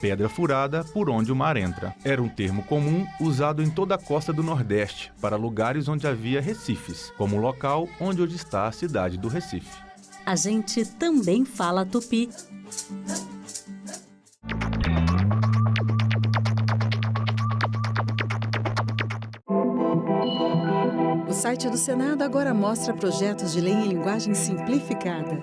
pedra furada por onde o mar entra. Era um termo comum usado em toda a costa do Nordeste para lugares onde havia recifes, como o local onde hoje está a cidade do Recife. A gente também fala tupi. O site do Senado agora mostra projetos de lei em linguagem simplificada.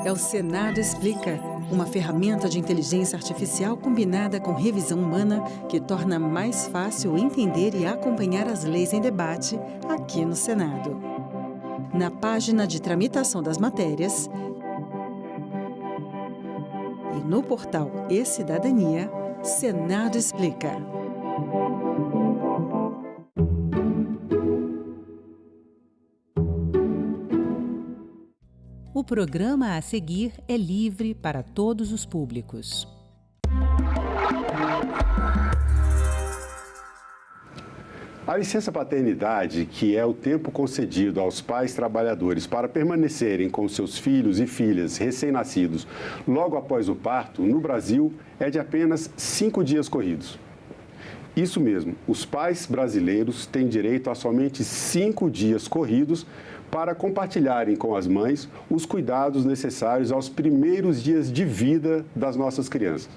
É o Senado Explica, uma ferramenta de inteligência artificial combinada com revisão humana que torna mais fácil entender e acompanhar as leis em debate aqui no Senado. Na página de tramitação das matérias e no portal E-Cidadania, Senado Explica. O programa a seguir é livre para todos os públicos. A licença paternidade, que é o tempo concedido aos pais trabalhadores para permanecerem com seus filhos e filhas recém-nascidos logo após o parto, no Brasil, é de apenas 5 dias corridos. Isso mesmo, os pais brasileiros têm direito a somente 5 dias corridos para compartilharem com as mães os cuidados necessários aos primeiros dias de vida das nossas crianças.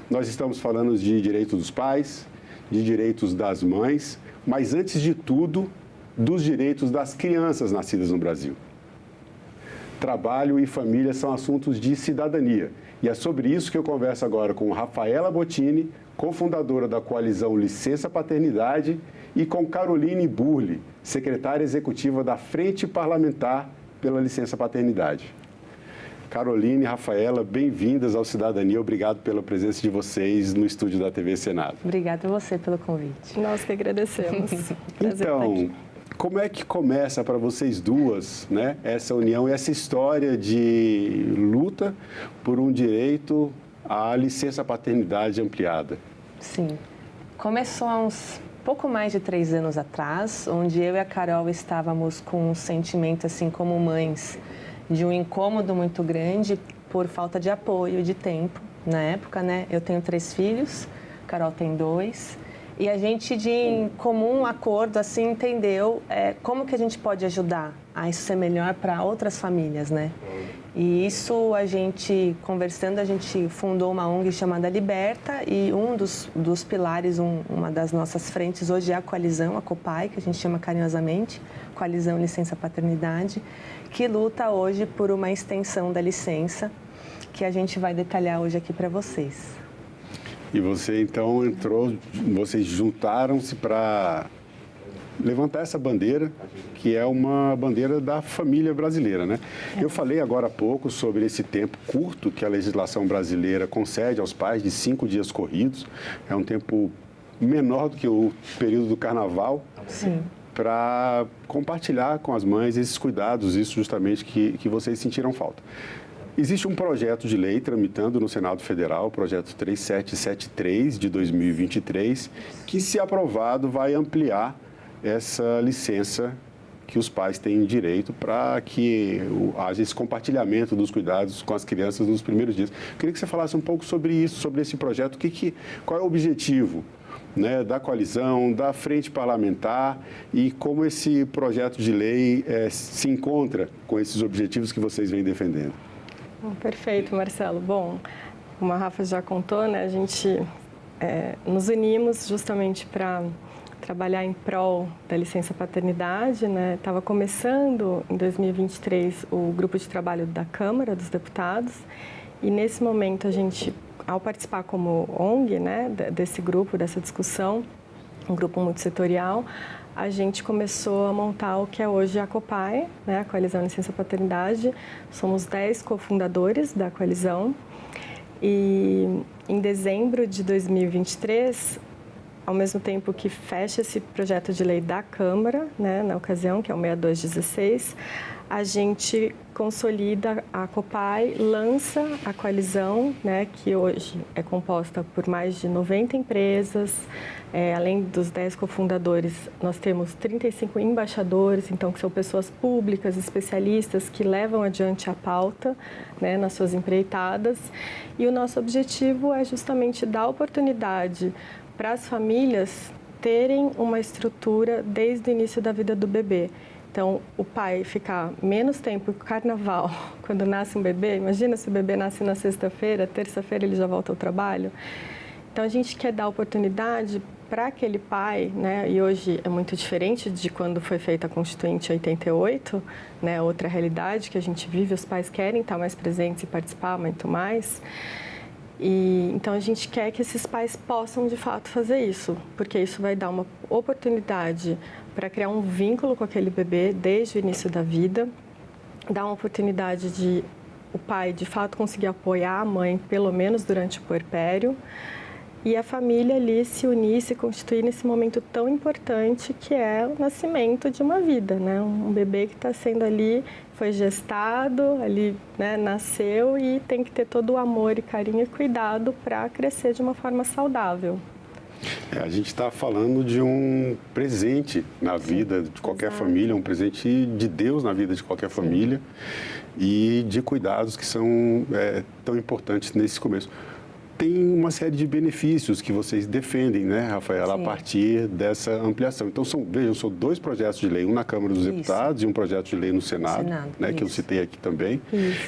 Nós estamos falando de direitos dos pais, de direitos das mães, mas antes de tudo, dos direitos das crianças nascidas no Brasil. Trabalho e família são assuntos de cidadania, e é sobre isso que eu converso agora com Rafaela Bottini, cofundadora da coalizão Licença Paternidade, e com Caroline Burle, secretária executiva da Frente Parlamentar pela Licença Paternidade. Caroline e Rafaela, bem-vindas ao Cidadania. Obrigado pela presença de vocês no estúdio da TV Senado. Obrigada a você pelo convite. Nós que agradecemos. Então, como é que começa para vocês duas, né, essa união e essa história de luta por um direito à licença paternidade ampliada? Sim. Começou há uns pouco mais de 3 anos atrás, onde eu e a Carol estávamos com um sentimento, assim como mães, de um incômodo muito grande por falta de apoio, de tempo. Na época, né, eu tenho 3 filhos, a Carol tem 2, e a gente, de comum acordo, assim, entendeu como que a gente pode ajudar a isso ser melhor para outras famílias, né? E isso, a gente, conversando, a gente fundou uma ONG chamada Liberta, e um dos pilares, uma das nossas frentes hoje é a coalizão, a COPAI, que a gente chama carinhosamente, Coalizão Licença Paternidade, que luta hoje por uma extensão da licença, que a gente vai detalhar hoje aqui para vocês. E você, então, vocês juntaram-se para levantar essa bandeira, que é uma bandeira da família brasileira, né? Eu falei agora há pouco sobre esse tempo curto que a legislação brasileira concede aos pais, de 5 dias corridos. É um tempo menor do que o período do carnaval. Sim. Para compartilhar com as mães esses cuidados, isso justamente que vocês sentiram falta. Existe um projeto de lei tramitando no Senado Federal, o projeto 3773 de 2023, que, se aprovado, vai ampliar essa licença que os pais têm direito para que haja esse compartilhamento dos cuidados com as crianças nos primeiros dias. Eu queria que você falasse um pouco sobre isso, sobre esse projeto, qual é o objetivo, né, da coalizão, da frente parlamentar, e como esse projeto de lei se encontra com esses objetivos que vocês vêm defendendo. Perfeito, Marcelo. Bom, como a Rafa já contou, né, a gente nos unimos justamente para trabalhar em prol da licença paternidade, né? Estava começando em 2023 o grupo de trabalho da Câmara dos Deputados, e nesse momento a gente, ao participar como ONG, né, desse grupo, dessa discussão, um grupo multissetorial, a gente começou a montar o que é hoje a COPAI, né, a Coalizão Licença Paternidade. Somos 10 cofundadores da coalizão, e em dezembro de 2023, ao mesmo tempo que fecha esse projeto de lei da Câmara, né, na ocasião, que é o 6216, a gente consolida a COPAI, lança a coalizão, né, que hoje é composta por mais de 90 empresas, além dos 10 cofundadores, nós temos 35 embaixadores, então que são pessoas públicas, especialistas que levam adiante a pauta, né, nas suas empreitadas. E o nosso objetivo é justamente dar oportunidade para as famílias terem uma estrutura desde o início da vida do bebê. Então, o pai ficar menos tempo com o carnaval, quando nasce um bebê, imagina se o bebê nasce na sexta-feira, terça-feira ele já volta ao trabalho. Então, a gente quer dar oportunidade para aquele pai, né, e hoje é muito diferente de quando foi feita a Constituinte em 88, né, outra realidade que a gente vive, os pais querem estar mais presentes e participar muito mais. E, então, a gente quer que esses pais possam, de fato, fazer isso, porque isso vai dar uma oportunidade para criar um vínculo com aquele bebê desde o início da vida, dar uma oportunidade de o pai, de fato, conseguir apoiar a mãe, pelo menos durante o puerpério, e a família ali se unir, se constituir nesse momento tão importante que é o nascimento de uma vida, né? Um bebê que está sendo ali, foi gestado, ali, né, nasceu e tem que ter todo o amor e carinho e cuidado para crescer de uma forma saudável. A gente está falando de um presente na vida de qualquer família, um presente de Deus na vida de qualquer família e de cuidados que são tão importantes nesse começo. Tem uma série de benefícios que vocês defendem, né, Rafaela, a partir dessa ampliação. Então, são 2 projetos de lei, um na Câmara dos Deputados e um projeto de lei no Senado, né, que eu citei aqui também.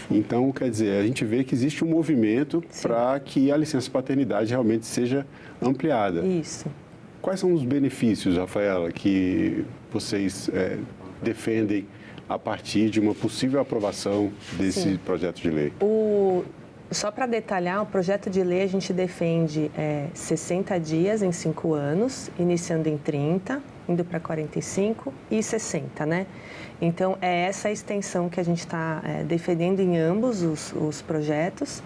Então, quer dizer, a gente vê que existe um movimento para que a licença paternidade realmente seja ampliada. Quais são os benefícios, Rafaela, que vocês defendem a partir de uma possível aprovação desse projeto de lei? Só para detalhar, o projeto de lei a gente defende 60 dias em 5 anos, iniciando em 30, indo para 45 e 60, né? Então, é essa a extensão que a gente está defendendo em ambos os projetos.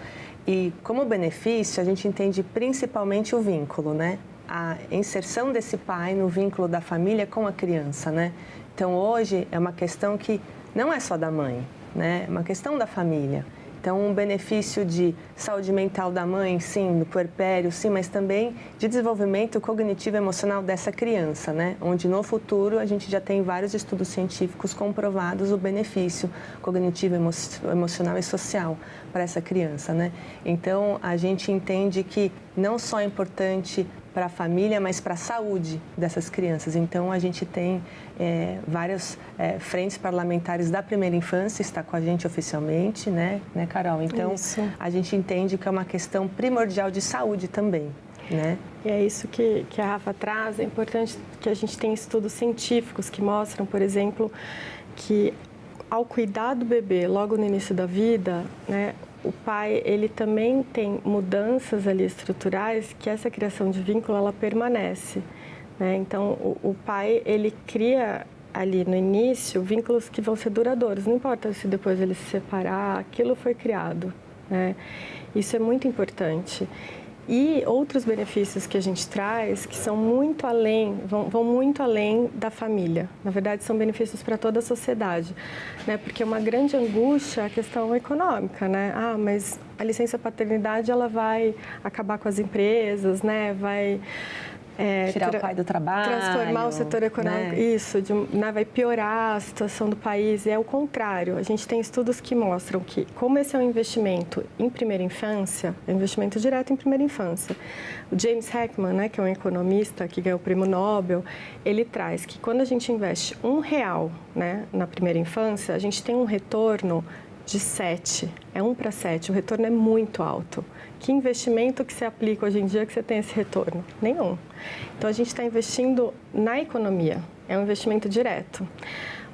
E como benefício, a gente entende principalmente o vínculo, né? A inserção desse pai no vínculo da família com a criança, né? Então, hoje é uma questão que não é só da mãe, né? É uma questão da família. Então, um benefício de saúde mental da mãe, sim, do puerpério, sim, mas também de desenvolvimento cognitivo e emocional dessa criança, né? Onde no futuro a gente já tem vários estudos científicos comprovados o benefício cognitivo, emocional e social para essa criança, né? Então, a gente entende que não só é importante para a família, mas para a saúde dessas crianças. Então, a gente tem várias frentes parlamentares da primeira infância, está com a gente oficialmente, né Carol? Então, a gente entende que é uma questão primordial de saúde também, né? E é isso que a Rafa traz. É importante que a gente tenha estudos científicos que mostram, por exemplo, que ao cuidar do bebê logo no início da vida, né, o pai, ele também tem mudanças ali estruturais que essa criação de vínculo, ela permanece, né? Então, o pai, ele cria ali no início vínculos que vão ser duradouros. Não importa se depois ele se separar, aquilo foi criado, né? Isso é muito importante. E outros benefícios que a gente traz, que são muito além, vão muito além da família. Na verdade, são benefícios para toda a sociedade, né? Porque uma grande angústia é a questão econômica, né? Ah, mas a licença paternidade, ela vai acabar com as empresas, né? Vai tirar o pai do trabalho, transformar o setor econômico, né? Vai piorar a situação do país. E é o contrário. A gente tem estudos que mostram que, como esse é um investimento em primeira infância, é um investimento direto em primeira infância. O James Heckman, né, que é um economista que ganhou o prêmio Nobel, ele traz que quando a gente investe R$1, né, na primeira infância, a gente tem um retorno de 7, é 1 para 7, o retorno é muito alto. Que investimento que você aplica hoje em dia que você tem esse retorno? Nenhum. Então, a gente está investindo na economia, é um investimento direto.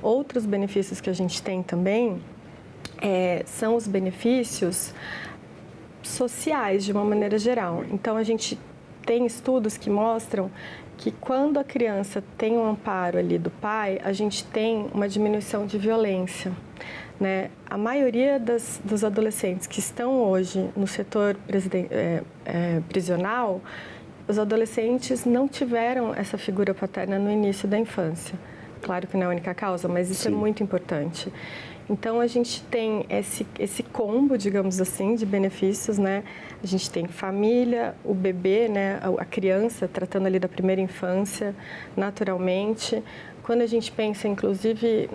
Outros benefícios que a gente tem também são os benefícios sociais, de uma maneira geral. Então, a gente tem estudos que mostram que quando a criança tem um amparo ali do pai, a gente tem uma diminuição de violência, né? A maioria dos adolescentes que estão hoje no setor prisional, os adolescentes não tiveram essa figura paterna no início da infância. Claro que não é a única causa, mas isso é muito importante. Então, a gente tem esse combo, digamos assim, de benefícios, né? A gente tem família, o bebê, né? A criança, tratando ali da primeira infância, naturalmente. Quando a gente pensa, inclusive,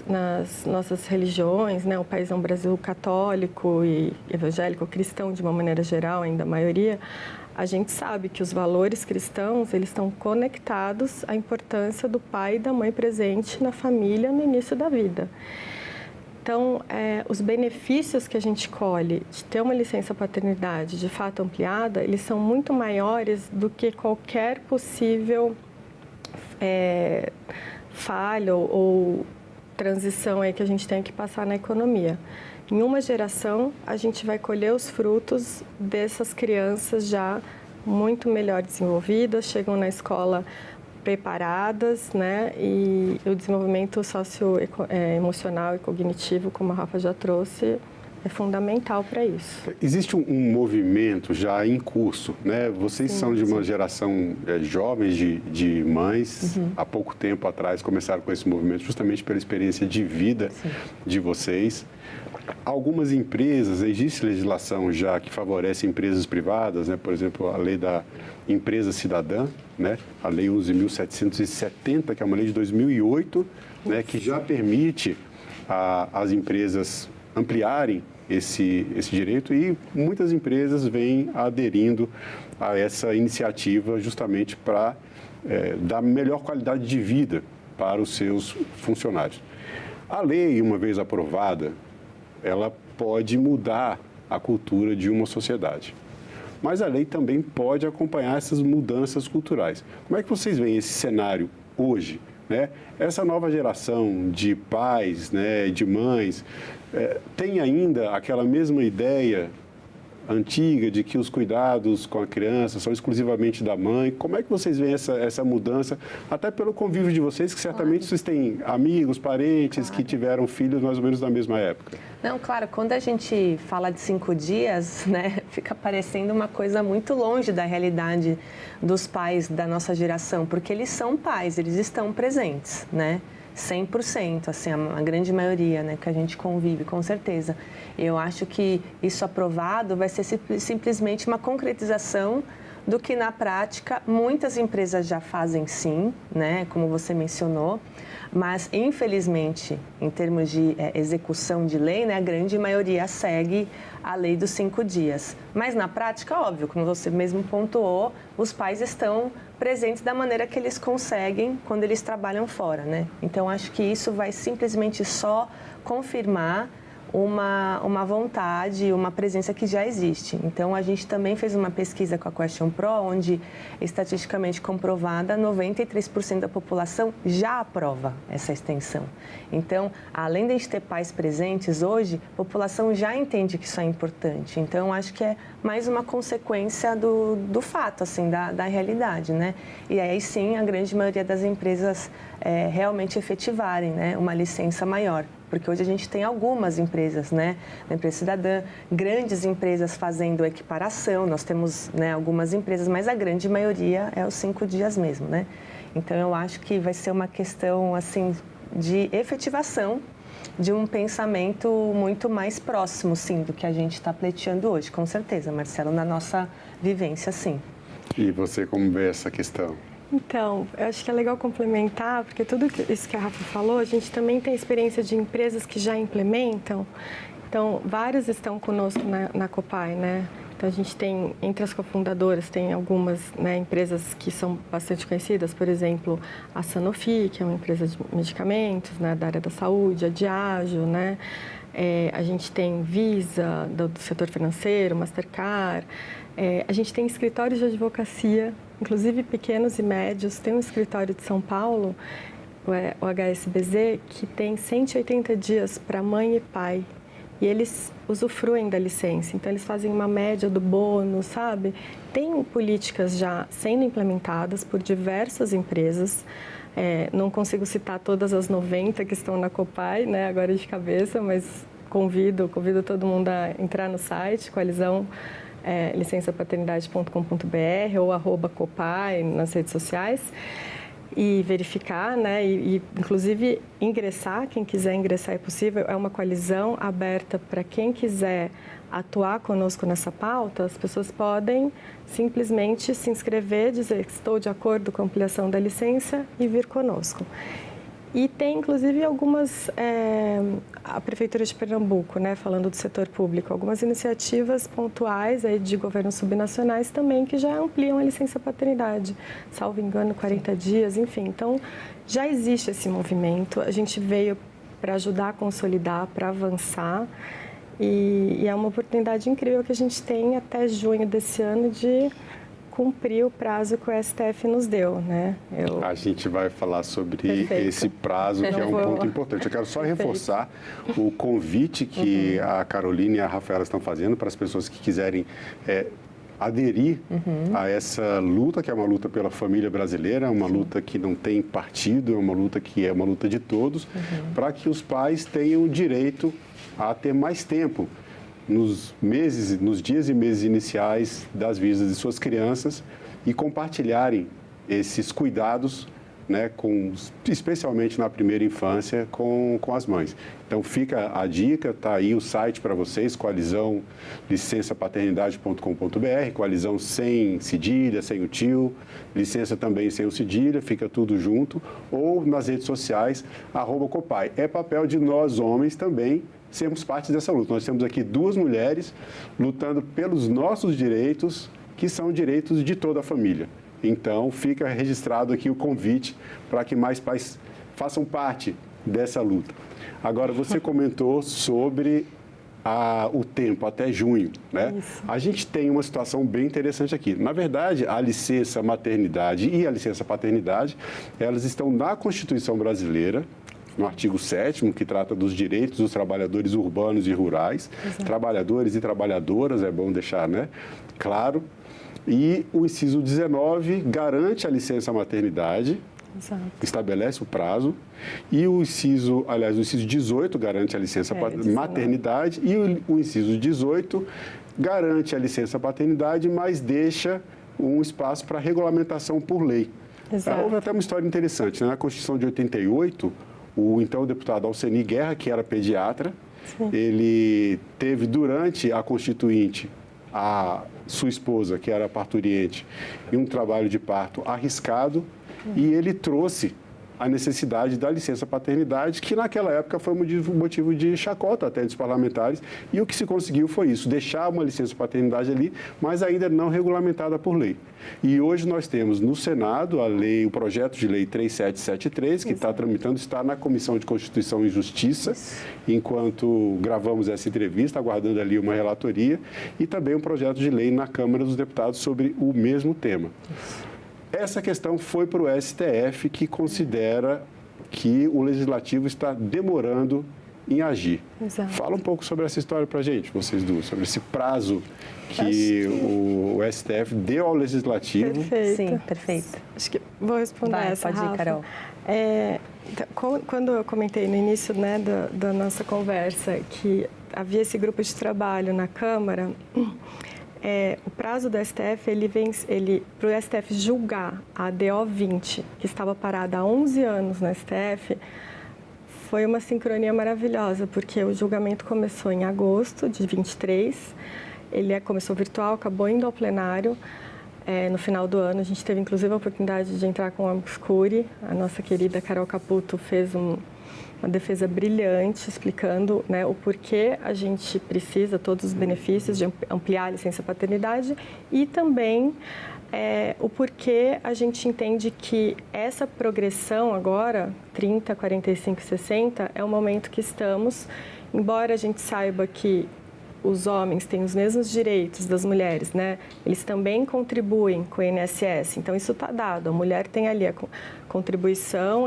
nas nossas religiões, né? O país é um Brasil católico e evangélico, cristão, de uma maneira geral, ainda a maioria, a gente sabe que os valores cristãos, eles estão conectados à importância do pai e da mãe presente na família no início da vida. Então, os benefícios que a gente colhe de ter uma licença paternidade de fato ampliada, eles são muito maiores do que qualquer possível falha ou transição aí que a gente tem que passar na economia. Em uma geração, a gente vai colher os frutos dessas crianças já muito melhor desenvolvidas, chegam na escola preparadas, né? E o desenvolvimento socioemocional e cognitivo, como a Rafa já trouxe, é fundamental para isso. Existe um movimento já em curso, né? Vocês são de uma geração jovens de mães, há pouco tempo atrás começaram com esse movimento justamente pela experiência de vida de vocês. Algumas empresas, existe legislação já que favorece empresas privadas, né? Por exemplo, a lei da empresa cidadã, né? A lei 11.770, que é uma lei de 2008, né? Que já permite às empresas ampliarem esse direito, e muitas empresas vêm aderindo a essa iniciativa justamente para dar melhor qualidade de vida para os seus funcionários. A lei, uma vez aprovada, ela pode mudar a cultura de uma sociedade. Mas a lei também pode acompanhar essas mudanças culturais. Como é que vocês veem esse cenário hoje, né? Essa nova geração de pais, né, de mães, tem ainda aquela mesma ideia antiga de que os cuidados com a criança são exclusivamente da mãe? Como é que vocês veem essa mudança, até pelo convívio de vocês, que certamente vocês têm amigos, parentes que tiveram filhos mais ou menos na mesma época? Não, claro, quando a gente fala de 5 dias, né, fica parecendo uma coisa muito longe da realidade dos pais da nossa geração, porque eles são pais, eles estão presentes, né? 100%, assim, a grande maioria, né, que a gente convive, com certeza. Eu acho que isso aprovado vai ser simplesmente uma concretização do que, na prática, muitas empresas já fazem sim, né, como você mencionou, mas, infelizmente, em termos de execução de lei, né, a grande maioria segue a lei dos 5 dias. Mas, na prática, óbvio, como você mesmo pontuou, os pais estão presentes da maneira que eles conseguem quando eles trabalham fora, né? Então, acho que isso vai simplesmente só confirmar uma vontade, uma presença que já existe. Então, a gente também fez uma pesquisa com a Question Pro, onde, estatisticamente comprovada, 93% da população já aprova essa extensão. Então, além de a gente ter pais presentes hoje, a população já entende que isso é importante. Então, acho que é mais uma consequência do fato, assim, da realidade, né? E aí, sim, a grande maioria das empresas realmente efetivarem, né, uma licença maior. Porque hoje a gente tem algumas empresas, né, na empresa cidadã, grandes empresas fazendo equiparação, nós temos, né, algumas empresas, mas a grande maioria é os 5 dias mesmo, né? Então, eu acho que vai ser uma questão, assim, de efetivação de um pensamento muito mais próximo, sim, do que a gente está pleiteando hoje, com certeza, Marcelo, na nossa vivência, sim. E você, como vê essa questão? Então, eu acho que é legal complementar, porque tudo isso que a Rafa falou, a gente também tem experiência de empresas que já implementam. Então, vários estão conosco na Copai, né? Então, a gente tem, entre as cofundadoras, tem algumas, né, empresas que são bastante conhecidas, por exemplo, a Sanofi, que é uma empresa de medicamentos, né, da área da saúde, a Diageo, né? A gente tem Visa, do setor financeiro, Mastercard. A gente tem escritórios de advocacia, inclusive pequenos e médios. Tem um escritório de São Paulo, o HSBZ, que tem 180 dias para mãe e pai. E eles usufruem da licença. Então, eles fazem uma média do bônus, sabe? Tem políticas já sendo implementadas por diversas empresas. Não consigo citar todas as 90 que estão na Copai, né, agora de cabeça, mas convido todo mundo a entrar no site, licençapaternidade.com.br ou @copai nas redes sociais e verificar, né, e inclusive ingressar, quem quiser ingressar é possível, é uma coalizão aberta para quem quiser atuar conosco nessa pauta. As pessoas podem simplesmente se inscrever, dizer que estou de acordo com a ampliação da licença e vir conosco. E tem, inclusive, a Prefeitura de Pernambuco, né, falando do setor público, algumas iniciativas pontuais aí de governos subnacionais também que já ampliam a licença paternidade, salvo engano, 40 dias, enfim. Então, já existe esse movimento, a gente veio para ajudar a consolidar, para avançar, e é uma oportunidade incrível que a gente tem até junho desse ano de cumprir o prazo que o STF nos deu, né? A gente vai falar sobre esse prazo, que é um ponto importante. Eu quero só reforçar o convite que a Carolina e a Rafaela estão fazendo para as pessoas que quiserem aderir a essa luta, que é uma luta pela família brasileira, uma luta que não tem partido, é uma luta que é uma luta de todos, para que os pais tenham o direito a ter mais tempo nos dias e meses iniciais das vidas de suas crianças e compartilharem esses cuidados, né, especialmente na primeira infância, com as mães. Então, fica a dica, está aí o site para vocês, coalizão licençapaternidade.com.br, coalizão sem cedilha, sem o tio, licença também sem o cedilha, fica tudo junto, ou nas redes sociais, @copai. É papel de nós, homens, também, sermos parte dessa luta. Nós temos aqui 2 mulheres lutando pelos nossos direitos, que são direitos de toda a família. Então, fica registrado aqui o convite para que mais pais façam parte dessa luta. Agora, você comentou sobre o tempo, até junho, né? Isso. A gente tem uma situação bem interessante aqui. Na verdade, a licença maternidade e a licença paternidade, elas estão na Constituição brasileira, no artigo 7º, que trata dos direitos dos trabalhadores urbanos e rurais, trabalhadores e trabalhadoras, é bom deixar, né, claro. E o inciso 19 garante a licença maternidade, estabelece o prazo, e o inciso 18 garante a licença maternidade, e o inciso 18 garante a licença paternidade, mas deixa um espaço para regulamentação por lei. Houve até uma história interessante, né? Na Constituição de 88, o então deputado Alceni Guerra, que era pediatra, ele teve durante a Constituinte a sua esposa, que era parturiente, em um trabalho de parto arriscado, e ele trouxe a necessidade da licença paternidade, que naquela época foi motivo de chacota até dos parlamentares, e o que se conseguiu foi isso, deixar uma licença paternidade ali, mas ainda não regulamentada por lei. E hoje nós temos no Senado o projeto de lei 3773, que está tramitando, está na Comissão de Constituição e Justiça, enquanto gravamos essa entrevista, aguardando ali uma relatoria, e também um projeto de lei na Câmara dos Deputados sobre o mesmo tema. Essa questão foi para o STF, que considera que o Legislativo está demorando em agir. Fala um pouco sobre essa história para a gente, vocês duas, sobre esse prazo que o STF deu ao Legislativo. Perfeito. Sim, perfeito. Acho que vou responder essa, pode ir, Carol. Quando eu comentei no início, né, da nossa conversa que havia esse grupo de trabalho na Câmara, o prazo do STF, para o STF julgar a DO 20, que estava parada há 11 anos no STF, foi uma sincronia maravilhosa, porque o julgamento começou em agosto de 23, ele começou virtual, acabou indo ao plenário no final do ano. A gente teve, inclusive, a oportunidade de entrar com o Amicus Curiae. A nossa querida Carol Caputo fez uma defesa brilhante, explicando, né, o porquê a gente precisa, todos os benefícios de ampliar a licença paternidade e também o porquê a gente entende que essa progressão agora, 30, 45, 60, é o momento que estamos, embora a gente saiba que os homens têm os mesmos direitos das mulheres, né? Eles também contribuem com o INSS, então isso está dado. A mulher tem ali a contribuição,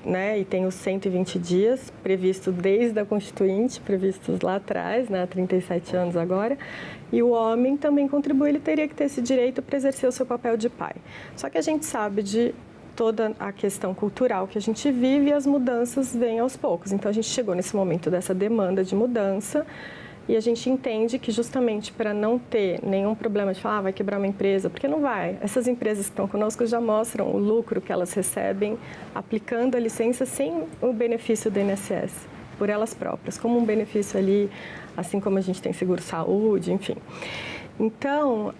né, e tem os 120 dias previstos desde a Constituinte, previstos lá atrás, né, há 37 anos agora, e o homem também contribui, ele teria que ter esse direito para exercer o seu papel de pai. Só que a gente sabe de toda a questão cultural que a gente vive e as mudanças vêm aos poucos. Então, a gente chegou nesse momento dessa demanda de mudança, E a gente entende que justamente para não ter nenhum problema de falar, vai quebrar uma empresa, porque não vai. Essas empresas que estão conosco já mostram o lucro que elas recebem aplicando a licença sem o benefício do INSS, por elas próprias, como um benefício ali, assim como a gente tem seguro-saúde, enfim. Então,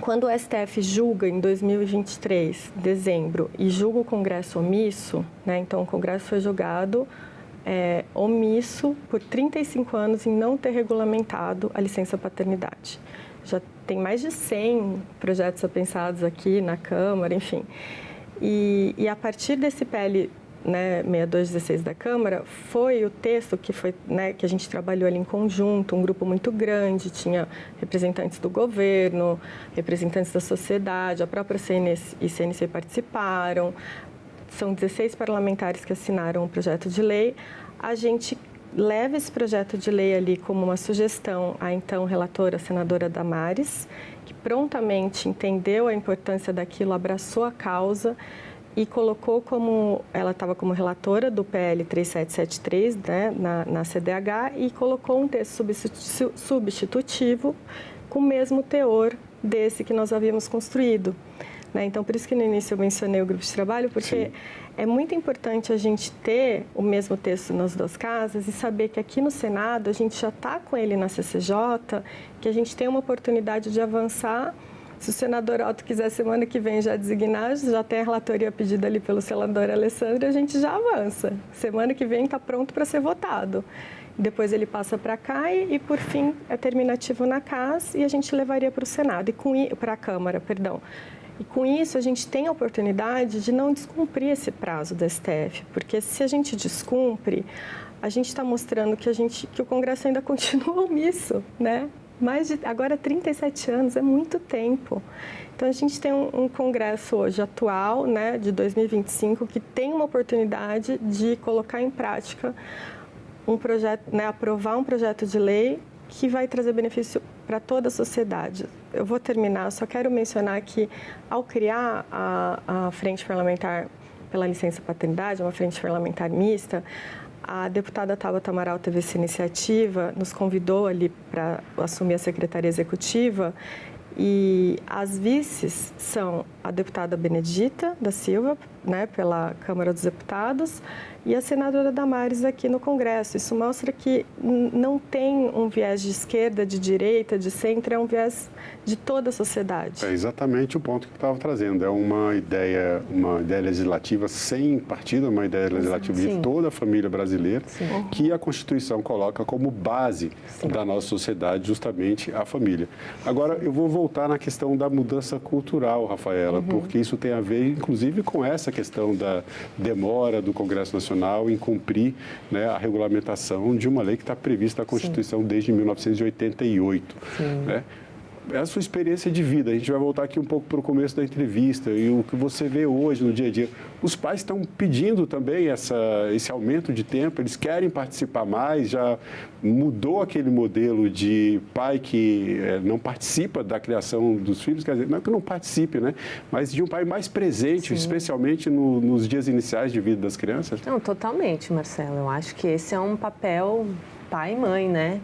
quando o STF julga em 2023, dezembro, e julga o Congresso omisso, né, então o Congresso foi julgado omisso por 35 anos em não ter regulamentado a licença paternidade. Já tem mais de 100 projetos apensados aqui na Câmara, enfim. E a partir desse PL, né, 6216 da Câmara, foi o texto que foi, né, que a gente trabalhou ali em conjunto, um grupo muito grande, tinha representantes do governo, representantes da sociedade, a própria CNS e CNC participaram. São 16 parlamentares que assinaram o projeto de lei. A gente leva esse projeto de lei ali como uma sugestão à então relatora, a senadora Damares, que prontamente entendeu a importância daquilo, abraçou a causa e colocou como, ela estava como relatora do PL 3773, né, na CDH, e colocou um texto substitutivo com o mesmo teor desse que nós havíamos construído. Então, por isso que no início eu mencionei o grupo de trabalho, porque Sim. É muito importante a gente ter o mesmo texto nas duas casas e saber que aqui no Senado a gente já está com ele na CCJ, que a gente tem uma oportunidade de avançar. Se o senador Otto quiser semana que vem já designar, já tem a relatoria pedida ali pelo senador Alessandro, a gente já avança. Semana que vem está pronto para ser votado. Depois ele passa para cá e, por fim, é terminativo na casa e a gente levaria para o Senado, para a Câmara, perdão. E com isso a gente tem a oportunidade de não descumprir esse prazo do STF, porque se a gente descumpre, a gente está mostrando que o Congresso ainda continua omisso, né? Agora 37 anos é muito tempo. Então a gente tem um Congresso hoje atual, né, de 2025, que tem uma oportunidade de colocar em prática um projeto, né, aprovar um projeto de lei que vai trazer benefício para toda a sociedade. Eu vou terminar, só quero mencionar que, ao criar a Frente Parlamentar pela Licença Paternidade, uma frente parlamentar mista, a deputada Tabata Amaral teve essa iniciativa, nos convidou ali para assumir a Secretaria Executiva, e as vices são a deputada Benedita da Silva, né, pela Câmara dos Deputados, e a senadora Damares aqui no Congresso. Isso mostra que não tem um viés de esquerda, de direita, de centro, é um viés de toda a sociedade. É exatamente o ponto que eu estava trazendo. É uma ideia legislativa sem partido, uma ideia legislativa Sim. de toda a família brasileira, Sim. que a Constituição coloca como base Sim. da nossa sociedade, justamente a família. Agora, eu vou voltar na questão da mudança cultural, Rafaela, porque isso tem a ver, inclusive, com essa questão da demora do Congresso Nacional em cumprir, né, a regulamentação de uma lei que está prevista na Constituição Sim. desde 1988. Né? É a sua experiência de vida. A gente vai voltar aqui um pouco para o começo da entrevista e o que você vê hoje no dia a dia. Os pais estão pedindo também esse aumento de tempo, eles querem participar mais, já mudou aquele modelo de pai que não participa da criação dos filhos, quer dizer, não é que não participe, né? Mas de um pai mais presente, Sim. especialmente nos dias iniciais de vida das crianças. Não, totalmente, Marcelo. Eu acho que esse é um papel pai e mãe, né?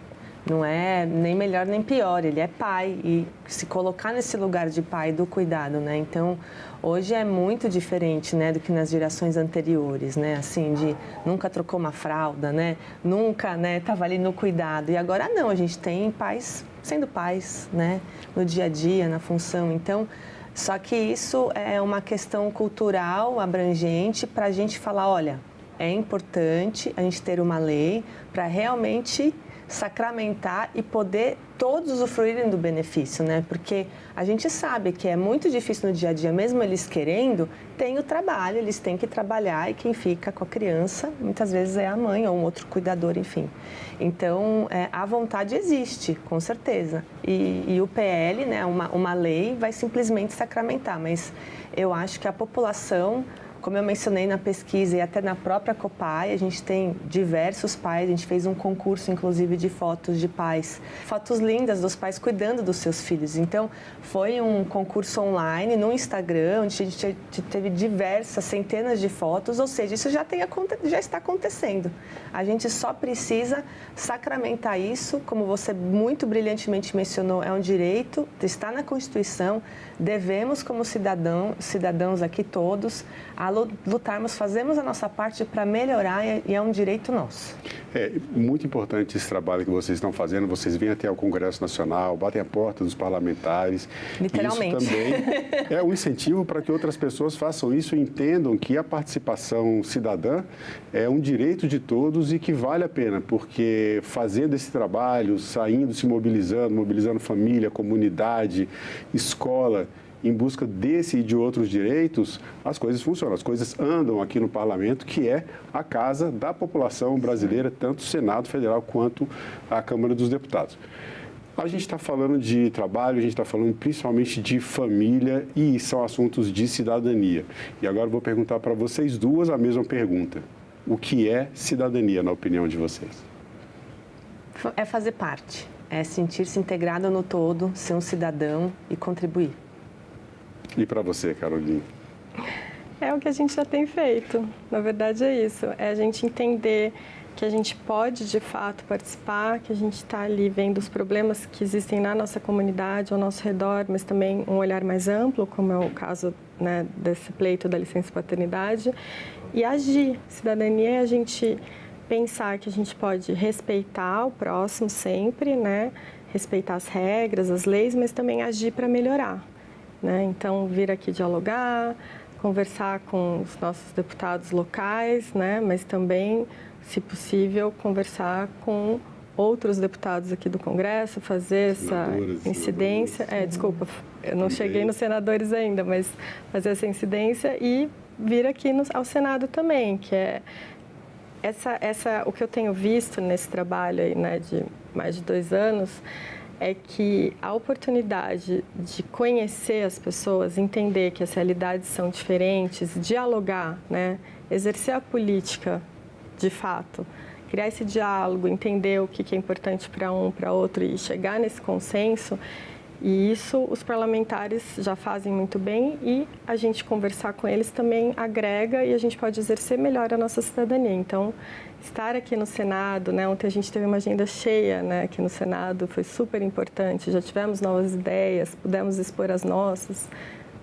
Não é nem melhor nem pior, ele é pai e se colocar nesse lugar de pai do cuidado, né? Então, hoje é muito diferente, né, do que nas gerações anteriores, né? Assim, de nunca trocou uma fralda, né? Nunca, né, estava ali no cuidado. E agora não, a gente tem pais sendo pais, né? No dia a dia, na função. Então, só que isso é uma questão cultural abrangente para a gente falar, olha, é importante a gente ter uma lei para realmente sacramentar e poder todos usufruírem do benefício, né? Porque a gente sabe que é muito difícil no dia a dia, mesmo eles querendo, tem o trabalho, eles têm que trabalhar e quem fica com a criança, muitas vezes é a mãe ou um outro cuidador, enfim. Então, a vontade existe, com certeza. E o PL, né, uma lei, vai simplesmente sacramentar, mas eu acho que a população Como eu mencionei na pesquisa e até na própria Copai, a gente tem diversos pais, a gente fez um concurso, inclusive, de fotos de pais. Fotos lindas dos pais cuidando dos seus filhos. Então, foi um concurso online no Instagram, onde a gente teve diversas, centenas de fotos, ou seja, isso já está acontecendo. A gente só precisa sacramentar isso, como você muito brilhantemente mencionou, é um direito, está na Constituição, devemos, como cidadãos aqui todos, a lutarmos, fazemos a nossa parte para melhorar e é um direito nosso. É muito importante esse trabalho que vocês estão fazendo, vocês vêm até o Congresso Nacional, batem a porta dos parlamentares. Literalmente. Isso também é um incentivo para que outras pessoas façam isso e entendam que a participação cidadã é um direito de todos e que vale a pena, porque fazendo esse trabalho, saindo, se mobilizando família, comunidade, escola, em busca desse e de outros direitos, as coisas funcionam, as coisas andam aqui no Parlamento, que é a casa da população brasileira, tanto o Senado Federal quanto a Câmara dos Deputados. A gente está falando de trabalho, a gente está falando principalmente de família e são assuntos de cidadania. E agora eu vou perguntar para vocês duas a mesma pergunta. O que é cidadania, na opinião de vocês? É fazer parte, é sentir-se integrado no todo, ser um cidadão e contribuir. E para você, Carolina? É o que a gente já tem feito. Na verdade é isso. É a gente entender que a gente pode, de fato, participar, que a gente está ali vendo os problemas que existem na nossa comunidade, ao nosso redor, mas também um olhar mais amplo, como é o caso, né, desse pleito da licença paternidade, e agir. Cidadania é a gente pensar que a gente pode respeitar o próximo sempre, né, respeitar as regras, as leis, mas também agir para melhorar. Né? Então, vir aqui dialogar, conversar com os nossos deputados locais, né? Mas também, se possível, conversar com outros deputados aqui do Congresso, fazer essa incidência. Desculpa, eu não cheguei nos senadores ainda, mas fazer essa incidência e vir aqui ao Senado também, que é o que eu tenho visto nesse trabalho aí, né, de mais de 2 anos, é que a oportunidade de conhecer as pessoas, entender que as realidades são diferentes, dialogar, né? Exercer a política de fato, criar esse diálogo, entender o que é importante para um, para outro e chegar nesse consenso. E isso os parlamentares já fazem muito bem e a gente conversar com eles também agrega e a gente pode exercer melhor a nossa cidadania. Então, estar aqui no Senado, né? Ontem a gente teve uma agenda cheia, né, aqui no Senado, foi super importante, já tivemos novas ideias, pudemos expor as nossas.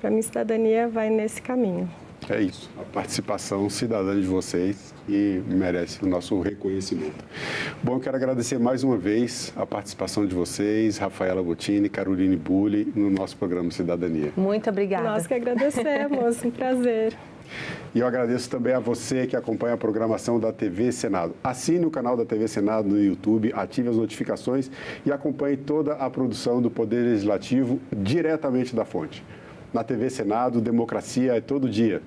Para mim, cidadania vai nesse caminho. É isso, a participação cidadã de vocês que merece o nosso reconhecimento. Bom, eu quero agradecer mais uma vez a participação de vocês, Rafaela Bottini, Caroline Bulli, no nosso programa Cidadania. Muito obrigada. Nós que agradecemos, um prazer. E eu agradeço também a você que acompanha a programação da TV Senado. Assine o canal da TV Senado no YouTube, ative as notificações e acompanhe toda a produção do Poder Legislativo diretamente da fonte. Na TV Senado, democracia é todo dia.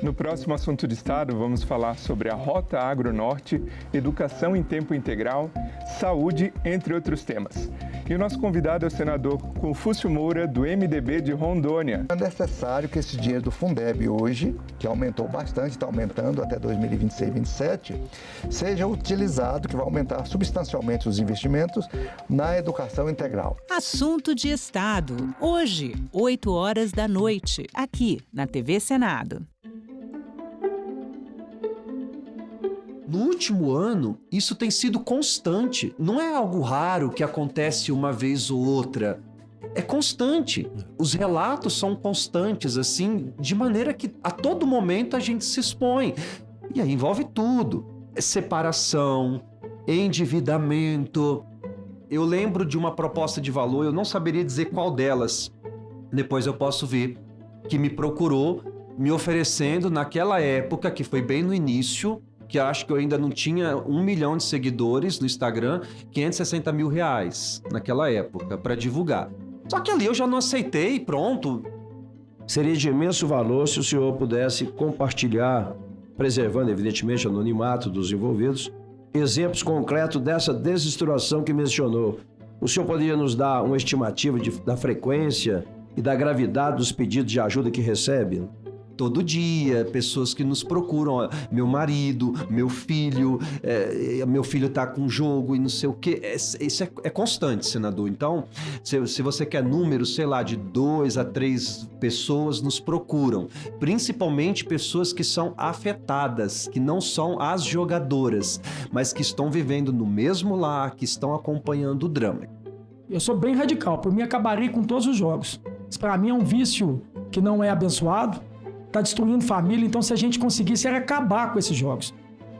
No próximo Assunto de Estado, vamos falar sobre a Rota Agro-Norte, educação em tempo integral, saúde, entre outros temas. E o nosso convidado é o senador Confúcio Moura, do MDB de Rondônia. É necessário que esse dinheiro do Fundeb hoje, que aumentou bastante, está aumentando até 2026 e 2027, seja utilizado, que vai aumentar substancialmente os investimentos na educação integral. Assunto de Estado, hoje, 20h, aqui na TV Senado. No último ano, isso tem sido constante. Não é algo raro que acontece uma vez ou outra. É constante. Os relatos são constantes, assim, de maneira que a todo momento a gente se expõe. E aí envolve tudo. Separação, endividamento. Eu lembro de uma proposta de valor, eu não saberia dizer qual delas. Depois eu posso ver, que me procurou, me oferecendo naquela época, que foi bem no início, que acho que eu ainda não tinha 1 milhão de seguidores no Instagram, 560 mil reais naquela época para divulgar. Só que ali eu já não aceitei, pronto. Seria de imenso valor se o senhor pudesse compartilhar, preservando evidentemente o anonimato dos envolvidos, exemplos concretos dessa desestruturação que mencionou. O senhor poderia nos dar uma estimativa da frequência e da gravidade dos pedidos de ajuda que recebe? Todo dia, pessoas que nos procuram, ó, meu marido, meu filho tá com jogo e não sei o quê. Isso é constante, senador. Então, se você quer números, sei lá, de 2 a 3 pessoas nos procuram. Principalmente pessoas que são afetadas, que não são as jogadoras, mas que estão vivendo no mesmo lar, que estão acompanhando o drama. Eu sou bem radical, por mim acabarei com todos os jogos. Isso para mim é um vício que não é abençoado. Está destruindo família, então se a gente conseguisse era acabar com esses jogos.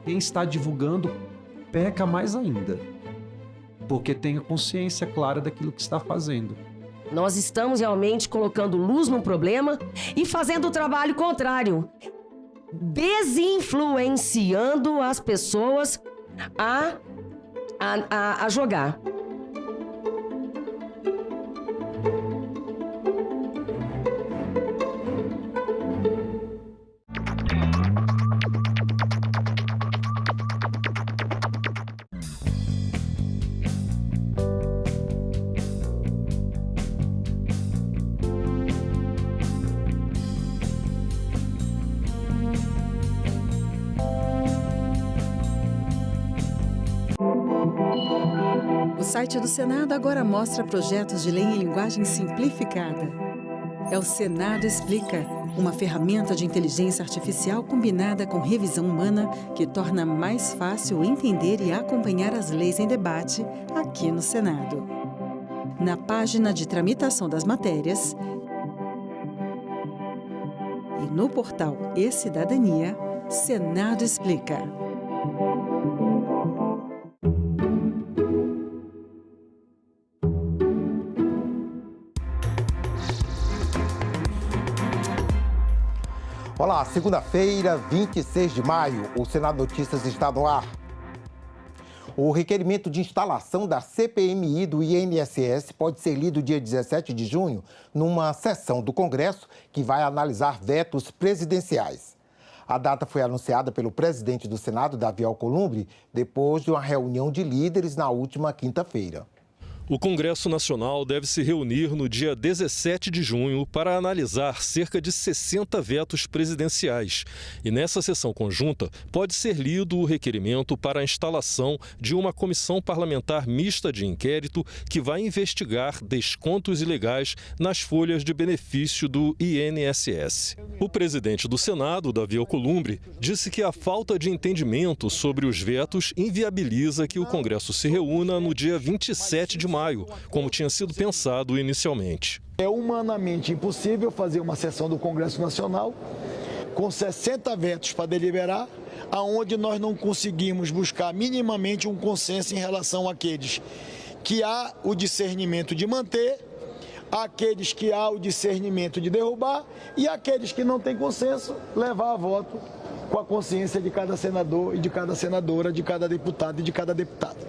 Quem está divulgando peca mais ainda, porque tem a consciência clara daquilo que está fazendo. Nós estamos realmente colocando luz no problema e fazendo o trabalho contrário, desinfluenciando as pessoas a jogar. O site do Senado agora mostra projetos de lei em linguagem simplificada. É o Senado Explica, uma ferramenta de inteligência artificial combinada com revisão humana que torna mais fácil entender e acompanhar as leis em debate aqui no Senado. Na página de tramitação das matérias e no portal E-Cidadania, Senado Explica. Olá, segunda-feira, 26 de maio, o Senado Notícias está no ar. O requerimento de instalação da CPMI do INSS pode ser lido dia 17 de junho, numa sessão do Congresso que vai analisar vetos presidenciais. A data foi anunciada pelo presidente do Senado, Davi Alcolumbre, depois de uma reunião de líderes na última quinta-feira. O Congresso Nacional deve se reunir no dia 17 de junho para analisar cerca de 60 vetos presidenciais. E nessa sessão conjunta pode ser lido o requerimento para a instalação de uma comissão parlamentar mista de inquérito que vai investigar descontos ilegais nas folhas de benefício do INSS. O presidente do Senado, Davi Alcolumbre, disse que a falta de entendimento sobre os vetos inviabiliza que o Congresso se reúna no dia 27 de maio, como tinha sido pensado inicialmente. É humanamente impossível fazer uma sessão do Congresso Nacional com 60 vetos para deliberar, aonde nós não conseguimos buscar minimamente um consenso em relação àqueles que há o discernimento de manter, àqueles que há o discernimento de derrubar e aqueles que não têm consenso, levar a voto com a consciência de cada senador e de cada senadora, de cada deputado e de cada deputada.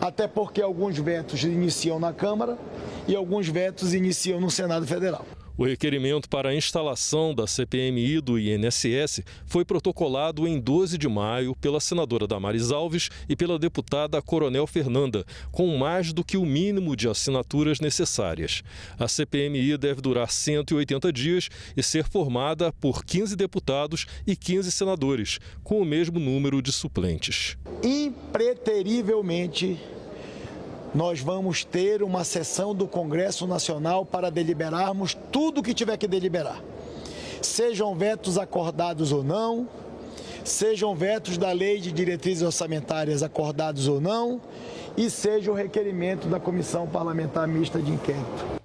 Até porque alguns vetos iniciam na Câmara e alguns vetos iniciam no Senado Federal. O requerimento para a instalação da CPMI do INSS foi protocolado em 12 de maio pela senadora Damares Alves e pela deputada Coronel Fernanda, com mais do que o mínimo de assinaturas necessárias. A CPMI deve durar 180 dias e ser formada por 15 deputados e 15 senadores, com o mesmo número de suplentes. Impreterivelmente, nós vamos ter uma sessão do Congresso Nacional para deliberarmos tudo o que tiver que deliberar. Sejam vetos acordados ou não, sejam vetos da Lei de Diretrizes Orçamentárias acordados ou não, e seja o requerimento da Comissão Parlamentar Mista de Inquérito.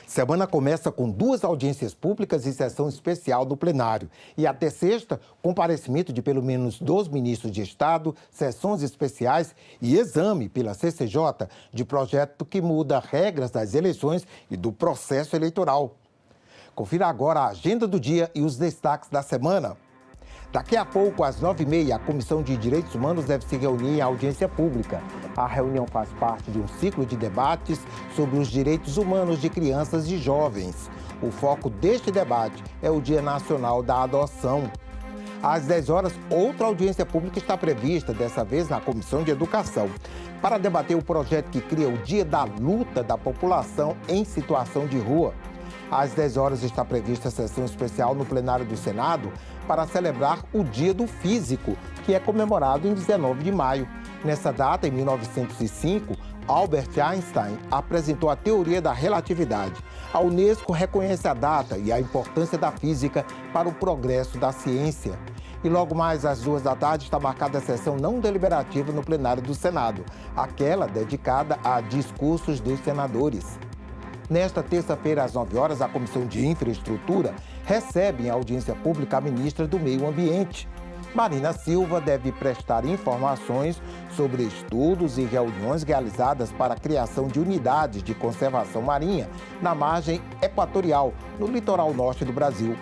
Semana começa com 2 audiências públicas e sessão especial do plenário. E até sexta, comparecimento de pelo menos 2 ministros de Estado, sessões especiais e exame pela CCJ de projeto que muda regras das eleições e do processo eleitoral. Confira agora a agenda do dia e os destaques da semana. Daqui a pouco, às 9h30, a Comissão de Direitos Humanos deve se reunir em audiência pública. A reunião faz parte de um ciclo de debates sobre os direitos humanos de crianças e jovens. O foco deste debate é o Dia Nacional da Adoção. Às 10 horas, outra audiência pública está prevista, dessa vez na Comissão de Educação, para debater o projeto que cria o Dia da Luta da População em Situação de Rua. Às 10 horas está prevista a sessão especial no plenário do Senado para celebrar o Dia do Físico, que é comemorado em 19 de maio. Nessa data, em 1905, Albert Einstein apresentou a teoria da relatividade. A Unesco reconhece a data e a importância da física para o progresso da ciência. E logo mais às 2 da tarde está marcada a sessão não deliberativa no plenário do Senado, aquela dedicada a discursos dos senadores. Nesta terça-feira, às 9 horas, a Comissão de Infraestrutura recebe em audiência pública a ministra do Meio Ambiente. Marina Silva deve prestar informações sobre estudos e reuniões realizadas para a criação de unidades de conservação marinha na margem equatorial, no litoral norte do Brasil.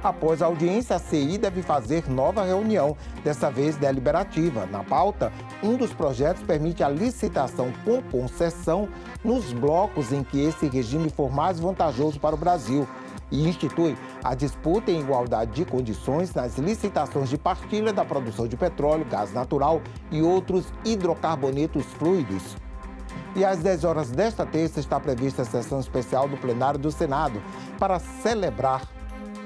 Após a audiência, a CI deve fazer nova reunião, dessa vez deliberativa. Na pauta, um dos projetos permite a licitação com concessão nos blocos em que esse regime for mais vantajoso para o Brasil e institui a disputa em igualdade de condições nas licitações de partilha da produção de petróleo, gás natural e outros hidrocarbonetos fluidos. E às 10 horas desta terça está prevista a sessão especial do plenário do Senado para celebrar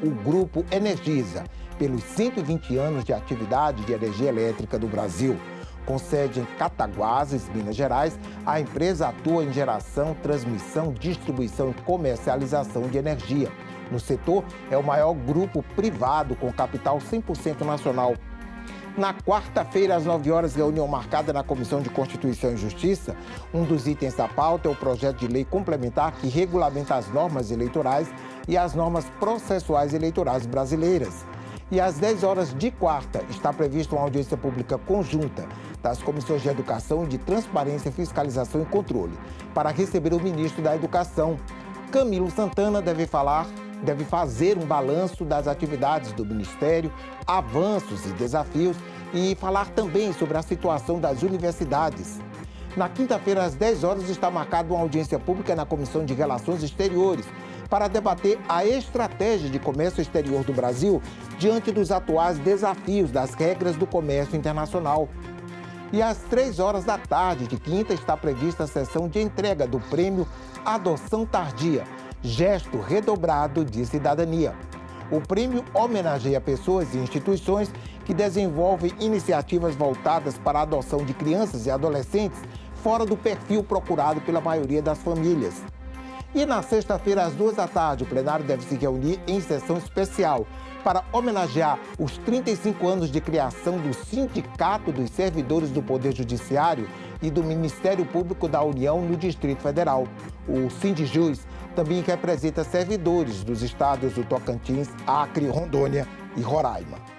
o Grupo Energisa pelos 120 anos de atividade de energia elétrica do Brasil. Com sede em Cataguases, Minas Gerais, a empresa atua em geração, transmissão, distribuição e comercialização de energia. No setor, é o maior grupo privado com capital 100% nacional. Na quarta-feira, às 9 horas, reunião marcada na Comissão de Constituição e Justiça. Um dos itens da pauta é o projeto de lei complementar que regulamenta as normas eleitorais e as normas processuais eleitorais brasileiras. E às 10 horas de quarta está prevista uma audiência pública conjunta das Comissões de Educação e de Transparência, Fiscalização e Controle, para receber o ministro da Educação. Camilo Santana deve fazer um balanço das atividades do Ministério, avanços e desafios e falar também sobre a situação das universidades. Na quinta-feira, às 10 horas, está marcada uma audiência pública na Comissão de Relações Exteriores para debater a estratégia de comércio exterior do Brasil diante dos atuais desafios das regras do comércio internacional. E às 3 horas da tarde de quinta está prevista a sessão de entrega do prêmio Adoção Tardia, gesto redobrado de cidadania. O prêmio homenageia pessoas e instituições que desenvolvem iniciativas voltadas para a adoção de crianças e adolescentes fora do perfil procurado pela maioria das famílias. E na sexta-feira, às 2 da tarde, o plenário deve se reunir em sessão especial para homenagear os 35 anos de criação do Sindicato dos Servidores do Poder Judiciário e do Ministério Público da União no Distrito Federal. O Sindijus também representa servidores dos estados do Tocantins, Acre, Rondônia e Roraima.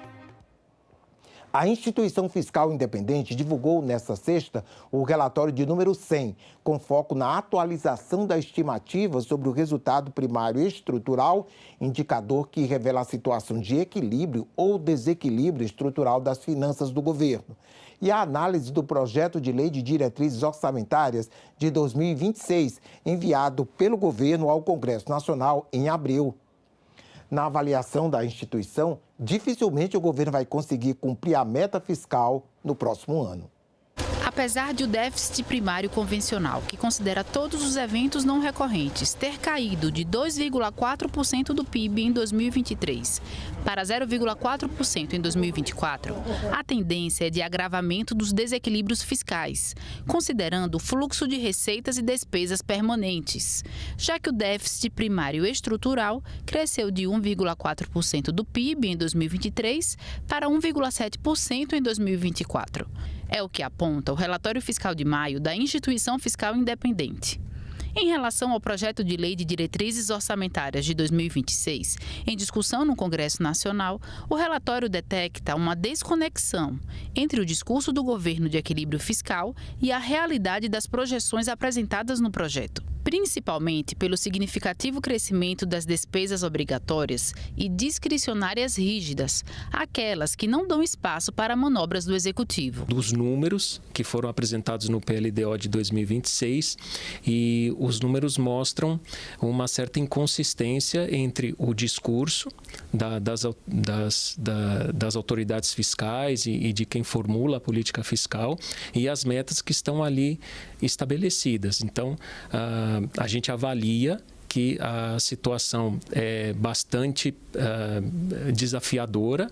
A Instituição Fiscal Independente divulgou nesta sexta o relatório de número 100, com foco na atualização da estimativa sobre o resultado primário estrutural, indicador que revela a situação de equilíbrio ou desequilíbrio estrutural das finanças do governo, e a análise do projeto de lei de diretrizes orçamentárias de 2026, enviado pelo governo ao Congresso Nacional em abril. Na avaliação da instituição, dificilmente o governo vai conseguir cumprir a meta fiscal no próximo ano. Apesar de o déficit primário convencional, que considera todos os eventos não recorrentes, ter caído de 2,4% do PIB em 2023 para 0,4% em 2024, a tendência é de agravamento dos desequilíbrios fiscais, considerando o fluxo de receitas e despesas permanentes, já que o déficit primário estrutural cresceu de 1,4% do PIB em 2023 para 1,7% em 2024. É o que aponta o relatório fiscal de maio da Instituição Fiscal Independente. Em relação ao projeto de lei de diretrizes orçamentárias de 2026, em discussão no Congresso Nacional, o relatório detecta uma desconexão entre o discurso do governo de equilíbrio fiscal e a realidade das projeções apresentadas no projeto. principalmente pelo significativo crescimento das despesas obrigatórias e discricionárias rígidas, aquelas que não dão espaço para manobras do Executivo. Dos números que foram apresentados no PLDO de 2026, e os números mostram uma certa inconsistência entre o discurso das autoridades fiscais e de quem formula a política fiscal e as metas que estão ali estabelecidas. Então, a gente avalia que a situação é bastante desafiadora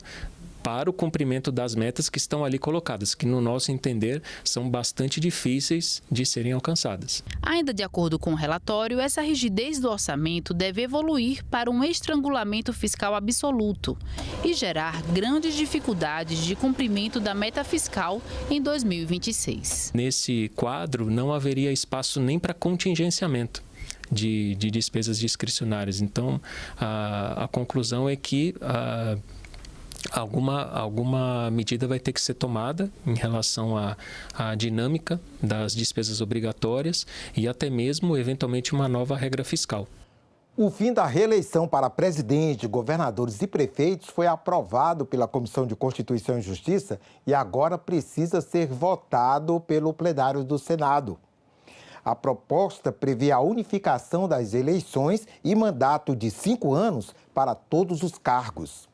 para o cumprimento das metas que estão ali colocadas, que, no nosso entender, são bastante difíceis de serem alcançadas. Ainda de acordo com o relatório, essa rigidez do orçamento deve evoluir para um estrangulamento fiscal absoluto e gerar grandes dificuldades de cumprimento da meta fiscal em 2026. Nesse quadro, não haveria espaço nem para contingenciamento de despesas discricionárias. Então, a conclusão é que alguma medida vai ter que ser tomada em relação à dinâmica das despesas obrigatórias e até mesmo, eventualmente, uma nova regra fiscal. O fim da reeleição para presidente, governadores e prefeitos foi aprovado pela Comissão de Constituição e Justiça e agora precisa ser votado pelo plenário do Senado. A proposta prevê a unificação das eleições e mandato de 5 anos para todos os cargos.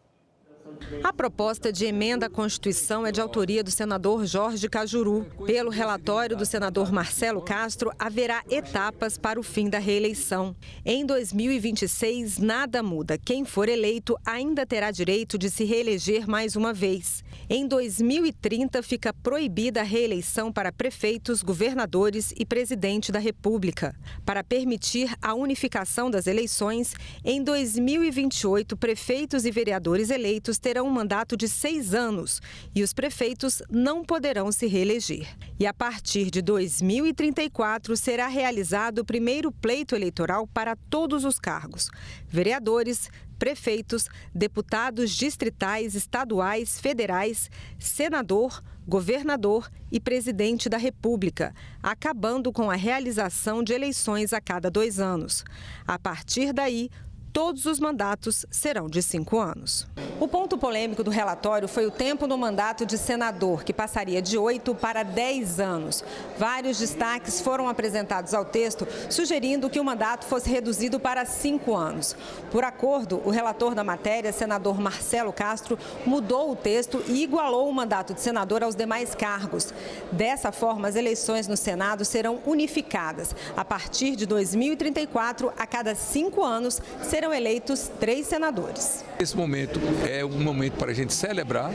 A proposta de emenda à Constituição é de autoria do senador Jorge Cajuru. Pelo relatório do senador Marcelo Castro, haverá etapas para o fim da reeleição. Em 2026, nada muda. Quem for eleito ainda terá direito de se reeleger mais uma vez. Em 2030, fica proibida a reeleição para prefeitos, governadores e presidente da República. Para permitir a unificação das eleições, em 2028, prefeitos e vereadores eleitos terão um mandato de 6 anos e os prefeitos não poderão se reeleger. E a partir de 2034 será realizado o primeiro pleito eleitoral para todos os cargos: vereadores, prefeitos, deputados distritais, estaduais, federais, senador, governador e presidente da República, acabando com a realização de eleições a cada 2 anos. A partir daí, todos os mandatos serão de 5 anos. O ponto polêmico do relatório foi o tempo do mandato de senador, que passaria de 8 para 10 anos. Vários destaques foram apresentados ao texto, sugerindo que o mandato fosse reduzido para 5 anos. Por acordo, o relator da matéria, senador Marcelo Castro, mudou o texto e igualou o mandato de senador aos demais cargos. Dessa forma, as eleições no Senado serão unificadas. A partir de 2034, a cada 5 anos, serão eleitos 3 senadores. Esse momento é um momento para a gente celebrar.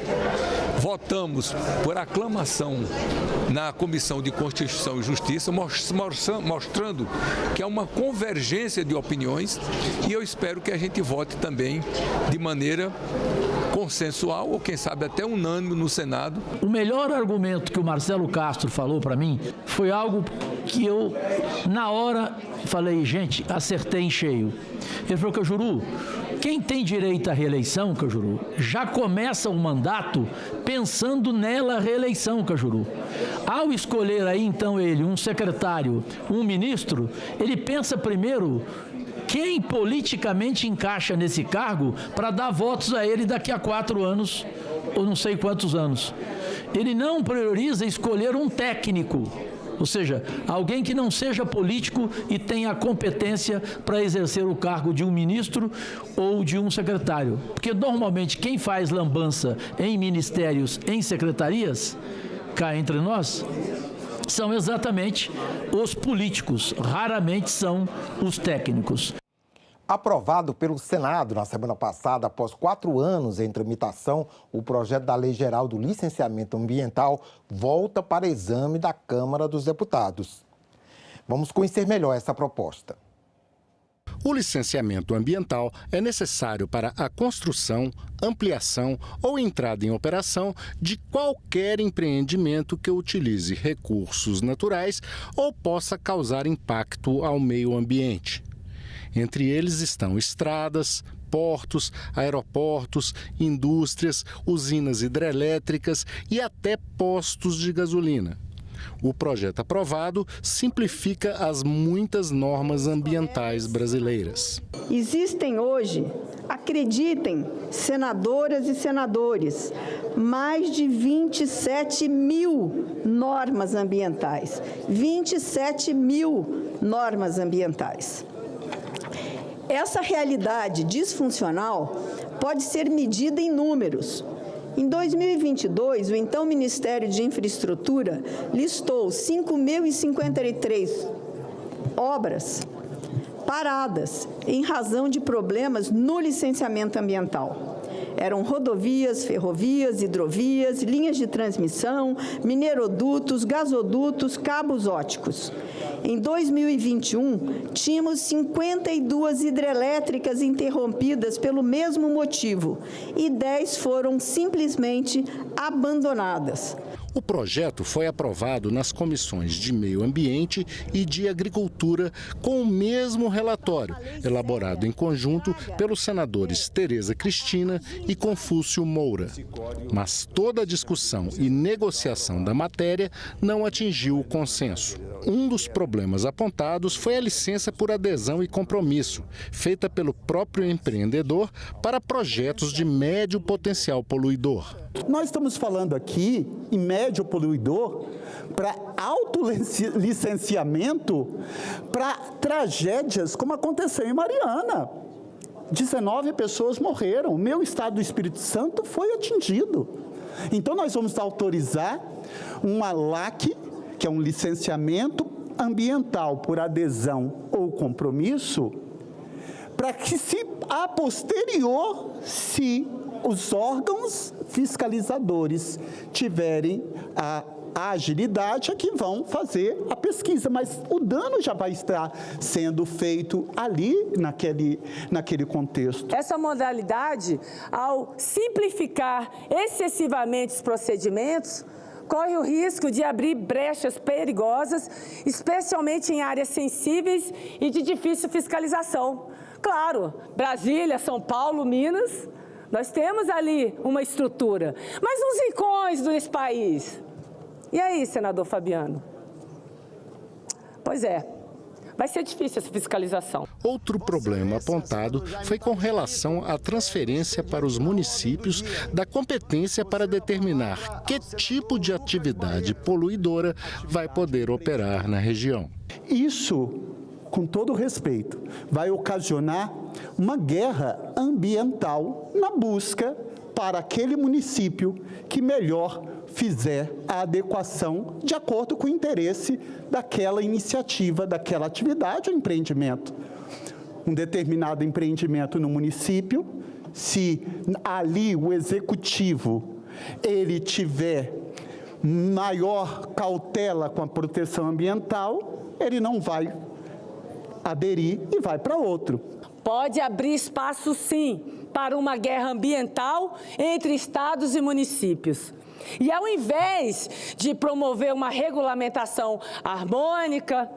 Votamos por aclamação na Comissão de Constituição e Justiça, mostrando que há uma convergência de opiniões, e eu espero que a gente vote também de maneira consensual ou, quem sabe, até unânime no Senado. O melhor argumento que o Marcelo Castro falou para mim foi algo que eu, na hora, falei, gente, acertei em cheio. Ele falou, Cajuru, quem tem direito à reeleição, Cajuru, já começa o mandato pensando nela reeleição, Cajuru. Ao escolher aí, então, ele, um secretário, um ministro, ele pensa primeiro quem politicamente encaixa nesse cargo para dar votos a ele daqui a 4 anos, ou não sei quantos anos. Ele não prioriza escolher um técnico, ou seja, alguém que não seja político e tenha a competência para exercer o cargo de um ministro ou de um secretário. Porque normalmente quem faz lambança em ministérios, em secretarias, cá entre nós, são exatamente os políticos, raramente são os técnicos. Aprovado pelo Senado na semana passada, após 4 anos em tramitação, o projeto da Lei Geral do Licenciamento Ambiental volta para exame da Câmara dos Deputados. Vamos conhecer melhor essa proposta. O licenciamento ambiental é necessário para a construção, ampliação ou entrada em operação de qualquer empreendimento que utilize recursos naturais ou possa causar impacto ao meio ambiente. Entre eles estão estradas, portos, aeroportos, indústrias, usinas hidrelétricas e até postos de gasolina. O projeto aprovado simplifica as muitas normas ambientais brasileiras. Existem hoje, acreditem, senadoras e senadores, mais de 27 mil normas ambientais. 27 mil normas ambientais. Essa realidade disfuncional pode ser medida em números. Em 2022, o então Ministério de Infraestrutura listou 5.053 obras paradas em razão de problemas no licenciamento ambiental. Eram rodovias, ferrovias, hidrovias, linhas de transmissão, minerodutos, gasodutos, cabos óticos. Em 2021, tínhamos 52 hidrelétricas interrompidas pelo mesmo motivo e 10 foram simplesmente abandonadas. O projeto foi aprovado nas comissões de Meio Ambiente e de Agricultura com o mesmo relatório, elaborado em conjunto pelos senadores Tereza Cristina e Confúcio Moura. Mas toda a discussão e negociação da matéria não atingiu o consenso. Um dos problemas apontados foi a licença por adesão e compromisso, feita pelo próprio empreendedor para projetos de médio potencial poluidor. Nós estamos falando aqui em médio poluidor para autolicenciamento para tragédias como aconteceu em Mariana. 19 pessoas morreram. O meu estado do Espírito Santo foi atingido. Então nós vamos autorizar uma LAC, que é um licenciamento ambiental por adesão ou compromisso, para que a posterior, se os órgãos fiscalizadores tiverem a agilidade, é que vão fazer a pesquisa, mas o dano já vai estar sendo feito ali, naquele contexto. Essa modalidade, ao simplificar excessivamente os procedimentos, corre o risco de abrir brechas perigosas, especialmente em áreas sensíveis e de difícil fiscalização. Claro, Brasília, São Paulo, Minas, nós temos ali uma estrutura, mas nos rincões desse país. E aí, senador Fabiano? Pois é, vai ser difícil essa fiscalização. Outro problema apontado foi com relação à transferência para os municípios da competência para determinar que tipo de atividade poluidora vai poder operar na região. Isso, com todo respeito, vai ocasionar uma guerra ambiental na busca para aquele município que melhor fizer a adequação de acordo com o interesse daquela iniciativa, daquela atividade ou empreendimento. Um determinado empreendimento no município, se ali o executivo ele tiver maior cautela com a proteção ambiental, ele não vai aderir e vai para outro. Pode abrir espaço, sim, para uma guerra ambiental entre estados e municípios. E ao invés de promover uma regulamentação harmônica,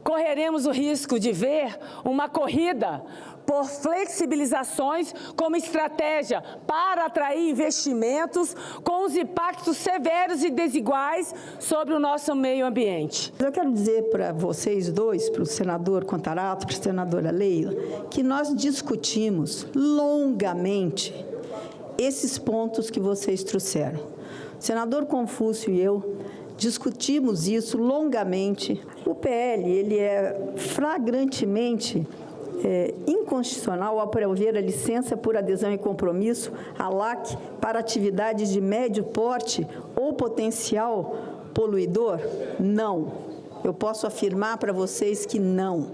correremos o risco de ver uma corrida por flexibilizações como estratégia para atrair investimentos com os impactos severos e desiguais sobre o nosso meio ambiente. Eu quero dizer para vocês dois, para o senador Contarato, para a senadora Leila, que nós discutimos longamente esses pontos que vocês trouxeram. O senador Confúcio e eu discutimos isso longamente. O PL, ele é flagrantemente inconstitucional ao prover a licença por adesão e compromisso, a LAC, para atividades de médio porte ou potencial poluidor? Não. Eu posso afirmar para vocês que não.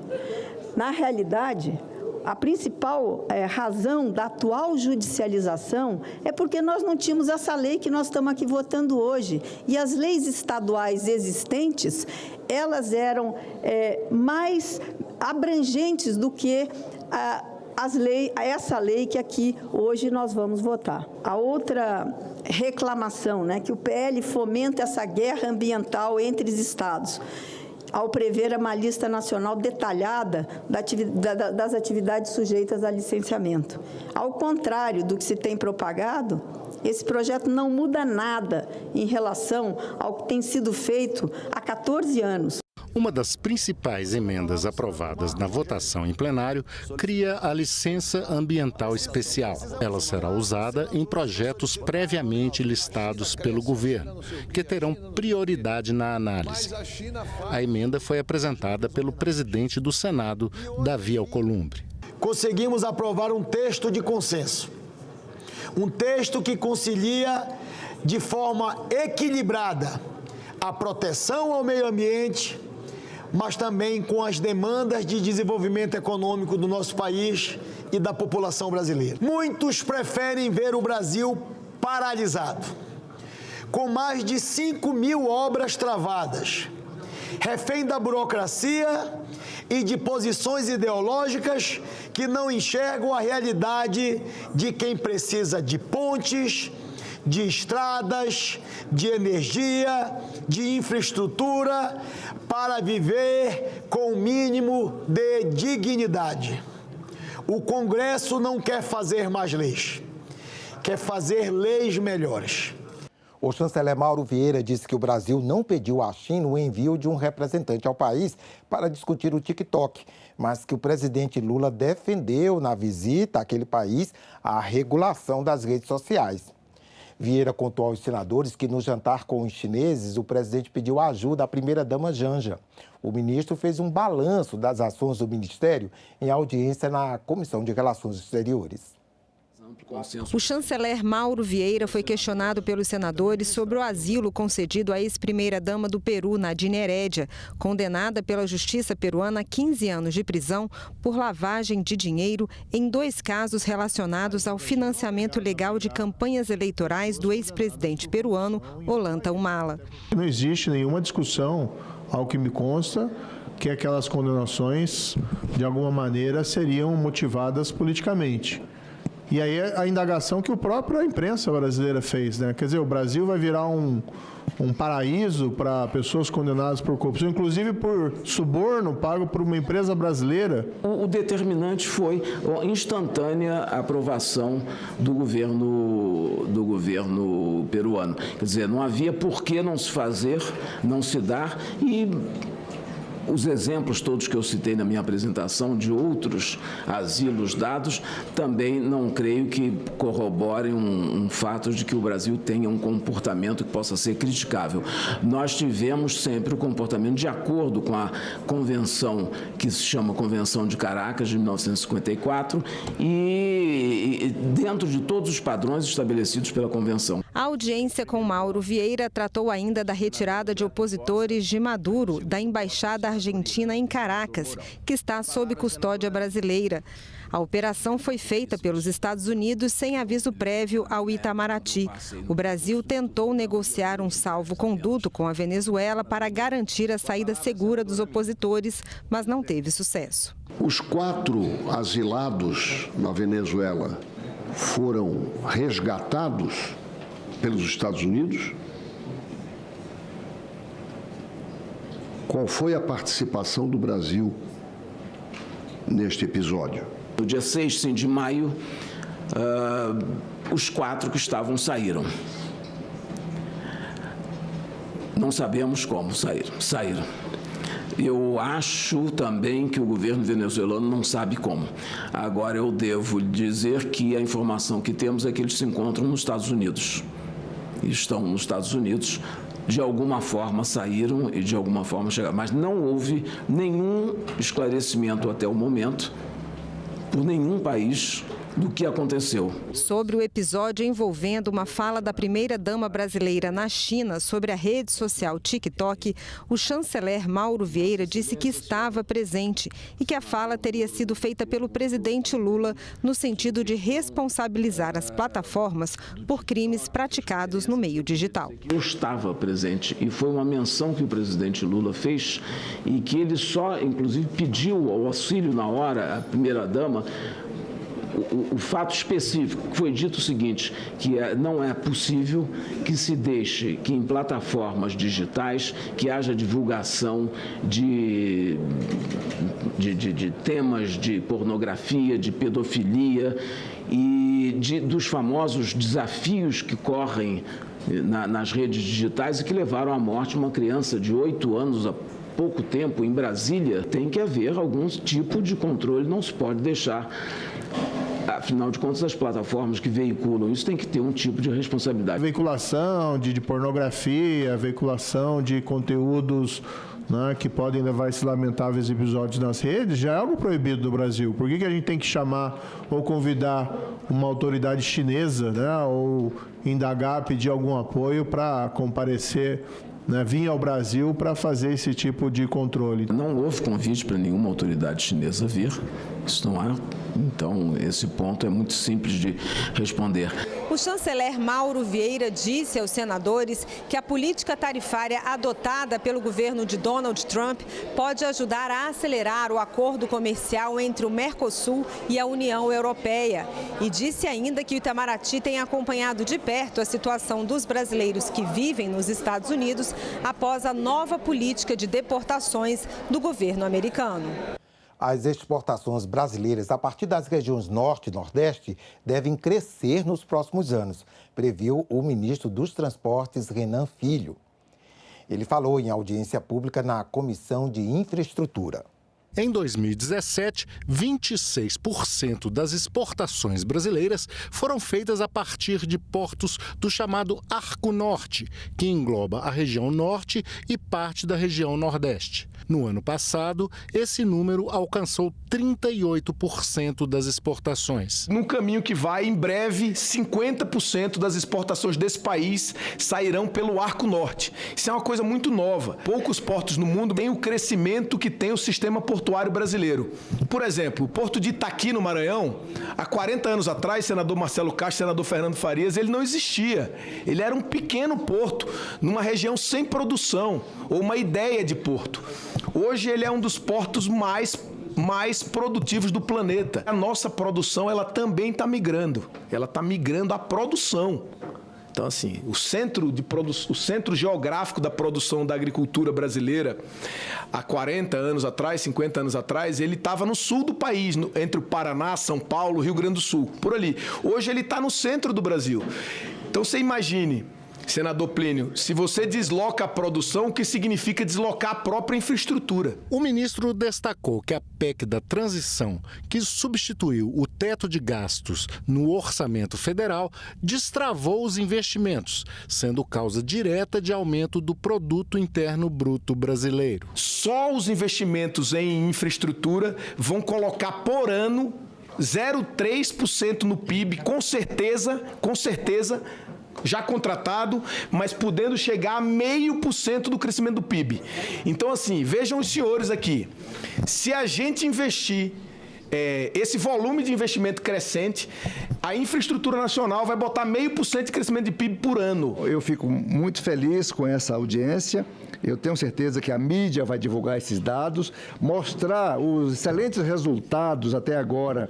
Na realidade, a principal razão da atual judicialização é porque nós não tínhamos essa lei que nós estamos aqui votando hoje. E as leis estaduais existentes, elas eram mais abrangentes do que essa lei que aqui hoje nós vamos votar. A outra reclamação, que o PL fomenta essa guerra ambiental entre os estados, ao prever uma lista nacional detalhada das atividades sujeitas a licenciamento. Ao contrário do que se tem propagado, Esse projeto não muda nada em relação ao que tem sido feito há 14 anos. Uma das principais emendas aprovadas na votação em plenário cria a licença ambiental especial. Ela será usada em projetos previamente listados pelo governo, que terão prioridade na análise. A emenda foi apresentada pelo presidente do Senado, Davi Alcolumbre. Conseguimos aprovar um texto de consenso. Um texto que concilia de forma equilibrada a proteção ao meio ambiente, mas também com as demandas de desenvolvimento econômico do nosso país e da população brasileira. Muitos preferem ver o Brasil paralisado, com mais de 5.000 obras travadas, refém da burocracia e de posições ideológicas que não enxergam a realidade de quem precisa de pontes, de estradas, de energia, de infraestrutura, para viver com o mínimo de dignidade. O Congresso não quer fazer mais leis, quer fazer leis melhores. O chanceler Mauro Vieira disse que o Brasil não pediu à China o envio de um representante ao país para discutir o TikTok, mas que o presidente Lula defendeu na visita àquele país a regulação das redes sociais. Vieira contou aos senadores que no jantar com os chineses, o presidente pediu ajuda à primeira-dama Janja. O ministro fez um balanço das ações do ministério em audiência na Comissão de Relações Exteriores. O chanceler Mauro Vieira foi questionado pelos senadores sobre o asilo concedido à ex-primeira-dama do Peru, Nadine Heredia, condenada pela justiça peruana a 15 anos de prisão por lavagem de dinheiro em 2 casos relacionados ao financiamento ilegal de campanhas eleitorais do ex-presidente peruano, Ollanta Humala. Não existe nenhuma discussão, ao que me consta, que aquelas condenações, de alguma maneira, seriam motivadas politicamente. E aí a indagação que a própria imprensa brasileira fez, né? Quer dizer, o Brasil vai virar um paraíso para pessoas condenadas por corrupção, inclusive por suborno pago por uma empresa brasileira. O determinante foi a instantânea aprovação do governo peruano. Quer dizer, não havia por que não se fazer, não se dar, e os exemplos todos que eu citei na minha apresentação de outros asilos dados também não creio que corroborem um fato de que o Brasil tenha um comportamento que possa ser criticável. Nós tivemos sempre o comportamento de acordo com a convenção que se chama Convenção de Caracas de 1954 e dentro de todos os padrões estabelecidos pela convenção. A audiência com Mauro Vieira tratou ainda da retirada de opositores de Maduro da embaixada argentina em Caracas, que está sob custódia brasileira. A operação foi feita pelos Estados Unidos sem aviso prévio ao Itamaraty. O Brasil tentou negociar um salvo-conduto com a Venezuela para garantir a saída segura dos opositores, mas não teve sucesso. Os 4 asilados na Venezuela foram resgatados pelos Estados Unidos. Qual foi a participação do Brasil neste episódio? No dia 6 de maio, os 4 que estavam saíram. Não sabemos como saíram. Eu acho também que o governo venezuelano não sabe como. Agora, eu devo dizer que a informação que temos é que eles se encontram nos Estados Unidos. Estão nos Estados Unidos, de alguma forma saíram e de alguma forma chegaram. Mas não houve nenhum esclarecimento até o momento por nenhum país do que aconteceu. Sobre o episódio envolvendo uma fala da primeira-dama brasileira na China sobre a rede social TikTok, o chanceler Mauro Vieira disse que estava presente e que a fala teria sido feita pelo presidente Lula no sentido de responsabilizar as plataformas por crimes praticados no meio digital. Eu estava presente e foi uma menção que o presidente Lula fez e que ele só, inclusive, pediu o auxílio na hora, a primeira-dama. O fato específico foi dito o seguinte, que não é possível que se deixe que em plataformas digitais que haja divulgação de temas de pornografia, de pedofilia, e dos famosos desafios que correm nas redes digitais e que levaram à morte uma criança de 8 anos há pouco tempo em Brasília. Tem que haver algum tipo de controle, não se pode deixar. Afinal de contas, as plataformas que veiculam isso têm que ter um tipo de responsabilidade. Veiculação de pornografia, veiculação de conteúdos, né, que podem levar esses lamentáveis episódios nas redes, já é algo proibido no Brasil. Por que a gente tem que chamar ou convidar uma autoridade chinesa, né, ou indagar, pedir algum apoio para comparecer, né, vir ao Brasil para fazer esse tipo de controle? Não houve convite para nenhuma autoridade chinesa vir. Isso não há. Então, esse ponto é muito simples de responder. O chanceler Mauro Vieira disse aos senadores que a política tarifária adotada pelo governo de Donald Trump pode ajudar a acelerar o acordo comercial entre o Mercosul e a União Europeia. E disse ainda que o Itamaraty tem acompanhado de perto a situação dos brasileiros que vivem nos Estados Unidos após a nova política de deportações do governo americano. As exportações brasileiras a partir das regiões Norte e Nordeste devem crescer nos próximos anos, previu o ministro dos Transportes, Renan Filho. Ele falou em audiência pública na Comissão de Infraestrutura. Em 2017, 26% das exportações brasileiras foram feitas a partir de portos do chamado Arco Norte, que engloba a região Norte e parte da região Nordeste. No ano passado, esse número alcançou 38% das exportações. Num caminho que vai, em breve, 50% das exportações desse país sairão pelo Arco Norte. Isso é uma coisa muito nova. Poucos portos no mundo têm o crescimento que tem o sistema portuário brasileiro. Por exemplo, o porto de Itaqui, no Maranhão, há 40 anos atrás, senador Marcelo Castro, senador Fernando Farias, ele não existia. Ele era um pequeno porto, numa região sem produção, ou uma ideia de porto. Hoje ele é um dos portos mais produtivos do planeta. A nossa produção, ela também está migrando. Ela está migrando à produção. Então, assim, o centro geográfico da produção da agricultura brasileira, há 40 anos atrás, 50 anos atrás, ele estava no sul do país, entre o Paraná, São Paulo, Rio Grande do Sul, por ali. Hoje ele está no centro do Brasil. Então, você imagine, senador Plínio, se você desloca a produção, o que significa deslocar a própria infraestrutura? O ministro destacou que a PEC da transição, que substituiu o teto de gastos no orçamento federal, destravou os investimentos, sendo causa direta de aumento do produto interno bruto brasileiro. Só os investimentos em infraestrutura vão colocar por ano 0,3% no PIB, com certeza, já contratado, mas podendo chegar a 0,5% do crescimento do PIB. Então, assim, vejam os senhores aqui. Se a gente investir esse volume de investimento crescente, a infraestrutura nacional vai botar 0,5% de crescimento de PIB por ano. Eu fico muito feliz com essa audiência. Eu tenho certeza que a mídia vai divulgar esses dados, mostrar os excelentes resultados até agora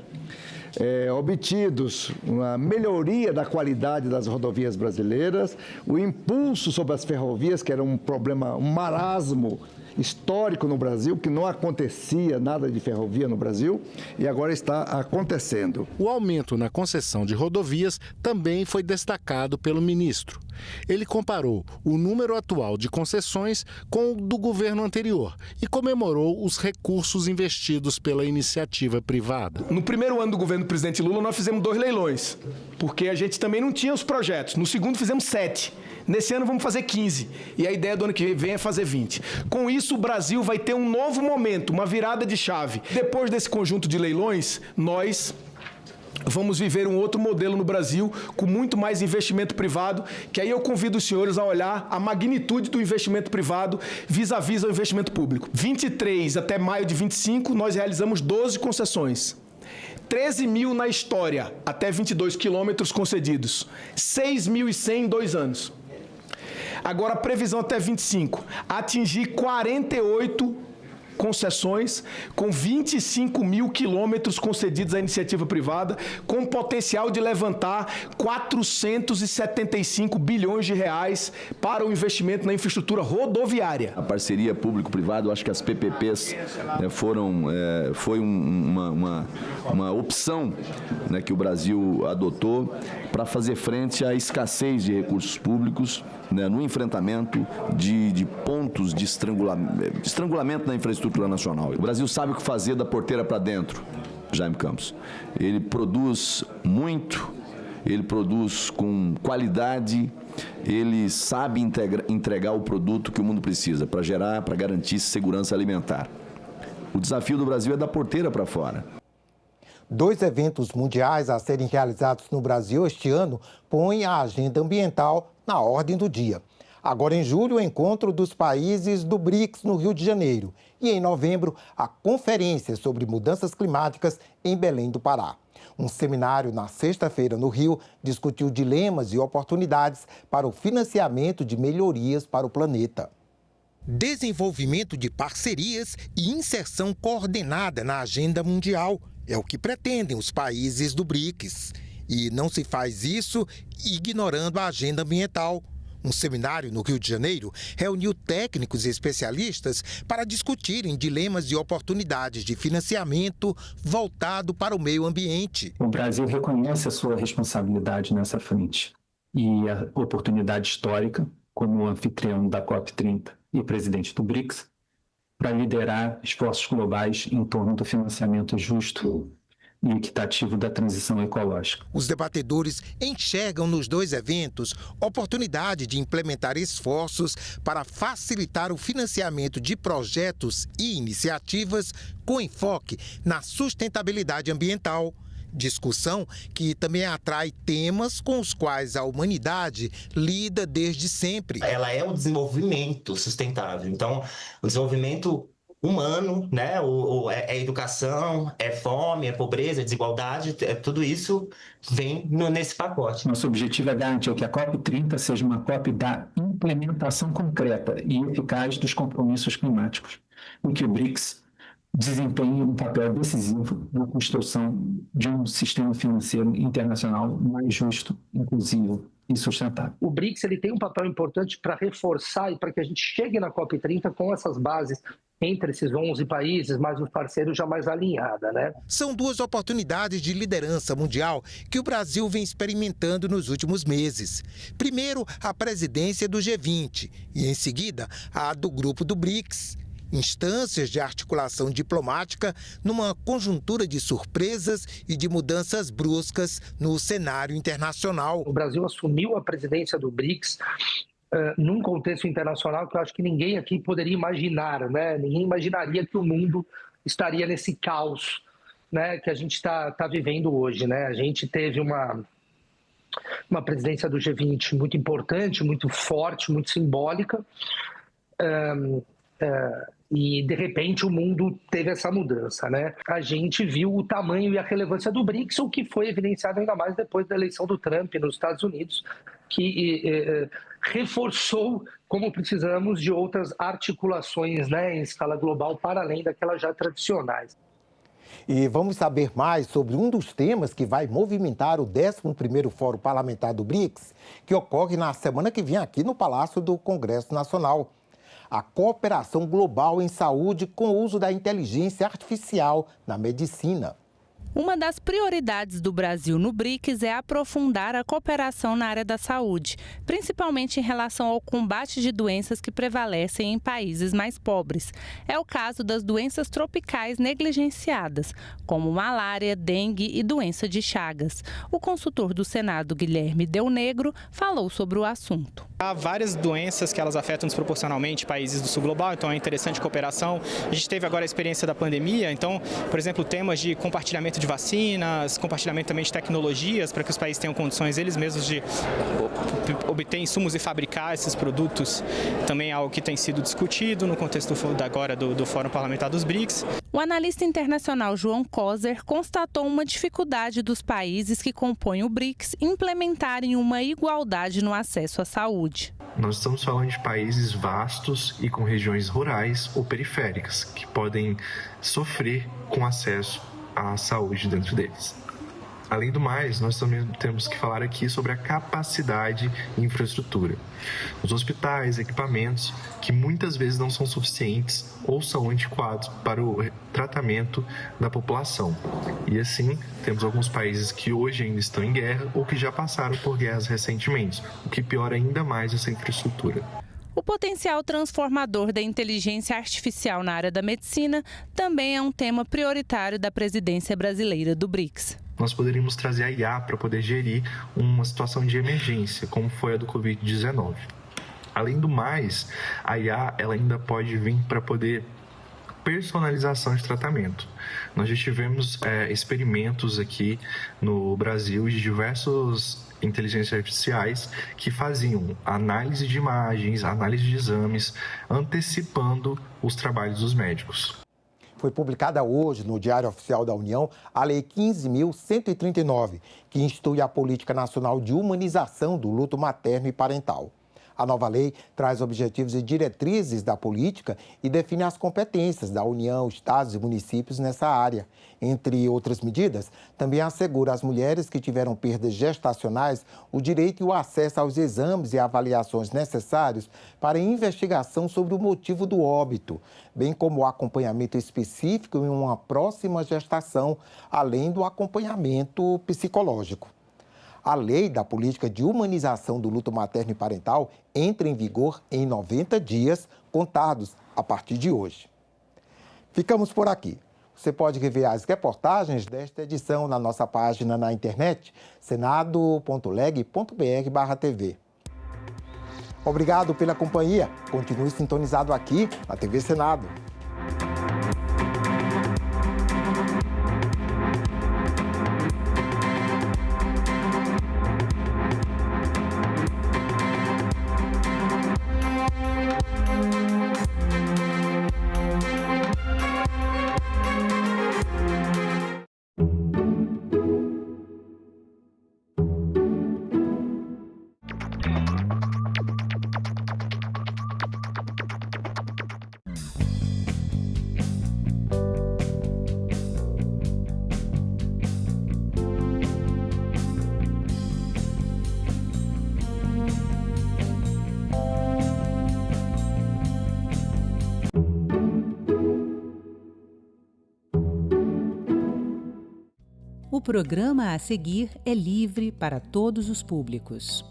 obtidos, uma melhoria da qualidade das rodovias brasileiras, o impulso sobre as ferrovias, que era um problema, um marasmo histórico no Brasil, que não acontecia nada de ferrovia no Brasil, e agora está acontecendo. O aumento na concessão de rodovias também foi destacado pelo ministro. Ele comparou o número atual de concessões com o do governo anterior e comemorou os recursos investidos pela iniciativa privada. No primeiro ano do governo do presidente Lula, nós fizemos 2 leilões, porque a gente também não tinha os projetos. No segundo, fizemos 7. Nesse ano vamos fazer 15 e a ideia do ano que vem é fazer 20. Com isso, o Brasil vai ter um novo momento, uma virada de chave. Depois desse conjunto de leilões, nós vamos viver um outro modelo no Brasil com muito mais investimento privado, que aí eu convido os senhores a olhar a magnitude do investimento privado vis-à-vis ao investimento público. 23 até maio de 25, nós realizamos 12 concessões. 13 mil na história, até 22 quilômetros concedidos. 6.100 em 2 anos. Agora, a previsão até 25, atingir 48 concessões, com 25 mil quilômetros concedidos à iniciativa privada, com potencial de levantar 475 bilhões de reais para o investimento na infraestrutura rodoviária. A parceria público-privada, eu acho que as PPPs foi uma opção, né, que o Brasil adotou para fazer frente à escassez de recursos públicos, né, no enfrentamento de pontos de estrangulamento na infraestrutura nacional. O Brasil sabe o que fazer da porteira para dentro, Jaime Campos. Ele produz muito, ele produz com qualidade, ele sabe entregar o produto que o mundo precisa para garantir segurança alimentar. O desafio do Brasil é da porteira para fora. 2 eventos mundiais a serem realizados no Brasil este ano põem a agenda ambiental na ordem do dia. Agora, em julho, o encontro dos países do BRICS no Rio de Janeiro. E, em novembro, a conferência sobre mudanças climáticas em Belém do Pará. Um seminário na sexta-feira no Rio discutiu dilemas e oportunidades para o financiamento de melhorias para o planeta. Desenvolvimento de parcerias e inserção coordenada na agenda mundial é o que pretendem os países do BRICS. E não se faz isso ignorando a agenda ambiental. Um seminário no Rio de Janeiro reuniu técnicos e especialistas para discutirem dilemas e oportunidades de financiamento voltado para o meio ambiente. O Brasil reconhece a sua responsabilidade nessa frente e a oportunidade histórica, como anfitrião da COP30 e presidente do BRICS, para liderar esforços globais em torno do financiamento justo e equitativo da transição ecológica. Os debatedores enxergam nos 2 eventos oportunidade de implementar esforços para facilitar o financiamento de projetos e iniciativas com enfoque na sustentabilidade ambiental. Discussão que também atrai temas com os quais a humanidade lida desde sempre. Ela é um desenvolvimento sustentável. Então, o desenvolvimento humano, né? É educação, é fome, é pobreza, é desigualdade, tudo isso vem nesse pacote. Nosso objetivo é garantir que a COP30 seja uma COP da implementação concreta e eficaz dos compromissos climáticos, em que o BRICS desempenhe um papel decisivo na construção de um sistema financeiro internacional mais justo, inclusivo e sustentável. O BRICS ele tem um papel importante para reforçar e para que a gente chegue na COP30 com essas bases entre esses 11 países, mais os parceiros já mais alinhada, né? São 2 oportunidades de liderança mundial que o Brasil vem experimentando nos últimos meses. Primeiro, a presidência do G20 e, em seguida, a do grupo do BRICS. Instâncias de articulação diplomática numa conjuntura de surpresas e de mudanças bruscas no cenário internacional. O Brasil assumiu a presidência do BRICS num contexto internacional que eu acho que ninguém aqui poderia imaginar, né? Ninguém imaginaria que o mundo estaria nesse caos, né, que a gente está vivendo hoje, né? A gente teve uma presidência do G20 muito importante, muito forte, muito simbólica, e de repente o mundo teve essa mudança, né? A gente viu o tamanho e a relevância do BRICS, o que foi evidenciado ainda mais depois da eleição do Trump nos Estados Unidos, que reforçou como precisamos de outras articulações, né, em escala global, para além daquelas já tradicionais. E vamos saber mais sobre um dos temas que vai movimentar o 11º Fórum Parlamentar do BRICS, que ocorre na semana que vem aqui no Palácio do Congresso Nacional. A cooperação global em saúde com o uso da inteligência artificial na medicina. Uma das prioridades do Brasil no BRICS é aprofundar a cooperação na área da saúde, principalmente em relação ao combate de doenças que prevalecem em países mais pobres. É o caso das doenças tropicais negligenciadas, como malária, dengue e doença de Chagas. O consultor do Senado, Guilherme Del Negro, falou sobre o assunto. Há várias doenças que elas afetam desproporcionalmente países do sul global, então é interessante cooperação. A gente teve agora a experiência da pandemia, então, por exemplo, temas de compartilhamento compartilhamento de vacinas, compartilhamento também de tecnologias para que os países tenham condições eles mesmos de obter insumos e fabricar esses produtos. Também é algo que tem sido discutido no contexto agora do Fórum Parlamentar dos BRICS. O analista internacional João Kozer constatou uma dificuldade dos países que compõem o BRICS implementarem uma igualdade no acesso à saúde. Nós estamos falando de países vastos e com regiões rurais ou periféricas, que podem sofrer com acesso à saúde dentro deles. Além do mais, nós também temos que falar aqui sobre a capacidade e infraestrutura. Os hospitais, equipamentos que muitas vezes não são suficientes ou são antiquados para o tratamento da população. E assim, temos alguns países que hoje ainda estão em guerra ou que já passaram por guerras recentemente, o que piora ainda mais essa infraestrutura. O potencial transformador da inteligência artificial na área da medicina também é um tema prioritário da presidência brasileira do BRICS. Nós poderíamos trazer a IA para poder gerir uma situação de emergência, como foi a do Covid-19. Além do mais, a IA ela ainda pode vir para poder personalização de tratamento. Nós já tivemos experimentos aqui no Brasil de diversos inteligências artificiais que faziam análise de imagens, análise de exames, antecipando os trabalhos dos médicos. Foi publicada hoje no Diário Oficial da União a Lei 15.139, que institui a Política Nacional de Humanização do Luto Materno e Parental. A nova lei traz objetivos e diretrizes da política e define as competências da União, estados e municípios nessa área. Entre outras medidas, também assegura às mulheres que tiveram perdas gestacionais o direito e o acesso aos exames e avaliações necessários para investigação sobre o motivo do óbito, bem como o acompanhamento específico em uma próxima gestação, além do acompanhamento psicológico. A lei da política de humanização do luto materno e parental entra em vigor em 90 dias, contados a partir de hoje. Ficamos por aqui. Você pode rever as reportagens desta edição na nossa página na internet, senado.leg.br/tv. Obrigado pela companhia. Continue sintonizado aqui na TV Senado. O programa a seguir é livre para todos os públicos.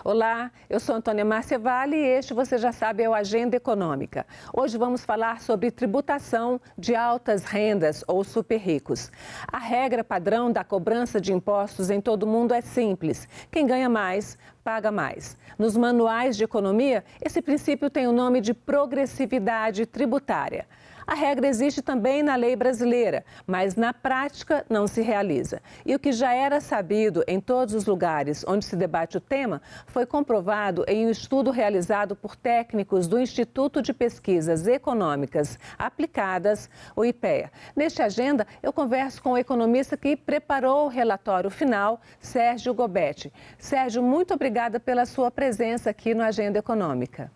Olá, eu sou Antônia Márcia Vale e este, você já sabe, é o Agenda Econômica. Hoje vamos falar sobre tributação de altas rendas ou super ricos. A regra padrão da cobrança de impostos em todo o mundo é simples. Quem ganha mais, paga mais. Nos manuais de economia, esse princípio tem o nome de progressividade tributária. A regra existe também na lei brasileira, mas na prática não se realiza. E o que já era sabido em todos os lugares onde se debate o tema foi comprovado em um estudo realizado por técnicos do Instituto de Pesquisas Econômicas Aplicadas, o IPEA. Neste Agenda, eu converso com o economista que preparou o relatório final, Sérgio Gobetti. Sérgio, muito obrigada pela sua presença aqui no Agenda Econômica.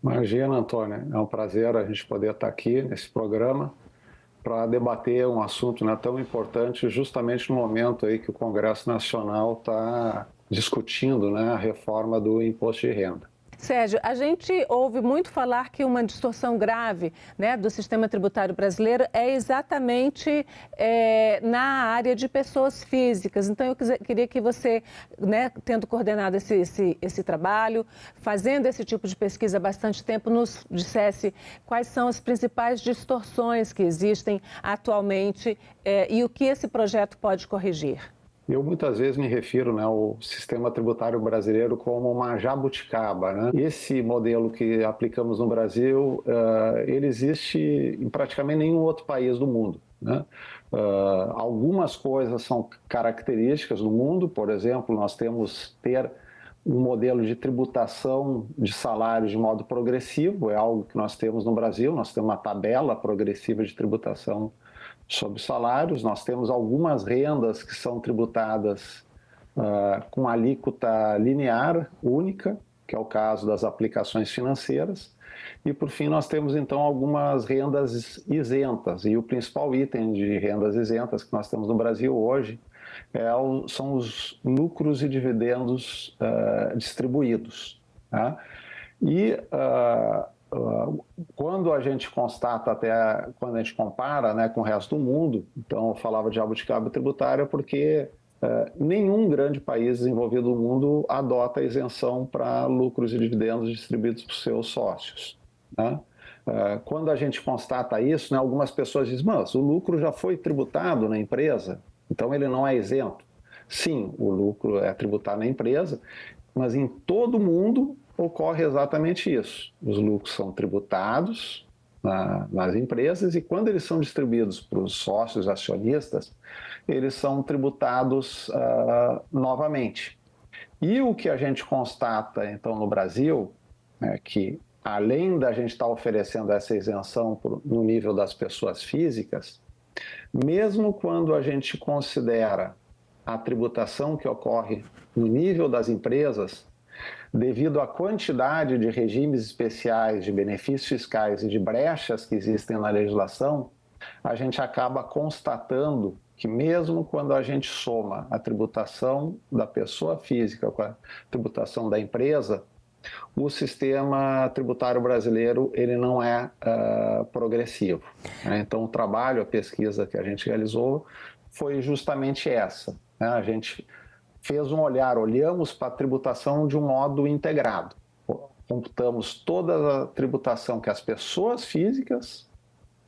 Imagina, Antônia, é um prazer a gente poder estar aqui nesse programa para debater um assunto tão importante justamente no momento aí que o Congresso Nacional está discutindo a reforma do imposto de renda. Sérgio, a gente ouve muito falar que uma distorção grave do sistema tributário brasileiro é exatamente na área de pessoas físicas. Então, eu queria que você, tendo coordenado esse trabalho, fazendo esse tipo de pesquisa há bastante tempo, nos dissesse quais são as principais distorções que existem atualmente e o que esse projeto pode corrigir. Eu muitas vezes me refiro, né, ao sistema tributário brasileiro como uma jabuticaba, né? Esse modelo que aplicamos no Brasil, ele existe em praticamente nenhum outro país do mundo, né? Algumas coisas são características do mundo, por exemplo, nós temos um modelo de tributação de salários de modo progressivo, é algo que nós temos no Brasil, nós temos uma tabela progressiva de tributação sobre salários, nós temos algumas rendas que são tributadas com alíquota linear única, que é o caso das aplicações financeiras, e por fim nós temos então algumas rendas isentas, e o principal item de rendas isentas que nós temos no Brasil hoje são os lucros e dividendos distribuídos, tá? E quando a gente constata, quando a gente compara, né, com o resto do mundo, então eu falava de jabuticaba tributária porque nenhum grande país desenvolvido do mundo adota isenção para lucros e dividendos distribuídos por seus sócios, né? Quando a gente constata isso, né, algumas pessoas dizem, mas o lucro já foi tributado na empresa, então ele não é isento. Sim, o lucro é tributado na empresa, mas em todo o mundo ocorre exatamente isso. Os lucros são tributados nas empresas e quando eles são distribuídos para os sócios acionistas, eles são tributados novamente. E o que a gente constata, então, no Brasil, é que, além da gente estar oferecendo essa isenção no nível das pessoas físicas, mesmo quando a gente considera a tributação que ocorre no nível das empresas, devido à quantidade de regimes especiais, de benefícios fiscais e de brechas que existem na legislação, a gente acaba constatando que mesmo quando a gente soma a tributação da pessoa física com a tributação da empresa, o sistema tributário brasileiro ele não é progressivo, né? Então, o trabalho, a pesquisa que a gente realizou foi justamente essa, né? A gente fez olhamos para a tributação de um modo integrado. Computamos toda a tributação que as pessoas físicas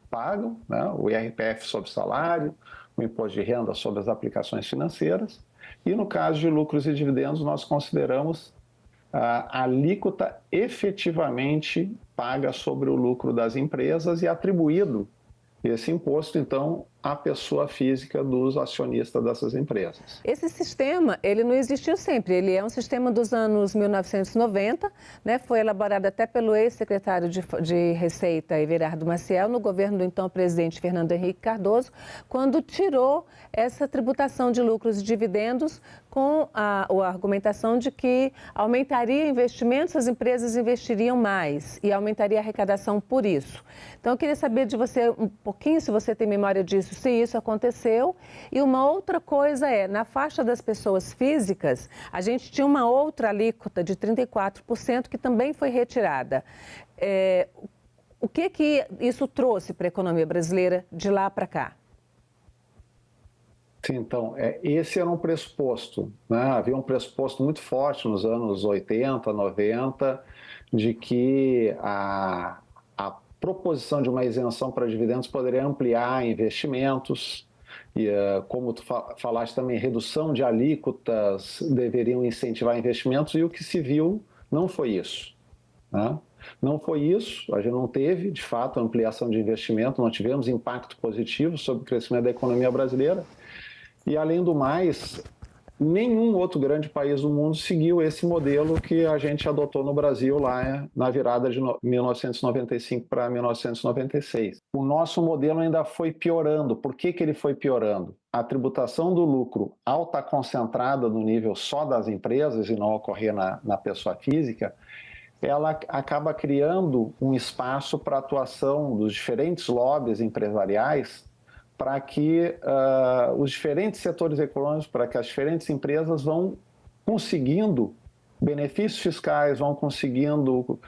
pagam, né? O IRPF sobre salário, o imposto de renda sobre as aplicações financeiras, e no caso de lucros e dividendos nós consideramos a alíquota efetivamente paga sobre o lucro das empresas e atribuído esse imposto, então, à pessoa física dos acionistas dessas empresas. Esse sistema, ele não existiu sempre, ele é um sistema dos anos 1990, né? Foi elaborado até pelo ex-secretário de Receita, Everardo Maciel, no governo do então presidente Fernando Henrique Cardoso, quando tirou essa tributação de lucros e dividendos com a argumentação de que aumentaria investimentos, as empresas investiriam mais e aumentaria a arrecadação por isso. Então, eu queria saber de você um pouquinho, se você tem memória disso, se isso aconteceu. E uma outra coisa na faixa das pessoas físicas, a gente tinha uma outra alíquota de 34% que também foi retirada. O que isso trouxe para a economia brasileira de lá para cá? Sim, então, esse era um pressuposto, né? Havia um pressuposto muito forte nos anos 80, 90, de que a proposição de uma isenção para dividendos poderia ampliar investimentos e, como tu falaste também, redução de alíquotas deveriam incentivar investimentos, e o que se viu não foi isso, né? Não foi isso, a gente não teve, de fato, ampliação de investimento, não tivemos impacto positivo sobre o crescimento da economia brasileira. E, além do mais, nenhum outro grande país do mundo seguiu esse modelo que a gente adotou no Brasil lá na virada de 1995 para 1996. O nosso modelo ainda foi piorando. Por que ele foi piorando? A tributação do lucro, ao estar concentrada no nível só das empresas e não ocorrer na pessoa física, ela acaba criando um espaço para a atuação dos diferentes lobbies empresariais para que os diferentes setores econômicos, para que as diferentes empresas vão conseguindo benefícios fiscais, vão conseguindo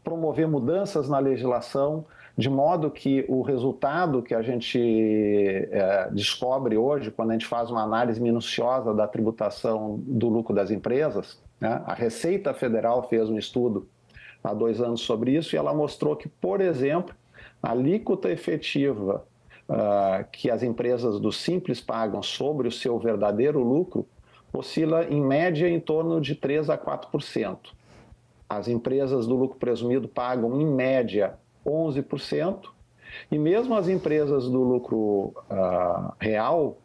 promover mudanças na legislação, de modo que o resultado que a gente descobre hoje, quando a gente faz uma análise minuciosa da tributação do lucro das empresas, né? A Receita Federal fez um estudo há 2 anos sobre isso e ela mostrou que, por exemplo, a alíquota efetiva que as empresas do Simples pagam sobre o seu verdadeiro lucro oscila, em média, em torno de 3% a 4%. As empresas do lucro presumido pagam, em média, 11%, e mesmo as empresas do lucro real,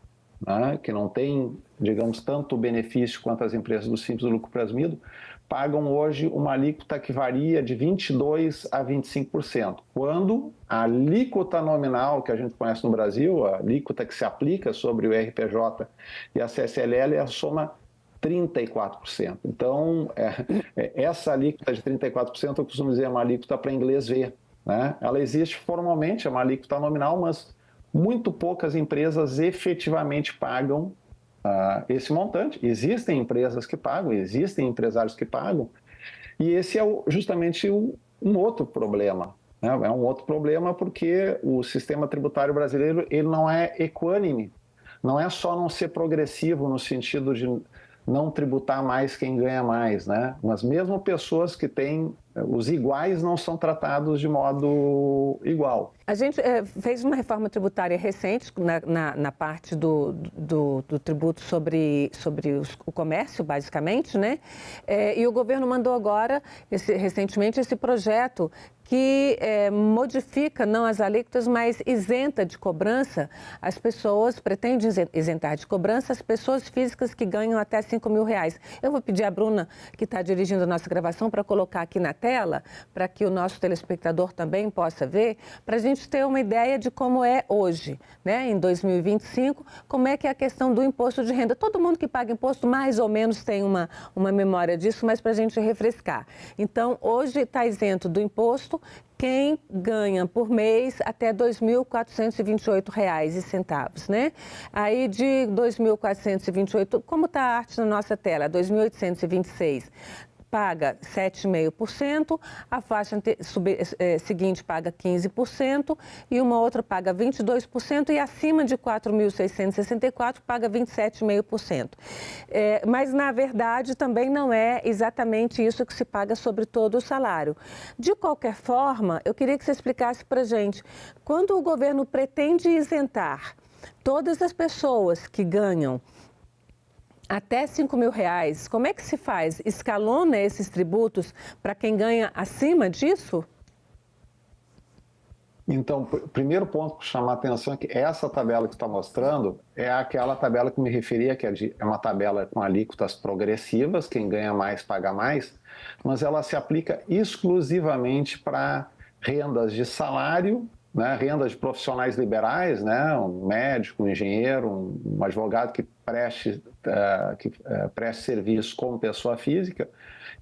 né, que não têm, digamos, tanto benefício quanto as empresas do Simples do lucro presumido, pagam hoje uma alíquota que varia de 22% a 25%, quando a alíquota nominal que a gente conhece no Brasil, a alíquota que se aplica sobre o RPJ e a CSLL, é a soma 34%. Então, essa alíquota de 34%, eu costumo dizer, é uma alíquota para inglês ver, né? Ela existe formalmente, é uma alíquota nominal, mas muito poucas empresas efetivamente pagam esse montante. Existem empresas que pagam, existem empresários que pagam, e esse é justamente um outro problema, né? É um outro problema porque o sistema tributário brasileiro, ele não é equânime, não é só não ser progressivo no sentido de não tributar mais quem ganha mais, né? Mas mesmo pessoas que têm os iguais não são tratados de modo igual. A gente fez uma reforma tributária recente na parte do tributo sobre o comércio, basicamente, né? E o governo mandou agora, recentemente, esse projeto que modifica, não as alíquotas, mas isenta de cobrança as pessoas, pretende isentar de cobrança as pessoas físicas que ganham até R$5.000. Eu vou pedir à Bruna, que está dirigindo a nossa gravação, para colocar aqui na tela, para que o nosso telespectador também possa ver, para a gente ter uma ideia de como é hoje, né? Em 2025, como é que é a questão do imposto de renda. Todo mundo que paga imposto mais ou menos tem uma memória disso, mas para a gente refrescar. Então, hoje está isento do imposto quem ganha por mês até R$ 2.428,00, né? Aí de R$ 2.428, como está a arte na nossa tela, R$ 2.826. Paga 7,5%, a faixa seguinte paga 15% e uma outra paga 22% e acima de 4.664 paga 27,5%. Mas, na verdade, também não é exatamente isso que se paga sobre todo o salário. De qualquer forma, eu queria que você explicasse para a gente, quando o governo pretende isentar todas as pessoas que ganham até R$5.000, como é que se faz? Escalona esses tributos para quem ganha acima disso? Então, o primeiro ponto para chamar a atenção é que essa tabela que está mostrando é aquela tabela que me referia, que é uma tabela com alíquotas progressivas, quem ganha mais paga mais, mas ela se aplica exclusivamente para rendas de salário, né, rendas de profissionais liberais, né, um médico, um engenheiro, um advogado que preste serviço como pessoa física,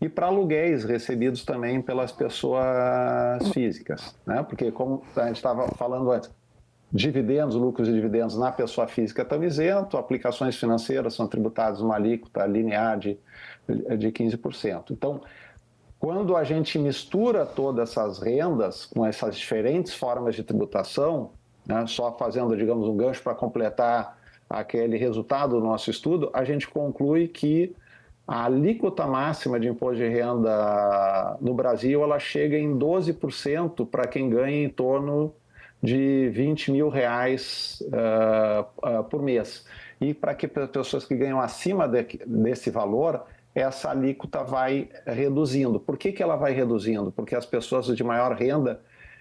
e para aluguéis recebidos também pelas pessoas físicas, né, porque como a gente estava falando antes, dividendos, lucros e dividendos na pessoa física estão isentos, aplicações financeiras são tributadas uma alíquota linear de 15%. Então, quando a gente mistura todas essas rendas com essas diferentes formas de tributação, né, só fazendo, digamos, um gancho para completar aquele resultado do nosso estudo, a gente conclui que a alíquota máxima de imposto de renda no Brasil, ela chega em 12% para quem ganha em torno de R$20.000 por mês. E para pessoas que ganham acima desse valor, essa alíquota vai reduzindo. Por que ela vai reduzindo? Porque as pessoas de maior renda,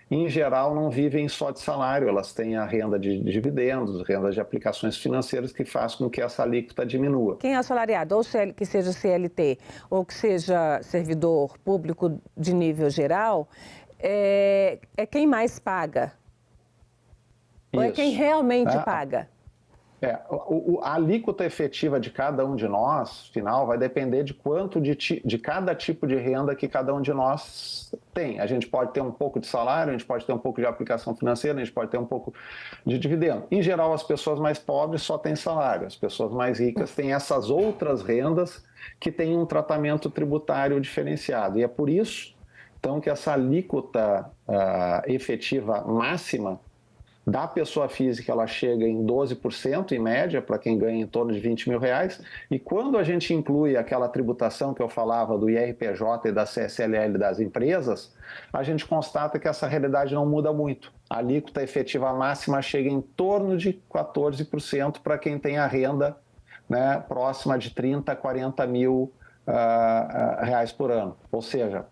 em geral, não vivem só de salário, elas têm a renda de dividendos, renda de aplicações financeiras, que faz com que essa alíquota diminua. Quem é assalariado, ou que seja CLT, ou que seja servidor público de nível geral, é quem mais paga? Isso. Ou é quem realmente paga? A alíquota efetiva de cada um de nós, final, vai depender de quanto de cada tipo de renda que cada um de nós tem. A gente pode ter um pouco de salário, a gente pode ter um pouco de aplicação financeira, a gente pode ter um pouco de dividendo. Em geral, as pessoas mais pobres só têm salário, as pessoas mais ricas têm essas outras rendas que têm um tratamento tributário diferenciado. E é por isso, então, que essa alíquota efetiva máxima da pessoa física ela chega em 12% em média, para quem ganha em torno de R$20 mil. E quando a gente inclui aquela tributação que eu falava do IRPJ e da CSLL das empresas, a gente constata que essa realidade não muda muito. A alíquota efetiva máxima chega em torno de 14% para quem tem a renda, né, próxima de 30 a 40 mil reais por ano. Ou seja,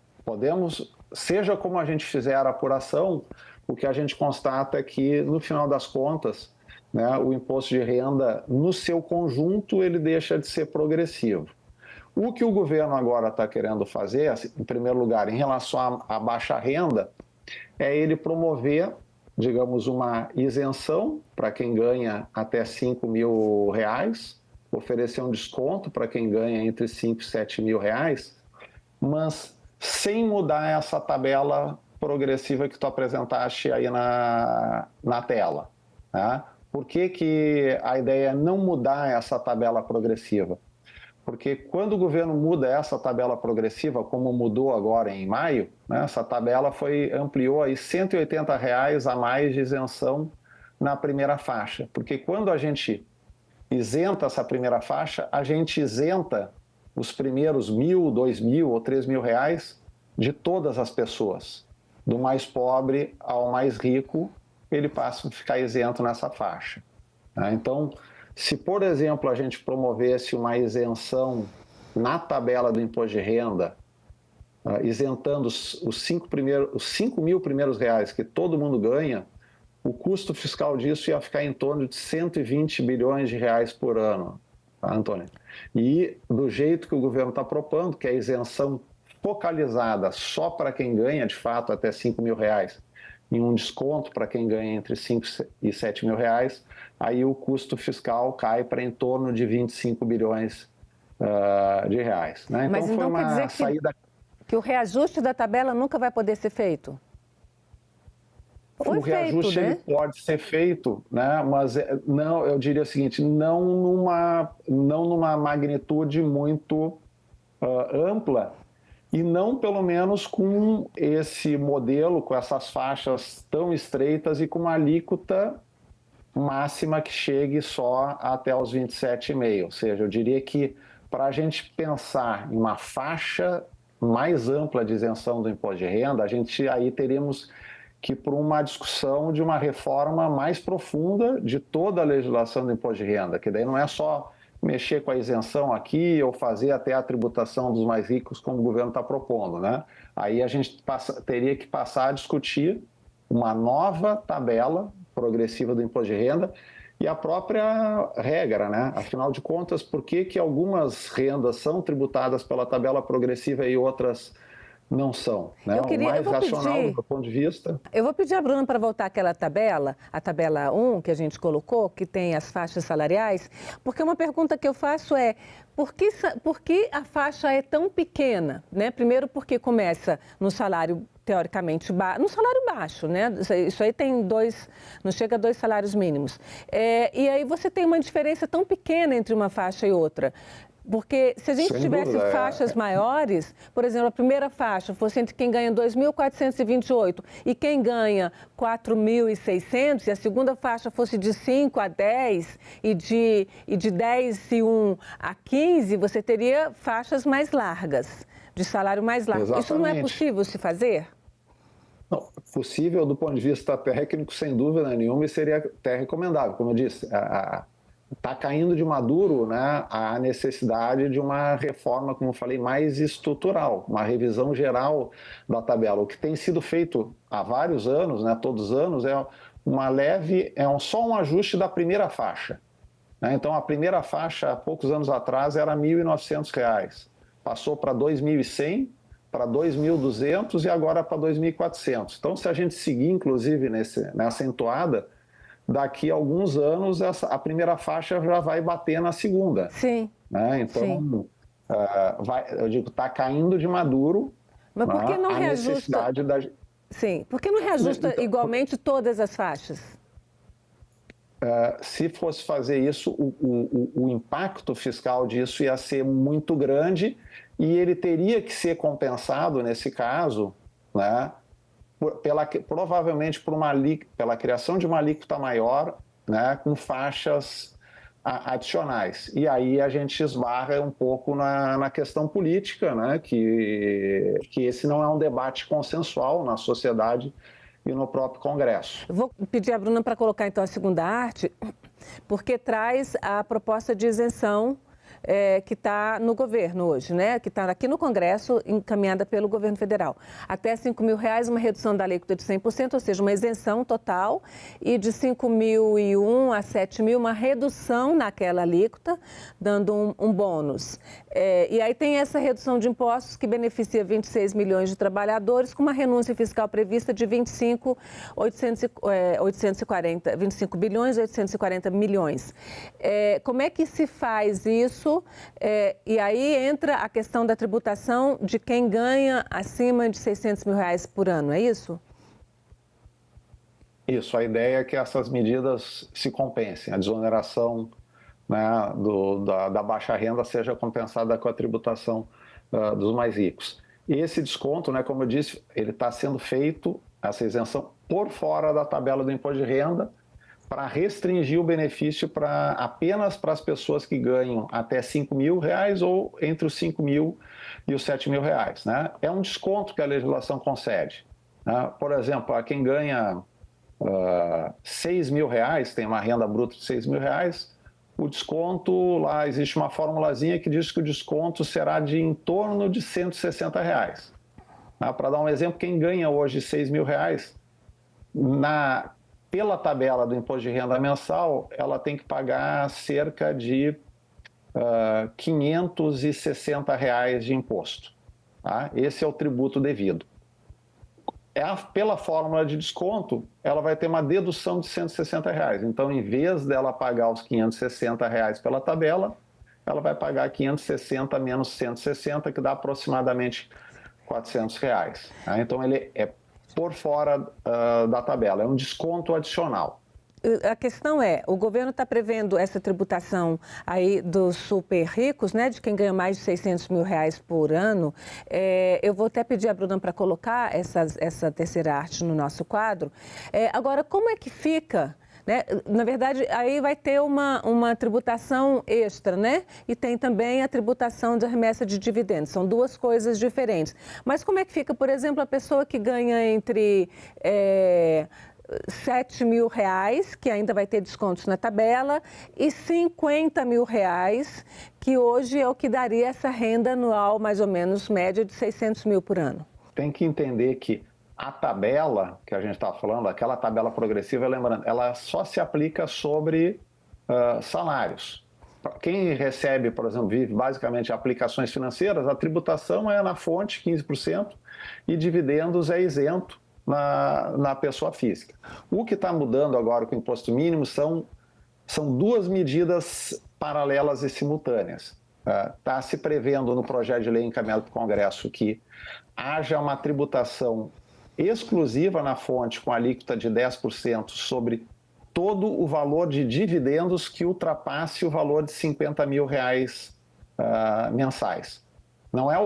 seja como a gente fizer a apuração, o que a gente constata é que, no final das contas, né, o imposto de renda, no seu conjunto, ele deixa de ser progressivo. O que o governo agora está querendo fazer, em primeiro lugar, em relação à baixa renda, é ele promover, digamos, uma isenção para quem ganha até R$5 mil, oferecer um desconto para quem ganha entre R$5 e R$7 mil, mas sem mudar essa tabela progressiva que tu apresentaste aí na tela. Né? Por que a ideia é não mudar essa tabela progressiva? Porque quando o governo muda essa tabela progressiva, como mudou agora em maio, né, essa tabela ampliou aí R$180 a mais de isenção na primeira faixa. Porque quando a gente isenta essa primeira faixa, a gente isenta os primeiros R$1.000, R$2.000 ou R$3.000 de todas as pessoas. Do mais pobre ao mais rico, ele passa a ficar isento nessa faixa. Então, se, por exemplo, a gente promovesse uma isenção na tabela do imposto de renda, isentando os 5 mil primeiros reais que todo mundo ganha, o custo fiscal disso ia ficar em torno de 120 bilhões de reais por ano, tá, Antônio? E do jeito que o governo está propondo, que é a isenção focalizada só para quem ganha, de fato, até R$5 mil, e um desconto para quem ganha entre R$5 e R$7 mil, aí o custo fiscal cai para em torno de 25 bilhões de reais. Né? Mas então, foi uma quer dizer saída... que o reajuste da tabela nunca vai poder ser feito? O reajuste ele pode ser feito, né? Mas não, eu diria o seguinte, não numa magnitude muito ampla, e não, pelo menos, com esse modelo, com essas faixas tão estreitas e com uma alíquota máxima que chegue só até os 27,5. Ou seja, eu diria que para a gente pensar em uma faixa mais ampla de isenção do imposto de renda, a gente aí teríamos que ir para uma discussão de uma reforma mais profunda de toda a legislação do imposto de renda, que daí não é só mexer com a isenção aqui ou fazer até a tributação dos mais ricos, como o governo está propondo, né? Aí a gente teria que passar a discutir uma nova tabela progressiva do imposto de renda e a própria regra, né? Afinal de contas, por que algumas rendas são tributadas pela tabela progressiva e outras não são, né? O mais racional do meu ponto de vista. Eu vou pedir a Bruna para voltar àquela tabela, a tabela 1 que a gente colocou, que tem as faixas salariais, porque uma pergunta que eu faço é, por que a faixa é tão pequena? Né? Primeiro porque começa no salário teoricamente no salário baixo, né? Isso aí tem não chega a 2 salários mínimos. E aí você tem uma diferença tão pequena entre uma faixa e outra. Porque se a gente tivesse faixas maiores, por exemplo, a primeira faixa fosse entre quem ganha 2.428 e quem ganha 4.600, e a segunda faixa fosse de 5 a 10 e de 10 e 1 a 15, você teria faixas mais largas, de salário mais largo. Exatamente. Isso não é possível se fazer? Não, possível do ponto de vista técnico, sem dúvida nenhuma, e seria até recomendável. Como eu disse, está caindo de maduro, né, a necessidade de uma reforma, como eu falei, mais estrutural, uma revisão geral da tabela. O que tem sido feito há vários anos, né, todos os anos, só um ajuste da primeira faixa. Né? Então, a primeira faixa, há poucos anos atrás, era R$ 1.900. Passou para R$ 2.100, para R$ 2.200 e agora para R$ 2.400. Então, se a gente seguir, inclusive, nessa entoada, daqui a alguns anos a primeira faixa já vai bater na segunda. Sim. Né? Então, eu digo, está caindo de maduro. Mas por que não reajusta? Sim, por que não reajusta igualmente todas as faixas? Se fosse fazer isso, o impacto fiscal disso ia ser muito grande e ele teria que ser compensado, nesse caso, né, provavelmente pela criação de uma alíquota maior, né, com faixas adicionais. E aí a gente esbarra um pouco na questão política, né, que esse não é um debate consensual na sociedade e no próprio Congresso. Eu vou pedir à Bruna para colocar então a segunda arte, porque traz a proposta de isenção que está no governo hoje, né? Que está aqui no Congresso, encaminhada pelo governo federal. Até R$5.000, uma redução da alíquota de 100%, ou seja, uma isenção total, e de 5.001 a 7.000, uma redução naquela alíquota, dando um bônus. E aí tem essa redução de impostos que beneficia 26 milhões de trabalhadores, com uma renúncia fiscal prevista de 25 bilhões e 840 milhões. Como é que se faz isso? E aí entra a questão da tributação de quem ganha acima de R$600 mil por ano, é isso? Isso, a ideia é que essas medidas se compensem, a desoneração, né, da baixa renda seja compensada com a tributação dos mais ricos. E esse desconto, né, como eu disse, ele está sendo feito, essa isenção, por fora da tabela do imposto de renda, para restringir o benefício apenas para as pessoas que ganham até R$5.000 ou entre os R$5.000 e os R$7.000, né? É um desconto que a legislação concede, né? Por exemplo, a quem ganha R$6.000, tem uma renda bruta de R$6.000, o desconto, lá existe uma formulazinha que diz que o desconto será de em torno de R$160. Para dar um exemplo, quem ganha hoje R$6.000, pela tabela do imposto de renda mensal, ela tem que pagar cerca de R$560 de imposto. Tá? Esse é o tributo devido. Pela fórmula de desconto, ela vai ter uma dedução de R$160. Então, em vez dela pagar os R$560 pela tabela, ela vai pagar 560 menos 160, que dá aproximadamente R$400. Tá? Então, ele é por fora da tabela, é um desconto adicional. A questão é, o governo está prevendo essa tributação aí dos super ricos, né, de quem ganha mais de R$600 mil por ano. Eu vou até pedir a Bruna para colocar essa terceira arte no nosso quadro. Agora, como é que fica? Né? Na verdade, aí vai ter uma tributação extra, né? E tem também a tributação de remessa de dividendos. São duas coisas diferentes. Mas como é que fica, por exemplo, a pessoa que ganha entre R$7.000, que ainda vai ter descontos na tabela, e R$50.000, que hoje é o que daria essa renda anual, mais ou menos, média de R$600 mil por ano? Tem que entender que a tabela que a gente está falando, aquela tabela progressiva, lembrando, ela só se aplica sobre salários. Quem recebe, por exemplo, vive basicamente aplicações financeiras, a tributação é na fonte, 15%, e dividendos é isento na pessoa física. O que está mudando agora com o imposto mínimo são duas medidas paralelas e simultâneas. Está se prevendo no projeto de lei encaminhado para o Congresso que haja uma tributação exclusiva na fonte com alíquota de 10% sobre todo o valor de dividendos que ultrapasse o valor de R$50 mil mensais. Não é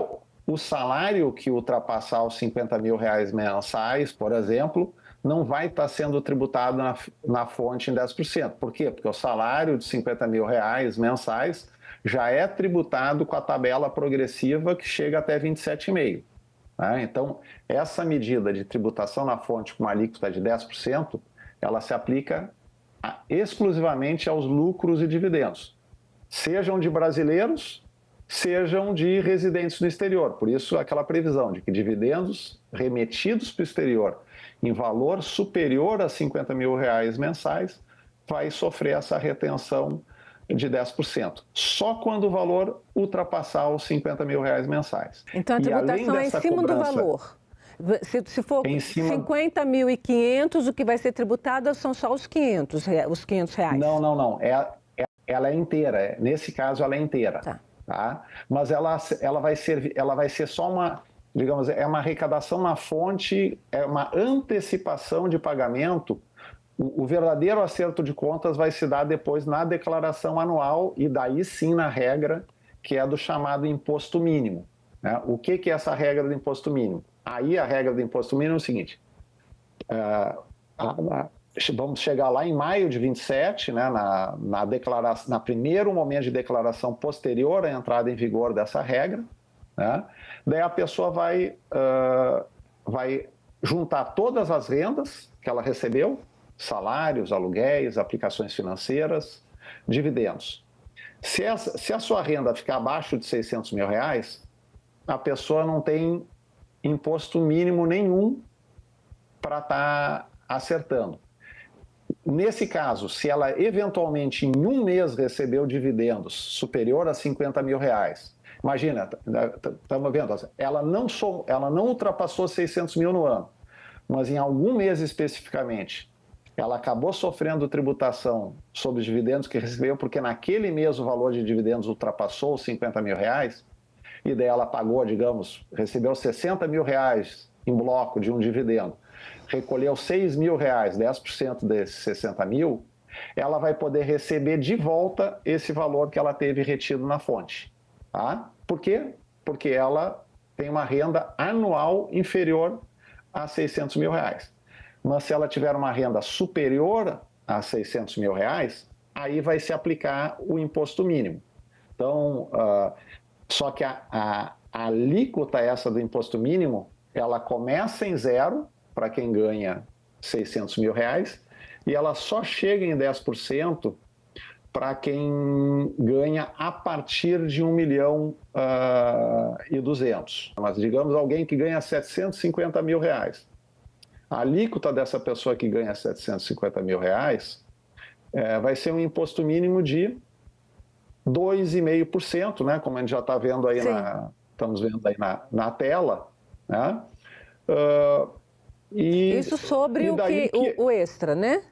o salário que ultrapassar os R$50 mil mensais, por exemplo, não vai estar sendo tributado na fonte em 10%. Por quê? Porque o salário de R$50 mil mensais já é tributado com a tabela progressiva que chega até 27,5%. Então, essa medida de tributação na fonte com uma alíquota de 10%, ela se aplica exclusivamente aos lucros e dividendos, sejam de brasileiros, sejam de residentes no exterior. Por isso, aquela previsão de que dividendos remetidos para o exterior em valor superior a R$50 mil mensais vai sofrer essa retenção de 10%, só quando o valor ultrapassar os R$50 mil mensais. Então a tributação é em cima do valor. Se for 50.500, o que vai ser tributado são só os R$500. Não. Ela é inteira. Nesse caso, ela é inteira. Tá? Mas ela vai ser só uma, digamos, é uma arrecadação na fonte, é uma antecipação de pagamento. O verdadeiro acerto de contas vai se dar depois na declaração anual e daí sim na regra que é do chamado imposto mínimo. Né? O que é essa regra do imposto mínimo? Aí a regra do imposto mínimo é o seguinte: vamos chegar lá em maio de 27, né, na primeiro momento de declaração posterior à entrada em vigor dessa regra, né, daí a pessoa vai juntar todas as rendas que ela recebeu, salários, aluguéis, aplicações financeiras, dividendos. Se a sua renda ficar abaixo de R$600 mil, a pessoa não tem imposto mínimo nenhum para estar acertando. Nesse caso, se ela eventualmente em um mês recebeu dividendos superior a R$50 mil, imagina, estamos vendo, ela não ultrapassou R$600 mil no ano, mas em algum mês especificamente, ela acabou sofrendo tributação sobre os dividendos que recebeu, porque naquele mês o valor de dividendos ultrapassou os R$50 mil, e daí ela pagou, digamos, recebeu R$60 mil em bloco de um dividendo, recolheu R$6 mil, 10% desses 60 mil, ela vai poder receber de volta esse valor que ela teve retido na fonte. Tá? Por quê? Porque ela tem uma renda anual inferior a R$600 mil. Mas se ela tiver uma renda superior a R$600 mil, aí vai se aplicar o imposto mínimo. Então, só que a alíquota essa do imposto mínimo, ela começa em zero para quem ganha R$600 mil e ela só chega em 10% para quem ganha a partir de 1.200.000. Mas digamos alguém que ganha R$750 mil. A alíquota dessa pessoa que ganha R$750 mil vai ser um imposto mínimo de 2,5%, né? Como a gente já está vendo aí, estamos vendo aí na tela, né? Isso sobre o extra, né?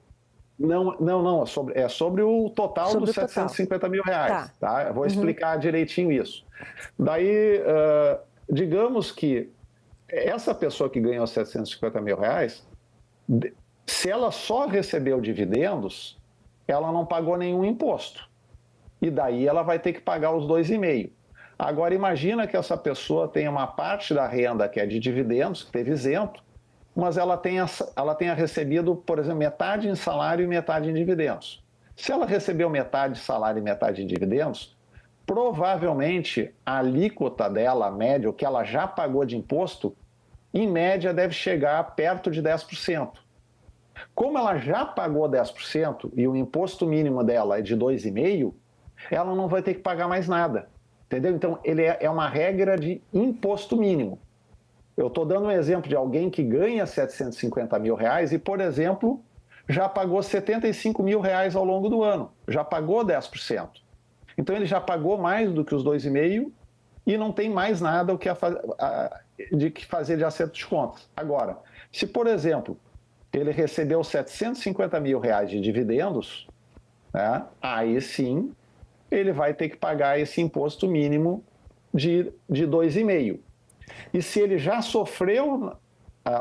Não, é sobre o total dos R$750 mil. Tá? Eu vou explicar direitinho isso. Daí, digamos que essa pessoa que ganhou R$750 mil, se ela só recebeu dividendos, ela não pagou nenhum imposto. E daí ela vai ter que pagar os 2,5%. Agora, imagina que essa pessoa tenha uma parte da renda que é de dividendos, que teve isento, mas ela tenha recebido, por exemplo, metade em salário e metade em dividendos. Se ela recebeu metade de salário e metade em dividendos, provavelmente a alíquota dela, a média, o que ela já pagou de imposto, em média deve chegar perto de 10%. Como ela já pagou 10% e o imposto mínimo dela é de 2,5%, ela não vai ter que pagar mais nada. Entendeu? Então, ele é uma regra de imposto mínimo. Eu estou dando um exemplo de alguém que ganha R$750 mil e, por exemplo, já pagou R$75 mil ao longo do ano. Já pagou 10%. Então, ele já pagou mais do que os 2,5% e não tem mais nada o que fazer de acerto de contas. Agora, se, por exemplo, ele recebeu R$750 mil de dividendos, né, aí sim ele vai ter que pagar esse imposto mínimo de 2,5%. E se ele já sofreu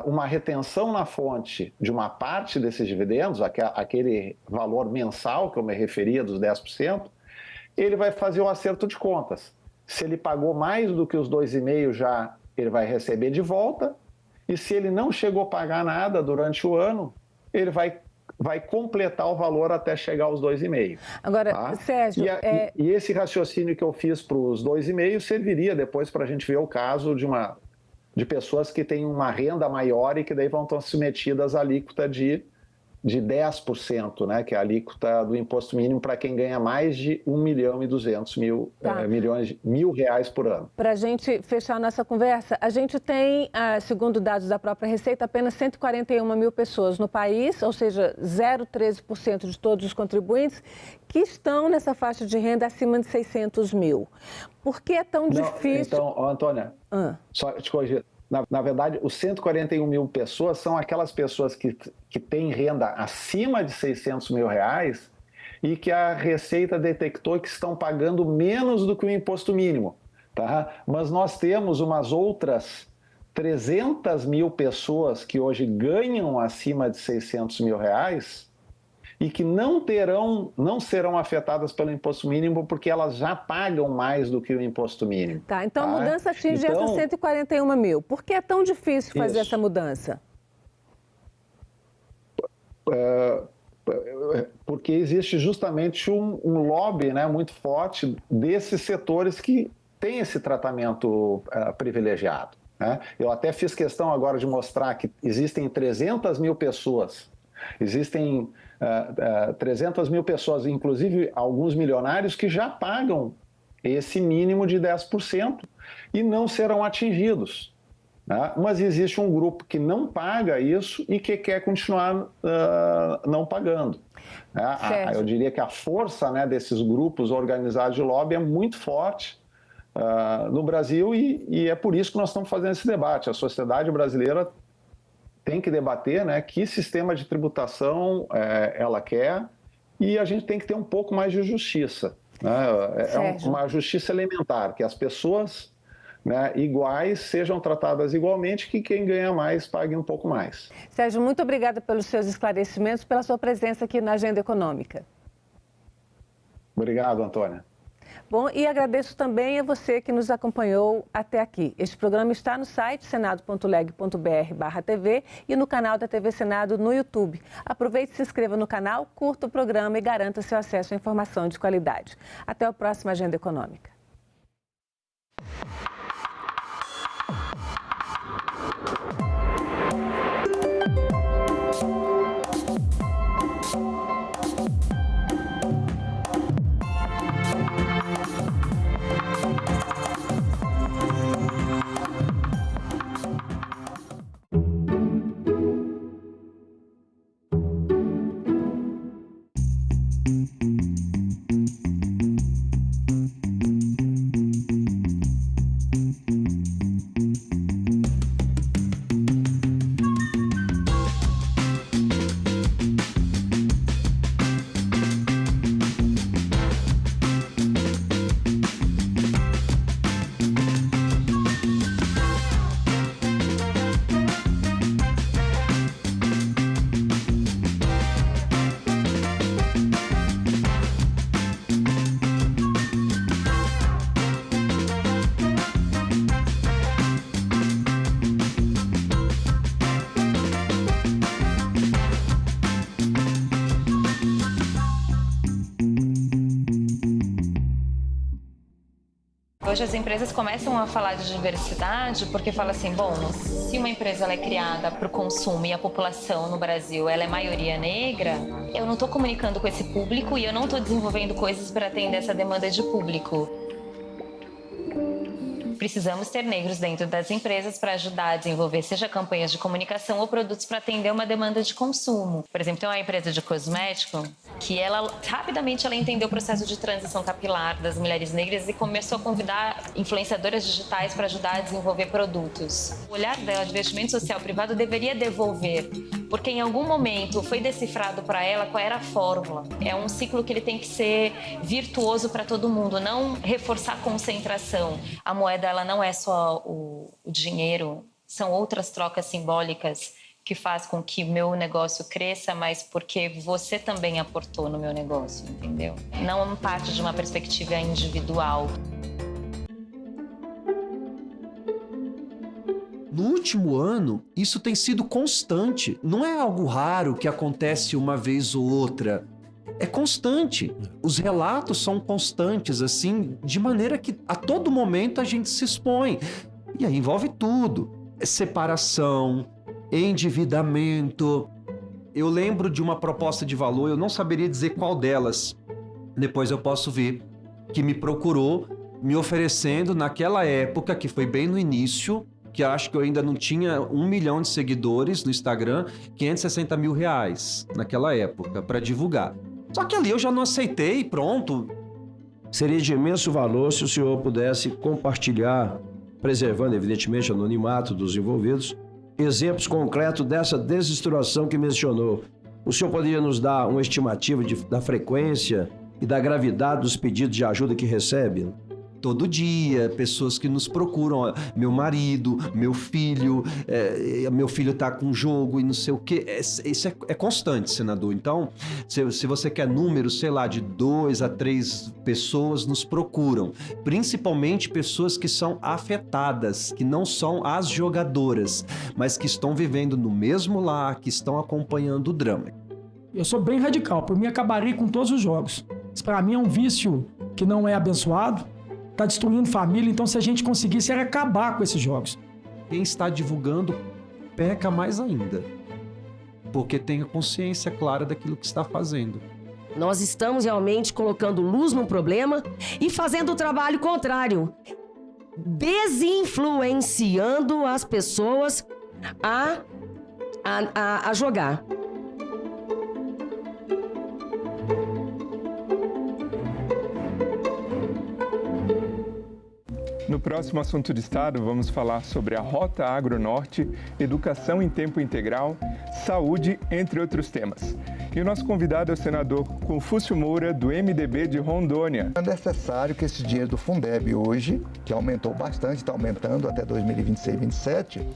uma retenção na fonte de uma parte desses dividendos, aquele valor mensal que eu me referia dos 10%, ele vai fazer um acerto de contas. Se ele pagou mais do que os 2,5% já, ele vai receber de volta, e se ele não chegou a pagar nada durante o ano, ele vai completar o valor até chegar aos 2,5%. Agora, tá? Sérgio... E esse raciocínio que eu fiz para os 2,5% serviria depois para a gente ver o caso de pessoas que têm uma renda maior e que daí vão estar submetidas à alíquota de 10%, né, que é a alíquota do imposto mínimo para quem ganha mais de R$1.200.000 por ano. Para a gente fechar nossa conversa, a gente tem, segundo dados da própria Receita, apenas 141 mil pessoas no país, ou seja, 0,13% de todos os contribuintes que estão nessa faixa de renda acima de 600 mil. Por que é tão difícil... Então, Antônia, só te corrigir. Na verdade, os 141 mil pessoas são aquelas pessoas que têm renda acima de R$600 mil e que a Receita detectou que estão pagando menos do que o imposto mínimo. Tá? Mas nós temos umas outras 300 mil pessoas que hoje ganham acima de R$600 mil e que não serão afetadas pelo imposto mínimo porque elas já pagam mais do que o imposto mínimo. Tá, então a mudança atinge essas 141 mil. Por que é tão difícil fazer essa mudança? porque existe justamente um lobby, né, muito forte desses setores que têm esse tratamento privilegiado, né? Eu até fiz questão agora de mostrar que existem 300 mil pessoas, existem 300 mil pessoas, inclusive alguns milionários, que já pagam esse mínimo de 10% e não serão atingidos. Mas existe um grupo que não paga isso e que quer continuar não pagando. Eu diria que a força, né, desses grupos organizados de lobby é muito forte no Brasil e é por isso que nós estamos fazendo esse debate. A sociedade brasileira tem que debater, né, que sistema de tributação ela quer, e a gente tem que ter um pouco mais de justiça, né? Uma justiça elementar, que as pessoas, né, iguais sejam tratadas igualmente, que quem ganha mais pague um pouco mais. Sérgio, muito obrigada pelos seus esclarecimentos, pela sua presença aqui na Agenda Econômica. Obrigado, Antônia. Bom, e agradeço também a você que nos acompanhou até aqui. Este programa está no site senado.leg.br/TV e no canal da TV Senado no YouTube. Aproveite, se inscreva no canal, curta o programa e garanta seu acesso à informação de qualidade. Até o próximo Agenda Econômica. Hoje as empresas começam a falar de diversidade porque fala assim, bom, se uma empresa ela é criada para o consumo e a população no Brasil ela é maioria negra, eu não estou comunicando com esse público e eu não estou desenvolvendo coisas para atender essa demanda de público. Precisamos ter negros dentro das empresas para ajudar a desenvolver seja campanhas de comunicação ou produtos para atender uma demanda de consumo. Por exemplo, tem uma empresa de cosmético que rapidamente ela entendeu o processo de transição capilar das mulheres negras e começou a convidar influenciadoras digitais para ajudar a desenvolver produtos. O olhar dela de investimento social privado deveria devolver, porque em algum momento foi decifrado para ela qual era a fórmula. É um ciclo que ele tem que ser virtuoso para todo mundo, não reforçar a concentração. A moeda ela não é só o dinheiro, são outras trocas simbólicas que faz com que o meu negócio cresça, mas porque você também aportou no meu negócio, entendeu? Não parte de uma perspectiva individual. No último ano, isso tem sido constante. Não é algo raro que acontece uma vez ou outra. É constante. Os relatos são constantes, assim, de maneira que a todo momento a gente se expõe. E aí envolve tudo. Separação, endividamento. Eu lembro de uma proposta de valor, eu não saberia dizer qual delas, depois eu posso ver, que me procurou, me oferecendo naquela época, que foi bem no início, que eu acho que eu ainda não tinha 1 milhão de seguidores no Instagram, 560 mil reais naquela época, para divulgar. Só que ali eu já não aceitei e pronto. Seria de imenso valor se o senhor pudesse compartilhar, preservando evidentemente o anonimato dos envolvidos, exemplos concretos dessa desestruturação que mencionou. O senhor poderia nos dar uma estimativa da frequência e da gravidade dos pedidos de ajuda que recebe? Todo dia, pessoas que nos procuram, meu marido, meu filho tá com jogo e não sei o quê. Isso é constante, senador. Então, se você quer números, sei lá, de 2 a 3 pessoas nos procuram. Principalmente pessoas que são afetadas, que não são as jogadoras, mas que estão vivendo no mesmo lar, que estão acompanhando o drama. Eu sou bem radical, por mim acabaria com todos os jogos. Isso para mim é um vício que não é abençoado, está destruindo família, então se a gente conseguisse era acabar com esses jogos. Quem está divulgando peca mais ainda, porque tem a consciência clara daquilo que está fazendo. Nós estamos realmente colocando luz no problema e fazendo o trabalho contrário, desinfluenciando as pessoas a jogar. No próximo Assunto de Estado, vamos falar sobre a Rota Agro-Norte, educação em tempo integral, saúde, entre outros temas. E o nosso convidado é o senador Confúcio Moura, do MDB de Rondônia. É necessário que esse dinheiro do Fundeb hoje, que aumentou bastante, está aumentando até 2026 e 2027,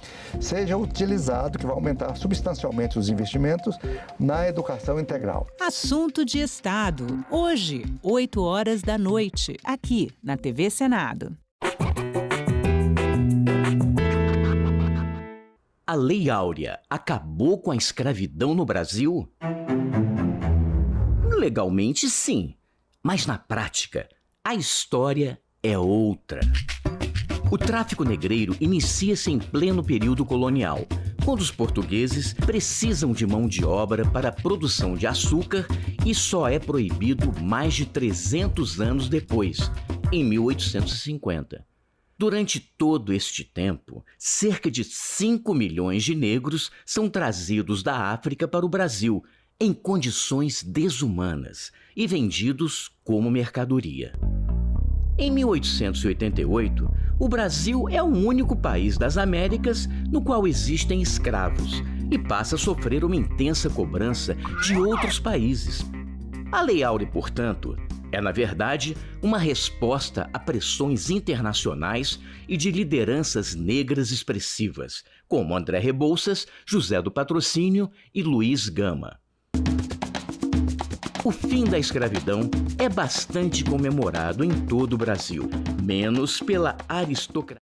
seja utilizado, que vai aumentar substancialmente os investimentos na educação integral. Assunto de Estado, hoje, 20h, aqui na TV Senado. A Lei Áurea acabou com a escravidão no Brasil? Legalmente, sim, mas na prática, a história é outra. O tráfico negreiro inicia-se em pleno período colonial, quando os portugueses precisam de mão de obra para a produção de açúcar e só é proibido mais de 300 anos depois, em 1850. Durante todo este tempo, cerca de 5 milhões de negros são trazidos da África para o Brasil em condições desumanas e vendidos como mercadoria. Em 1888, o Brasil é o único país das Américas no qual existem escravos e passa a sofrer uma intensa cobrança de outros países. A Lei Áurea, portanto, é, na verdade, uma resposta a pressões internacionais e de lideranças negras expressivas, como André Rebouças, José do Patrocínio e Luiz Gama. O fim da escravidão é bastante comemorado em todo o Brasil, menos pela aristocracia.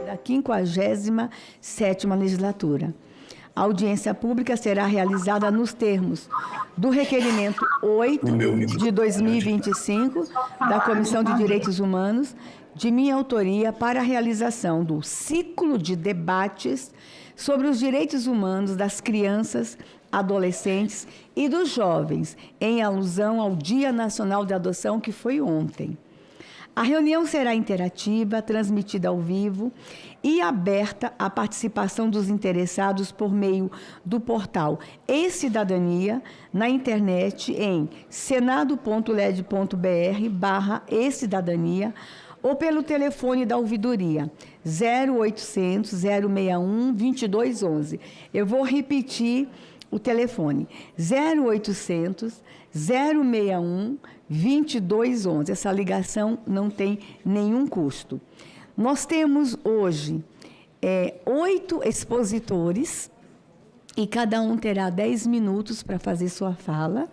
Da 57ª legislatura. A audiência pública será realizada nos termos do requerimento 8 de 2025 da Comissão de Direitos Humanos, de minha autoria, para a realização do ciclo de debates sobre os direitos humanos das crianças, adolescentes e dos jovens, em alusão ao Dia Nacional da Adoção, que foi ontem. A reunião será interativa, transmitida ao vivo e aberta à participação dos interessados por meio do portal e-Cidadania na internet em senado.led.br/e-Cidadania ou pelo telefone da ouvidoria 0800 061 2211. Eu vou repetir o telefone 0800 061 2211. Essa ligação não tem nenhum custo. Nós temos hoje 8 expositores e cada um terá 10 minutos para fazer sua fala.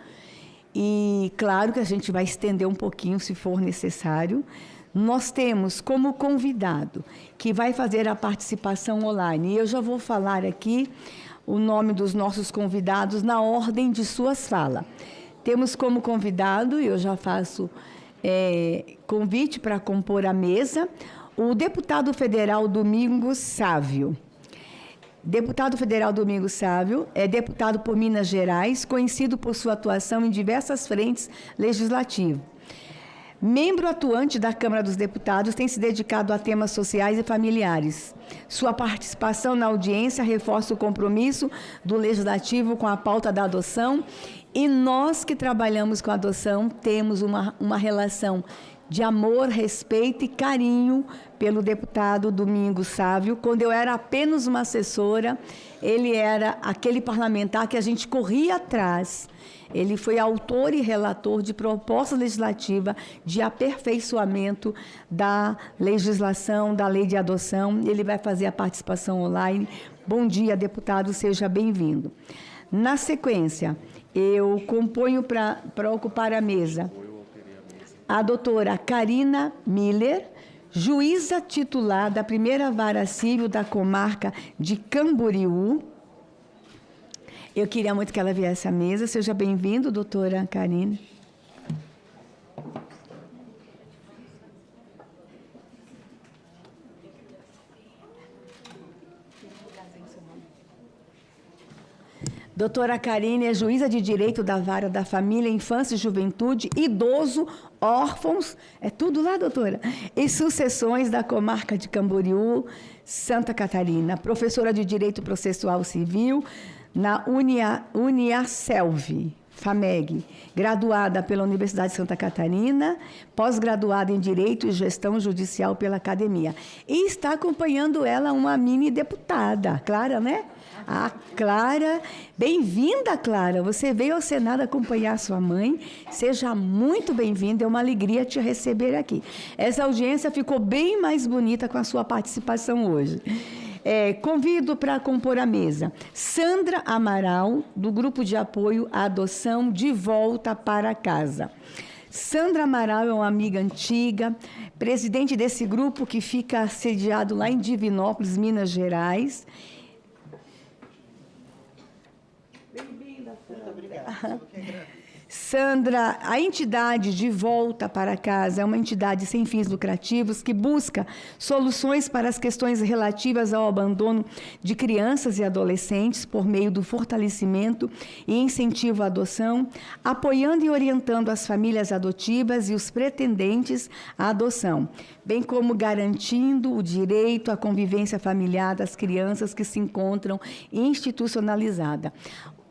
E claro que a gente vai estender um pouquinho se for necessário. Nós temos como convidado que vai fazer a participação online. E eu já vou falar aqui o nome dos nossos convidados na ordem de suas falas. Temos como convidado, eu já faço convite para compor a mesa, o deputado federal Domingos Sávio. Deputado federal Domingos Sávio é deputado por Minas Gerais, conhecido por sua atuação em diversas frentes legislativas. Membro atuante da Câmara dos Deputados, tem se dedicado a temas sociais e familiares. Sua participação na audiência reforça o compromisso do Legislativo com a pauta da adoção, e nós que trabalhamos com a adoção temos uma relação de amor, respeito e carinho pelo deputado Domingos Sávio. Quando eu era apenas uma assessora, ele era aquele parlamentar que a gente corria atrás. Ele foi autor e relator de proposta legislativa de aperfeiçoamento da legislação, da lei de adoção. Ele vai fazer a participação online. Bom dia, deputado, seja bem-vindo. Na sequência, eu componho para ocupar a mesa a doutora Karina Miller, juíza titular da primeira vara civil da comarca de Camboriú. Eu queria muito que ela viesse à mesa. Seja bem-vindo, doutora Karine. Doutora Karine é juíza de direito da Vara da Família, Infância e Juventude, Idoso, Órfãos, é tudo lá, doutora, e Sucessões da Comarca de Camboriú, Santa Catarina. Professora de Direito Processual Civil na Uniaselv, FAMEG, graduada pela Universidade de Santa Catarina, pós-graduada em Direito e Gestão Judicial pela Academia. E está acompanhando ela uma mini deputada, Clara, né? A Clara, bem-vinda, Clara. Você veio ao Senado acompanhar sua mãe. Seja muito bem-vinda, é uma alegria te receber aqui. Essa audiência ficou bem mais bonita com a sua participação hoje. Convido para compor a mesa Sandra Amaral, do Grupo de Apoio à Adoção De Volta para Casa. Sandra Amaral é uma amiga antiga, presidente desse grupo que fica sediado lá em Divinópolis, Minas Gerais. Bem-vinda, Sandra. Muito obrigada. Sandra, a entidade De Volta para Casa é uma entidade sem fins lucrativos que busca soluções para as questões relativas ao abandono de crianças e adolescentes por meio do fortalecimento e incentivo à adoção, apoiando e orientando as famílias adotivas e os pretendentes à adoção, bem como garantindo o direito à convivência familiar das crianças que se encontram institucionalizadas.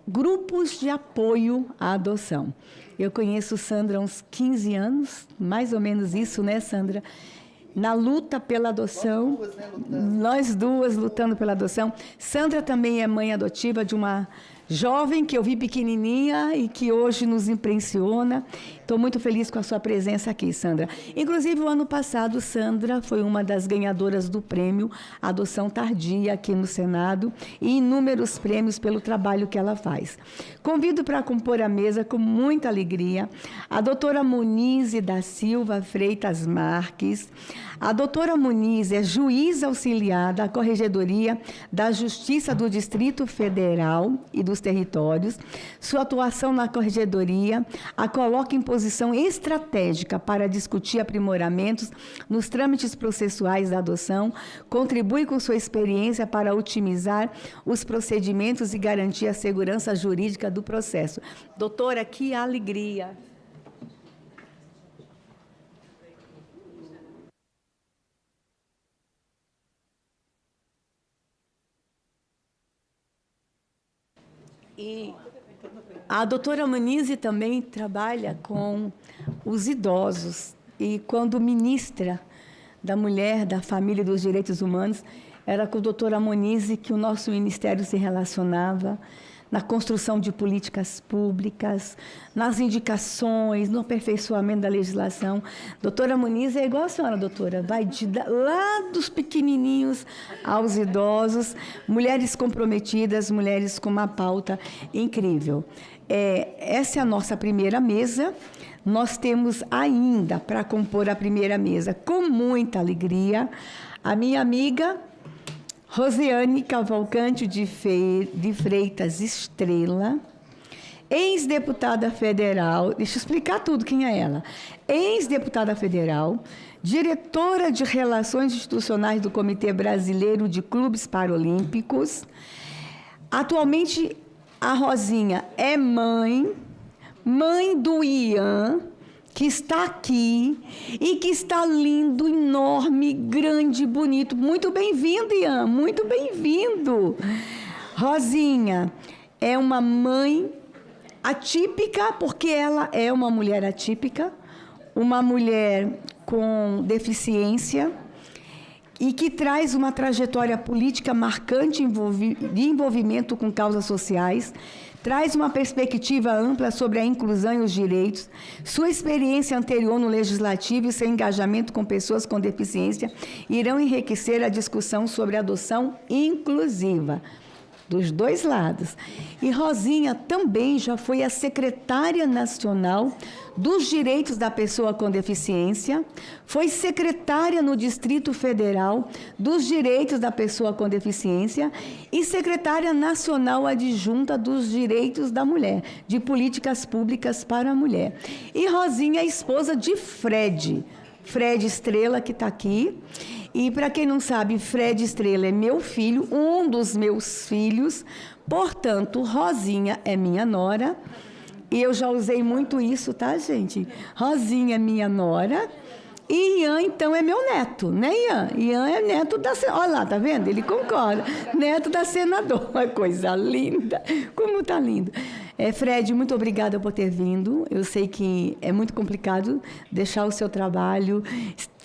Grupos de apoio à adoção. Eu conheço Sandra há uns 15 anos, mais ou menos isso, né, Sandra? Na luta pela adoção, nós duas lutando pela adoção. Sandra também é mãe adotiva de uma jovem que eu vi pequenininha e que hoje nos impressiona. Estou muito feliz com a sua presença aqui, Sandra. Inclusive, o ano passado, Sandra foi uma das ganhadoras do prêmio Adoção Tardia aqui no Senado e inúmeros prêmios pelo trabalho que ela faz. Convido para compor a mesa com muita alegria a doutora Monize da Silva Freitas Marques. A doutora Monize é juíza auxiliar da Corregedoria da Justiça do Distrito Federal e dos Territórios. Sua atuação na Corregedoria a coloca em posição estratégica para discutir aprimoramentos nos trâmites processuais da adoção, contribui com sua experiência para otimizar os procedimentos e garantir a segurança jurídica do processo. Doutora, que alegria! E a doutora Monize também trabalha com os idosos e quando ministra da Mulher, da Família e dos Direitos Humanos, era com a doutora Monize que o nosso ministério se relacionava na construção de políticas públicas, nas indicações, no aperfeiçoamento da legislação. Doutora Monize é igual a senhora, doutora, vai lá dos pequenininhos aos idosos, mulheres comprometidas, mulheres com uma pauta incrível. Essa é a nossa primeira mesa. Nós temos ainda para compor a primeira mesa, com muita alegria, a minha amiga Rosiane Cavalcante de Freitas Estrela, ex-deputada federal, deixa eu explicar tudo quem é ela, ex-deputada federal, diretora de Relações Institucionais do Comitê Brasileiro de Clubes Paralímpicos. Atualmente, a Rosinha é mãe do Ian, que está aqui e que está lindo, enorme, grande, bonito. Muito bem-vindo, Ian, muito bem-vindo. Rosinha é uma mãe atípica, porque ela é uma mulher atípica, uma mulher com deficiência e que traz uma trajetória política marcante de envolvimento com causas sociais, traz uma perspectiva ampla sobre a inclusão e os direitos, sua experiência anterior no legislativo e seu engajamento com pessoas com deficiência irão enriquecer a discussão sobre a adoção inclusiva. dos dois lados. E Rosinha também já foi a secretária nacional dos direitos da pessoa com deficiência, foi secretária no Distrito Federal dos direitos da pessoa com deficiência e secretária nacional adjunta dos direitos da mulher, de políticas públicas para a mulher. E Rosinha é esposa de Fred Estrela, que está aqui. E, para quem não sabe, Fred Estrela é meu filho, um dos meus filhos. Portanto, Rosinha é minha nora. E eu já usei muito isso, tá, gente? Rosinha é minha nora. E Ian, então, é meu neto, né, Ian? Ian é neto da... Olha lá, tá vendo? Ele concorda. Neto da senadora. Coisa linda. Como tá lindo. Fred, muito obrigada por ter vindo. Eu sei que é muito complicado deixar o seu trabalho,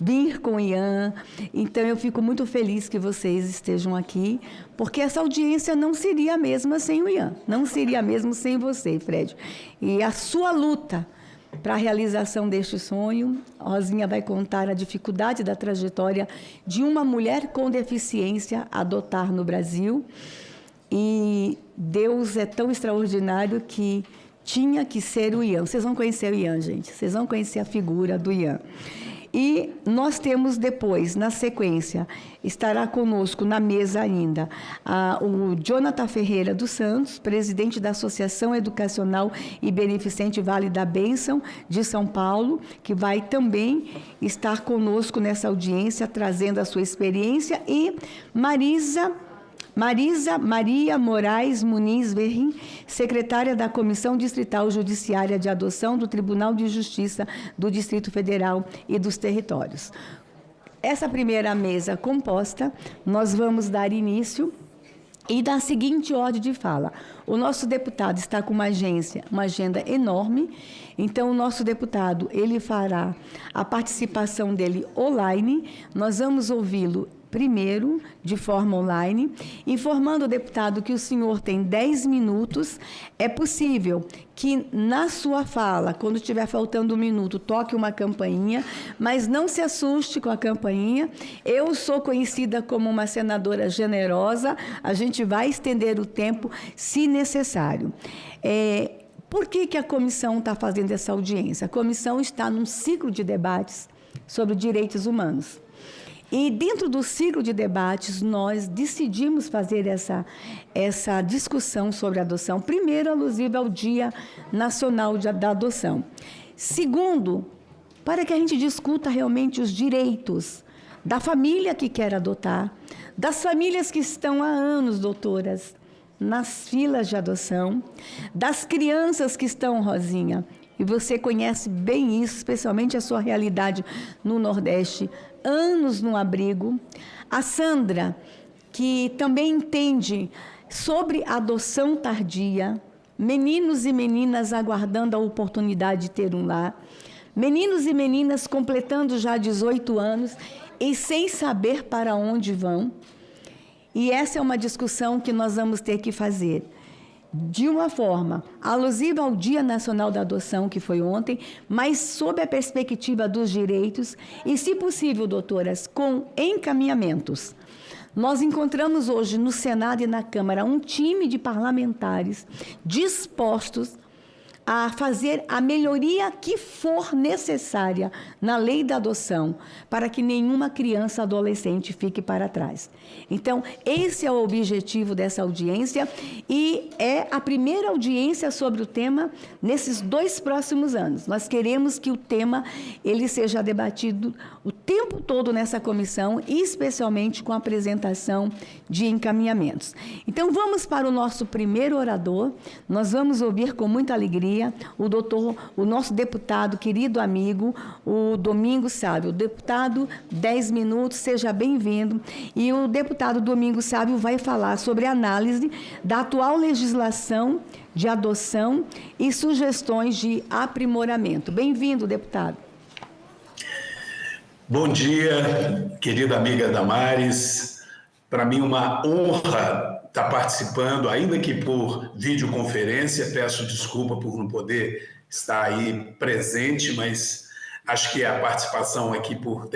vir com o Ian. Então, eu fico muito feliz que vocês estejam aqui, porque essa audiência não seria a mesma sem o Ian. Não seria a mesma sem você, Fred. E a sua luta para a realização deste sonho, Rosinha vai contar a dificuldade da trajetória de uma mulher com deficiência adotar no Brasil. E Deus é tão extraordinário que tinha que ser o Ian. Vocês vão conhecer o Ian, gente. Vocês vão conhecer a figura do Ian. E nós temos depois, na sequência, estará conosco na mesa ainda o Jonathan Ferreira dos Santos, presidente da Associação Educacional e Beneficente Vale da Bênção de São Paulo, que vai também estar conosco nessa audiência, trazendo a sua experiência, e Maria Moraes Muniz Verrim, secretária da Comissão Distrital Judiciária de Adoção do Tribunal de Justiça do Distrito Federal e dos Territórios. Essa primeira mesa composta, nós vamos dar início e da seguinte ordem de fala. O nosso deputado está com uma agenda enorme, então o nosso deputado, ele fará a participação dele online, nós vamos ouvi-lo primeiro, de forma online, informando o deputado que o senhor tem 10 minutos. É possível que na sua fala, quando estiver faltando 1 minuto, toque uma campainha, mas não se assuste com a campainha. Eu sou conhecida como uma senadora generosa, a gente vai estender o tempo se necessário. Por que a comissão está fazendo essa audiência? A comissão está num ciclo de debates sobre direitos humanos. E dentro do ciclo de debates, nós decidimos fazer essa discussão sobre adoção. Primeiro, alusiva ao Dia Nacional da Adoção. Segundo, para que a gente discuta realmente os direitos da família que quer adotar, das famílias que estão há anos, doutoras, nas filas de adoção, das crianças que estão, Rosinha, e você conhece bem isso, especialmente a sua realidade no Nordeste, anos no abrigo. A Sandra, que também entende sobre adoção tardia, meninos e meninas aguardando a oportunidade de ter um lar, meninos e meninas completando já 18 anos e sem saber para onde vão. E essa é uma discussão que nós vamos ter que fazer de uma forma alusiva ao Dia Nacional da Adoção, que foi ontem, mas sob a perspectiva dos direitos e, se possível, doutoras, com encaminhamentos. Nós encontramos hoje no Senado e na Câmara um time de parlamentares dispostos a fazer a melhoria que for necessária na lei da adoção, para que nenhuma criança adolescente fique para trás. Então, esse é o objetivo dessa audiência e é a primeira audiência sobre o tema nesses 2 próximos anos. Nós queremos que o tema ele seja debatido o tempo todo nessa comissão e especialmente com a apresentação de encaminhamentos. Então, vamos para o nosso primeiro orador. Nós vamos ouvir com muita alegria o nosso deputado, querido amigo, o Domingos Sábio. O deputado, 10 minutos, seja bem-vindo. E o deputado Domingos Sábio vai falar sobre a análise da atual legislação de adoção e sugestões de aprimoramento. Bem-vindo, deputado. Bom dia, querida amiga Damares. Para mim, uma honra estar participando, ainda que por videoconferência. Peço desculpa por não poder estar aí presente, mas acho que a participação aqui por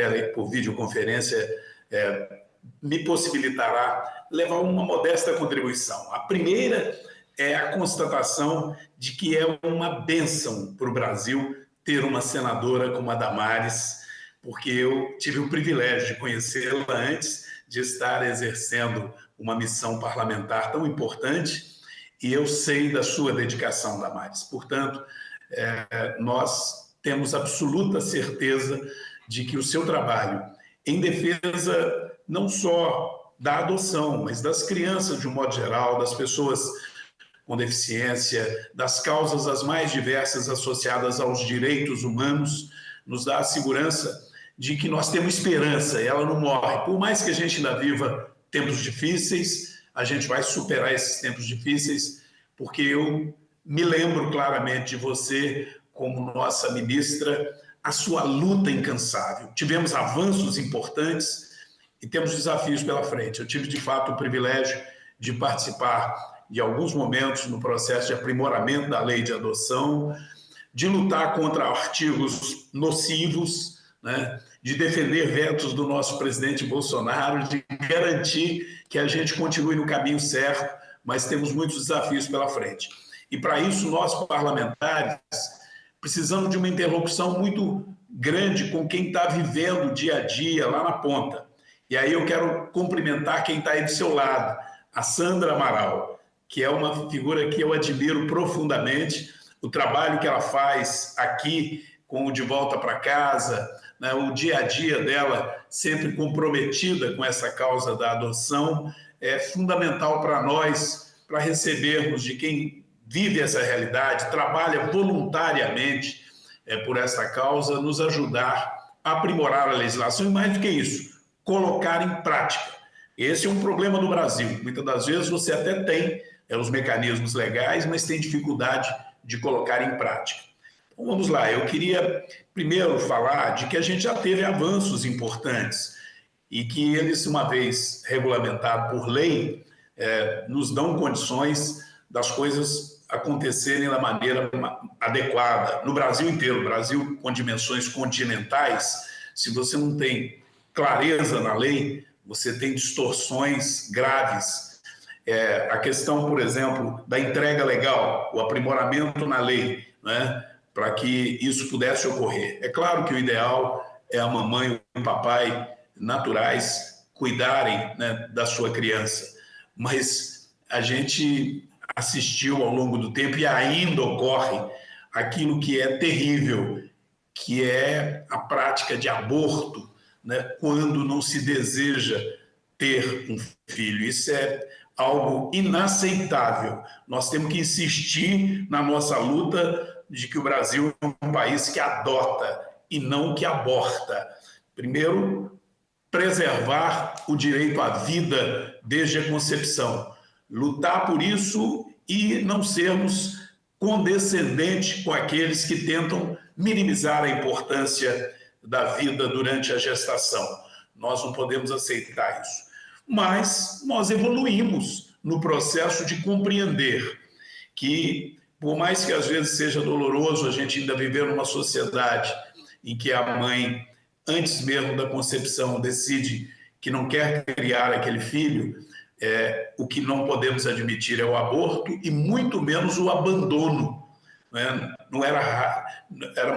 videoconferência me possibilitará levar uma modesta contribuição. A primeira é a constatação de que é uma bênção para o Brasil ter uma senadora como a Damares, porque eu tive o privilégio de conhecê-la antes de estar exercendo uma missão parlamentar tão importante, e eu sei da sua dedicação, Damares. Portanto, nós temos absoluta certeza de que o seu trabalho em defesa não só da adoção, mas das crianças de um modo geral, das pessoas com deficiência, das causas as mais diversas associadas aos direitos humanos, nos dá a segurança de que nós temos esperança, e ela não morre. Por mais que a gente ainda viva tempos difíceis, a gente vai superar esses tempos difíceis, porque eu me lembro claramente de você, como nossa ministra, a sua luta incansável. Tivemos avanços importantes e temos desafios pela frente. Eu tive, de fato, o privilégio de participar de alguns momentos no processo de aprimoramento da lei de adoção, de lutar contra artigos nocivos, né, de defender vetos do nosso presidente Bolsonaro, de garantir que a gente continue no caminho certo, mas temos muitos desafios pela frente. E, para isso, nós, parlamentares, precisamos de uma interlocução muito grande com quem está vivendo o dia a dia lá na ponta. E aí eu quero cumprimentar quem está aí do seu lado, a Sandra Amaral, que é uma figura que eu admiro profundamente, o trabalho que ela faz aqui com o De Volta para Casa, né, o dia a dia dela sempre comprometida com essa causa da adoção, é fundamental para nós, para recebermos de quem vive essa realidade, trabalha voluntariamente por essa causa, nos ajudar a aprimorar a legislação e, mais do que isso, colocar em prática. Esse é um problema do Brasil. Muitas das vezes você até tem os mecanismos legais, mas tem dificuldade de colocar em prática. Então, vamos lá. Eu queria primeiro falar de que a gente já teve avanços importantes e que eles, uma vez regulamentados por lei, nos dão condições das coisas acontecerem da maneira adequada. No Brasil inteiro, Brasil com dimensões continentais, se você não tem clareza na lei, você tem distorções graves. A questão, por exemplo, da entrega legal, o aprimoramento na lei, né, para que isso pudesse ocorrer. É claro que o ideal é a mamãe e o papai naturais cuidarem, né, da sua criança, mas a gente assistiu ao longo do tempo e ainda ocorre aquilo que é terrível, que é a prática de aborto, né, quando não se deseja ter um filho. Isso é algo inaceitável. Nós temos que insistir na nossa luta de que o Brasil é um país que adota e não que aborta. Primeiro, preservar o direito à vida desde a concepção. Lutar por isso e não sermos condescendentes com aqueles que tentam minimizar a importância da vida durante a gestação. Nós não podemos aceitar isso. Mas nós evoluímos no processo de compreender que, por mais que às vezes seja doloroso a gente ainda viver numa sociedade em que a mãe, antes mesmo da concepção, decide que não quer criar aquele filho, o que não podemos admitir é o aborto e muito menos o abandono. Né? Não era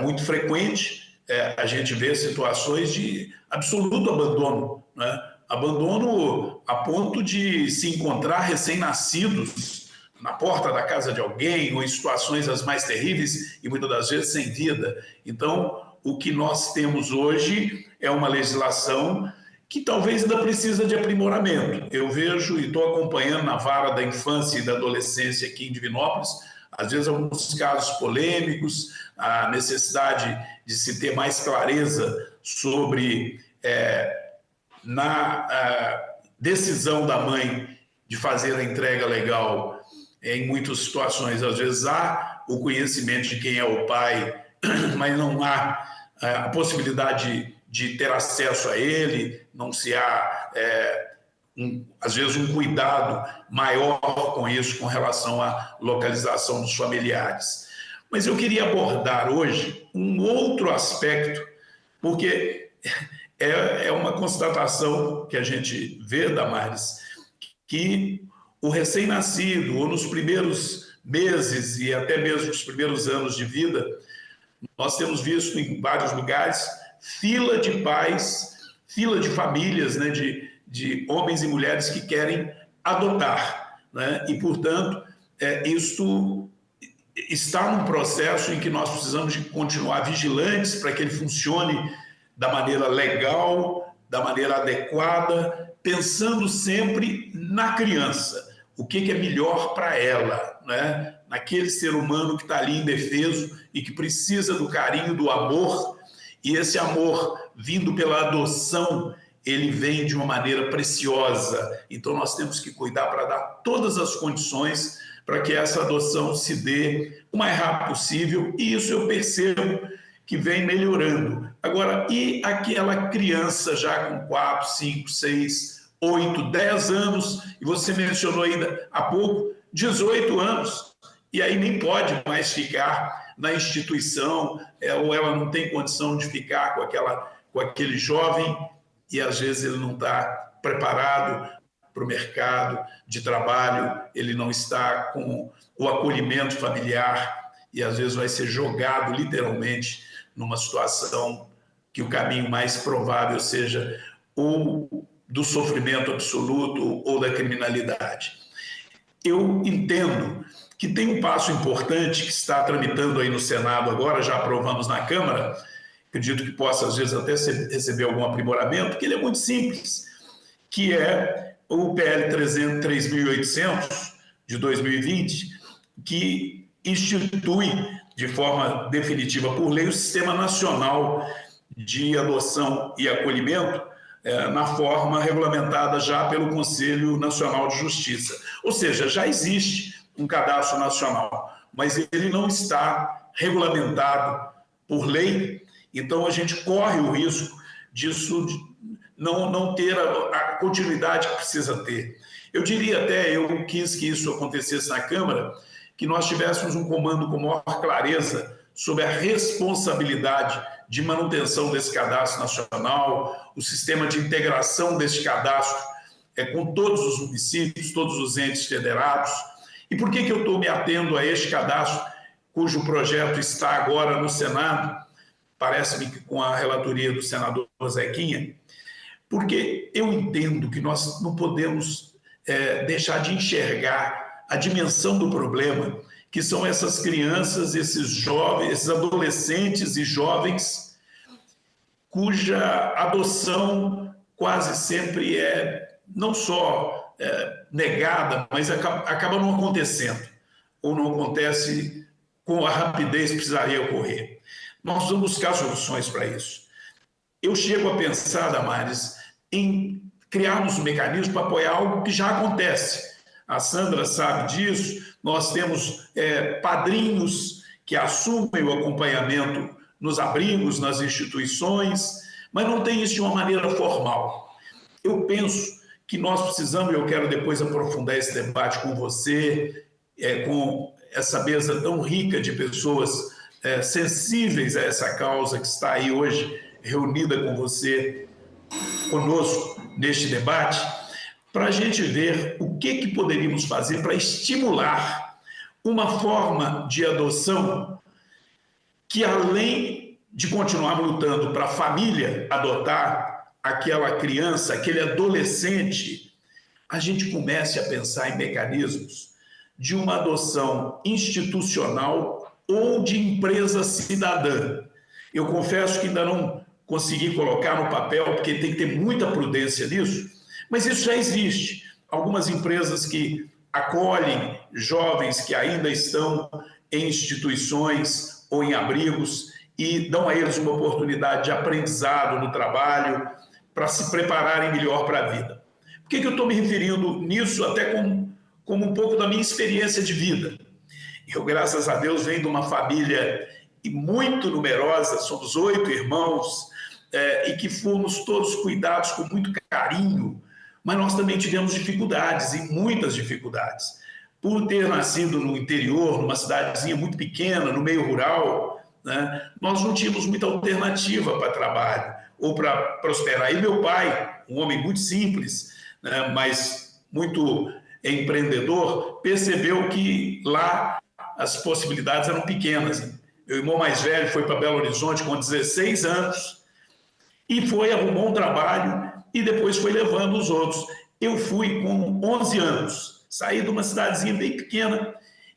muito frequente a gente ver situações de absoluto abandono, né? Abandono a ponto de se encontrar recém-nascidos na porta da casa de alguém ou em situações as mais terríveis e muitas das vezes sem vida. Então, o que nós temos hoje é uma legislação que talvez ainda precisa de aprimoramento. Eu vejo e estou acompanhando na vara da infância e da adolescência aqui em Divinópolis, às vezes alguns casos polêmicos, a necessidade de se ter mais clareza sobre na decisão da mãe de fazer a entrega legal. Em muitas situações, às vezes há o conhecimento de quem é o pai, mas não há a possibilidade de ter acesso a ele, não se há, às vezes, um cuidado maior com isso, com relação à localização dos familiares. Mas eu queria abordar hoje um outro aspecto, porque é uma constatação que a gente vê, Damares, que o recém-nascido, ou nos primeiros meses e até mesmo nos primeiros anos de vida, nós temos visto em vários lugares fila de pais, fila de famílias, né, de homens e mulheres que querem adotar, né? E, portanto, isto está num processo em que nós precisamos de continuar vigilantes para que ele funcione da maneira legal, da maneira adequada, pensando sempre na criança, o que é melhor para ela, né? Naquele ser humano que está ali indefeso e que precisa do carinho, do amor, e esse amor vindo pela adoção, ele vem de uma maneira preciosa. Então nós temos que cuidar para dar todas as condições para que essa adoção se dê o mais rápido possível, e isso eu percebo que vem melhorando. Agora, e aquela criança já com 4, 5, 6, 8, 10 anos, e você mencionou ainda há pouco, 18 anos, e aí nem pode mais ficar na instituição, ou ela não tem condição de ficar com aquele jovem, e às vezes ele não está preparado para o mercado de trabalho, ele não está com o acolhimento familiar, e às vezes vai ser jogado literalmente numa situação que o caminho mais provável seja ou do sofrimento absoluto ou da criminalidade. Eu entendo que tem um passo importante que está tramitando aí no Senado agora, já aprovamos na Câmara, acredito que possa às vezes até receber algum aprimoramento, que ele é muito simples, que é o PL 3.800 de 2020, que institui de forma definitiva por lei o Sistema Nacional de Adoção e Acolhimento, na forma regulamentada já pelo Conselho Nacional de Justiça. Ou seja, já existe um cadastro nacional, mas ele não está regulamentado por lei, então a gente corre o risco disso não ter a continuidade que precisa ter. Eu diria até, eu quis que isso acontecesse na Câmara, que nós tivéssemos um comando com maior clareza sobre a responsabilidade de manutenção desse cadastro nacional, o sistema de integração desse cadastro com todos os municípios, todos os entes federados. E por que eu estou me atendo a este cadastro, cujo projeto está agora no Senado, parece-me que com a relatoria do senador Zequinha? Porque eu entendo que nós não podemos deixar de enxergar a dimensão do problema, que são essas crianças, esses jovens, esses adolescentes e jovens cuja adoção quase sempre não só negada, mas acaba não acontecendo, ou não acontece com a rapidez que precisaria ocorrer. Nós vamos buscar soluções para isso. Eu chego a pensar, Damares, em criarmos um mecanismo para apoiar algo que já acontece. A Sandra sabe disso, nós temos padrinhos que assumem o acompanhamento nos abrigos, nas instituições, mas não tem isso de uma maneira formal. Eu penso que nós precisamos, eu quero depois aprofundar esse debate com você, com essa mesa tão rica de pessoas sensíveis a essa causa que está aí hoje reunida com você, conosco neste debate, para a gente ver o que poderíamos fazer para estimular uma forma de adoção que, além de continuar lutando para a família adotar aquela criança, aquele adolescente, a gente comece a pensar em mecanismos de uma adoção institucional ou de empresa cidadã. Eu confesso que ainda não consegui colocar no papel, porque tem que ter muita prudência nisso, mas isso já existe. Algumas empresas que acolhem jovens que ainda estão em instituições ou em abrigos e dão a eles uma oportunidade de aprendizado no trabalho para se prepararem melhor para a vida. Por que eu estou me referindo nisso até como um pouco da minha experiência de vida? Eu, graças a Deus, venho de uma família muito numerosa, somos 8 irmãos, e que fomos todos cuidados com muito carinho, mas nós também tivemos dificuldades, e muitas dificuldades. Por ter nascido no interior, numa cidadezinha muito pequena, no meio rural, né, nós não tínhamos muita alternativa para trabalho. ou para prosperar. E meu pai, um homem muito simples, né, mas muito empreendedor, percebeu que lá as possibilidades eram pequenas. Meu irmão mais velho foi para Belo Horizonte com 16 anos e arrumou um trabalho e depois foi levando os outros. Eu fui com 11 anos, saí de uma cidadezinha bem pequena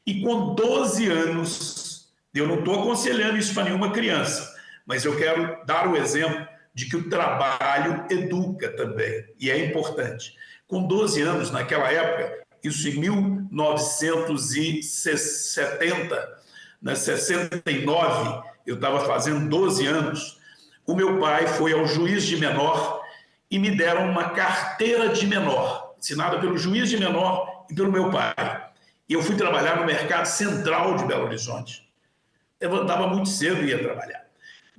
e com 12 anos, eu não estou aconselhando isso para nenhuma criança, mas eu quero dar o exemplo de que o trabalho educa também, e é importante. Com 12 anos, naquela época, isso em 1970, 69, eu estava fazendo 12 anos, o meu pai foi ao juiz de menor e me deram uma carteira de menor, assinada pelo juiz de menor e pelo meu pai. E eu fui trabalhar no mercado central de Belo Horizonte. Levantava muito cedo e ia trabalhar.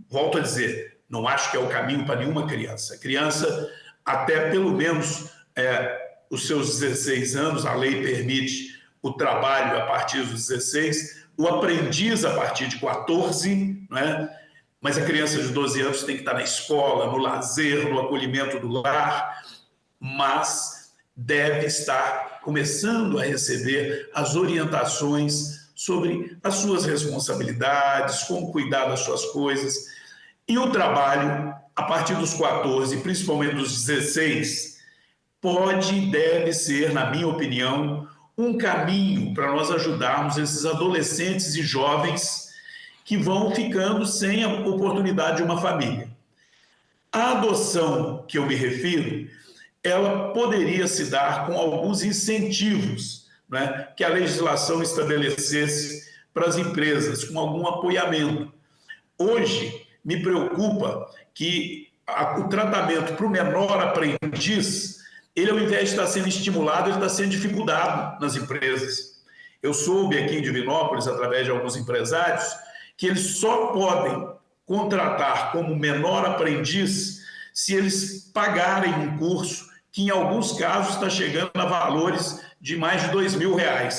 Volto a dizer, não acho que é o caminho para nenhuma criança. A criança, até pelo menos os seus 16 anos, a lei permite o trabalho a partir dos 16, o aprendiz a partir de 14, não é? Mas a criança de 12 anos tem que estar na escola, no lazer, no acolhimento do lar, mas deve estar começando a receber as orientações sobre as suas responsabilidades, como cuidar das suas coisas. E o trabalho, a partir dos 14, principalmente dos 16, pode e deve ser, na minha opinião, um caminho para nós ajudarmos esses adolescentes e jovens que vão ficando sem a oportunidade de uma família. A adoção que eu me refiro, ela poderia se dar com alguns incentivos, né, que a legislação estabelecesse para as empresas, com algum apoiamento. Hoje, me preocupa que o tratamento para o menor aprendiz, ele, ao invés de estar sendo estimulado, ele está sendo dificultado nas empresas. Eu soube aqui em Divinópolis, através de alguns empresários, que eles só podem contratar como menor aprendiz se eles pagarem um curso que, em alguns casos, está chegando a valores de mais de R$2.000.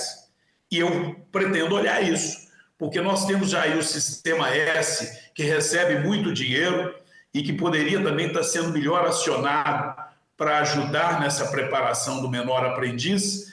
E eu pretendo olhar isso, porque nós temos já aí o Sistema S, que recebe muito dinheiro e que poderia também estar sendo melhor acionado para ajudar nessa preparação do menor aprendiz,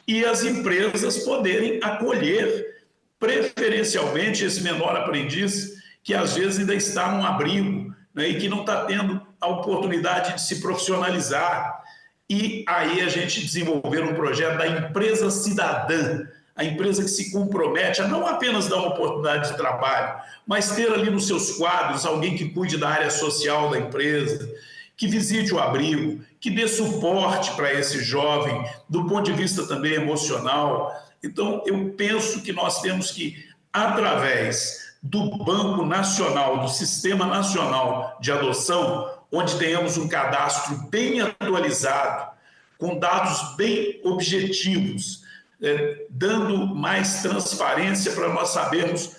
e as empresas poderem acolher preferencialmente esse menor aprendiz que às vezes ainda está num abrigo, né, e que não está tendo a oportunidade de se profissionalizar. E aí a gente desenvolver um projeto da empresa cidadã, a empresa que se compromete a não apenas dar uma oportunidade de trabalho, mas ter ali nos seus quadros alguém que cuide da área social da empresa, que visite o abrigo, que dê suporte para esse jovem, do ponto de vista também emocional. Então, eu penso que nós temos que, através do Banco Nacional, do Sistema Nacional de Adoção, onde tenhamos um cadastro bem atualizado, com dados bem objetivos, dando mais transparência para nós sabermos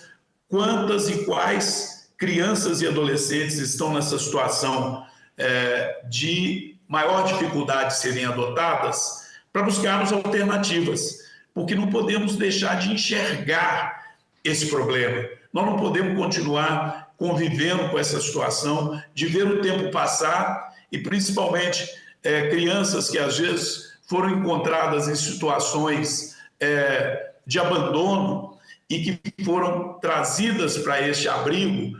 quantas e quais crianças e adolescentes estão nessa situação de maior dificuldade de serem adotadas, para buscarmos alternativas, porque não podemos deixar de enxergar esse problema. Nós não podemos continuar convivendo com essa situação, de ver o tempo passar e, principalmente, crianças que, às vezes, foram encontradas em situações de abandono e que foram trazidas para este abrigo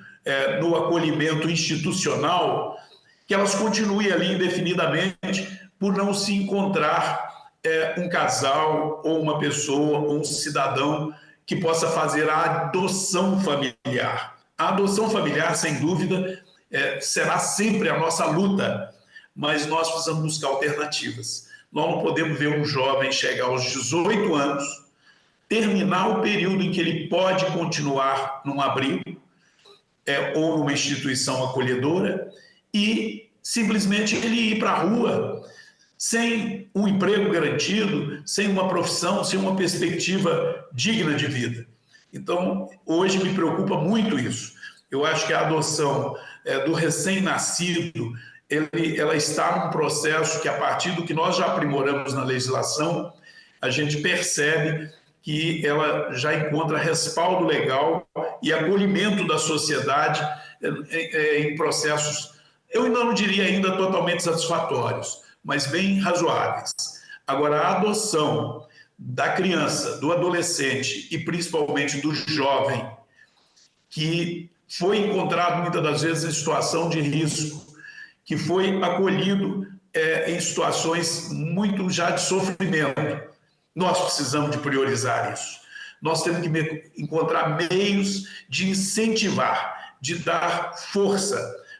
no acolhimento institucional, que elas continuem ali indefinidamente por não se encontrar um casal ou uma pessoa ou um cidadão que possa fazer a adoção familiar. A adoção familiar, sem dúvida, será sempre a nossa luta, mas nós precisamos buscar alternativas. Nós não podemos ver um jovem chegar aos 18 anos, terminar o período em que ele pode continuar num abrigo ou numa instituição acolhedora e simplesmente ele ir para a rua sem um emprego garantido, sem uma profissão, sem uma perspectiva digna de vida. Então, hoje me preocupa muito isso. Eu acho que a adoção do recém-nascido, ela está num processo que, a partir do que nós já aprimoramos na legislação, a gente percebe que ela já encontra respaldo legal e acolhimento da sociedade em processos eu não diria ainda totalmente satisfatórios, mas bem razoáveis. Agora, a adoção da criança, do adolescente e principalmente do jovem, que foi encontrado muitas das vezes em situação de risco, que foi acolhido em situações muito já de sofrimento, nós precisamos de priorizar isso. Nós temos que encontrar meios de incentivar, de dar força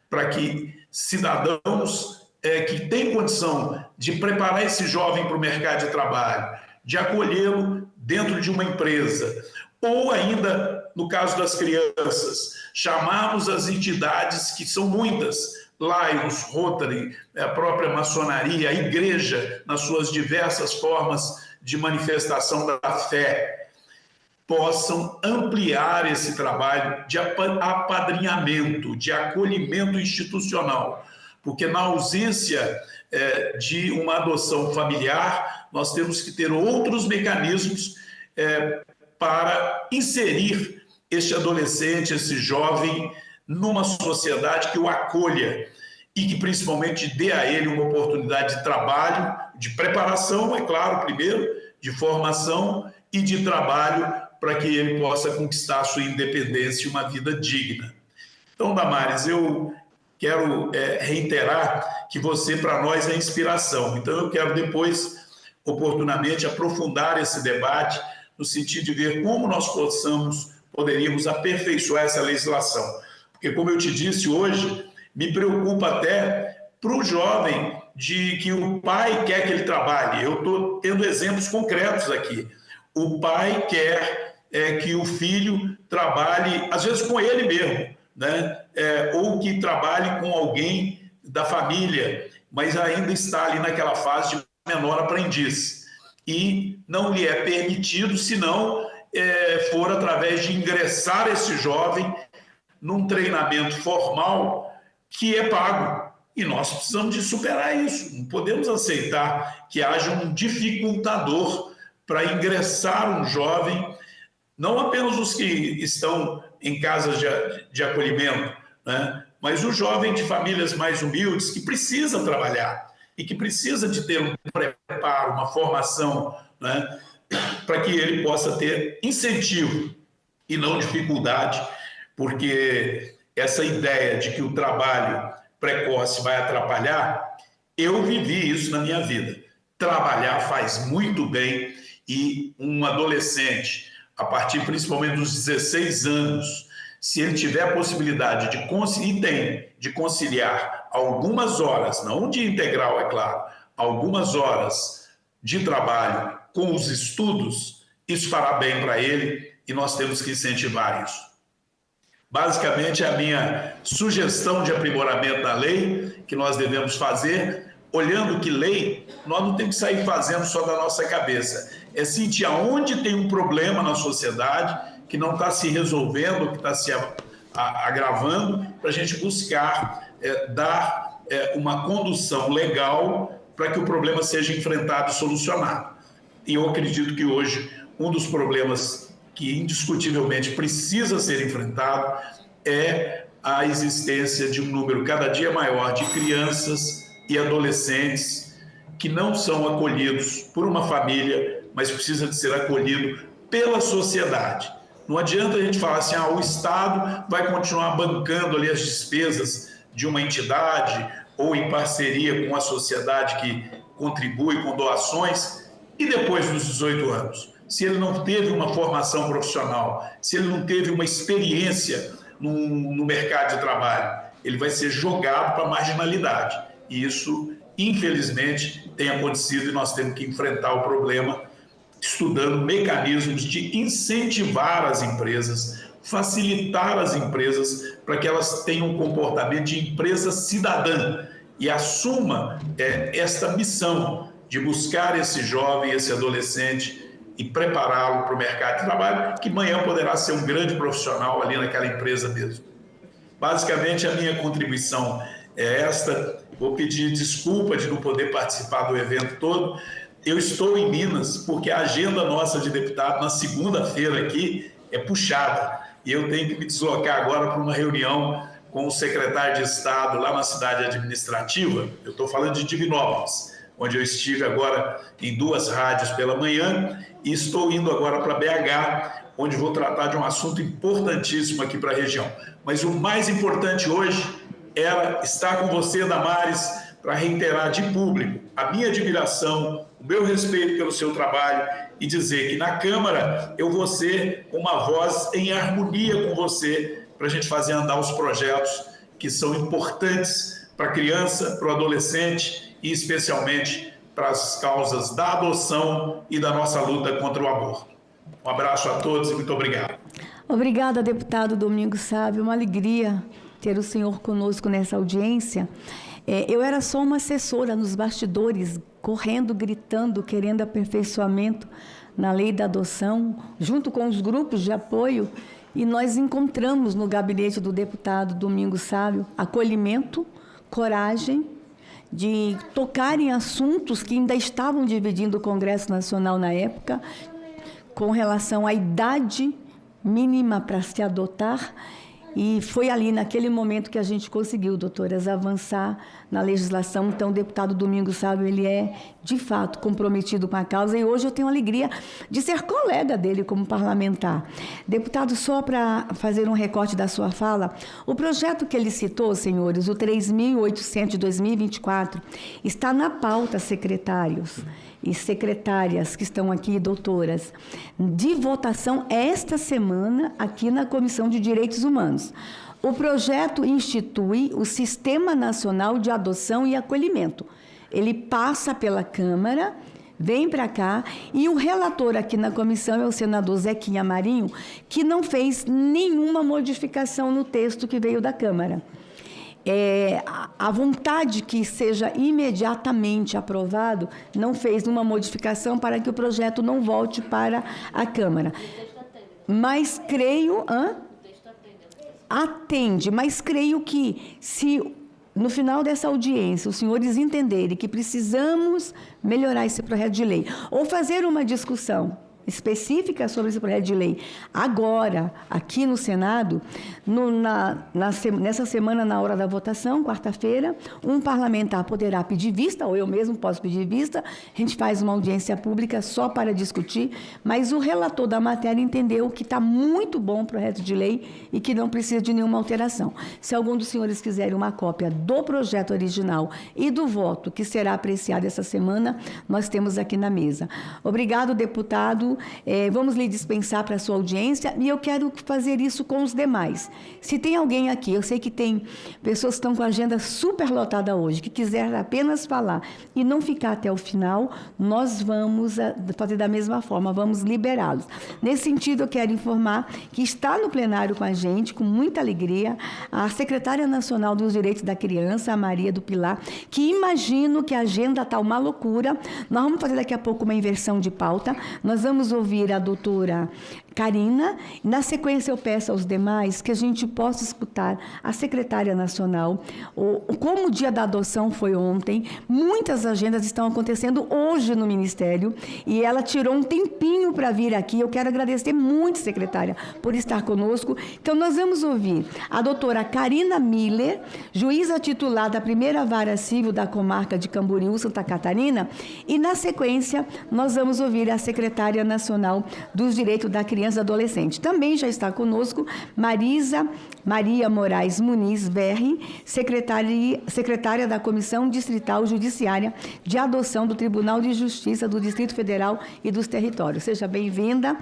para que cidadãos que têm condição de preparar esse jovem para o mercado de trabalho, de acolhê-lo dentro de uma empresa, ou ainda, no caso das crianças, chamarmos as entidades, que são muitas, Lions, Rotary, a própria maçonaria, a igreja, nas suas diversas formas de manifestação da fé, possam ampliar esse trabalho de apadrinhamento, de acolhimento institucional, porque na ausência de uma adoção familiar, nós temos que ter outros mecanismos para inserir este adolescente, esse jovem, numa sociedade que o acolha e que principalmente dê a ele uma oportunidade de trabalho, de preparação, é claro, primeiro, de formação e de trabalho para que ele possa conquistar a sua independência e uma vida digna. Então, Damares, eu quero reiterar que você, para nós, é inspiração. Então, eu quero depois, oportunamente, aprofundar esse debate no sentido de ver como nós poderíamos aperfeiçoar essa legislação. Porque, como eu te disse hoje, me preocupa até para o jovem de que o pai quer que ele trabalhe. Eu estou tendo exemplos concretos aqui. O pai quer que o filho trabalhe, às vezes com ele mesmo, né? Ou que trabalhe com alguém da família, mas ainda está ali naquela fase de menor aprendiz. E não lhe é permitido, se não for através de ingressar esse jovem num treinamento formal que é pago. E nós precisamos de superar isso. Não podemos aceitar que haja um dificultador para ingressar um jovem, não apenas os que estão em casas de acolhimento, né? Mas o jovem de famílias mais humildes que precisa trabalhar e que precisa de ter um preparo, uma formação, né? Para que ele possa ter incentivo e não dificuldade, porque essa ideia de que o trabalho precoce vai atrapalhar, eu vivi isso na minha vida. Trabalhar faz muito bem e um adolescente, a partir principalmente dos 16 anos, se ele tiver a possibilidade de conciliar algumas horas, não um dia integral, é claro, algumas horas de trabalho com os estudos, isso fará bem para ele e nós temos que incentivar isso. Basicamente, a minha sugestão de aprimoramento da lei que nós devemos fazer, olhando que lei, nós não temos que sair fazendo só da nossa cabeça. É sentir aonde tem um problema na sociedade que não está se resolvendo, que está se agravando, para a gente buscar dar uma condução legal para que o problema seja enfrentado e solucionado. E eu acredito que hoje um dos problemas que indiscutivelmente precisa ser enfrentado é a existência de um número cada dia maior de crianças e adolescentes que não são acolhidos por uma família, mas precisa de ser acolhido pela sociedade. Não adianta a gente falar assim, o Estado vai continuar bancando ali as despesas de uma entidade ou em parceria com a sociedade que contribui com doações e depois dos 18 anos. Se ele não teve uma formação profissional, se ele não teve uma experiência no mercado de trabalho, ele vai ser jogado para a marginalidade. E isso, infelizmente, tem acontecido e nós temos que enfrentar o problema estudando mecanismos de incentivar as empresas, facilitar as empresas para que elas tenham um comportamento de empresa cidadã e assuma esta missão de buscar esse jovem, esse adolescente e prepará-lo para o mercado de trabalho, que amanhã poderá ser um grande profissional ali naquela empresa mesmo. Basicamente, a minha contribuição é esta. Vou pedir desculpa de não poder participar do evento todo. Eu estou em Minas porque a agenda nossa de deputado na segunda-feira aqui é puxada e eu tenho que me deslocar agora para uma reunião com o secretário de Estado lá na cidade administrativa, eu estou falando de Divinópolis, onde eu estive agora em 2 rádios pela manhã, e estou indo agora para BH, onde vou tratar de um assunto importantíssimo aqui para a região. Mas o mais importante hoje era estar com você, Damares, para reiterar de público a minha admiração, o meu respeito pelo seu trabalho e dizer que na Câmara eu vou ser uma voz em harmonia com você para a gente fazer andar os projetos que são importantes para a criança, para o adolescente e especialmente para as causas da adoção e da nossa luta contra o aborto. Um abraço a todos e muito obrigado. Obrigada, deputado Domingos Sávio. Uma alegria ter o senhor conosco nessa audiência. Eu era só uma assessora nos bastidores, correndo, gritando, querendo aperfeiçoamento na lei da adoção, junto com os grupos de apoio, e nós encontramos no gabinete do deputado Domingos Sávio acolhimento, coragem de tocar em assuntos que ainda estavam dividindo o Congresso Nacional na época, com relação à idade mínima para se adotar. E foi ali, naquele momento, que a gente conseguiu, doutoras, avançar na legislação. Então, o deputado Domingos Sávio, ele é, de fato, comprometido com a causa. E hoje eu tenho a alegria de ser colega dele como parlamentar. Deputado, só para fazer um recorte da sua fala, o projeto que ele citou, senhores, o 3.800 de 2024, está na pauta, secretários e secretárias que estão aqui, doutoras, de votação esta semana aqui na Comissão de Direitos Humanos. O projeto institui o Sistema Nacional de Adoção e Acolhimento. Ele passa pela Câmara, vem para cá, e o relator aqui na comissão é o senador Zequinha Marinho, que não fez nenhuma modificação no texto que veio da Câmara. A vontade que seja imediatamente aprovado não fez uma modificação para que o projeto não volte para a Câmara. Mas creio... Atende, mas creio que se no final dessa audiência os senhores entenderem que precisamos melhorar esse projeto de lei ou fazer uma discussão específica sobre esse projeto de lei agora, aqui no Senado, nessa semana, na hora da votação, quarta-feira, um parlamentar poderá pedir vista, ou eu mesmo posso pedir vista, a gente faz uma audiência pública só para discutir, mas o relator da matéria entendeu que está muito bom o projeto de lei e que não precisa de nenhuma alteração. Se algum dos senhores quiserem uma cópia do projeto original e do voto que será apreciado essa semana, nós temos aqui na mesa. Obrigado, deputado. Vamos lhe dispensar para a sua audiência e eu quero fazer isso com os demais. Se tem alguém aqui, eu sei que tem pessoas que estão com a agenda super lotada hoje, que quiser apenas falar e não ficar até o final, nós vamos fazer da mesma forma, vamos liberá-los. Nesse sentido, eu quero informar que está no plenário com a gente, com muita alegria, a secretária nacional dos Direitos da Criança, a Maria do Pilar, que imagino que a agenda está uma loucura. Nós vamos fazer daqui a pouco uma inversão de pauta. Nós vamos ouvir a doutora Karina. Na sequência, eu peço aos demais que a gente possa escutar a secretária nacional. Como o dia da adoção foi ontem, muitas agendas estão acontecendo hoje no Ministério e ela tirou um tempinho para vir aqui. Eu quero agradecer muito, secretária, por estar conosco. Então, nós vamos ouvir a doutora Karina Miller, juíza titular da primeira vara civil da comarca de Camboriú, Santa Catarina, e, na sequência, nós vamos ouvir a secretária nacional dos Direitos da Criança e Adolescente. Também já está conosco Maria Moraes Muniz Verri, secretária da Comissão Distrital Judiciária de Adoção do Tribunal de Justiça do Distrito Federal e dos Territórios. Seja bem-vinda.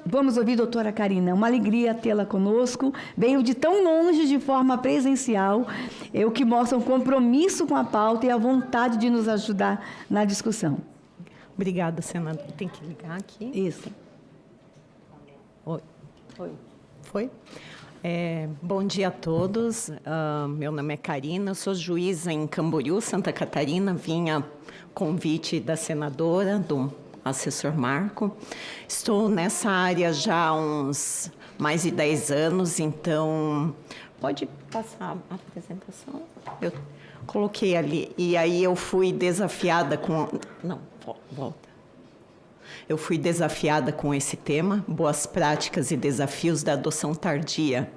Vamos ouvir a doutora Karina. Uma alegria tê-la conosco. Veio de tão longe de forma presencial, o que mostra um compromisso com a pauta e a vontade de nos ajudar na discussão. Obrigada, senadora. Tem que ligar aqui. Isso. Oi. Foi? Bom dia a todos. Meu nome é Karina, eu sou juíza em Camboriú, Santa Catarina. Vim a convite da senadora, do assessor Marco. Estou nessa área já há uns mais de 10 anos, então... Pode passar a apresentação? Eu coloquei ali. E aí eu fui desafiada com... Não, volta. Eu fui desafiada com esse tema, boas práticas e desafios da adoção tardia.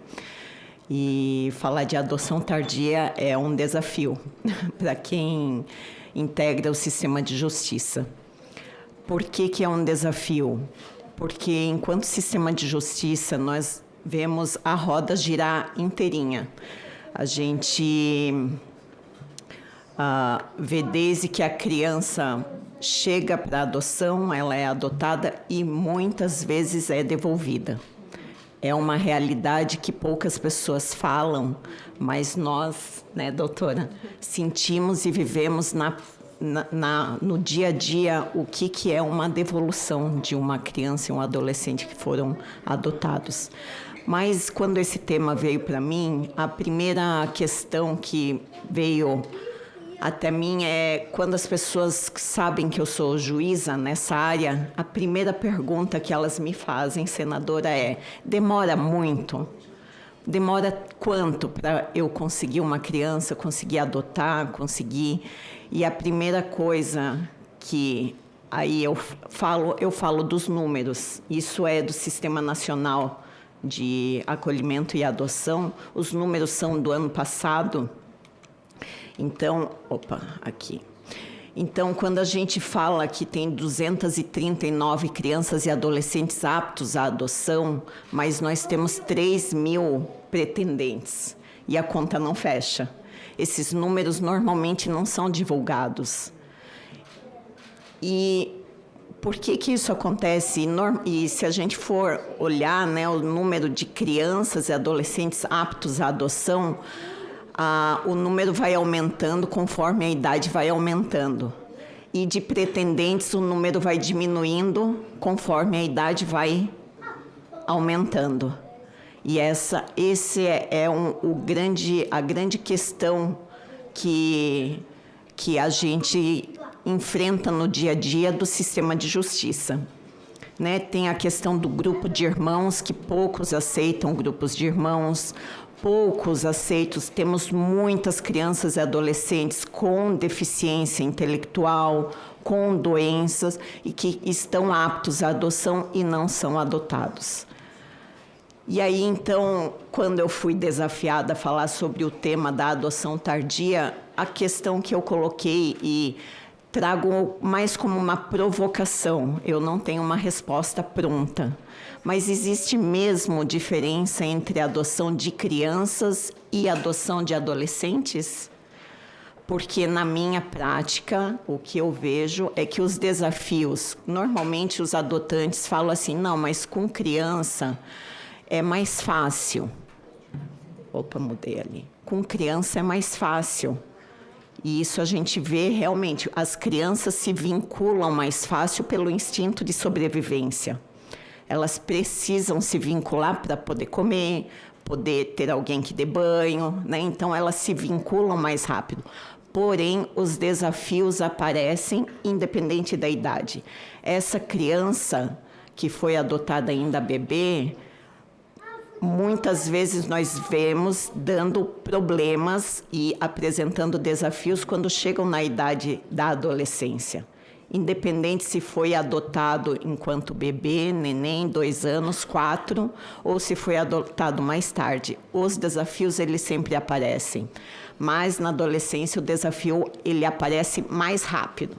E falar de adoção tardia é um desafio para quem integra o sistema de justiça. Por que é um desafio? Porque enquanto sistema de justiça nós vemos a roda girar inteirinha. A gente vê desde que a criança chega para adoção, ela é adotada e muitas vezes é devolvida. É uma realidade que poucas pessoas falam, mas nós, né, doutora, sentimos e vivemos no dia a dia o que é uma devolução de uma criança e um adolescente que foram adotados. Mas quando esse tema veio para mim, a primeira questão que veio até mim é quando as pessoas sabem que eu sou juíza nessa área, a primeira pergunta que elas me fazem, senadora, é: demora muito? Demora quanto para eu conseguir uma criança, conseguir adotar, conseguir... E a primeira coisa que aí eu falo dos números. Isso é do Sistema Nacional de Acolhimento e Adoção. Os números são do ano passado. Então, aqui. Então, quando a gente fala que tem 239 crianças e adolescentes aptos à adoção, mas nós temos 3.000 pretendentes e a conta não fecha. Esses números normalmente não são divulgados. E por que isso acontece? E se a gente for olhar, né, o número de crianças e adolescentes aptos à adoção, o número vai aumentando conforme a idade vai aumentando. E de pretendentes, o número vai diminuindo conforme a idade vai aumentando. E esse é a grande questão que a gente enfrenta no dia a dia do sistema de justiça. Né? Tem a questão do grupo de irmãos, que poucos aceitam grupos de irmãos, poucos aceitos. Temos muitas crianças e adolescentes com deficiência intelectual, com doenças e que estão aptos à adoção e não são adotados. E aí, então, quando eu fui desafiada a falar sobre o tema da adoção tardia, a questão que eu coloquei e trago mais como uma provocação, eu não tenho uma resposta pronta, mas existe mesmo diferença entre a adoção de crianças e a adoção de adolescentes? Porque na minha prática, o que eu vejo é que os desafios, normalmente os adotantes falam assim, não, mas com criança é mais fácil. Mudei ali. Com criança é mais fácil. E isso a gente vê realmente, as crianças se vinculam mais fácil pelo instinto de sobrevivência. Elas precisam se vincular para poder comer, poder ter alguém que dê banho, né? Então elas se vinculam mais rápido. Porém, os desafios aparecem independente da idade. Essa criança que foi adotada ainda bebê, muitas vezes nós vemos dando problemas e apresentando desafios quando chegam na idade da adolescência. Independente se foi adotado enquanto bebê, neném, 2 anos, 4, ou se foi adotado mais tarde. Os desafios, eles sempre aparecem. Mas na adolescência o desafio, ele aparece mais rápido.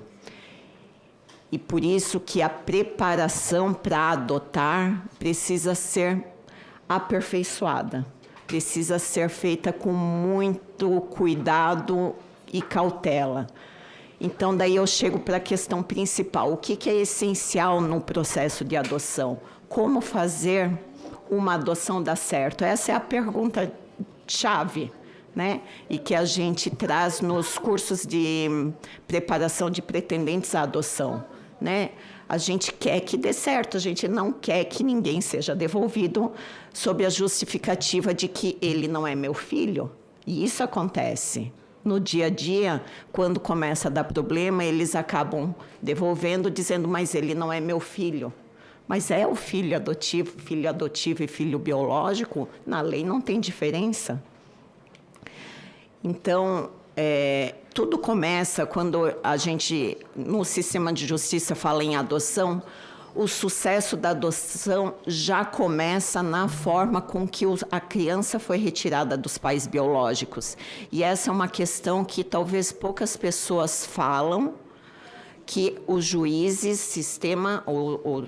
E por isso que a preparação para adotar precisa ser aperfeiçoada, precisa ser feita com muito cuidado e cautela. Então, daí eu chego para a questão principal. O que é essencial no processo de adoção? Como fazer uma adoção dar certo? Essa é a pergunta-chave, né? E que a gente traz nos cursos de preparação de pretendentes à adoção, né? A gente quer que dê certo, a gente não quer que ninguém seja devolvido sob a justificativa de que ele não é meu filho. E isso acontece. No dia a dia, quando começa a dar problema, eles acabam devolvendo, dizendo, mas ele não é meu filho. Mas é o filho adotivo e filho biológico, na lei não tem diferença. Então, tudo começa quando a gente, no sistema de justiça, fala em adoção, o sucesso da adoção já começa na forma com que a criança foi retirada dos pais biológicos. E essa é uma questão que talvez poucas pessoas falam, que os juízes, sistema, o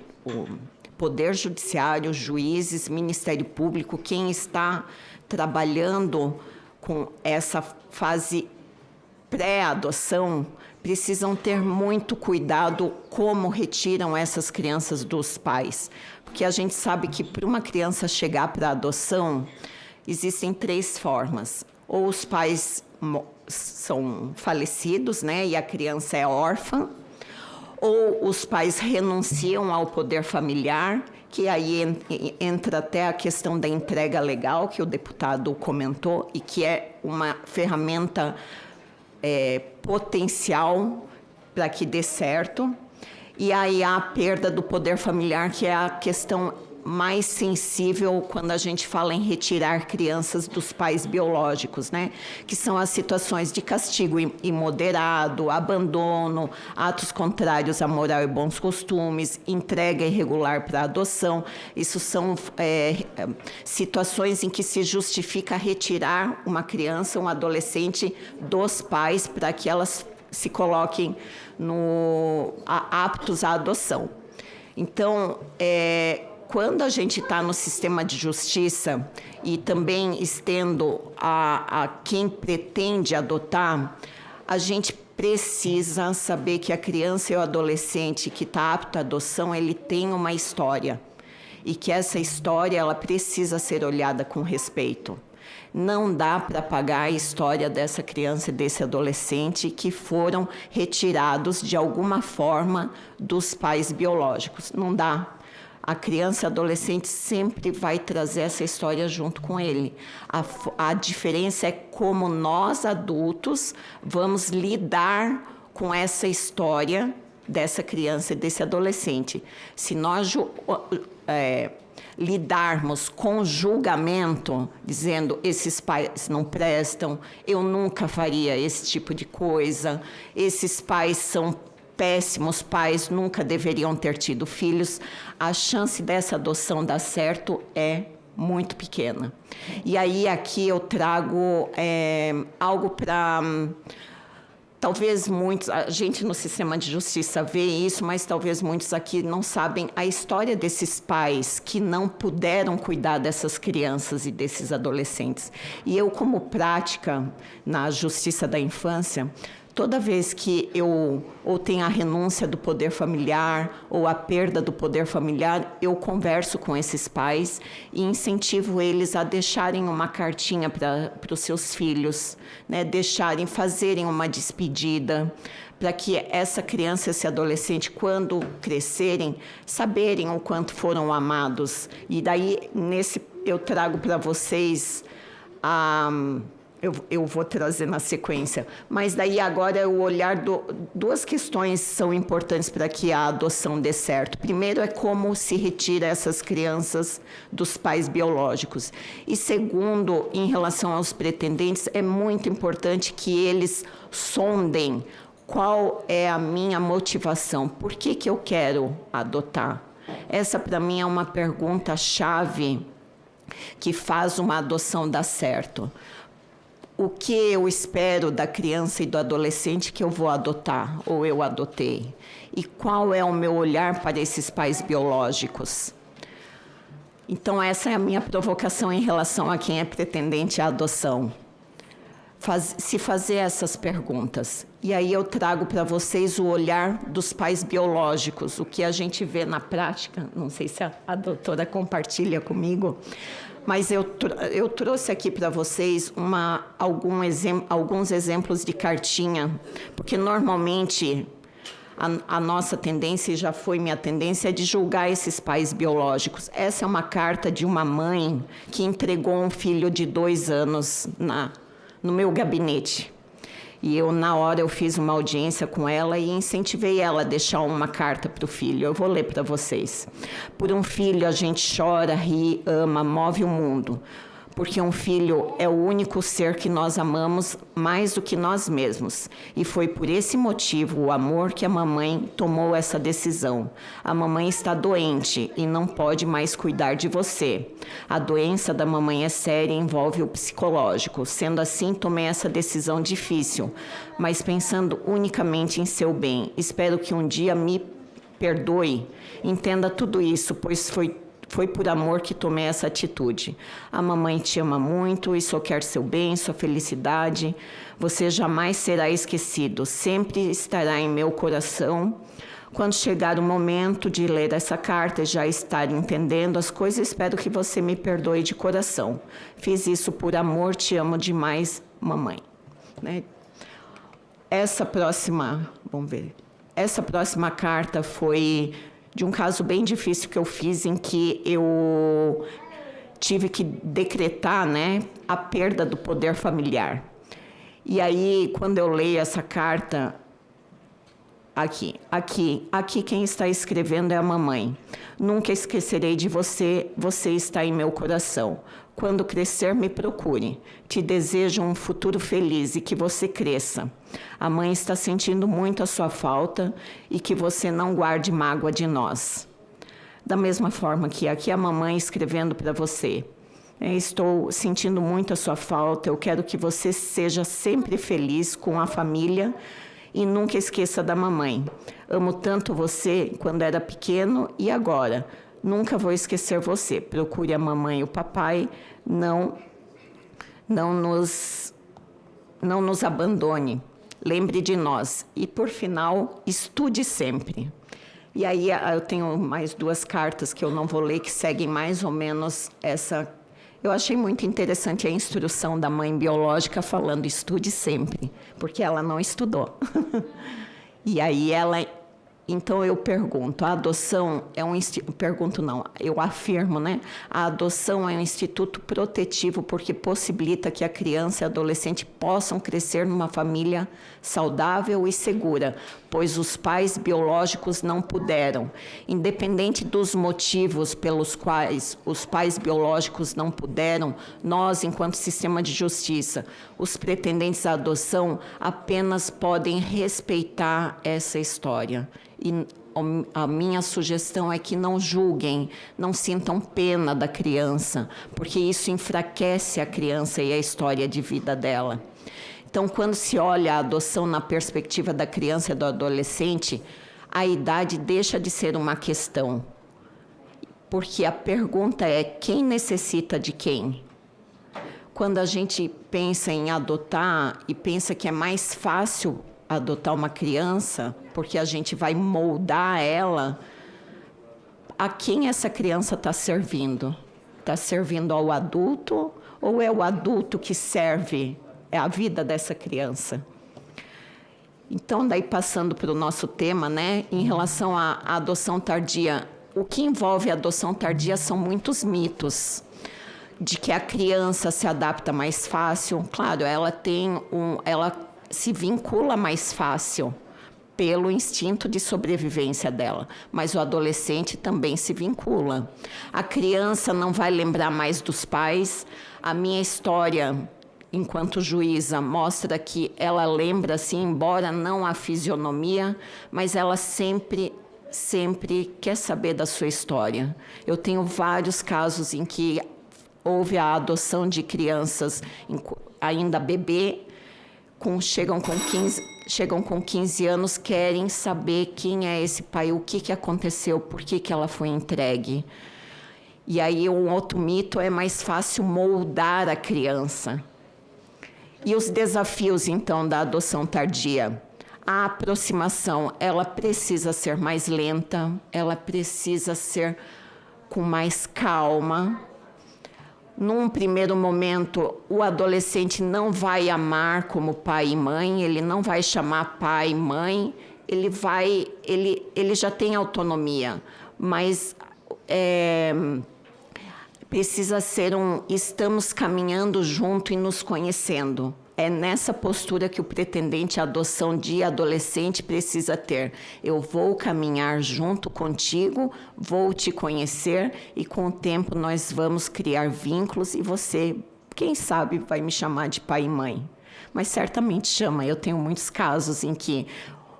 Poder Judiciário, juízes, Ministério Público, quem está trabalhando com essa fase pré-adoção, precisam ter muito cuidado como retiram essas crianças dos pais. Porque a gente sabe que para uma criança chegar para a adoção, existem 3 formas. Ou os pais são falecidos, né, e a criança é órfã, ou os pais renunciam ao poder familiar, que aí entra até a questão da entrega legal, que o deputado comentou, e que é uma ferramenta potencial para que dê certo. E aí há a perda do poder familiar, que é a questão mais sensível quando a gente fala em retirar crianças dos pais biológicos, né? Que são as situações de castigo imoderado, abandono, atos contrários à moral e bons costumes, entrega irregular para adoção. Isso são situações em que se justifica retirar uma criança, um adolescente dos pais para que elas se coloquem aptos à adoção. Então, quando a gente está no sistema de justiça e também estendo a quem pretende adotar, a gente precisa saber que a criança e o adolescente que está apto à adoção, ele tem uma história. E que essa história ela precisa ser olhada com respeito. Não dá para apagar a história dessa criança e desse adolescente que foram retirados de alguma forma dos pais biológicos. Não dá. A criança e adolescente sempre vai trazer essa história junto com ele. A diferença é como nós, adultos, vamos lidar com essa história dessa criança e desse adolescente. Se nós lidarmos com julgamento, dizendo esses pais não prestam, eu nunca faria esse tipo de coisa, esses pais são péssimos pais, nunca deveriam ter tido filhos, a chance dessa adoção dar certo é muito pequena. E aí aqui eu trago algo para... Talvez muitos, a gente no sistema de justiça vê isso, mas talvez muitos aqui não sabem a história desses pais que não puderam cuidar dessas crianças e desses adolescentes. E eu, como prática na justiça da infância, toda vez que eu ou tenho a renúncia do poder familiar ou a perda do poder familiar, eu converso com esses pais e incentivo eles a deixarem uma cartinha para os seus filhos, né? Fazerem uma despedida, para que essa criança e esse adolescente, quando crescerem, saberem o quanto foram amados. E daí, eu trago para vocês eu vou trazer na sequência. Mas daí agora o olhar duas questões são importantes para que a adoção dê certo. Primeiro é como se retira essas crianças dos pais biológicos. E segundo, em relação aos pretendentes, é muito importante que eles sondem qual é a minha motivação. Por que eu quero adotar? Essa, para mim, é uma pergunta-chave que faz uma adoção dar certo. O que eu espero da criança e do adolescente que eu vou adotar, ou eu adotei? E qual é o meu olhar para esses pais biológicos? Então, essa é a minha provocação em relação a quem é pretendente à adoção. Se fazer essas perguntas. E aí eu trago para vocês o olhar dos pais biológicos, o que a gente vê na prática, não sei se a doutora compartilha comigo, mas eu trouxe aqui para vocês alguns exemplos de cartinha, porque normalmente a nossa tendência, e já foi minha tendência, é de julgar esses pais biológicos. Essa é uma carta de uma mãe que entregou um filho de 2 anos no meu gabinete. E na hora eu fiz uma audiência com ela e incentivei ela a deixar uma carta para o filho. Eu vou ler para vocês. Por um filho a gente chora, ri, ama, move o mundo. porque um filho é o único ser que nós amamos mais do que nós mesmos. E foi por esse motivo, o amor, que a mamãe tomou essa decisão. A mamãe está doente e não pode mais cuidar de você. A doença da mamãe é séria e envolve o psicológico. Sendo assim, tomei essa decisão difícil, mas pensando unicamente em seu bem. Espero que um dia me perdoe, entenda tudo isso, pois foi por amor que tomei essa atitude. A mamãe te ama muito e só quer seu bem, sua felicidade. Você jamais será esquecido, sempre estará em meu coração. Quando chegar o momento de ler essa carta e já estar entendendo as coisas, espero que você me perdoe de coração. Fiz isso por amor, te amo demais, mamãe. Né? Essa próxima carta foi de um caso bem difícil que eu fiz, em que eu tive que decretar, né, a perda do poder familiar. E aí, quando eu leio essa carta, aqui quem está escrevendo é a mamãe. Nunca esquecerei de você, você está em meu coração. Quando crescer, me procure. Te desejo um futuro feliz e que você cresça. A mãe está sentindo muito a sua falta e que você não guarde mágoa de nós. Da mesma forma que aqui a mamãe escrevendo para você. Estou sentindo muito a sua falta, eu quero que você seja sempre feliz com a família e nunca esqueça da mamãe. Amo tanto você quando era pequeno e agora. Nunca vou esquecer você. Procure a mamãe e o papai, não nos abandone. Lembre de nós. E, por final, estude sempre. E aí eu tenho mais 2 cartas que eu não vou ler, que seguem mais ou menos essa. Eu achei muito interessante a instrução da mãe biológica falando estude sempre, porque ela não estudou. E aí então eu pergunto, a adoção é um eu afirmo, né? A adoção é um instituto protetivo porque possibilita que a criança e adolescente possam crescer numa família saudável e segura, pois os pais biológicos não puderam. Independente dos motivos pelos quais os pais biológicos não puderam, nós, enquanto sistema de justiça, os pretendentes à adoção apenas podem respeitar essa história. E a minha sugestão é que não julguem, não sintam pena da criança, porque isso enfraquece a criança e a história de vida dela. Então, quando se olha a adoção na perspectiva da criança e do adolescente, a idade deixa de ser uma questão. Porque a pergunta é: quem necessita de quem? Quando a gente pensa em adotar e pensa que é mais fácil adotar uma criança, porque a gente vai moldar ela, a quem essa criança está servindo? Está servindo ao adulto ou é o adulto que serve a vida dessa criança? Então, daí passando para o nosso tema, né, em relação à adoção tardia, o que envolve a adoção tardia são muitos mitos. De que a criança se adapta mais fácil, claro, ela se vincula mais fácil pelo instinto de sobrevivência dela, mas o adolescente também se vincula. A criança não vai lembrar mais dos pais. A minha história, enquanto juíza, mostra que ela lembra, assim, embora não a fisionomia, mas ela sempre quer saber da sua história. Eu tenho vários casos em que houve a adoção de crianças ainda bebê, chegam com 15 anos, querem saber quem é esse pai, o que aconteceu, por que ela foi entregue. E aí um outro mito é mais fácil moldar a criança. E os desafios, então, da adoção tardia? A aproximação, ela precisa ser mais lenta, ela precisa ser com mais calma. Num primeiro momento, o adolescente não vai amar como pai e mãe, ele não vai chamar pai e mãe, ele já tem autonomia, mas precisa ser estamos caminhando junto e nos conhecendo. é nessa postura que o pretendente à adoção de adolescente precisa ter. Eu vou caminhar junto contigo, vou te conhecer e com o tempo nós vamos criar vínculos e você, quem sabe, vai me chamar de pai e mãe. Mas certamente chama. Eu tenho muitos casos em que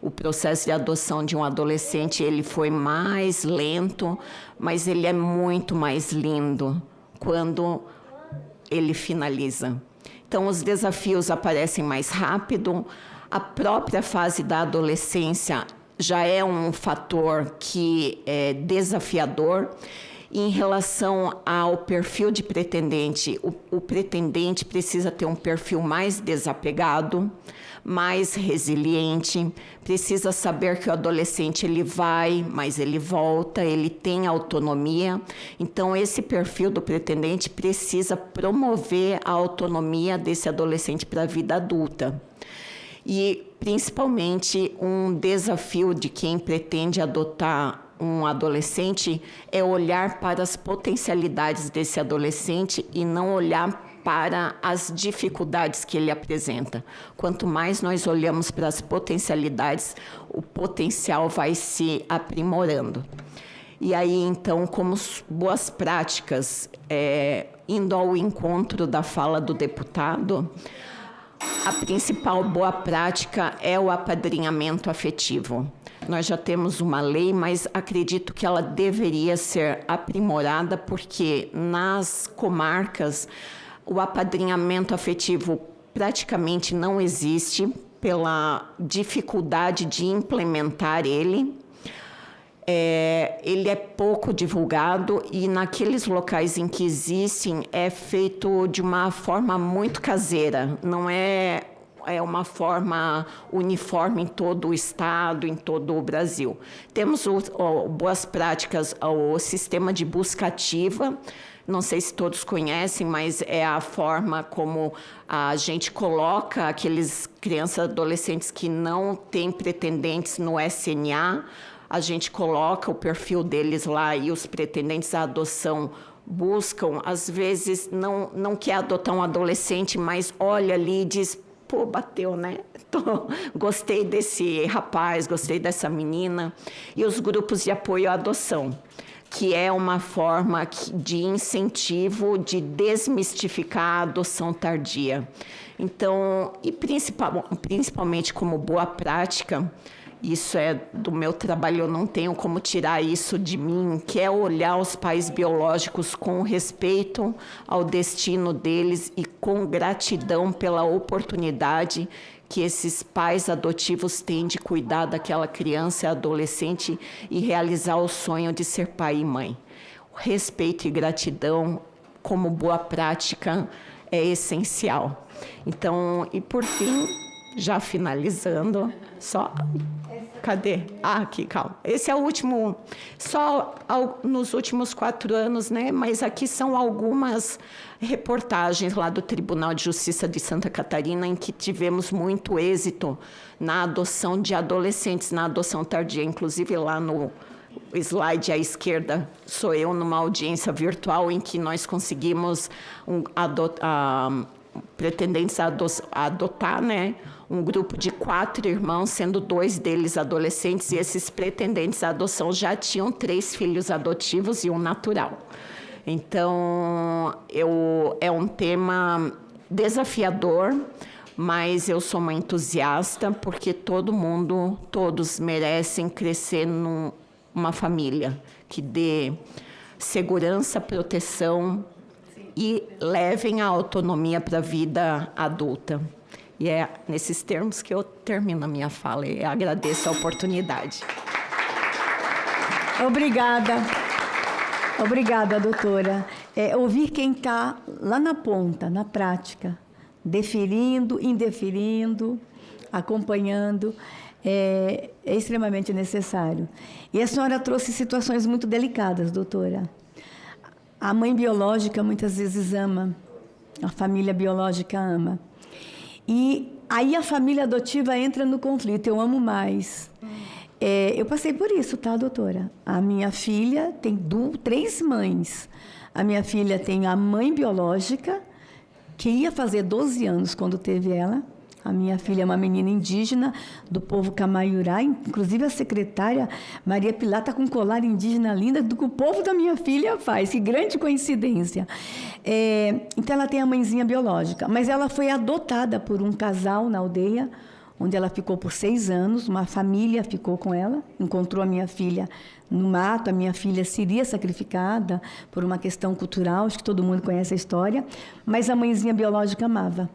o processo de adoção de um adolescente ele foi mais lento, mas ele é muito mais lindo quando ele finaliza. Então, os desafios aparecem mais rápido, a própria fase da adolescência já é um fator que é desafiador. E em relação ao perfil de pretendente, o pretendente precisa ter um perfil mais desapegado, mais resiliente, precisa saber que o adolescente ele vai, mas ele volta, ele tem autonomia. Então, esse perfil do pretendente precisa promover a autonomia desse adolescente para a vida adulta. E, principalmente, um desafio de quem pretende adotar um adolescente é olhar para as potencialidades desse adolescente e não olhar para as dificuldades que ele apresenta. Quanto mais nós olhamos para as potencialidades, o potencial vai se aprimorando. E aí, então, como boas práticas, indo ao encontro da fala do deputado, a principal boa prática é o apadrinhamento afetivo. Nós já temos uma lei, mas acredito que ela deveria ser aprimorada, porque nas comarcas o apadrinhamento afetivo praticamente não existe pela dificuldade de implementar ele. Ele é pouco divulgado e naqueles locais em que existem é feito de uma forma muito caseira, não é uma forma uniforme em todo o estado, em todo o Brasil. Temos boas práticas, o sistema de busca ativa, não sei se todos conhecem, mas é a forma como a gente coloca aqueles crianças e adolescentes que não têm pretendentes no SNA, a gente coloca o perfil deles lá e os pretendentes à adoção buscam, às vezes não quer adotar um adolescente, mas olha ali e diz, pô, bateu, né? Gostei desse rapaz, gostei dessa menina. E os grupos de apoio à adoção, que é uma forma de incentivo, de desmistificar a adoção tardia. Então, e principalmente como boa prática, isso é do meu trabalho, eu não tenho como tirar isso de mim, que é olhar os pais biológicos com respeito ao destino deles e com gratidão pela oportunidade que esses pais adotivos têm de cuidar daquela criança e adolescente e realizar o sonho de ser pai e mãe. Respeito e gratidão, como boa prática, é essencial. Então, e por fim, já finalizando, só... Cadê? Aqui, calma. Esse é o último, só nos últimos 4 anos, né? Mas aqui são algumas reportagens lá do Tribunal de Justiça de Santa Catarina em que tivemos muito êxito na adoção de adolescentes, na adoção tardia. Inclusive, lá no slide à esquerda, sou eu numa audiência virtual em que nós conseguimos pretendentes a adotar, né? Um grupo de 4 irmãos, sendo 2 deles adolescentes, e esses pretendentes à adoção já tinham 3 filhos adotivos e um natural. Então, é um tema desafiador, mas eu sou uma entusiasta, porque todos merecem crescer numa família que dê segurança, proteção e levem a autonomia para a vida adulta. E é nesses termos que eu termino a minha fala e agradeço a oportunidade. Obrigada. Obrigada, doutora. Ouvir quem está lá na ponta, na prática, deferindo, indeferindo, acompanhando, é extremamente necessário. E a senhora trouxe situações muito delicadas, doutora. A mãe biológica muitas vezes ama, a família biológica ama. E aí a família adotiva entra no conflito, eu amo mais. Eu passei por isso, tá, doutora? A minha filha tem 3 mães. A minha filha tem a mãe biológica, que ia fazer 12 anos quando teve ela. A minha filha é uma menina indígena do povo Camaiurá, inclusive a secretária Maria Pilar está com um colar indígena linda do que o povo da minha filha faz, que grande coincidência. Então ela tem a mãezinha biológica, mas ela foi adotada por um casal na aldeia, onde ela ficou por 6 anos, uma família ficou com ela, encontrou a minha filha no mato, a minha filha seria sacrificada por uma questão cultural, acho que todo mundo conhece a história, mas a mãezinha biológica amava.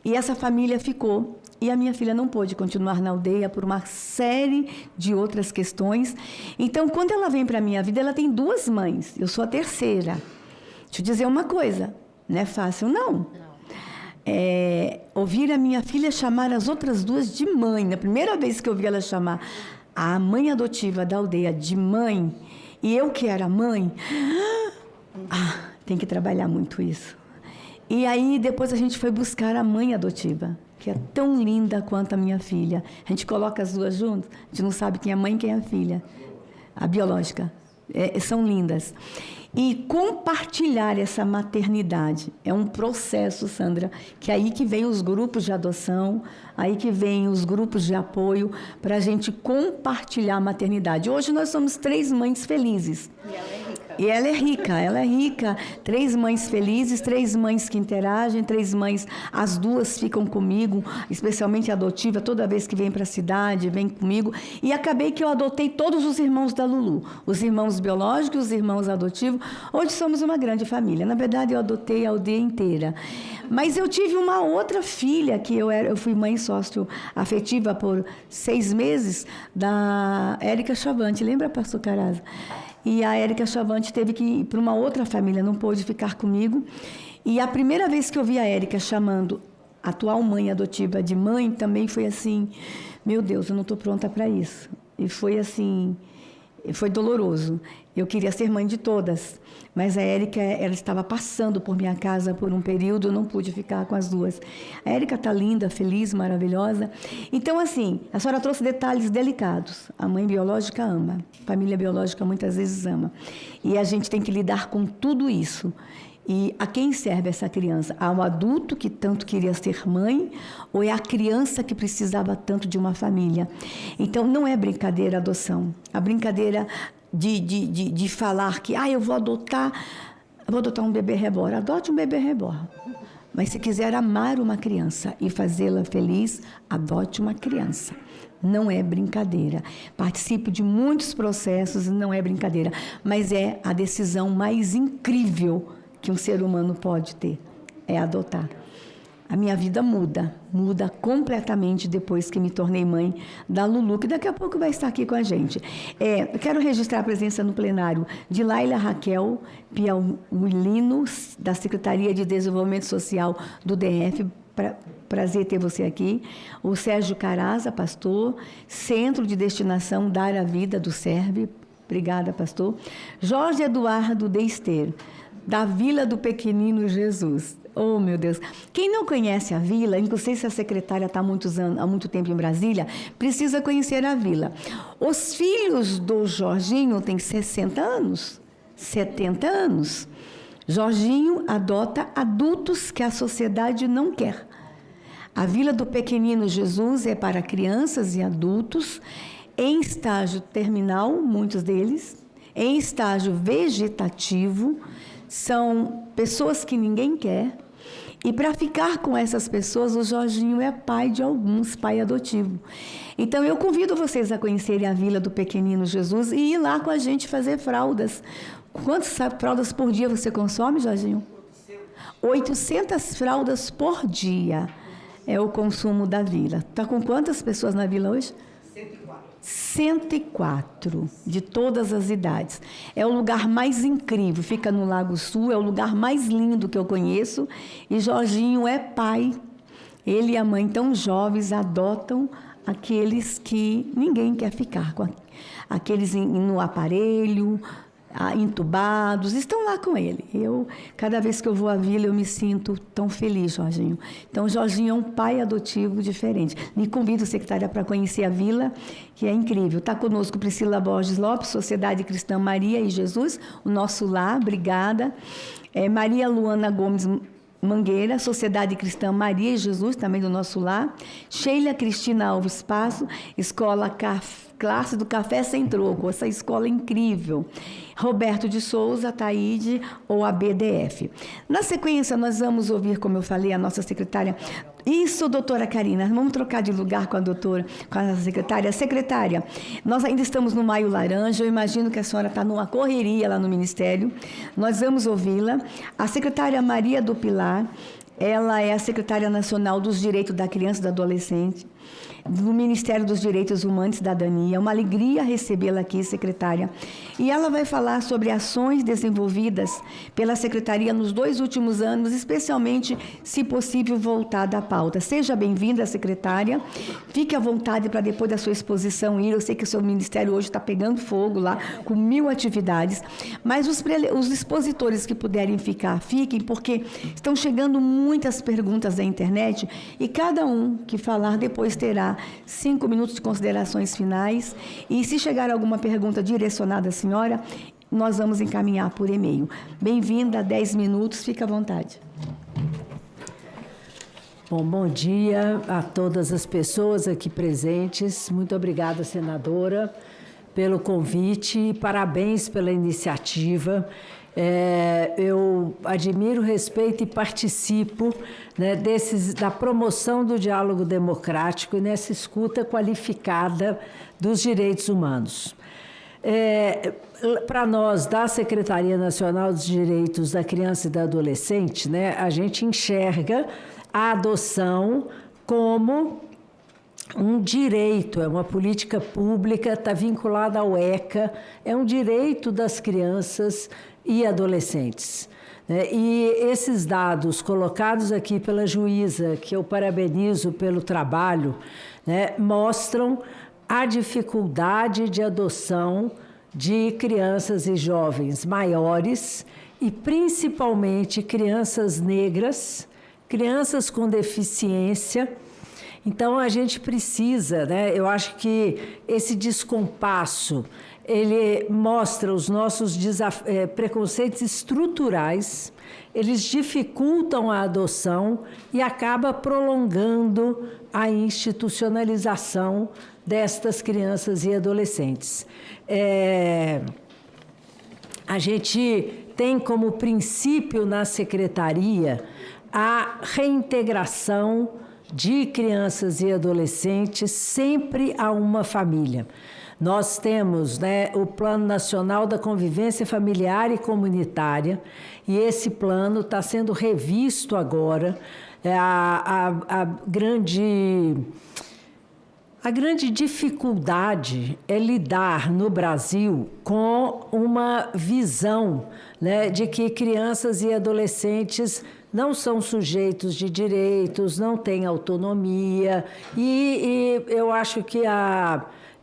E essa família ficou, e a minha filha não pôde continuar na aldeia por uma série de outras questões. Então, quando ela vem para a minha vida, ela tem 2 mães, eu sou a terceira. Deixa eu dizer uma coisa, não é fácil, não. Ouvir a minha filha chamar as outras 2 de mãe, na primeira vez que eu ouvi ela chamar a mãe adotiva da aldeia de mãe, e eu que era mãe, tem que trabalhar muito isso. E aí, depois a gente foi buscar a mãe adotiva, que é tão linda quanto a minha filha. A gente coloca as 2 juntas, a gente não sabe quem é a mãe e quem é a filha. A biológica. São lindas. E compartilhar essa maternidade é um processo, Sandra, que é aí que vem os grupos de adoção, aí que vem os grupos de apoio para a gente compartilhar a maternidade. Hoje nós somos 3 mães felizes. E ela é rica. 3 mães felizes, 3 mães que interagem, 3 mães, as 2 ficam comigo, especialmente a adotiva, toda vez que vem para a cidade, vem comigo. E acabei que eu adotei todos os irmãos da Lulu, os irmãos biológicos, os irmãos adotivos. Hoje somos uma grande família. Na verdade, eu adotei a aldeia inteira. Mas eu tive uma outra filha, que eu fui mãe sócio-afetiva por 6 meses, da Érica Chavante. Lembra, pastor Caraza? E a Érica Chavante teve que ir para uma outra família, não pôde ficar comigo. E a primeira vez que eu vi a Érica chamando a atual mãe adotiva de mãe, também foi assim, meu Deus, eu não estou pronta para isso. E foi assim, foi doloroso. Eu queria ser mãe de todas, mas a Érica, ela estava passando por minha casa por um período, eu não pude ficar com as 2. A Érica está linda, feliz, maravilhosa. Então, assim, a senhora trouxe detalhes delicados. A mãe biológica ama, a família biológica muitas vezes ama. E a gente tem que lidar com tudo isso. E a quem serve essa criança? Ao adulto que tanto queria ser mãe ou é a criança que precisava tanto de uma família? Então, não é brincadeira a adoção. A brincadeira de falar que eu vou adotar um bebê reborn. Adote um bebê reborn. Mas se quiser amar uma criança e fazê-la feliz, adote uma criança. Não é brincadeira. Participo de muitos processos, não é brincadeira. Mas é a decisão mais incrível que um ser humano pode ter, é adotar. A minha vida muda completamente depois que me tornei mãe da Lulu, que daqui a pouco vai estar aqui com a gente. Eu quero registrar a presença no plenário de Laila Raquel Piauilino, da Secretaria de Desenvolvimento Social do DF. Prazer ter você aqui. O Sérgio Caraza, pastor, Centro de Destinação Dar a Vida do SERV. Obrigada, pastor. Jorge Eduardo Deister, da Vila do Pequenino Jesus. Oh, meu Deus. Quem não conhece a vila, não sei se a secretária está há muito tempo em Brasília, precisa conhecer a vila. Os filhos do Jorginho têm 60 anos, 70 anos. Jorginho adota adultos que a sociedade não quer. A Vila do Pequenino Jesus é para crianças e adultos em estágio terminal, muitos deles, em estágio vegetativo, são pessoas que ninguém quer. E para ficar com essas pessoas, o Jorginho é pai de alguns, pai adotivo. Então, eu convido vocês a conhecerem a Vila do Pequenino Jesus e ir lá com a gente fazer fraldas. Quantas fraldas por dia você consome, Jorginho? 800 fraldas por dia é o consumo da vila. Está com quantas pessoas na vila hoje? 104, de todas as idades. É o lugar mais incrível, fica no Lago Sul, é o lugar mais lindo que eu conheço. E Jorginho é pai. Ele e a mãe, tão jovens, adotam aqueles que ninguém quer ficar, com aqueles no aparelho, entubados, estão lá com ele. Cada vez que eu vou à vila, eu me sinto tão feliz, Jorginho. Então, Jorginho é um pai adotivo diferente. Me convido, secretária, para conhecer a vila, que é incrível. Está conosco Priscila Borges Lopes, Sociedade Cristã Maria e Jesus, o nosso lar, obrigada. Maria Luana Gomes Mangueira, Sociedade Cristã Maria e Jesus, também do nosso lar, Sheila Cristina Alves Passo, Escola Classe do Café Sem Troco, essa escola é incrível. Roberto de Souza, Taíde ou a BDF. Na sequência, nós vamos ouvir, como eu falei, a nossa secretária. Isso, doutora Karina, vamos trocar de lugar com a doutora, com a secretária. Secretária, nós ainda estamos no Maio Laranja, eu imagino que a senhora está numa correria lá no Ministério. Nós vamos ouvi-la. A secretária Maria do Pilar, ela é a secretária nacional dos Direitos da Criança e do Adolescente, do Ministério dos Direitos Humanos e Cidadania. É uma alegria recebê-la aqui, secretária. E ela vai falar sobre ações desenvolvidas pela Secretaria nos 2 últimos anos, especialmente, se possível, voltada à pauta. Seja bem-vinda, secretária. Fique à vontade para, depois da sua exposição, ir. Eu sei que o seu ministério hoje está pegando fogo lá, com 1000 atividades. Mas os expositores que puderem ficar, fiquem, porque estão chegando muitas perguntas da internet e cada um que falar depois terá 5 minutos de considerações finais, e se chegar alguma pergunta direcionada à senhora, nós vamos encaminhar por e-mail. Bem-vinda, 10 minutos, fica à vontade. Bom dia a todas as pessoas aqui presentes. Muito obrigada, senadora, pelo convite e parabéns pela iniciativa. Eu admiro, respeito e participo, né, da promoção do diálogo democrático e nessa escuta qualificada dos direitos humanos. Para nós, da Secretaria Nacional dos Direitos da Criança e do Adolescente, né, a gente enxerga a adoção como um direito, é uma política pública, está vinculada ao ECA, é um direito das crianças e adolescentes. E esses dados colocados aqui pela juíza, que eu parabenizo pelo trabalho, né, mostram a dificuldade de adoção de crianças e jovens maiores e principalmente crianças negras, crianças com deficiência. Então, a gente precisa, né, eu acho que esse descompasso, ele mostra os nossos preconceitos estruturais, eles dificultam a adoção e acaba prolongando a institucionalização destas crianças e adolescentes. A gente tem como princípio na secretaria a reintegração de crianças e adolescentes sempre a uma família. Nós temos, né, o Plano Nacional da Convivência Familiar e Comunitária, e esse plano está sendo revisto agora. A grande dificuldade é lidar no Brasil com uma visão, né, de que crianças e adolescentes não são sujeitos de direitos, não têm autonomia, e eu acho que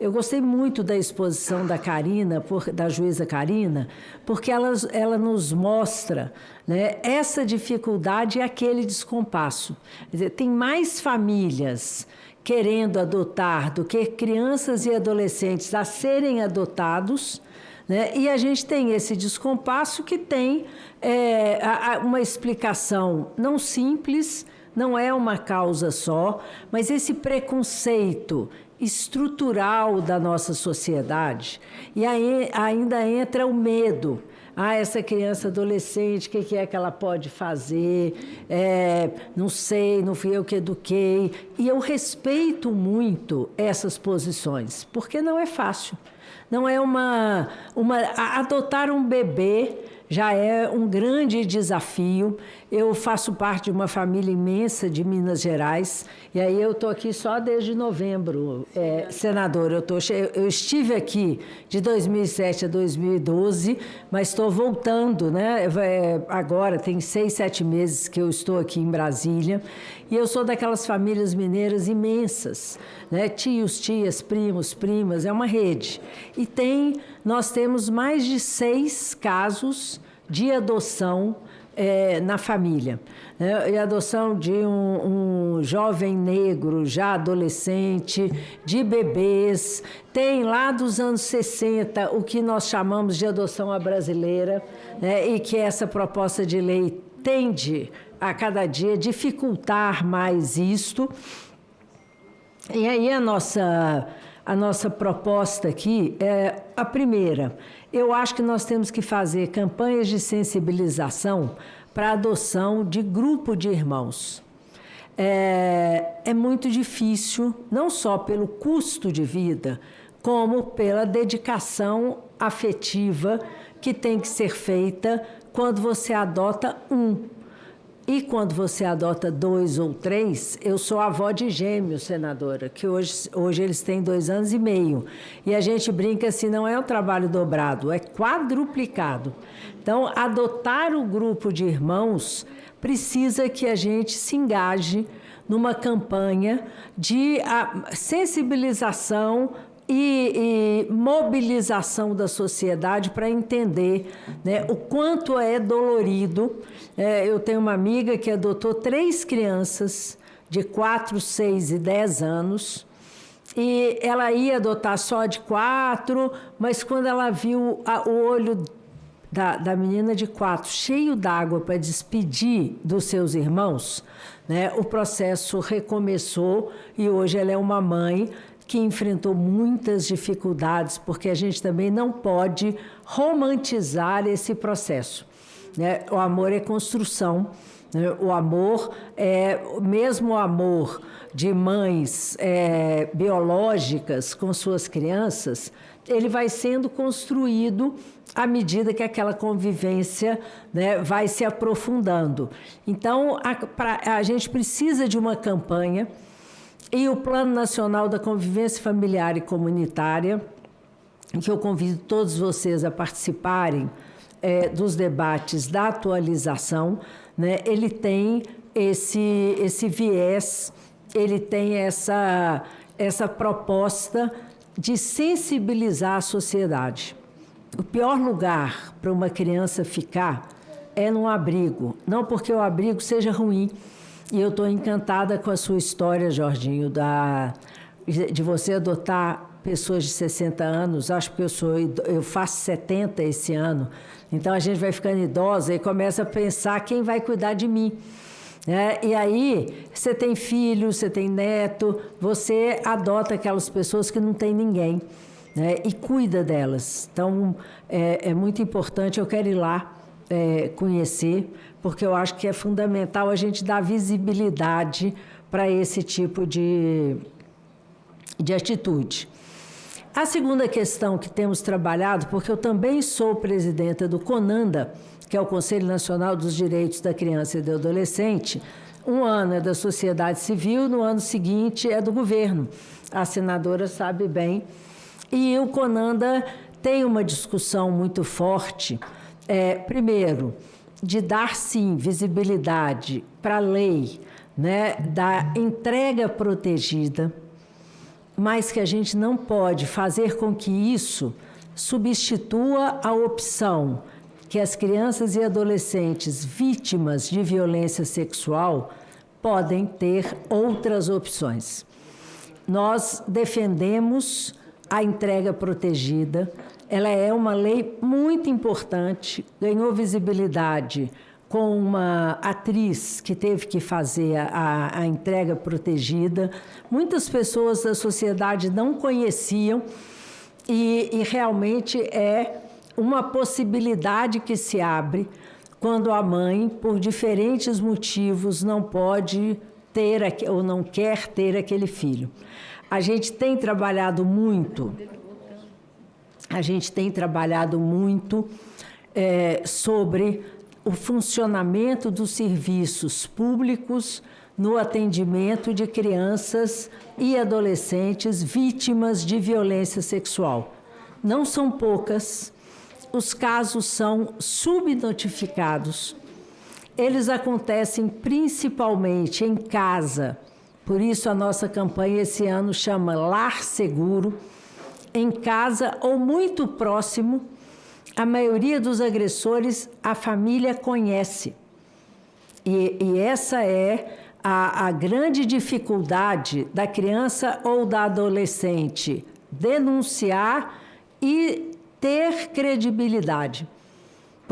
eu gostei muito da exposição da Karina, da juíza Karina, porque ela nos mostra, né, essa dificuldade e aquele descompasso. Quer dizer, tem mais famílias querendo adotar do que crianças e adolescentes a serem adotados, né? E a gente tem esse descompasso que tem uma explicação não simples, não é uma causa só, mas esse preconceito estrutural da nossa sociedade. E aí ainda entra o medo. Essa criança adolescente, o que é que ela pode fazer? Não sei, não fui eu que eduquei. E eu respeito muito essas posições, porque não é fácil. Não é adotar um bebê já é um grande desafio. Eu faço parte de uma família imensa de Minas Gerais, e aí eu estou aqui só desde novembro, senador. Eu estive aqui de 2007 a 2012, mas estou voltando, né? Agora tem 6, 7 meses que eu estou aqui em Brasília, e eu sou daquelas famílias mineiras imensas, né? Tios, tias, primos, primas, é uma rede. E nós temos mais de 6 casos de adoção na família. E a adoção de um jovem negro, já adolescente, de bebês. Tem lá dos anos 60 o que nós chamamos de adoção à brasileira, né? E que essa proposta de lei tende a cada dia dificultar mais isto. E aí a nossa proposta aqui é a primeira. Eu acho que nós temos que fazer campanhas de sensibilização para a adoção de grupo de irmãos. É muito difícil, não só pelo custo de vida, como pela dedicação afetiva que tem que ser feita quando você adota um. E quando você adota 2 ou 3, eu sou avó de gêmeos, senadora, que hoje eles têm 2 anos e meio. E a gente brinca assim, não é um trabalho dobrado, é quadruplicado. Então, adotar o grupo de irmãos precisa que a gente se engaje numa campanha de sensibilização e mobilização da sociedade para entender, né, o quanto é dolorido. Eu tenho uma amiga que adotou 3 crianças de 4, 6 e 10 anos, e ela ia adotar só de 4, mas quando ela viu o olho da menina de 4 cheio d'água para despedir dos seus irmãos, né, o processo recomeçou e hoje ela é uma mãe que enfrentou muitas dificuldades, porque a gente também não pode romantizar esse processo, né? O amor é construção, né? O amor mesmo o amor de mães biológicas com suas crianças, ele vai sendo construído à medida que aquela convivência, né, vai se aprofundando. Então, a gente precisa de uma campanha. E o Plano Nacional da Convivência Familiar e Comunitária, que eu convido todos vocês a participarem dos debates da atualização, né? Ele tem esse viés, ele tem essa proposta de sensibilizar a sociedade. O pior lugar para uma criança ficar é num abrigo, não porque o abrigo seja ruim. E eu estou encantada com a sua história, Jorginho, de você adotar pessoas de 60 anos. Acho que eu faço 70 esse ano. Então, a gente vai ficando idosa e começa a pensar quem vai cuidar de mim. E aí, você tem filho, você tem neto, você adota aquelas pessoas que não tem ninguém, né? E cuida delas. Então, é muito importante, eu quero ir lá conhecer, porque eu acho que é fundamental a gente dar visibilidade para esse tipo de atitude. A segunda questão que temos trabalhado, porque eu também sou presidenta do CONANDA, que é o Conselho Nacional dos Direitos da Criança e do Adolescente, um ano é da sociedade civil, no ano seguinte é do governo. A senadora sabe bem. E o CONANDA tem uma discussão muito forte, primeiro, de dar, sim, visibilidade para a lei, né, da entrega protegida, mas que a gente não pode fazer com que isso substitua a opção que as crianças e adolescentes vítimas de violência sexual podem ter outras opções. Nós defendemos a entrega protegida. Ela é uma lei muito importante, ganhou visibilidade com uma atriz que teve que fazer a entrega protegida. Muitas pessoas da sociedade não conheciam e realmente é uma possibilidade que se abre quando a mãe, por diferentes motivos, não pode ter ou não quer ter aquele filho. A gente tem trabalhado muito sobre o funcionamento dos serviços públicos no atendimento de crianças e adolescentes vítimas de violência sexual. Não são poucas, os casos são subnotificados, eles acontecem principalmente em casa, por isso a nossa campanha esse ano chama Lar Seguro. Em casa ou muito próximo, a maioria dos agressores a família conhece. E essa é a grande dificuldade da criança ou da adolescente denunciar e ter credibilidade.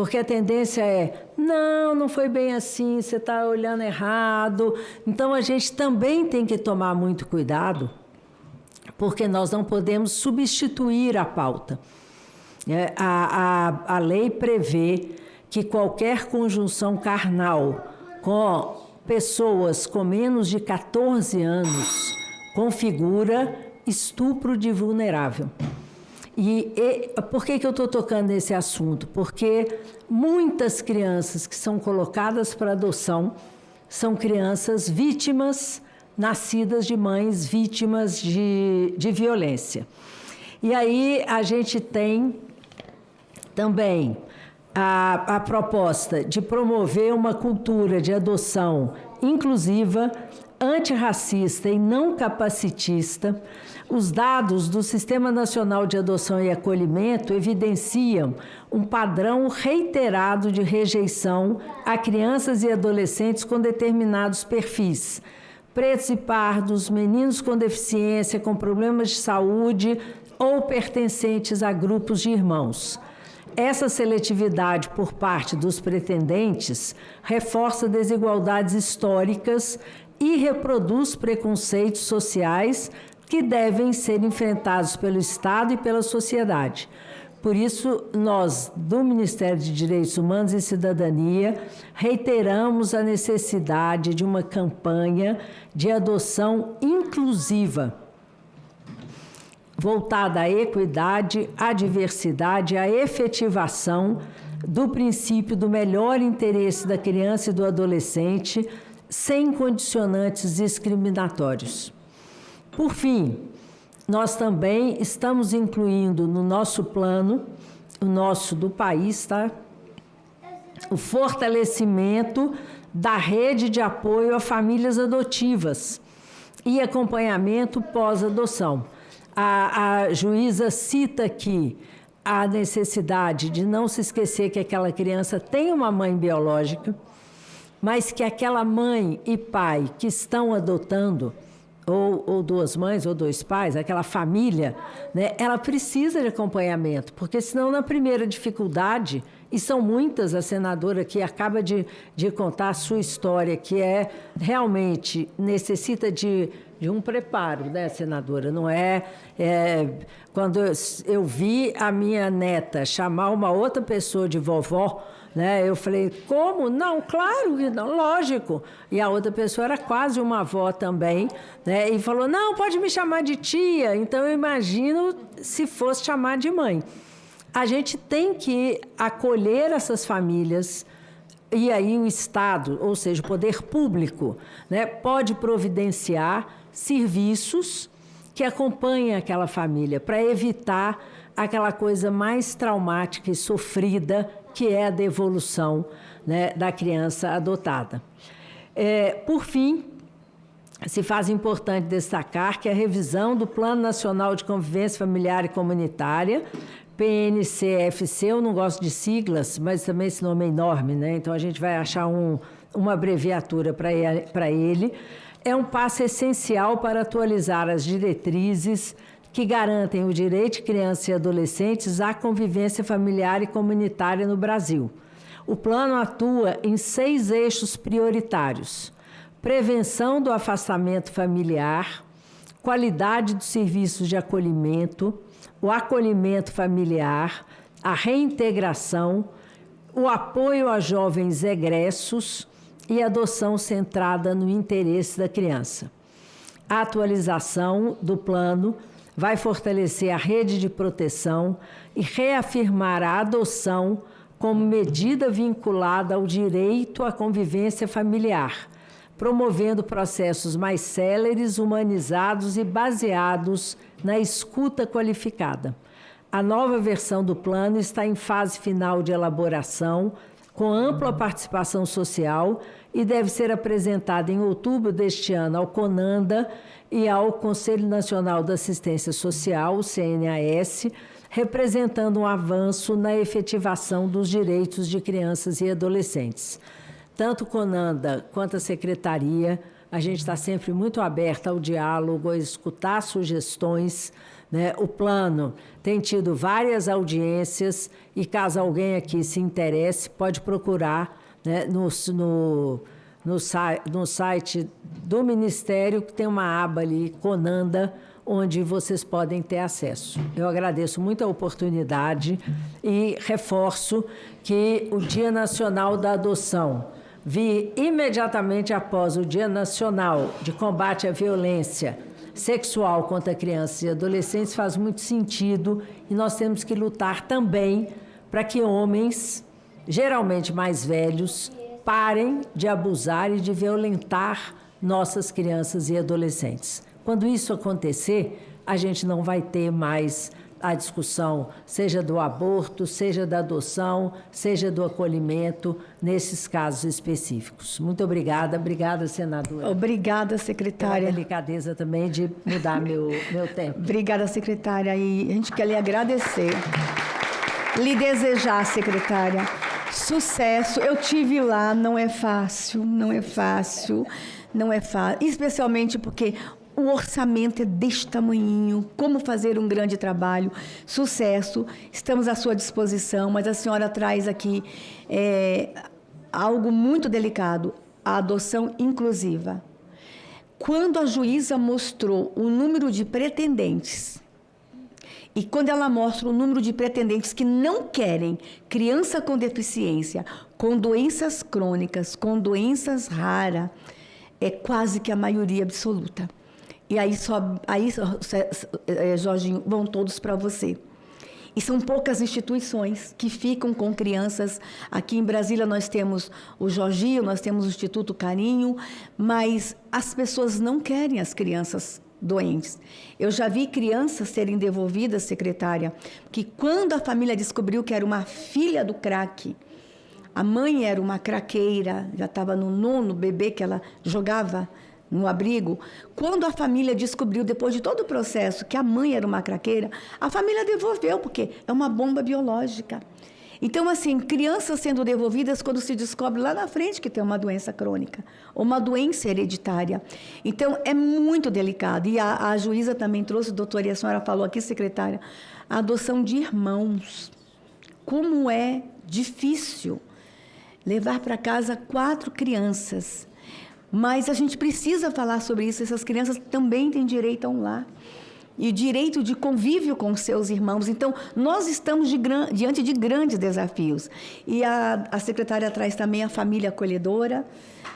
Porque a tendência é, não foi bem assim, você está olhando errado. Então, a gente também tem que tomar muito cuidado, porque nós não podemos substituir a pauta. A lei prevê que qualquer conjunção carnal com pessoas com menos de 14 anos configura estupro de vulnerável. E por que eu estou tocando nesse assunto? Porque muitas crianças que são colocadas para adoção são crianças vítimas, nascidas de mães vítimas de violência. E aí a gente tem também a proposta de promover uma cultura de adoção inclusiva, antirracista e não capacitista. Os dados do Sistema Nacional de Adoção e Acolhimento evidenciam um padrão reiterado de rejeição a crianças e adolescentes com determinados perfis. Pretos e pardos, meninos com deficiência, com problemas de saúde ou pertencentes a grupos de irmãos. Essa seletividade por parte dos pretendentes reforça desigualdades históricas e reproduz preconceitos sociais que devem ser enfrentados pelo Estado e pela sociedade. Por isso, nós, do Ministério de Direitos Humanos e Cidadania, reiteramos a necessidade de uma campanha de adoção inclusiva, voltada à equidade, à diversidade, à efetivação do princípio do melhor interesse da criança e do adolescente, sem condicionantes discriminatórios. Por fim, nós também estamos incluindo no nosso plano, o nosso do país, tá? O fortalecimento da rede de apoio a famílias adotivas e acompanhamento pós-adoção. A juíza cita aqui a necessidade de não se esquecer que aquela criança tem uma mãe biológica, mas que aquela mãe e pai que estão adotando, ou duas mães ou dois pais, aquela família, né, ela precisa de acompanhamento, porque senão na primeira dificuldade, e são muitas, a senadora que acaba de contar a sua história, que realmente necessita de um preparo, né, senadora? Não quando eu vi a minha neta chamar uma outra pessoa de vovó, né, eu falei, como? Não, claro que não, lógico. E a outra pessoa era quase uma avó também, né, e falou, não, pode me chamar de tia. Então, eu imagino se fosse chamar de mãe. A gente tem que acolher essas famílias, e aí o Estado, ou seja, o poder público, né, pode providenciar serviços que acompanhem aquela família para evitar aquela coisa mais traumática e sofrida que é a devolução, né, da criança adotada. Por fim, se faz importante destacar que a revisão do Plano Nacional de Convivência Familiar e Comunitária, PNCFC, eu não gosto de siglas, mas também esse nome é enorme, né? Então a gente vai achar uma abreviatura para ele, é um passo essencial para atualizar as diretrizes que garantem o direito de crianças e adolescentes à convivência familiar e comunitária no Brasil. O plano atua em 6 eixos prioritários: prevenção do afastamento familiar, qualidade dos serviços de acolhimento, o acolhimento familiar, a reintegração, o apoio a jovens egressos e adoção centrada no interesse da criança. A atualização do plano vai fortalecer a rede de proteção e reafirmar a adoção como medida vinculada ao direito à convivência familiar, promovendo processos mais céleres, humanizados e baseados na escuta qualificada. A nova versão do plano está em fase final de elaboração, com ampla participação social, e deve ser apresentada em outubro deste ano ao CONANDA e ao Conselho Nacional da Assistência Social, o CNAS, representando um avanço na efetivação dos direitos de crianças e adolescentes. Tanto o CONANDA quanto a Secretaria A gente está sempre muito aberta ao diálogo, a escutar sugestões, né? O plano tem tido várias audiências e, caso alguém aqui se interesse, pode procurar, né, no site do Ministério, que tem uma aba ali, Conanda, onde vocês podem ter acesso. Eu agradeço muito a oportunidade e reforço que o Dia Nacional da Adoção vir imediatamente após o Dia Nacional de Combate à Violência Sexual contra Crianças e Adolescentes faz muito sentido, e nós temos que lutar também para que homens, geralmente mais velhos, parem de abusar e de violentar nossas crianças e adolescentes. Quando isso acontecer, a gente não vai ter mais a discussão, seja do aborto, seja da adoção, seja do acolhimento, nesses casos específicos. Muito obrigada. Obrigada, senadora. Obrigada, secretária. Pela delicadeza também de mudar meu tempo. Obrigada, secretária. E a gente quer lhe agradecer, lhe desejar, secretária, sucesso. Eu tive lá, não é fácil, especialmente porque o orçamento é deste tamanhinho, como fazer um grande trabalho, sucesso, estamos à sua disposição, mas a senhora traz aqui algo muito delicado, a adoção inclusiva. Quando a juíza mostrou o número de pretendentes, e quando ela mostra o número de pretendentes que não querem criança com deficiência, com doenças crônicas, com doenças raras, é quase que a maioria absoluta. E aí, Jorginho, vão todos para você. E são poucas instituições que ficam com crianças. Aqui em Brasília nós temos o Jorginho, nós temos o Instituto Carinho, mas as pessoas não querem as crianças doentes. Eu já vi crianças serem devolvidas, secretária, que quando a família descobriu que era uma filha do crack, a mãe era uma craqueira, já estava no 9º bebê que ela jogava no abrigo. Quando a família descobriu, depois de todo o processo, que a mãe era uma craqueira, a família devolveu, porque é uma bomba biológica. Então, assim, crianças sendo devolvidas quando se descobre lá na frente que tem uma doença crônica, ou uma doença hereditária. Então, é muito delicado. E a juíza também trouxe, doutora, e a senhora falou aqui, secretária, a adoção de irmãos. Como é difícil levar para casa 4 crianças. Mas a gente precisa falar sobre isso. Essas crianças também têm direito a um lar e direito de convívio com seus irmãos. Então, nós estamos diante de grandes desafios. E a secretária traz também a família acolhedora.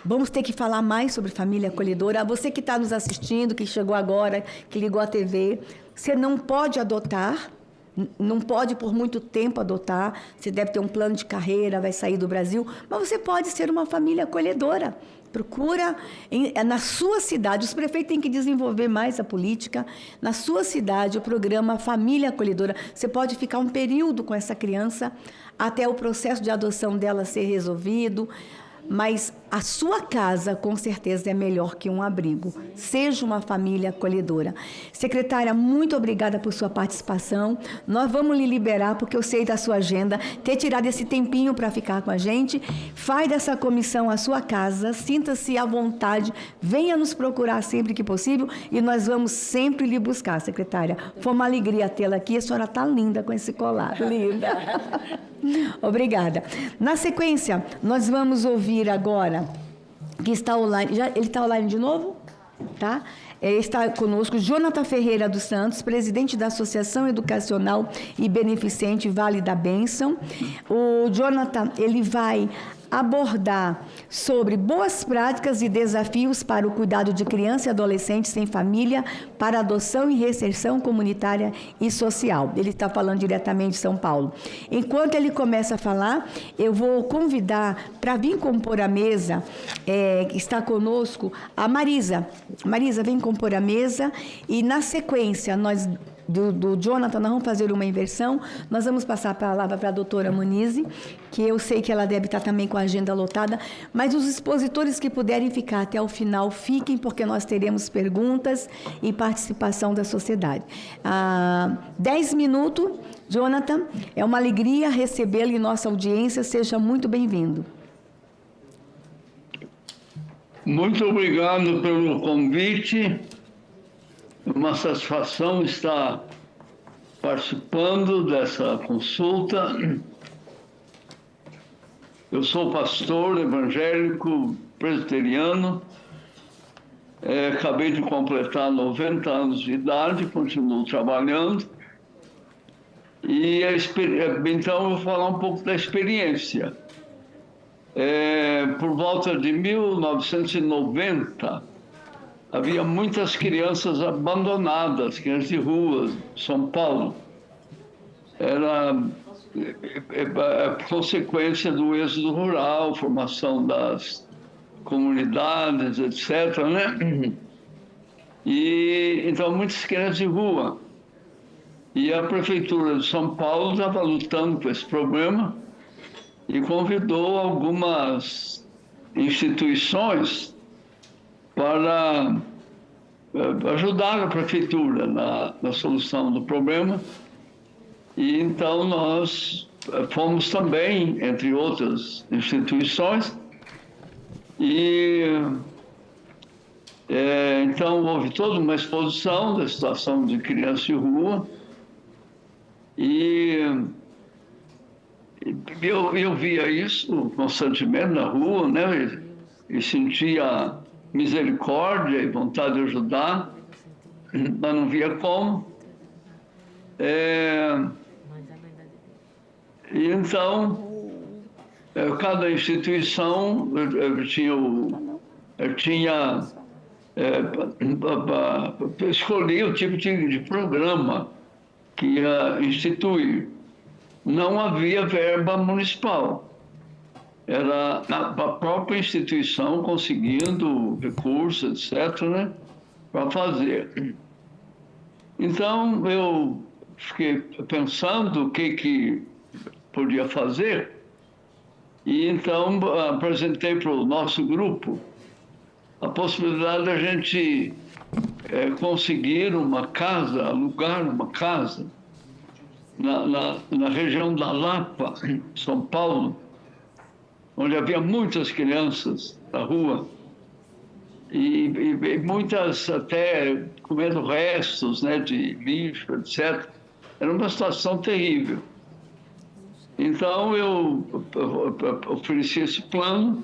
Vamos ter que falar mais sobre família acolhedora. Você que está nos assistindo, que chegou agora, que ligou a TV, você não pode adotar, não pode por muito tempo adotar, você deve ter um plano de carreira, vai sair do Brasil, mas você pode ser uma família acolhedora. Procura na sua cidade, os prefeitos têm que desenvolver mais a política, na sua cidade o programa Família Acolhedora. Você pode ficar um período com essa criança até o processo de adoção dela ser resolvido, mas a sua casa, com certeza, é melhor que um abrigo. Seja uma família acolhedora. Secretária, muito obrigada por sua participação. Nós vamos lhe liberar, porque eu sei da sua agenda, ter tirado esse tempinho para ficar com a gente. Faz dessa comissão a sua casa, sinta-se à vontade, venha nos procurar sempre que possível e nós vamos sempre lhe buscar, secretária. Foi uma alegria tê-la aqui, a senhora está linda com esse colar. Linda. Obrigada. Na sequência, nós vamos ouvir agora, que está online, ele está online de novo? Tá? Está conosco Jonathan Ferreira dos Santos, presidente da Associação Educacional e Beneficente Vale da Bênção. O Jonathan, ele vai abordar sobre boas práticas e desafios para o cuidado de crianças e adolescentes sem família, para adoção e reinserção comunitária e social. Ele está falando diretamente de São Paulo. Enquanto ele começa a falar, eu vou convidar para vir compor a mesa, que está conosco, a Marisa. Marisa, vem compor a mesa e, na sequência, nós... Do Jonathan, nós vamos fazer uma inversão. Nós vamos passar a palavra para a doutora Muniz, que eu sei que ela deve estar também com a agenda lotada, mas os expositores que puderem ficar até o final, fiquem, porque nós teremos perguntas e participação da sociedade. 10 minutos, Jonathan, é uma alegria recebê-lo em nossa audiência, seja muito bem-vindo. Muito obrigado pelo convite. É uma satisfação estar participando dessa consulta. Eu sou pastor evangélico presbiteriano. Acabei de completar 90 anos de idade, continuo trabalhando. E então eu vou falar um pouco da experiência. Por volta de 1990, havia muitas crianças abandonadas, crianças de rua, São Paulo. Era consequência do êxodo rural, formação das comunidades, etc., né? E então muitas crianças de rua. E a prefeitura de São Paulo estava lutando com esse problema e convidou algumas instituições para ajudar a prefeitura na solução do problema. E então nós fomos também, entre outras instituições, e então houve toda uma exposição da situação de crianças de rua, e eu via isso constantemente na rua, né? E sentia misericórdia e vontade de ajudar, mas não via como. E então, cada instituição escolhia o tipo de programa que ia instituir. Não havia verba municipal. Era a própria instituição conseguindo recursos, etc., né, para fazer. Então, eu fiquei pensando o que podia fazer, e então apresentei para o nosso grupo a possibilidade de a gente conseguir uma casa, alugar uma casa na região da Lapa, São Paulo, onde havia muitas crianças na rua e muitas até comendo restos, né, de lixo, etc. Era uma situação terrível. Então eu ofereci esse plano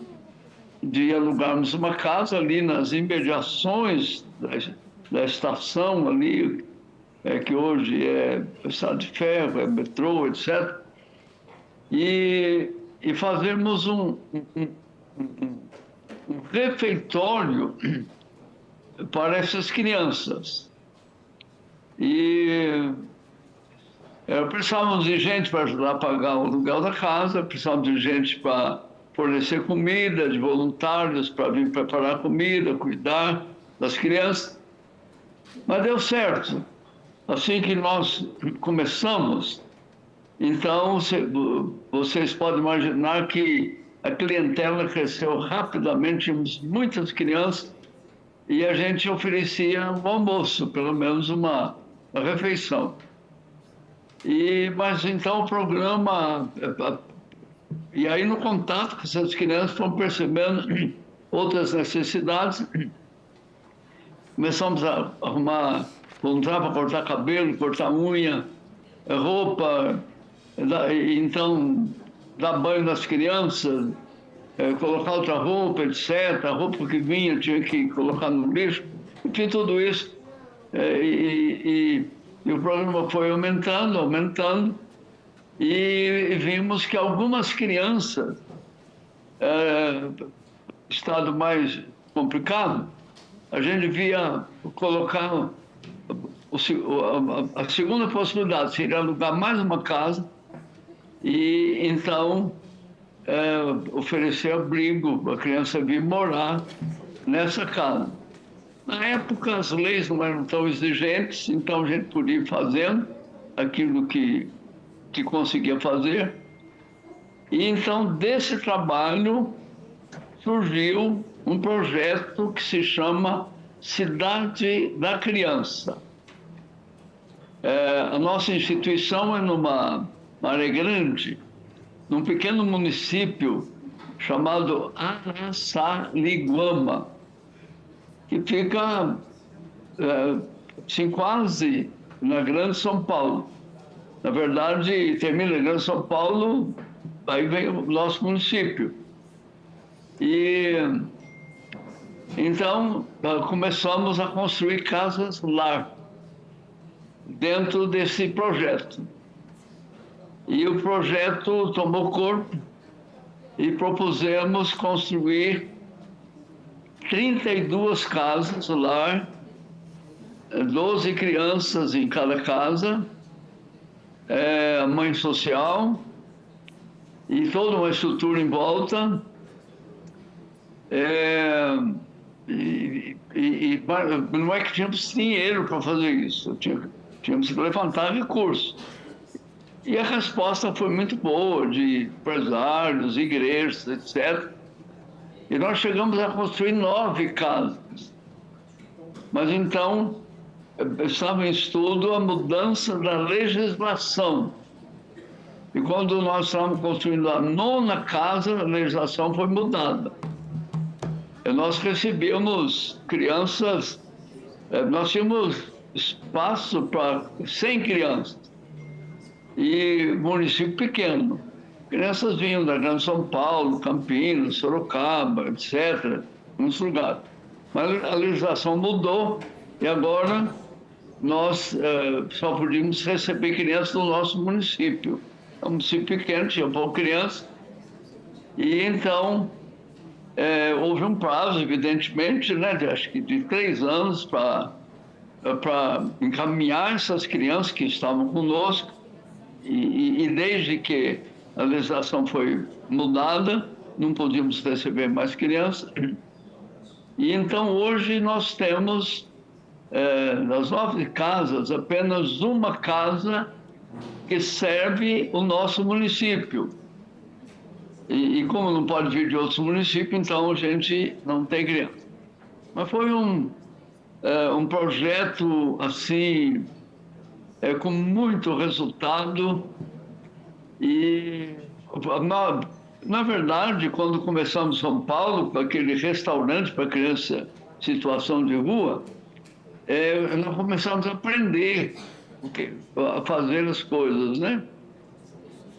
de alugarmos uma casa ali nas imediações da estação ali, que hoje é estrada de ferro, é metrô, etc. E fazermos um refeitório para essas crianças. E precisávamos de gente para ajudar a pagar o aluguel da casa, precisávamos de gente para fornecer comida, de voluntários para vir preparar comida, cuidar das crianças. Mas deu certo. Assim que nós começamos, então vocês podem imaginar que a clientela cresceu rapidamente, tínhamos muitas crianças, e a gente oferecia um almoço, pelo menos uma refeição. Mas então o programa... E aí no contato com essas crianças fomos percebendo outras necessidades. Começamos a arrumar, voluntário para cortar cabelo, cortar unha, roupa, então dar banho nas crianças, colocar outra roupa, etc. A roupa que vinha tinha que colocar no lixo, enfim, tudo isso. E o programa foi aumentando, e vimos que algumas crianças, estado mais complicado, a gente via colocar a segunda possibilidade, seria alugar mais uma casa e então oferecer abrigo, a criança vir morar nessa casa. Na época as leis não eram tão exigentes, então a gente podia ir fazendo aquilo que conseguia fazer. E então desse trabalho surgiu um projeto que se chama Cidade da Criança. A nossa instituição é numa área grande, num pequeno município chamado Araçariguama, que fica assim, quase na Grande São Paulo. Na verdade, termina a Grande São Paulo, aí vem o nosso município. E então começamos a construir casas-lar dentro desse projeto. E o projeto tomou corpo e propusemos construir 32 casas-lar, 12 crianças em cada casa, a mãe social e toda uma estrutura em volta. Não é que tínhamos dinheiro para fazer isso, tínhamos que levantar recursos. E a resposta foi muito boa, de empresários, igrejas, etc. E nós chegamos a construir 9 casas. Mas então, estava em estudo a mudança da legislação. E quando nós estávamos construindo a 9ª casa, a legislação foi mudada. E nós recebíamos crianças, nós tínhamos espaço para 100 crianças. E município pequeno. Crianças vinham da Grande São Paulo, Campinas, Sorocaba, etc., muitos lugares. Mas a legislação mudou e agora nós só podíamos receber crianças do nosso município. É um município pequeno, tinha pouca criança. E então houve um prazo, evidentemente, né, acho que de 3 anos para encaminhar essas crianças que estavam conosco. E desde que a legislação foi mudada, não podíamos receber mais crianças. E então hoje nós temos, das 9 casas, apenas uma casa que serve o nosso município. E como não pode vir de outros municípios, então a gente não tem criança. Mas foi um projeto assim, com muito resultado. E, na verdade, quando começamos em São Paulo, com aquele restaurante para criança em situação de rua, nós começamos a aprender a fazer as coisas, né?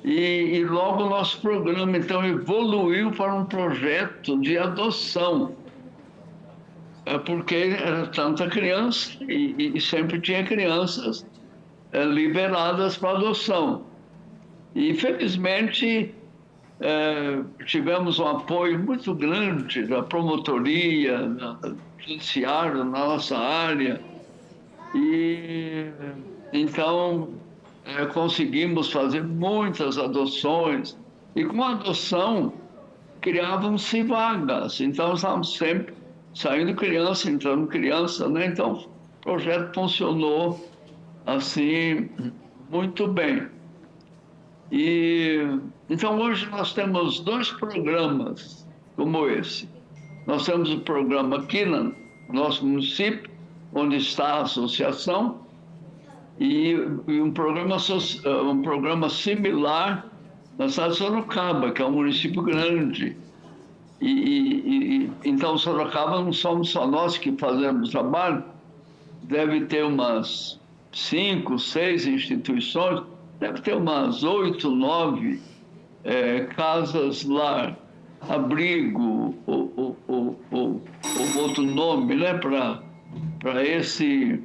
E logo o nosso programa, então, evoluiu para um projeto de adoção. Porque era tanta criança e sempre tinha crianças liberadas para adoção. E, felizmente, tivemos um apoio muito grande da promotoria, do judiciário, na nossa área. E, então, conseguimos fazer muitas adoções. E com a adoção, criavam-se vagas. Então, estávamos sempre saindo criança, entrando criança, né? Então, o projeto funcionou assim muito bem. E então hoje nós temos 2 programas como esse. Nós temos o programa aqui no nosso município, onde está a associação, e um programa similar na cidade de Sorocaba, que é um município grande. Então, Sorocaba não somos só nós que fazemos trabalho, deve ter umas 5, 6 instituições, deve ter umas 8, 9 casas-lar, abrigo, ou outro nome, né, para esse.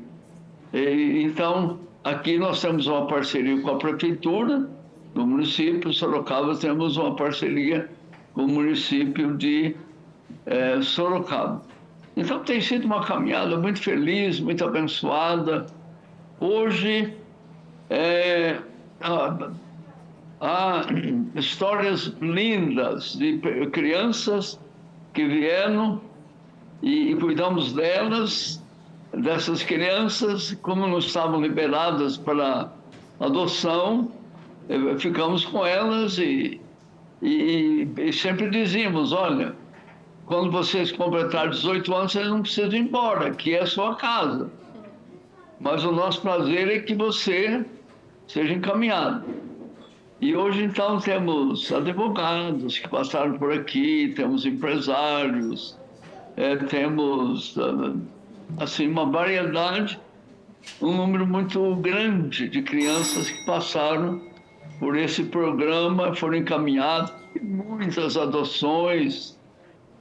Então, aqui nós temos uma parceria com a prefeitura do município, Sorocaba temos uma parceria com o município de Sorocaba. Então, tem sido uma caminhada muito feliz, muito abençoada. Hoje, há histórias lindas de crianças que vieram e cuidamos delas, dessas crianças, como não estavam liberadas para adoção, ficamos com elas e sempre dizíamos, olha, quando vocês completarem 18 anos, vocês não precisam ir embora, aqui é a sua casa. Mas o nosso prazer é que você seja encaminhado. E hoje, então, temos advogados que passaram por aqui, temos empresários, temos, assim, uma variedade, um número muito grande de crianças que passaram por esse programa, foram encaminhadas, muitas adoções,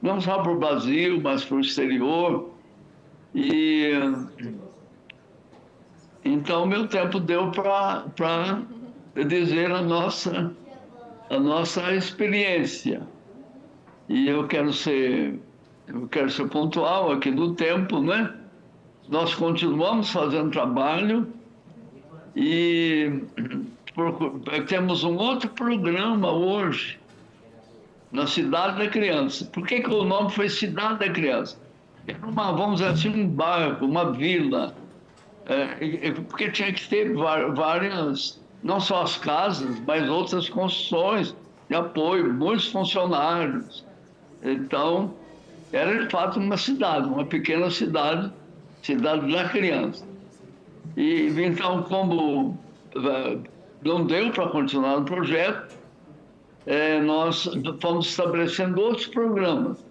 não só para o Brasil, mas para o exterior. E então, meu tempo deu para dizer a nossa experiência. E eu quero ser pontual aqui do tempo, né? Nós continuamos fazendo trabalho e temos um outro programa hoje, na Cidade da Criança. Por que o nome foi Cidade da Criança? Era vamos dizer assim, um bairro, uma vila, porque tinha que ter várias, não só as casas, mas outras construções de apoio, muitos funcionários. Então, era de fato uma cidade, uma pequena cidade, Cidade da Criança. E então, como não deu para continuar o projeto, nós fomos estabelecendo outros programas.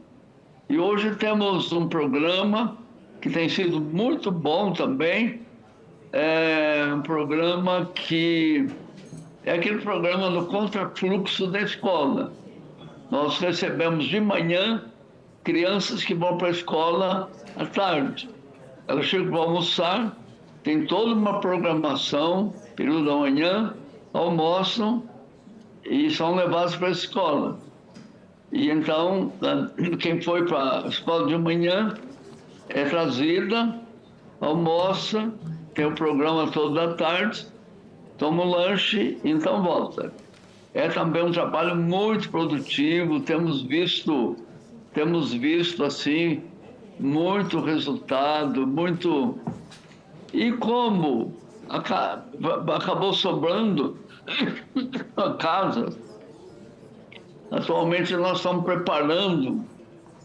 E hoje temos um programa que tem sido muito bom também, um programa que é aquele programa do contrafluxo da escola. Nós recebemos de manhã crianças que vão para a escola à tarde. Elas chegam para almoçar, tem toda uma programação, período da manhã, almoçam e são levados para a escola. E então, quem foi para a escola de manhã é trazida, almoça, tem o programa todo da tarde, toma o lanche e então volta. É também um trabalho muito produtivo, temos visto assim, muito resultado, muito... E como acabou sobrando casas, atualmente nós estamos preparando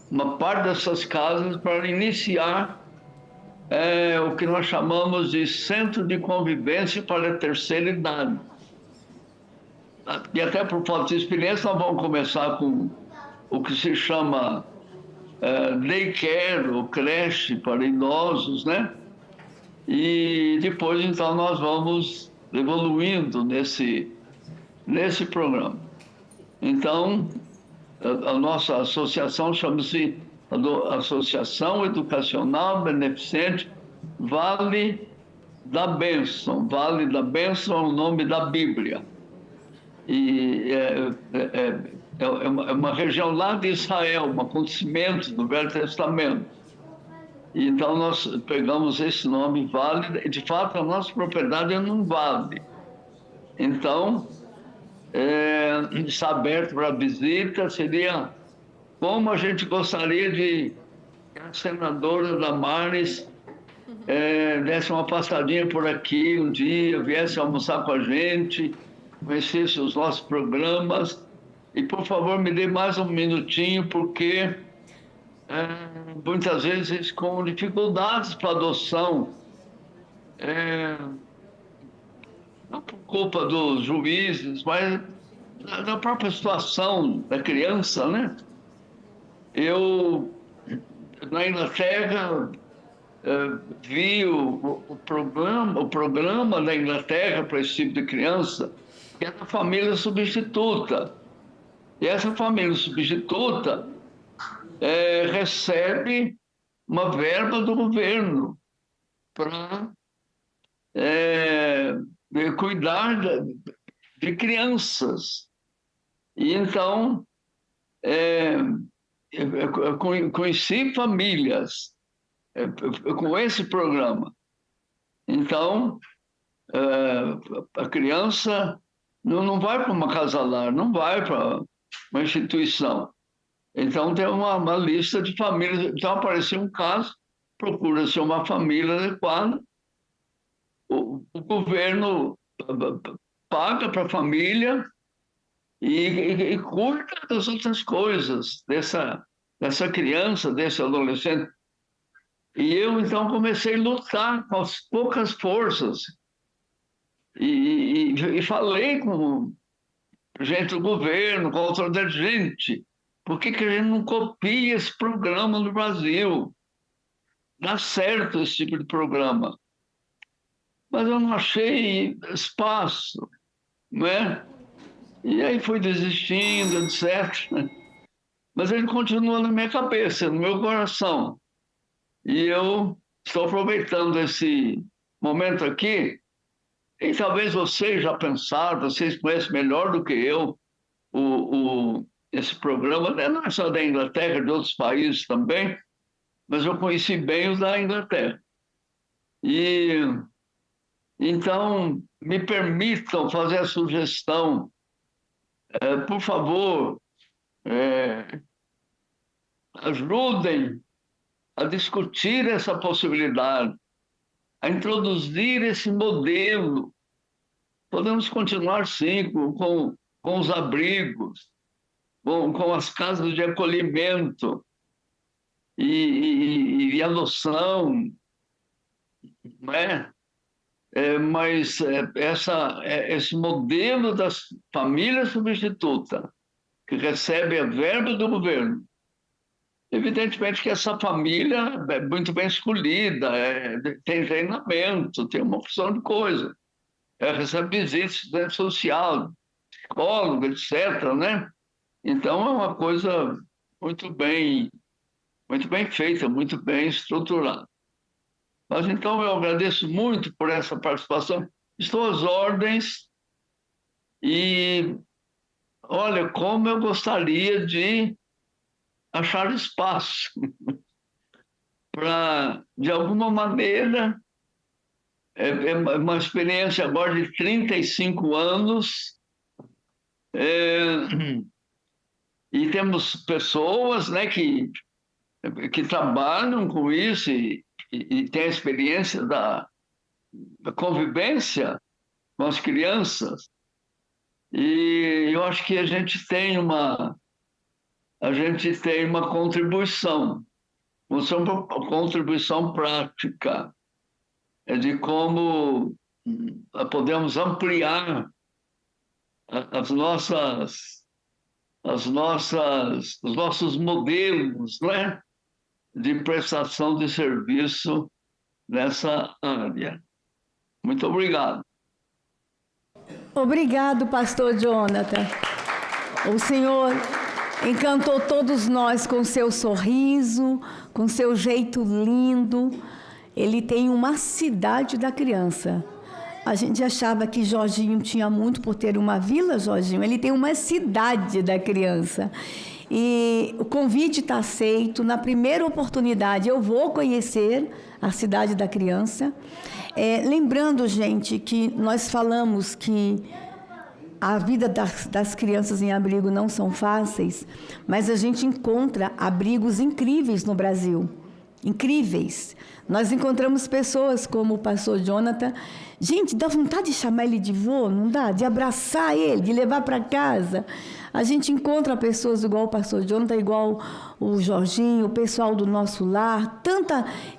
uma parte dessas casas para iniciar o que nós chamamos de Centro de Convivência para a Terceira Idade. E até por falta de experiência, nós vamos começar com o que se chama daycare, ou creche para idosos, né? E depois, então, nós vamos evoluindo nesse programa. Então, a nossa associação chama-se Associação Educacional Beneficente Vale da Bênção. Vale da Bênção é o nome da Bíblia. E é uma região lá de Israel, um acontecimento do Velho Testamento. E então nós pegamos esse nome, Vale, de fato a nossa propriedade é num vale. Então, está aberto para visita, seria como a gente gostaria de que a senadora Damares desse uma passadinha por aqui um dia, viesse almoçar com a gente, conhecesse os nossos programas. E, por favor, me dê mais um minutinho, porque muitas vezes com dificuldades para adoção, não por culpa dos juízes, mas da própria situação da criança, né? Eu, na Inglaterra, vi o programa da Inglaterra para esse tipo de criança, que é a família substituta. E essa família substituta recebe uma verba do governo para cuidar de crianças. E então, eu conheci famílias com esse programa. Então, a criança não vai para uma casa-lar, não vai para uma instituição. Então, tem uma lista de famílias. Então, apareceu um caso, procura-se uma família adequada, o governo paga para a família e cuida das outras coisas, dessa criança, desse adolescente. E eu, então, comecei a lutar com as poucas forças e falei com gente do governo, com autoridade, gente, por que a gente não copia esse programa no Brasil? Dá certo esse tipo de programa. Mas eu não achei espaço, né? E aí fui desistindo, etc. Mas ele continua na minha cabeça, no meu coração. E eu estou aproveitando esse momento aqui, e talvez vocês já pensaram, vocês conhecem melhor do que eu esse programa, não é só da Inglaterra, de outros países também, mas eu conheci bem os da Inglaterra. E então, me permitam fazer a sugestão, por favor, ajudem a discutir essa possibilidade, a introduzir esse modelo. Podemos continuar, sim, com os abrigos, com as casas de acolhimento e adoção, não é? Mas esse modelo das famílias substitutas, que recebe a verba do governo, evidentemente que essa família é muito bem escolhida, tem treinamento, tem uma opção de coisa, recebe visita, assistente social, psicólogo, etc., né? Então, é uma coisa muito bem feita, muito bem estruturada. Mas, então, eu agradeço muito por essa participação. Estou às ordens e, olha, como eu gostaria de achar espaço para, de alguma maneira, é uma experiência agora de 35 anos, e temos pessoas, né, que trabalham com isso e têm a experiência da convivência com as crianças. E eu acho que a gente tem uma contribuição, uma contribuição prática, de como podemos ampliar os nossos modelos, né, de prestação de serviço nessa área. Muito obrigado. Obrigado, pastor Jonathan. O senhor encantou todos nós com seu sorriso, com seu jeito lindo. Ele tem uma cidade da criança. A gente achava que Jorginho tinha muito por ter uma vila, Jorginho. Ele tem uma cidade da criança. E o convite está aceito. Na primeira oportunidade, eu vou conhecer a cidade da criança. Lembrando, gente, que nós falamos que a vida das crianças em abrigo não são fáceis, mas a gente encontra abrigos incríveis no Brasil. Incríveis. Nós encontramos pessoas como o pastor Jonathan. Gente, dá vontade de chamar ele de vô, não dá? De abraçar ele, de levar para casa. A gente encontra pessoas igual o pastor Jonathan, igual o Jorginho, o pessoal do Nosso Lar,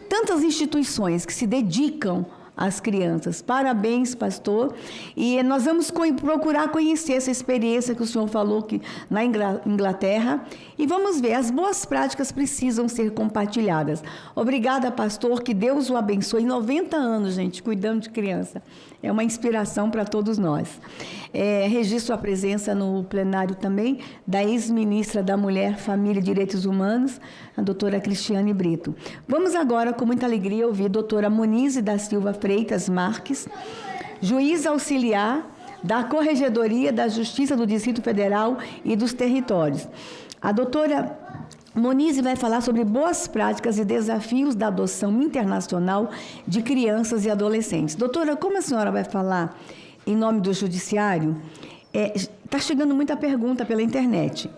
tantas instituições que se dedicam às crianças. Parabéns, pastor. E nós vamos procurar conhecer essa experiência que o senhor falou que na Inglaterra. E vamos ver, as boas práticas precisam ser compartilhadas. Obrigada, pastor, que Deus o abençoe. 90 anos, gente, cuidando de criança. É uma inspiração para todos nós. Registro a presença no plenário também da ex-ministra da Mulher, Família e Direitos Humanos, a doutora Cristiane Brito. Vamos agora, com muita alegria, ouvir a doutora Monize da Silva Freitas Marques, juiz auxiliar da Corregedoria da Justiça do Distrito Federal e dos Territórios. A doutora Monize vai falar sobre boas práticas e desafios da adoção internacional de crianças e adolescentes. Doutora, como a senhora vai falar em nome do Judiciário? Está chegando muita pergunta pela internet,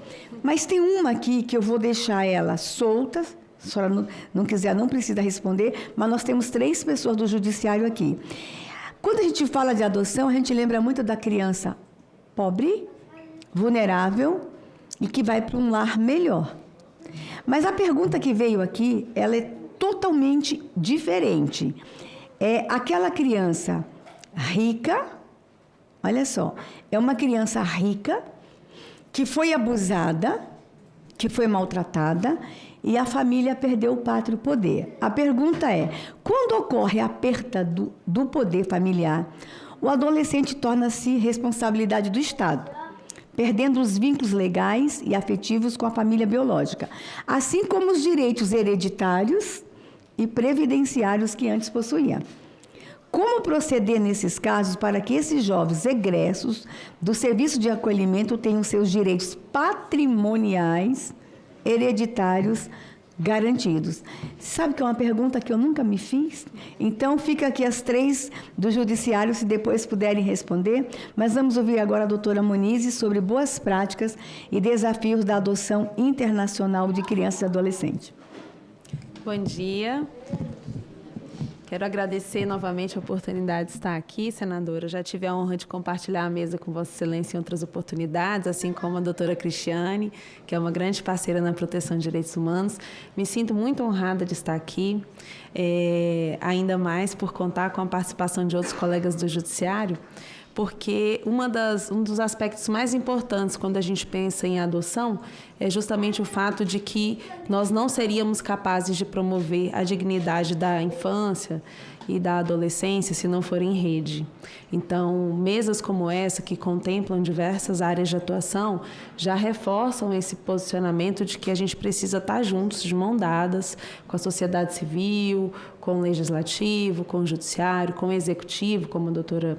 mas tem uma aqui que eu vou deixar ela solta. Se a senhora não quiser, não precisa responder, mas nós temos 3 pessoas do Judiciário aqui. Quando a gente fala de adoção, a gente lembra muito da criança pobre, vulnerável e que vai para um lar melhor. Mas a pergunta que veio aqui, ela é totalmente diferente. É aquela criança rica, Olha só, é uma criança rica que foi abusada, que foi maltratada e a família perdeu o pátrio poder. A pergunta é, quando ocorre a perda do poder familiar, o adolescente torna-se responsabilidade do Estado, perdendo os vínculos legais e afetivos com a família biológica, assim como os direitos hereditários e previdenciários que antes possuía. Como proceder nesses casos para que esses jovens egressos do serviço de acolhimento tenham seus direitos patrimoniais, hereditários, garantidos? Sabe que é uma pergunta que eu nunca me fiz? Então, fica aqui as 3 do Judiciário, se depois puderem responder. Mas vamos ouvir agora a doutora Monize sobre boas práticas e desafios da adoção internacional de crianças e adolescentes. Bom dia. Quero agradecer novamente a oportunidade de estar aqui, senadora. Já tive a honra de compartilhar a mesa com Vossa Excelência em outras oportunidades, assim como a doutora Cristiane, que é uma grande parceira na proteção de direitos humanos. Me sinto muito honrada de estar aqui, ainda mais por contar com a participação de outros colegas do Judiciário, porque um dos aspectos mais importantes quando a gente pensa em adoção é justamente o fato de que nós não seríamos capazes de promover a dignidade da infância e da adolescência se não for em rede. Então, mesas como essa, que contemplam diversas áreas de atuação, já reforçam esse posicionamento de que a gente precisa estar juntos, de mão dadas, com a sociedade civil, com o legislativo, com o judiciário, com o executivo, como a doutora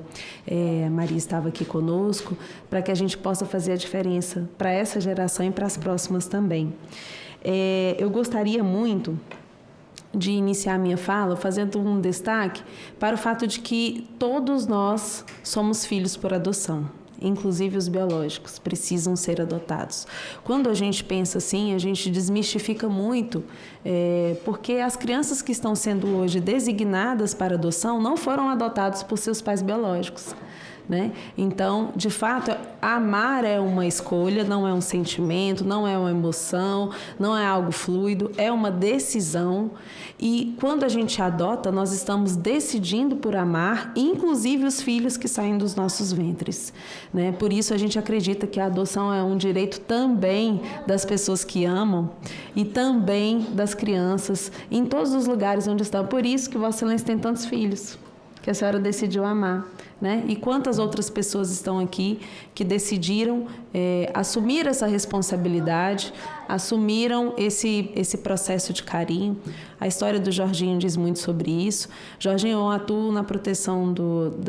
Maria estava aqui conosco, para que a gente possa fazer a diferença para essa geração e para as próximas também. Eu gostaria muito de iniciar minha fala fazendo um destaque para o fato de que todos nós somos filhos por adoção, inclusive os biológicos, precisam ser adotados. Quando a gente pensa assim, a gente desmistifica muito, porque as crianças que estão sendo hoje designadas para adoção não foram adotadas por seus pais biológicos, né? Então, de fato, amar é uma escolha, não é um sentimento, não é uma emoção, não é algo fluido, é uma decisão. E quando a gente adota, nós estamos decidindo por amar, inclusive os filhos que saem dos nossos ventres, né? Por isso a gente acredita que a adoção é um direito também das pessoas que amam e também das crianças em todos os lugares onde estão. Por isso que Vossa Excelência tem tantos filhos que a senhora decidiu amar, né? E quantas outras pessoas estão aqui que decidiram assumir essa responsabilidade, assumiram esse processo de carinho. A história do Jorginho diz muito sobre isso. Jorginho atua na proteção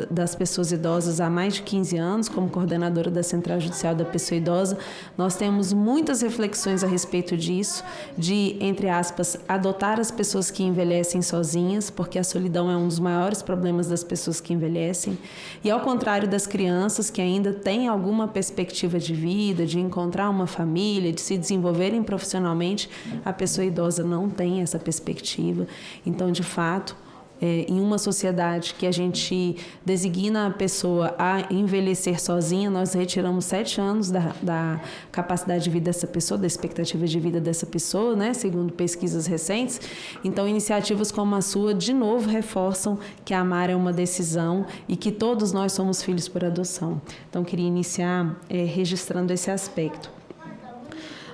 das pessoas idosas há mais de 15 anos, como coordenadora da Central Judicial da Pessoa Idosa. Nós temos muitas reflexões a respeito disso, de, entre aspas, adotar as pessoas que envelhecem sozinhas, porque a solidão é um dos maiores problemas das pessoas que envelhecem. E ao contrário das crianças que ainda têm alguma perspectiva de vida, de encontrar uma família, de se desenvolverem profissionalmente, a pessoa idosa não tem essa perspectiva. Então, de fato, em uma sociedade que a gente designa a pessoa a envelhecer sozinha, nós retiramos 7 anos da capacidade de vida dessa pessoa, da expectativa de vida dessa pessoa, né, segundo pesquisas recentes. Então, iniciativas como a sua, de novo, reforçam que amar é uma decisão e que todos nós somos filhos por adoção. Então, queria iniciar registrando esse aspecto.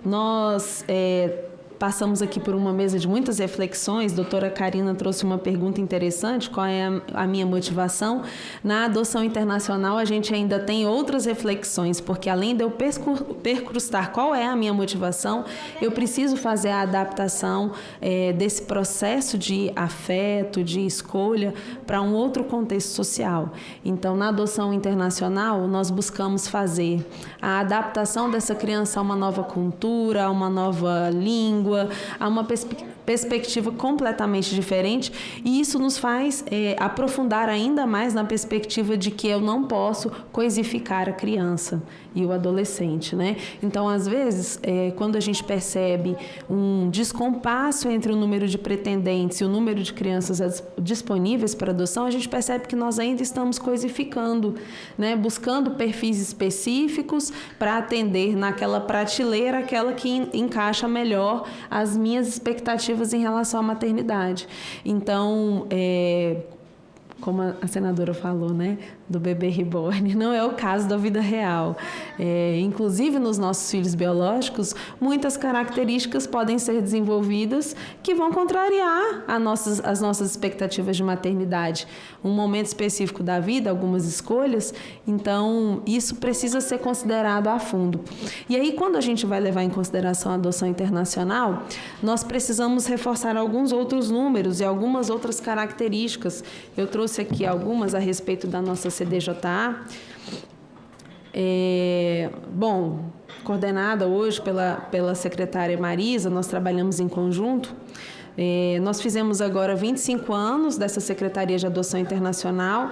Nós passamos aqui por uma mesa de muitas reflexões. Doutora Karina trouxe uma pergunta interessante, qual é a minha motivação? Na adoção internacional, a gente ainda tem outras reflexões, porque além de eu percrustar qual é a minha motivação, eu preciso fazer a adaptação desse processo de afeto, de escolha, para um outro contexto social. Então, na adoção internacional, nós buscamos fazer a adaptação dessa criança a uma nova cultura, a uma nova língua, a uma perspectiva completamente diferente, e isso nos faz aprofundar ainda mais na perspectiva de que eu não posso coisificar a criança e o adolescente, né? Então, às vezes, quando a gente percebe um descompasso entre o número de pretendentes e o número de crianças disponíveis para adoção, a gente percebe que nós ainda estamos coisificando, né? Buscando perfis específicos para atender naquela prateleira aquela que encaixa melhor as minhas expectativas em relação à maternidade. Então, como a senadora falou, né, do bebê reborn, não é o caso da vida real. Inclusive, nos nossos filhos biológicos, muitas características podem ser desenvolvidas que vão contrariar as nossas expectativas de maternidade. Um momento específico da vida, algumas escolhas, então isso precisa ser considerado a fundo. E aí, quando a gente vai levar em consideração a adoção internacional, nós precisamos reforçar alguns outros números e algumas outras características. Eu trouxe aqui algumas a respeito da nossa CDJA. Coordenada hoje pela secretária Marisa, nós trabalhamos em conjunto. Nós fizemos agora 25 anos dessa Secretaria de Adoção Internacional.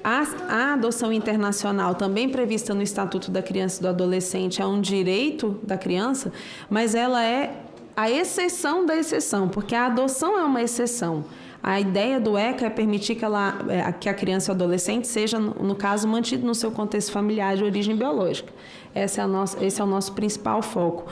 A adoção internacional, também prevista no Estatuto da Criança e do Adolescente, é um direito da criança, mas ela é a exceção da exceção, porque a adoção é uma exceção. A ideia do ECA é permitir que a criança e o adolescente seja, no caso, mantido no seu contexto familiar de origem biológica. Esse é o nosso principal foco.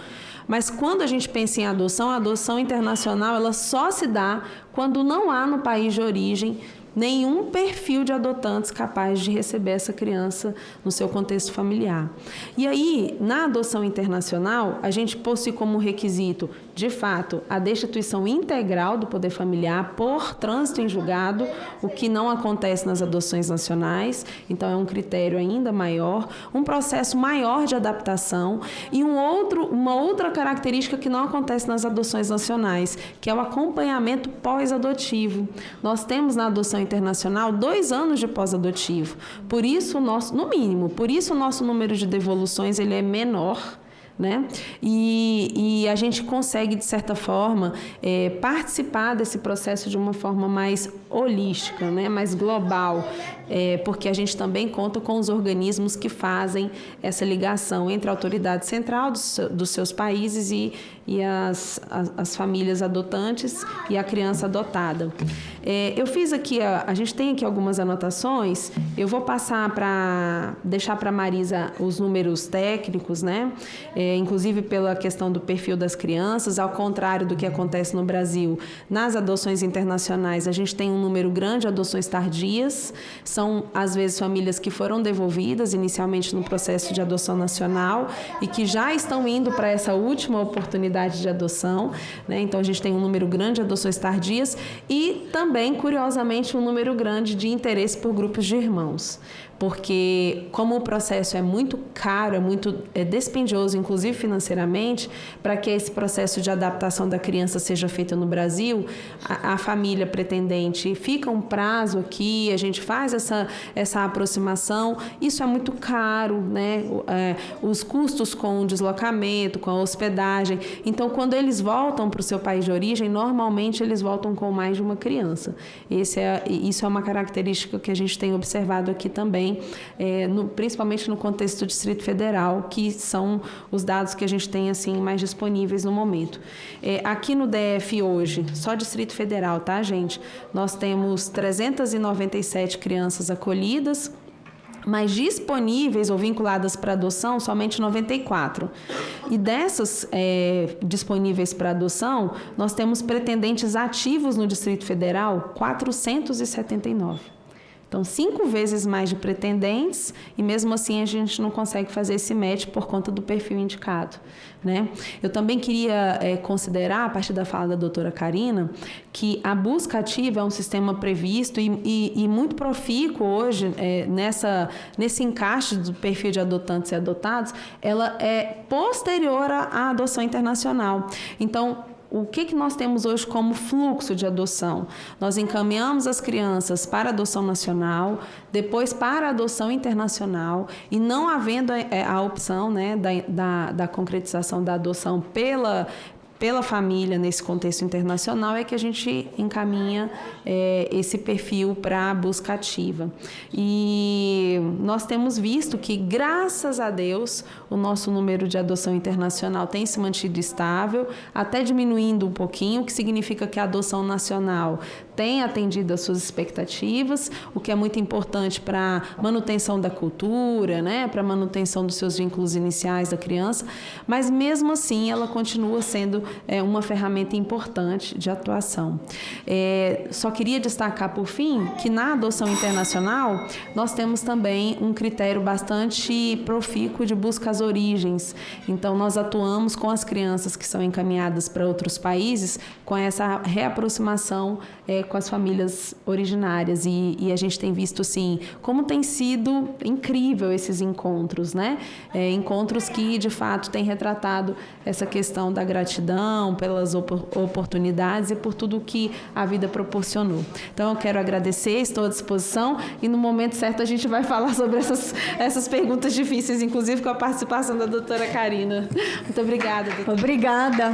Mas quando a gente pensa em adoção, a adoção internacional ela só se dá quando não há no país de origem nenhum perfil de adotantes capaz de receber essa criança no seu contexto familiar. E aí, na adoção internacional, a gente possui como requisito, de fato, a destituição integral do poder familiar por trânsito em julgado, o que não acontece nas adoções nacionais, então é um critério ainda maior, um processo maior de adaptação e uma outra característica que não acontece nas adoções nacionais, que é o acompanhamento pós-adotivo. Nós temos na adoção internacional 2 anos de pós-adotivo, por isso o nosso número de devoluções ele é menor, né? E a gente consegue, de certa forma, participar desse processo de uma forma mais holística, né? Mais global, porque a gente também conta com os organismos que fazem essa ligação entre a autoridade central dos seus países e as famílias adotantes e a criança adotada. Eu fiz aqui, a gente tem aqui algumas anotações, eu vou deixar para a Marisa os números técnicos, né? Inclusive pela questão do perfil das crianças, ao contrário do que acontece no Brasil. Nas adoções internacionais, a gente tem um número grande de adoções tardias, são às vezes famílias que foram devolvidas inicialmente no processo de adoção nacional e que já estão indo para essa última oportunidade de adoção, né? Então a gente tem um número grande de adoções tardias e também, curiosamente, um número grande de interesse por grupos de irmãos. Porque como o processo é muito caro, é muito dispendioso, inclusive financeiramente, para que esse processo de adaptação da criança seja feito no Brasil, a família pretendente fica um prazo aqui, a gente faz essa aproximação, isso é muito caro, né? Os custos com o deslocamento, com a hospedagem. Então, quando eles voltam para o seu país de origem, normalmente eles voltam com mais de uma criança. Isso é uma característica que a gente tem observado aqui também, principalmente no contexto do Distrito Federal, que são os dados que a gente tem assim mais disponíveis no momento. Aqui no DF hoje, só Distrito Federal, tá, gente? Nós temos 397 crianças acolhidas, mas disponíveis ou vinculadas para adoção, somente 94. E dessas disponíveis para adoção, nós temos pretendentes ativos no Distrito Federal, 479. Então, 5 vezes mais de pretendentes e mesmo assim a gente não consegue fazer esse match por conta do perfil indicado, né? Eu também queria considerar, a partir da fala da doutora Karina, que a busca ativa é um sistema previsto e muito profícuo hoje nesse encaixe do perfil de adotantes e adotados, ela é posterior à adoção internacional. Então, o que nós temos hoje como fluxo de adoção? Nós encaminhamos as crianças para a adoção nacional, depois para a adoção internacional, e não havendo a opção, né, da concretização da adoção pela família nesse contexto internacional, é que a gente encaminha esse perfil para a busca ativa. E nós temos visto que, graças a Deus, o nosso número de adoção internacional tem se mantido estável, até diminuindo um pouquinho, o que significa que a adoção nacional tem atendido às suas expectativas, o que é muito importante para a manutenção da cultura, né, para a manutenção dos seus vínculos iniciais da criança, mas mesmo assim ela continua sendo uma ferramenta importante de atuação. Só queria destacar, por fim, que na adoção internacional nós temos também um critério bastante profícuo de busca às origens. Então, nós atuamos com as crianças que são encaminhadas para outros países com essa reaproximação com as famílias originárias. E a gente tem visto, assim, como tem sido incrível esses encontros, né? Encontros que, de fato, têm retratado essa questão da gratidão pelas oportunidades e por tudo que a vida proporcionou. Então, eu quero agradecer, estou à disposição e no momento certo a gente vai falar sobre essas perguntas difíceis, inclusive com a participação da doutora Karina. Muito obrigada, doutora. Obrigada.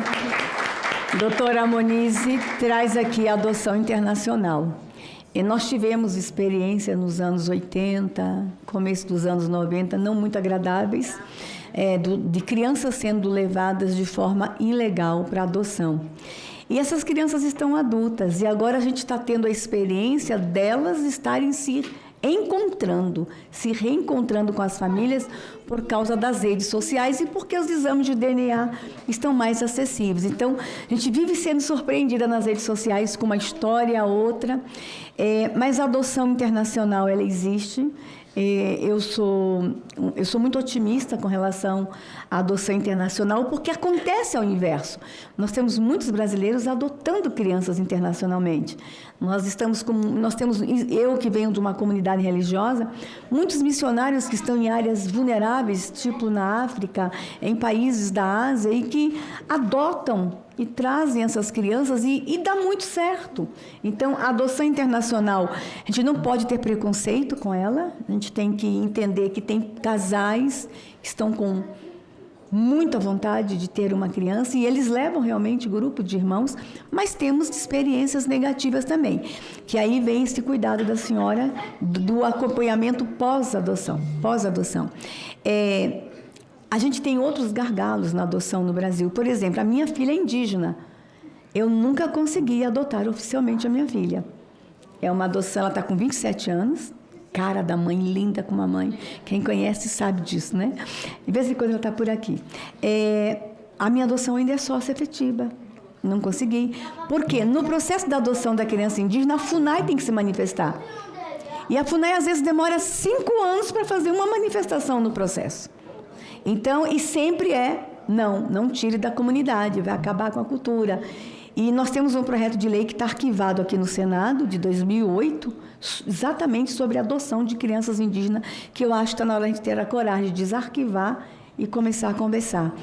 Doutora Monize traz aqui a adoção internacional. E nós tivemos experiência nos anos 80, começo dos anos 90, não muito agradáveis, de crianças sendo levadas de forma ilegal para adoção. E essas crianças estão adultas, e agora a gente está tendo a experiência delas estarem se reencontrando com as famílias por causa das redes sociais e porque os exames de DNA estão mais acessíveis. Então, a gente vive sendo surpreendida nas redes sociais com uma história, outra, mas a adoção internacional, ela existe. Eu sou muito otimista com relação à adoção internacional, porque acontece ao inverso. Nós temos muitos brasileiros adotando crianças internacionalmente. Nós temos, eu que venho de uma comunidade religiosa, muitos missionários que estão em áreas vulneráveis, tipo na África, em países da Ásia, e que adotam e trazem essas crianças e dá muito certo. Então, a adoção internacional, a gente não pode ter preconceito com ela, a gente tem que entender que tem casais que estão com muita vontade de ter uma criança e eles levam realmente grupo de irmãos, mas temos experiências negativas também, que aí vem esse cuidado da senhora do acompanhamento pós-adoção. A gente tem outros gargalos na adoção no Brasil. Por exemplo, a minha filha é indígena. Eu nunca consegui adotar oficialmente a minha filha. É uma adoção, ela está com 27 anos, cara da mãe, linda como a mãe. Quem conhece sabe disso, né? De vez em quando ela está por aqui. A minha adoção ainda é sócio-efetiva. Não consegui. Por quê? No processo da adoção da criança indígena, a FUNAI tem que se manifestar. E a FUNAI, às vezes, demora 5 anos para fazer uma manifestação no processo. Então, e sempre não tire da comunidade, vai acabar com a cultura. E nós temos um projeto de lei que está arquivado aqui no Senado, de 2008, exatamente sobre a adoção de crianças indígenas, que eu acho que está na hora de ter a coragem de desarquivar e começar a conversar.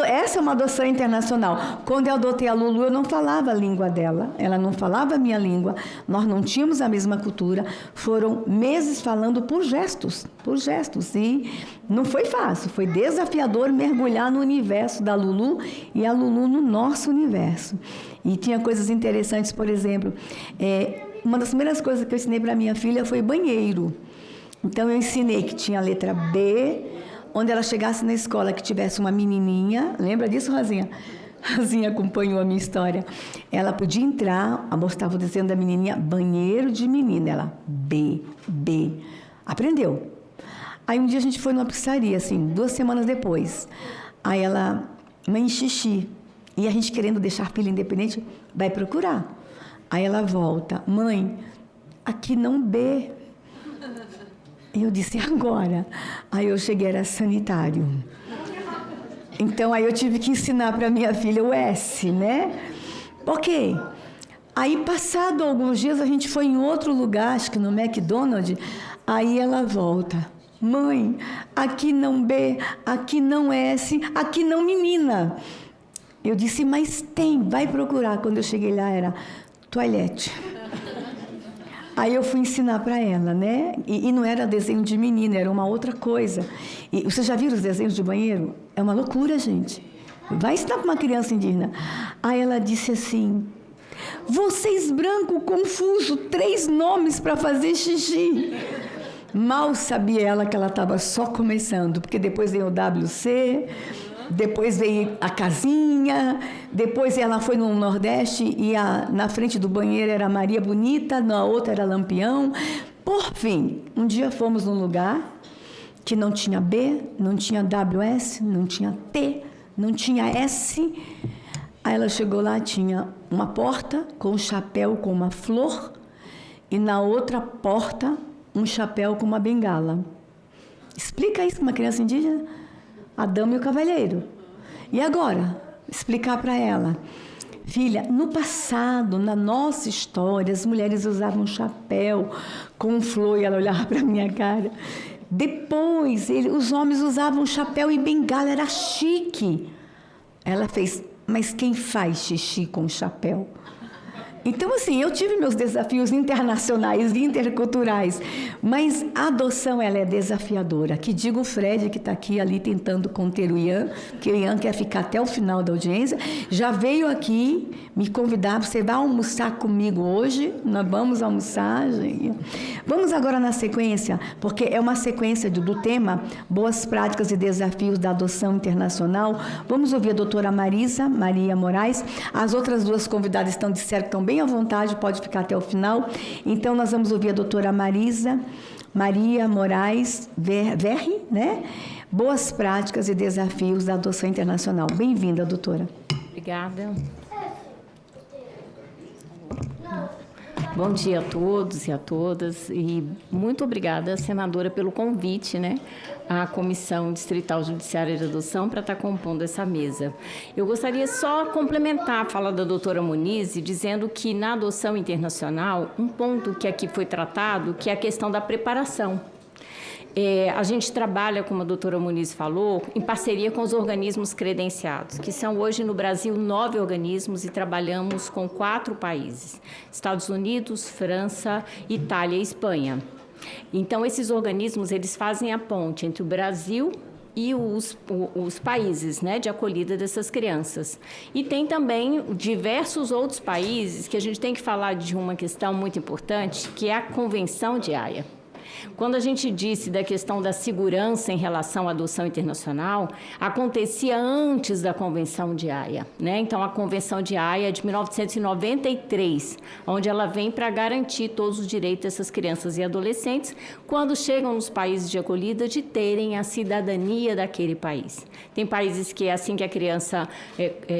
Essa é uma adoção internacional. Quando eu adotei a Lulu, eu não falava a língua dela, ela não falava a minha língua, nós não tínhamos a mesma cultura, foram meses falando por gestos, e não foi fácil, foi desafiador mergulhar no universo da Lulu e a Lulu no nosso universo. E tinha coisas interessantes, por exemplo, uma das primeiras coisas que eu ensinei para minha filha foi banheiro. Então, eu ensinei que tinha a letra B, onde ela chegasse na escola que tivesse uma menininha, lembra disso, Rosinha? Rosinha acompanhou a minha história. Ela podia entrar, a moça estava dizendo da menininha, banheiro de menina. Ela, B. Aprendeu. Aí um dia a gente foi numa pizzaria, assim, 2 semanas depois. Aí ela, mãe, xixi. E a gente querendo deixar a filha independente, vai procurar. Aí ela volta, mãe, aqui não B. Eu disse, agora? Aí eu cheguei, era sanitário. Então, aí eu tive que ensinar para minha filha o S, né? Ok. Aí, passado alguns dias, a gente foi em outro lugar, acho que no McDonald's, aí ela volta. Mãe, aqui não B, aqui não S, aqui não menina. Eu disse, mas tem, vai procurar. Quando eu cheguei lá, era toilette. Aí eu fui ensinar para ela, né? E não era desenho de menina, era uma outra coisa. E vocês já viram os desenhos de banheiro? É uma loucura, gente. Vai ensinar para uma criança indígena. Aí ela disse assim, Vocês branco, confuso, 3 nomes para fazer xixi. Mal sabia ela que ela estava só começando, porque depois veio o WC, depois veio a casinha, depois ela foi no Nordeste e na frente do banheiro era Maria Bonita, na outra era Lampião. Por fim, um dia fomos num lugar que não tinha B, não tinha WS, não tinha T, não tinha S. Aí ela chegou lá, tinha uma porta com um chapéu com uma flor e na outra porta um chapéu com uma bengala. Explica isso para uma criança indígena? A dama e o cavalheiro. E agora? Explicar para ela. Filha, no passado, na nossa história, as mulheres usavam chapéu com flor e ela olhava para a minha cara. Depois, os homens usavam chapéu e bengala, era chique. Ela fez, mas quem faz xixi com chapéu? Então, assim, eu tive meus desafios internacionais e interculturais, mas a adoção, ela é desafiadora. Que diga o Fred, que está aqui ali tentando conter o Ian, que o Ian quer ficar até o final da audiência, já veio aqui me convidar, você vai almoçar comigo hoje? Nós vamos almoçar, gente. Vamos agora na sequência, porque é uma sequência do tema Boas Práticas e Desafios da Adoção Internacional. Vamos ouvir a doutora Maria Moraes. As outras 2 convidadas disseram que estão bem à vontade, pode ficar até o final. Então, nós vamos ouvir a doutora Maria Moraes Verri, né? Boas Práticas e Desafios da Adoção Internacional. Bem-vinda, doutora. Obrigada. Bom dia a todos e a todas. E muito obrigada, senadora, pelo convite, né? À Comissão Distrital Judiciária de Adoção para estar compondo essa mesa. Eu gostaria só complementar a fala da doutora Muniz, dizendo que na adoção internacional, um ponto que aqui foi tratado, que é a questão da preparação. A gente trabalha, como a doutora Muniz falou, em parceria com os organismos credenciados, que são hoje no Brasil 9 organismos e trabalhamos com 4 países, Estados Unidos, França, Itália e Espanha. Então, esses organismos, eles fazem a ponte entre o Brasil e os países, né, de acolhida dessas crianças. E tem também diversos outros países que a gente tem que falar de uma questão muito importante, que é a Convenção de Haia. Quando a gente disse da questão da segurança em relação à adoção internacional, acontecia antes da Convenção de Haia, né? Então, a Convenção de Haia é de 1993, onde ela vem para garantir todos os direitos dessas crianças e adolescentes, quando chegam nos países de acolhida, de terem a cidadania daquele país. Tem países que, assim que a criança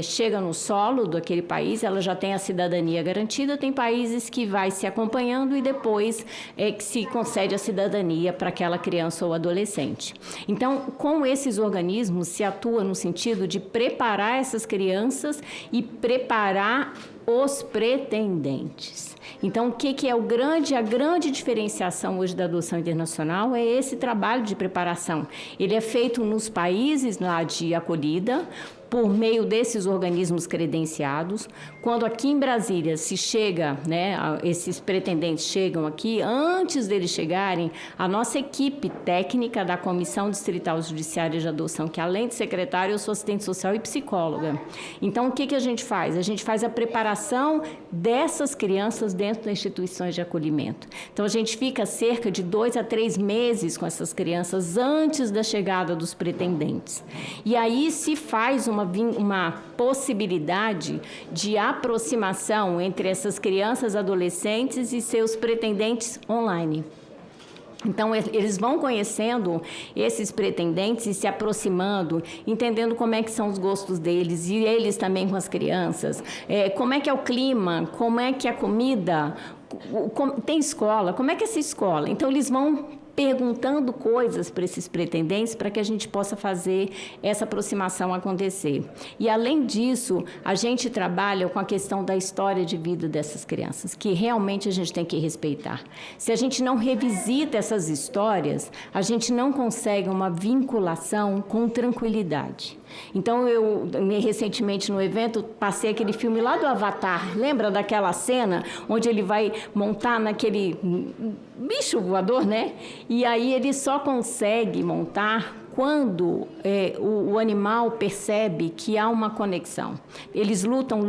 chega no solo daquele país, ela já tem a cidadania garantida, tem países que vai se acompanhando e depois que se concede a cidadania para aquela criança ou adolescente. Então, com esses organismos, se atua no sentido de preparar essas crianças e preparar os pretendentes. Então, o que é a grande diferenciação hoje da adoção internacional é esse trabalho de preparação. Ele é feito nos países lá de acolhida, por meio desses organismos credenciados. Quando aqui em Brasília se chega, né, esses pretendentes chegam aqui, antes deles chegarem, a nossa equipe técnica da Comissão Distrital Judiciária de Adoção, que além de secretária, eu sou assistente social e psicóloga. Então, o que a gente faz? A gente faz a preparação dessas crianças dentro das instituições de acolhimento. Então, a gente fica cerca de 2 a 3 meses com essas crianças antes da chegada dos pretendentes. E aí se faz uma possibilidade de aproximação entre essas crianças, adolescentes e seus pretendentes online. Então, eles vão conhecendo esses pretendentes e se aproximando, entendendo como é que são os gostos deles e eles também com as crianças, como é que é o clima, como é que é a comida, tem escola, como é que é essa escola? Então, eles vão perguntando coisas para esses pretendentes para que a gente possa fazer essa aproximação acontecer. E, além disso, a gente trabalha com a questão da história de vida dessas crianças, que realmente a gente tem que respeitar. Se a gente não revisita essas histórias, a gente não consegue uma vinculação com tranquilidade. Então, eu, recentemente no evento, passei aquele filme lá do Avatar. Lembra daquela cena onde ele vai montar naquele bicho voador, né? E aí ele só consegue montar quando o animal percebe que há uma conexão. Eles lutam,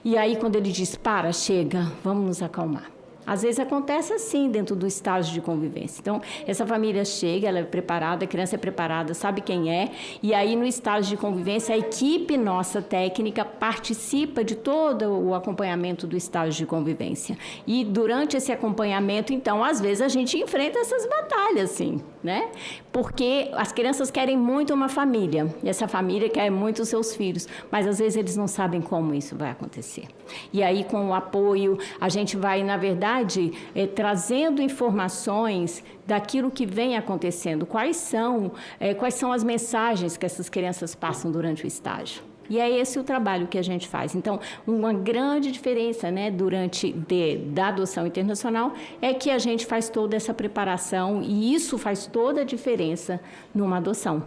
e aí quando ele diz, para, chega, vamos nos acalmar. Às vezes acontece assim dentro do estágio de convivência. Então, essa família chega, ela é preparada, a criança é preparada, sabe quem é, e aí no estágio de convivência, a equipe nossa técnica participa de todo o acompanhamento do estágio de convivência. E durante esse acompanhamento, então, às vezes a gente enfrenta essas batalhas, assim, né? Porque as crianças querem muito uma família, e essa família quer muito os seus filhos, mas às vezes eles não sabem como isso vai acontecer. E aí, com o apoio, a gente vai, na verdade, trazendo informações daquilo que vem acontecendo, quais são as mensagens que essas crianças passam durante o estágio. E é esse o trabalho que a gente faz. Então, uma grande diferença, né, da adoção internacional é que a gente faz toda essa preparação e isso faz toda a diferença numa adoção.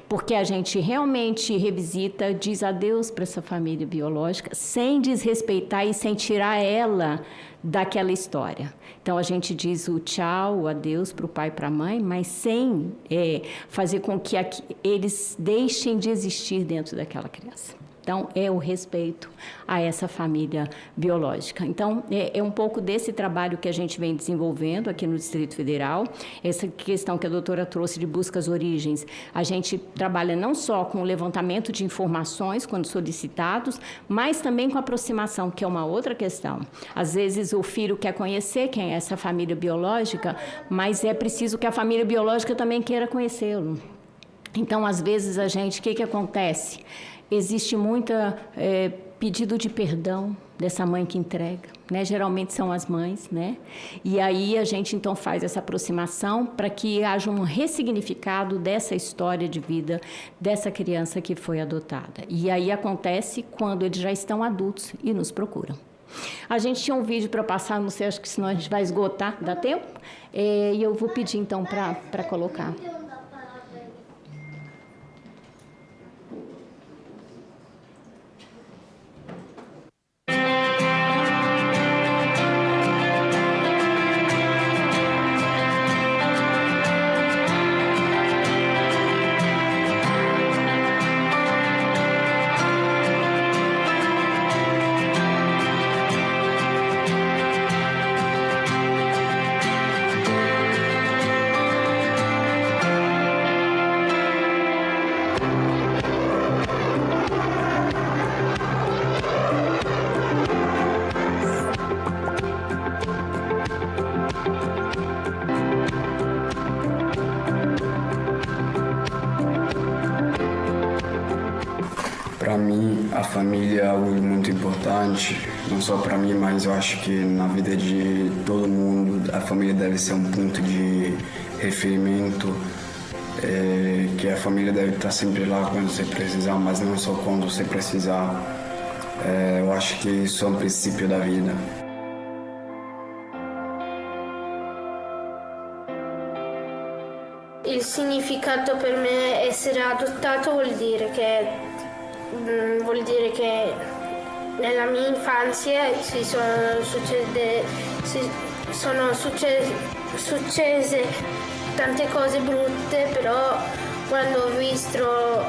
Porque a gente realmente revisita, diz adeus para essa família biológica, sem desrespeitar e sem tirar ela daquela história. Então, a gente diz o tchau, o adeus para o pai e para a mãe, mas sem fazer com que eles deixem de existir dentro daquela criança. Então, é o respeito a essa família biológica. Então, é um pouco desse trabalho que a gente vem desenvolvendo aqui no Distrito Federal. Essa questão que a doutora trouxe de busca às origens, a gente trabalha não só com o levantamento de informações quando solicitados, mas também com a aproximação, que é uma outra questão. Às vezes, o filho quer conhecer quem é essa família biológica, mas é preciso que a família biológica também queira conhecê-lo. Então, às vezes, o que acontece? Existe muito pedido de perdão dessa mãe que entrega, né? Geralmente são as mães, né? E aí a gente então faz essa aproximação para que haja um ressignificado dessa história de vida dessa criança que foi adotada. E aí acontece quando eles já estão adultos e nos procuram. A gente tinha um vídeo para passar, não sei, acho que senão a gente vai esgotar, dá tempo? E eu vou pedir então para colocar. Para mim, a família é algo muito importante, não só para mim, mas eu acho que na vida de todo mundo, a família deve ser um ponto de referimento, que a família deve estar sempre lá quando você precisar, mas não só quando você precisar. Eu acho que isso é um princípio da vida. Il significato per me essere adottato vuol dire che nella mia infanzia sono successe tante cose brutte, però quando ho visto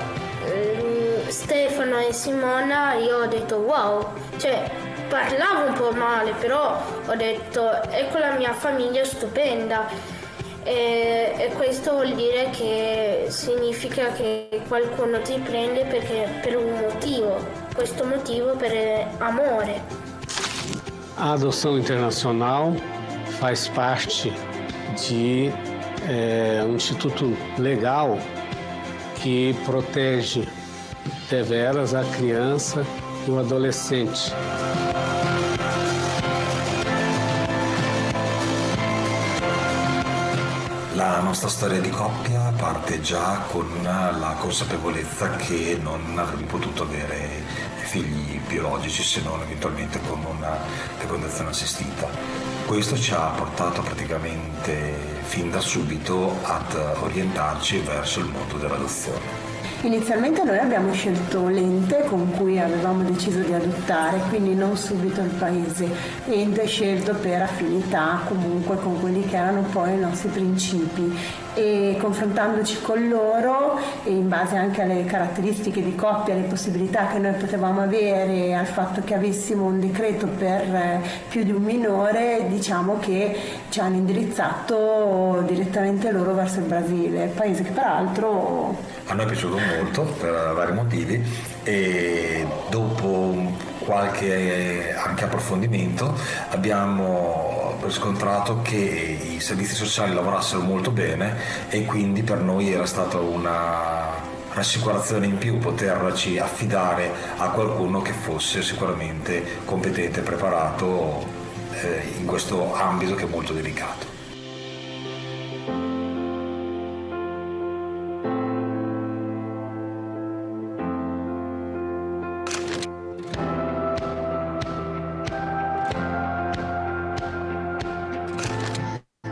Stefano e Simona io ho detto wow, cioè parlavo un po' male, però ho detto ecco la mia famiglia stupenda. E questo vuol dire che significa che qualcuno ti prende per un motivo, questo motivo per amore. A adoção internacional faz parte de um instituto legal que protege deveras a criança e o adolescente. La nostra storia di coppia parte già con la consapevolezza che non avremmo potuto avere figli biologici se non eventualmente con una fecondazione assistita. Questo ci ha portato praticamente fin da subito ad orientarci verso il mondo dell'adozione. Inizialmente noi abbiamo scelto l'ente con cui avevamo deciso di adottare, quindi non subito il paese, ente scelto per affinità comunque con quelli che erano poi i nostri principi. e confrontandoci con loro e in base anche alle caratteristiche di coppia, alle possibilità che noi potevamo avere, al fatto che avessimo un decreto per più di un minore, diciamo che ci hanno indirizzato direttamente loro verso il Brasile, paese che peraltro a noi è piaciuto molto per vari motivi e dopo qualche anche approfondimento abbiamo riscontrato che i servizi sociali lavorassero molto bene e quindi per noi era stata una rassicurazione in più poterci affidare a qualcuno che fosse sicuramente competente e preparato in questo ambito che è molto delicato.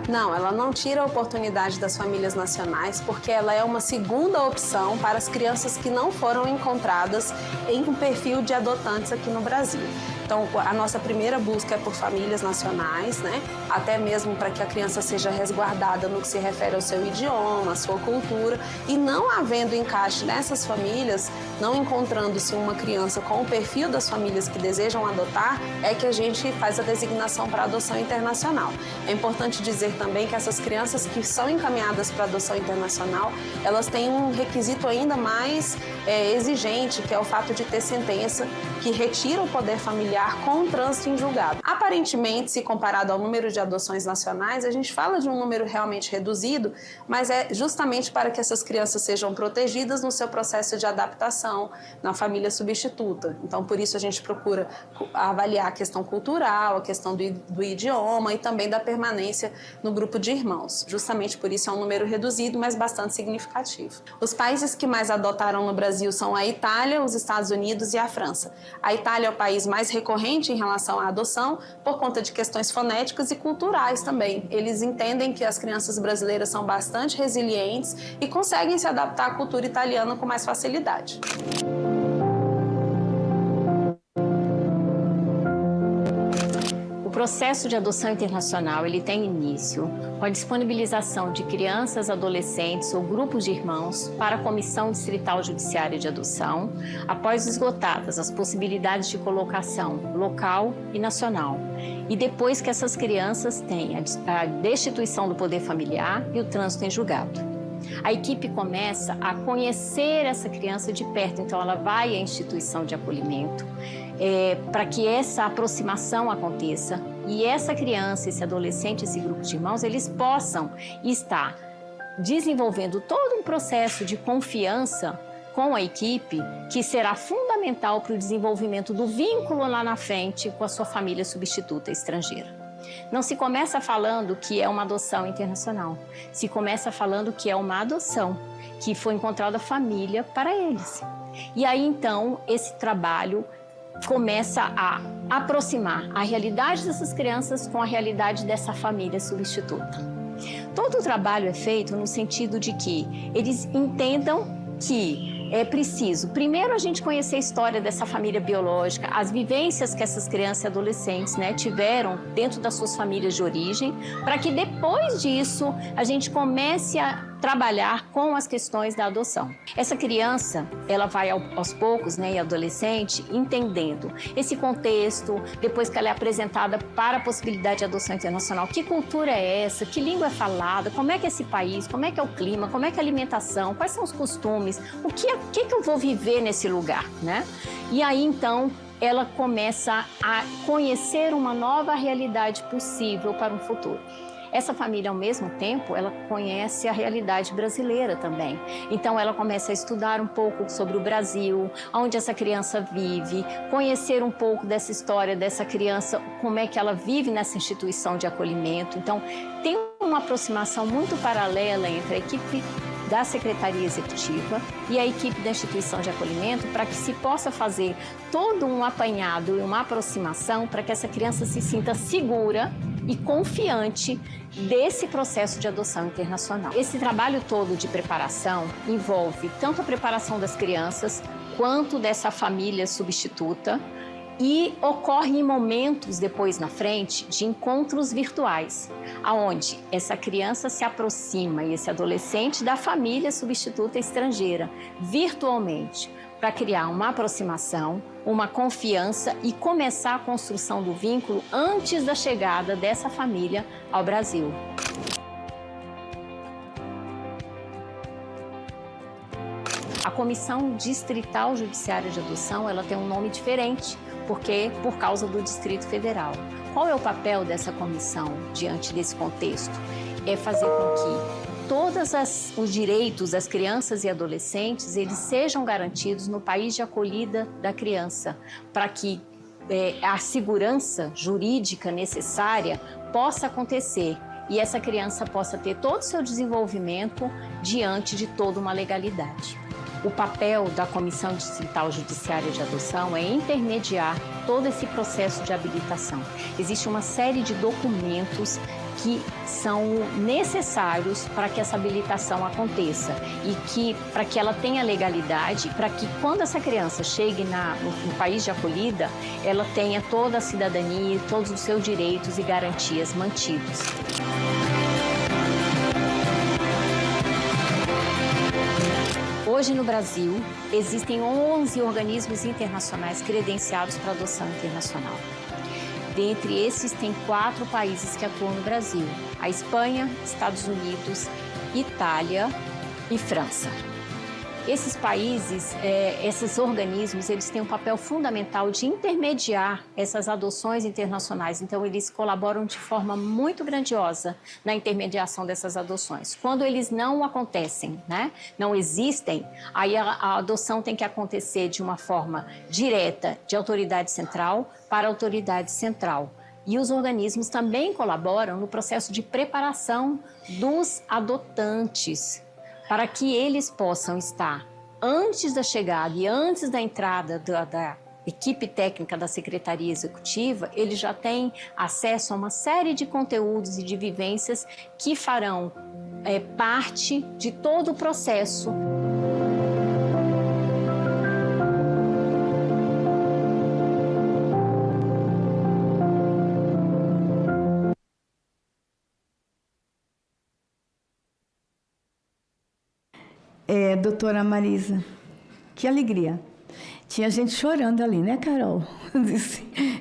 Não, ela não tira a oportunidade das famílias nacionais porque ela é uma segunda opção para as crianças que não foram encontradas em um perfil de adotantes aqui no Brasil. Então, a nossa primeira busca é por famílias nacionais, né? Até mesmo para que a criança seja resguardada no que se refere ao seu idioma, à sua cultura. E não havendo encaixe nessas famílias, não encontrando-se uma criança com o perfil das famílias que desejam adotar, é que a gente faz a designação para adoção internacional. É importante dizer também que essas crianças que são encaminhadas para adoção internacional, elas têm um requisito ainda mais exigente, que é o fato de ter sentença que retira o poder familiar com o trânsito em julgado. Aparentemente, se comparado ao número de adoções nacionais, a gente fala de um número realmente reduzido, mas é justamente para que essas crianças sejam protegidas no seu processo de adaptação na família substituta. Então, por isso a gente procura avaliar a questão cultural, a questão do idioma e também da permanência no grupo de irmãos. Justamente por isso é um número reduzido, mas bastante significativo. Os países que mais adotaram no Brasil são a Itália, os Estados Unidos e a França. A Itália é o país mais recorrente em relação à adoção por conta de questões fonéticas e culturais também. Eles entendem que as crianças brasileiras são bastante resilientes e conseguem se adaptar à cultura italiana com mais facilidade. O processo de adoção internacional ele tem início com a disponibilização de crianças, adolescentes ou grupos de irmãos para a Comissão Distrital Judiciária de Adoção, após esgotadas as possibilidades de colocação local e nacional, e depois que essas crianças têm a destituição do poder familiar e o trânsito em julgado. A equipe começa a conhecer essa criança de perto, então ela vai à instituição de acolhimento, para que essa aproximação aconteça e essa criança, esse adolescente, esse grupo de irmãos, eles possam estar desenvolvendo todo um processo de confiança com a equipe que será fundamental para o desenvolvimento do vínculo lá na frente com a sua família substituta estrangeira. Não se começa falando que é uma adoção internacional, se começa falando que é uma adoção, que foi encontrada família para eles. E aí então esse trabalho começa a aproximar a realidade dessas crianças com a realidade dessa família substituta. Todo o trabalho é feito no sentido de que eles entendam que é preciso, primeiro, a gente conhecer a história dessa família biológica, as vivências que essas crianças e adolescentes tiveram dentro das suas famílias de origem, para que depois disso a gente comece a trabalhar com as questões da adoção. Essa criança, ela vai aos poucos, e adolescente, entendendo esse contexto, depois que ela é apresentada para a possibilidade de adoção internacional. Que cultura é essa? Que língua é falada? Como é que é esse país? Como é que é o clima? Como é que é a alimentação? Quais são os costumes? O que eu vou viver nesse lugar, E aí, então, ela começa a conhecer uma nova realidade possível para um futuro. Essa família, ao mesmo tempo, ela conhece a realidade brasileira também. Então, ela começa a estudar um pouco sobre o Brasil, onde essa criança vive, conhecer um pouco dessa história dessa criança, como é que ela vive nessa instituição de acolhimento. Então, tem uma aproximação muito paralela entre a equipe da Secretaria Executiva e a equipe da instituição de acolhimento para que se possa fazer todo um apanhado e uma aproximação para que essa criança se sinta segura e confiante desse processo de adoção internacional. Esse trabalho todo de preparação envolve tanto a preparação das crianças quanto dessa família substituta E ocorre em momentos depois na frente de encontros virtuais, aonde essa criança se aproxima e esse adolescente da família substituta estrangeira virtualmente, para criar uma aproximação, uma confiança e começar a construção do vínculo antes da chegada dessa família ao Brasil. A Comissão Distrital Judiciária de Adoção, ela tem um nome diferente, porque por causa do Distrito Federal. Qual é o papel dessa comissão diante desse contexto? É fazer com que todos os direitos das crianças e adolescentes eles sejam garantidos no país de acolhida da criança, para que a segurança jurídica necessária possa acontecer e essa criança possa ter todo o seu desenvolvimento diante de toda uma legalidade. O papel da Comissão Distrital Judiciária de Adoção é intermediar todo esse processo de habilitação. Existe uma série de documentos que são necessários para que essa habilitação aconteça e que, para que ela tenha legalidade, para que quando essa criança chegue no país de acolhida, ela tenha toda a cidadania, todos os seus direitos e garantias mantidos. Hoje no Brasil, existem 11 organismos internacionais credenciados para adoção internacional. Dentre esses, tem 4 países que atuam no Brasil: a Espanha, Estados Unidos, Itália e França. Esses países, esses organismos, eles têm um papel fundamental de intermediar essas adoções internacionais. Então, eles colaboram de forma muito grandiosa na intermediação dessas adoções. Quando eles não acontecem, né, não existem, aí a adoção tem que acontecer de uma forma direta, de autoridade central para autoridade central. E os organismos também colaboram no processo de preparação dos adotantes, para que eles possam estar, antes da chegada e antes da entrada da equipe técnica da Secretaria Executiva, eles já têm acesso a uma série de conteúdos e de vivências que farão parte de todo o processo. Doutora Marisa, que alegria. Tinha gente chorando ali, né, Carol?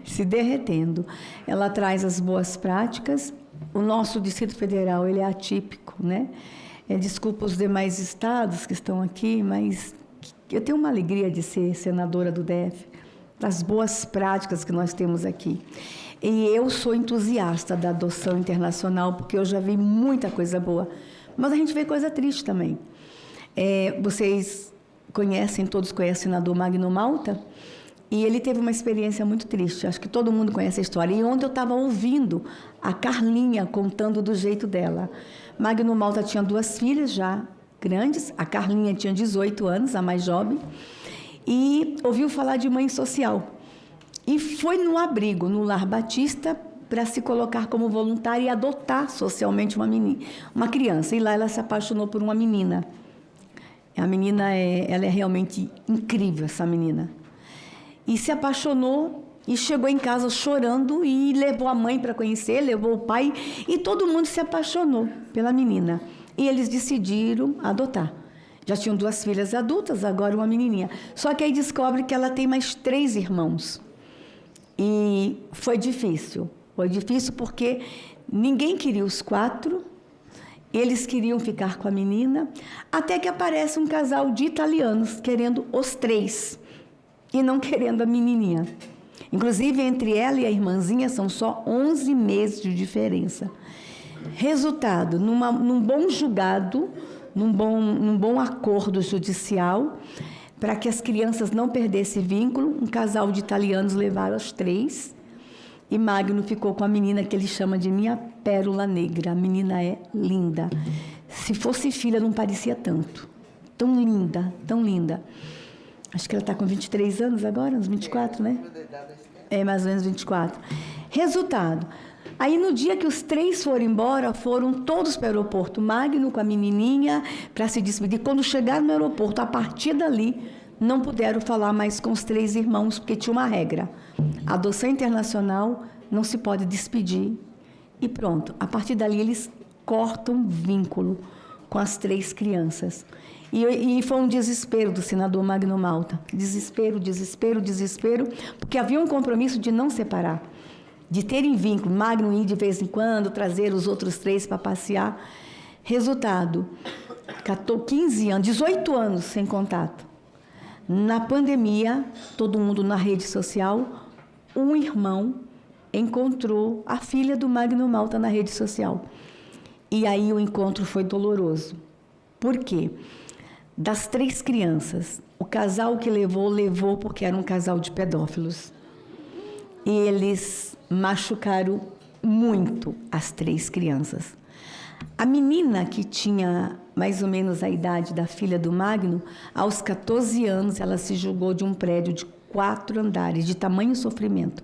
Se derretendo. Ela traz as boas práticas. O nosso Distrito Federal, ele é atípico, né? Desculpa os demais estados que estão aqui, mas eu tenho uma alegria de ser senadora do DF, das boas práticas que nós temos aqui. E eu sou entusiasta da adoção internacional, porque eu já vi muita coisa boa. Mas a gente vê coisa triste também. Vocês conhecem, todos conhecem o senador Magno Malta, e ele teve uma experiência muito triste. Acho que todo mundo conhece a história. E ontem eu estava ouvindo a Carlinha contando do jeito dela. Magno Malta tinha 2 filhas já grandes, a Carlinha tinha 18 anos, a mais jovem, e ouviu falar de mãe social. E foi no abrigo, no Lar Batista, para se colocar como voluntária e adotar socialmente uma criança. E lá ela se apaixonou por uma menina. A menina ela é realmente incrível, essa menina. E se apaixonou e chegou em casa chorando e levou a mãe para conhecer, levou o pai e todo mundo se apaixonou pela menina. E eles decidiram adotar. Já tinham 2 filhas adultas, agora uma menininha. Só que aí descobre que ela tem mais 3 irmãos. E foi difícil. Foi difícil porque ninguém queria os 4. Eles queriam ficar com a menina, até que aparece um casal de italianos querendo os 3 e não querendo a menininha. Inclusive, entre ela e a irmãzinha são só 11 meses de diferença. Resultado, num bom julgado, num bom acordo judicial, para que as crianças não perdessem vínculo, um casal de italianos levaram as 3. E Magno ficou com a menina que ele chama de minha pérola negra. A menina é linda. Se fosse filha, não parecia tanto. Tão linda, tão linda. Acho que ela está com 23 anos agora, uns 24, né? Mais ou menos 24. Resultado. Aí, no dia que os 3 foram embora, foram todos para o aeroporto. Magno com a menininha para se despedir. Quando chegaram no aeroporto, a partir dali, não puderam falar mais com os 3 irmãos, porque tinha uma regra. A adoção internacional não se pode despedir. E pronto, a partir dali eles cortam vínculo com as 3 crianças. E foi um desespero do senador Magno Malta. Desespero, desespero, desespero, porque havia um compromisso de não separar, de terem vínculo. Magno ir de vez em quando, trazer os outros 3 para passear. Resultado, 15 anos, 18 anos sem contato. Na pandemia, todo mundo na rede social, um irmão encontrou a filha do Magno Malta na rede social. E aí o encontro foi doloroso. Por quê? Das 3 crianças, o casal que levou porque era um casal de pedófilos. E eles machucaram muito as 3 crianças. A menina, que tinha mais ou menos a idade da filha do Magno, aos 14 anos ela se jogou de um prédio de 4 andares, de tamanho sofrimento.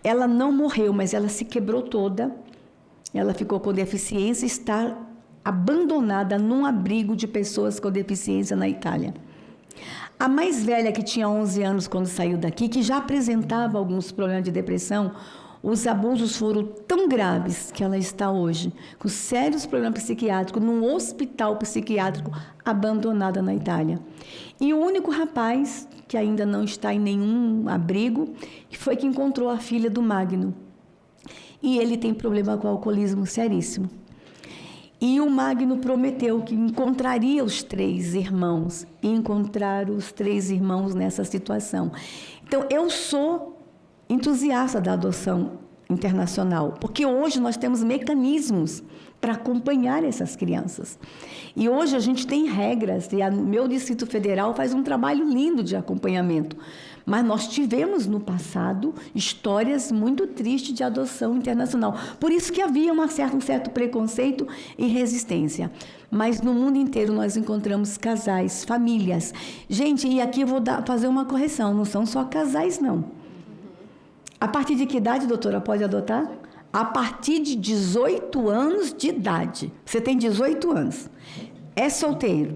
Ela não morreu, mas ela se quebrou toda, ela ficou com deficiência e está abandonada num abrigo de pessoas com deficiência na Itália. A mais velha, que tinha 11 anos quando saiu daqui, que já apresentava alguns problemas de depressão, os abusos foram tão graves que ela está hoje com sérios problemas psiquiátricos num hospital psiquiátrico, abandonada na Itália. E o único rapaz que ainda não está em nenhum abrigo foi que encontrou a filha do Magno. E ele tem problema com alcoolismo seríssimo. E o Magno prometeu que encontraria os 3 irmãos, e encontraram os 3 irmãos nessa situação. Então, eu sou entusiasta da adoção internacional, porque hoje nós temos mecanismos para acompanhar essas crianças. E hoje a gente tem regras, e o meu Distrito Federal faz um trabalho lindo de acompanhamento. Mas nós tivemos no passado histórias muito tristes de adoção internacional. Por isso que havia um certo preconceito e resistência. Mas no mundo inteiro nós encontramos casais, famílias. Gente, e aqui eu vou fazer uma correção, não são só casais, não. A partir de que idade, doutora, pode adotar? A partir de 18 anos de idade. Você tem 18 anos. É solteiro.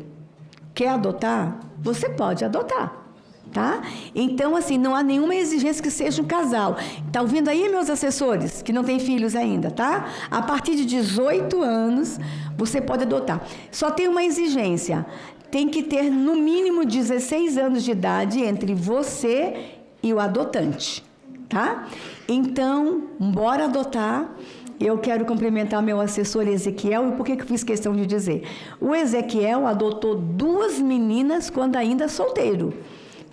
Quer adotar? Você pode adotar. Tá? Então, assim, não há nenhuma exigência que seja um casal. Tá ouvindo aí, meus assessores, que não têm filhos ainda, tá? A partir de 18 anos, você pode adotar. Só tem uma exigência. Tem que ter, no mínimo, 16 anos de idade entre você e o adotante, tá? Então, bora adotar. Eu quero cumprimentar meu assessor Ezequiel. E por que eu fiz questão de dizer? O Ezequiel adotou 2 meninas quando ainda solteiro.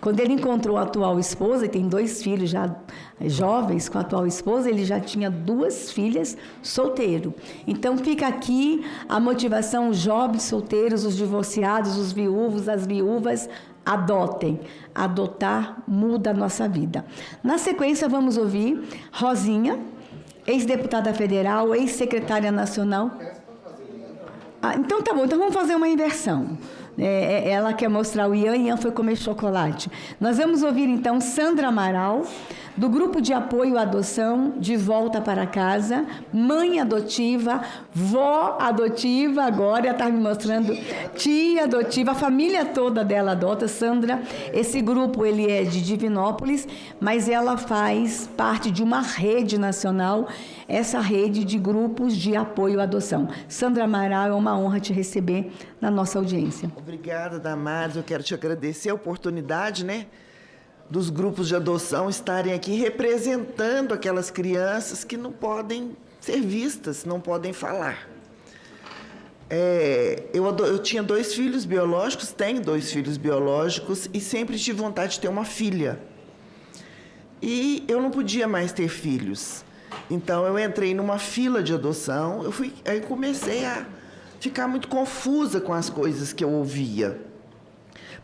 Quando ele encontrou a atual esposa, e tem 2 filhos já jovens com a atual esposa, ele já tinha 2 filhas solteiro. Então, fica aqui a motivação: os jovens solteiros, os divorciados, os viúvos, as viúvas, adotem. Adotar muda a nossa vida. Na sequência, vamos ouvir Rosinha, ex-deputada federal, ex-secretária nacional. Então, tá bom. Então, vamos fazer uma inversão. Ela quer mostrar o Ian foi comer chocolate. Nós vamos ouvir, então, Sandra Amaral, do Grupo de Apoio à Adoção, De Volta para Casa, mãe adotiva, vó adotiva, agora está me mostrando, tia adotiva, a família toda dela adota. Sandra, esse grupo ele é de Divinópolis, mas ela faz parte de uma rede nacional, essa rede de grupos de apoio à adoção. Sandra Amaral, é uma honra te receber na nossa audiência. Obrigada, Damares. Eu quero te agradecer a oportunidade, dos grupos de adoção estarem aqui representando aquelas crianças que não podem ser vistas, não podem falar. Eu tinha 2 filhos biológicos, tenho 2 filhos biológicos e sempre tive vontade de ter uma filha. E eu não podia mais ter filhos. Então, eu entrei numa fila de adoção, aí comecei a ficar muito confusa com as coisas que eu ouvia.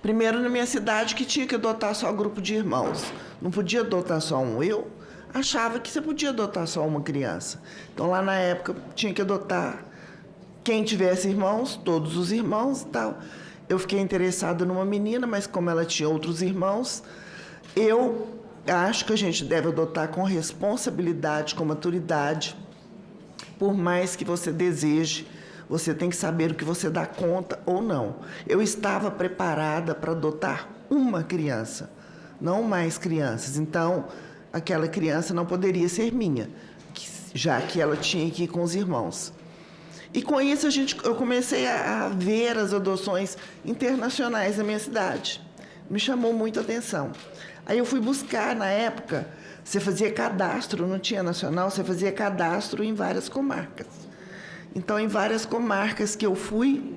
Primeiro, na minha cidade, que tinha que adotar só grupo de irmãos. Não podia adotar só um. Eu achava que você podia adotar só uma criança. Então, lá na época, tinha que adotar quem tivesse irmãos, todos os irmãos e tal. Eu fiquei interessada numa menina, mas como ela tinha outros irmãos, eu acho que a gente deve adotar com responsabilidade, com maturidade, por mais que você deseje Você tem que saber o que você dá conta ou não. Eu estava preparada para adotar uma criança, não mais crianças. Então, aquela criança não poderia ser minha, já que ela tinha que ir com os irmãos. E com isso eu comecei a ver as adoções internacionais na minha cidade. Me chamou muito a atenção. Aí eu fui buscar, na época, você fazia cadastro, não tinha nacional, você fazia cadastro em várias comarcas. Então, em várias comarcas que eu fui,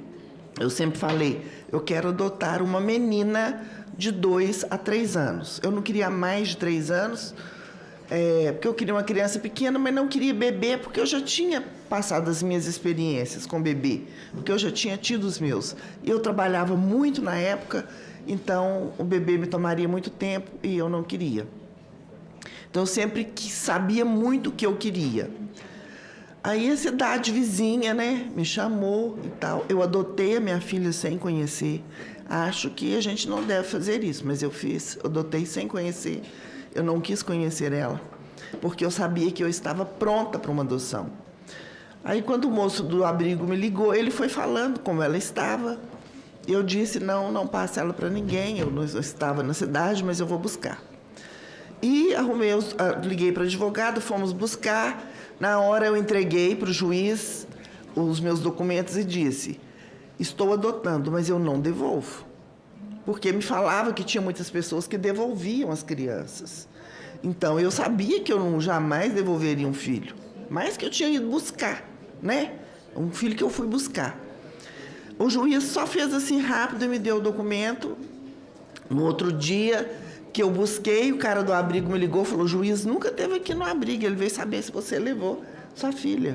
eu sempre falei, eu quero adotar uma menina de 2 a 3 anos. Eu não queria mais de 3 anos, porque eu queria uma criança pequena, mas não queria bebê, porque eu já tinha passado as minhas experiências com bebê, porque eu já tinha tido os meus. E eu trabalhava muito na época, então o bebê me tomaria muito tempo e eu não queria. Então, eu sempre sabia muito o que eu queria. Aí a cidade vizinha, né, me chamou e tal. Eu adotei a minha filha sem conhecer. Acho que a gente não deve fazer isso, mas eu fiz. Eu adotei sem conhecer. Eu não quis conhecer ela, porque eu sabia que eu estava pronta para uma adoção. Aí, quando o moço do abrigo me ligou, ele foi falando como ela estava. Eu disse, não passe ela para ninguém. Eu não estava na cidade, mas eu vou buscar. E liguei para o advogado, fomos buscar. Na hora eu entreguei para o juiz os meus documentos e disse, estou adotando, mas eu não devolvo. Porque me falava que tinha muitas pessoas que devolviam as crianças. Então, eu sabia que eu jamais devolveria um filho, mas que eu tinha ido buscar, né? Um filho que eu fui buscar. O juiz só fez assim rápido e me deu o documento. No outro dia que eu busquei, o cara do abrigo me ligou e falou, o juiz nunca esteve aqui no abrigo, ele veio saber se você levou sua filha.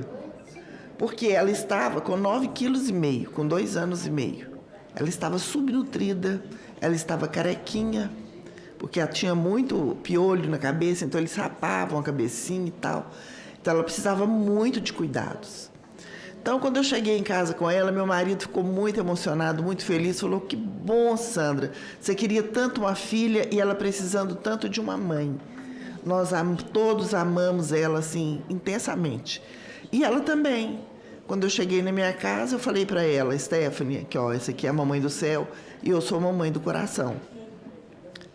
Porque ela estava com 9,5 kg, com 2 anos e meio. Ela estava subnutrida, ela estava carequinha, porque ela tinha muito piolho na cabeça, então eles rapavam a cabecinha e tal. Então ela precisava muito de cuidados. Então, quando eu cheguei em casa com ela, meu marido ficou muito emocionado, muito feliz, falou, que bom, Sandra, você queria tanto uma filha e ela precisando tanto de uma mãe. Nós todos amamos ela, assim, intensamente. E ela também. Quando eu cheguei na minha casa, eu falei para ela, Stephanie, que ó, essa aqui é a mamãe do céu e eu sou a mamãe do coração.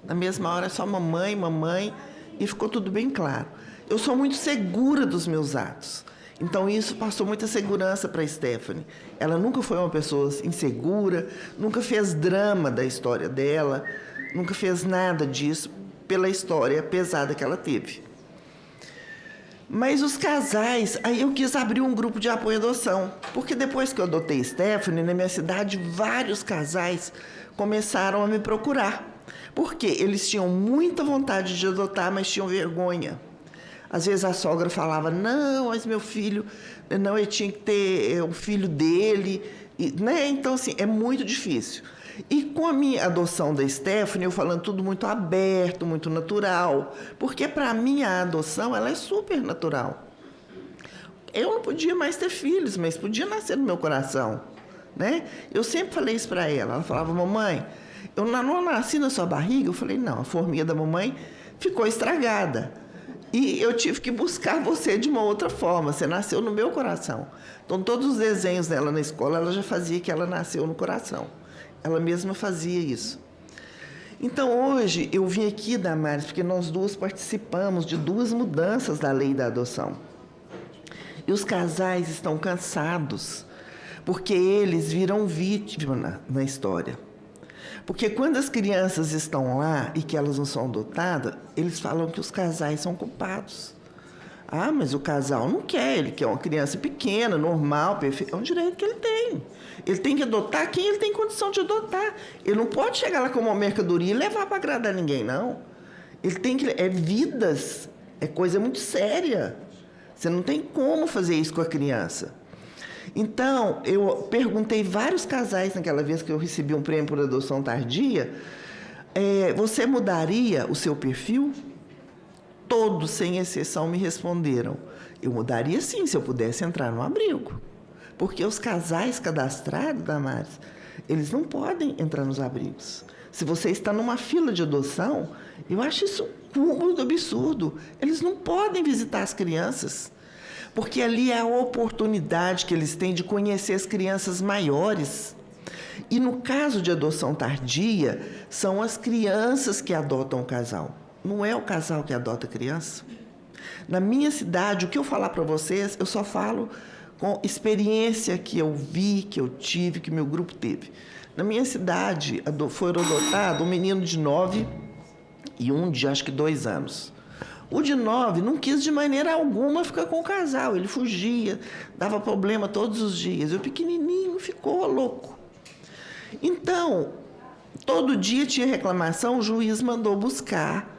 Na mesma hora, só mamãe, e ficou tudo bem claro. Eu sou muito segura dos meus atos. Então, isso passou muita segurança para a Stephanie. Ela nunca foi uma pessoa insegura, nunca fez drama da história dela, nunca fez nada disso pela história pesada que ela teve. Mas os casais, aí eu quis abrir um grupo de apoio à adoção, porque depois que eu adotei Stephanie, na minha cidade, vários casais começaram a me procurar, porque eles tinham muita vontade de adotar, mas tinham vergonha. Às vezes a sogra falava, não, mas meu filho, não, ele tinha que ter o filho dele, né? Então, assim, é muito difícil. E com a minha adoção da Stephanie, eu falando tudo muito aberto, muito natural, porque para mim a adoção, ela é super natural. Eu não podia mais ter filhos, mas podia nascer no meu coração, né? Eu sempre falei isso para ela. Ela falava, mamãe, eu não nasci na sua barriga? Eu falei, não, a forminha da mamãe ficou estragada. E eu tive que buscar você de uma outra forma. Você nasceu no meu coração. Então, todos os desenhos dela na escola, ela já fazia que ela nasceu no coração. Ela mesma fazia isso. Então, hoje, eu vim aqui, Damares, porque nós duas participamos de 2 mudanças da lei da adoção. E os casais estão cansados, porque eles viram vítima na história. Porque quando as crianças estão lá e que elas não são adotadas, eles falam que os casais são culpados. Ah, mas o casal não quer, ele quer uma criança pequena, normal, perfeita. É um direito que ele tem. Ele tem que adotar quem ele tem condição de adotar. Ele não pode chegar lá com uma mercadoria e levar para agradar ninguém, não. Ele tem que... É vidas, é coisa muito séria. Você não tem como fazer isso com a criança. Então, eu perguntei vários casais naquela vez que eu recebi um prêmio por adoção tardia, você mudaria o seu perfil? Todos, sem exceção, me responderam. Eu mudaria sim, se eu pudesse entrar no abrigo. Porque os casais cadastrados, Damares, eles não podem entrar nos abrigos. Se você está numa fila de adoção, eu acho isso um cúmulo do absurdo. Eles não podem visitar as crianças. porque ali é a oportunidade que eles têm de conhecer as crianças maiores. E no caso de adoção tardia, são as crianças que adotam o casal. Não é o casal que adota a criança. Na minha cidade, o que eu falar para vocês, eu só falo com experiência que eu vi, que eu tive, que meu grupo teve. Na minha cidade, foi adotado um menino de 9 e um de acho que 2 anos. O de 9 não quis de maneira alguma ficar com o casal. Ele fugia, dava problema todos os dias. E o pequenininho ficou louco. Então, todo dia tinha reclamação, o juiz mandou buscar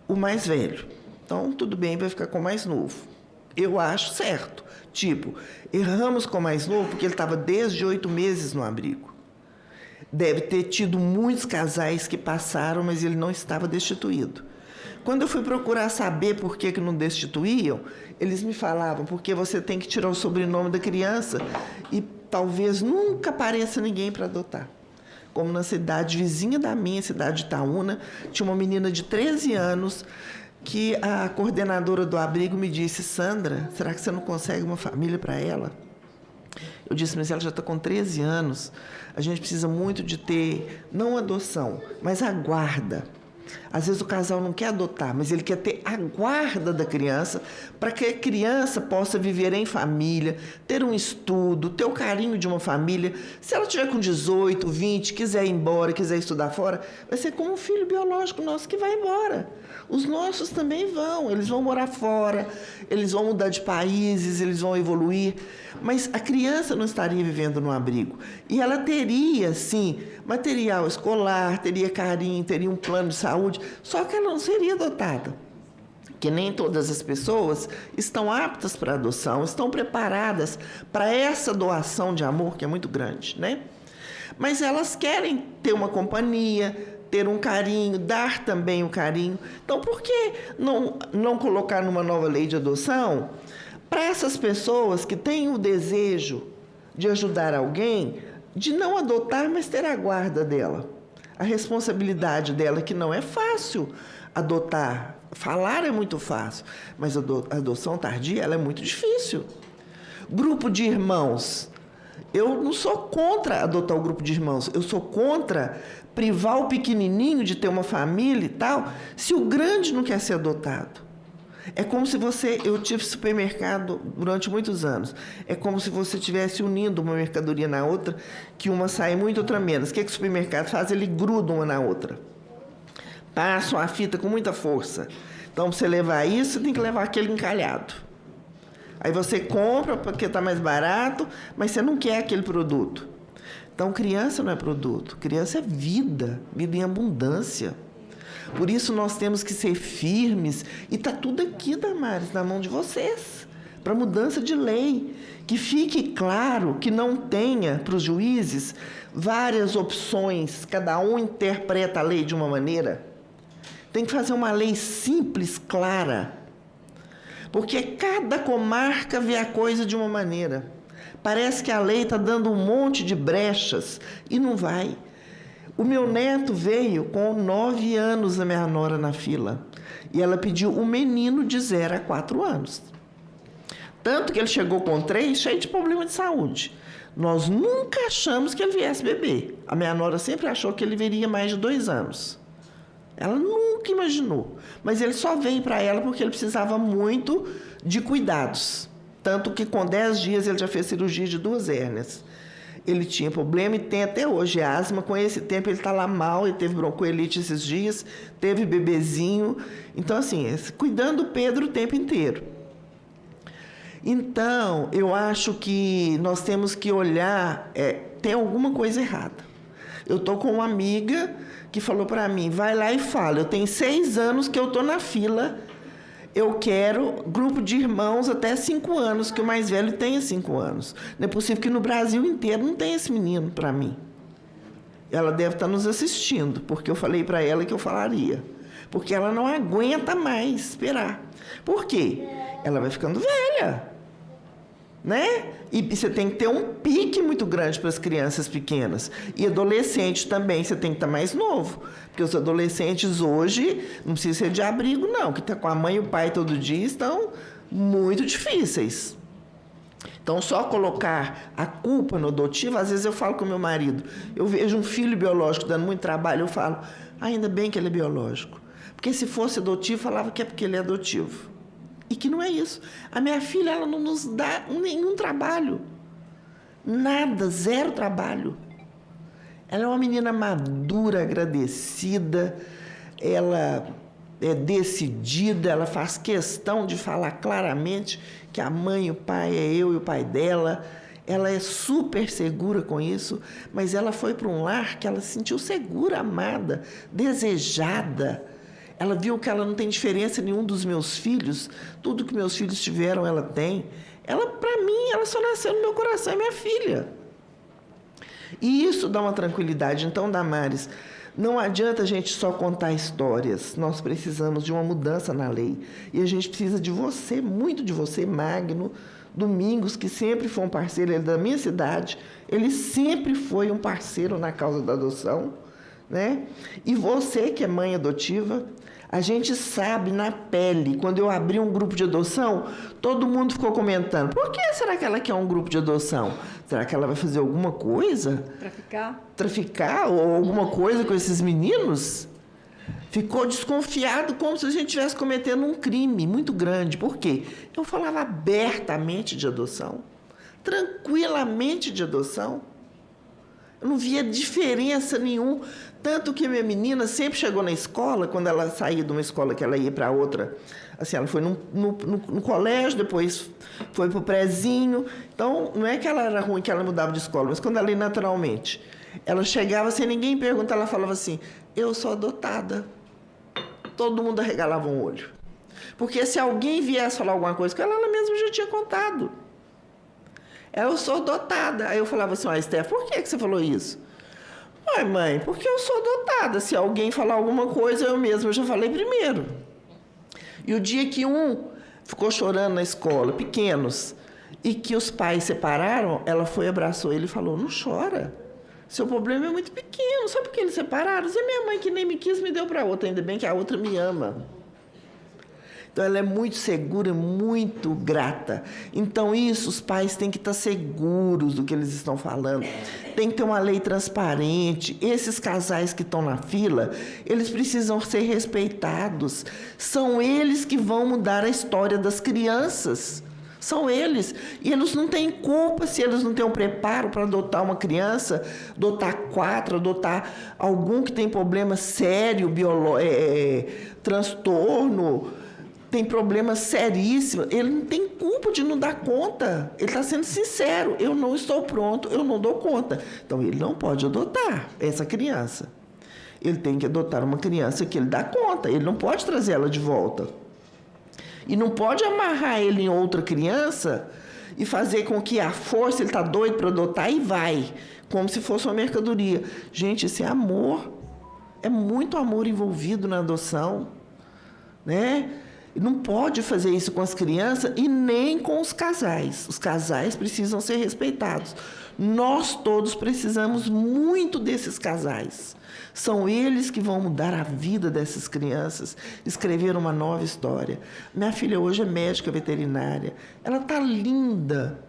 o mais velho. Então, tudo bem, vai ficar com o mais novo. Eu acho certo. Tipo, erramos com o mais novo porque ele estava desde 8 meses no abrigo. Deve ter tido muitos casais que passaram, mas ele não estava destituído. Quando eu fui procurar saber por que não destituíam, eles me falavam, porque você tem que tirar o sobrenome da criança e talvez nunca apareça ninguém para adotar. Como na cidade vizinha da minha, cidade de Itaúna, tinha uma menina de 13 anos que a coordenadora do abrigo me disse: Sandra, será que você não consegue uma família para ela? Eu disse, mas ela já está com 13 anos, a gente precisa muito de ter, não adoção, mas a guarda. Às vezes o casal não quer adotar, mas ele quer ter a guarda da criança para que a criança possa viver em família, ter um estudo, ter o carinho de uma família. Se ela tiver com 18, 20, quiser ir embora, quiser estudar fora, vai ser como um filho biológico nosso que vai embora. Os nossos também vão, eles vão morar fora, eles vão mudar de países, eles vão evoluir, mas a criança não estaria vivendo no abrigo. E ela teria, sim, material escolar, teria carinho, teria um plano de saúde, só que ela não seria adotada. Que nem todas as pessoas estão aptas para adoção, estão preparadas para essa doação de amor, que é muito grande, né? Mas elas querem ter uma companhia, ter um carinho, dar também o carinho. Então, por que não colocar numa nova lei de adoção para essas pessoas que têm o desejo de ajudar alguém, de não adotar, mas ter a guarda dela, a responsabilidade dela, que não é fácil adotar. Falar é muito fácil, mas a adoção tardia ela é muito difícil. Grupo de irmãos. Eu não sou contra adotar o grupo de irmãos, eu sou contra privar o pequenininho de ter uma família e tal, se o grande não quer ser adotado. É como se eu tive supermercado durante muitos anos, é como se você estivesse unindo uma mercadoria na outra, que uma sai muito, outra menos. O que o supermercado faz? Ele gruda uma na outra. Passa a fita com muita força. Então, para você levar isso, você tem que levar aquele encalhado. Aí você compra porque está mais barato, mas você não quer aquele produto. Então, criança não é produto, criança é vida, vida em abundância. Por isso, nós temos que ser firmes, e está tudo aqui, Damares, na mão de vocês, para mudança de lei. Que fique claro que não tenha, para os juízes, várias opções, cada um interpreta a lei de uma maneira. Tem que fazer uma lei simples, clara, porque cada comarca vê a coisa de uma maneira. Parece que a lei está dando um monte de brechas e não vai. O meu neto veio com 9 anos, a minha nora na fila, e ela pediu um menino de 0 a 4 anos. Tanto que ele chegou com 3, cheio de problema de saúde. Nós nunca achamos que ele viesse beber. A minha nora sempre achou que ele viria mais de 2 anos. Ela nunca imaginou. Mas ele só veio para ela porque ele precisava muito de cuidados. Tanto que com 10 dias ele já fez cirurgia de 2 hérnias. Ele tinha problema e tem até hoje asma. Com esse tempo ele está lá mal, ele teve broncoelite esses dias, teve bebezinho. Então, assim, cuidando do Pedro o tempo inteiro. Então, eu acho que nós temos que olhar, tem alguma coisa errada. Eu estou com uma amiga que falou para mim, vai lá e fala, eu tenho 6 anos que eu estou na fila, eu quero grupo de irmãos até 5 anos, que o mais velho tenha 5 anos. Não é possível que no Brasil inteiro não tenha esse menino para mim. Ela deve estar nos assistindo, porque eu falei para ela que eu falaria. Porque ela não aguenta mais esperar. Por quê? Ela vai ficando velha, né? E você tem que ter um pique muito grande para as crianças pequenas. E adolescente também, você tem que estar mais novo. Porque os adolescentes hoje, não precisa ser de abrigo, não. Que está com a mãe e o pai todo dia, estão muito difíceis. Então, só colocar a culpa no adotivo, às vezes eu falo com meu marido, eu vejo um filho biológico dando muito trabalho, eu falo, ainda bem que ele é biológico. Porque se fosse adotivo, falava que é porque ele é adotivo. E que não é isso. A minha filha, ela não nos dá nenhum trabalho. Nada, zero trabalho. Ela é uma menina madura, agradecida, ela é decidida, ela faz questão de falar claramente que a mãe e o pai é eu e o pai dela. Ela é super segura com isso, mas ela foi para um lar que ela se sentiu segura, amada, desejada. Ela viu que ela não tem diferença nenhum dos meus filhos, tudo que meus filhos tiveram, ela tem. Ela, para mim, ela só nasceu no meu coração, é minha filha. E isso dá uma tranquilidade. Então, Damares, não adianta a gente só contar histórias. Nós precisamos de uma mudança na lei. E a gente precisa de você, muito de você, Magno, Domingos, que sempre foi um parceiro, ele é da minha cidade, ele sempre foi um parceiro na causa da adoção, né? E você, que é mãe adotiva, a gente sabe na pele, quando eu abri um grupo de adoção, todo mundo ficou comentando, por que será que ela quer um grupo de adoção? Será que ela vai fazer alguma coisa? Traficar ou alguma coisa com esses meninos? Ficou desconfiado, como se a gente estivesse cometendo um crime muito grande. Por quê? Eu falava abertamente de adoção, tranquilamente de adoção. Eu não via diferença nenhuma. Tanto que minha menina sempre chegou na escola, quando ela saía de uma escola que ela ia para outra, assim, ela foi no colégio, depois foi para o prézinho. Então, não é que ela era ruim, que ela mudava de escola, mas quando ela ia naturalmente, ela chegava sem ninguém perguntar, ela falava assim, eu sou adotada. Todo mundo arregalava um olho. Porque se alguém viesse falar alguma coisa com ela, ela mesma já tinha contado. Eu sou adotada. Aí eu falava assim, Esther, por que você falou isso? Ué, mãe, porque eu sou adotada. Se alguém falar alguma coisa, eu mesma já falei primeiro. E o dia que um ficou chorando na escola, pequenos, e que os pais separaram, ela foi, abraçou ele e falou, não chora. Seu problema é muito pequeno, sabe por que eles separaram? Se minha mãe que nem me quis, me deu para outra, ainda bem que a outra me ama. Então, ela é muito segura, muito grata. Então, isso, os pais têm que estar seguros do que eles estão falando. Tem que ter uma lei transparente. Esses casais que estão na fila, eles precisam ser respeitados. São eles que vão mudar a história das crianças. São eles. E eles não têm culpa se eles não têm um preparo para adotar uma criança, adotar 4, adotar algum que tem problema sério, transtorno, tem problema seríssimo. Ele não tem culpa de não dar conta. Ele está sendo sincero. Eu não estou pronto, eu não dou conta. Então, ele não pode adotar essa criança. Ele tem que adotar uma criança que ele dá conta. Ele não pode trazer ela de volta. E não pode amarrar ele em outra criança e fazer com que a força, ele está doido para adotar e vai, como se fosse uma mercadoria. Gente, isso é amor. É muito amor envolvido na adoção, né? E não pode fazer isso com as crianças e nem com os casais. Os casais precisam ser respeitados. Nós todos precisamos muito desses casais. São eles que vão mudar a vida dessas crianças, escrever uma nova história. Minha filha hoje é médica veterinária. Ela está linda.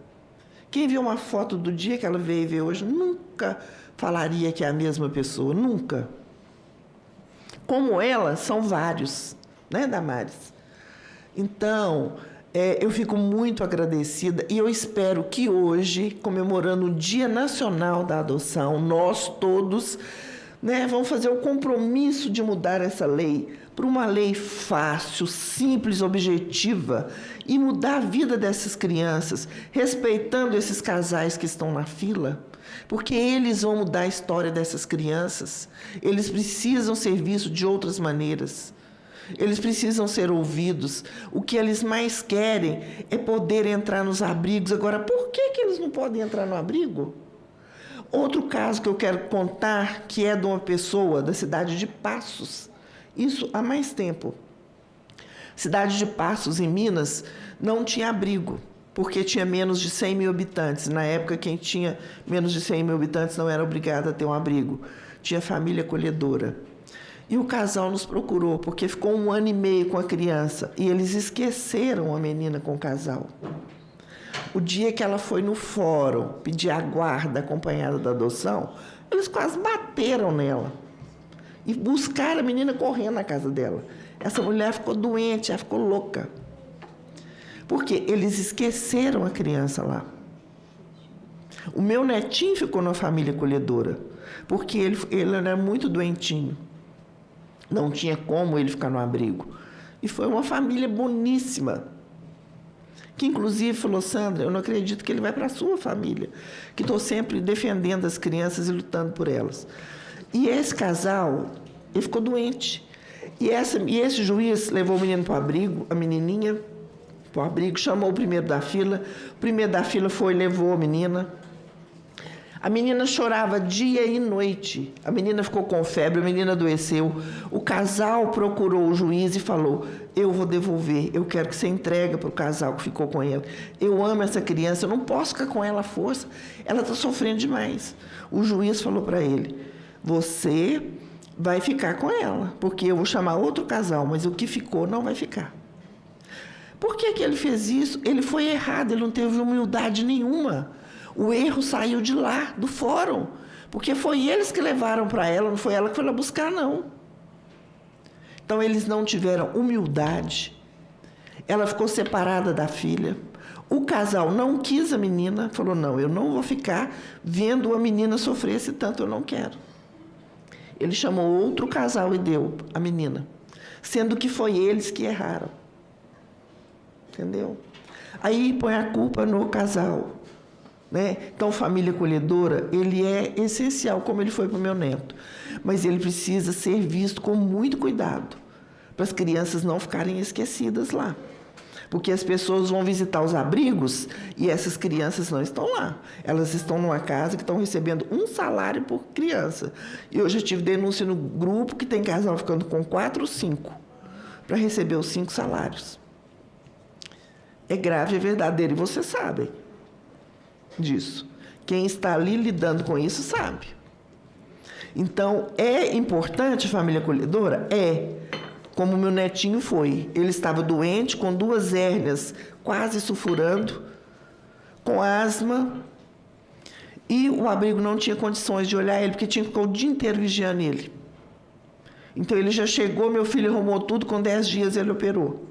Quem viu uma foto do dia que ela veio ver hoje, nunca falaria que é a mesma pessoa, nunca. Como ela, são vários, né, Damares? Então, eu fico muito agradecida e eu espero que hoje, comemorando o Dia Nacional da Adoção, nós todos, né, vamos fazer o compromisso de mudar essa lei para uma lei fácil, simples, objetiva e mudar a vida dessas crianças, respeitando esses casais que estão na fila, porque eles vão mudar a história dessas crianças. Eles precisam ser vistos de outras maneiras. Eles precisam ser ouvidos. O que eles mais querem é poder entrar nos abrigos. Agora, por que eles não podem entrar no abrigo? Outro caso que eu quero contar, que é de uma pessoa da cidade de Passos, isso há mais tempo. Cidade de Passos, em Minas, não tinha abrigo, porque tinha menos de 100 mil habitantes. Na época, quem tinha menos de 100 mil habitantes não era obrigado a ter um abrigo. Tinha família acolhedora. E o casal nos procurou, porque ficou 1 ano e meio com a criança. E eles esqueceram a menina com o casal. O dia que ela foi no fórum pedir a guarda acompanhada da adoção, eles quase bateram nela. E buscaram a menina correndo na casa dela. Essa mulher ficou doente, ela ficou louca. Porque eles esqueceram a criança lá. O meu netinho ficou numa família acolhedora, porque ele era muito doentinho. Não tinha como ele ficar no abrigo. E foi uma família boníssima, que inclusive falou: Sandra, eu não acredito que ele vai para a sua família, que estou sempre defendendo as crianças e lutando por elas. E esse casal, ele ficou doente. E esse juiz levou o menino para o abrigo, a menininha para o abrigo, chamou o primeiro da fila. O primeiro da fila foi e levou a menina. A menina chorava dia e noite. A menina ficou com febre, a menina adoeceu. O casal procurou o juiz e falou: eu vou devolver, eu quero que você entregue para o casal que ficou com ela. Eu amo essa criança, eu não posso ficar com ela à força. Ela está sofrendo demais. O juiz falou para ele: você vai ficar com ela, porque eu vou chamar outro casal, mas o que ficou não vai ficar. Por que ele fez isso? Ele foi errado, ele não teve humildade nenhuma. O erro saiu de lá, do fórum, porque foi eles que levaram para ela, não foi ela que foi lá buscar, não. Então, eles não tiveram humildade. Ela ficou separada da filha. O casal não quis a menina, falou: não, eu não vou ficar vendo a menina sofrer esse tanto, eu não quero. Ele chamou outro casal e deu a menina, sendo que foi eles que erraram. Entendeu? Aí põe a culpa no casal. Né? Então, família acolhedora, ele é essencial, como ele foi para o meu neto. Mas ele precisa ser visto com muito cuidado, para as crianças não ficarem esquecidas lá. Porque as pessoas vão visitar os abrigos e essas crianças não estão lá. Elas estão numa casa que estão recebendo 1 salário por criança. E eu já tive denúncia no grupo que tem casal ficando com 4 ou 5 para receber os 5 salários. É grave, é verdadeiro, e vocês sabem disso. Quem está ali lidando com isso sabe. Então, é importante a família acolhedora? É. Como o meu netinho foi. Ele estava doente, com 2 hérnias, quase sulfurando, com asma, e o abrigo não tinha condições de olhar ele, porque tinha que ficar o dia inteiro vigiando ele. Então, ele já chegou, meu filho arrumou tudo, com 10 dias ele operou.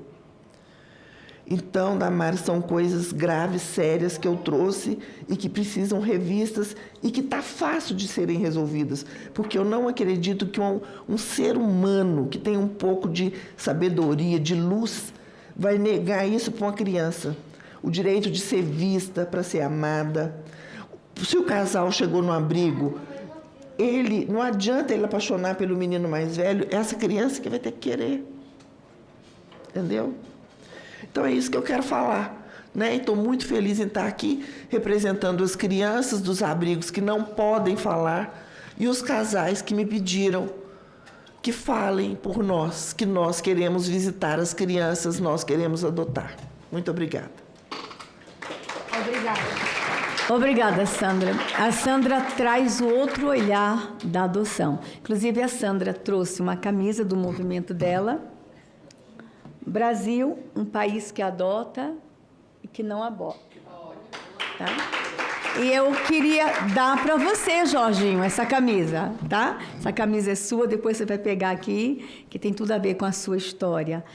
Então, Damares, são coisas graves, sérias que eu trouxe e que precisam revistas e que está fácil de serem resolvidas, porque eu não acredito que um ser humano que tem um pouco de sabedoria, de luz, vai negar isso para uma criança. O direito de ser vista, para ser amada. Se o casal chegou no abrigo, não adianta ele apaixonar pelo menino mais velho, essa criança que vai ter que querer. Entendeu? Então, é isso que eu quero falar, né? E estou muito feliz em estar aqui representando as crianças dos abrigos que não podem falar e os casais que me pediram que falem por nós, que nós queremos visitar as crianças, nós queremos adotar. Muito obrigada. Obrigada. Obrigada, Sandra. A Sandra traz o outro olhar da adoção. Inclusive, a Sandra trouxe uma camisa do movimento dela. Brasil, um país que adota e que não aborta. Tá? E eu queria dar para você, Jorginho, essa camisa, tá? Essa camisa é sua, depois você vai pegar aqui, que tem tudo a ver com a sua história.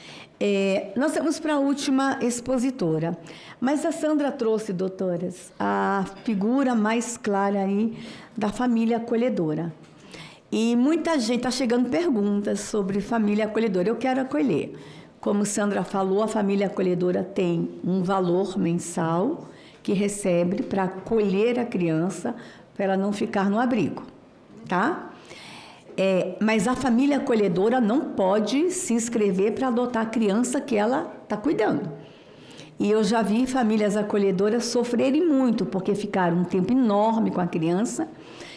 Nós vamos para a última expositora. Mas a Sandra trouxe, doutoras, a figura mais clara aí da família acolhedora. E muita gente está chegando perguntas sobre família acolhedora. Eu quero acolher. Como Sandra falou, a família acolhedora tem um valor mensal que recebe para acolher a criança, para ela não ficar no abrigo, tá? Mas a família acolhedora não pode se inscrever para adotar a criança que ela está cuidando. E eu já vi famílias acolhedoras sofrerem muito, porque ficaram um tempo enorme com a criança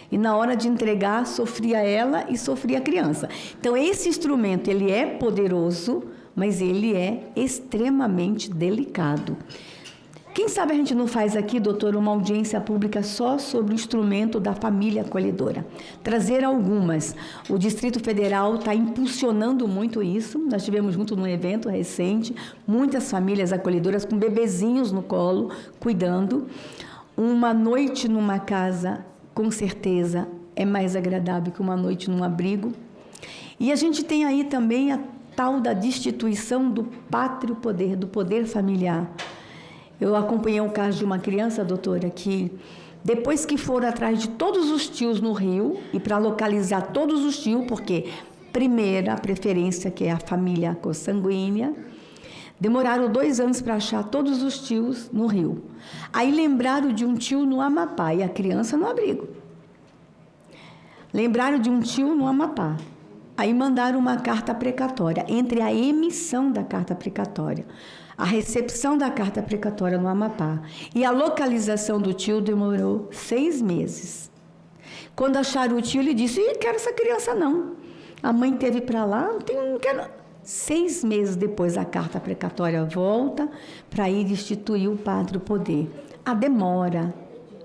e na hora de entregar, sofria ela e sofria a criança. Então, esse instrumento, ele é poderoso, mas ele é extremamente delicado. Quem sabe a gente não faz aqui, doutor, uma audiência pública só sobre o instrumento da família acolhedora. Trazer algumas. O Distrito Federal está impulsionando muito isso. Nós tivemos junto num evento recente, muitas famílias acolhedoras com bebezinhos no colo, cuidando. Uma noite numa casa, com certeza, é mais agradável que uma noite num abrigo. E a gente tem aí também a tal da destituição do pátrio poder, do poder familiar. Eu acompanhei um caso de uma criança, doutora, que depois que foram atrás de todos os tios no Rio, e para localizar todos os tios, porque primeira preferência, que é a família consanguínea, demoraram 2 anos para achar todos os tios no Rio. Aí lembraram de um tio no Amapá, e a criança no abrigo. Lembraram de um tio no Amapá. Aí mandaram uma carta precatória, entre a emissão da carta precatória, a recepção da carta precatória no Amapá e a localização do tio demorou 6 meses. Quando acharam o tio, ele disse, quero essa criança não. A mãe teve para lá, não quero. 6 meses depois, a carta precatória volta para ir destituir o pátrio poder. A demora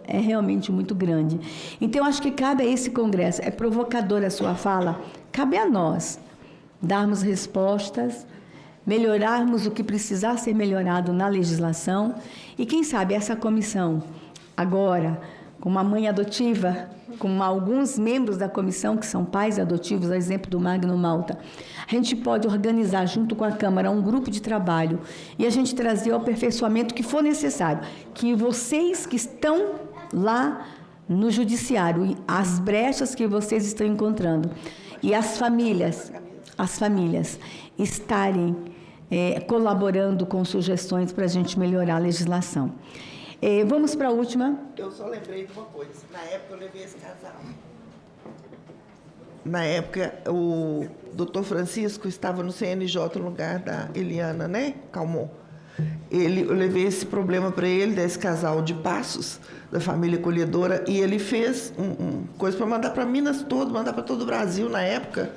é realmente muito grande. Então, eu acho que cabe a esse Congresso, é provocadora a sua fala, cabe a nós darmos respostas, melhorarmos o que precisar ser melhorado na legislação e, quem sabe, essa comissão, agora, com uma mãe adotiva, com alguns membros da comissão que são pais adotivos, a exemplo do Magno Malta, a gente pode organizar, junto com a Câmara, um grupo de trabalho e a gente trazer o aperfeiçoamento que for necessário, que vocês que estão lá no judiciário, as brechas que vocês estão encontrando, e as famílias estarem colaborando com sugestões para a gente melhorar a legislação. Vamos para a última. Eu só lembrei de uma coisa. Na época, eu levei esse casal. Na época, o doutor Francisco estava no CNJ no lugar da Eliana, né? Calmon. Eu levei esse problema para ele, desse casal de Passos, da família acolhedora, e ele fez coisa para mandar para Minas todo, mandar para todo o Brasil, na época,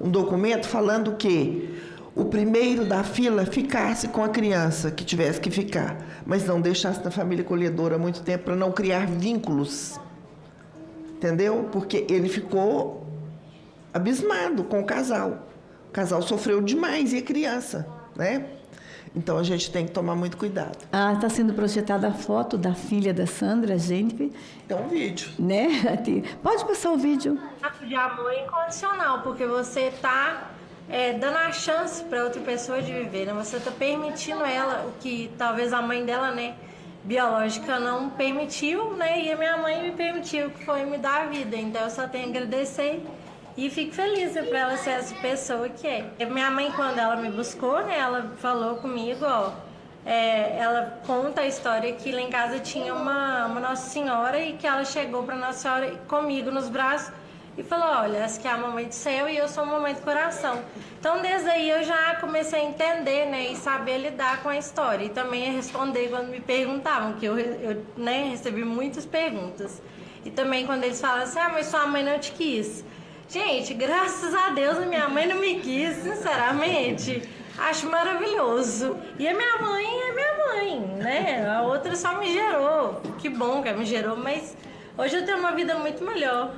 um documento falando que o primeiro da fila ficasse com a criança que tivesse que ficar, mas não deixasse na família acolhedora muito tempo para não criar vínculos. Entendeu? Porque ele ficou abismado com o casal. O casal sofreu demais e a criança, né? Então, a gente tem que tomar muito cuidado. Está sendo projetada a foto da filha da Sandra, gente. Tem um vídeo. Né? Pode passar o vídeo. Ato de amor incondicional, porque você está dando a chance para outra pessoa de viver, né? Você está permitindo ela, o que talvez a mãe dela, né, biológica, não permitiu, né? E a minha mãe me permitiu, que foi me dar a vida. Então, eu só tenho a agradecer. E fico feliz por ela ser essa pessoa que é. Minha mãe, quando ela me buscou, né, ela falou comigo, ela conta a história que lá em casa tinha uma Nossa Senhora e que ela chegou para Nossa Senhora comigo nos braços e falou, olha, essa aqui é a mamãe do céu e eu sou a mamãe do coração. Então, desde aí eu já comecei a entender, né, e saber lidar com a história. E também a responder quando me perguntavam, que eu né, recebi muitas perguntas. E também quando eles falam assim, mas sua mãe não te quis. Gente, graças a Deus a minha mãe não me quis, sinceramente. Acho maravilhoso. E a minha mãe é minha mãe, né? A outra só me gerou. Que bom que ela me gerou, mas hoje eu tenho uma vida muito melhor.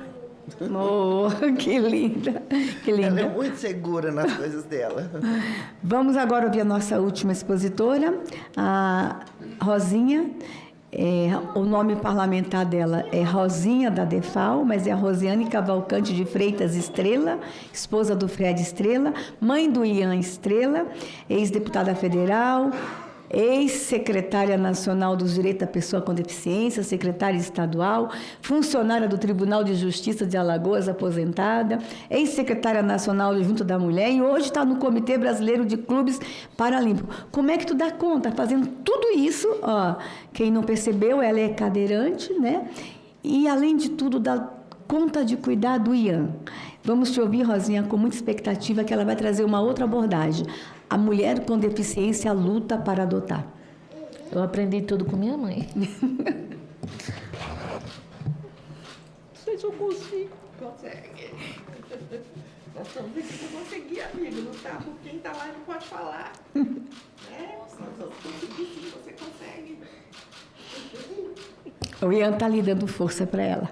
Oh, que linda, que linda. Ela é muito segura nas coisas dela. Vamos agora ouvir a nossa última expositora, a Rosinha. O nome parlamentar dela é Rosinha da Defal, mas é a Rosiane Cavalcante de Freitas Estrela, esposa do Fred Estrela, mãe do Ian Estrela, ex-deputada federal, ex-secretária nacional dos direitos da pessoa com deficiência, secretária estadual, funcionária do Tribunal de Justiça de Alagoas, aposentada, ex-secretária nacional de Junta da Mulher e hoje está no Comitê Brasileiro de Clubes Paralímpicos. Como é que tu dá conta? Fazendo tudo isso, quem não percebeu, ela é cadeirante, né? E, além de tudo, dá conta de cuidar do Ian. Vamos te ouvir, Rosinha, com muita expectativa que ela vai trazer uma outra abordagem. A mulher com deficiência luta para adotar. Eu aprendi tudo com minha mãe. Não sei se eu consigo. Consegue. Nós estamos aqui para conseguir, amigo. Não tá? Porque quem está lá não pode falar. Né? Você consegue. O Ian está ali dando força para ela.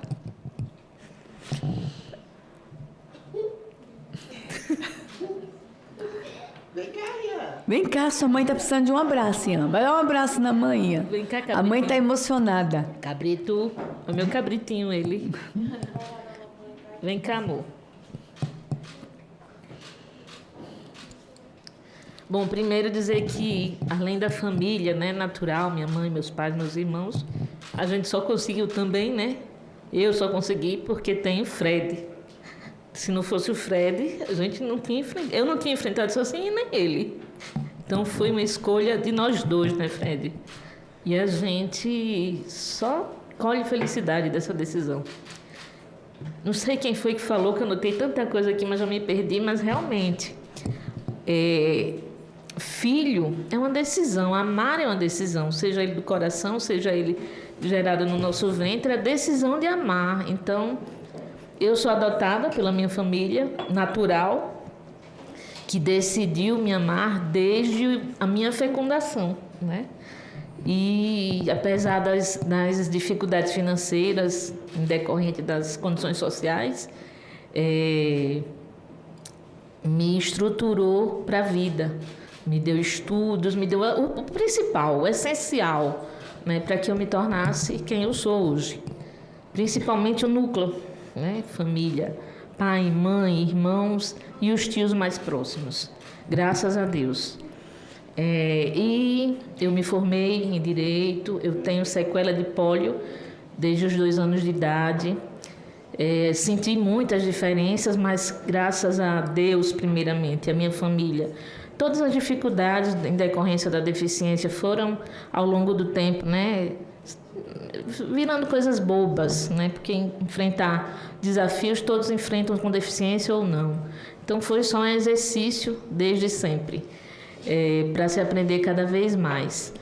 Vem cá, Ian. Vem cá, sua mãe está precisando de um abraço, Ian. Vai dar um abraço na mãe, Ian. Vem cá, cabrito. A mãe está emocionada. Cabrito, o meu cabritinho, ele. Vem cá, amor. Bom, primeiro dizer que, além da família, né, natural, minha mãe, meus pais, meus irmãos, a gente só conseguiu também, né? Eu só consegui porque tem o Fred. Se não fosse o Fred, a gente não tinha enfrentado. Eu não tinha enfrentado sozinho, nem ele. Então foi uma escolha de nós dois, né, Fred? E a gente só colhe felicidade dessa decisão. Não sei quem foi que falou, que eu anotei tanta coisa aqui, mas já me perdi, mas realmente. Filho é uma decisão, amar é uma decisão, seja ele do coração, seja ele gerado no nosso ventre, é a decisão de amar. Então, eu sou adotada pela minha família natural, que decidiu me amar desde a minha fecundação, né? E apesar das dificuldades financeiras em decorrente das condições sociais, me estruturou para a vida. Me deu estudos, me deu o principal, o essencial, né, para que eu me tornasse quem eu sou hoje. Principalmente o núcleo, né, família, pai, mãe, irmãos e os tios mais próximos. Graças a Deus. E eu me formei em Direito, eu tenho sequela de pólio desde os 2 anos de idade. Senti muitas diferenças, mas graças a Deus, primeiramente, a minha família, todas as dificuldades em decorrência da deficiência foram, ao longo do tempo, né, virando coisas bobas, né, porque enfrentar desafios todos enfrentam com deficiência ou não. Então, foi só um exercício desde sempre, para se aprender cada vez mais.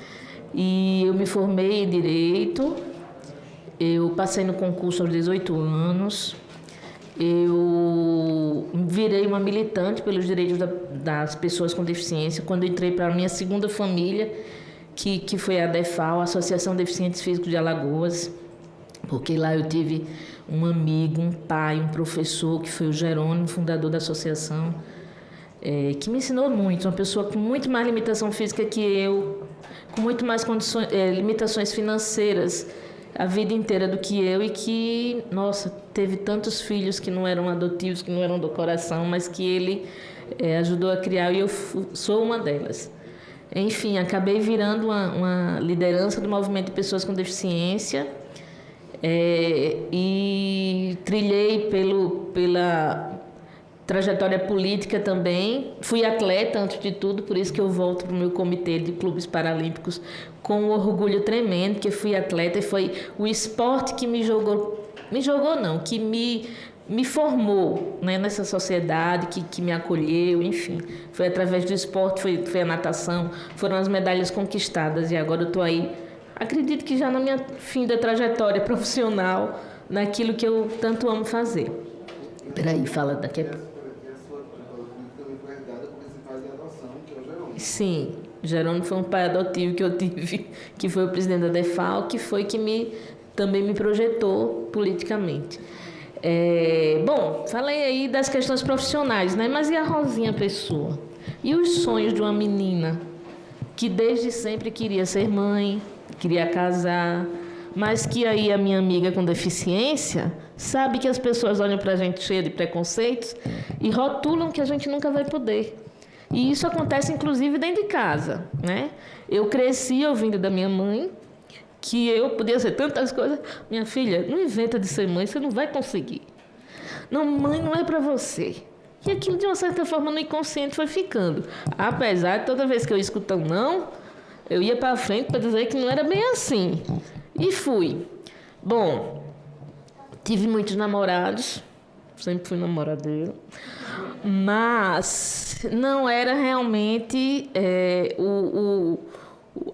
E eu me formei em Direito, eu passei no concurso aos 18 anos, eu virei uma militante pelos direitos das pessoas com deficiência quando entrei para a minha segunda família, que foi a ADEFAL, a Associação de Deficientes Físicos de Alagoas, porque lá eu tive um amigo, um pai, um professor, que foi o Jerônimo, fundador da associação, que me ensinou muito, uma pessoa com muito mais limitação física que eu, com muito mais limitações financeiras a vida inteira do que eu, e que, nossa, teve tantos filhos que não eram adotivos, que não eram do coração, mas que ele ajudou a criar, e eu sou uma delas. Enfim, acabei virando uma liderança do movimento de pessoas com deficiência, e trilhei pela trajetória política também. Fui atleta antes de tudo, por isso que eu volto para o meu comitê de clubes paralímpicos com um orgulho tremendo, que fui atleta, e foi o esporte que que me formou, né, nessa sociedade, que me acolheu, enfim. Foi através do esporte, foi a natação, foram as medalhas conquistadas, e agora eu estou aí, acredito que já na minha fim da trajetória profissional, naquilo que eu tanto amo fazer. Peraí, fala daqui a pouco. Sim, Jerônimo foi um pai adotivo que eu tive, que foi o presidente da DEFAL, que foi que também me projetou politicamente. Bom, falei aí das questões profissionais, né? Mas e a Rosinha Pessoa? E os sonhos de uma menina que desde sempre queria ser mãe, queria casar, mas que aí a minha amiga com deficiência sabe que as pessoas olham para a gente cheia de preconceitos e rotulam que a gente nunca vai poder. E isso acontece, inclusive, dentro de casa, né? Eu cresci ouvindo da minha mãe que eu podia ser tantas coisas. Minha filha, não inventa de ser mãe, você não vai conseguir. Não, mãe não é para você. E aquilo, de uma certa forma, no inconsciente foi ficando. Apesar de toda vez que eu escuto um não, eu ia para frente para dizer que não era bem assim. E fui. Bom, tive muitos namorados, sempre fui namoradeiro, mas não era realmente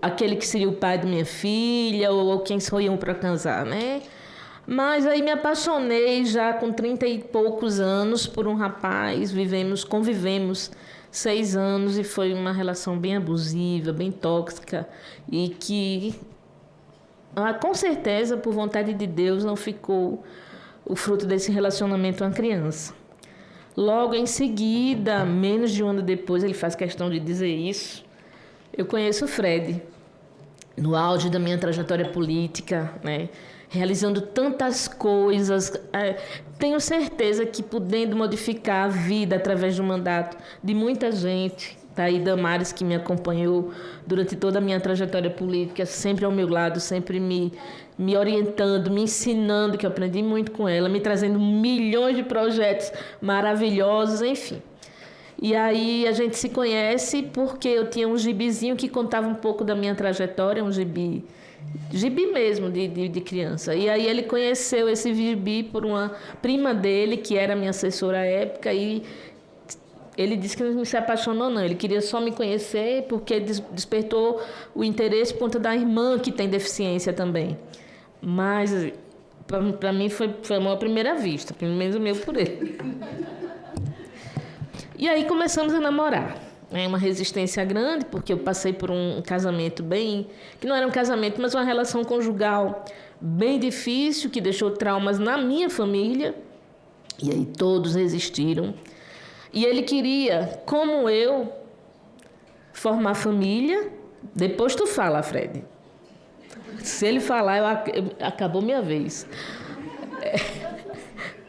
aquele que seria o pai de minha filha ou quem sou eu para casar, né? Mas aí me apaixonei já com 30 e poucos anos por um rapaz, convivemos 6 anos e foi uma relação bem abusiva, bem tóxica e que, com certeza, por vontade de Deus, não ficou o fruto desse relacionamento uma criança. Logo em seguida, menos de um ano depois, ele faz questão de dizer isso, eu conheço o Fred, no auge da minha trajetória política, né? Realizando tantas coisas. Tenho certeza que podendo modificar a vida através do mandato de muita gente. Tá aí Damares, que me acompanhou durante toda a minha trajetória política, sempre ao meu lado, sempre me orientando, me ensinando, que eu aprendi muito com ela, me trazendo milhões de projetos maravilhosos, enfim. E aí a gente se conhece porque eu tinha um gibizinho que contava um pouco da minha trajetória, um gibi mesmo, de criança. E aí ele conheceu esse gibi por uma prima dele, que era minha assessora à época, e ele disse que não se apaixonou, não. Ele queria só me conhecer porque despertou o interesse por conta da irmã, que tem deficiência também. Mas, para mim, foi uma primeira vista, pelo menos o meu por ele. E aí começamos a namorar. É uma resistência grande, porque eu passei por um casamento que não era um casamento, mas uma relação conjugal bem difícil, que deixou traumas na minha família. E aí todos resistiram. E ele queria, como eu, formar família. Depois tu fala, Fred. Se ele falar, acabou minha vez.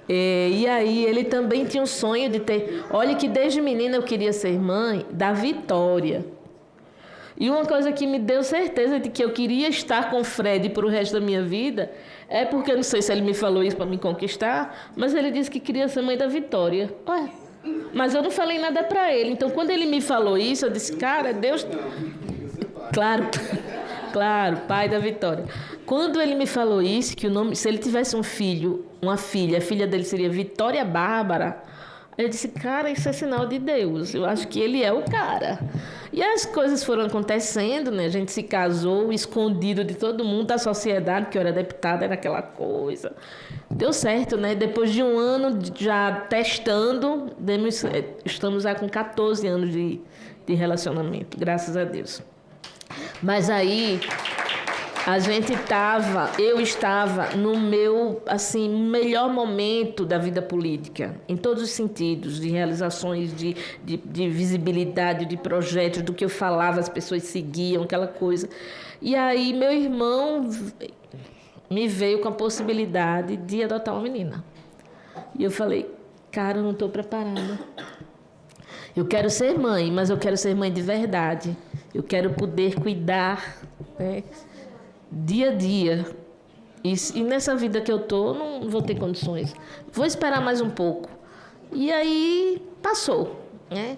E aí ele também tinha um sonho de ter... Olha que desde menina eu queria ser mãe da Vitória. E uma coisa que me deu certeza de que eu queria estar com o Fred para o resto da minha vida é porque, não sei se ele me falou isso para me conquistar, mas ele disse que queria ser mãe da Vitória. Ué, mas eu não falei nada para ele. Então, quando ele me falou isso, eu disse, cara, Deus... Claro, pai da Vitória. Quando ele me falou isso, que o nome, se ele tivesse um filho, uma filha, a filha dele seria Vitória Bárbara, eu disse, cara, isso é sinal de Deus. Eu acho que ele é o cara. E as coisas foram acontecendo, né? A gente se casou, escondido de todo mundo, da sociedade, que eu era deputada, era aquela coisa. Deu certo, né? Depois de um ano já testando, estamos já com 14 anos de relacionamento, graças a Deus. Mas aí eu estava no meu, assim, melhor momento da vida política, em todos os sentidos, de realizações, de visibilidade, de projetos, do que eu falava, as pessoas seguiam, aquela coisa. E aí meu irmão me veio com a possibilidade de adotar uma menina. E eu falei, cara, eu não estou preparada. Eu quero ser mãe, mas eu quero ser mãe de verdade. Eu quero poder cuidar, né, dia a dia. E nessa vida que eu estou, não vou ter condições. Vou esperar mais um pouco. E aí passou, né?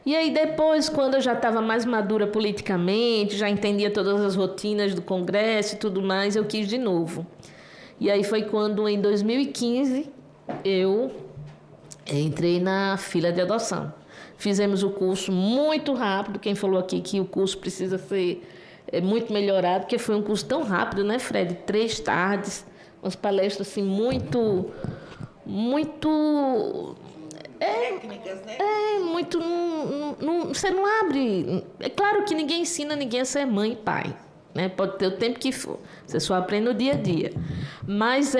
E aí depois, quando eu já estava mais madura politicamente, já entendia todas as rotinas do Congresso e tudo mais, eu quis de novo. E aí foi quando, em 2015, eu entrei na fila de adoção. Fizemos o curso muito rápido. Quem falou aqui que o curso precisa ser muito melhorado, porque foi um curso tão rápido, né, Fred? 3 tardes, umas palestras assim muito técnicas, né? Muito. Você não abre. É claro que ninguém ensina ninguém a ser mãe e pai, né? Pode ter o tempo que for. Você só aprende no dia a dia. Mas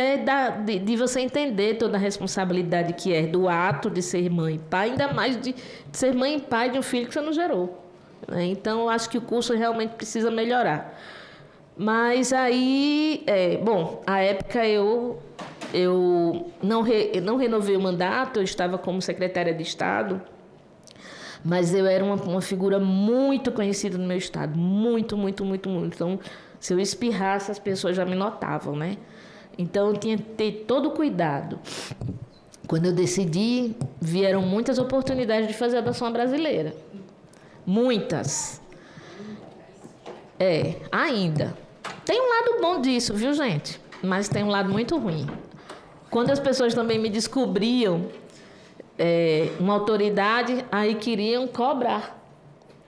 de você entender toda a responsabilidade que é do ato de ser mãe e pai, ainda mais de ser mãe e pai de um filho que você não gerou, né? Então, eu acho que o curso realmente precisa melhorar. Mas aí, à época eu não renovei o mandato, eu estava como secretária de Estado, mas eu era uma figura muito conhecida no meu estado, muito. Então, se eu espirrasse, as pessoas já me notavam, né? Então, eu tinha que ter todo o cuidado. Quando eu decidi, vieram muitas oportunidades de fazer adoção brasileira. Muitas. Ainda. Tem um lado bom disso, viu, gente? Mas tem um lado muito ruim. Quando as pessoas também me descobriam uma autoridade, aí queriam cobrar.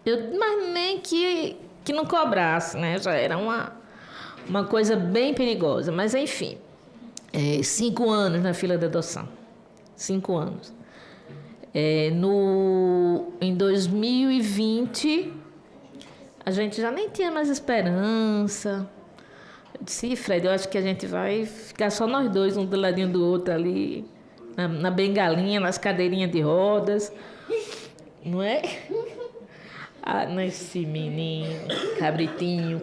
Mas nem que não cobrasse, né? Já era uma coisa bem perigosa. Mas, enfim, 5 anos na fila de adoção. 5 anos. Em 2020, a gente já nem tinha mais esperança. Eu disse, Fred, eu acho que a gente vai ficar só nós dois, um do ladinho do outro ali, na bengalinha, nas cadeirinhas de rodas. Não é? Nesse menino, cabritinho.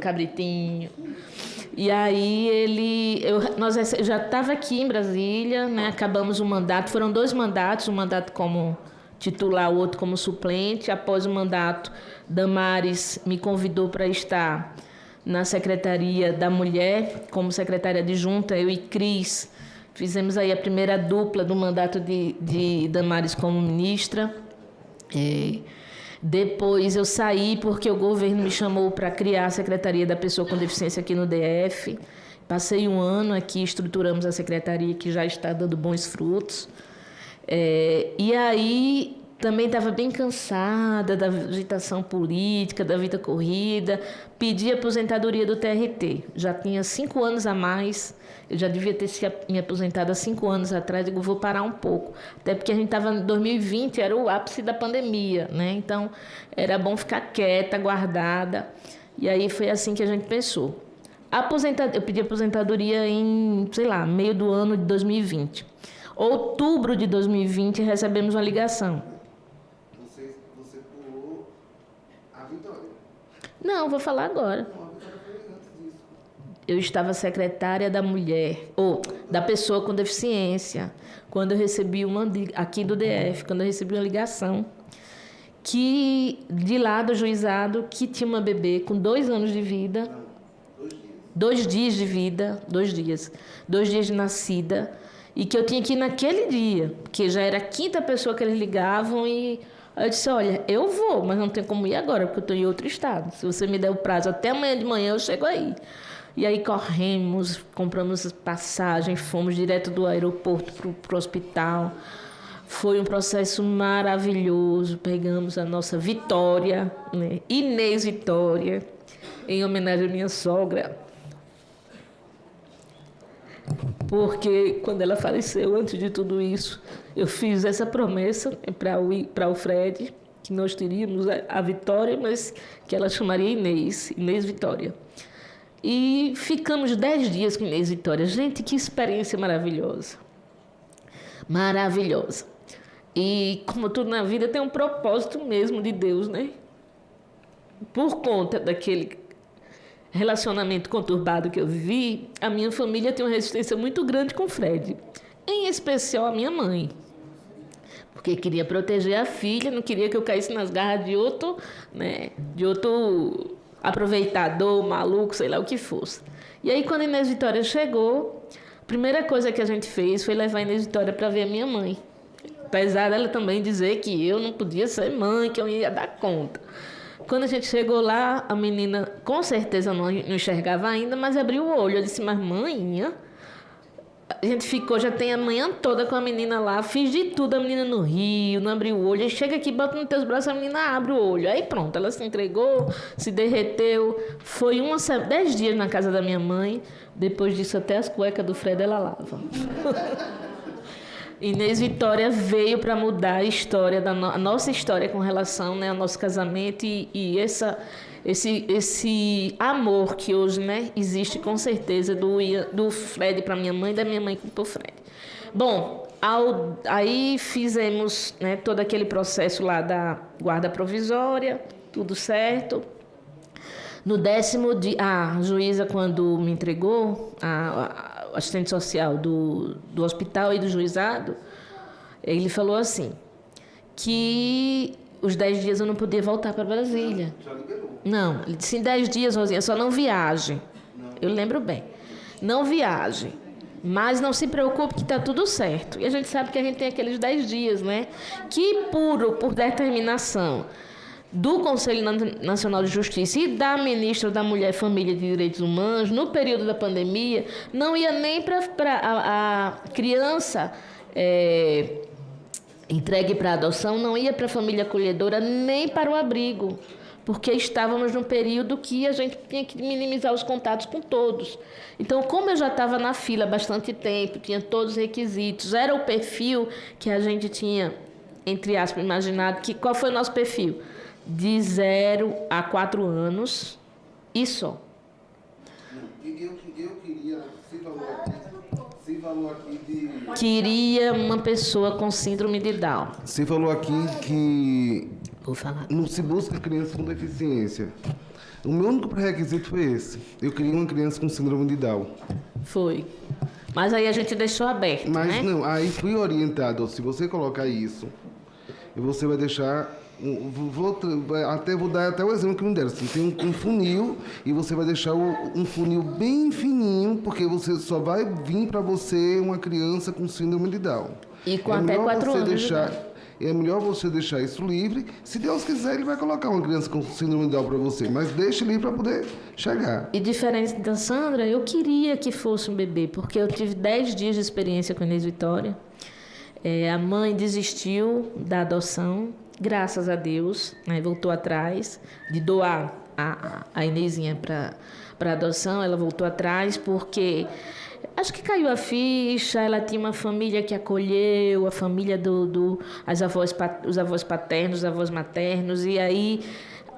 E aí nós já estava aqui em Brasília, né? Acabamos o mandato, foram 2 mandatos, um mandato como titular, o outro como suplente. Após o mandato, Damares me convidou para estar na Secretaria da Mulher, como secretária adjunta, eu e Cris. Fizemos aí a primeira dupla do mandato de Damares como ministra. Depois eu saí porque o governo me chamou para criar a Secretaria da Pessoa com Deficiência aqui no DF. Passei 1 ano aqui, estruturamos a secretaria que já está dando bons frutos. E aí também estava bem cansada da agitação política, da vida corrida. Pedi a aposentadoria do TRT. Já tinha 5 anos a mais. Eu já devia ter me aposentado há 5 anos atrás. Digo, vou parar um pouco. Até porque a gente estava em 2020, era o ápice da pandemia, né? Então, era bom ficar quieta, guardada. E aí foi assim que a gente pensou. Eu pedi aposentadoria em, meio do ano de 2020. Outubro de 2020, recebemos uma ligação. Você pulou a Vitória? Não, vou falar agora. Eu estava secretária da mulher, ou da pessoa com deficiência, quando eu recebi aqui do DF, quando eu recebi uma ligação de lá do juizado, que tinha uma bebê com 2 anos de vida, 2 dias de vida, 2 dias de nascida, e que eu tinha que ir naquele dia, porque já era a 5ª pessoa que eles ligavam, e eu disse, olha, eu vou, mas não tem como ir agora, porque eu estou em outro estado. Se você me der o prazo até amanhã de manhã, eu chego aí. E aí corremos, compramos passagem, fomos direto do aeroporto para o hospital. Foi um processo maravilhoso. Pegamos a nossa Vitória, né? Inês Vitória, em homenagem à minha sogra. Porque quando ela faleceu, antes de tudo isso, eu fiz essa promessa para o Fred, que nós teríamos a Vitória, mas que ela chamaria Inês Vitória. E ficamos 10 dias com Inês Vitória. Gente, que experiência maravilhosa. Maravilhosa. E, como tudo na vida, tem um propósito mesmo de Deus, né? Por conta daquele relacionamento conturbado que eu vivi, a minha família tem uma resistência muito grande com o Fred. Em especial a minha mãe. Porque queria proteger a filha, não queria que eu caísse nas garras de outro, né? De outro aproveitador, maluco, sei lá o que fosse. E aí, quando a Inês Vitória chegou, a primeira coisa que a gente fez foi levar a Inês Vitória para ver a minha mãe. Apesar dela também dizer que eu não podia ser mãe, que eu ia dar conta. Quando a gente chegou lá, a menina com certeza não enxergava ainda, mas abriu o olho. Eu disse, mas mãinha... A gente ficou, já tem a manhã toda com a menina lá, fiz de tudo, a menina no rio, não abriu o olho, aí chega aqui, bota nos teus braços, a menina abre o olho. Aí pronto, ela se entregou, se derreteu. Foi 10 dias na casa da minha mãe, depois disso até as cuecas do Fred ela lava. Inês Vitória veio para mudar a história, a nossa história com relação, né, ao nosso casamento e esse amor que hoje, né, existe com certeza do Fred para minha mãe e da minha mãe para o Fred. Bom, aí fizemos, né, todo aquele processo lá da guarda provisória, tudo certo. No 10º dia, a juíza, quando me entregou, a assistente social do hospital e do juizado, ele falou assim, que os 10 dias eu não podia voltar para Brasília. Já liberou? Não, ele disse, em 10 dias, Rosinha, só não viaje. Eu lembro bem. Não viaje, mas não se preocupe que está tudo certo. E a gente sabe que a gente tem aqueles 10 dias, né? Que por determinação do Conselho Nacional de Justiça e da ministra da Mulher, Família e Direitos Humanos, no período da pandemia, não ia nem para a criança entregue para adoção, não ia para a família acolhedora, nem para o abrigo, porque estávamos num período que a gente tinha que minimizar os contatos com todos. Então, como eu já estava na fila há bastante tempo, tinha todos os requisitos, era o perfil que a gente tinha entre aspas, imaginado que qual foi o nosso perfil? De 0 a 4 anos e só. Eu queria, você falou aqui de... Queria uma pessoa com síndrome de Down. Você falou aqui que Vou falar. Não se busca criança com deficiência. O meu único pré-requisito foi esse. Eu queria uma criança com síndrome de Down. Foi. Mas aí a gente deixou aberto, Mas né? não, aí fui orientado. Se você colocar isso, e você vai deixar... Vou dar até o exemplo que me deram. Assim, tem um funil e você vai deixar um funil bem fininho, porque você só vai vir para você uma criança com síndrome de Down. E com até 4 anos. É melhor você deixar isso livre. Se Deus quiser, Ele vai colocar uma criança com síndrome de Down para você. Mas deixe livre para poder chegar. E diferente da Sandra, eu queria que fosse um bebê, porque eu tive 10 dias de experiência com a Inês Vitória. A mãe desistiu da adoção, graças a Deus, né? Voltou atrás de doar a Inezinha para adoção. Ela voltou atrás porque... acho que caiu a ficha, ela tinha uma família que acolheu, a família os avós paternos, os avós maternos, e aí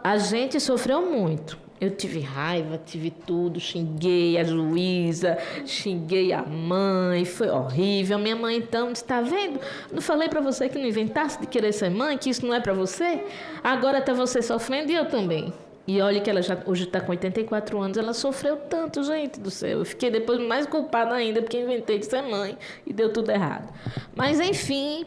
a gente sofreu muito. Eu tive raiva, tive tudo, xinguei a juíza, xinguei a mãe, foi horrível. Minha mãe então disse, tá vendo? Não falei para você que não inventasse de querer ser mãe, que isso não é para você? Agora tá você sofrendo e eu também. E olha que ela hoje está com 84 anos, ela sofreu tanto, gente do céu. Eu fiquei depois mais culpada ainda, porque inventei de ser mãe e deu tudo errado. Mas, enfim,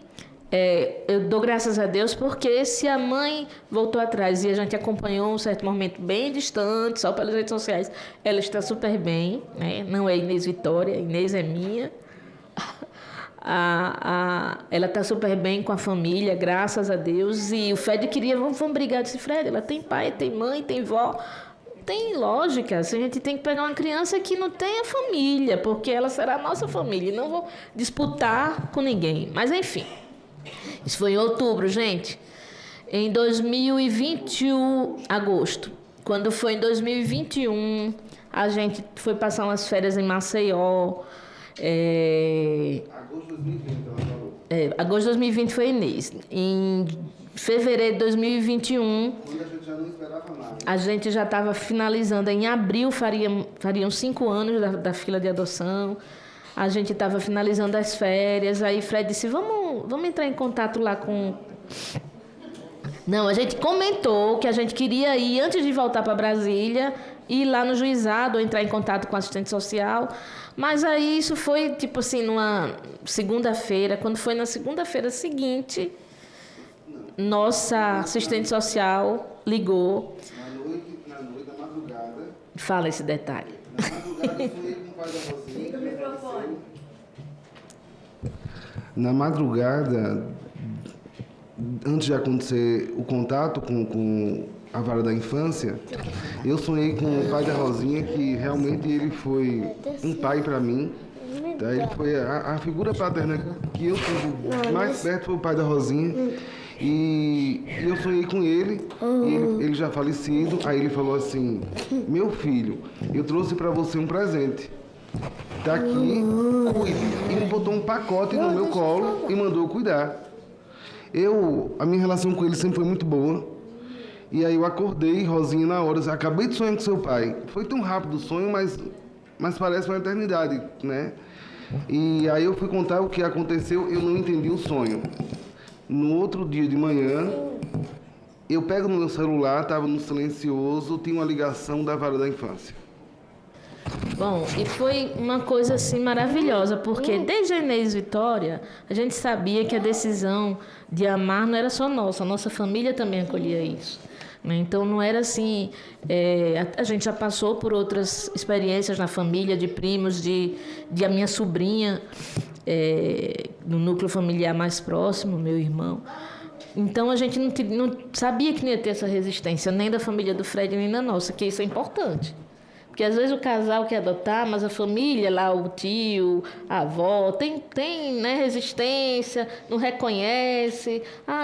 eu dou graças a Deus, porque se a mãe voltou atrás e a gente acompanhou um certo momento bem distante, só pelas redes sociais, ela está super bem, né? Não é Inês Vitória, Inês é minha. Ela está super bem com a família, graças a Deus. E o Fred queria, vamos brigar. Eu disse, Fred, ela tem pai, tem mãe, tem vó. Tem lógica. A gente tem que pegar uma criança que não tenha família, porque ela será a nossa família. E não vou disputar com ninguém. Mas, enfim. Isso foi em outubro, gente. Em 2021, agosto. Quando foi em 2021, a gente foi passar umas férias em Maceió. Agosto de 2020 foi Inês. Em fevereiro de 2021, Quando a gente já não esperava nada. a gente já estava finalizando. Em abril fariam 5 anos da fila de adoção. A gente estava finalizando as férias. Aí Fred disse, vamos entrar em contato lá com... Não, a gente comentou que a gente queria ir, antes de voltar para Brasília, ir lá no juizado, ou entrar em contato com o assistente social. Mas aí isso foi, tipo assim, numa segunda-feira. Quando foi na segunda-feira seguinte, nossa assistente social ligou. Na noite da madrugada. Fala esse detalhe. Na madrugada foi com o pai da Rosinha. Liga o microfone. Na madrugada, antes de acontecer o contato com a vara da infância, eu sonhei com o pai da Rosinha, que realmente ele foi um pai para mim. Tá? Ele foi a figura paterna que eu tive mais perto, foi o pai da Rosinha. E eu sonhei com ele, ele já falecido. Aí ele falou assim, meu filho, eu trouxe para você um presente. Tá aqui, cuide. Ele botou um pacote no meu colo e mandou eu cuidar. A minha relação com ele sempre foi muito boa. E aí eu acordei, Rosinha, na hora, eu acabei de sonhar com seu pai. Foi tão rápido o sonho, mas parece uma eternidade, né? E aí eu fui contar o que aconteceu, eu não entendi o sonho. No outro dia de manhã, eu pego no meu celular, estava no silencioso, tinha uma ligação da vara da infância. Bom, e foi uma coisa assim maravilhosa, porque desde a Inês Vitória, a gente sabia que a decisão de amar não era só nossa, a nossa família também acolhia isso. Então não era assim, a gente já passou por outras experiências na família, de primos, de a minha sobrinha, no núcleo familiar mais próximo, meu irmão. Então a gente não sabia que não ia ter essa resistência, nem da família do Fred, nem da nossa, que isso é importante. Porque às vezes o casal quer adotar, mas a família, lá o tio, a avó, tem né, resistência, não reconhece.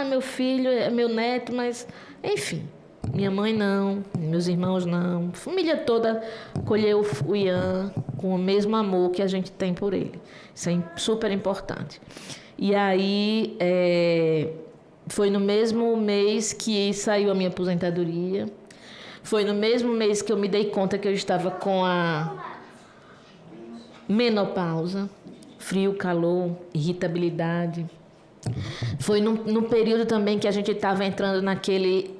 Meu filho é meu neto, mas enfim. Minha mãe não, meus irmãos não. A família toda acolheu o Ian com o mesmo amor que a gente tem por ele. Isso é super importante. E aí, Foi no mesmo mês que saiu a minha aposentadoria. Foi no mesmo mês que eu me dei conta que eu estava com a menopausa, frio, calor, irritabilidade. Foi no período também que a gente estava entrando naquele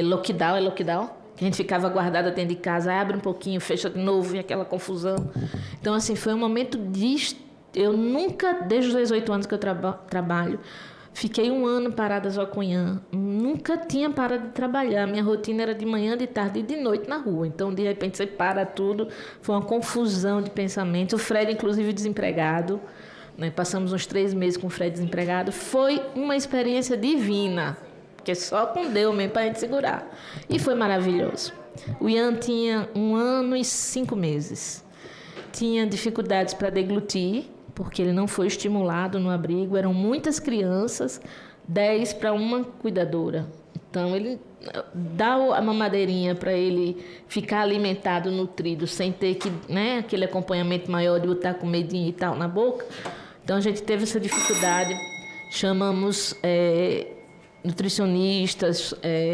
lockdown, que a gente ficava guardada dentro de casa, abre um pouquinho, fecha de novo, e aquela confusão. Então, assim, foi um momento de... Eu nunca, desde os 18 anos que eu trabalho, fiquei 1 ano parada Zocunhã. Nunca tinha parado de trabalhar. Minha rotina era de manhã, de tarde e de noite na rua. Então, de repente, você para tudo. Foi uma confusão de pensamentos. O Fred, inclusive, desempregado. Né? Passamos uns 3 meses com o Fred desempregado. Foi uma experiência divina, porque só com Deus mesmo para a gente segurar. E foi maravilhoso. O Ian tinha 1 ano e 5 meses. Tinha dificuldades para deglutir, porque ele não foi estimulado no abrigo. Eram muitas crianças, 10 para uma cuidadora. Então, ele dá a mamadeirinha para ele ficar alimentado, nutrido, sem ter que, né, aquele acompanhamento maior de botar com medinho e tal na boca. Então, a gente teve essa dificuldade. Chamamos nutricionistas,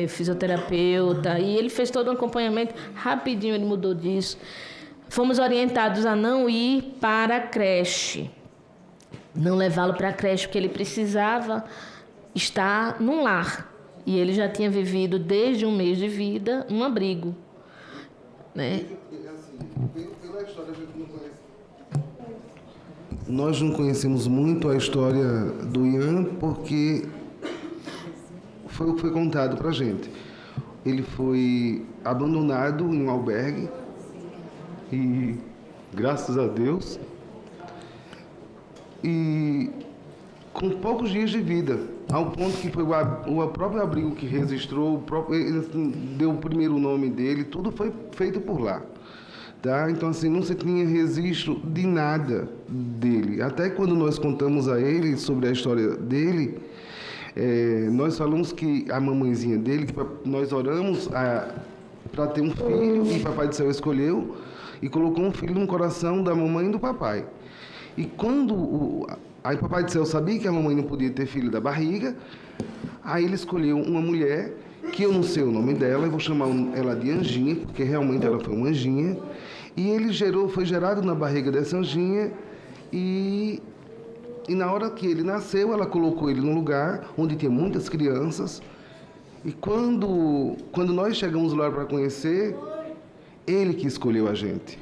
fisioterapeuta, e ele fez todo um acompanhamento. Rapidinho ele mudou disso. Fomos orientados a não ir para a creche, não levá-lo para a creche, porque ele precisava estar num lar. E ele já tinha vivido, desde 1 mês de vida, um abrigo. Né? Pela história, a gente não conhece. Nós não conhecemos muito a história do Ian, porque foi o que foi contado para a gente. Ele foi abandonado em um albergue e, graças a Deus, e com poucos dias de vida, ao ponto que foi o próprio abrigo que registrou, ele deu o primeiro nome dele, tudo foi feito por lá. Tá? Então, assim, não se tinha registro de nada dele. Até quando nós contamos a ele sobre a história dele, nós falamos que a mamãezinha dele, que nós oramos para ter um filho, e Papai do Céu escolheu e colocou um filho no coração da mamãe e do papai. E quando aí Papai do Céu sabia que a mamãe não podia ter filho da barriga, aí ele escolheu uma mulher, que eu não sei o nome dela, eu vou chamar ela de Anjinha, porque realmente ela foi uma anjinha, e ele foi gerado na barriga dessa anjinha, e na hora que ele nasceu, ela colocou ele num lugar onde tinha muitas crianças, e quando nós chegamos lá para conhecer, ele que escolheu a gente.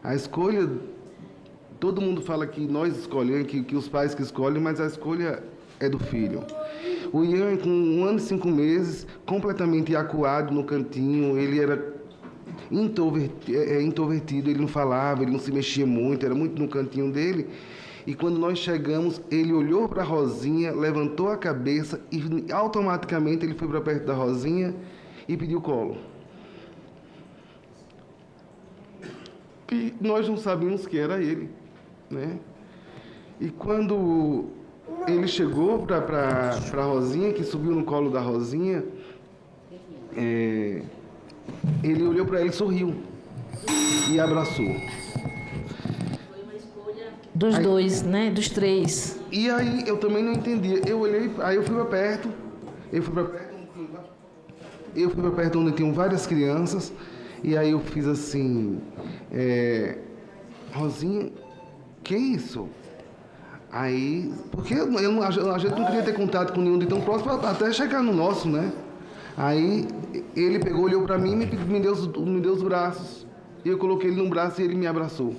A escolha, todo mundo fala que nós escolhemos, que os pais que escolhem, mas a escolha é do filho. O Ian, com 1 ano e 5 meses, completamente acuado no cantinho, ele era introvertido, ele não falava, ele não se mexia muito, era muito no cantinho dele. E quando nós chegamos, ele olhou para a Rosinha, levantou a cabeça e automaticamente ele foi para perto da Rosinha e pediu colo. E nós não sabíamos que era ele, né? E quando ele chegou para a Rosinha, que subiu no colo da Rosinha, ele olhou para ela e sorriu e abraçou. Dos dois, né? Dos 3. E aí eu também não entendia. Eu olhei, aí eu fui para perto. Eu fui para perto onde tinham várias crianças. E aí eu fiz assim, Rosinha, que isso? Aí, porque a gente não queria ter contato com nenhum de tão próximo até chegar no nosso, né? Aí ele pegou, olhou para mim e me deu os braços. E eu coloquei ele num braço e ele me abraçou.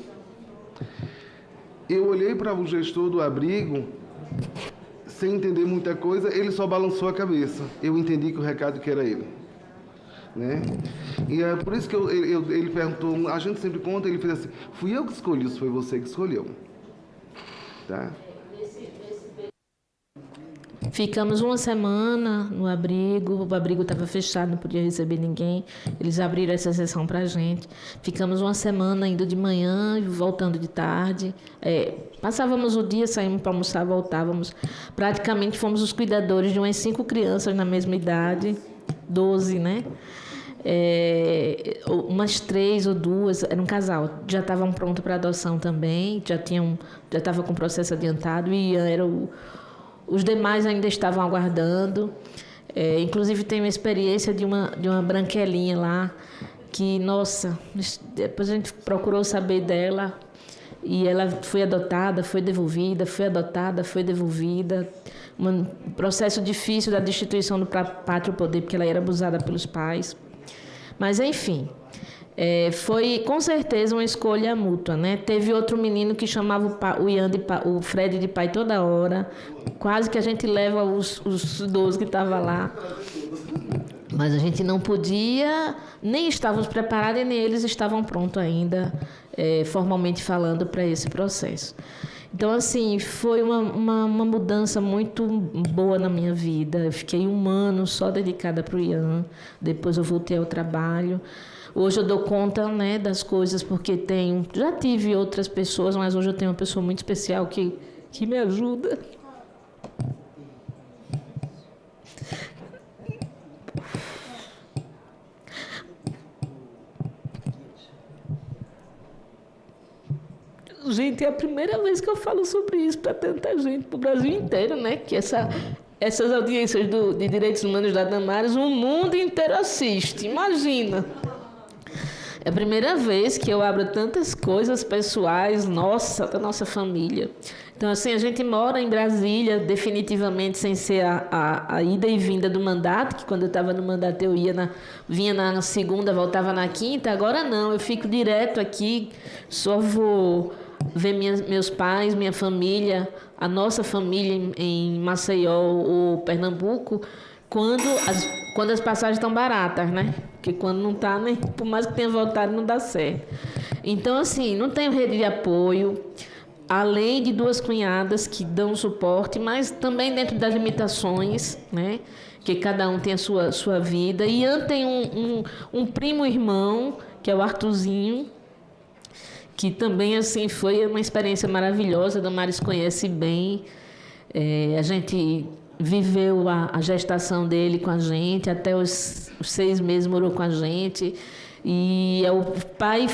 Eu olhei para o gestor do abrigo, sem entender muita coisa, ele só balançou a cabeça. Eu entendi que o recado que era ele. Né? E é por isso que ele perguntou, a gente sempre conta, ele fez assim, fui eu que escolhi, foi você que escolheu. Tá? Ficamos 1 semana no abrigo, o abrigo estava fechado, não podia receber ninguém, eles abriram essa sessão para a gente. Ficamos 1 semana indo de manhã e voltando de tarde. Passávamos o dia, saímos para almoçar, voltávamos. Praticamente fomos os cuidadores de umas 5 crianças na mesma idade, 12, né? Umas 3 ou 2, era um casal, já estavam prontos para adoção também, já estava com o processo adiantado, e Ian era Os demais ainda estavam aguardando. Inclusive, tem uma experiência de uma branquelinha lá, que, nossa, depois a gente procurou saber dela, e ela foi adotada, foi devolvida, foi adotada, foi devolvida. Um processo difícil da destituição do pátrio poder, porque ela era abusada pelos pais. Mas, enfim, foi com certeza uma escolha mútua, né? Teve outro menino que chamava o Fred de pai toda hora, quase que a gente leva os idosos que estavam lá. Mas a gente não podia, nem estávamos preparados e nem eles estavam prontos ainda, formalmente falando, para esse processo. Então, assim, foi uma mudança muito boa na minha vida. Eu fiquei 1 ano só dedicada para o Ian, depois eu voltei ao trabalho. Hoje eu dou conta, né, das coisas, porque já tive outras pessoas, mas hoje eu tenho uma pessoa muito especial que me ajuda. Gente, é a primeira vez que eu falo sobre isso para tanta gente, para o Brasil inteiro, né? Que essas audiências de direitos humanos da Damares, o mundo inteiro assiste. Imagina! É a primeira vez que eu abro tantas coisas pessoais, da nossa família. Então, assim, a gente mora em Brasília, definitivamente, sem ser a ida e vinda do mandato, que quando eu estava no mandato eu vinha na segunda, voltava na quinta. Agora não, eu fico direto aqui, só vou ver meus pais, minha família, a nossa família em Maceió ou Pernambuco, quando as passagens estão baratas, né? Porque quando não está, né? Por mais que tenha voltado, não dá certo. Então, assim, não tenho rede de apoio, além de 2 cunhadas que dão suporte, mas também dentro das limitações, né? Que cada um tem a sua vida. E Ian tem um primo-irmão, que é o Arthurzinho, que também, assim, foi uma experiência maravilhosa. A Damares conhece bem. A gente viveu a gestação dele com a gente, até os 6 meses morou com a gente. E é o pai,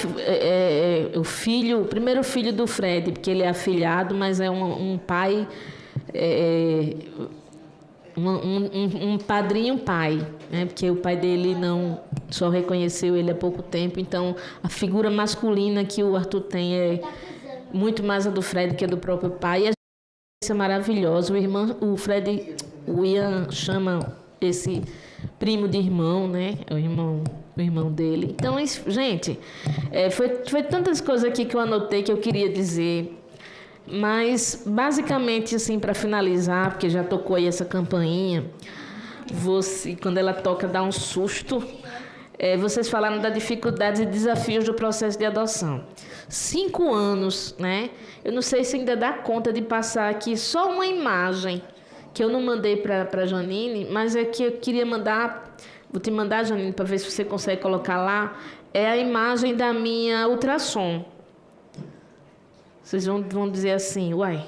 o primeiro filho do Fred, porque ele é afilhado, mas é um pai, um padrinho pai, né? Porque o pai dele só reconheceu ele há pouco tempo. Então, a figura masculina que o Arthur tem é muito mais a do Fred que a do próprio pai. E a experiência maravilhosa. O Ian chama esse primo de irmão, né? O irmão dele. Então, gente, foi tantas coisas aqui que eu anotei que eu queria dizer. Mas, basicamente, assim, para finalizar, porque já tocou aí essa campainha, quando ela toca, dá um susto. Vocês falaram das dificuldades e desafios do processo de adoção. 5 anos, né? Eu não sei se ainda dá conta de passar aqui só uma imagem que eu não mandei para a Janine, mas é que eu queria mandar. Vou te mandar, Janine, para ver se você consegue colocar lá. É a imagem da minha ultrassom. Vocês vão dizer assim, uai,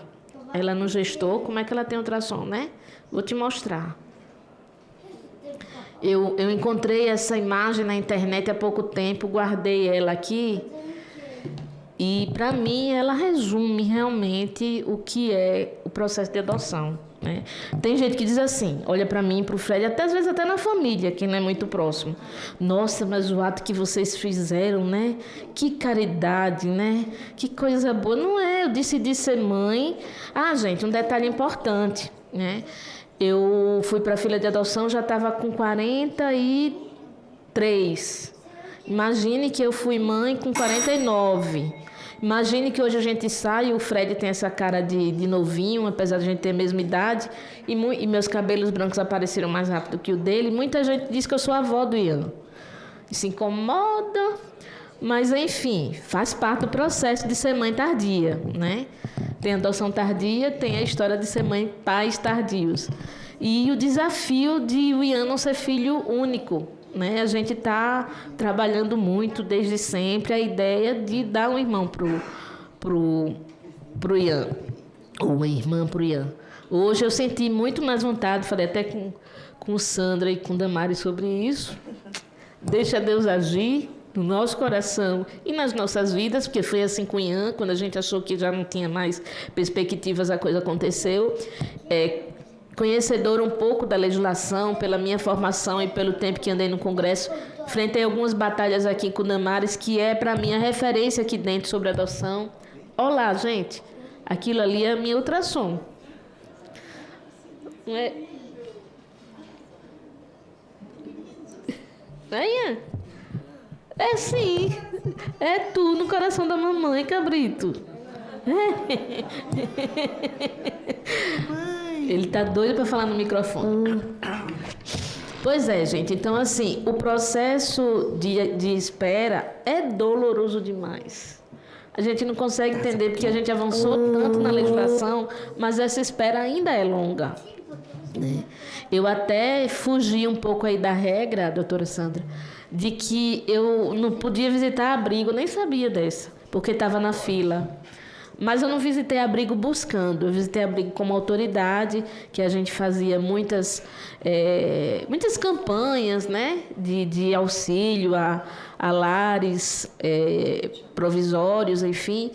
ela não gestou, como é que ela tem ultrassom, né? Vou te mostrar. Eu encontrei essa imagem na internet há pouco tempo, guardei ela aqui. E, para mim, ela resume realmente o que é o processo de adoção, né? Tem gente que diz assim, olha para mim, para o Fred, até às vezes até na família, que não é muito próximo. Nossa, mas o ato que vocês fizeram, né? Que caridade, né? Que coisa boa. Não é, eu decidi ser mãe. Ah, gente, um detalhe importante, né? Eu fui para a fila de adoção, já estava com 43. Imagine que eu fui mãe com 49. Imagine que hoje a gente sai e o Fred tem essa cara de novinho, apesar de a gente ter a mesma idade, e meus cabelos brancos apareceram mais rápido que o dele. Muita gente diz que eu sou a avó do Ian. Se incomoda, mas, enfim, faz parte do processo de ser mãe tardia, né? Tem adoção tardia, tem a história de ser mãe, pais tardios. E o desafio de o Ian não ser filho único, né? A gente está trabalhando muito desde sempre a ideia de dar um irmão pro Ian, ou uma irmã pro Ian. Hoje eu senti muito mais vontade, falei até com Sandra e com Damares sobre isso. Deixa Deus agir no nosso coração e nas nossas vidas, porque foi assim com o Ian, quando a gente achou que já não tinha mais perspectivas, a coisa aconteceu. conhecedora um pouco da legislação, pela minha formação e pelo tempo que andei no Congresso, enfrentei algumas batalhas aqui com o Damares, que é, para mim, a referência aqui dentro sobre adoção. Olá, gente, aquilo ali é a minha ultrassom. Não é? Aí é sim, é tu no coração da mamãe, cabrito. Ele tá doido para falar no microfone. Pois é, gente. Então, assim, o processo de espera é doloroso demais. A gente não consegue entender porque a gente avançou tanto na legislação, mas essa espera ainda é longa. Eu até fugi um pouco aí da regra, doutora Sandra, de que eu não podia visitar abrigo, nem sabia dessa, porque estava na fila. Mas eu não visitei abrigo buscando, eu visitei abrigo como autoridade, que a gente fazia muitas campanhas, né, de auxílio a lares provisórios, enfim.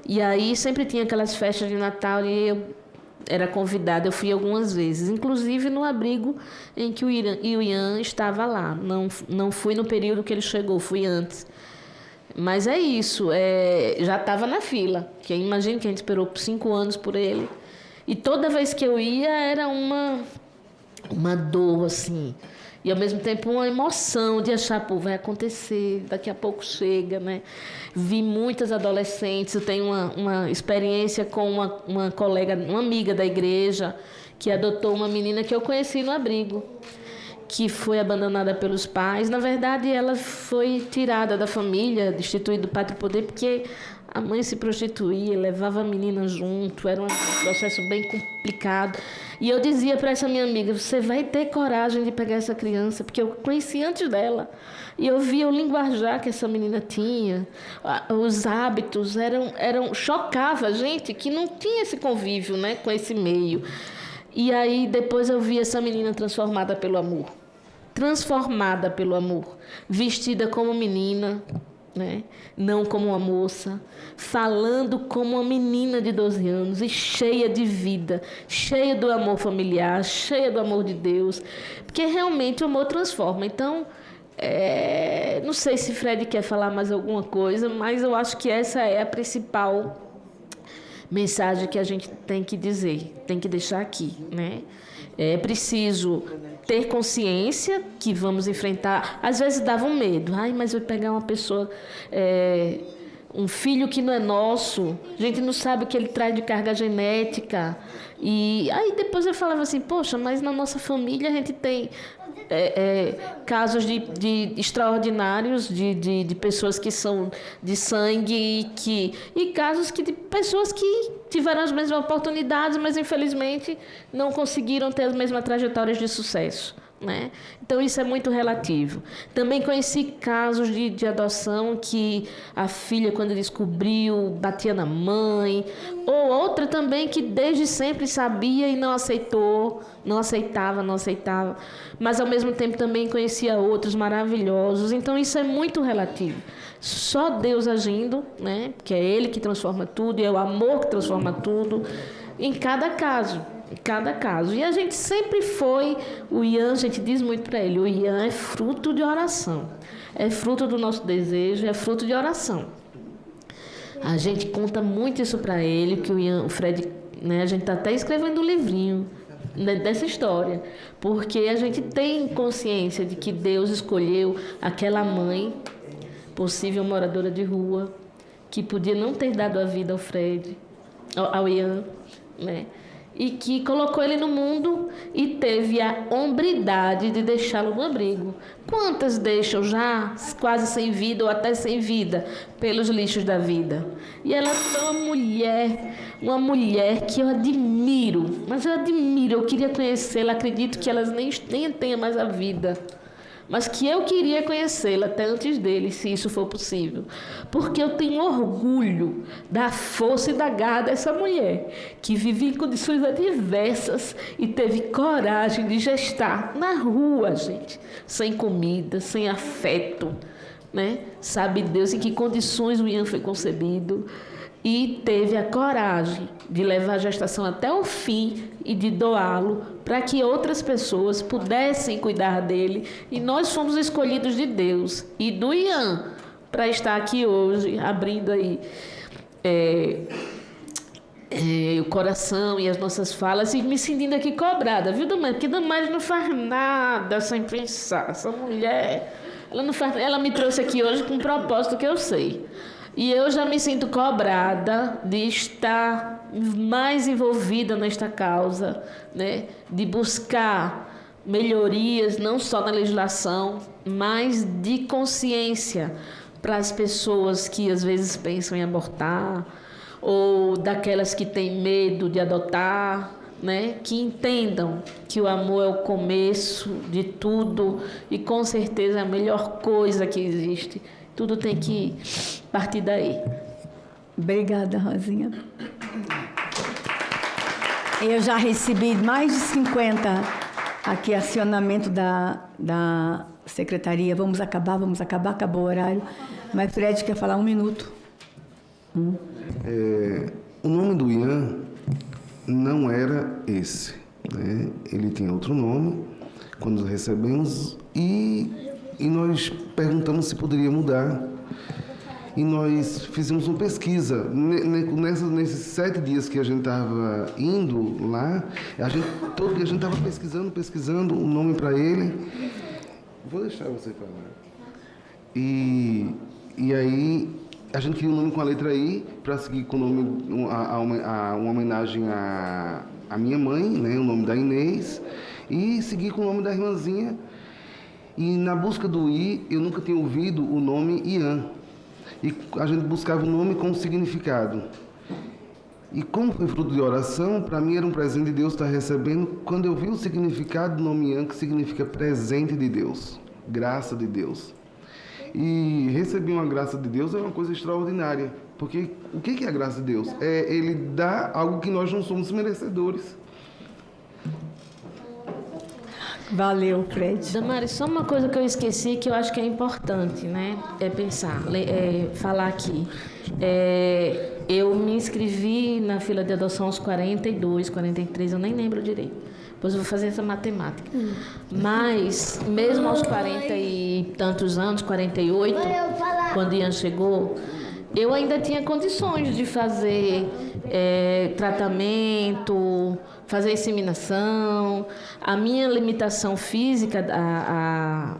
E aí sempre tinha aquelas festas de Natal e eu era convidada, eu fui algumas vezes, inclusive no abrigo em que o Ian estava lá. Não fui no período que ele chegou, fui antes. Mas é isso, já estava na fila, que imagina que a gente esperou 5 anos por ele. E toda vez que eu ia era uma dor, assim. E ao mesmo tempo uma emoção de achar, pô, vai acontecer, daqui a pouco chega, né? Vi muitas adolescentes, eu tenho uma experiência com uma colega, uma amiga da igreja, que adotou uma menina que eu conheci no abrigo, que foi abandonada pelos pais. Na verdade, ela foi tirada da família, destituída do pátrio poder, porque a mãe se prostituía, levava a menina junto, era um processo bem complicado. E eu dizia para essa minha amiga, você vai ter coragem de pegar essa criança, porque eu conheci antes dela. E eu via o linguajar que essa menina tinha, os hábitos, chocava a gente que não tinha esse convívio, né, com esse meio. E aí depois eu vi essa menina transformada pelo amor, vestida como menina, né? Não como uma moça, falando como uma menina de 12 anos e cheia de vida, cheia do amor familiar, cheia do amor de Deus, porque realmente o amor transforma. Então, não sei se Fred quer falar mais alguma coisa, mas eu acho que essa é a principal mensagem que a gente tem que dizer, tem que deixar aqui, né? É preciso ter consciência que vamos enfrentar. Às vezes dava um medo. Ai, mas eu vou pegar uma pessoa, um filho que não é nosso. A gente não sabe o que ele traz de carga genética. E aí depois eu falava assim, poxa, mas na nossa família a gente tem casos de extraordinários de pessoas que são de sangue e casos de pessoas que tiveram as mesmas oportunidades, mas infelizmente não conseguiram ter as mesmas trajetórias de sucesso, né? Então isso é muito relativo. Também conheci casos de adoção que a filha, quando descobriu, batia na mãe, ou outra também que desde sempre sabia e não aceitava, mas ao mesmo tempo também conhecia outros maravilhosos. Então isso é muito relativo. Só Deus agindo, né? Que é Ele que transforma tudo, e é o amor que transforma tudo, em cada caso. E a gente sempre foi, o Ian, a gente diz muito para ele, o Ian é fruto de oração, é fruto do nosso desejo, é fruto de oração. A gente conta muito isso para ele, que o Fred, né, a gente está até escrevendo um livrinho dessa história, porque a gente tem consciência de que Deus escolheu aquela mãe, possível moradora de rua, que podia não ter dado a vida ao Fred, ao Ian, né? E que colocou ele no mundo e teve a hombridade de deixá-lo no abrigo. Quantas deixam já quase sem vida ou até sem vida pelos lixos da vida? E ela é uma mulher que eu admiro, eu queria conhecê-la, acredito que elas nem tenham mais a vida, mas que eu queria conhecê-la até antes dele, se isso for possível. Porque eu tenho orgulho da força e da garra dessa mulher, que vivia em condições adversas e teve coragem de gestar na rua, gente, sem comida, sem afeto, né? Sabe Deus em que condições o Ian foi concebido. e teve a coragem de levar a gestação até o fim e de doá-lo para que outras pessoas pudessem cuidar dele. E nós fomos escolhidos de Deus e do Ian para estar aqui hoje, abrindo aí o coração e as nossas falas, e me sentindo aqui cobrada, viu, Damares? Porque Damares não faz nada sem pensar. Essa mulher, ela me trouxe aqui hoje com um propósito que eu sei. E eu já me sinto cobrada de estar mais envolvida nesta causa, né? De buscar melhorias, não só na legislação, mas de consciência para as pessoas que às vezes pensam em abortar, ou daquelas que têm medo de adotar, né? Que entendam que o amor é o começo de tudo e com certeza é a melhor coisa que existe. Tudo tem que partir daí. Obrigada, Rosinha. Eu já recebi mais de 50 aqui acionamento da secretaria. Vamos acabar, acabou o horário. Mas Fred quer falar 1 minuto. O nome do Ian não era esse, né? Ele tinha outro nome quando recebemos e nós perguntamos se poderia mudar. E nós fizemos uma pesquisa. Nesses 7 dias que a gente estava indo lá, todo dia a gente estava pesquisando o nome para ele. Vou deixar você falar. E aí a gente queria um nome com a letra I para seguir com o nome, uma homenagem à minha mãe, né, o nome da Inês, e seguir com o nome da irmãzinha. E na busca do I, eu nunca tinha ouvido o nome Ian. E a gente buscava o nome com significado. E como foi fruto de oração, para mim era um presente de Deus estar recebendo, quando eu vi o significado do nome Ian, que significa presente de Deus, graça de Deus. E receber uma graça de Deus é uma coisa extraordinária. Porque o que é a graça de Deus? É Ele dar algo que nós não somos merecedores. Valeu, Fred. Damares, só uma coisa que eu esqueci que eu acho que é importante, né? É pensar, falar aqui. Eu me inscrevi na fila de adoção aos 42, 43, eu nem lembro direito. Depois eu vou fazer essa matemática. Mas, mesmo aos 40 e tantos anos, 48, quando Ian chegou, eu ainda tinha condições de fazer tratamento, fazer inseminação. A minha limitação física, a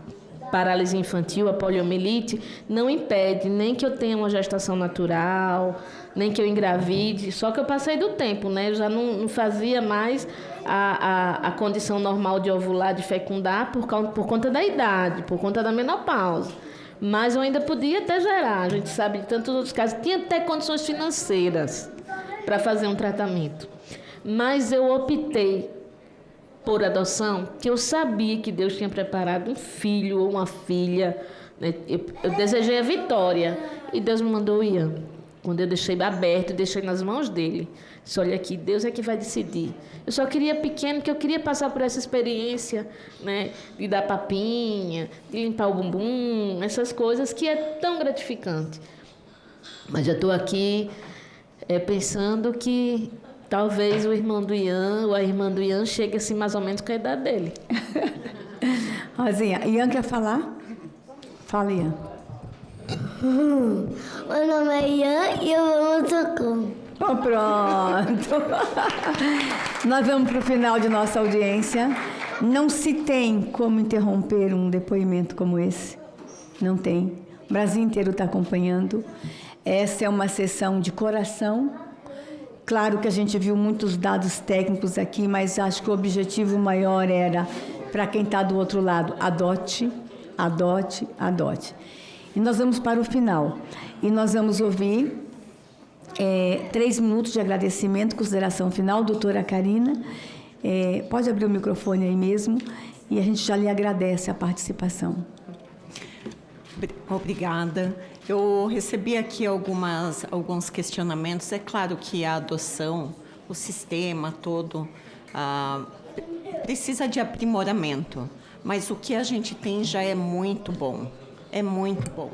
paralisia infantil, a poliomielite, não impede nem que eu tenha uma gestação natural, nem que eu engravide, só que eu passei do tempo, né? Eu já não fazia mais a condição normal de ovular, de fecundar, por conta da idade, por conta da menopausa. Mas eu ainda podia até gerar, a gente sabe de tantos outros casos, tinha até condições financeiras para fazer um tratamento. Mas eu optei por adoção, que eu sabia que Deus tinha preparado um filho ou uma filha, né? Eu desejei a vitória e Deus me mandou o Ian. Quando eu deixei aberto, deixei nas mãos dele. Disse, olha aqui, Deus é que vai decidir. Eu só queria pequeno, porque eu queria passar por essa experiência, né, de dar papinha, de limpar o bumbum, essas coisas que é tão gratificante. Mas já estou aqui pensando que talvez o irmão do Ian ou a irmã do Ian chegue assim mais ou menos com a idade dele. Rosinha, Ian quer falar? Fala, Ian. Meu nome é Ian e eu amo Tucum. Oh, pronto. Nós vamos para o final de nossa audiência. Não se tem como interromper um depoimento como esse. Não tem. O Brasil inteiro está acompanhando. Essa é uma sessão de coração. Claro que a gente viu muitos dados técnicos aqui, mas acho que o objetivo maior era, para quem está do outro lado, adote, adote, adote. E nós vamos para o final. E nós vamos ouvir 3 minutos de agradecimento, consideração final, doutora Karina. Pode abrir o microfone aí mesmo e a gente já lhe agradece a participação. Obrigada. Eu recebi aqui alguns questionamentos. É claro que a adoção, o sistema todo, precisa de aprimoramento, mas o que a gente tem já é muito bom. É muito bom.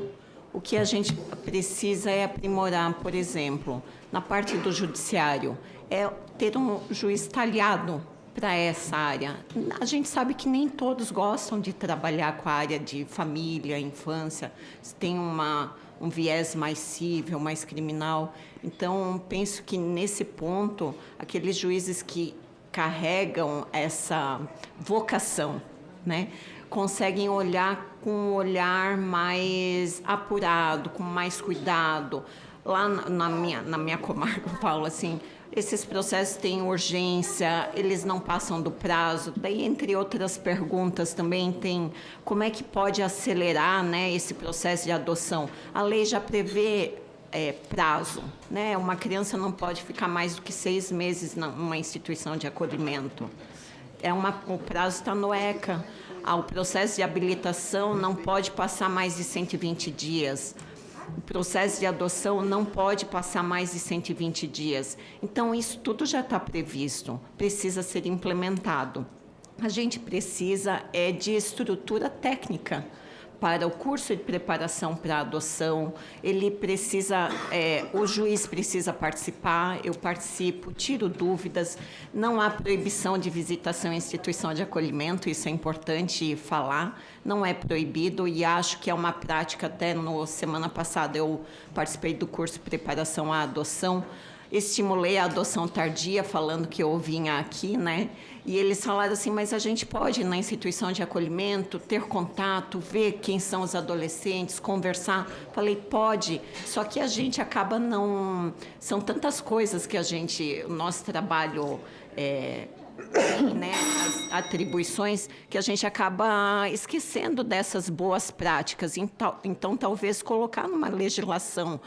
O que a gente precisa é aprimorar, por exemplo, na parte do judiciário, é ter um juiz talhado para essa área. A gente sabe que nem todos gostam de trabalhar com a área de família, infância, tem um viés mais cível, mais criminal. Então, penso que nesse ponto, aqueles juízes que carregam essa vocação, né, conseguem olhar com um olhar mais apurado, com mais cuidado. Lá na minha comarca, eu falo assim, esses processos têm urgência, eles não passam do prazo. Daí, entre outras perguntas, também tem como é que pode acelerar, né, esse processo de adoção. A lei já prevê prazo, né? Uma criança não pode ficar mais do que 6 meses numa instituição de acolhimento. O prazo está no ECA. O processo de habilitação não pode passar mais de 120 dias. O processo de adoção não pode passar mais de 120 dias. Então, isso tudo já está previsto, precisa ser implementado. A gente precisa de estrutura técnica para o curso de preparação para a adoção. Ele precisa, o juiz precisa participar, eu participo, tiro dúvidas. Não há proibição de visitação em instituição de acolhimento, isso é importante falar, não é proibido, e acho que é uma prática. Até semana passada eu participei do curso de preparação à adoção, estimulei a adoção tardia, falando que eu vinha aqui, né? E eles falaram assim, mas a gente pode ir na instituição de acolhimento, ter contato, ver quem são os adolescentes, conversar. Falei, pode, só que a gente acaba não... São tantas coisas que o nosso trabalho né, as atribuições, que a gente acaba esquecendo dessas boas práticas. Então, talvez colocar numa legislação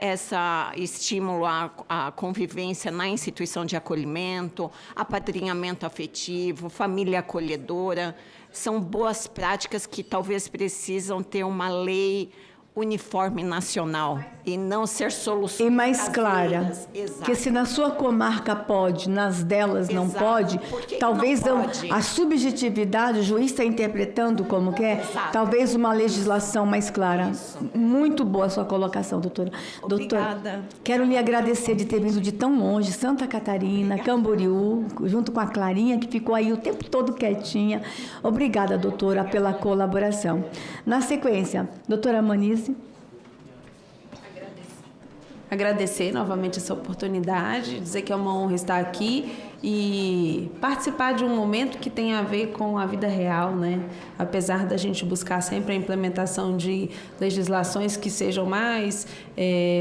essa estímulo à convivência na instituição de acolhimento, apadrinhamento afetivo, família acolhedora, são boas práticas que talvez precisam ter uma lei uniforme nacional e não ser soluções. E mais clara. Porque se na sua comarca pode, nas delas não pode, talvez a subjetividade, o juiz está interpretando como quer, talvez uma legislação mais clara. Muito boa a sua colocação, doutora. Obrigada. Doutora, quero lhe agradecer de ter vindo de tão longe, Santa Catarina, Camboriú, junto com a Clarinha, que ficou aí o tempo todo quietinha. Obrigada, doutora, pela colaboração. Na sequência, doutora Manise. Agradecer novamente essa oportunidade, dizer que é uma honra estar aqui e participar de um momento que tem a ver com a vida real, né? Apesar da gente buscar sempre a implementação de legislações que sejam mais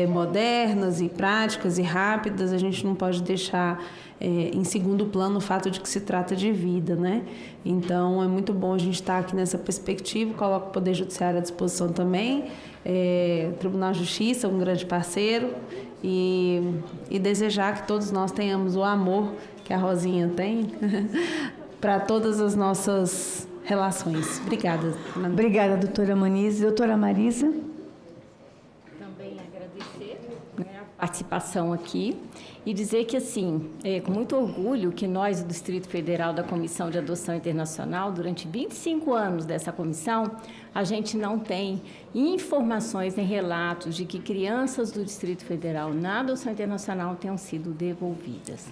modernas e práticas e rápidas, a gente não pode deixar em segundo plano o fato de que se trata de vida, né? Então, é muito bom a gente estar aqui nessa perspectiva, coloco o Poder Judiciário à disposição também, Tribunal de Justiça, um grande parceiro, e desejar que todos nós tenhamos o amor que a Rosinha tem para todas as nossas relações. Obrigada. Obrigada, doutora Manise. Doutora Marisa. Também agradecer a participação aqui e dizer que, assim, com muito orgulho que nós, do Distrito Federal da Comissão de Adoção Internacional, durante 25 anos dessa comissão, a gente não tem informações nem relatos de que crianças do Distrito Federal na adoção internacional tenham sido devolvidas.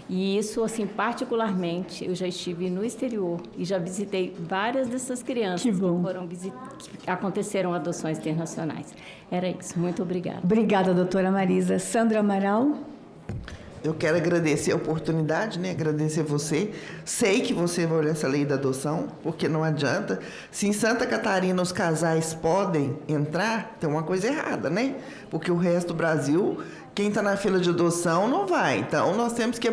E isso, assim, particularmente, eu já estive no exterior e já visitei várias dessas crianças que aconteceram adoções internacionais. Era isso. Muito obrigada. Obrigada, doutora Marisa. Sandra Amaral. Eu quero agradecer a oportunidade, né? Agradecer você. Sei que você vai olhar essa lei da adoção, porque não adianta. Se em Santa Catarina os casais podem entrar, tem uma coisa errada, né? Porque o resto do Brasil, quem está na fila de adoção não vai. Então, nós temos que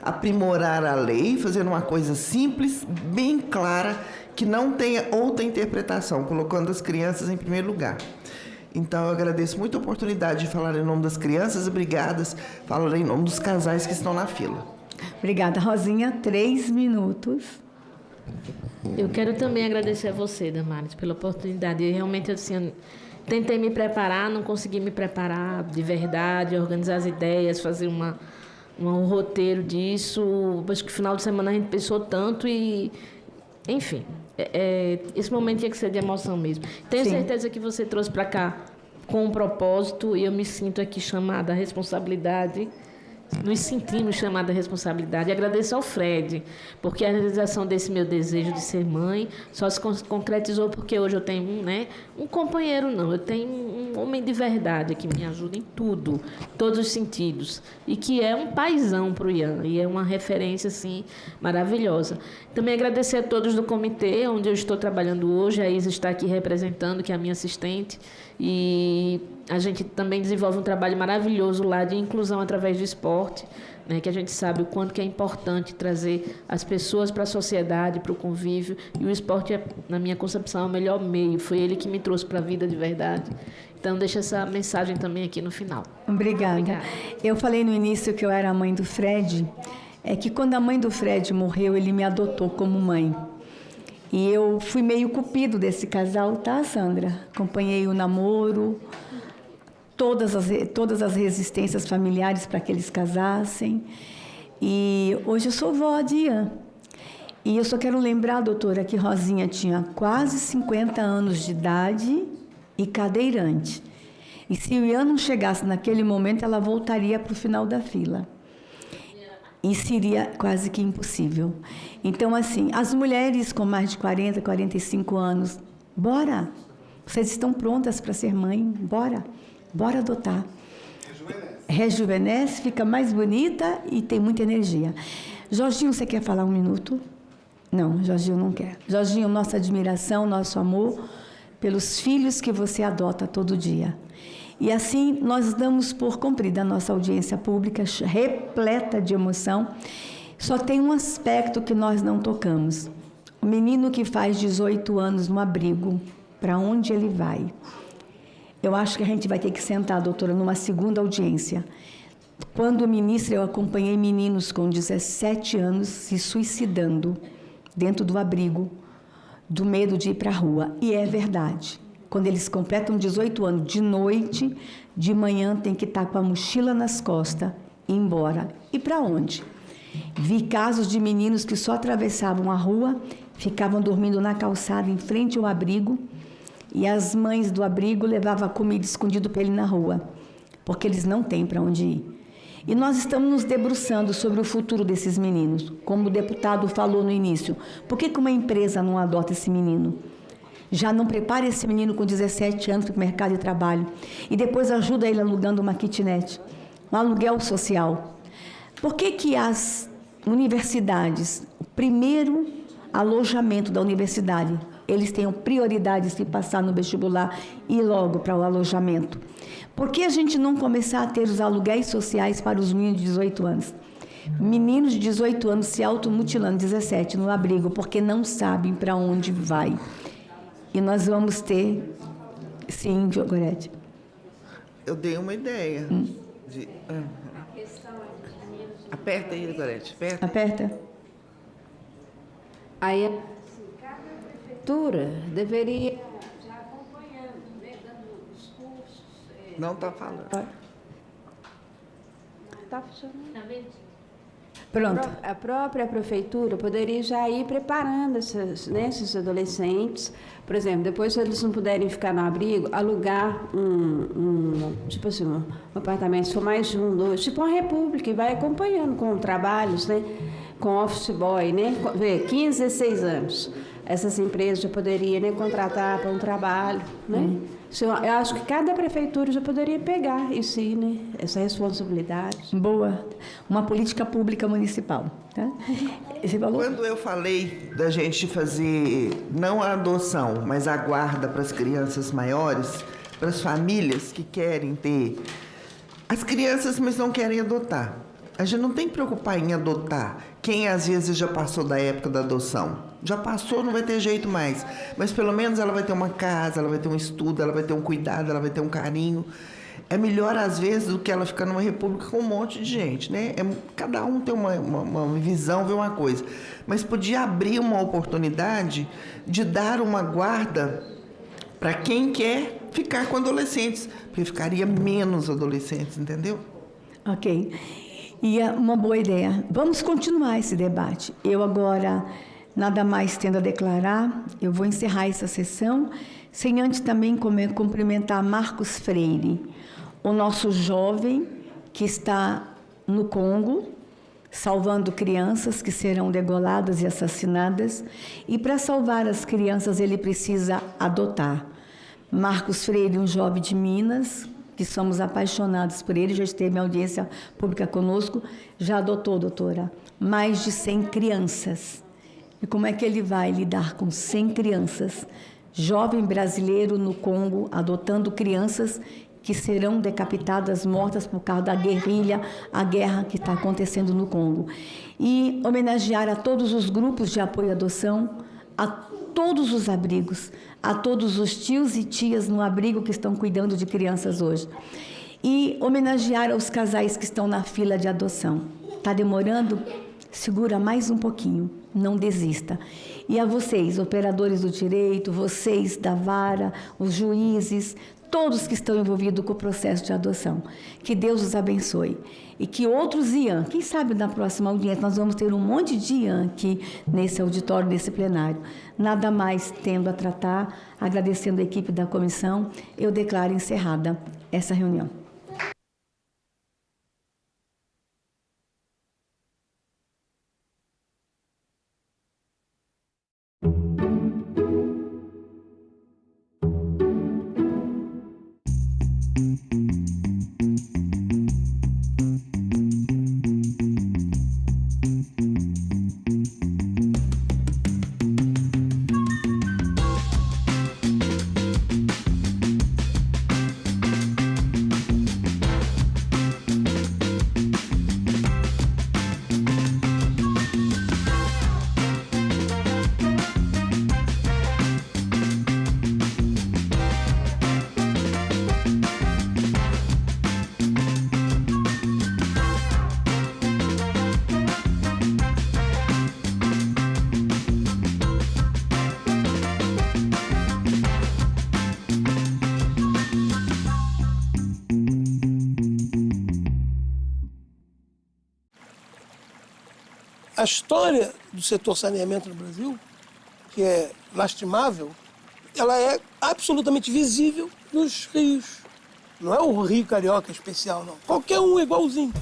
aprimorar a lei, fazer uma coisa simples, bem clara, que não tenha outra interpretação, colocando as crianças em primeiro lugar. Então, eu agradeço muito a oportunidade de falar em nome das crianças. Obrigadas. Falo em nome dos casais que estão na fila. Obrigada, Rosinha. 3 minutos. Eu quero também agradecer a você, Damares, pela oportunidade. Eu realmente, assim, tentei me preparar, não consegui me preparar de verdade, organizar as ideias, fazer um roteiro disso. Acho que no final de semana a gente pensou tanto e Enfim, esse momento tinha que ser de emoção mesmo. Tenho certeza que você trouxe para cá com um propósito e eu me sinto aqui chamada à responsabilidade. Nos sentimos chamada à responsabilidade. E agradeço ao Fred, porque a realização desse meu desejo de ser mãe só se concretizou porque hoje eu tenho um companheiro, não. Eu tenho um homem de verdade que me ajuda em tudo, todos os sentidos. E que é um paizão para o Ian. E é uma referência, assim, maravilhosa. Também agradecer a todos do comitê, onde eu estou trabalhando hoje. A Isa está aqui representando, que é a minha assistente. E a gente também desenvolve um trabalho maravilhoso lá de inclusão através do esporte, né, que a gente sabe o quanto que é importante trazer as pessoas para a sociedade, para o convívio. E o esporte, na minha concepção, é o melhor meio. Foi ele que me trouxe para a vida de verdade. Então, deixa essa mensagem também aqui no final. Obrigada. Eu falei no início que eu era a mãe do Fred. É que quando a mãe do Fred morreu, ele me adotou como mãe. E eu fui meio cupido desse casal, tá, Sandra? Acompanhei o namoro, todas as resistências familiares para que eles casassem. E hoje eu sou vó de Ian. E eu só quero lembrar, doutora, que Rosinha tinha quase 50 anos de idade e cadeirante. E se o Ian não chegasse naquele momento, ela voltaria para o final da fila. E seria quase que impossível. Então, assim, as mulheres com mais de 40, 45 anos, bora! Vocês estão prontas para ser mãe? Bora! Bora adotar. Rejuvenesce, fica mais bonita e tem muita energia. Jorginho, você quer falar um minuto? Não, Jorginho não quer. Jorginho, nossa admiração, nosso amor pelos filhos que você adota todo dia. E assim, nós damos por cumprida a nossa audiência pública, repleta de emoção. Só tem um aspecto que nós não tocamos. O menino que faz 18 anos no abrigo, para onde ele vai? Eu acho que a gente vai ter que sentar, doutora, numa segunda audiência. Quando ministra, eu acompanhei meninos com 17 anos se suicidando dentro do abrigo, do medo de ir para a rua. E é verdade. Quando eles completam 18 anos, de noite, de manhã, tem que estar com a mochila nas costas e ir embora. E para onde? Vi casos de meninos que só atravessavam a rua, ficavam dormindo na calçada em frente ao abrigo, e as mães do abrigo levavam a comida escondido para ele na rua, porque eles não têm para onde ir. E nós estamos nos debruçando sobre o futuro desses meninos. Como o deputado falou no início, por que uma empresa não adota esse menino? Já não prepara esse menino com 17 anos para o mercado de trabalho e depois ajuda ele alugando uma kitnet, um aluguel social. Por que as universidades, o primeiro alojamento da universidade, eles tenham prioridade de se passar no vestibular e ir logo para o alojamento? Por que a gente não começar a ter os aluguéis sociais para os meninos de 18 anos? Meninos de 18 anos se automutilando, 17, no abrigo, porque não sabem para onde vai. E nós vamos ter... Sim, Gorete. Eu dei uma ideia. Aperta aí, Gorete. Aperta. Aí cada prefeitura deveria já acompanhando, dando os cursos. Não está falando. Está funcionando. Pronto. A própria prefeitura poderia já ir preparando esses adolescentes. Por exemplo, depois, se eles não puderem ficar no abrigo, alugar tipo assim, um apartamento, se for mais de 1, 2, tipo uma república, e vai acompanhando com trabalhos, né? Com office boy, né? 15, 16 anos. Essas empresas já poderiam, né, contratar para um trabalho, né? Eu acho que cada prefeitura já poderia pegar isso aí, né? Essa responsabilidade. Boa. Uma política pública municipal. Tá? Você falou? Quando eu falei da gente fazer, não a adoção, mas a guarda para as crianças maiores, para as famílias que querem ter... As crianças, mas não querem adotar. A gente não tem que preocupar em adotar quem às vezes já passou da época da adoção. Já passou, não vai ter jeito mais. Mas pelo menos ela vai ter uma casa, ela vai ter um estudo, ela vai ter um cuidado, ela vai ter um carinho. É melhor, às vezes, do que ela ficar numa república com um monte de gente, né? Cada um tem uma visão, vê uma coisa. Mas podia abrir uma oportunidade de dar uma guarda para quem quer ficar com adolescentes. Porque ficaria menos adolescentes, entendeu? Ok. E é uma boa ideia. Vamos continuar esse debate. Eu agora Nada mais tendo a declarar, eu vou encerrar essa sessão, sem antes também cumprimentar Marcos Freire, o nosso jovem que está no Congo, salvando crianças que serão degoladas e assassinadas, e para salvar as crianças ele precisa adotar. Marcos Freire, um jovem de Minas, que somos apaixonados por ele, já esteve em audiência pública conosco, já adotou, doutora, mais de 100 crianças. E como é que ele vai lidar com 100 crianças? Jovem brasileiro no Congo, adotando crianças que serão decapitadas, mortas por causa da guerrilha, a guerra que está acontecendo no Congo. E homenagear a todos os grupos de apoio à adoção, a todos os abrigos, a todos os tios e tias no abrigo que estão cuidando de crianças hoje. E homenagear aos casais que estão na fila de adoção. Está demorando? Segura mais um pouquinho, não desista. E a vocês, operadores do direito, vocês da vara, os juízes, todos que estão envolvidos com o processo de adoção. Que Deus os abençoe. E que outros Ian, quem sabe na próxima audiência nós vamos ter um monte de Ian aqui nesse auditório, nesse plenário. Nada mais tendo a tratar, agradecendo a equipe da comissão, eu declaro encerrada essa reunião. A história do setor saneamento no Brasil, que é lastimável, ela é absolutamente visível nos rios. Não é o Rio Carioca especial, não. Qualquer um é igualzinho.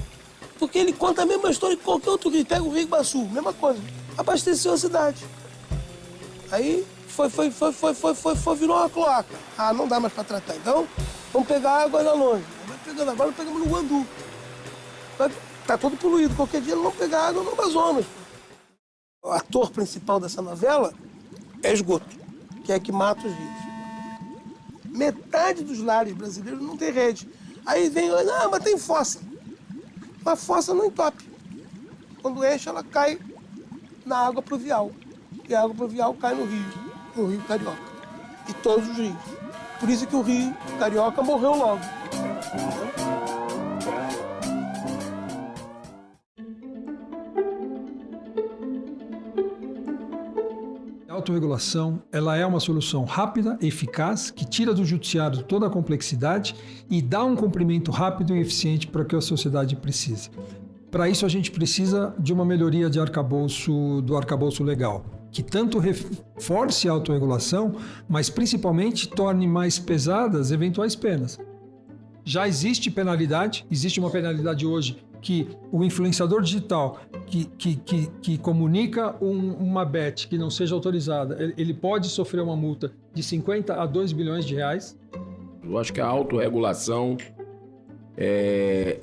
Porque ele conta a mesma história que qualquer outro rio. Pega o Rio Iguaçu, mesma coisa. Abasteceu a cidade. Aí virou uma cloaca. Ah, não dá mais para tratar. Então, vamos pegar a água lá longe. Vai pegando agora, pegamos no Guandu. Tá todo poluído. Qualquer dia vamos pegar água no Amazonas. O ator principal dessa novela é esgoto, que é que mata os rios. Metade dos lares brasileiros não tem rede. Aí vem, mas tem fossa. A fossa não entope. Quando enche, ela cai na água pluvial. E a água pluvial cai no Rio Carioca. E todos os rios. Por isso que o Rio Carioca morreu logo. A autorregulação, ela é uma solução rápida, eficaz, que tira do judiciário toda a complexidade e dá um cumprimento rápido e eficiente para o que a sociedade precisa. Para isso, a gente precisa de uma melhoria do arcabouço legal, que tanto reforce a autorregulação, mas principalmente torne mais pesadas eventuais penas. Já existe uma penalidade hoje que o influenciador digital que comunica uma bet que não seja autorizada, ele pode sofrer uma multa de 50 a 2 bilhões de reais. Eu acho que a autorregulação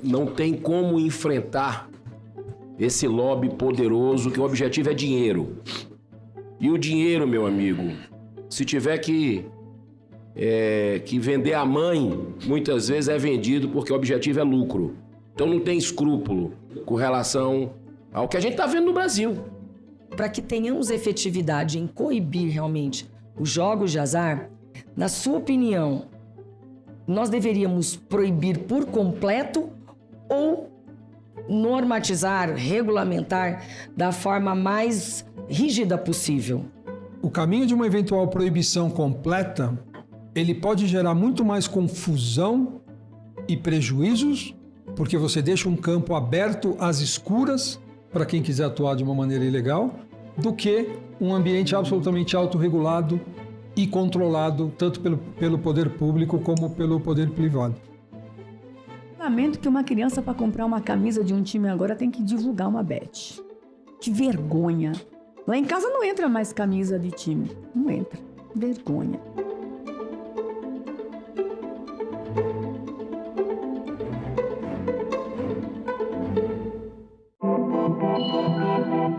não tem como enfrentar esse lobby poderoso, que o objetivo é dinheiro. E o dinheiro, meu amigo, se tiver que vender a mãe, muitas vezes é vendido porque o objetivo é lucro. Então não tem escrúpulo com relação ao que a gente está vendo no Brasil. Para que tenhamos efetividade em coibir realmente os jogos de azar, na sua opinião, nós deveríamos proibir por completo ou normatizar, regulamentar da forma mais rígida possível? O caminho de uma eventual proibição completa, ele pode gerar muito mais confusão e prejuízos, porque você deixa um campo aberto às escuras para quem quiser atuar de uma maneira ilegal, do que um ambiente absolutamente autorregulado e controlado tanto pelo poder público como pelo poder privado. Lamento que uma criança, para comprar uma camisa de um time agora, tem que divulgar uma bet. Que vergonha. Lá em casa não entra mais camisa de time. Não entra. Vergonha.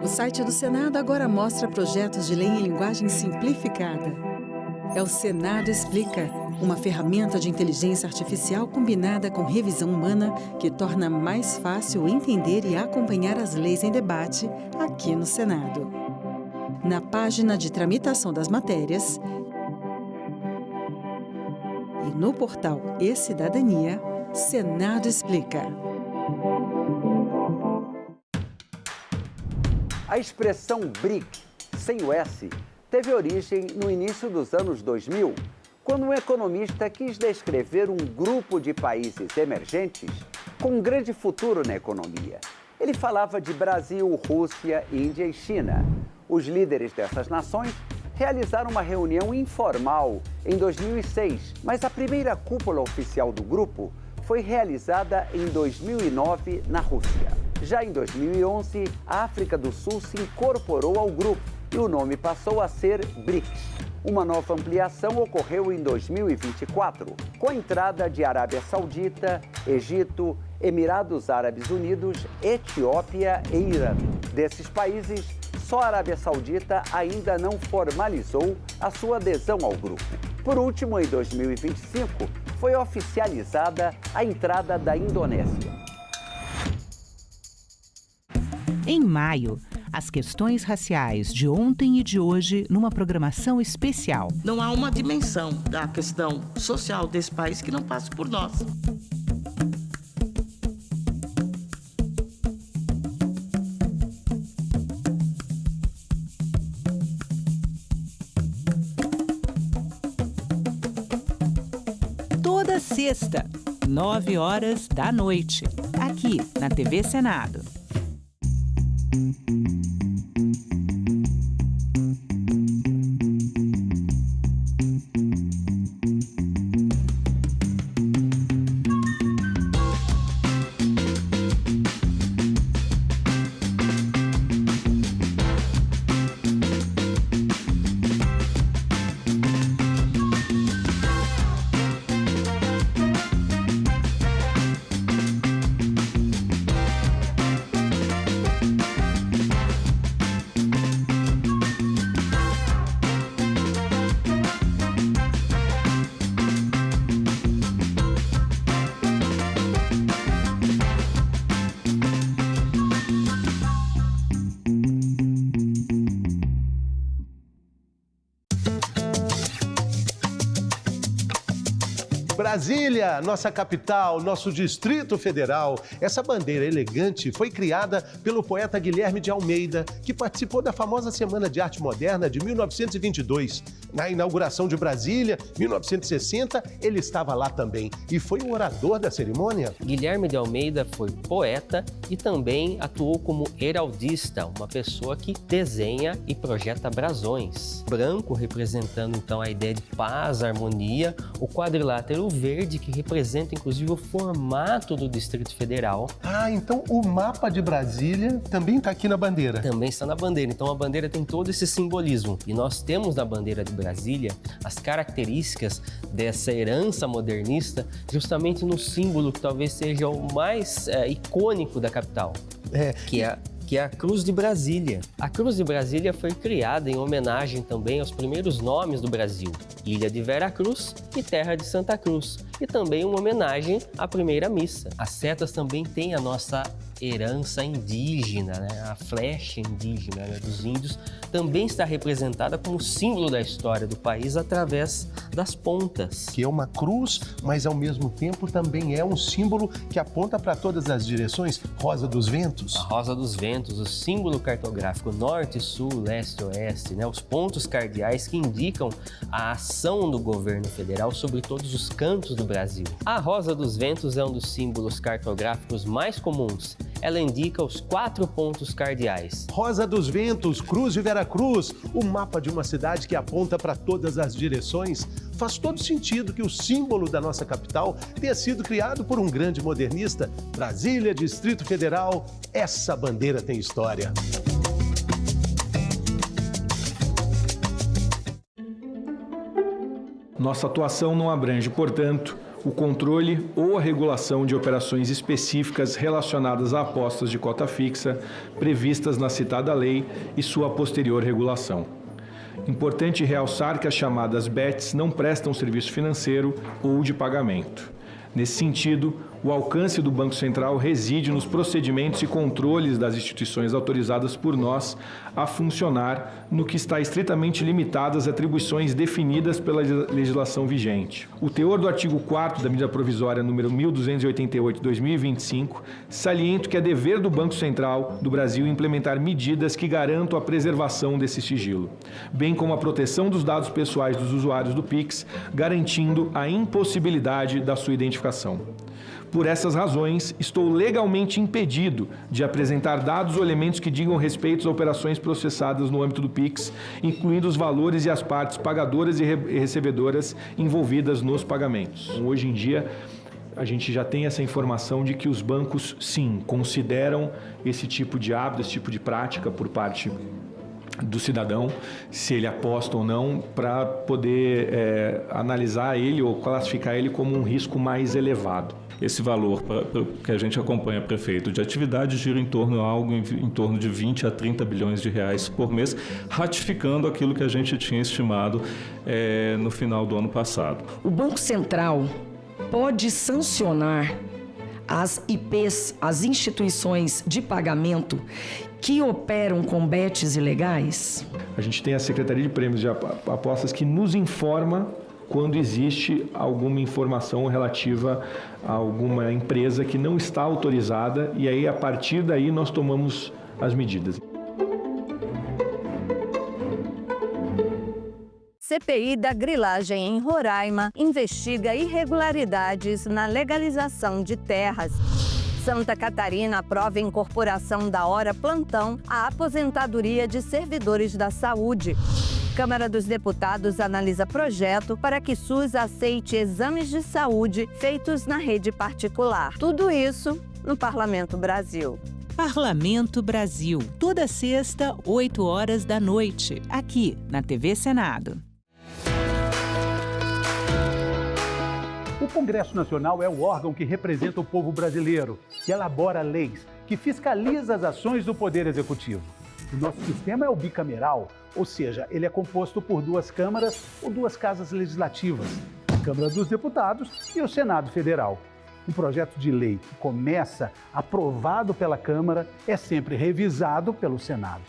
O site do Senado agora mostra projetos de lei em linguagem simplificada. É o Senado Explica, uma ferramenta de inteligência artificial combinada com revisão humana que torna mais fácil entender e acompanhar as leis em debate aqui no Senado. Na página de tramitação das matérias e no portal E-Cidadania, Senado Explica. A expressão BRIC, sem o S, teve origem no início dos anos 2000, quando um economista quis descrever um grupo de países emergentes com um grande futuro na economia. Ele falava de Brasil, Rússia, Índia e China. Os líderes dessas nações realizaram uma reunião informal em 2006, mas a primeira cúpula oficial do grupo foi realizada em 2009 na Rússia. Já em 2011, a África do Sul se incorporou ao grupo e o nome passou a ser BRICS. Uma nova ampliação ocorreu em 2024, com a entrada de Arábia Saudita, Egito, Emirados Árabes Unidos, Etiópia e Irã. Desses países, só a Arábia Saudita ainda não formalizou a sua adesão ao grupo. Por último, em 2025, foi oficializada a entrada da Indonésia. Em maio, as questões raciais de ontem e de hoje numa programação especial. Não há uma dimensão da questão social desse país que não passe por nós. Toda sexta, 21h, aqui na TV Senado. Brasília, nossa capital, nosso Distrito Federal. Essa bandeira elegante foi criada pelo poeta Guilherme de Almeida, que participou da famosa Semana de Arte Moderna de 1922. Na inauguração de Brasília, 1960, ele estava lá também e foi o orador da cerimônia. Guilherme de Almeida foi poeta e também atuou como heraldista, uma pessoa que desenha e projeta brasões. Branco representando então a ideia de paz, harmonia, o quadrilátero verde que representa inclusive o formato do Distrito Federal. Ah, então o mapa de Brasília também está aqui na bandeira. Também está na bandeira, então a bandeira tem todo esse simbolismo. E nós temos na bandeira de Brasília as características dessa herança modernista justamente no símbolo que talvez seja o mais icônico da capital, que é a Cruz de Brasília. A Cruz de Brasília foi criada em homenagem também aos primeiros nomes do Brasil, Ilha de Vera Cruz e Terra de Santa Cruz, e também uma homenagem à primeira missa. As setas também têm a nossa herança indígena, né? A flecha indígena, né, dos índios, também está representada como símbolo da história do país através das pontas. Que é uma cruz, mas ao mesmo tempo também é um símbolo que aponta para todas as direções. Rosa dos Ventos. A Rosa dos Ventos, o símbolo cartográfico norte, sul, leste, oeste, né? Os pontos cardeais que indicam a ação do governo federal sobre todos os cantos do Brasil. A Rosa dos Ventos é um dos símbolos cartográficos mais comuns ela indica os 4 pontos cardeais. Rosa dos Ventos, Cruz de Veracruz, o mapa de uma cidade que aponta para todas as direções. Faz todo sentido que o símbolo da nossa capital tenha sido criado por um grande modernista. Brasília, Distrito Federal, essa bandeira tem história. Nossa atuação não abrange, portanto, o controle ou a regulação de operações específicas relacionadas a apostas de cota fixa previstas na citada lei e sua posterior regulação. Importante realçar que as chamadas bets não prestam serviço financeiro ou de pagamento. Nesse sentido, o alcance do Banco Central reside nos procedimentos e controles das instituições autorizadas por nós a funcionar no que está estritamente limitado às atribuições definidas pela legislação vigente. O teor do artigo 4º da medida provisória número 1288/2025 salienta que é dever do Banco Central do Brasil implementar medidas que garantam a preservação desse sigilo, bem como a proteção dos dados pessoais dos usuários do Pix, garantindo a impossibilidade da sua identificação. Por essas razões, estou legalmente impedido de apresentar dados ou elementos que digam respeito às operações processadas no âmbito do Pix, incluindo os valores e as partes pagadoras e recebedoras envolvidas nos pagamentos. Hoje em dia, a gente já tem essa informação de que os bancos, sim, consideram esse tipo de hábito, esse tipo de prática por parte do cidadão, se ele aposta ou não, para poder analisar ele ou classificar ele como um risco mais elevado. Esse valor que a gente acompanha, prefeito, de atividade gira em torno de 20 a 30 bilhões de reais por mês, ratificando aquilo que a gente tinha estimado no final do ano passado. O Banco Central pode sancionar as IPs, as instituições de pagamento que operam com bets ilegais? A gente tem a Secretaria de Prêmios de Apostas que nos informa quando existe alguma informação relativa a alguma empresa que não está autorizada, e aí, a partir daí, nós tomamos as medidas. CPI da grilagem em Roraima investiga irregularidades na legalização de terras. Santa Catarina aprova a incorporação da hora plantão à aposentadoria de servidores da saúde. Câmara dos Deputados analisa projeto para que SUS aceite exames de saúde feitos na rede particular. Tudo isso no Parlamento Brasil. Parlamento Brasil, toda sexta, 8 horas da noite, aqui na TV Senado. O Congresso Nacional é o órgão que representa o povo brasileiro, que elabora leis, que fiscaliza as ações do Poder Executivo. O nosso sistema é o bicameral, ou seja, ele é composto por 2 câmaras ou 2 casas legislativas, a Câmara dos Deputados e o Senado Federal. Um projeto de lei que começa aprovado pela Câmara é sempre revisado pelo Senado.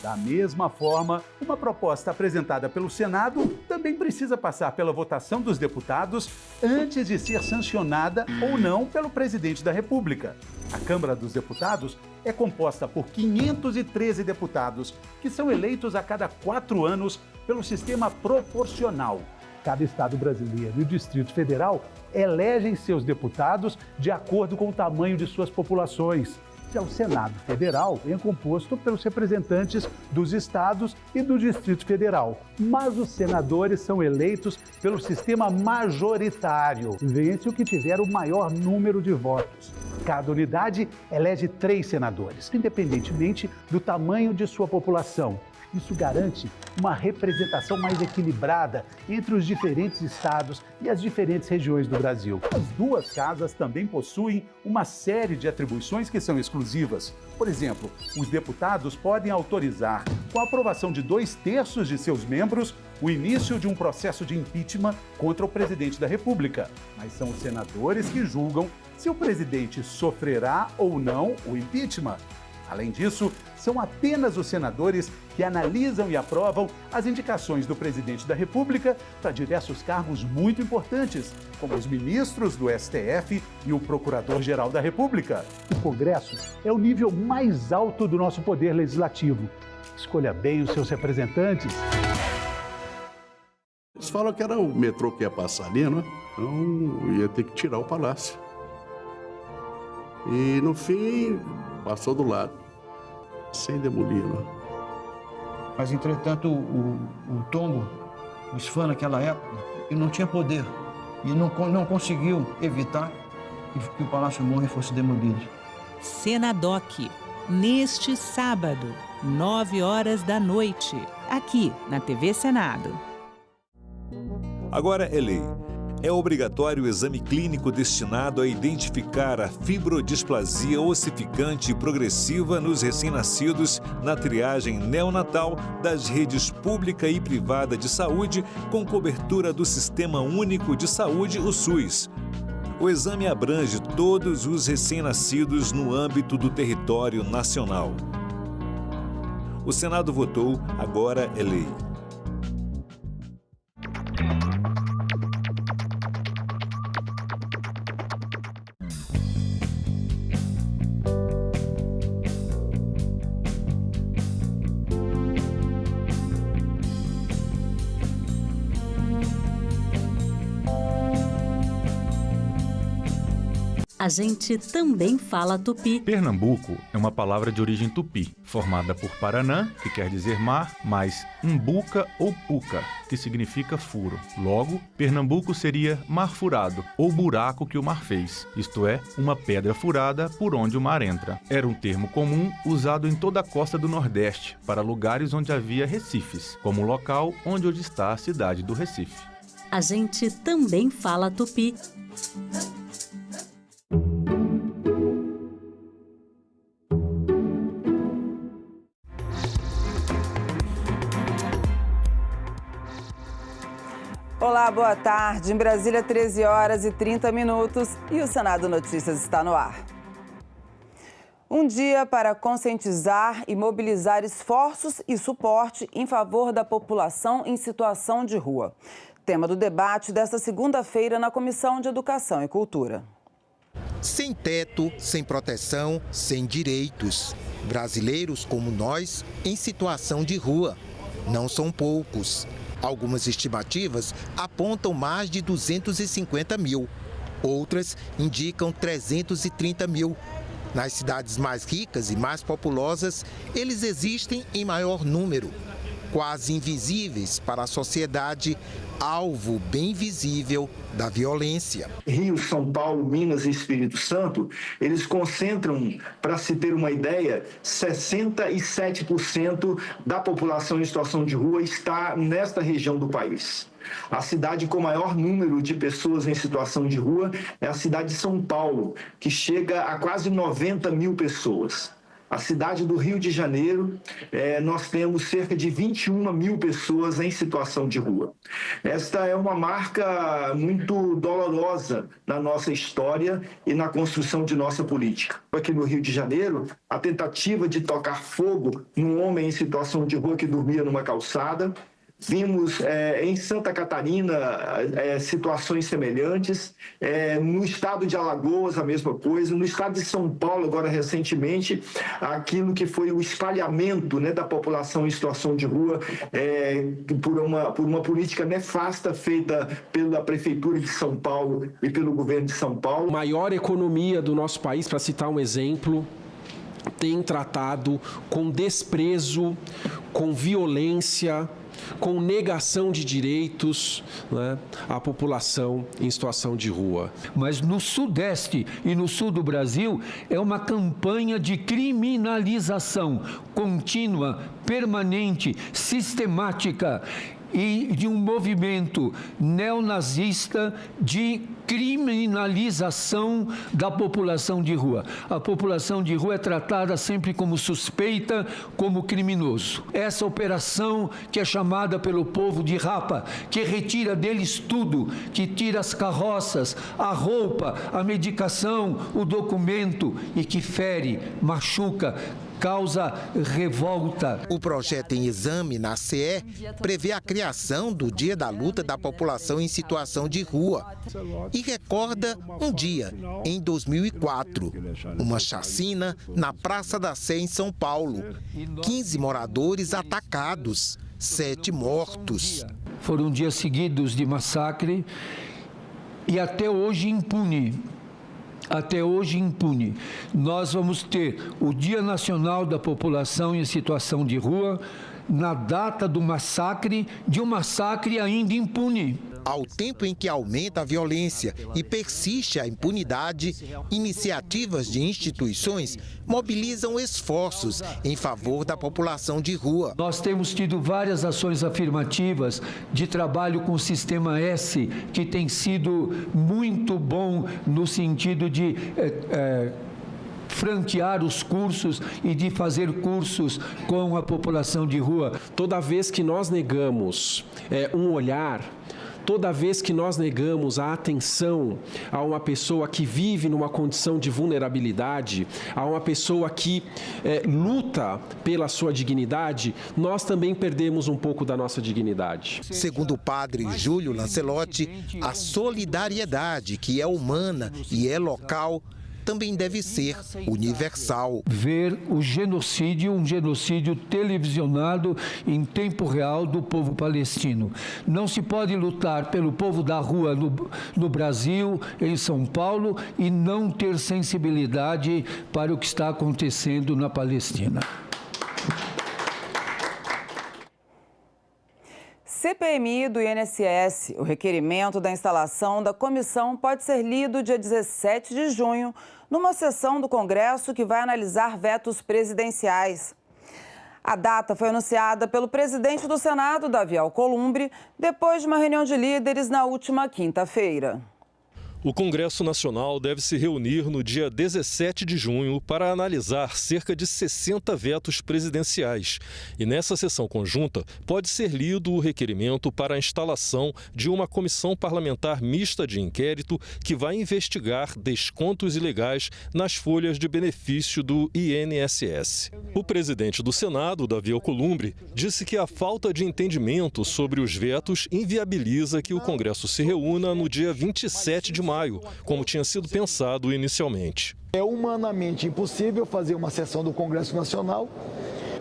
Da mesma forma, uma proposta apresentada pelo Senado também precisa passar pela votação dos deputados antes de ser sancionada ou não pelo presidente da República. A Câmara dos Deputados é composta por 513 deputados, que são eleitos a cada 4 anos pelo sistema proporcional. Cada estado brasileiro e o Distrito Federal elegem seus deputados de acordo com o tamanho de suas populações. Já o Senado Federal é composto pelos representantes dos estados e do Distrito Federal. Mas os senadores são eleitos pelo sistema majoritário. Vence o que tiver o maior número de votos. Cada unidade elege 3 senadores, independentemente do tamanho de sua população. Isso garante uma representação mais equilibrada entre os diferentes estados e as diferentes regiões do Brasil. As 2 casas também possuem uma série de atribuições que são exclusivas. Por exemplo, os deputados podem autorizar, com a aprovação de 2/3 de seus membros, o início de um processo de impeachment contra o presidente da República. Mas são os senadores que julgam se o presidente sofrerá ou não o impeachment. Além disso, são apenas os senadores que analisam e aprovam as indicações do presidente da República para diversos cargos muito importantes, como os ministros do STF e o Procurador-Geral da República. O Congresso é o nível mais alto do nosso poder legislativo. Escolha bem os seus representantes. Eles falam que era o metrô que ia passar ali, né? Então ia ter que tirar o palácio. E no fim, Passou do lado, sem demolir, né? Mas, entretanto, o tombo, o SFAM naquela época, ele não tinha poder. E não conseguiu evitar que o Palácio Monge fosse demolido. Senadoc, neste sábado, 21h, aqui na TV Senado. Agora é lei. É obrigatório o exame clínico destinado a identificar a fibrodisplasia ossificante progressiva nos recém-nascidos na triagem neonatal das redes pública e privada de saúde com cobertura do Sistema Único de Saúde, o SUS. O exame abrange todos os recém-nascidos no âmbito do território nacional. O Senado votou, agora é lei. A gente também fala tupi. Pernambuco é uma palavra de origem tupi, formada por Paranã, que quer dizer mar, mais umbuca ou puca, que significa furo. Logo, Pernambuco seria mar furado, ou buraco que o mar fez, isto é, uma pedra furada por onde o mar entra. Era um termo comum usado em toda a costa do Nordeste, para lugares onde havia recifes, como o local onde hoje está a cidade do Recife. A gente também fala tupi. Olá, boa tarde. Em Brasília, 13h30 e o Senado Notícias está no ar. Um dia para conscientizar e mobilizar esforços e suporte em favor da população em situação de rua. Tema do debate desta segunda-feira na Comissão de Educação e Cultura. Sem teto, sem proteção, sem direitos. Brasileiros como nós em situação de rua. Não são poucos. Algumas estimativas apontam mais de 250 mil. Outras indicam 330 mil. Nas cidades mais ricas e mais populosas, eles existem em maior número. Quase invisíveis para a sociedade, alvo bem visível da violência. Rio, São Paulo, Minas e Espírito Santo, eles concentram, para se ter uma ideia, 67% da população em situação de rua está nesta região do país. A cidade com maior número de pessoas em situação de rua é a cidade de São Paulo, que chega a quase 90 mil pessoas. A cidade do Rio de Janeiro, nós temos cerca de 21 mil pessoas em situação de rua. Esta é uma marca muito dolorosa na nossa história e na construção de nossa política. Aqui no Rio de Janeiro, a tentativa de tocar fogo num homem em situação de rua que dormia numa calçada. Vimos em Santa Catarina situações semelhantes, no estado de Alagoas a mesma coisa, no estado de São Paulo agora recentemente, aquilo que foi o espalhamento, né, da população em situação de rua por uma política nefasta feita pela Prefeitura de São Paulo e pelo governo de São Paulo. A maior economia do nosso país, para citar um exemplo, tem tratado com desprezo, com violência, com negação de direitos, né, à população em situação de rua. Mas no Sudeste e no Sul do Brasil é uma campanha de criminalização contínua, permanente, sistemática e de um movimento neonazista de criminalização da população de rua. A população de rua é tratada sempre como suspeita, como criminoso. Essa operação que é chamada pelo povo de rapa, que retira deles tudo, que tira as carroças, a roupa, a medicação, o documento e que fere, machuca, causa revolta. O projeto em exame na CE prevê a criação do Dia da Luta da População em Situação de Rua e recorda um dia, em 2004, uma chacina na Praça da Sé, em São Paulo. 15 moradores atacados, 7 mortos. Foram dias seguidos de massacre e até hoje impune. até hoje impune. Nós vamos ter o Dia Nacional da População em Situação de Rua, na data do massacre, de um massacre ainda impune. Ao tempo em que aumenta a violência e persiste a impunidade, iniciativas de instituições mobilizam esforços em favor da população de rua. Nós temos tido várias ações afirmativas de trabalho com o Sistema S, que tem sido muito bom no sentido de franquear os cursos e de fazer cursos com a população de rua. Toda vez que nós negamos um olhar, toda vez que nós negamos a atenção a uma pessoa que vive numa condição de vulnerabilidade, a uma pessoa que luta pela sua dignidade, nós também perdemos um pouco da nossa dignidade. Segundo o padre Júlio Lancelotti, a solidariedade, que é humana e é local, também deve ser universal. Ver o genocídio, um genocídio televisionado em tempo real do povo palestino. Não se pode lutar pelo povo da rua no Brasil, em São Paulo, e não ter sensibilidade para o que está acontecendo na Palestina. CPMI do INSS. O requerimento da instalação da comissão pode ser lido dia 17 de junho, numa sessão do Congresso que vai analisar vetos presidenciais. A data foi anunciada pelo presidente do Senado, Davi Alcolumbre, depois de uma reunião de líderes na última quinta-feira. O Congresso Nacional deve se reunir no dia 17 de junho para analisar cerca de 60 vetos presidenciais. E nessa sessão conjunta pode ser lido o requerimento para a instalação de uma comissão parlamentar mista de inquérito que vai investigar descontos ilegais nas folhas de benefício do INSS. O presidente do Senado, Davi Alcolumbre, disse que a falta de entendimento sobre os vetos inviabiliza que o Congresso se reúna no dia 27 de maio, como tinha sido pensado inicialmente. É humanamente impossível fazer uma sessão do Congresso Nacional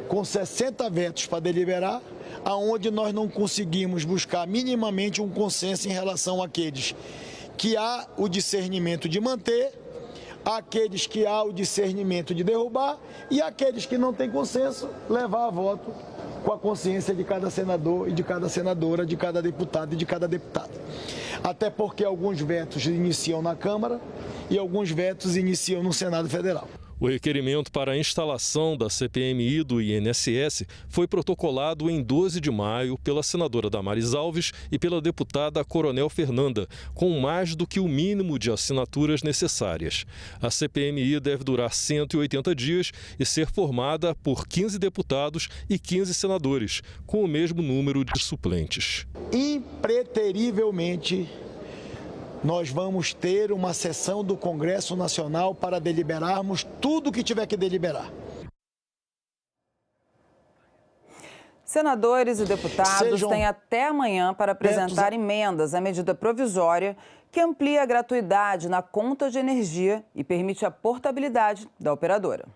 com 60 vetos para deliberar, aonde nós não conseguimos buscar minimamente um consenso em relação àqueles que há o discernimento de manter, àqueles que há o discernimento de derrubar e àqueles que não têm consenso, levar a voto com a consciência de cada senador e de cada senadora, de cada deputado e de cada deputada. Até porque alguns vetos iniciam na Câmara e alguns vetos iniciam no Senado Federal. O requerimento para a instalação da CPMI do INSS foi protocolado em 12 de maio pela senadora Damares Alves e pela deputada Coronel Fernanda, com mais do que o mínimo de assinaturas necessárias. A CPMI deve durar 180 dias e ser formada por 15 deputados e 15 senadores, com o mesmo número de suplentes. Impreterivelmente, nós vamos ter uma sessão do Congresso Nacional para deliberarmos tudo o que tiver que deliberar. Senadores e deputados têm até amanhã para apresentar emendas à medida provisória que amplia a gratuidade na conta de energia e permite a portabilidade da operadora.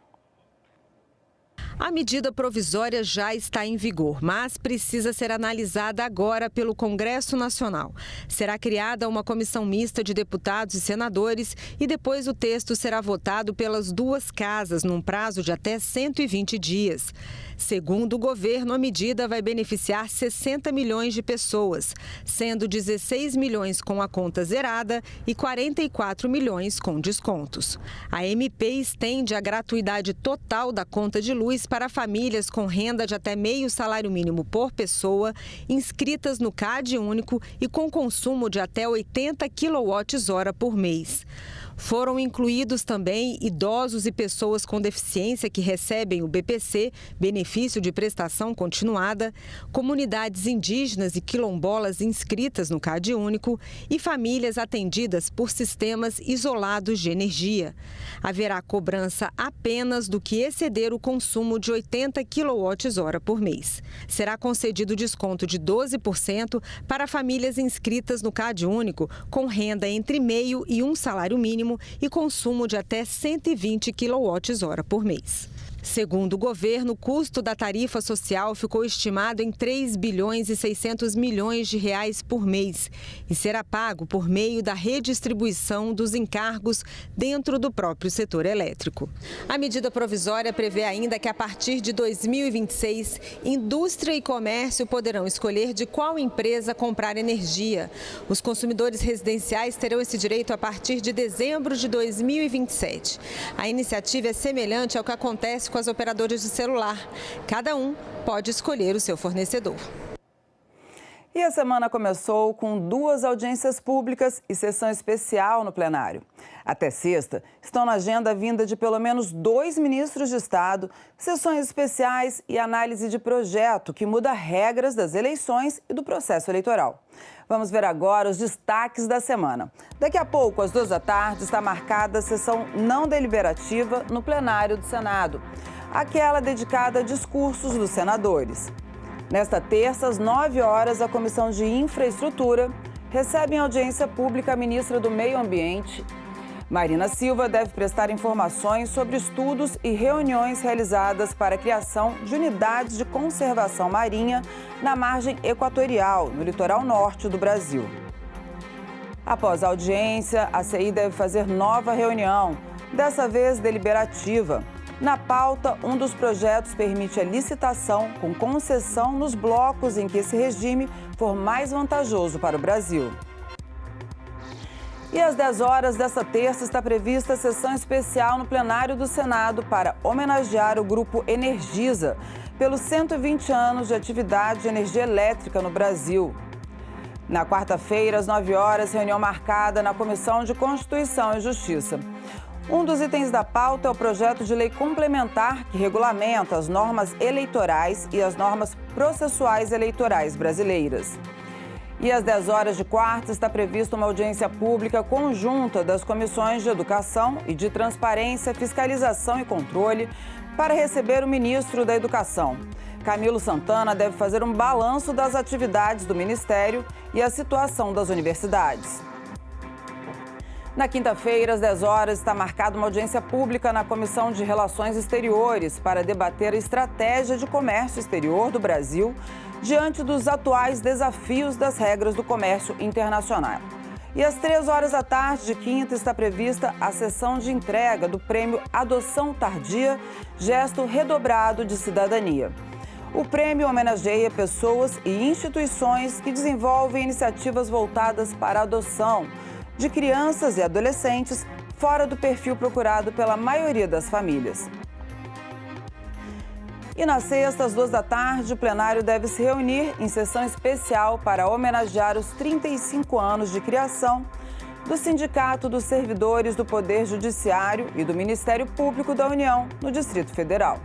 A medida provisória já está em vigor, mas precisa ser analisada agora pelo Congresso Nacional. Será criada uma comissão mista de deputados e senadores e depois o texto será votado pelas duas casas num prazo de até 120 dias. Segundo o governo, a medida vai beneficiar 60 milhões de pessoas, sendo 16 milhões com a conta zerada e 44 milhões com descontos. A MP estende a gratuidade total da conta de luz para famílias com renda de até meio salário mínimo por pessoa, inscritas no CAD único e com consumo de até 80 kWh por mês. Foram incluídos também idosos e pessoas com deficiência que recebem o BPC, benefício de prestação continuada, comunidades indígenas e quilombolas inscritas no CAD único e famílias atendidas por sistemas isolados de energia. Haverá cobrança apenas do que exceder o consumo de 80 kWh por mês. Será concedido desconto de 12% para famílias inscritas no CAD único com renda entre meio e um salário mínimo e consumo de até 120 kWh por mês. Segundo o governo, o custo da tarifa social ficou estimado em 3 bilhões e 600 milhões de reais por mês e será pago por meio da redistribuição dos encargos dentro do próprio setor elétrico. A medida provisória prevê ainda que a partir de 2026, indústria e comércio poderão escolher de qual empresa comprar energia. Os consumidores residenciais terão esse direito a partir de dezembro de 2027. A iniciativa é semelhante ao que acontece com as operadoras de celular. Cada um pode escolher o seu fornecedor. E a semana começou com 2 audiências públicas e sessão especial no plenário. Até sexta, estão na agenda a vinda de pelo menos 2 ministros de Estado, sessões especiais e análise de projeto que muda regras das eleições e do processo eleitoral. Vamos ver agora os destaques da semana. Daqui a pouco, às 2 da tarde, está marcada a sessão não deliberativa no plenário do Senado, aquela dedicada a discursos dos senadores. Nesta terça, às 9 horas, a Comissão de Infraestrutura recebe em audiência pública a ministra do Meio Ambiente. Marina Silva deve prestar informações sobre estudos e reuniões realizadas para a criação de unidades de conservação marinha na margem equatorial, no litoral norte do Brasil. Após a audiência, a CI deve fazer nova reunião, dessa vez deliberativa. Na pauta, um dos projetos permite a licitação com concessão nos blocos em que esse regime for mais vantajoso para o Brasil. E às 10 horas desta terça está prevista a sessão especial no plenário do Senado para homenagear o Grupo Energisa pelos 120 anos de atividade de energia elétrica no Brasil. Na quarta-feira, às 9 horas, reunião marcada na Comissão de Constituição e Justiça. Um dos itens da pauta é o projeto de lei complementar que regulamenta as normas eleitorais e as normas processuais eleitorais brasileiras. E às 10 horas de quarta está prevista uma audiência pública conjunta das comissões de Educação e de Transparência, Fiscalização e Controle para receber o ministro da Educação. Camilo Santana deve fazer um balanço das atividades do Ministério e a situação das universidades. Na quinta-feira, às 10 horas, está marcada uma audiência pública na Comissão de Relações Exteriores para debater a estratégia de comércio exterior do Brasil diante dos atuais desafios das regras do comércio internacional. E às 3 horas da tarde de quinta está prevista a sessão de entrega do prêmio Adoção Tardia, gesto redobrado de cidadania. O prêmio homenageia pessoas e instituições que desenvolvem iniciativas voltadas para a adoção de crianças e adolescentes fora do perfil procurado pela maioria das famílias. E na sexta, às 2 da tarde, o plenário deve se reunir em sessão especial para homenagear os 35 anos de criação do Sindicato dos Servidores do Poder Judiciário e do Ministério Público da União no Distrito Federal.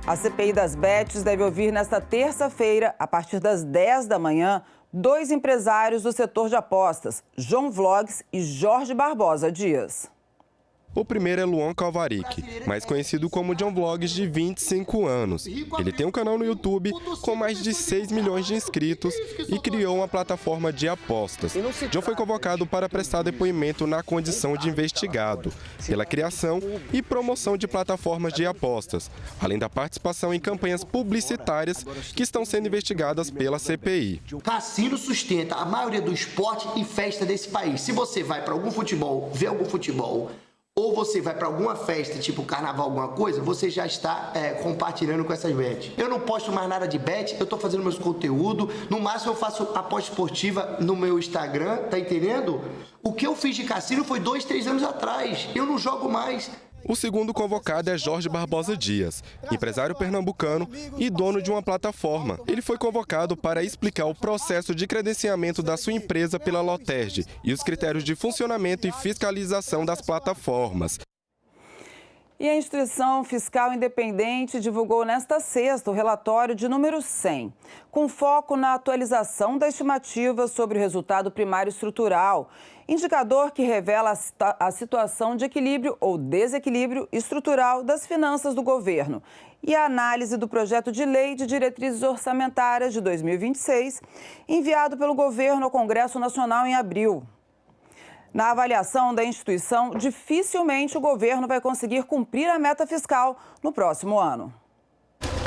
A CPI das Bets deve ouvir nesta terça-feira, a partir das 10 da manhã, 2 empresários do setor de apostas, João Vlogs e Jorge Barbosa Dias. O primeiro é Luan Calvaric, mais conhecido como John Vlogs, de 25 anos. Ele tem um canal no YouTube com mais de 6 milhões de inscritos e criou uma plataforma de apostas. John foi convocado para prestar depoimento na condição de investigado pela criação e promoção de plataformas de apostas, além da participação em campanhas publicitárias que estão sendo investigadas pela CPI. O cassino sustenta a maioria do esporte e festa desse país. Se você vai para algum futebol, vê algum futebol, ou você vai para alguma festa, tipo carnaval, alguma coisa, você já está compartilhando com essas bets. Eu não posto mais nada de bet, eu estou fazendo meus conteúdos. No máximo eu faço aposta esportiva no meu Instagram, tá entendendo? O que eu fiz de cassino foi 2, 3 anos atrás. Eu não jogo mais. O segundo convocado é Jorge Barbosa Dias, empresário pernambucano e dono de uma plataforma. Ele foi convocado para explicar o processo de credenciamento da sua empresa pela Loterd e os critérios de funcionamento e fiscalização das plataformas. E a Instituição Fiscal Independente divulgou nesta sexta o relatório de número 100, com foco na atualização da estimativa sobre o resultado primário estrutural, indicador que revela a situação de equilíbrio ou desequilíbrio estrutural das finanças do governo, e a análise do projeto de lei de diretrizes orçamentárias de 2026, enviado pelo governo ao Congresso Nacional em abril. Na avaliação da instituição, dificilmente o governo vai conseguir cumprir a meta fiscal no próximo ano.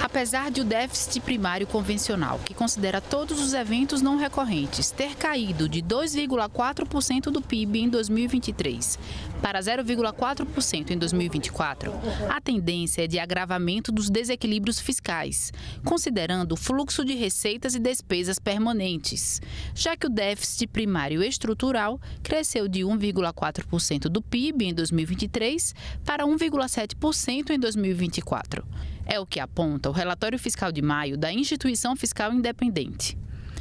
Apesar de o déficit primário convencional, que considera todos os eventos não recorrentes, ter caído de 2,4% do PIB em 2023 para 0,4% em 2024, a tendência é de agravamento dos desequilíbrios fiscais, considerando o fluxo de receitas e despesas permanentes, já que o déficit primário estrutural cresceu de 1,4% do PIB em 2023 para 1,7% em 2024. É o que aponta o relatório fiscal de maio da Instituição Fiscal Independente.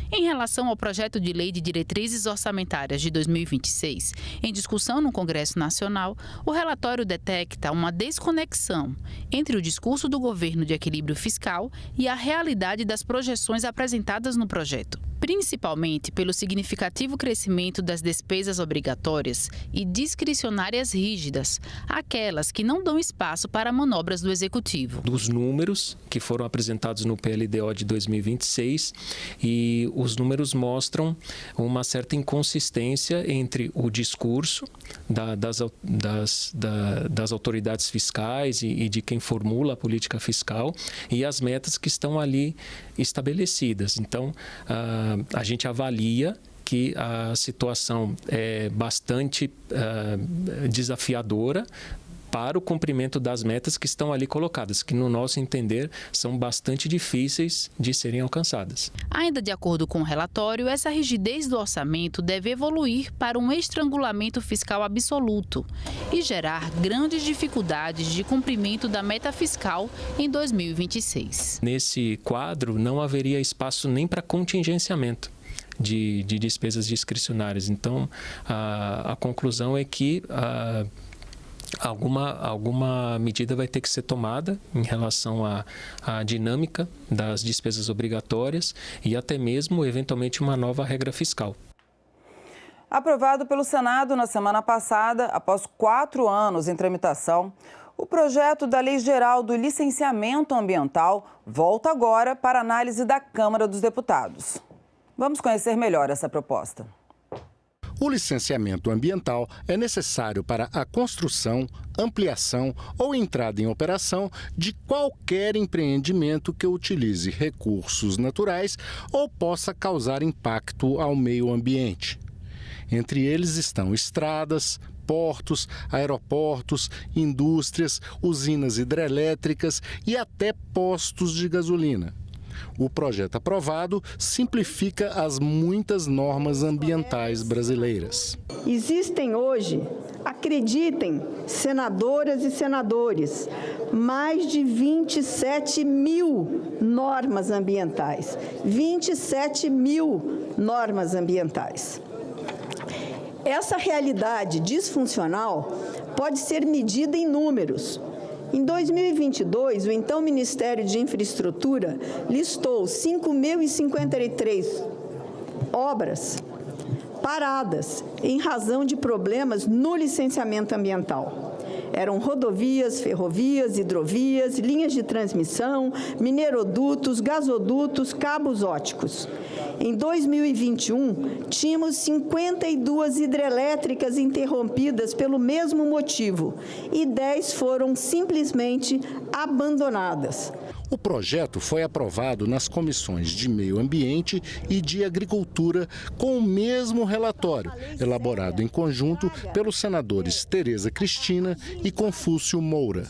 Em relação ao projeto de lei de diretrizes orçamentárias de 2026, em discussão no Congresso Nacional, o relatório detecta uma desconexão entre o discurso do governo de equilíbrio fiscal e a realidade das projeções apresentadas no projeto, principalmente pelo significativo crescimento das despesas obrigatórias e discricionárias rígidas, aquelas que não dão espaço para manobras do Executivo. Dos números que foram apresentados no PLDO de 2026, e os números mostram uma certa inconsistência entre o discurso das autoridades fiscais e de quem formula a política fiscal e as metas que estão ali estabelecidas. Então, a gente avalia que a situação é bastante desafiadora para o cumprimento das metas que estão ali colocadas, que, no nosso entender, são bastante difíceis de serem alcançadas. Ainda de acordo com o relatório, essa rigidez do orçamento deve evoluir para um estrangulamento fiscal absoluto e gerar grandes dificuldades de cumprimento da meta fiscal em 2026. Nesse quadro, não haveria espaço nem para contingenciamento de despesas discricionárias. Então, a conclusão é que alguma medida vai ter que ser tomada em relação à dinâmica das despesas obrigatórias e até mesmo, eventualmente, uma nova regra fiscal. Aprovado pelo Senado na semana passada, após 4 anos em tramitação, o projeto da Lei Geral do Licenciamento Ambiental volta agora para análise da Câmara dos Deputados. Vamos conhecer melhor essa proposta. O licenciamento ambiental é necessário para a construção, ampliação ou entrada em operação de qualquer empreendimento que utilize recursos naturais ou possa causar impacto ao meio ambiente. Entre eles estão estradas, portos, aeroportos, indústrias, usinas hidrelétricas e até postos de gasolina. O projeto aprovado simplifica as muitas normas ambientais brasileiras. Existem hoje, acreditem, senadoras e senadores, mais de 27 mil normas ambientais. 27 mil normas ambientais. Essa realidade disfuncional pode ser medida em números. Em 2022, o então Ministério de Infraestrutura listou 5.053 obras paradas em razão de problemas no licenciamento ambiental. Eram rodovias, ferrovias, hidrovias, linhas de transmissão, minerodutos, gasodutos, cabos ópticos. Em 2021, tínhamos 52 hidrelétricas interrompidas pelo mesmo motivo e 10 foram simplesmente abandonadas. O projeto foi aprovado nas comissões de Meio Ambiente e de Agricultura com o mesmo relatório, elaborado em conjunto pelos senadores Tereza Cristina e Confúcio Moura.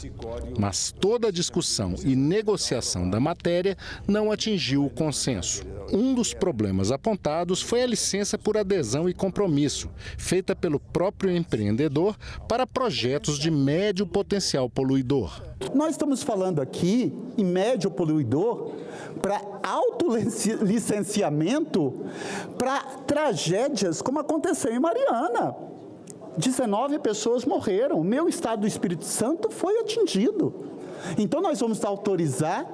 Mas toda a discussão e negociação da matéria não atingiu o consenso. Um dos problemas apontados foi a licença por adesão e compromisso, feita pelo próprio empreendedor para projetos de médio potencial poluidor. Nós estamos falando aqui em médio poluidor para autolicenciamento para tragédias como aconteceu em Mariana. 19 pessoas morreram, o meu estado do Espírito Santo foi atingido. Então nós vamos autorizar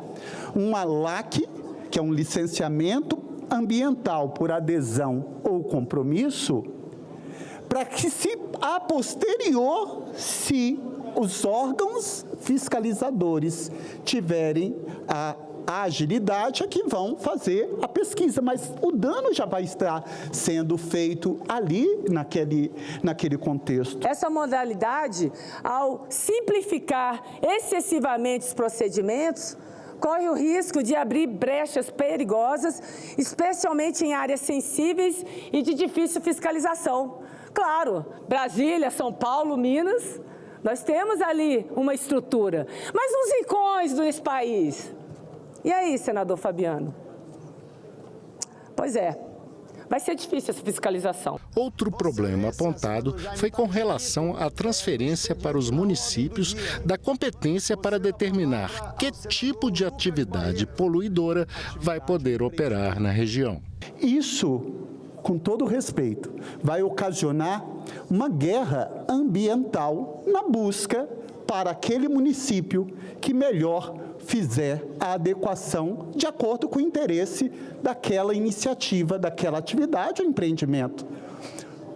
uma LAC, que é um licenciamento ambiental por adesão ou compromisso, para que a posterior, se os órgãos fiscalizadores tiverem a a agilidade é que vão fazer a pesquisa, mas o dano já vai estar sendo feito ali, naquele contexto. Essa modalidade, ao simplificar excessivamente os procedimentos, corre o risco de abrir brechas perigosas, especialmente em áreas sensíveis e de difícil fiscalização. Claro, Brasília, São Paulo, Minas, nós temos ali uma estrutura, mas nos rincões desse país. E aí, senador Fabiano? Pois é. Vai ser difícil essa fiscalização. Outro problema apontado foi com relação à transferência para os municípios da competência para determinar que tipo de atividade poluidora vai poder operar na região. Isso, com todo respeito, vai ocasionar uma guerra ambiental na busca para aquele município que melhor fizer a adequação de acordo com o interesse daquela iniciativa, daquela atividade ou empreendimento.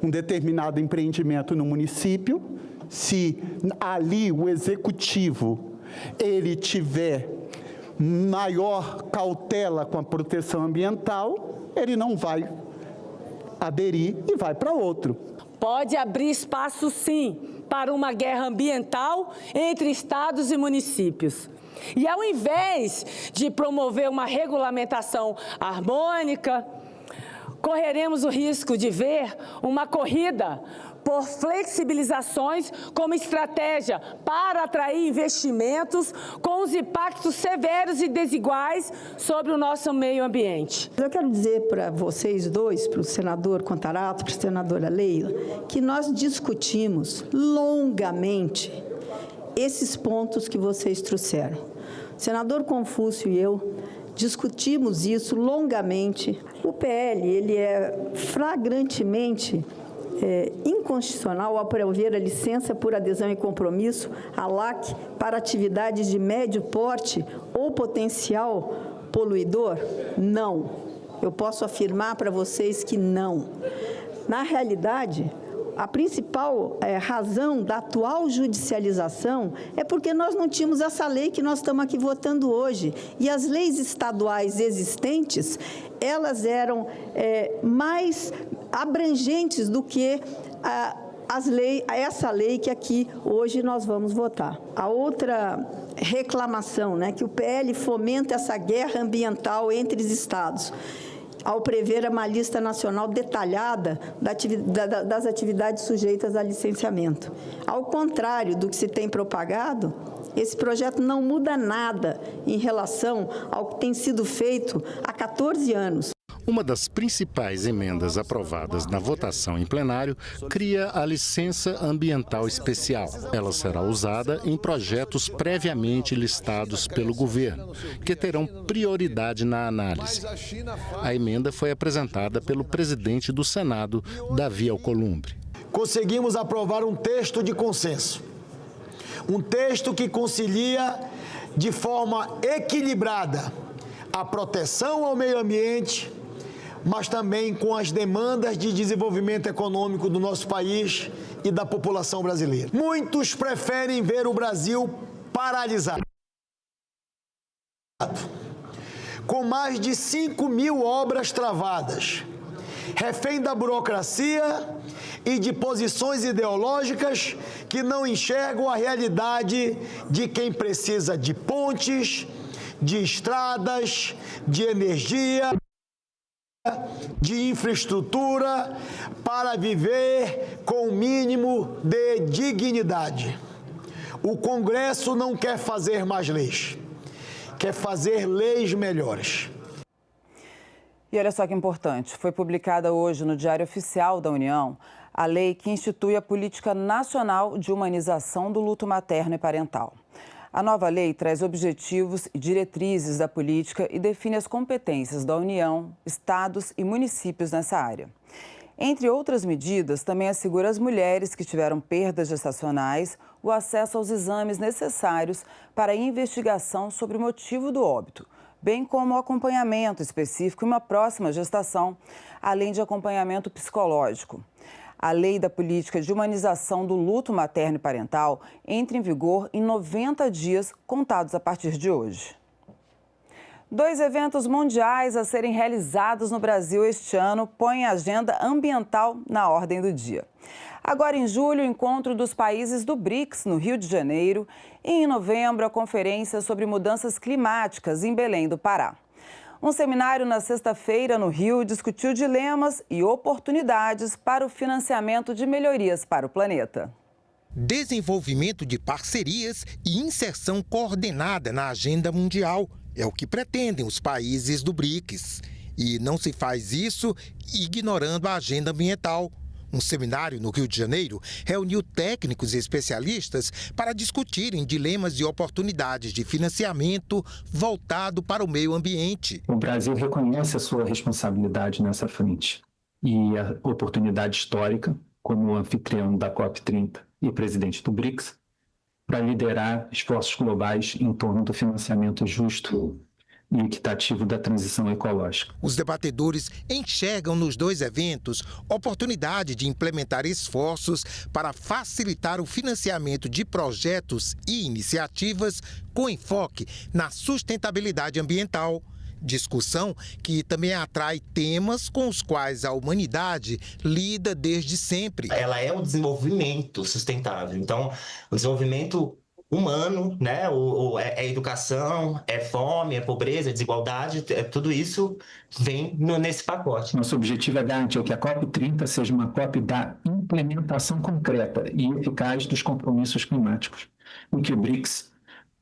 Um determinado empreendimento no município, se ali o executivo ele tiver maior cautela com a proteção ambiental, ele não vai aderir e vai para outro. Pode abrir espaço, sim, para uma guerra ambiental entre estados e municípios. E ao invés de promover uma regulamentação harmônica, correremos o risco de ver uma corrida por flexibilizações como estratégia para atrair investimentos com os impactos severos e desiguais sobre o nosso meio ambiente. Eu quero dizer para vocês dois, para o senador Contarato, para a senadora Leila, que nós discutimos longamente esses pontos que vocês trouxeram. O senador Confúcio e eu discutimos isso longamente. O PL, ele é flagrantemente inconstitucional ao prover a licença por adesão e compromisso, a LAC, para atividades de médio porte ou potencial poluidor? Não. Eu posso afirmar para vocês que não. Na realidade, a principal razão da atual judicialização é porque nós não tínhamos essa lei que nós estamos aqui votando hoje. E as leis estaduais existentes, elas eram mais abrangentes do que essa lei que aqui hoje nós vamos votar. A outra reclamação, que o PL fomenta essa guerra ambiental entre os estados, ao prever uma lista nacional detalhada das atividades sujeitas a licenciamento. Ao contrário do que se tem propagado, esse projeto não muda nada em relação ao que tem sido feito há 14 anos. Uma das principais emendas aprovadas na votação em plenário cria a licença ambiental especial. Ela será usada em projetos previamente listados pelo governo, que terão prioridade na análise. A emenda foi apresentada pelo presidente do Senado, Davi Alcolumbre. Conseguimos aprovar um texto de consenso. Um texto que concilia de forma equilibrada a proteção ao meio ambiente, mas também com as demandas de desenvolvimento econômico do nosso país e da população brasileira. Muitos preferem ver o Brasil paralisado, com mais de 5.000 obras travadas, refém da burocracia e de posições ideológicas que não enxergam a realidade de quem precisa de pontes, de estradas, de energia, de infraestrutura para viver com o mínimo de dignidade. O Congresso não quer fazer mais leis, quer fazer leis melhores. E olha só que importante, foi publicada hoje no Diário Oficial da União a lei que institui a Política Nacional de Humanização do Luto Materno e Parental. A nova lei traz objetivos e diretrizes da política e define as competências da União, estados e municípios nessa área. Entre outras medidas, também assegura às mulheres que tiveram perdas gestacionais o acesso aos exames necessários para a investigação sobre o motivo do óbito, bem como o acompanhamento específico em uma próxima gestação, além de acompanhamento psicológico. A Lei da Política de Humanização do Luto Materno e Parental entra em vigor em 90 dias contados a partir de hoje. 2 eventos mundiais a serem realizados no Brasil este ano põem a agenda ambiental na ordem do dia. Agora, em julho, o encontro dos países do BRICS, no Rio de Janeiro. E, em novembro, a conferência sobre mudanças climáticas, em Belém do Pará. Um seminário na sexta-feira, no Rio, discutiu dilemas e oportunidades para o financiamento de melhorias para o planeta. Desenvolvimento de parcerias e inserção coordenada na agenda mundial é o que pretendem os países do BRICS. E não se faz isso ignorando a agenda ambiental. Um seminário no Rio de Janeiro reuniu técnicos e especialistas para discutirem dilemas e oportunidades de financiamento voltado para o meio ambiente. O Brasil reconhece a sua responsabilidade nessa frente e a oportunidade histórica, como anfitrião da COP30 e presidente do BRICS, para liderar esforços globais em torno do financiamento justo e equitativo da transição ecológica. Os debatedores enxergam nos 2 eventos oportunidade de implementar esforços para facilitar o financiamento de projetos e iniciativas com enfoque na sustentabilidade ambiental. Discussão que também atrai temas com os quais a humanidade lida desde sempre. Ela é o desenvolvimento sustentável. Então, o desenvolvimento humano, né? É educação, é fome, é pobreza, é desigualdade, tudo isso vem nesse pacote. Nosso objetivo é garantir que a COP30 seja uma COP da implementação concreta e eficaz dos compromissos climáticos, em que o BRICS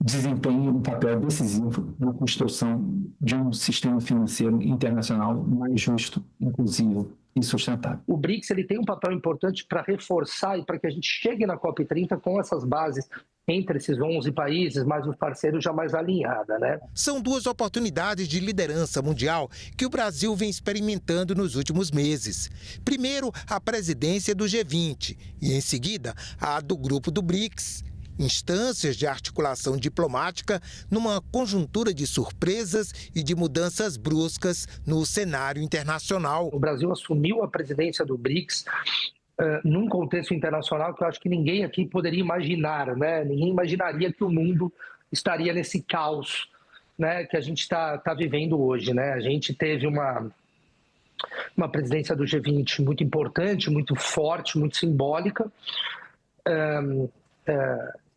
desempenhe um papel decisivo na construção de um sistema financeiro internacional mais justo, inclusivo e sustentável. O BRICS ele tem um papel importante para reforçar e para que a gente chegue na COP30 com essas bases entre esses 11 países, mas os parceiros já mais alinhada, né? São 2 oportunidades de liderança mundial que o Brasil vem experimentando nos últimos meses. Primeiro, a presidência do G20 e, em seguida, a do grupo do BRICS. Instâncias de articulação diplomática numa conjuntura de surpresas e de mudanças bruscas no cenário internacional. O Brasil assumiu a presidência do BRICS num contexto internacional que eu acho que ninguém aqui poderia imaginar, né? Ninguém imaginaria que o mundo estaria nesse caos, né, que a gente está vivendo hoje, né? A gente teve uma presidência do G20 muito importante, muito forte, muito simbólica,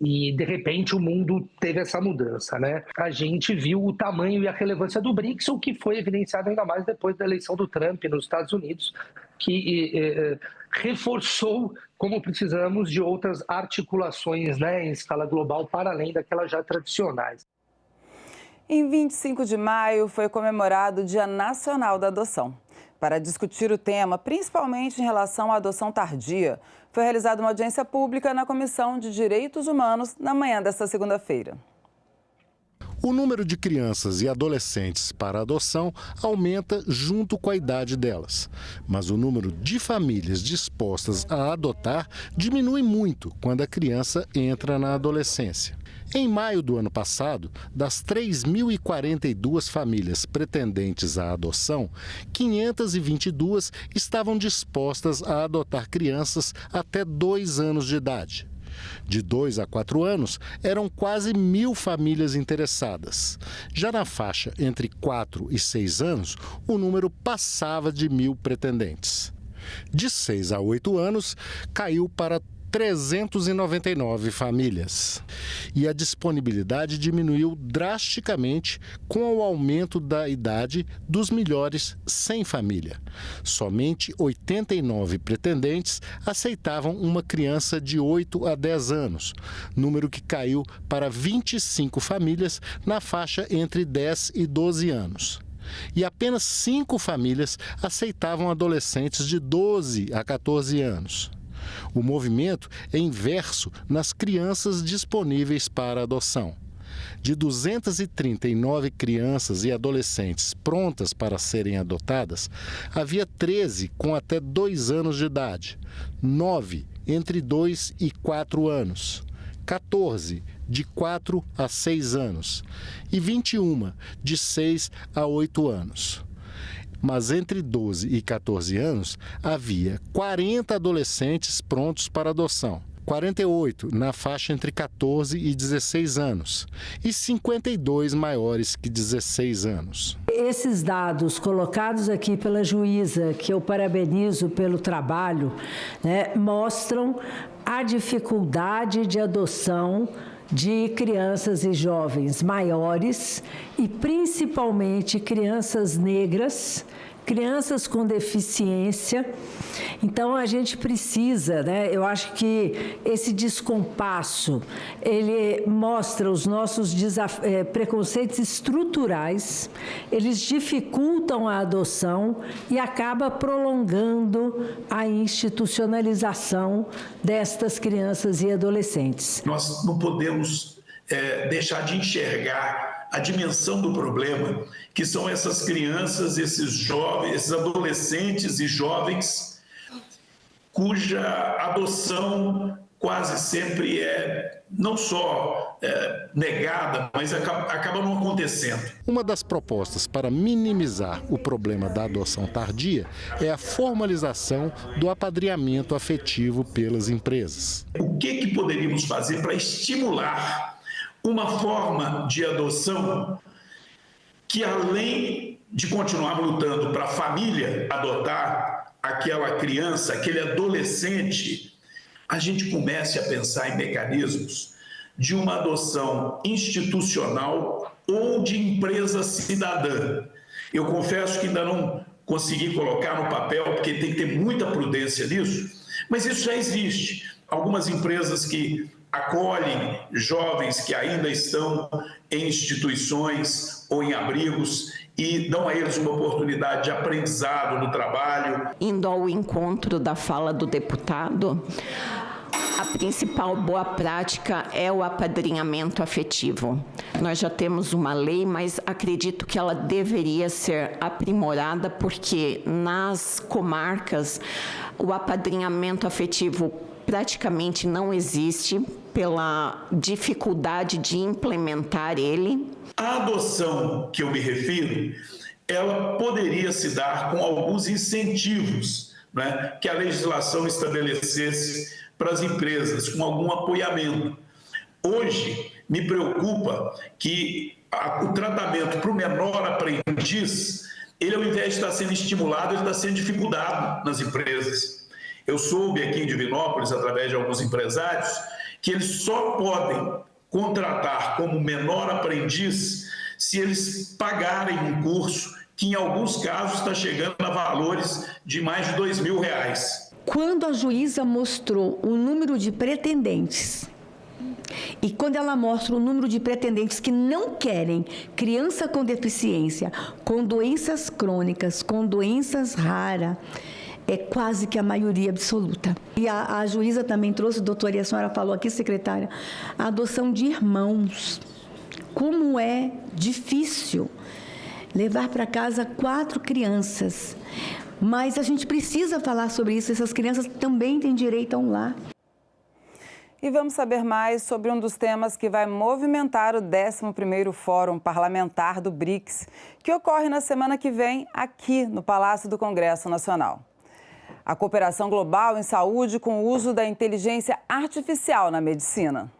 e de repente o mundo teve essa mudança, né? A gente viu o tamanho e a relevância do BRICS, o que foi evidenciado ainda mais depois da eleição do Trump nos Estados Unidos, que reforçou como precisamos de outras articulações, né, em escala global, para além daquelas já tradicionais. Em 25 de maio foi comemorado o Dia Nacional da Adoção. Para discutir o tema, principalmente em relação à adoção tardia, foi realizada uma audiência pública na Comissão de Direitos Humanos na manhã desta segunda-feira. O número de crianças e adolescentes para adoção aumenta junto com a idade delas. Mas o número de famílias dispostas a adotar diminui muito quando a criança entra na adolescência. Em maio do ano passado, das 3.042 famílias pretendentes à adoção, 522 estavam dispostas a adotar crianças até 2 anos de idade. De 2 a 4 anos, eram quase 1.000 famílias interessadas. Já na faixa entre 4 e 6 anos, o número passava de 1.000 pretendentes. De 6 a 8 anos, caiu para 399 famílias. E a disponibilidade diminuiu drasticamente com o aumento da idade dos melhores sem família. Somente 89 pretendentes aceitavam uma criança de 8 a 10 anos, número que caiu para 25 famílias na faixa entre 10 e 12 anos. E apenas 5 famílias aceitavam adolescentes de 12 a 14 anos. O movimento é inverso nas crianças disponíveis para adoção. De 239 crianças e adolescentes prontas para serem adotadas, havia 13 com até 2 anos de idade, 9 entre 2 e 4 anos, 14 de 4 a 6 anos e 21 de 6 a 8 anos. Mas entre 12 e 14 anos, havia 40 adolescentes prontos para adoção, 48 na faixa entre 14 e 16 anos e 52 maiores que 16 anos. Esses dados colocados aqui pela juíza, que eu parabenizo pelo trabalho, mostram a dificuldade de adoção de crianças e jovens maiores e principalmente crianças negras, crianças com deficiência. Então, a gente precisa, eu acho que esse descompasso, ele mostra os nossos preconceitos estruturais, eles dificultam a adoção e acaba prolongando a institucionalização destas crianças e adolescentes. Nós não podemos deixar de enxergar a dimensão do problema, que são essas crianças, esses jovens, esses adolescentes e jovens cuja adoção quase sempre não só negada, mas acaba não acontecendo. Uma das propostas para minimizar o problema da adoção tardia é a formalização do apadrinhamento afetivo pelas empresas. O que poderíamos fazer para estimular uma forma de adoção que, além de continuar lutando para a família adotar aquela criança, aquele adolescente, a gente comece a pensar em mecanismos de uma adoção institucional ou de empresa cidadã. Eu confesso que ainda não consegui colocar no papel, porque tem que ter muita prudência nisso, mas isso já existe. Algumas empresas que acolhem jovens que ainda estão em instituições ou em abrigos e dão a eles uma oportunidade de aprendizado no trabalho. Indo ao encontro da fala do deputado, a principal boa prática é o apadrinhamento afetivo. Nós já temos uma lei, mas acredito que ela deveria ser aprimorada, porque nas comarcas o apadrinhamento afetivo praticamente não existe pela dificuldade de implementar ele. A adoção que eu me refiro, ela poderia se dar com alguns incentivos, que a legislação estabelecesse para as empresas, com algum apoiamento. Hoje, me preocupa que o tratamento para o menor aprendiz, ele, ao invés de estar sendo estimulado, ele está sendo dificultado nas empresas. Eu soube aqui em Divinópolis, através de alguns empresários, que eles só podem contratar como menor aprendiz se eles pagarem um curso que, em alguns casos, está chegando a valores de mais de R$2.000. Quando a juíza mostrou o número de pretendentes, e quando ela mostra o número de pretendentes que não querem criança com deficiência, com doenças crônicas, com doenças raras, é quase que a maioria absoluta. E a juíza também trouxe, doutora, e a senhora falou aqui, secretária, a adoção de irmãos. Como é difícil levar para casa 4 crianças. Mas a gente precisa falar sobre isso, essas crianças também têm direito a um lar. E vamos saber mais sobre um dos temas que vai movimentar o 11º Fórum Parlamentar do BRICS, que ocorre na semana que vem aqui no Palácio do Congresso Nacional. A cooperação global em saúde com o uso da inteligência artificial na medicina.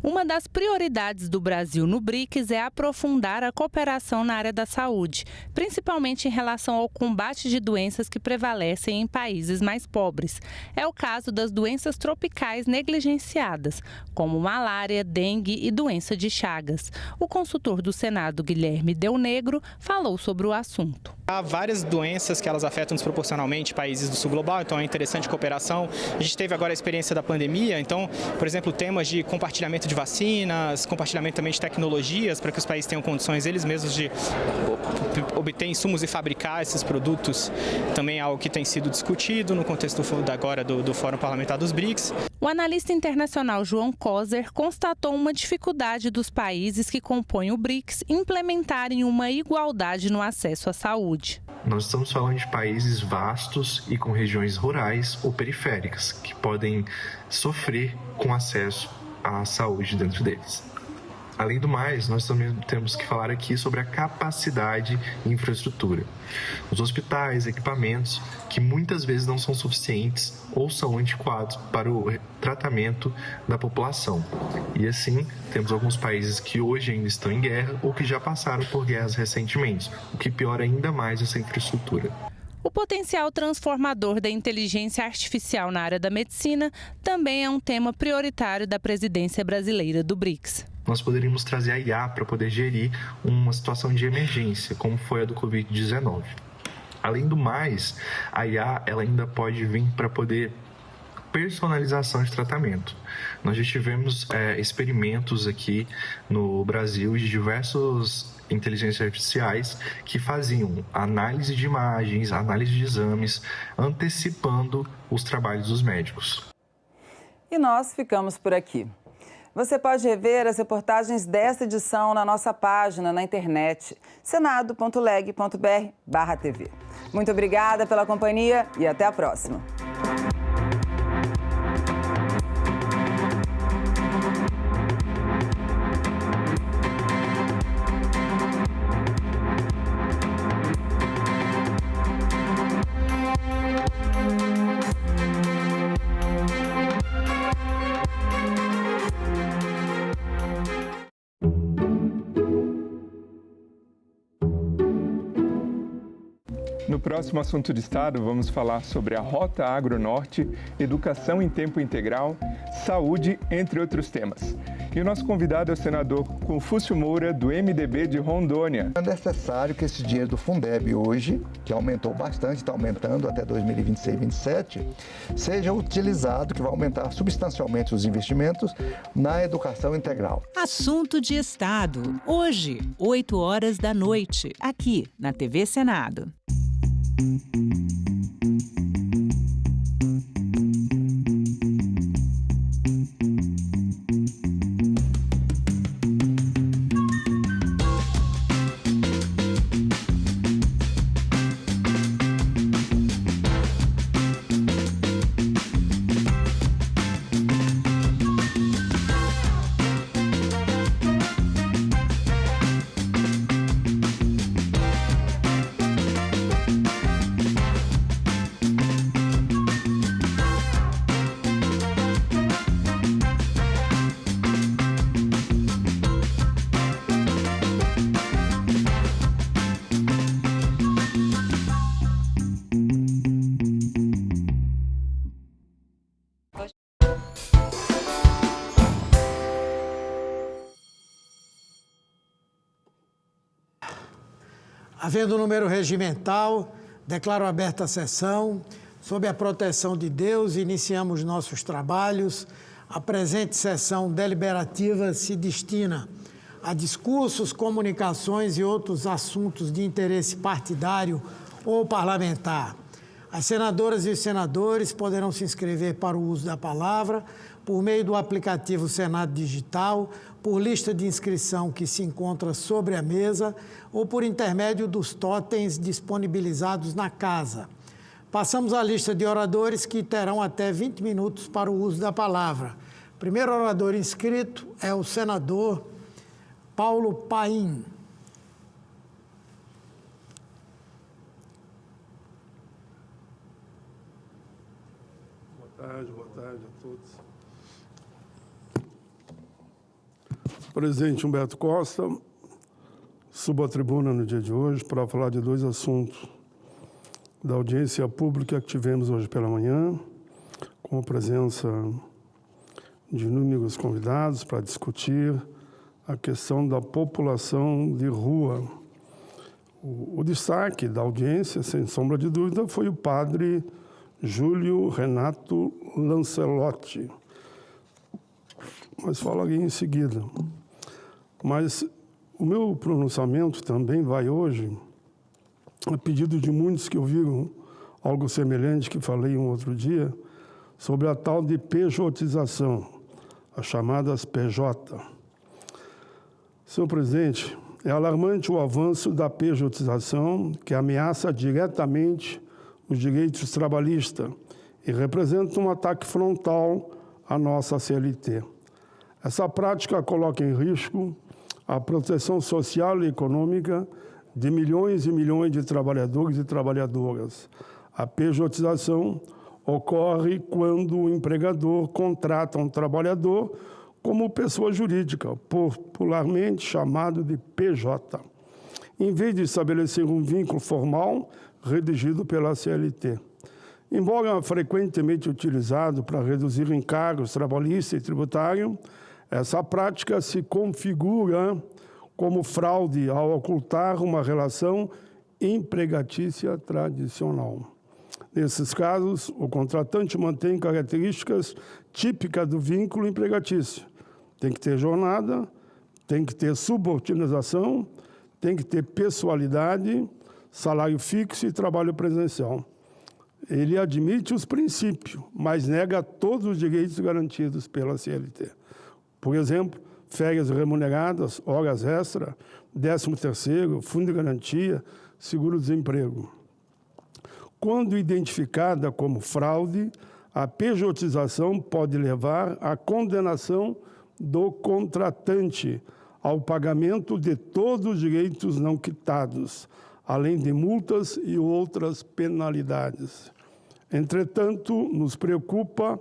Uma das prioridades do Brasil no BRICS é aprofundar a cooperação na área da saúde, principalmente em relação ao combate de doenças que prevalecem em países mais pobres. É o caso das doenças tropicais negligenciadas, como malária, dengue e doença de Chagas. O consultor do Senado, Guilherme Del Negro, falou sobre o assunto. Há várias doenças que elas afetam desproporcionalmente países do sul global, então é interessante cooperação. A gente teve agora a experiência da pandemia, então, por exemplo, temas de compartilhamento de vacinas, compartilhamento também de tecnologias para que os países tenham condições eles mesmos de obter insumos e fabricar esses produtos, também é algo que tem sido discutido no contexto agora do Fórum Parlamentar dos BRICS. O analista internacional João Coser constatou uma dificuldade dos países que compõem o BRICS implementarem uma igualdade no acesso à saúde. Nós estamos falando de países vastos e com regiões rurais ou periféricas, que podem sofrer com acesso à saúde dentro deles. Além do mais, nós também temos que falar aqui sobre a capacidade e infraestrutura. Os hospitais, equipamentos que muitas vezes não são suficientes ou são antiquados para o tratamento da população. E assim, temos alguns países que hoje ainda estão em guerra ou que já passaram por guerras recentemente, o que piora ainda mais essa infraestrutura. O potencial transformador da inteligência artificial na área da medicina também é um tema prioritário da presidência brasileira do BRICS. Nós poderíamos trazer a IA para poder gerir uma situação de emergência, como foi a do Covid-19. Além do mais, a IA ela ainda pode vir para poder personalização de tratamento. Nós já tivemos experimentos aqui no Brasil de diversos inteligências artificiais que faziam análise de imagens, análise de exames, antecipando os trabalhos dos médicos. E nós ficamos por aqui. Você pode rever as reportagens desta edição na nossa página na internet, senado.leg.br/tv. Muito obrigada pela companhia e até a próxima. No próximo Assunto de Estado, vamos falar sobre a Rota Agro-Norte, educação em tempo integral, saúde, entre outros temas. E o nosso convidado é o senador Confúcio Moura, do MDB de Rondônia. É necessário que esse dinheiro do Fundeb hoje, que aumentou bastante, está aumentando até 2026 e 2027, seja utilizado, que vai aumentar substancialmente os investimentos na educação integral. Assunto de Estado, hoje, 20h, aqui na TV Senado. Havendo número regimental, declaro aberta a sessão. Sob a proteção de Deus, iniciamos nossos trabalhos. A presente sessão deliberativa se destina a discursos, comunicações e outros assuntos de interesse partidário ou parlamentar. As senadoras e os senadores poderão se inscrever para o uso da palavra por meio do aplicativo Senado Digital, por lista de inscrição que se encontra sobre a mesa ou por intermédio dos totens disponibilizados na casa. Passamos à lista de oradores que terão até 20 minutos para o uso da palavra. O primeiro orador inscrito é o senador Paulo Paim. Boa tarde a todos. Presidente Humberto Costa, subo à tribuna no dia de hoje para falar de dois assuntos da audiência pública que tivemos hoje pela manhã, com a presença de inúmeros convidados para discutir a questão da população de rua. O destaque da audiência, sem sombra de dúvida, foi o padre Júlio Renato Lancelotti, mas falo aqui em seguida. Mas o meu pronunciamento também vai hoje, a pedido de muitos que ouviram algo semelhante que falei um outro dia, sobre a tal de pejotização, as chamadas PJ. Senhor presidente, é alarmante o avanço da pejotização que ameaça diretamente os direitos trabalhistas e representa um ataque frontal à nossa CLT. Essa prática coloca em risco a proteção social e econômica de milhões e milhões de trabalhadores e trabalhadoras. A pejotização ocorre quando o empregador contrata um trabalhador como pessoa jurídica, popularmente chamado de PJ, em vez de estabelecer um vínculo formal redigido pela CLT. Embora frequentemente utilizado para reduzir encargos trabalhista e tributário, essa prática se configura como fraude ao ocultar uma relação empregatícia tradicional. Nesses casos, o contratante mantém características típicas do vínculo empregatício. Tem que ter jornada, tem que ter subordinação, tem que ter pessoalidade, salário fixo e trabalho presencial. Ele admite os princípios, mas nega todos os direitos garantidos pela CLT. Por exemplo, férias remuneradas, horas extra, 13º, fundo de garantia, seguro-desemprego. Quando identificada como fraude, a pejotização pode levar à condenação do contratante ao pagamento de todos os direitos não quitados, além de multas e outras penalidades. Entretanto, nos preocupa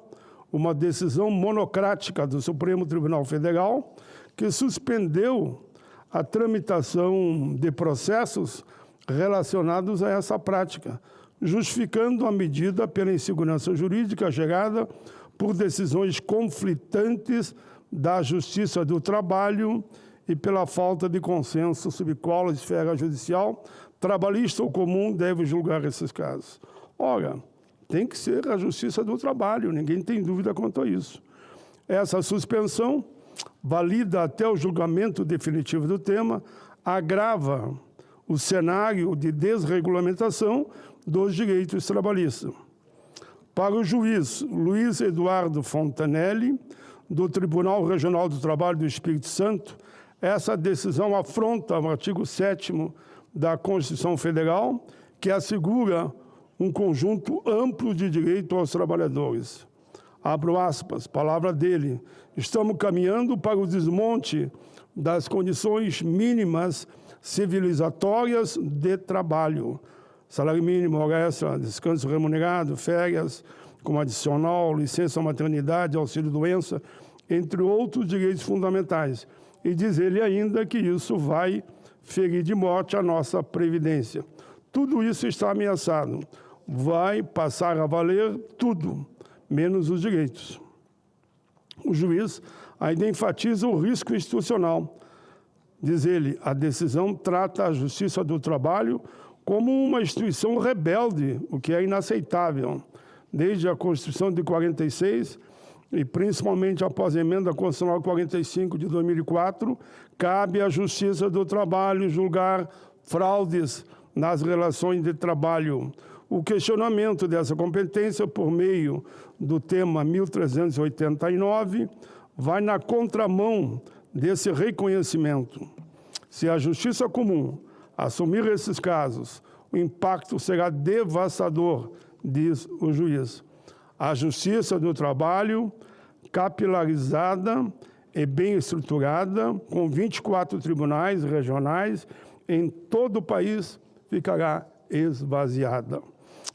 uma decisão monocrática do Supremo Tribunal Federal que suspendeu a tramitação de processos relacionados a essa prática, justificando a medida pela insegurança jurídica gerada por decisões conflitantes da Justiça do Trabalho e pela falta de consenso sobre qual a esfera judicial, trabalhista ou comum, deve julgar esses casos. Ora, tem que ser a Justiça do Trabalho, ninguém tem dúvida quanto a isso. Essa suspensão, válida até o julgamento definitivo do tema, agrava o cenário de desregulamentação dos direitos trabalhistas. Para o juiz Luiz Eduardo Fontanelli, do Tribunal Regional do Trabalho do Espírito Santo, essa decisão afronta o artigo 7º da Constituição Federal, que assegura um conjunto amplo de direitos aos trabalhadores. Abro aspas, palavra dele, estamos caminhando para o desmonte das condições mínimas civilizatórias de trabalho. Salário mínimo, hora extra, descanso remunerado, férias, como adicional, licença maternidade, auxílio-doença, entre outros direitos fundamentais. E diz ele ainda que isso vai ferir de morte a nossa Previdência. Tudo isso está ameaçado. Vai passar a valer tudo, menos os direitos. O juiz ainda enfatiza o risco institucional. Diz ele, a decisão trata a Justiça do Trabalho como uma instituição rebelde, o que é inaceitável. Desde a Constituição de 46 e principalmente após a Emenda Constitucional 45 de 2004, cabe à Justiça do Trabalho julgar fraudes nas relações de trabalho. O questionamento dessa competência por meio do tema 1389 vai na contramão desse reconhecimento. Se a Justiça Comum assumir esses casos, o impacto será devastador, diz o juiz. A Justiça do Trabalho, capilarizada e bem estruturada, com 24 tribunais regionais em todo o país, ficará esvaziada.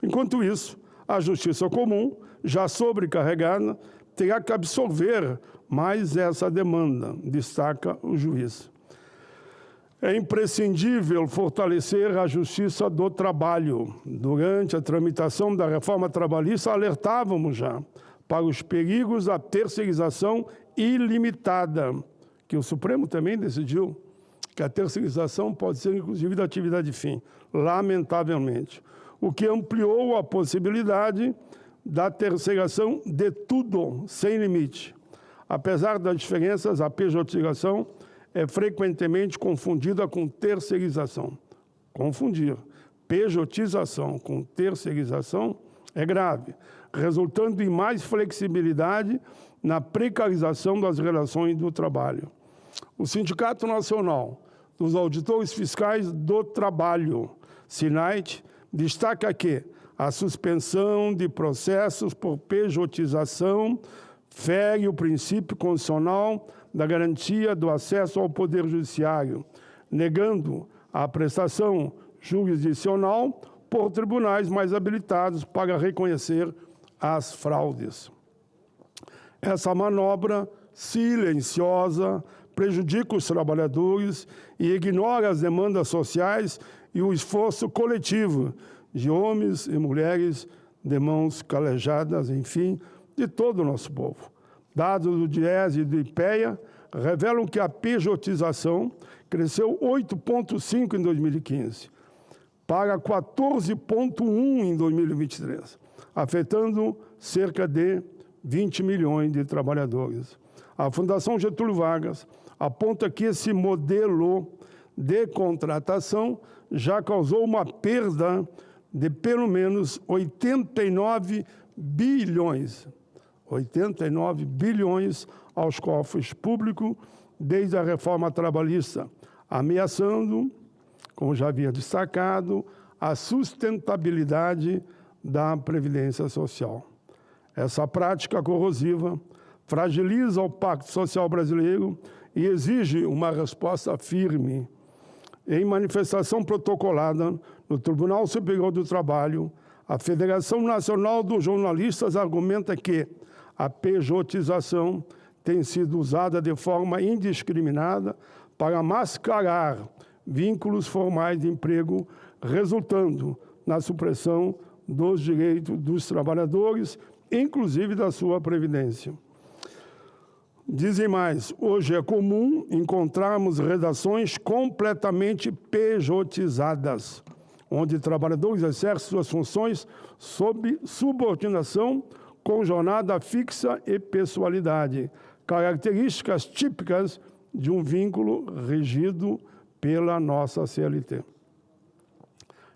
Enquanto isso, a Justiça Comum, já sobrecarregada, terá que absorver mais essa demanda, destaca o juiz. É imprescindível fortalecer a Justiça do Trabalho. Durante a tramitação da reforma trabalhista, alertávamos já para os perigos da terceirização ilimitada, que o Supremo também decidiu que a terceirização pode ser, inclusive, da atividade fim, lamentavelmente, o que ampliou a possibilidade da terceirização de tudo, sem limite. Apesar das diferenças, a pejotização é frequentemente confundida com terceirização. Confundir pejotização com terceirização é grave, resultando em mais flexibilidade na precarização das relações do trabalho. O Sindicato Nacional dos Auditores Fiscais do Trabalho, SINAIT, destaca que a suspensão de processos por pejotização fere o princípio constitucional da garantia do acesso ao Poder Judiciário, negando a prestação jurisdicional por tribunais mais habilitados para reconhecer as fraudes. Essa manobra silenciosa prejudica os trabalhadores e ignora as demandas sociais e o esforço coletivo de homens e mulheres de mãos calejadas, enfim, de todo o nosso povo. Dados do DIEESE e do IPEA revelam que a pejotização cresceu 8,5% em 2015 para 14,1% em 2023, afetando cerca de 20 milhões de trabalhadores. A Fundação Getúlio Vargas aponta que esse modelo de contratação já causou uma perda de pelo menos 89 bilhões aos cofres públicos desde a reforma trabalhista, ameaçando, como já havia destacado, a sustentabilidade da Previdência Social. Essa prática corrosiva fragiliza o Pacto Social brasileiro e exige uma resposta firme. Em manifestação protocolada no Tribunal Superior do Trabalho, a Federação Nacional dos Jornalistas argumenta que a pejotização tem sido usada de forma indiscriminada para mascarar vínculos formais de emprego, resultando na supressão dos direitos dos trabalhadores, inclusive da sua previdência. Dizem mais, hoje é comum encontrarmos redações completamente pejotizadas, onde trabalhadores exercem suas funções sob subordinação com jornada fixa e pessoalidade, características típicas de um vínculo regido pela nossa CLT.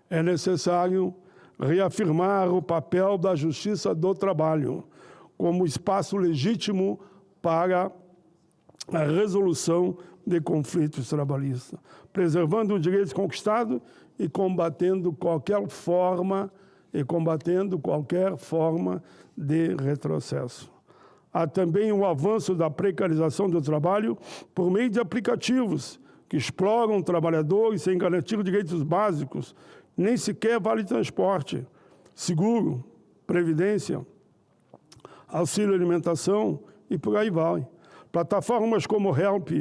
É necessário reafirmar o papel da Justiça do Trabalho como espaço legítimo para a resolução de conflitos trabalhistas, preservando os direitos conquistados e combatendo qualquer forma de retrocesso. Há também o avanço da precarização do trabalho por meio de aplicativos que exploram trabalhadores sem garantir direitos básicos, nem sequer vale transporte, seguro, previdência, auxílio alimentação e por aí vai. Plataformas como Help,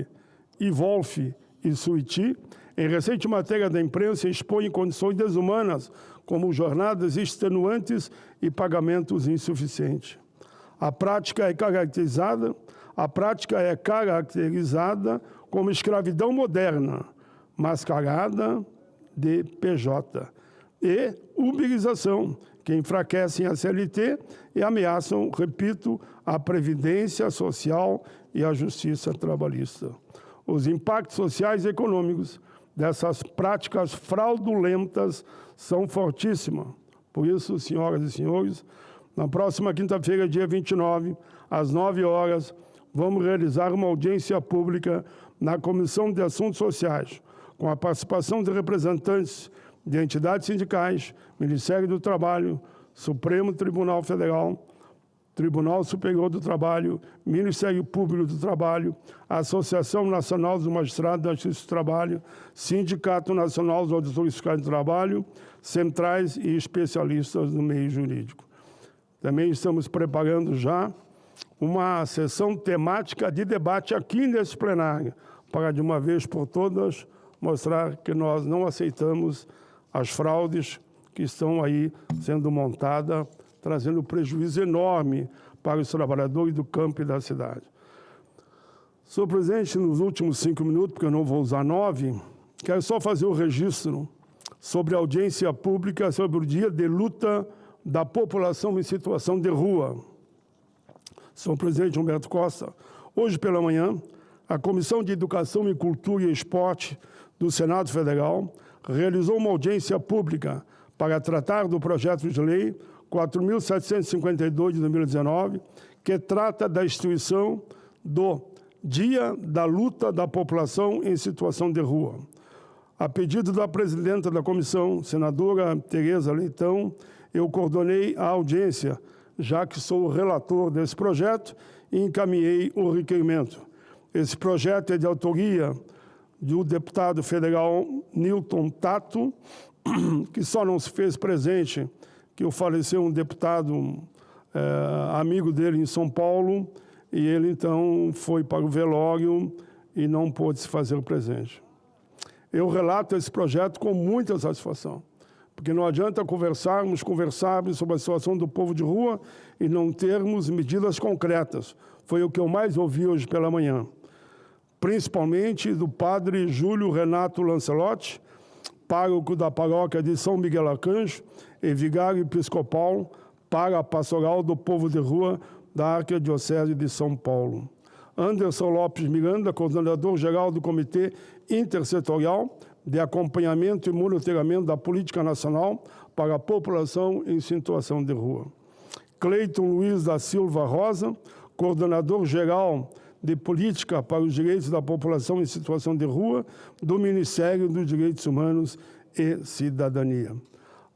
Evolf e Suiti, em recente matéria da imprensa, expõem condições desumanas, como jornadas extenuantes e pagamentos insuficientes. A prática é caracterizada como escravidão moderna, mascarada de PJ, e uberização, que enfraquecem a CLT e ameaçam, repito, a Previdência Social e a Justiça Trabalhista. Os impactos sociais e econômicos dessas práticas fraudulentas são fortíssimos. Por isso, senhoras e senhores, na próxima quinta-feira, dia 29, às 9 horas, vamos realizar uma audiência pública na Comissão de Assuntos Sociais, com a participação de representantes de entidades sindicais, Ministério do Trabalho, Supremo Tribunal Federal, Tribunal Superior do Trabalho, Ministério Público do Trabalho, Associação Nacional dos Magistrados da Justiça do Trabalho, Sindicato Nacional dos Auditores Fiscais do Trabalho, centrais e especialistas no meio jurídico. Também estamos preparando já uma sessão temática de debate aqui nesse plenário, para de uma vez por todas mostrar que nós não aceitamos as fraudes que estão aí sendo montadas, trazendo prejuízo enorme para os trabalhadores do campo e da cidade. Senhor presidente, nos últimos 5 minutos, porque eu não vou usar 9, quero só fazer o registro sobre a audiência pública sobre o dia de luta da população em situação de rua. Senhor presidente Humberto Costa, hoje pela manhã, a Comissão de Educação e Cultura e Esporte do Senado Federal realizou uma audiência pública para tratar do projeto de lei 4.752 de 2019, que trata da instituição do Dia da Luta da População em Situação de Rua. A pedido da presidenta da comissão, senadora Tereza Leitão, eu coordenei a audiência, já que sou o relator desse projeto e encaminhei o requerimento. Esse projeto é de autoria do deputado federal Newton Tato, que só não se fez presente, que o faleceu um deputado amigo dele em São Paulo, e ele então foi para o velório e não pôde se fazer presente. Eu relato esse projeto com muita satisfação, porque não adianta conversarmos sobre a situação do povo de rua e não termos medidas concretas. Foi o que eu mais ouvi hoje pela manhã, principalmente do padre Júlio Renato Lancelotti, pároco da paróquia de São Miguel Arcanjo e vigário episcopal para a pastoral do povo de rua da Arquidiocese de São Paulo. Anderson Lopes Miranda, coordenador-geral do Comitê Intersetorial de Acompanhamento e Monitoramento da Política Nacional para a População em Situação de Rua. Cleiton Luiz da Silva Rosa, coordenador-geral de Política para os Direitos da População em Situação de Rua do Ministério dos Direitos Humanos e Cidadania.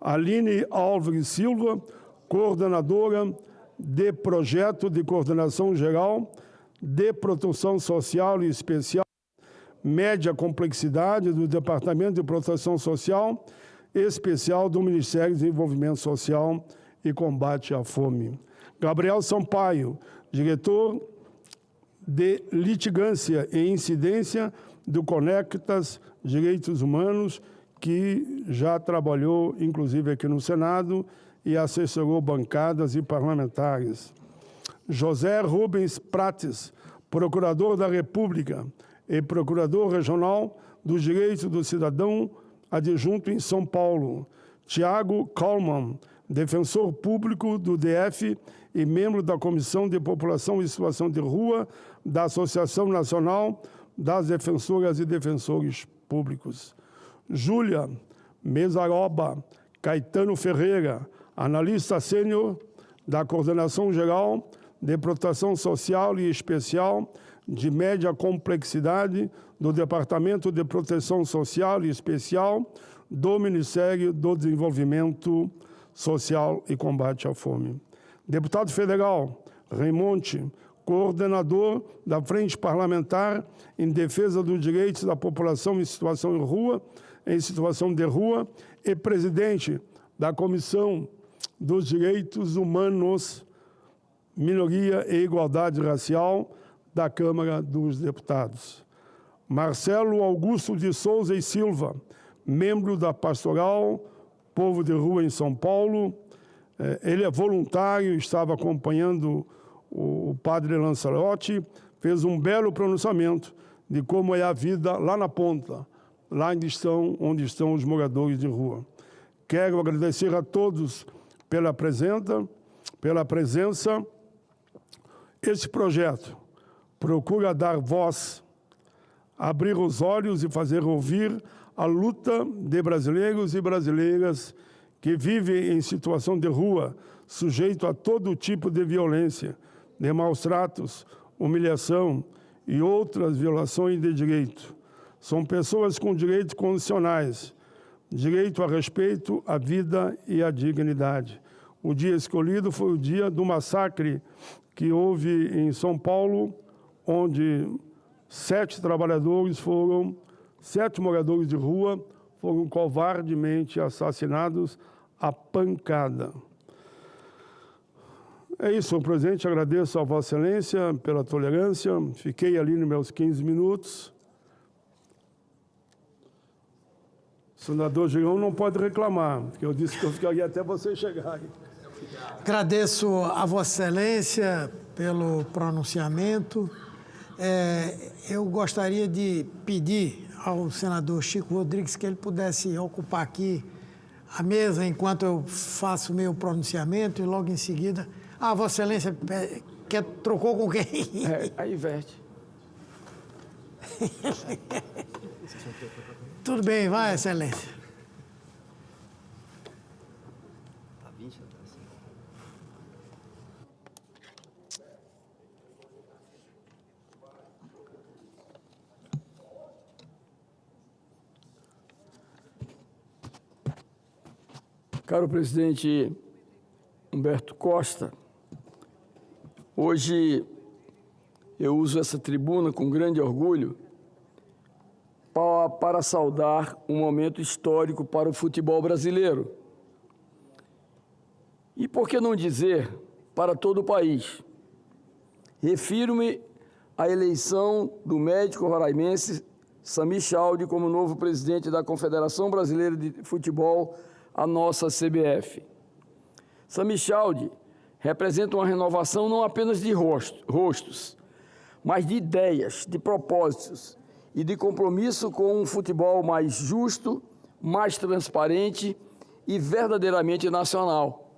Aline Álvares Silva, coordenadora de Projeto de Coordenação Geral de Proteção Social e Especial, média complexidade do Departamento de Proteção Social Especial do Ministério do Desenvolvimento Social e Combate à Fome. Gabriel Sampaio, diretor de Litigância e Incidência do Conectas Direitos Humanos, que já trabalhou, inclusive, aqui no Senado e assessorou bancadas e parlamentares. José Rubens Prates, procurador da República e procurador regional dos Direitos do Cidadão adjunto em São Paulo. Tiago Kallmann, defensor público do DF e membro da Comissão de População em Situação de Rua da Associação Nacional das Defensoras e Defensores Públicos. Júlia Mesaroba Caetano Ferreira, analista sênior da Coordenação Geral de Proteção Social e Especial de média complexidade do Departamento de Proteção Social e Especial do Ministério do Desenvolvimento Social e Combate à Fome. Deputado federal Raimonte, coordenador da Frente Parlamentar em Defesa dos Direitos da População em Situação de Rua e presidente da Comissão dos Direitos Humanos, Minoria e Igualdade Racial da Câmara dos Deputados. Marcelo Augusto de Souza e Silva, membro da Pastoral Povo de Rua em São Paulo. Ele é voluntário, estava acompanhando o padre Lancelotti, fez um belo pronunciamento de como é a vida lá na ponta, lá onde estão os moradores de rua. Quero agradecer a todos pela presença. Esse projeto procura dar voz, abrir os olhos e fazer ouvir a luta de brasileiros e brasileiras que vivem em situação de rua, sujeito a todo tipo de violência, de maus tratos, humilhação e outras violações de direito. São pessoas com direitos condicionais, direito a respeito, à vida e à dignidade. O dia escolhido foi o dia do massacre que houve em São Paulo, onde 7 moradores de rua foram covardemente assassinados à pancada. É isso, senhor presidente. Agradeço a Vossa Excelência pela tolerância. Fiquei ali nos meus 15 minutos. O senador Girão não pode reclamar, porque eu disse que eu ficaria até vocês chegarem. Agradeço a Vossa Excelência pelo pronunciamento. Eu gostaria de pedir ao senador Chico Rodrigues que ele pudesse ocupar aqui a mesa enquanto eu faço o meu pronunciamento e logo em seguida... Vossa Excelência trocou com quem? A Ivete. Tudo bem, vai, Excelência. Caro presidente Humberto Costa, Hoje eu uso essa tribuna com grande orgulho para saudar um momento histórico para o futebol brasileiro. E por que não dizer para todo o país? Refiro-me à eleição do médico roraimense Samir Chaldi como novo presidente da Confederação Brasileira de Futebol, a nossa CBF. Samir Chaldi representa uma renovação não apenas de rostos, mas de ideias, de propósitos e de compromisso com um futebol mais justo, mais transparente e verdadeiramente nacional.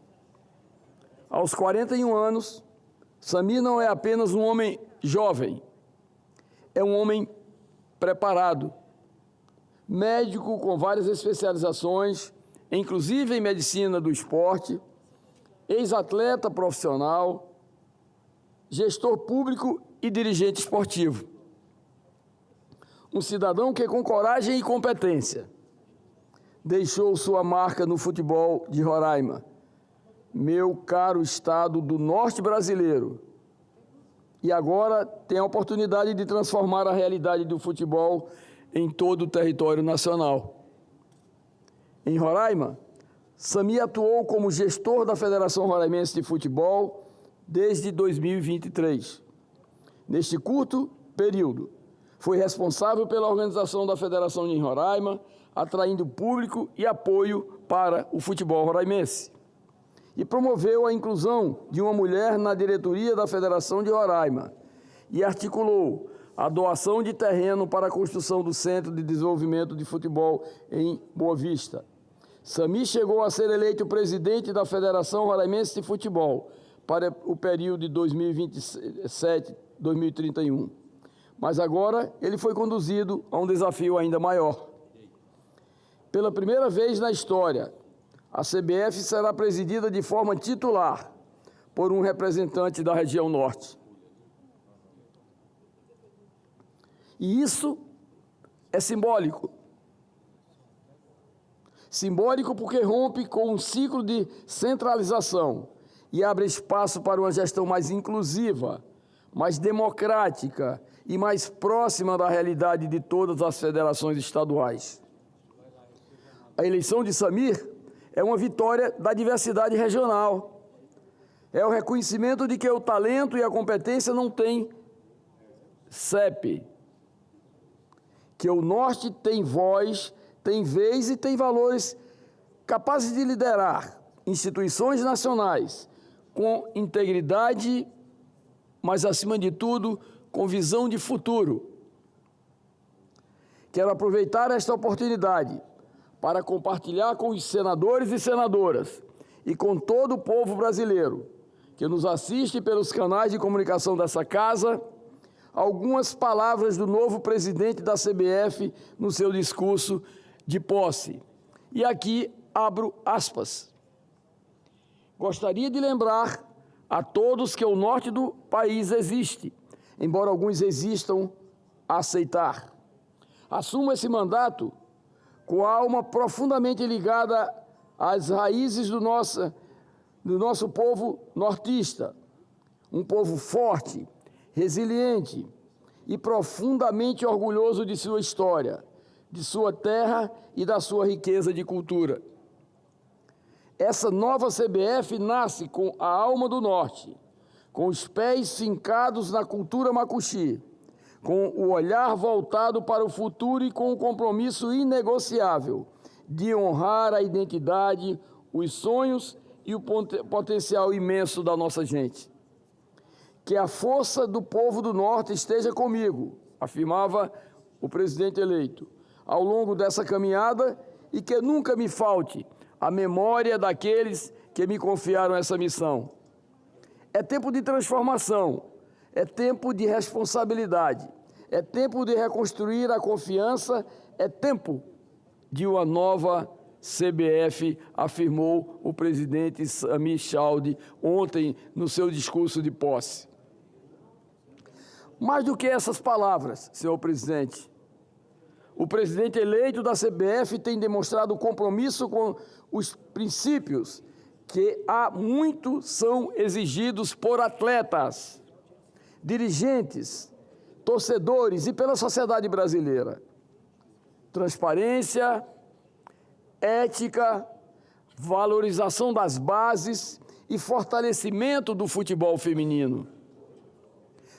Aos 41 anos, Samir não é apenas um homem jovem, é um homem preparado, médico com várias especializações, inclusive em medicina do esporte, ex-atleta profissional, gestor público e dirigente esportivo. Um cidadão que, com coragem e competência, deixou sua marca no futebol de Roraima, meu caro estado do norte brasileiro, e agora tem a oportunidade de transformar a realidade do futebol em todo o território nacional. Em Roraima, Samir atuou como gestor da Federação Roraimense de Futebol desde 2023. Neste curto período, foi responsável pela organização da Federação em Roraima, atraindo público e apoio para o futebol roraimense. E promoveu a inclusão de uma mulher na diretoria da Federação de Roraima e articulou a doação de terreno para a construção do Centro de Desenvolvimento de Futebol em Boa Vista. Samir chegou a ser eleito presidente da Federação Roraimense de Futebol para o período de 2027-2031. Mas agora ele foi conduzido a um desafio ainda maior. Pela primeira vez na história, a CBF será presidida de forma titular por um representante da região norte. E isso é simbólico. Simbólico porque rompe com um ciclo de centralização e abre espaço para uma gestão mais inclusiva, mais democrática e mais próxima da realidade de todas as federações estaduais. A eleição de Samir é uma vitória da diversidade regional. É o reconhecimento de que o talento e a competência não têm CEP. Que o Norte tem voz, tem vez e tem valores capazes de liderar instituições nacionais com integridade, mas, acima de tudo, com visão de futuro. Quero aproveitar esta oportunidade para compartilhar com os senadores e senadoras e com todo o povo brasileiro que nos assiste pelos canais de comunicação dessa casa, algumas palavras do novo presidente da CBF no seu discurso de posse. E aqui abro aspas. Gostaria de lembrar a todos que o norte do país existe, embora alguns resistam a aceitar. Assumo esse mandato com a alma profundamente ligada às raízes do nosso povo nortista, um povo forte, resiliente e profundamente orgulhoso de sua história, de sua terra e da sua riqueza de cultura. Essa nova CBF nasce com a alma do norte, com os pés fincados na cultura macuxi, com o olhar voltado para o futuro e com o compromisso inegociável de honrar a identidade, os sonhos e o potencial imenso da nossa gente. Que a força do povo do Norte esteja comigo, afirmava o presidente eleito, ao longo dessa caminhada e que nunca me falte a memória daqueles que me confiaram essa missão. É tempo de transformação, é tempo de responsabilidade, é tempo de reconstruir a confiança, é tempo de uma nova CBF, afirmou o presidente Samir Chaldi ontem no seu discurso de posse. Mais do que essas palavras, senhor presidente, o presidente eleito da CBF tem demonstrado compromisso com os princípios que há muito são exigidos por atletas, dirigentes, torcedores e pela sociedade brasileira. Transparência, ética, valorização das bases e fortalecimento do futebol feminino.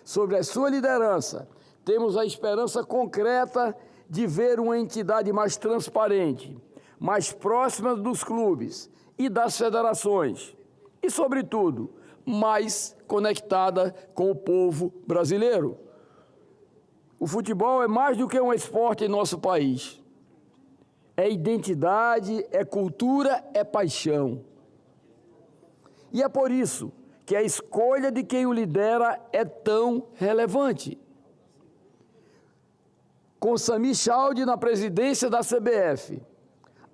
Sob a sua liderança, temos a esperança concreta de ver uma entidade mais transparente, mais próxima dos clubes e das federações e, sobretudo, mais conectada com o povo brasileiro. O futebol é mais do que um esporte em nosso país. É identidade, é cultura, é paixão. E é por isso que a escolha de quem o lidera é tão relevante. Com Sami Chaldi na presidência da CBF,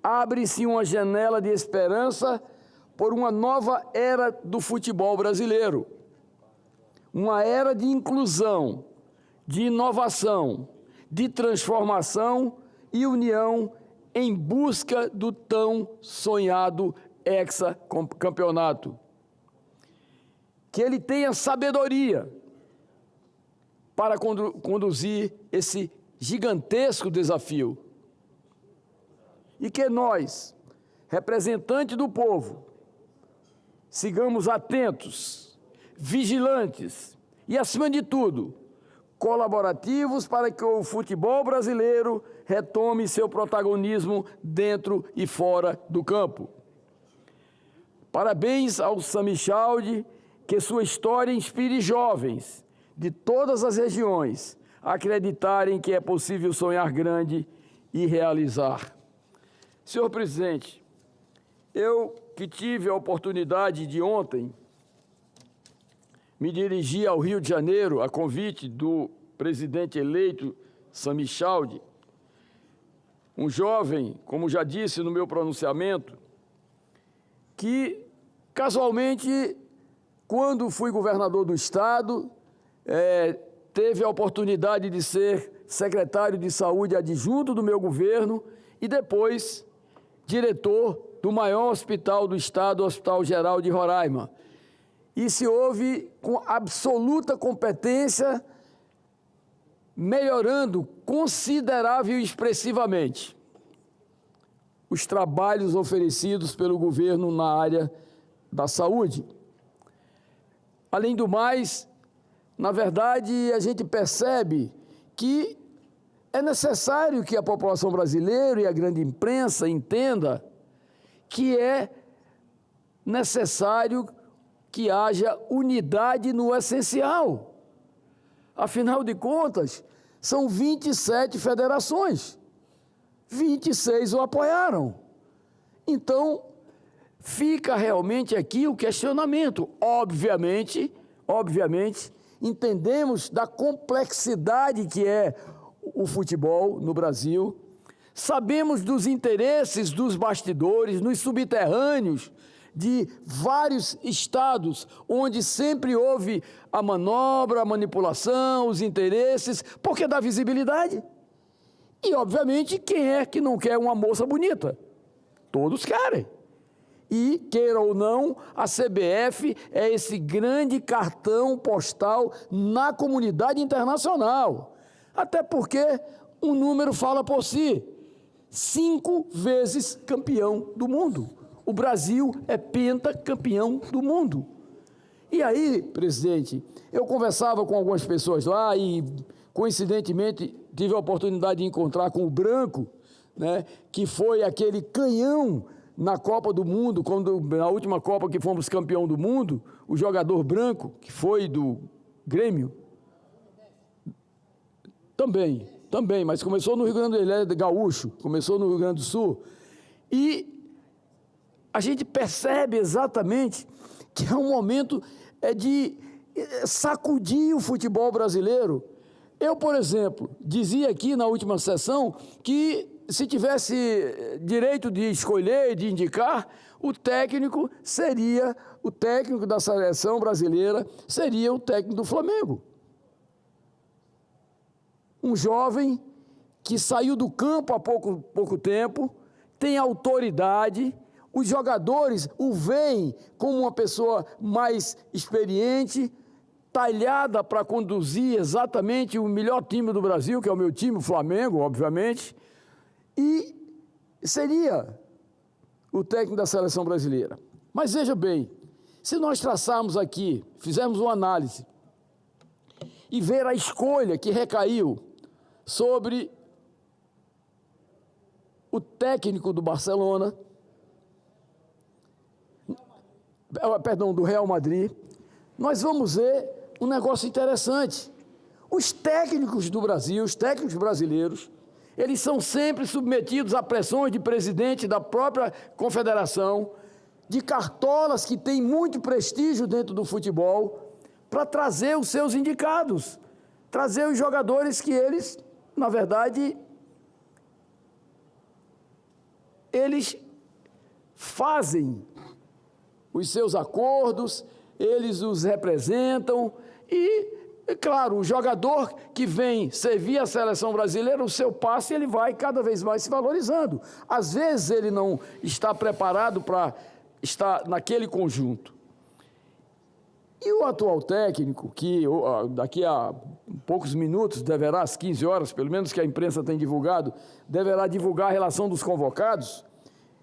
abre-se uma janela de esperança por uma nova era do futebol brasileiro. Uma era de inclusão, de inovação, de transformação e união em busca do tão sonhado hexacampeonato. Que ele tenha sabedoria para conduzir esse gigantesco desafio. E que nós, representantes do povo, sigamos atentos, vigilantes e, acima de tudo, colaborativos para que o futebol brasileiro retome seu protagonismo dentro e fora do campo. Parabéns ao Sami Chaldi, que sua história inspire jovens de todas as regiões a acreditarem que é possível sonhar grande e realizar. Senhor presidente, eu que tive a oportunidade de ontem me dirigi ao Rio de Janeiro a convite do presidente eleito Sami Chaldi, um jovem, como já disse no meu pronunciamento, que casualmente, quando fui governador do estado, teve a oportunidade de ser secretário de saúde adjunto do meu governo e depois diretor do maior hospital do estado, o Hospital Geral de Roraima. E se houve com absoluta competência, melhorando considerável e expressivamente os trabalhos oferecidos pelo governo na área da saúde. Além do mais, na verdade, a gente percebe que é necessário que a população brasileira e a grande imprensa entenda que é necessário que haja unidade no essencial. Afinal de contas, são 27 federações, 26 o apoiaram. Então, fica realmente aqui o questionamento. Obviamente, entendemos da complexidade que é o futebol no Brasil, sabemos dos interesses dos bastidores, nos subterrâneos de vários estados, onde sempre houve a manobra, a manipulação, os interesses, porque dá visibilidade. E, obviamente, quem é que não quer uma moça bonita? Todos querem. E, queira ou não, a CBF é esse grande cartão postal na comunidade internacional. Até porque um número fala por si. 5 vezes campeão do mundo. O Brasil é pentacampeão do mundo. E aí, presidente, eu conversava com algumas pessoas lá e, coincidentemente, tive a oportunidade de encontrar com o Branco, né, que foi aquele canhão na Copa do Mundo, na última Copa que fomos campeão do mundo, o jogador Branco, que foi do Grêmio. Também, mas começou no Rio Grande do Sul, ele é gaúcho, começou no Rio Grande do Sul. E a gente percebe exatamente que é um momento de sacudir o futebol brasileiro. Eu, por exemplo, dizia aqui na última sessão que se tivesse direito de escolher e de indicar, o técnico da seleção brasileira seria o técnico do Flamengo. Um jovem que saiu do campo há pouco tempo, tem autoridade, Os jogadores o veem como uma pessoa mais experiente, talhada para conduzir exatamente o melhor time do Brasil, que é o meu time, o Flamengo, obviamente, e seria o técnico da seleção brasileira. Mas veja bem, se nós traçarmos aqui, fizermos uma análise e ver a escolha que recaiu sobre o técnico do Barcelona, perdão, do Real Madrid, nós vamos ver um negócio interessante. Os técnicos do Brasil, os técnicos brasileiros, eles são sempre submetidos a pressões de presidente da própria confederação, de cartolas que têm muito prestígio dentro do futebol, para trazer os seus indicados, trazer os jogadores que eles, na verdade, eles fazem os seus acordos, eles os representam e, é claro, o jogador que vem servir a seleção brasileira, o seu passe ele vai cada vez mais se valorizando. Às vezes ele não está preparado para estar naquele conjunto. E o atual técnico, que daqui a poucos minutos deverá, às 15 horas, pelo menos que a imprensa tem divulgado, deverá divulgar a relação dos convocados,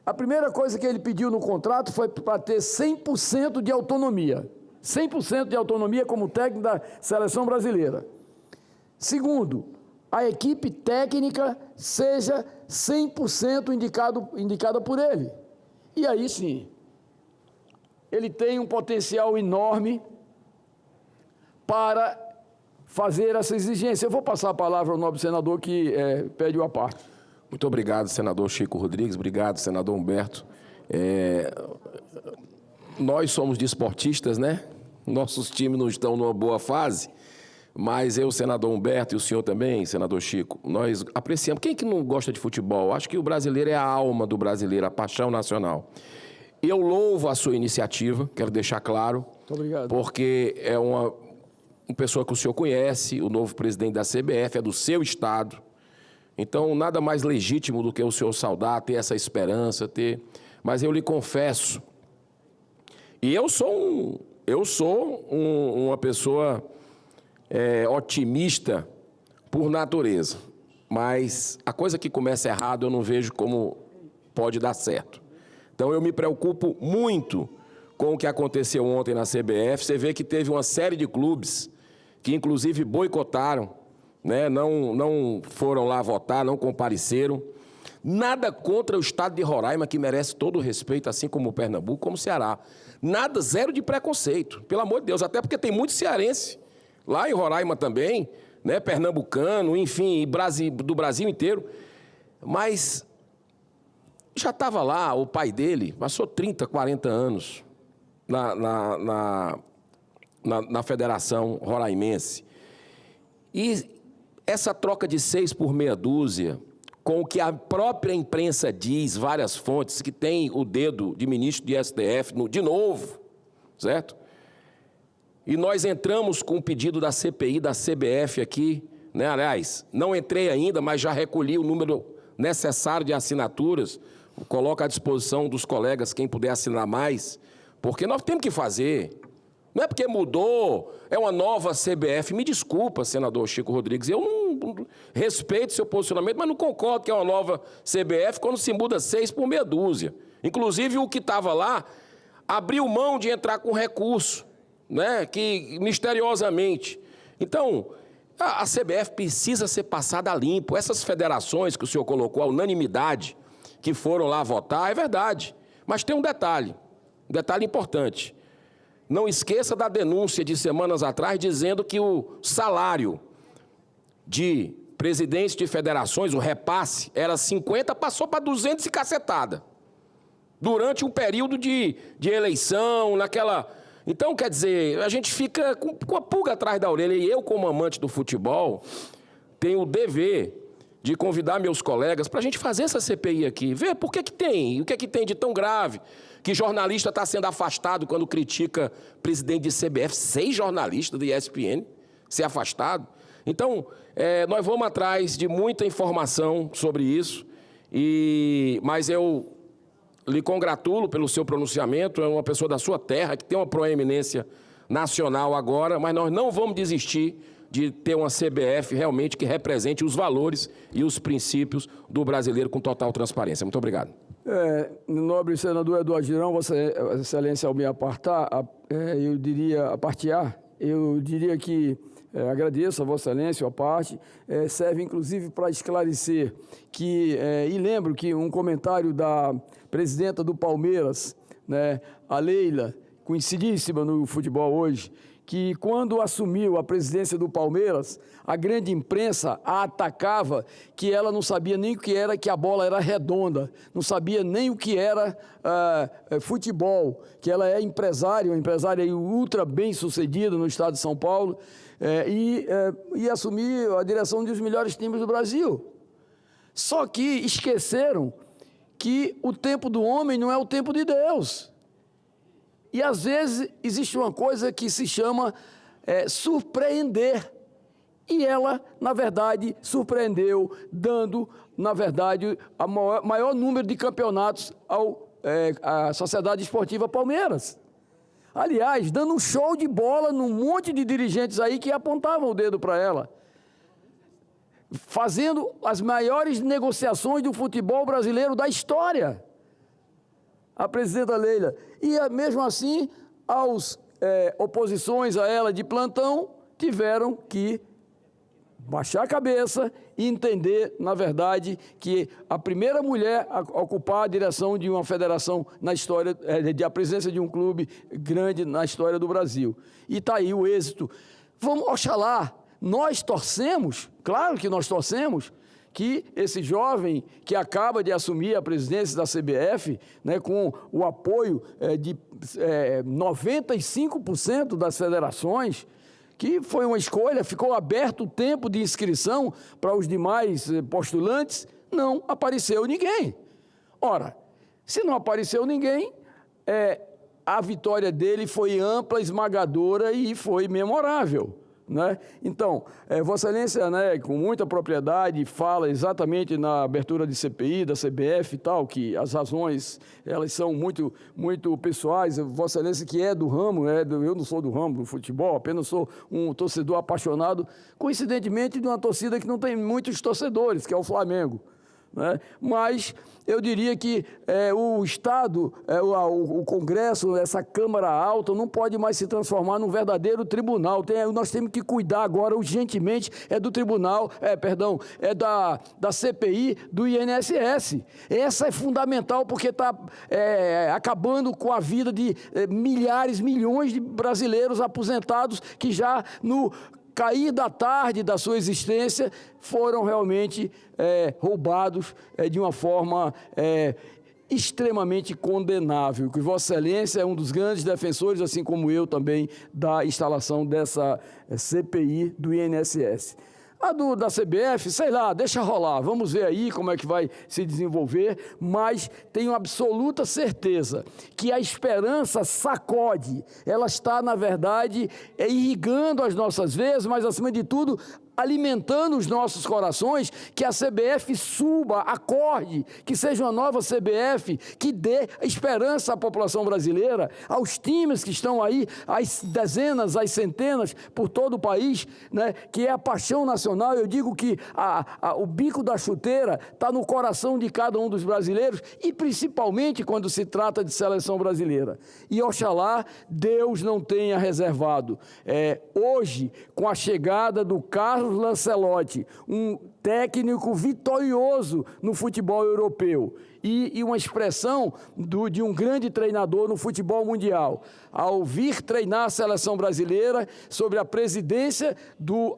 a primeira coisa que ele pediu no contrato foi para ter 100% de autonomia. 100% de autonomia como técnico da seleção brasileira. Segundo, a equipe técnica seja 100% indicada por ele. E aí sim, ele tem um potencial enorme para fazer essa exigência. Eu vou passar a palavra ao nobre senador que pede o à parte. Muito obrigado, senador Chico Rodrigues. Obrigado, senador Humberto. Nós somos desportistas, né? Nossos times não estão numa boa fase, mas eu, senador Humberto, e o senhor também, senador Chico, nós apreciamos. Quem que não gosta de futebol? Acho que o brasileiro é a alma do brasileiro, a paixão nacional. Eu louvo a sua iniciativa, quero deixar claro. Muito obrigado. Porque é uma pessoa que o senhor conhece, o novo presidente da CBF, é do seu estado. Então, nada mais legítimo do que o senhor saudar, ter essa esperança, Mas eu lhe confesso, e eu sou uma pessoa otimista por natureza, mas a coisa que começa errado eu não vejo como pode dar certo. Então, eu me preocupo muito com o que aconteceu ontem na CBF. Você vê que teve uma série de clubes que, inclusive, boicotaram, né? Não foram lá votar, não compareceram. Nada contra o estado de Roraima, que merece todo o respeito, assim como o Pernambuco, como o Ceará. Nada, zero de preconceito, pelo amor de Deus, até porque tem muito cearense lá em Roraima também, né? Pernambucano, enfim, do Brasil inteiro. Mas já estava lá, o pai dele passou 30, 40 anos na Federação Roraimense. E essa troca de 6 por meia dúzia, com o que a própria imprensa diz, várias fontes, que tem o dedo de ministro de STF, de novo, certo? E nós entramos com o pedido da CPI, da CBF aqui, né? Aliás, não entrei ainda, mas já recolhi o número necessário de assinaturas, coloco à disposição dos colegas, quem puder assinar mais, porque nós temos que fazer. Não é porque mudou, é uma nova CBF. Me desculpa, senador Chico Rodrigues, eu não respeito seu posicionamento, mas não concordo que é uma nova CBF quando se muda 6 por meia dúzia. Inclusive, o que estava lá abriu mão de entrar com recurso, né? Que misteriosamente. Então, a CBF precisa ser passada a limpo. Essas federações que o senhor colocou, a unanimidade, que foram lá votar, é verdade. Mas tem um detalhe importante. Não esqueça da denúncia de semanas atrás dizendo que o salário de presidentes de federações, o repasse, era 50, passou para 200 e cacetada. Durante um período de eleição, naquela... Então, quer dizer, a gente fica com a pulga atrás da orelha. E eu, como amante do futebol, tenho o dever de convidar meus colegas para a gente fazer essa CPI aqui. Ver por que tem, o que tem de tão grave, que jornalista está sendo afastado quando critica presidente de CBF, 6 jornalistas da ESPN ser afastado. Então, nós vamos atrás de muita informação sobre isso, mas eu lhe congratulo pelo seu pronunciamento, é uma pessoa da sua terra, que tem uma proeminência nacional agora, mas nós não vamos desistir de ter uma CBF realmente que represente os valores e os princípios do brasileiro com total transparência. Muito obrigado. Nobre senador Eduardo Girão, Vossa Excelência, ao me eu diria que agradeço a Vossa Excelência a parte, serve inclusive para esclarecer que, e lembro que um comentário da presidenta do Palmeiras, né, a Leila, conhecidíssima no futebol hoje, que quando assumiu a presidência do Palmeiras, a grande imprensa a atacava, que ela não sabia nem o que era, que a bola era redonda, não sabia nem o que era futebol, que ela é empresária, uma empresária ultra bem sucedida no estado de São Paulo, e assumiu a direção dos melhores times do Brasil. Só que esqueceram que o tempo do homem não é o tempo de Deus. E, às vezes, existe uma coisa que se chama surpreender. E ela, na verdade, surpreendeu, dando, na verdade, o maior número de campeonatos à Sociedade Esportiva Palmeiras. Aliás, dando um show de bola num monte de dirigentes aí que apontavam o dedo para ela. Fazendo as maiores negociações do futebol brasileiro da história. A presidenta Leila. E, mesmo assim, as oposições a ela de plantão tiveram que baixar a cabeça e entender, na verdade, que a primeira mulher a ocupar a direção de uma federação na história, a presença de um clube grande na história do Brasil. E está aí o êxito. Vamos, oxalá, nós torcemos, claro que nós torcemos, que esse jovem que acaba de assumir a presidência da CBF, né, com o apoio de 95% das federações, que foi uma escolha, ficou aberto o tempo de inscrição para os demais postulantes, não apareceu ninguém. Ora, se não apareceu ninguém, a vitória dele foi ampla, esmagadora e foi memorável. Né? Então, Vossa Excelência, né, com muita propriedade, fala exatamente na abertura de CPI, da CBF e tal, que as razões, elas são muito, muito pessoais. Vossa Excelência, que é do ramo, eu não sou do ramo do futebol, apenas sou um torcedor apaixonado, coincidentemente de uma torcida que não tem muitos torcedores, que é o Flamengo. Né? Mas eu diria que o Estado, o Congresso, essa Câmara Alta, não pode mais se transformar num verdadeiro tribunal. Nós temos que cuidar agora urgentemente do tribunal, da CPI do INSS. Essa é fundamental porque está acabando com a vida de milhares, milhões de brasileiros aposentados que já no cair da tarde da sua existência, foram realmente roubados de uma forma extremamente condenável, que Vossa Excelência é um dos grandes defensores, assim como eu também, da instalação dessa CPI do INSS. A da CBF, sei lá, deixa rolar, vamos ver aí como é que vai se desenvolver, mas tenho absoluta certeza que a esperança sacode, ela está, na verdade, irrigando as nossas veias, mas, acima de tudo, alimentando os nossos corações, que a CBF suba, acorde, que seja uma nova CBF, que dê esperança à população brasileira, aos times que estão aí, às dezenas, às centenas, por todo o país, né, que é a paixão nacional. Eu digo que o bico da chuteira está no coração de cada um dos brasileiros, e principalmente quando se trata de seleção brasileira. E oxalá Deus não tenha reservado. Hoje, com a chegada do Carlos Lancelotti, um técnico vitorioso no futebol europeu e uma expressão de um grande treinador no futebol mundial, ao vir treinar a seleção brasileira sob a presidência do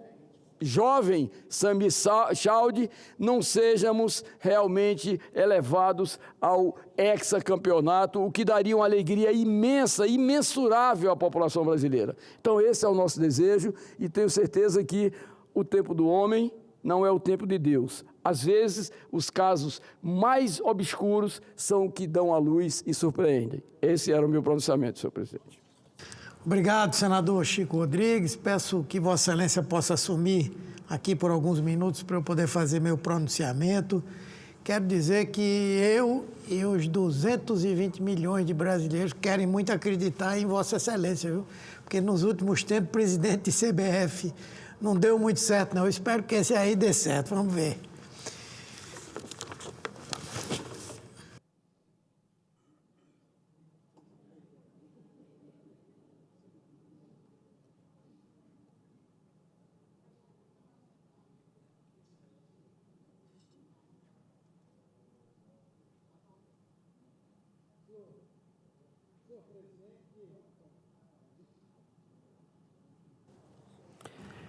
jovem Samichaldi, não sejamos realmente elevados ao hexacampeonato, o que daria uma alegria imensa, imensurável à população brasileira. Então esse é o nosso desejo e tenho certeza que o tempo do homem não é o tempo de Deus. Às vezes, os casos mais obscuros são que dão à luz e surpreendem. Esse era o meu pronunciamento, senhor presidente. Obrigado, senador Chico Rodrigues. Peço que Vossa Excelência possa assumir aqui por alguns minutos para eu poder fazer meu pronunciamento. quero dizer que eu e os 220 milhões de brasileiros querem muito acreditar em Vossa Excelência, viu? Porque nos últimos tempos, o presidente de CBF não deu muito certo, não. Eu espero que esse aí dê certo. Vamos ver.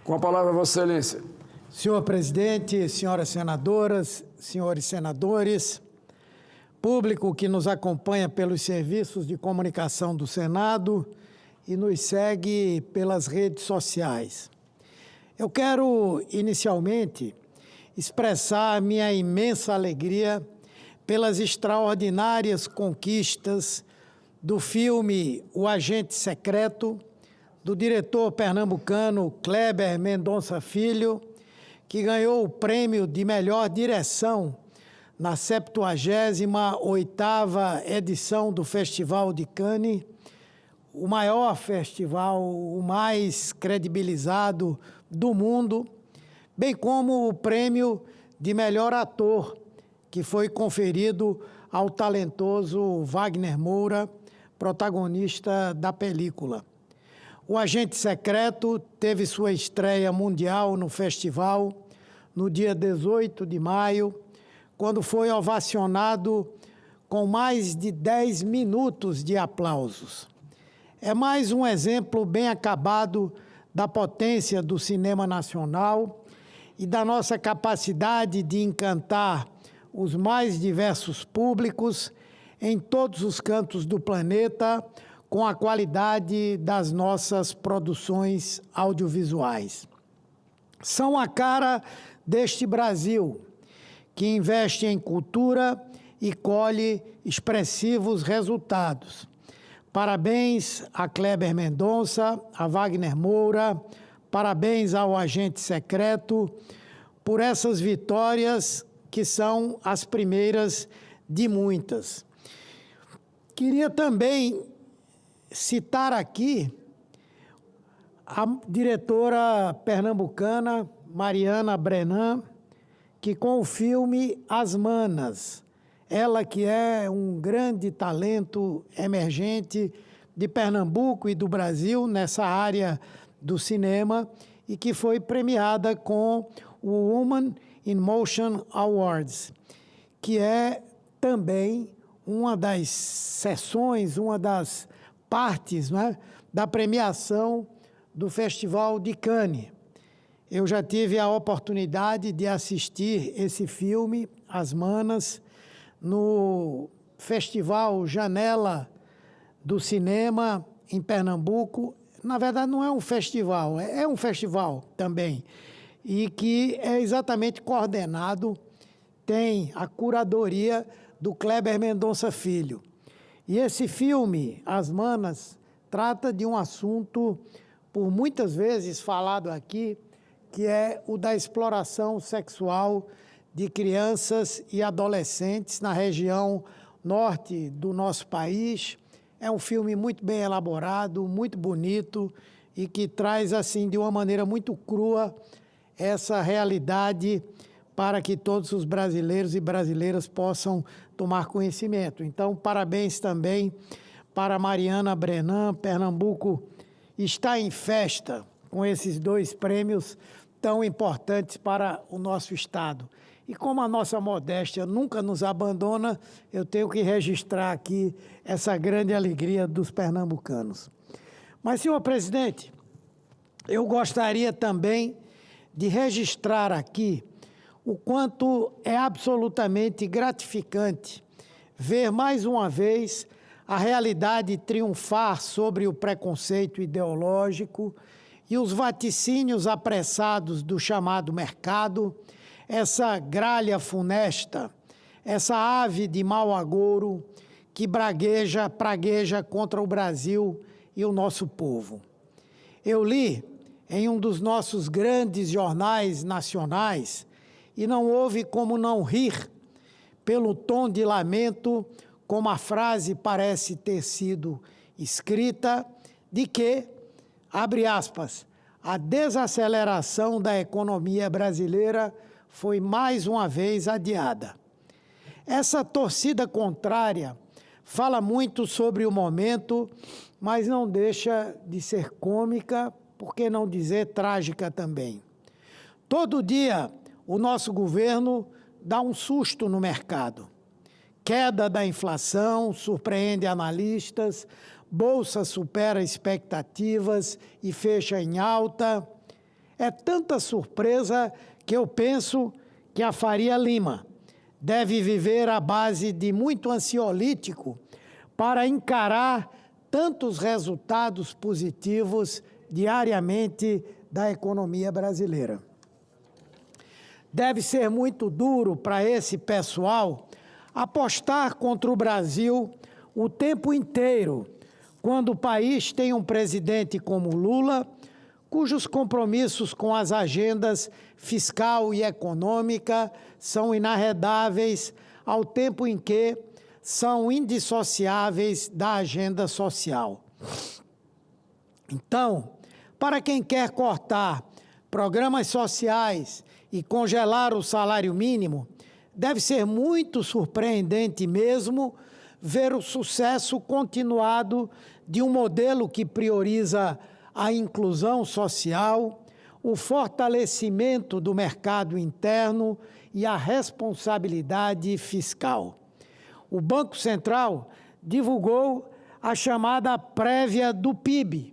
Com a palavra, Vossa Excelência. Senhor presidente, senhoras senadoras, senhores senadores, público que nos acompanha pelos serviços de comunicação do Senado e nos segue pelas redes sociais. Eu quero, inicialmente, expressar a minha imensa alegria pelas extraordinárias conquistas do filme O Agente Secreto, do diretor pernambucano Kleber Mendonça Filho, que ganhou o prêmio de melhor direção na 78ª edição do Festival de Cannes, o maior festival, o mais credibilizado do mundo, bem como o prêmio de melhor ator, que foi conferido ao talentoso Wagner Moura, protagonista da película. O Agente Secreto teve sua estreia mundial no festival no dia 18 de maio, quando foi ovacionado com mais de 10 minutos de aplausos. É mais um exemplo bem acabado da potência do cinema nacional e da nossa capacidade de encantar os mais diversos públicos em todos os cantos do planeta, com a qualidade das nossas produções audiovisuais. São a cara deste Brasil, que investe em cultura e colhe expressivos resultados. Parabéns a Kleber Mendonça, a Wagner Moura, parabéns ao Agente Secreto por essas vitórias que são as primeiras de muitas. Queria também citar aqui a diretora pernambucana Mariana Brenan, que com o filme As Manas, ela que é um grande talento emergente de Pernambuco e do Brasil nessa área do cinema e que foi premiada com o Woman in Motion Awards, que é também uma das sessões, uma das partes, né, da premiação do Festival de Cannes. Eu já tive a oportunidade de assistir esse filme, As Manas, no Festival Janela do Cinema em Pernambuco. Na verdade, não é um festival, é um festival também, e que é exatamente coordenado, tem a curadoria do Kleber Mendonça Filho. E esse filme, As Manas, trata de um assunto, por muitas vezes falado aqui, que é o da exploração sexual de crianças e adolescentes na região norte do nosso país. É um filme muito bem elaborado, muito bonito e que traz, assim, de uma maneira muito crua, essa realidade para que todos os brasileiros e brasileiras possam tomar conhecimento. Então, parabéns também para Mariana Brenan. Pernambuco está em festa com esses dois prêmios tão importantes para o nosso Estado. E como a nossa modéstia nunca nos abandona, eu tenho que registrar aqui essa grande alegria dos pernambucanos. Mas, senhor presidente, eu gostaria também de registrar aqui o quanto é absolutamente gratificante ver mais uma vez a realidade triunfar sobre o preconceito ideológico e os vaticínios apressados do chamado mercado, essa gralha funesta, essa ave de mau agouro que pragueja contra o Brasil e o nosso povo. Eu li em um dos nossos grandes jornais nacionais, e não houve como não rir, pelo tom de lamento, como a frase parece ter sido escrita, de que, abre aspas, a desaceleração da economia brasileira foi mais uma vez adiada. Essa torcida contrária fala muito sobre o momento, mas não deixa de ser cômica, por que não dizer trágica também. Todo dia, o nosso governo dá um susto no mercado. Queda da inflação surpreende analistas, bolsa supera expectativas e fecha em alta. É tanta surpresa que eu penso que a Faria Lima deve viver à base de muito ansiolítico para encarar tantos resultados positivos diariamente da economia brasileira. Deve ser muito duro para esse pessoal apostar contra o Brasil o tempo inteiro, quando o país tem um presidente como Lula, cujos compromissos com as agendas fiscal e econômica são inarredáveis, ao tempo em que são indissociáveis da agenda social. Então, para quem quer cortar programas sociais e congelar o salário mínimo, deve ser muito surpreendente mesmo ver o sucesso continuado de um modelo que prioriza a inclusão social, o fortalecimento do mercado interno e a responsabilidade fiscal. O Banco Central divulgou a chamada prévia do PIB,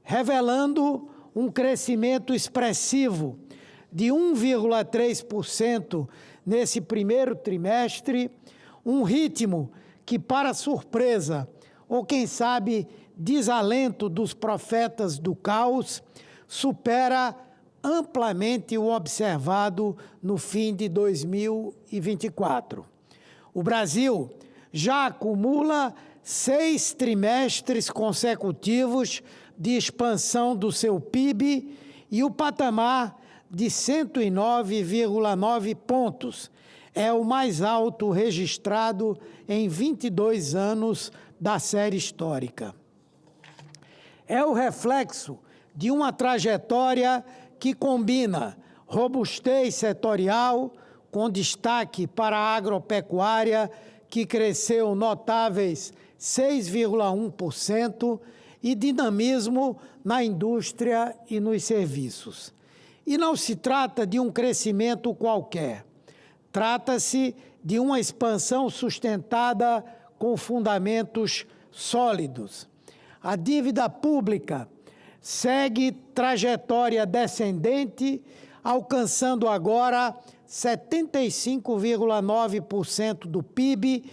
revelando um crescimento expressivo de 1,3% nesse primeiro trimestre, um ritmo que, para surpresa, ou quem sabe desalento dos profetas do caos, supera amplamente o observado no fim de 2024. O Brasil já acumula 6 trimestres consecutivos de expansão do seu PIB e o patamar de 109,9 pontos. É o mais alto registrado em 22 anos da série histórica. É o reflexo de uma trajetória que combina robustez setorial, com destaque para a agropecuária, que cresceu notáveis 6,1%, e dinamismo na indústria e nos serviços. E não se trata de um crescimento qualquer. Trata-se de uma expansão sustentada com fundamentos sólidos. A dívida pública segue trajetória descendente, alcançando agora 75,9% do PIB,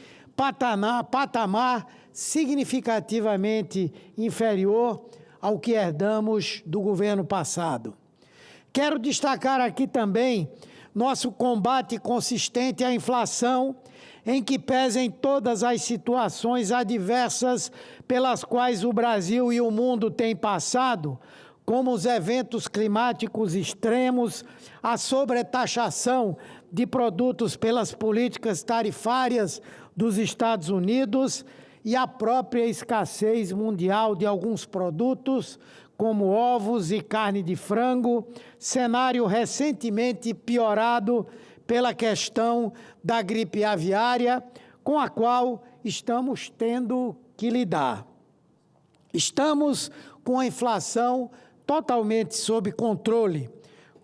patamar significativamente inferior ao que herdamos do governo passado. Quero destacar aqui também nosso combate consistente à inflação, em que pesem todas as situações adversas pelas quais o Brasil e o mundo têm passado, como os eventos climáticos extremos, a sobretaxação de produtos pelas políticas tarifárias dos Estados Unidos e a própria escassez mundial de alguns produtos, como ovos e carne de frango, cenário recentemente piorado pela questão da gripe aviária, com a qual estamos tendo que lidar. Estamos com a inflação totalmente sob controle,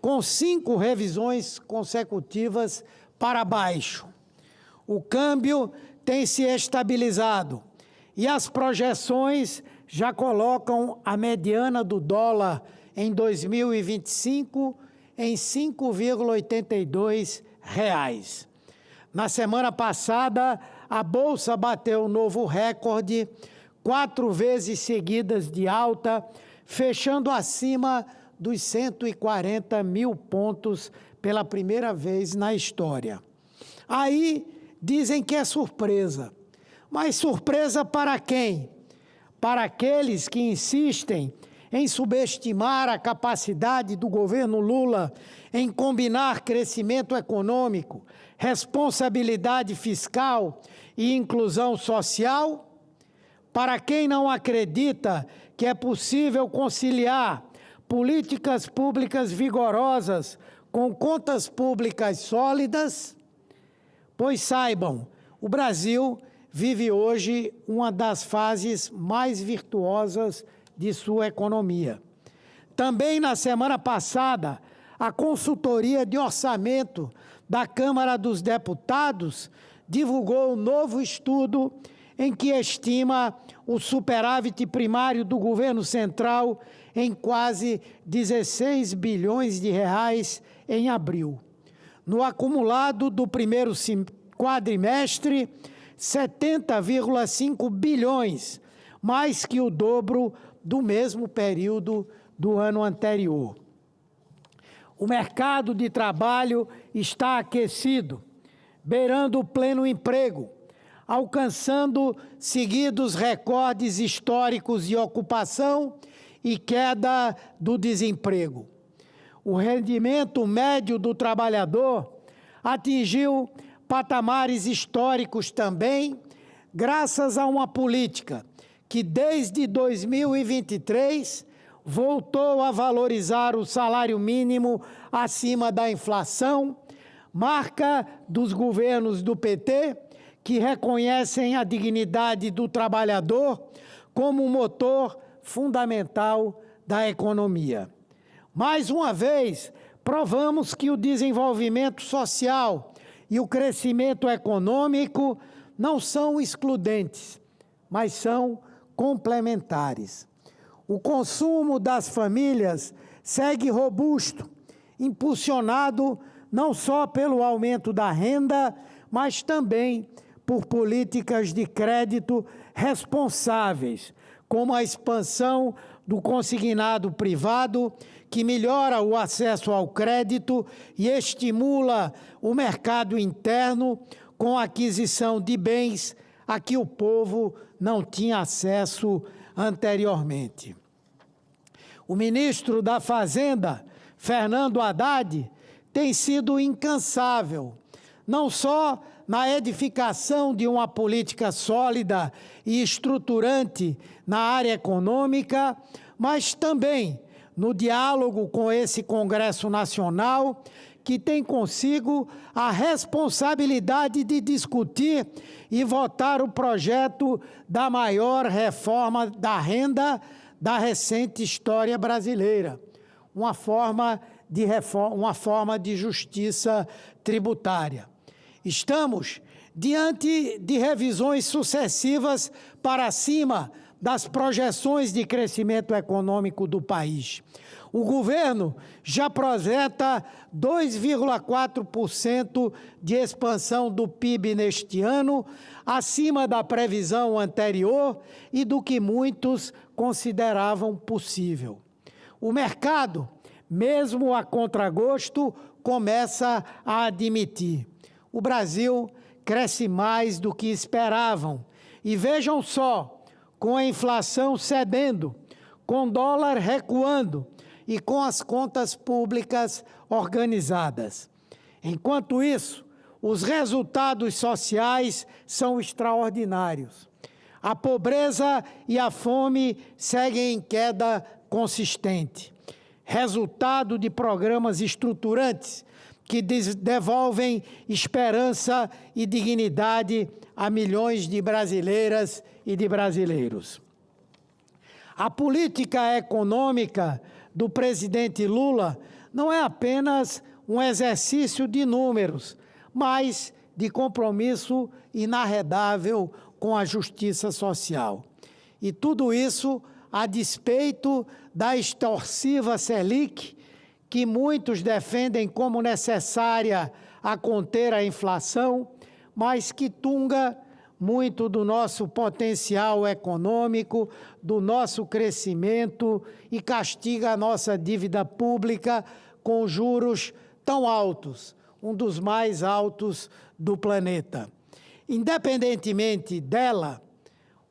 com 5 revisões consecutivas para baixo. O câmbio tem se estabilizado e as projeções já colocam a mediana do dólar em 2025 em R$ 5,82. Na semana passada, a Bolsa bateu um novo recorde, 4 vezes seguidas de alta, fechando acima dos 140 mil pontos pela primeira vez na história. Aí dizem que é surpresa. Mas surpresa para quem? Para aqueles que insistem em subestimar a capacidade do governo Lula em combinar crescimento econômico, responsabilidade fiscal e inclusão social? Para quem não acredita que é possível conciliar políticas públicas vigorosas com contas públicas sólidas? Pois saibam, o Brasil vive hoje uma das fases mais virtuosas de sua economia. Também na semana passada, a Consultoria de Orçamento da Câmara dos Deputados divulgou um novo estudo em que estima o superávit primário do governo central em quase 16 bilhões de reais em abril. No acumulado do primeiro quadrimestre, 70,5 bilhões, mais que o dobro do mesmo período do ano anterior. O mercado de trabalho está aquecido, beirando o pleno emprego, alcançando seguidos recordes históricos de ocupação e queda do desemprego. O rendimento médio do trabalhador atingiu patamares históricos também, graças a uma política que, desde 2023, voltou a valorizar o salário mínimo acima da inflação, marca dos governos do PT, que reconhecem a dignidade do trabalhador como um motor fundamental da economia. Mais uma vez, provamos que o desenvolvimento social e o crescimento econômico não são excludentes, mas são complementares. O consumo das famílias segue robusto, impulsionado não só pelo aumento da renda, mas também por políticas de crédito responsáveis, como a expansão do consignado privado, que melhora o acesso ao crédito e estimula o mercado interno com a aquisição de bens a que o povo não tinha acesso anteriormente. O ministro da Fazenda, Fernando Haddad, tem sido incansável, não só na edificação de uma política sólida e estruturante na área econômica, mas também no diálogo com esse Congresso Nacional, que tem consigo a responsabilidade de discutir e votar o projeto da maior reforma da renda da recente história brasileira, uma forma de justiça tributária. Estamos diante de revisões sucessivas para cima das projeções de crescimento econômico do país. O governo já projeta 2,4% de expansão do PIB neste ano, acima da previsão anterior e do que muitos consideravam possível. O mercado, mesmo a contragosto, começa a admitir: o Brasil cresce mais do que esperavam. E vejam só, com a inflação cedendo, com o dólar recuando e com as contas públicas organizadas. Enquanto isso, os resultados sociais são extraordinários. A pobreza e a fome seguem em queda consistente, resultado de programas estruturantes que devolvem esperança e dignidade a milhões de brasileiras e de brasileiros. A política econômica do presidente Lula não é apenas um exercício de números, mas de compromisso inarredável com a justiça social. E tudo isso a despeito da extorsiva Selic, que muitos defendem como necessária a conter a inflação, mas que tunga muito do nosso potencial econômico, do nosso crescimento e castiga a nossa dívida pública com juros tão altos, um dos mais altos do planeta. Independentemente dela,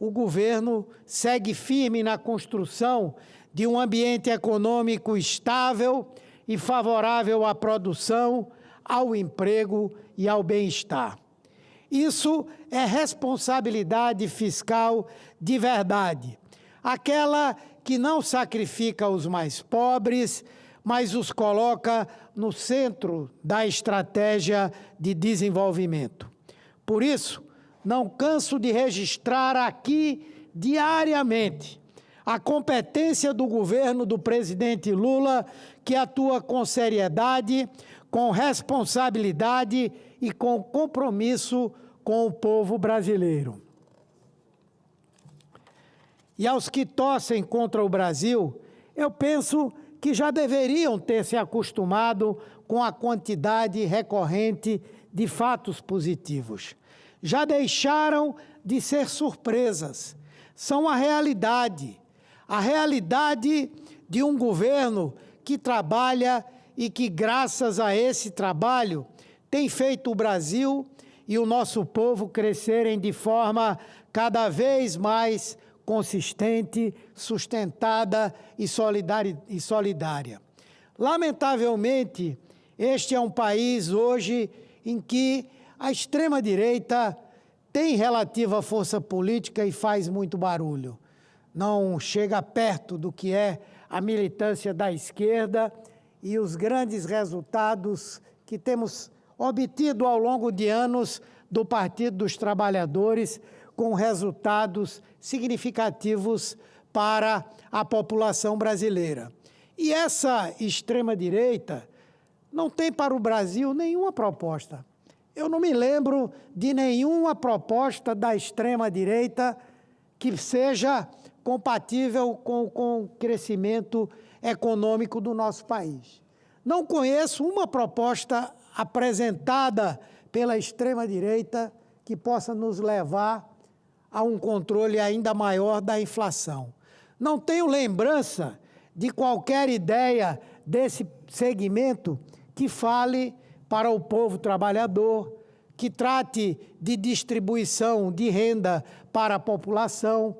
o governo segue firme na construção de um ambiente econômico estável e favorável à produção, ao emprego e ao bem-estar. Isso é responsabilidade fiscal de verdade, aquela que não sacrifica os mais pobres, mas os coloca no centro da estratégia de desenvolvimento. Por isso, não canso de registrar aqui diariamente a competência do governo do presidente Lula, que atua com seriedade, com responsabilidade e com compromisso com o povo brasileiro. E aos que torcem contra o Brasil, eu penso que já deveriam ter se acostumado com a quantidade recorrente de fatos positivos. Já deixaram de ser surpresas. São a realidade de um governo que trabalha e que, graças a esse trabalho, tem feito o Brasil e o nosso povo crescerem de forma cada vez mais consistente, sustentada e solidária. Lamentavelmente, este é um país hoje em que a extrema-direita tem relativa força política e faz muito barulho. Não chega perto do que é a militância da esquerda e os grandes resultados que temos obtido ao longo de anos do Partido dos Trabalhadores, com resultados significativos para a população brasileira. E essa extrema-direita não tem para o Brasil nenhuma proposta. Eu não me lembro de nenhuma proposta da extrema-direita que seja compatível com o crescimento econômico do nosso país. Não conheço uma proposta apresentada pela extrema-direita que possa nos levar a um controle ainda maior da inflação. Não tenho lembrança de qualquer ideia desse segmento que fale para o povo trabalhador, que trate de distribuição de renda para a população,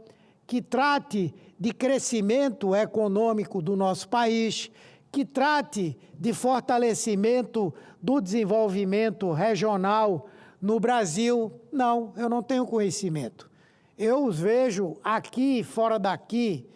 que trate de crescimento econômico do nosso país, que trate de fortalecimento do desenvolvimento regional no Brasil. Não, eu não tenho conhecimento. Eu os vejo aqui, fora daqui,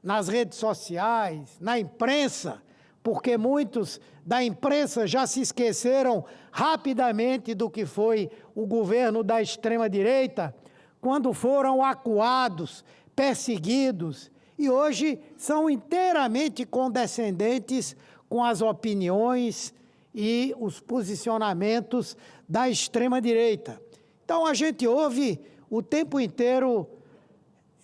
nas redes sociais, na imprensa, porque muitos da imprensa já se esqueceram rapidamente do que foi o governo da extrema-direita, quando foram acuados, perseguidos, e hoje são inteiramente condescendentes com as opiniões e os posicionamentos da extrema-direita. Então, a gente ouve o tempo inteiro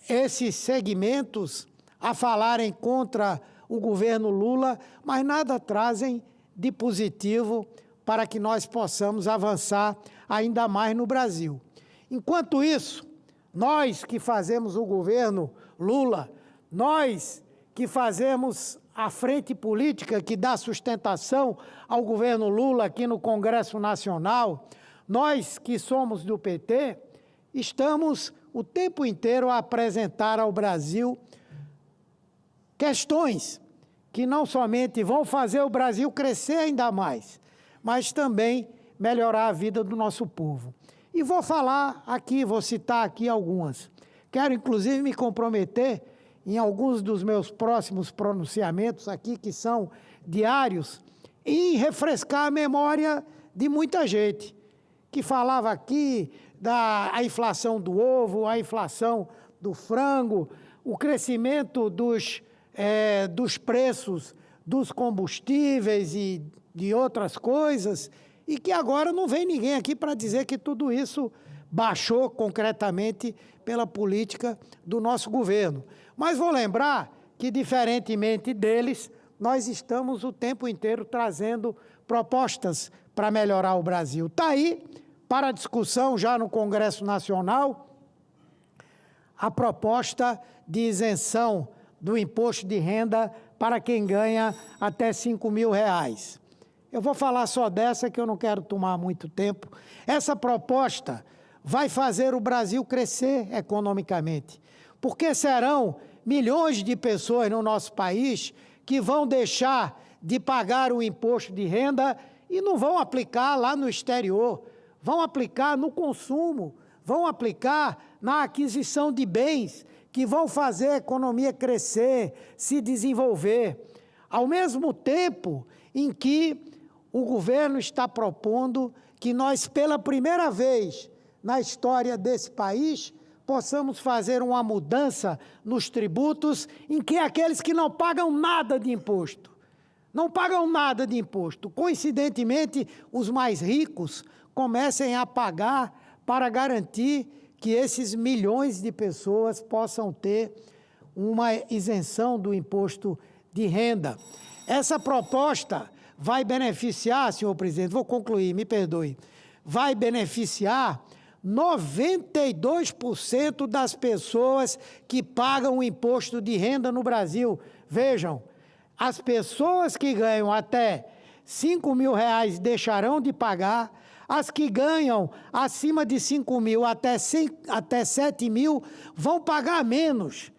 esses segmentos a falarem contra o governo Lula, mas nada trazem de positivo para que nós possamos avançar ainda mais no Brasil. Enquanto isso, nós que fazemos o governo Lula, nós que fazemos a frente política que dá sustentação ao governo Lula aqui no Congresso Nacional, nós que somos do PT, estamos o tempo inteiro a apresentar ao Brasil questões que não somente vão fazer o Brasil crescer ainda mais, mas também melhorar a vida do nosso povo. E vou falar aqui, vou citar aqui algumas. Quero, inclusive, me comprometer em alguns dos meus próximos pronunciamentos aqui, que são diários, em refrescar a memória de muita gente que falava aqui da inflação do ovo, a inflação do frango, o crescimento dos preços dos combustíveis e de outras coisas, e que agora não vem ninguém aqui para dizer que tudo isso baixou concretamente pela política do nosso governo. Mas vou lembrar que, diferentemente deles, nós estamos o tempo inteiro trazendo propostas para melhorar o Brasil. Está aí, para discussão já no Congresso Nacional, a proposta de isenção do imposto de renda para quem ganha até R$5.000. Eu vou falar só dessa, que eu não quero tomar muito tempo. Essa proposta vai fazer o Brasil crescer economicamente, porque serão milhões de pessoas no nosso país que vão deixar de pagar o imposto de renda e não vão aplicar lá no exterior, vão aplicar no consumo, vão aplicar na aquisição de bens que vão fazer a economia crescer, se desenvolver. Ao mesmo tempo em que o governo está propondo que nós, pela primeira vez na história desse país, possamos fazer uma mudança nos tributos em que aqueles que não pagam nada de imposto, coincidentemente, os mais ricos comecem a pagar para garantir que esses milhões de pessoas possam ter uma isenção do imposto de renda. Essa proposta vai beneficiar, senhor presidente, vou concluir, me perdoe, vai beneficiar 92% das pessoas que pagam o imposto de renda no Brasil. Vejam, as pessoas que ganham até R$5.000 deixarão de pagar, as que ganham acima de 5.000 até 7.000 vão pagar menos.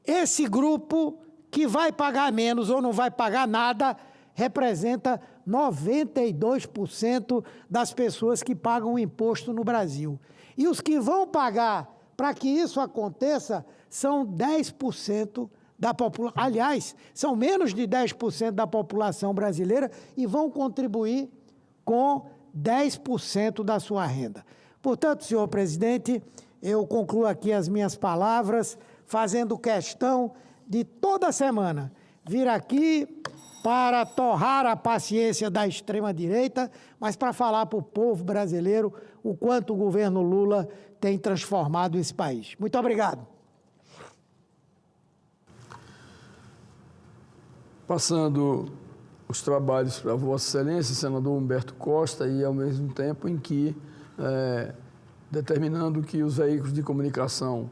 Esse grupo que vai pagar menos ou não vai pagar nada representa 92% das pessoas que pagam o imposto no Brasil. E os que vão pagar para que isso aconteça são 10% da população. Aliás, são menos de 10% da população brasileira e vão contribuir com 10% da sua renda. Portanto, senhor presidente, eu concluo aqui as minhas palavras, fazendo questão de toda semana vir aqui para torrar a paciência da extrema-direita, mas para falar para o povo brasileiro o quanto o governo Lula tem transformado esse país. Muito obrigado. Passando os trabalhos para Vossa Excelência, senador Humberto Costa, e ao mesmo tempo em que, determinando que os veículos de comunicação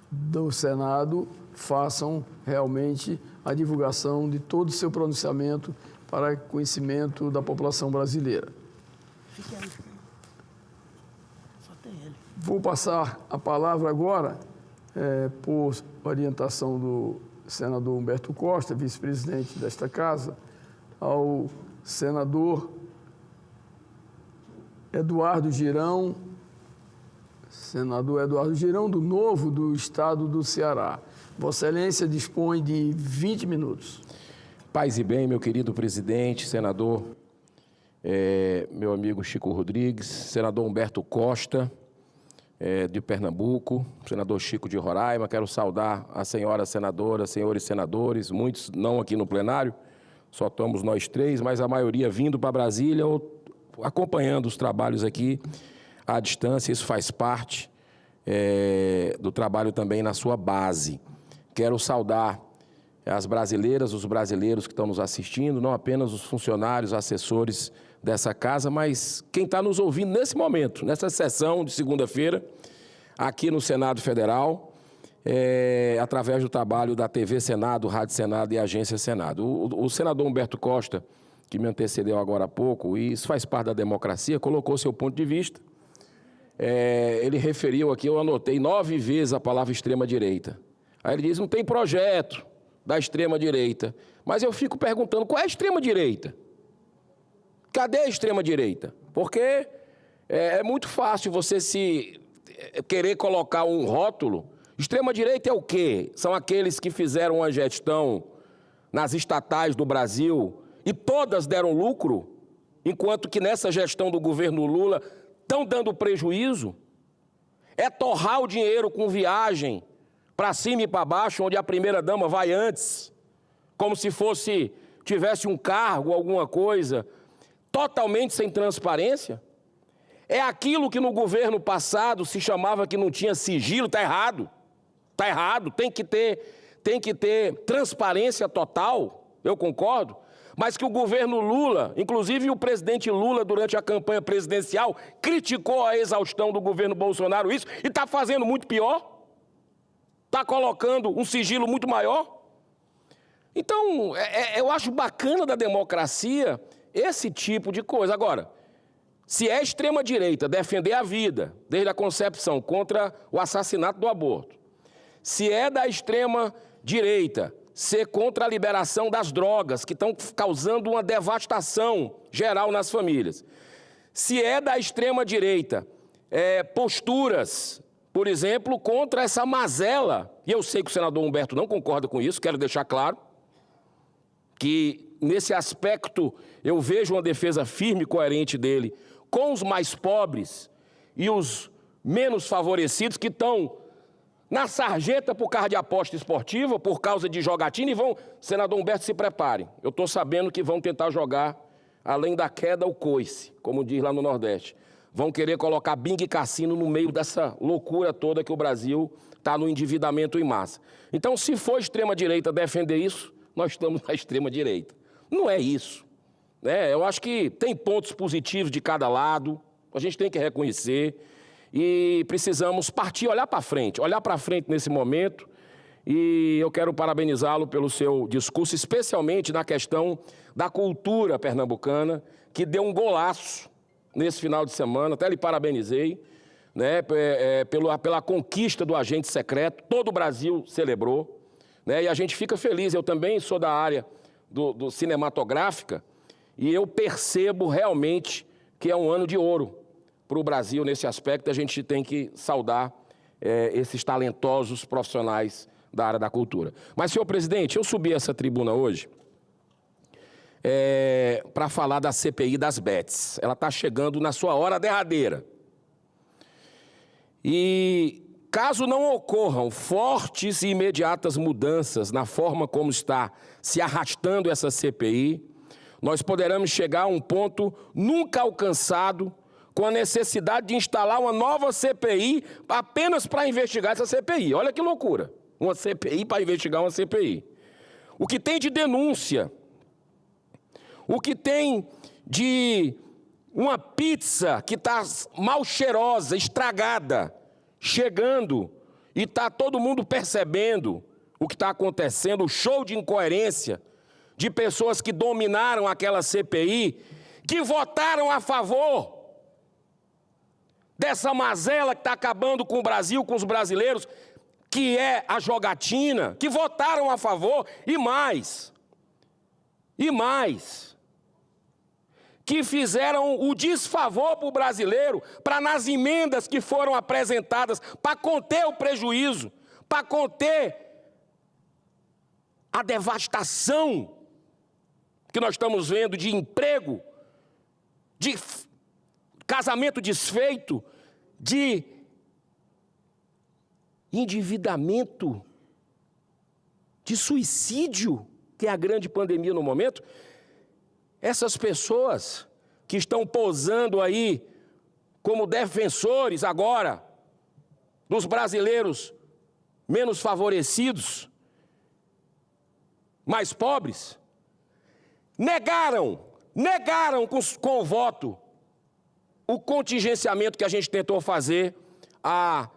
do Senado façam realmente a divulgação de todo o seu pronunciamento para conhecimento da população brasileira. Vou passar a palavra agora, por orientação do senador Humberto Costa, vice-presidente desta Casa, ao senador Eduardo Girão, do Novo do Estado do Ceará. Vossa Excelência dispõe de 20 minutos. Paz e bem, meu querido presidente, senador, meu amigo Chico Rodrigues, senador Humberto Costa, de Pernambuco, senador Chico de Roraima. Quero saudar a senhora senadora, senhores senadores, muitos não aqui no plenário, só estamos nós três, mas a maioria vindo para Brasília ou acompanhando os trabalhos aqui à distância. Isso faz parte do trabalho também na sua base. Quero saudar as brasileiras, os brasileiros que estão nos assistindo, não apenas os funcionários, assessores dessa casa, mas quem está nos ouvindo nesse momento, nessa sessão de segunda-feira, aqui no Senado Federal, através do trabalho da TV Senado, Rádio Senado e Agência Senado. O senador Humberto Costa, que me antecedeu agora há pouco, e isso faz parte da democracia, colocou seu ponto de vista. Ele referiu aqui, eu anotei 9 vezes a palavra extrema-direita. Aí ele diz, não tem projeto da extrema-direita. Mas eu fico perguntando, qual é a extrema-direita? Cadê a extrema-direita? Porque é muito fácil você querer colocar um rótulo. Extrema-direita é o quê? São aqueles que fizeram uma gestão nas estatais do Brasil e todas deram lucro, enquanto que nessa gestão do governo Lula estão dando prejuízo? É torrar o dinheiro com viagem para cima e para baixo, onde a primeira-dama vai antes, como se tivesse um cargo, alguma coisa, totalmente sem transparência? É aquilo que no governo passado se chamava que não tinha sigilo. Está errado. Está errado. Tem que ter transparência total, eu concordo. Mas que o governo Lula, inclusive o presidente Lula, durante a campanha presidencial, criticou a exaustão do governo Bolsonaro, isso, e está fazendo muito pior. Está colocando um sigilo muito maior. Então, eu acho bacana da democracia esse tipo de coisa. Agora, Se é extrema-direita defender a vida, desde a concepção, contra o assassinato do aborto, se é da extrema-direita ser contra a liberação das drogas, que estão causando uma devastação geral nas famílias, se é da extrema-direita posturas, por exemplo, contra essa mazela, e eu sei que o senador Humberto não concorda com isso, quero deixar claro, que nesse aspecto eu vejo uma defesa firme e coerente dele com os mais pobres e os menos favorecidos que estão na sarjeta por causa de aposta esportiva, por causa de jogatina, e vão, senador Humberto, se prepare. Eu estou sabendo que vão tentar jogar, além da queda, o coice, como diz lá no Nordeste. Vão querer colocar bingo e cassino no meio dessa loucura toda que o Brasil está no endividamento em massa. Então, se for extrema-direita defender isso, nós estamos na extrema-direita. Não é isso. Eu acho que tem pontos positivos de cada lado, a gente tem que reconhecer e precisamos partir, olhar para frente nesse momento, e eu quero parabenizá-lo pelo seu discurso, especialmente na questão da cultura pernambucana, que deu um golaço nesse final de semana, até lhe parabenizei, pela conquista do agente secreto, todo o Brasil celebrou, e a gente fica feliz. Eu também sou da área do cinematográfica, e eu percebo realmente que é um ano de ouro para o Brasil nesse aspecto. A gente tem que saudar esses talentosos profissionais da área da cultura. Mas, senhor presidente, eu subi essa tribuna hoje para falar da CPI das bets. Ela está chegando na sua hora derradeira. E caso não ocorram fortes e imediatas mudanças na forma como está se arrastando essa CPI, nós poderemos chegar a um ponto nunca alcançado, com a necessidade de instalar uma nova CPI apenas para investigar essa CPI. Olha que loucura, uma CPI para investigar uma CPI. O que tem de denúncia, o que tem de uma pizza que está mal cheirosa, estragada, chegando, e está todo mundo percebendo o que está acontecendo, o show de incoerência de pessoas que dominaram aquela CPI, que votaram a favor dessa mazela que está acabando com o Brasil, com os brasileiros, que é a jogatina, que votaram a favor, e mais, que fizeram o desfavor para o brasileiro, para nas emendas que foram apresentadas, para conter o prejuízo, para conter a devastação que nós estamos vendo de emprego, de casamento desfeito, de endividamento, de suicídio, que é a grande pandemia no momento. Essas pessoas que estão posando aí como defensores agora dos brasileiros menos favorecidos, mais pobres, negaram com o voto o contingenciamento que a gente tentou fazer, a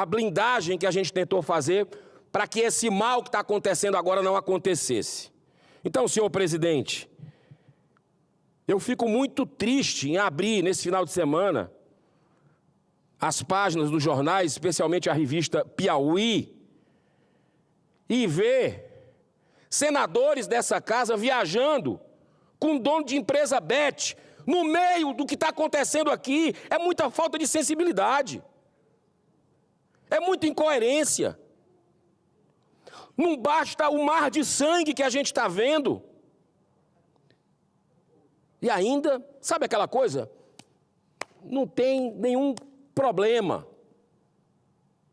blindagem que a gente tentou fazer para que esse mal que está acontecendo agora não acontecesse. Então, senhor presidente, eu fico muito triste em abrir, nesse final de semana, as páginas dos jornais, especialmente a revista Piauí, e ver senadores dessa casa viajando com dono de empresa bet, no meio do que está acontecendo aqui. É muita falta de sensibilidade. É muita incoerência. Não basta o mar de sangue que a gente está vendo. E ainda, sabe aquela coisa? Não tem nenhum problema.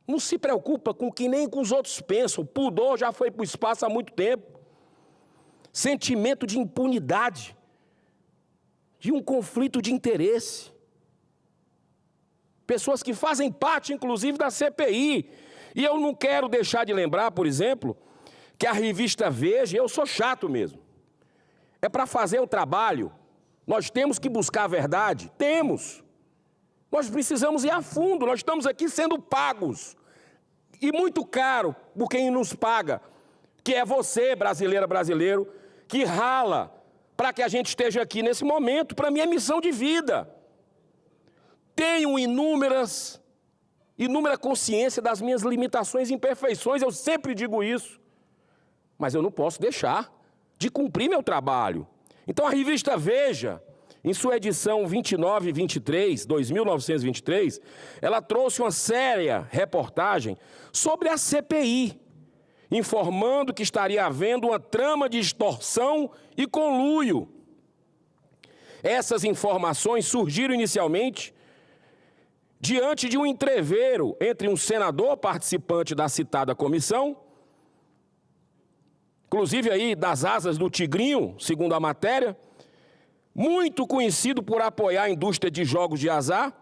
Não se preocupa com o que nem com os outros pensam. O pudor já foi para o espaço há muito tempo. Sentimento de impunidade, de um conflito de interesse. Pessoas que fazem parte, inclusive, da CPI. E eu não quero deixar de lembrar, por exemplo, que a revista Veja, eu sou chato mesmo, é para fazer o trabalho, nós temos que buscar a verdade? Temos. Nós precisamos ir a fundo, nós estamos aqui sendo pagos. E muito caro por quem nos paga, que é você, brasileira, brasileiro, que rala para que a gente esteja aqui nesse momento. Para mim é missão de vida. Tenho inúmera consciência das minhas limitações e imperfeições, eu sempre digo isso. Mas eu não posso deixar de cumprir meu trabalho. Então a revista Veja, em sua edição 29 e 23, 2923, ela trouxe uma séria reportagem sobre a CPI, informando que estaria havendo uma trama de extorsão e conluio. Essas informações surgiram inicialmente diante de um entreveiro entre um senador participante da citada comissão, inclusive aí das asas do tigrinho, segundo a matéria, muito conhecido por apoiar a indústria de jogos de azar,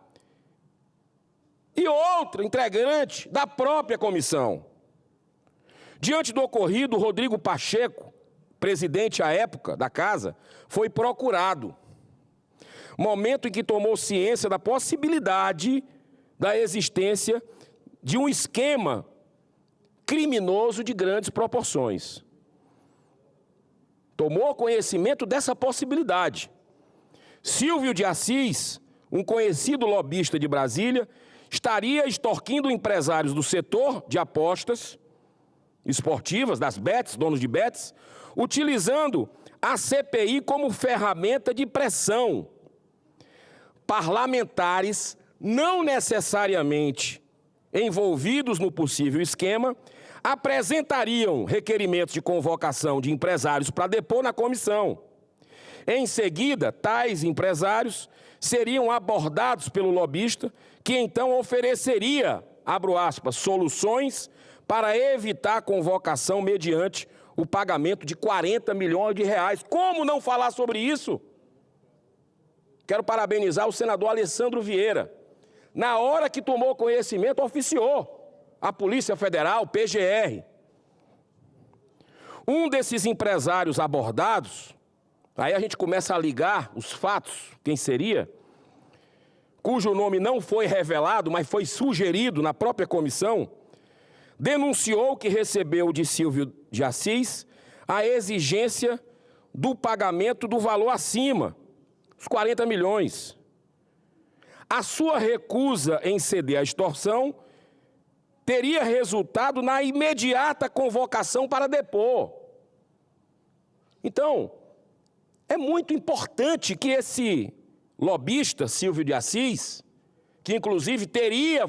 e outro integrante da própria comissão. Diante do ocorrido, Rodrigo Pacheco, presidente à época da casa, foi procurado. Momento em que tomou ciência da possibilidade da existência de um esquema criminoso de grandes proporções. Tomou conhecimento dessa possibilidade. Silvio de Assis, um conhecido lobista de Brasília, estaria extorquindo empresários do setor de apostas esportivas, das bets, donos de bets, utilizando a CPI como ferramenta de pressão. Parlamentares não necessariamente envolvidos no possível esquema apresentariam requerimentos de convocação de empresários para depor na comissão. Em seguida, tais empresários seriam abordados pelo lobista, que então ofereceria, abro aspas, soluções para evitar a convocação mediante o pagamento de 40 milhões de reais. Como não falar sobre isso? Quero parabenizar o senador Alessandro Vieira. Na hora que tomou conhecimento, oficiou a Polícia Federal, PGR. Um desses empresários abordados, aí a gente começa a ligar os fatos, quem seria, cujo nome não foi revelado, mas foi sugerido na própria comissão, denunciou que recebeu de Silvio de Assis a exigência do pagamento do valor acima, os 40 milhões. A sua recusa em ceder à extorsão teria resultado na imediata convocação para depor. Então, é muito importante que esse lobista, Silvio de Assis, que inclusive teria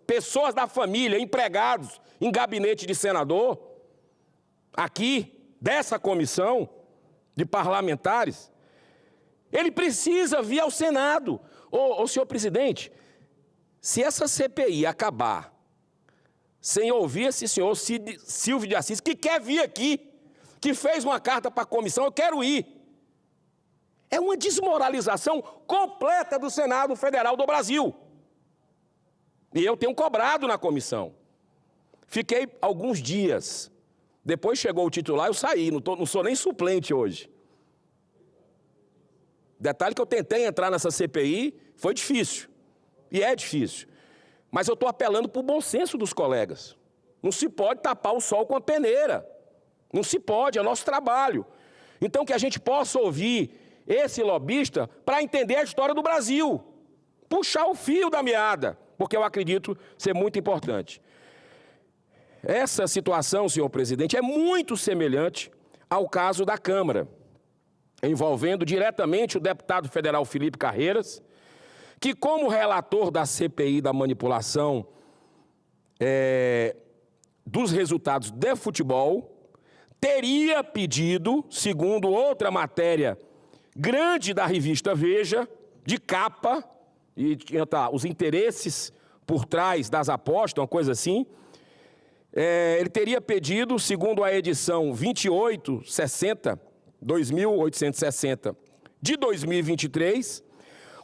pessoas da família, empregados em gabinete de senador, aqui, dessa comissão de parlamentares, ele precisa vir ao Senado. Ô, senhor presidente, se essa CPI acabar sem ouvir esse senhor Silvio de Assis, que quer vir aqui, que fez uma carta para a comissão, eu quero ir. É uma desmoralização completa do Senado Federal do Brasil. E eu tenho cobrado na comissão. Fiquei alguns dias. Depois chegou o titular, eu saí, não sou nem suplente hoje. Detalhe que eu tentei entrar nessa CPI, foi difícil. E é difícil. Mas eu estou apelando para o bom senso dos colegas. Não se pode tapar o sol com a peneira. Não se pode, é nosso trabalho. Então que a gente possa ouvir esse lobista para entender a história do Brasil. Puxar o fio da meada, porque eu acredito ser muito importante. Essa situação, senhor presidente, é muito semelhante ao caso da Câmara, envolvendo diretamente o deputado federal Felipe Carreiras, que, como relator da CPI da manipulação dos resultados de futebol, teria pedido, segundo outra matéria grande da revista Veja, de capa, e os interesses por trás das apostas, uma coisa assim, ele teria pedido, segundo a edição 2860 de 2023,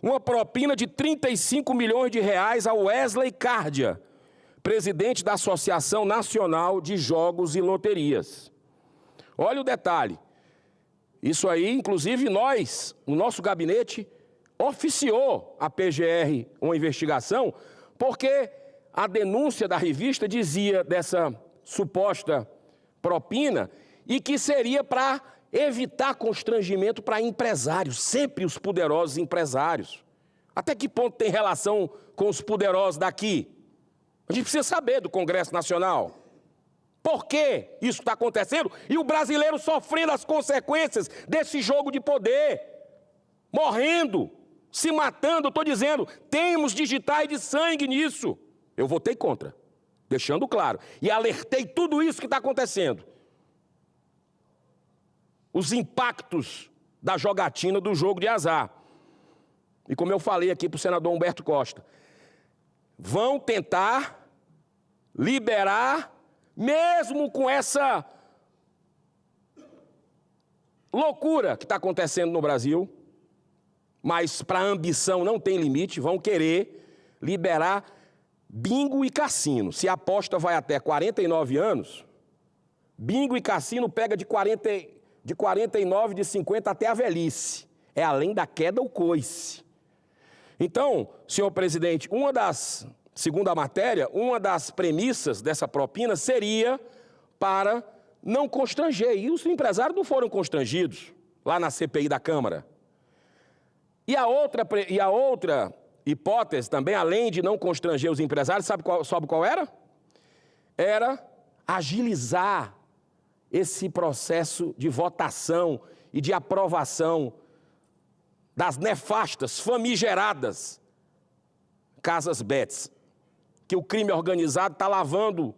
uma propina de 35 milhões de reais ao Wesley Cárdia, presidente da Associação Nacional de Jogos e Loterias. Olha o detalhe. Isso aí, inclusive, o nosso gabinete, oficiou a PGR uma investigação, porque a denúncia da revista dizia dessa suposta propina e que seria para evitar constrangimento para empresários, sempre os poderosos empresários. Até que ponto tem relação com os poderosos daqui? A gente precisa saber do Congresso Nacional. Por que isso está acontecendo? E o brasileiro sofrendo as consequências desse jogo de poder. Morrendo, se matando, estou dizendo, temos digitais de sangue nisso. Eu votei contra, deixando claro. E alertei tudo isso que está acontecendo. Os impactos da jogatina do jogo de azar. E como eu falei aqui para o senador Humberto Costa, vão tentar liberar, mesmo com essa loucura que está acontecendo no Brasil, mas para a ambição não tem limite, vão querer liberar bingo e cassino. Se a aposta vai até 49 anos, bingo e cassino pega de 49, de 50 até a velhice. É além da queda o coice. Então, senhor presidente, segundo a matéria, uma das premissas dessa propina seria para não constranger. E os empresários não foram constrangidos lá na CPI da Câmara. E a outra hipótese também, além de não constranger os empresários, sabe qual era? Era agilizar esse processo de votação e de aprovação das nefastas, famigeradas casas Bets, que o crime organizado está lavando,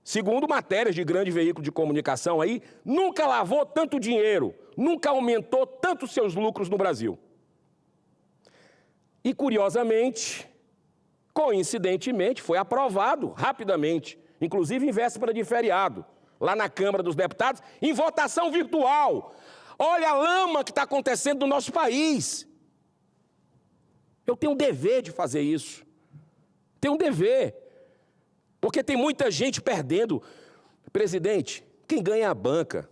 segundo matérias de grande veículo de comunicação aí, nunca lavou tanto dinheiro, nunca aumentou tanto seus lucros no Brasil. E, curiosamente, coincidentemente, foi aprovado rapidamente, inclusive em véspera de feriado, lá na Câmara dos Deputados, em votação virtual. Olha a lama que está acontecendo no nosso país. Eu tenho um dever de fazer isso. Tenho um dever. Porque tem muita gente perdendo. Presidente, quem ganha é a banca.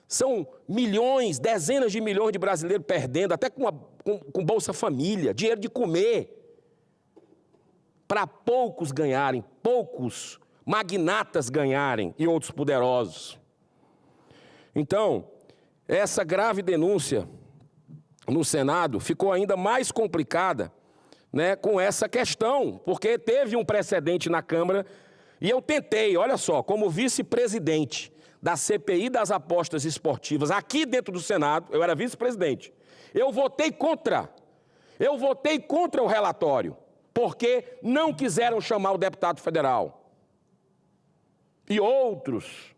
São milhões, dezenas de milhões de brasileiros perdendo, até com Bolsa Família, dinheiro de comer. Para poucos ganharem, poucos magnatas ganharem e outros poderosos. Então, essa grave denúncia no Senado ficou ainda mais complicada, né, com essa questão, porque teve um precedente na Câmara e eu tentei, olha só, como vice-presidente da CPI das apostas esportivas aqui dentro do Senado, eu era vice-presidente, eu votei contra o relatório, porque não quiseram chamar o deputado federal. E outros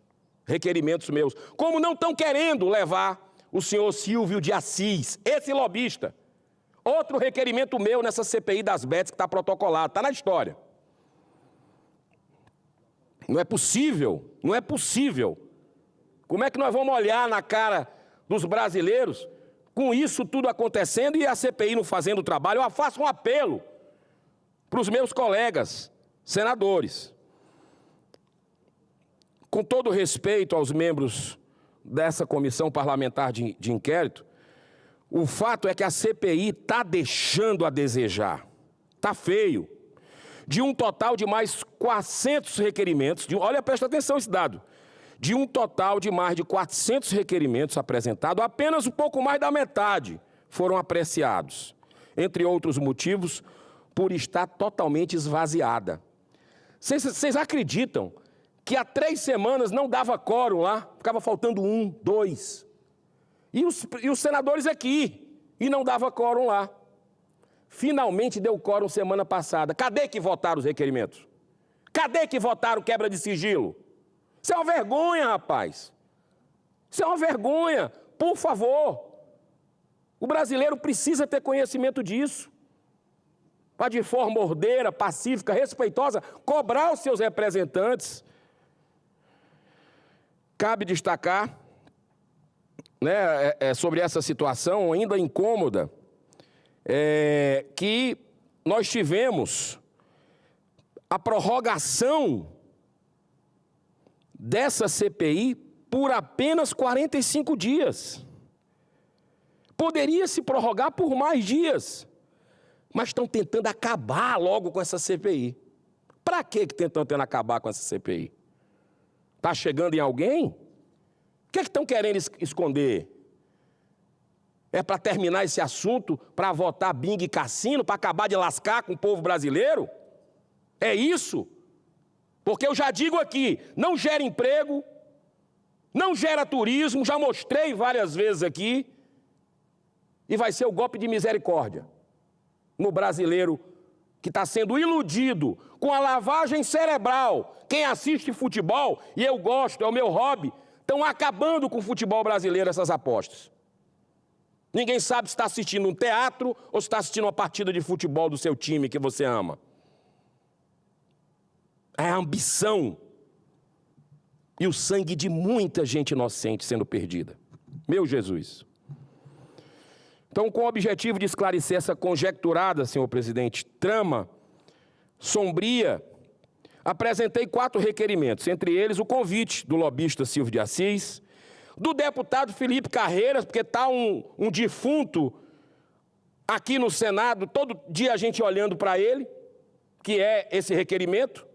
requerimentos meus, como não estão querendo levar o senhor Silvio de Assis, esse lobista. Outro requerimento meu nessa CPI das Bets que está protocolado, está na história. Não é possível, não é possível. Como é que nós vamos olhar na cara dos brasileiros com isso tudo acontecendo e a CPI não fazendo o trabalho? Eu faço um apelo para os meus colegas senadores. Com todo respeito aos membros dessa comissão parlamentar de inquérito, o fato é que a CPI está deixando a desejar. Está feio. De um total de mais 400 requerimentos, olha, presta atenção esse dado, de um total de mais de 400 requerimentos apresentados, apenas um pouco mais da metade foram apreciados. Entre outros motivos, por estar totalmente esvaziada. Vocês acreditam que há 3 semanas não dava quórum lá, ficava faltando 1, 2. E os senadores aqui, e não dava quórum lá. Finalmente deu quórum semana passada. Cadê que votaram os requerimentos? Cadê que votaram quebra de sigilo? Isso é uma vergonha, rapaz. Isso é uma vergonha. Por favor. O brasileiro precisa ter conhecimento disso. Para, de forma ordeira, pacífica, respeitosa, cobrar os seus representantes. Cabe destacar, né, sobre essa situação ainda incômoda, que nós tivemos a prorrogação dessa CPI por apenas 45 dias. Poderia se prorrogar por mais dias, mas estão tentando acabar logo com essa CPI. Para que estão tentando acabar com essa CPI? Está chegando em alguém que estão querendo esconder? É para terminar esse assunto, para votar bingo e cassino, para acabar de lascar com o povo brasileiro? É isso? Porque eu já digo aqui, não gera emprego, não gera turismo, já mostrei várias vezes aqui, e vai ser o golpe de misericórdia no brasileiro que está sendo iludido com a lavagem cerebral. Quem assiste futebol, e eu gosto, é o meu hobby, estão acabando com o futebol brasileiro essas apostas. Ninguém sabe se está assistindo um teatro ou se está assistindo uma partida de futebol do seu time que você ama. É a ambição e o sangue de muita gente inocente sendo perdida. Meu Jesus. Então, com o objetivo de esclarecer essa conjecturada, senhor presidente, trama sombria, apresentei 4 requerimentos, entre eles o convite do lobista Silvio de Assis, do deputado Felipe Carreiras, porque está um defunto aqui no Senado, todo dia a gente olhando para ele, que é esse requerimento,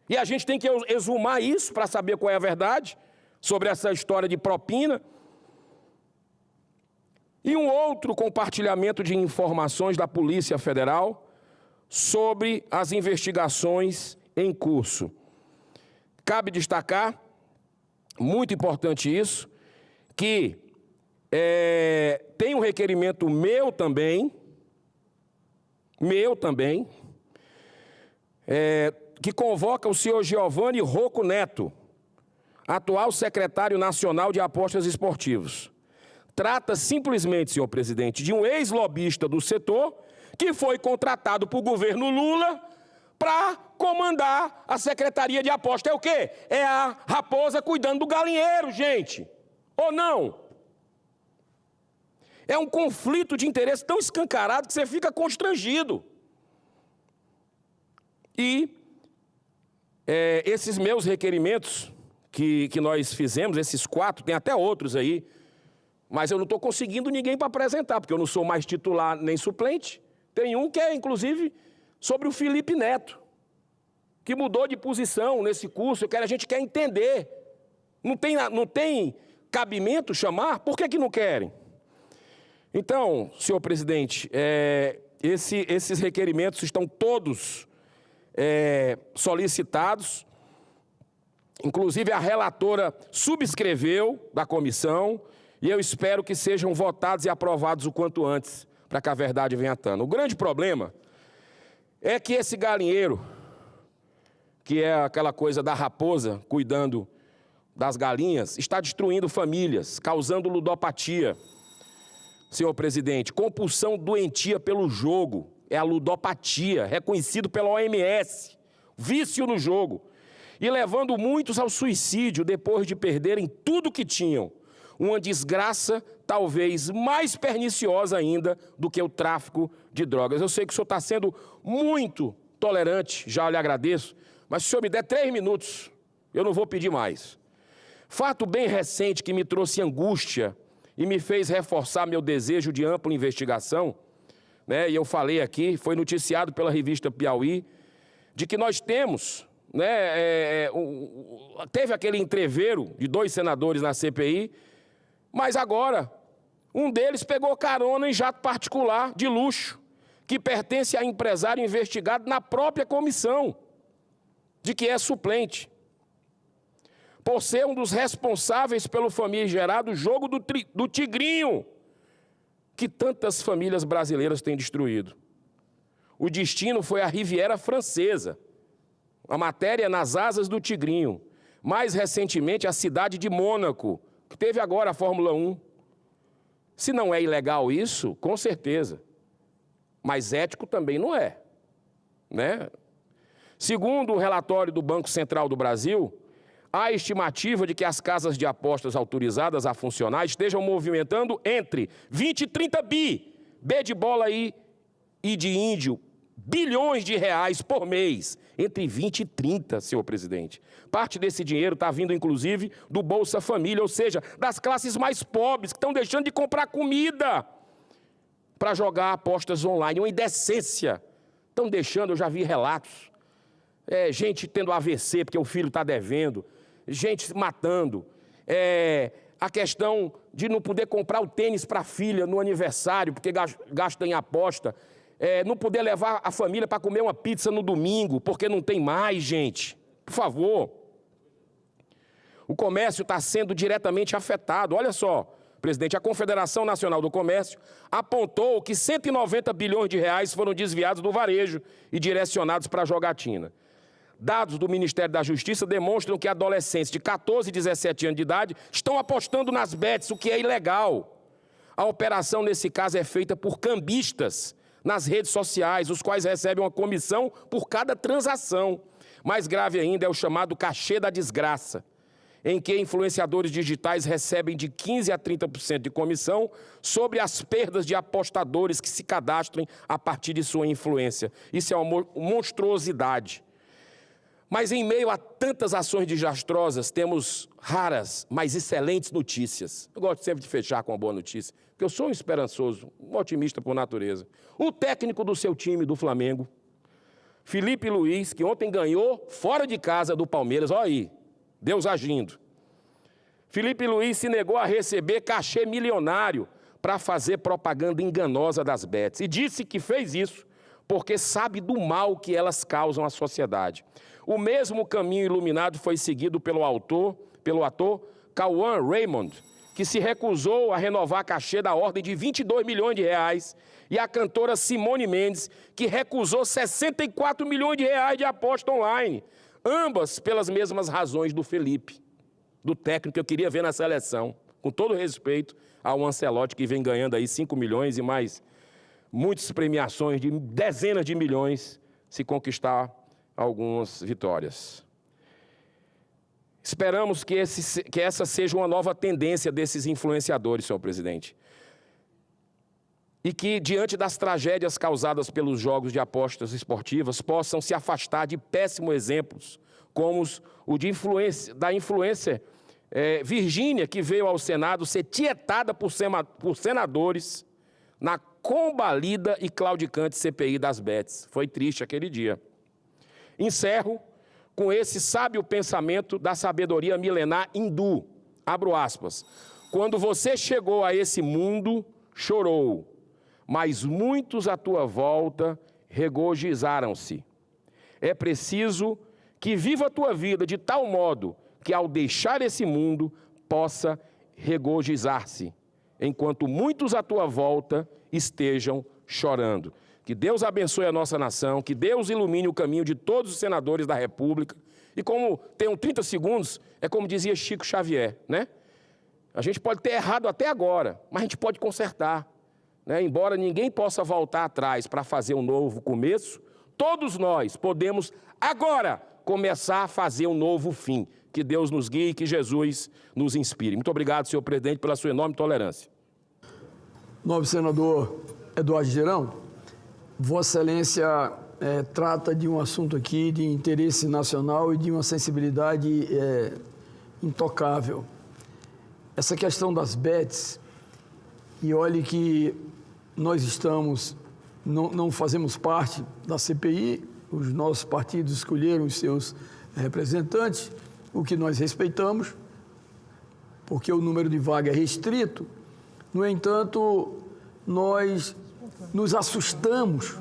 e a gente tem que exumar isso para saber qual é a verdade sobre essa história de propina. E um outro compartilhamento de informações da Polícia Federal sobre as investigações em curso. Cabe destacar, muito importante isso, que tem um requerimento meu também, que convoca o senhor Giovanni Rocco Neto, atual secretário nacional de apostas esportivas. Trata simplesmente, senhor presidente, de um ex-lobista do setor que foi contratado por governo Lula para comandar a Secretaria de Aposta. É o quê? É a raposa cuidando do galinheiro, gente. Ou não? É um conflito de interesse tão escancarado que você fica constrangido. E esses meus requerimentos que nós fizemos, esses 4, tem até outros aí, mas eu não estou conseguindo ninguém para apresentar, porque eu não sou mais titular nem suplente. Tem um que é, inclusive, sobre o Felipe Neto, que mudou de posição nesse curso. A gente quer entender. Não tem cabimento chamar? Por que não querem? Então, senhor presidente, esses requerimentos estão todos solicitados. Inclusive, a relatora subscreveu da comissão, e eu espero que sejam votados e aprovados o quanto antes, para que a verdade venha à tona. O grande problema é que esse galinheiro, que é aquela coisa da raposa cuidando das galinhas, está destruindo famílias, causando ludopatia. Senhor presidente, compulsão doentia pelo jogo, é a ludopatia, reconhecido pela OMS, vício no jogo, e levando muitos ao suicídio depois de perderem tudo que tinham. Uma desgraça talvez mais perniciosa ainda do que o tráfico de drogas. Eu sei que o senhor está sendo muito tolerante, já lhe agradeço, mas se o senhor me der 3 minutos, eu não vou pedir mais. Fato bem recente que me trouxe angústia e me fez reforçar meu desejo de ampla investigação, né? E eu falei aqui, foi noticiado pela revista Piauí, de que nós temos, né, teve aquele entreveiro de 2 senadores na CPI, mas agora um deles pegou carona em jato particular de luxo, que pertence a empresário investigado na própria comissão, de que é suplente, por ser um dos responsáveis pelo famigerado jogo do Tigrinho, que tantas famílias brasileiras têm destruído. O destino foi a Riviera Francesa, a matéria nas asas do Tigrinho. Mais recentemente, a cidade de Mônaco, que teve agora a Fórmula 1. Se não é ilegal isso, com certeza. Mas ético também não é, né? Segundo o relatório do Banco Central do Brasil, há a estimativa de que as casas de apostas autorizadas a funcionar estejam movimentando entre 20 e 30 B de bola e de índio, bilhões de reais por mês, entre 20 e 30, senhor presidente. Parte desse dinheiro está vindo, inclusive, do Bolsa Família, ou seja, das classes mais pobres, que estão deixando de comprar comida para jogar apostas online. Uma indecência. Estão deixando, eu já vi relatos, gente tendo AVC porque o filho está devendo, gente se matando, a questão de não poder comprar o tênis para a filha no aniversário, porque gasta em aposta, não poder levar a família para comer uma pizza no domingo, porque não tem mais, gente. Por favor. O comércio está sendo diretamente afetado. Olha só, presidente, a Confederação Nacional do Comércio apontou que 190 bilhões de reais foram desviados do varejo e direcionados para a jogatina. Dados do Ministério da Justiça demonstram que adolescentes de 14 e 17 anos de idade estão apostando nas bets, o que é ilegal. A operação, nesse caso, é feita por cambistas nas redes sociais, os quais recebem uma comissão por cada transação. Mais grave ainda é o chamado cachê da desgraça, em que influenciadores digitais recebem de 15% a 30% de comissão sobre as perdas de apostadores que se cadastrem a partir de sua influência. Isso é uma monstruosidade. Mas em meio a tantas ações desastrosas, temos raras, mas excelentes notícias. Eu gosto sempre de fechar com uma boa notícia, porque eu sou um esperançoso, um otimista por natureza. O técnico do seu time, do Flamengo, Felipe Luiz, que ontem ganhou fora de casa do Palmeiras, olha aí, Deus agindo. Felipe Luiz se negou a receber cachê milionário para fazer propaganda enganosa das bets e disse que fez isso porque sabe do mal que elas causam à sociedade. O mesmo caminho iluminado foi seguido pelo ator Cauã Raymond, que se recusou a renovar cachê da ordem de 22 milhões de reais, e a cantora Simone Mendes, que recusou 64 milhões de reais de aposta online, ambas pelas mesmas razões do Felipe, do técnico que eu queria ver na seleção, com todo respeito ao Ancelotti, que vem ganhando aí 5 milhões e mais muitas premiações de dezenas de milhões se conquistar algumas vitórias. Esperamos que essa seja uma nova tendência desses influenciadores, senhor presidente. E que, diante das tragédias causadas pelos jogos de apostas esportivas, possam se afastar de péssimos exemplos, como o da influencer Virgínia, que veio ao Senado ser tietada por senadores na combalida e claudicante CPI das bets. Foi triste aquele dia. Encerro com esse sábio pensamento da sabedoria milenar hindu. Abro aspas. Quando você chegou a esse mundo, chorou, mas muitos à tua volta regozijaram-se. É preciso que viva a tua vida de tal modo que, ao deixar esse mundo, possa regozijar-se, enquanto muitos à tua volta estejam chorando. Que Deus abençoe a nossa nação, que Deus ilumine o caminho de todos os senadores da República. E como tenho 30 segundos, é como dizia Chico Xavier, né? A gente pode ter errado até agora, mas a gente pode consertar, né? Embora ninguém possa voltar atrás para fazer um novo começo, todos nós podemos agora começar a fazer um novo fim. Que Deus nos guie e que Jesus nos inspire. Muito obrigado, senhor presidente, pela sua enorme tolerância. Nobre senador Eduardo Girão, Vossa Excelência trata de um assunto aqui de interesse nacional e de uma sensibilidade intocável. Essa questão das bets, e olhe que nós não fazemos parte da CPI, os nossos partidos escolheram os seus representantes, o que nós respeitamos, porque o número de vagas é restrito. No entanto, nós nos assustamos,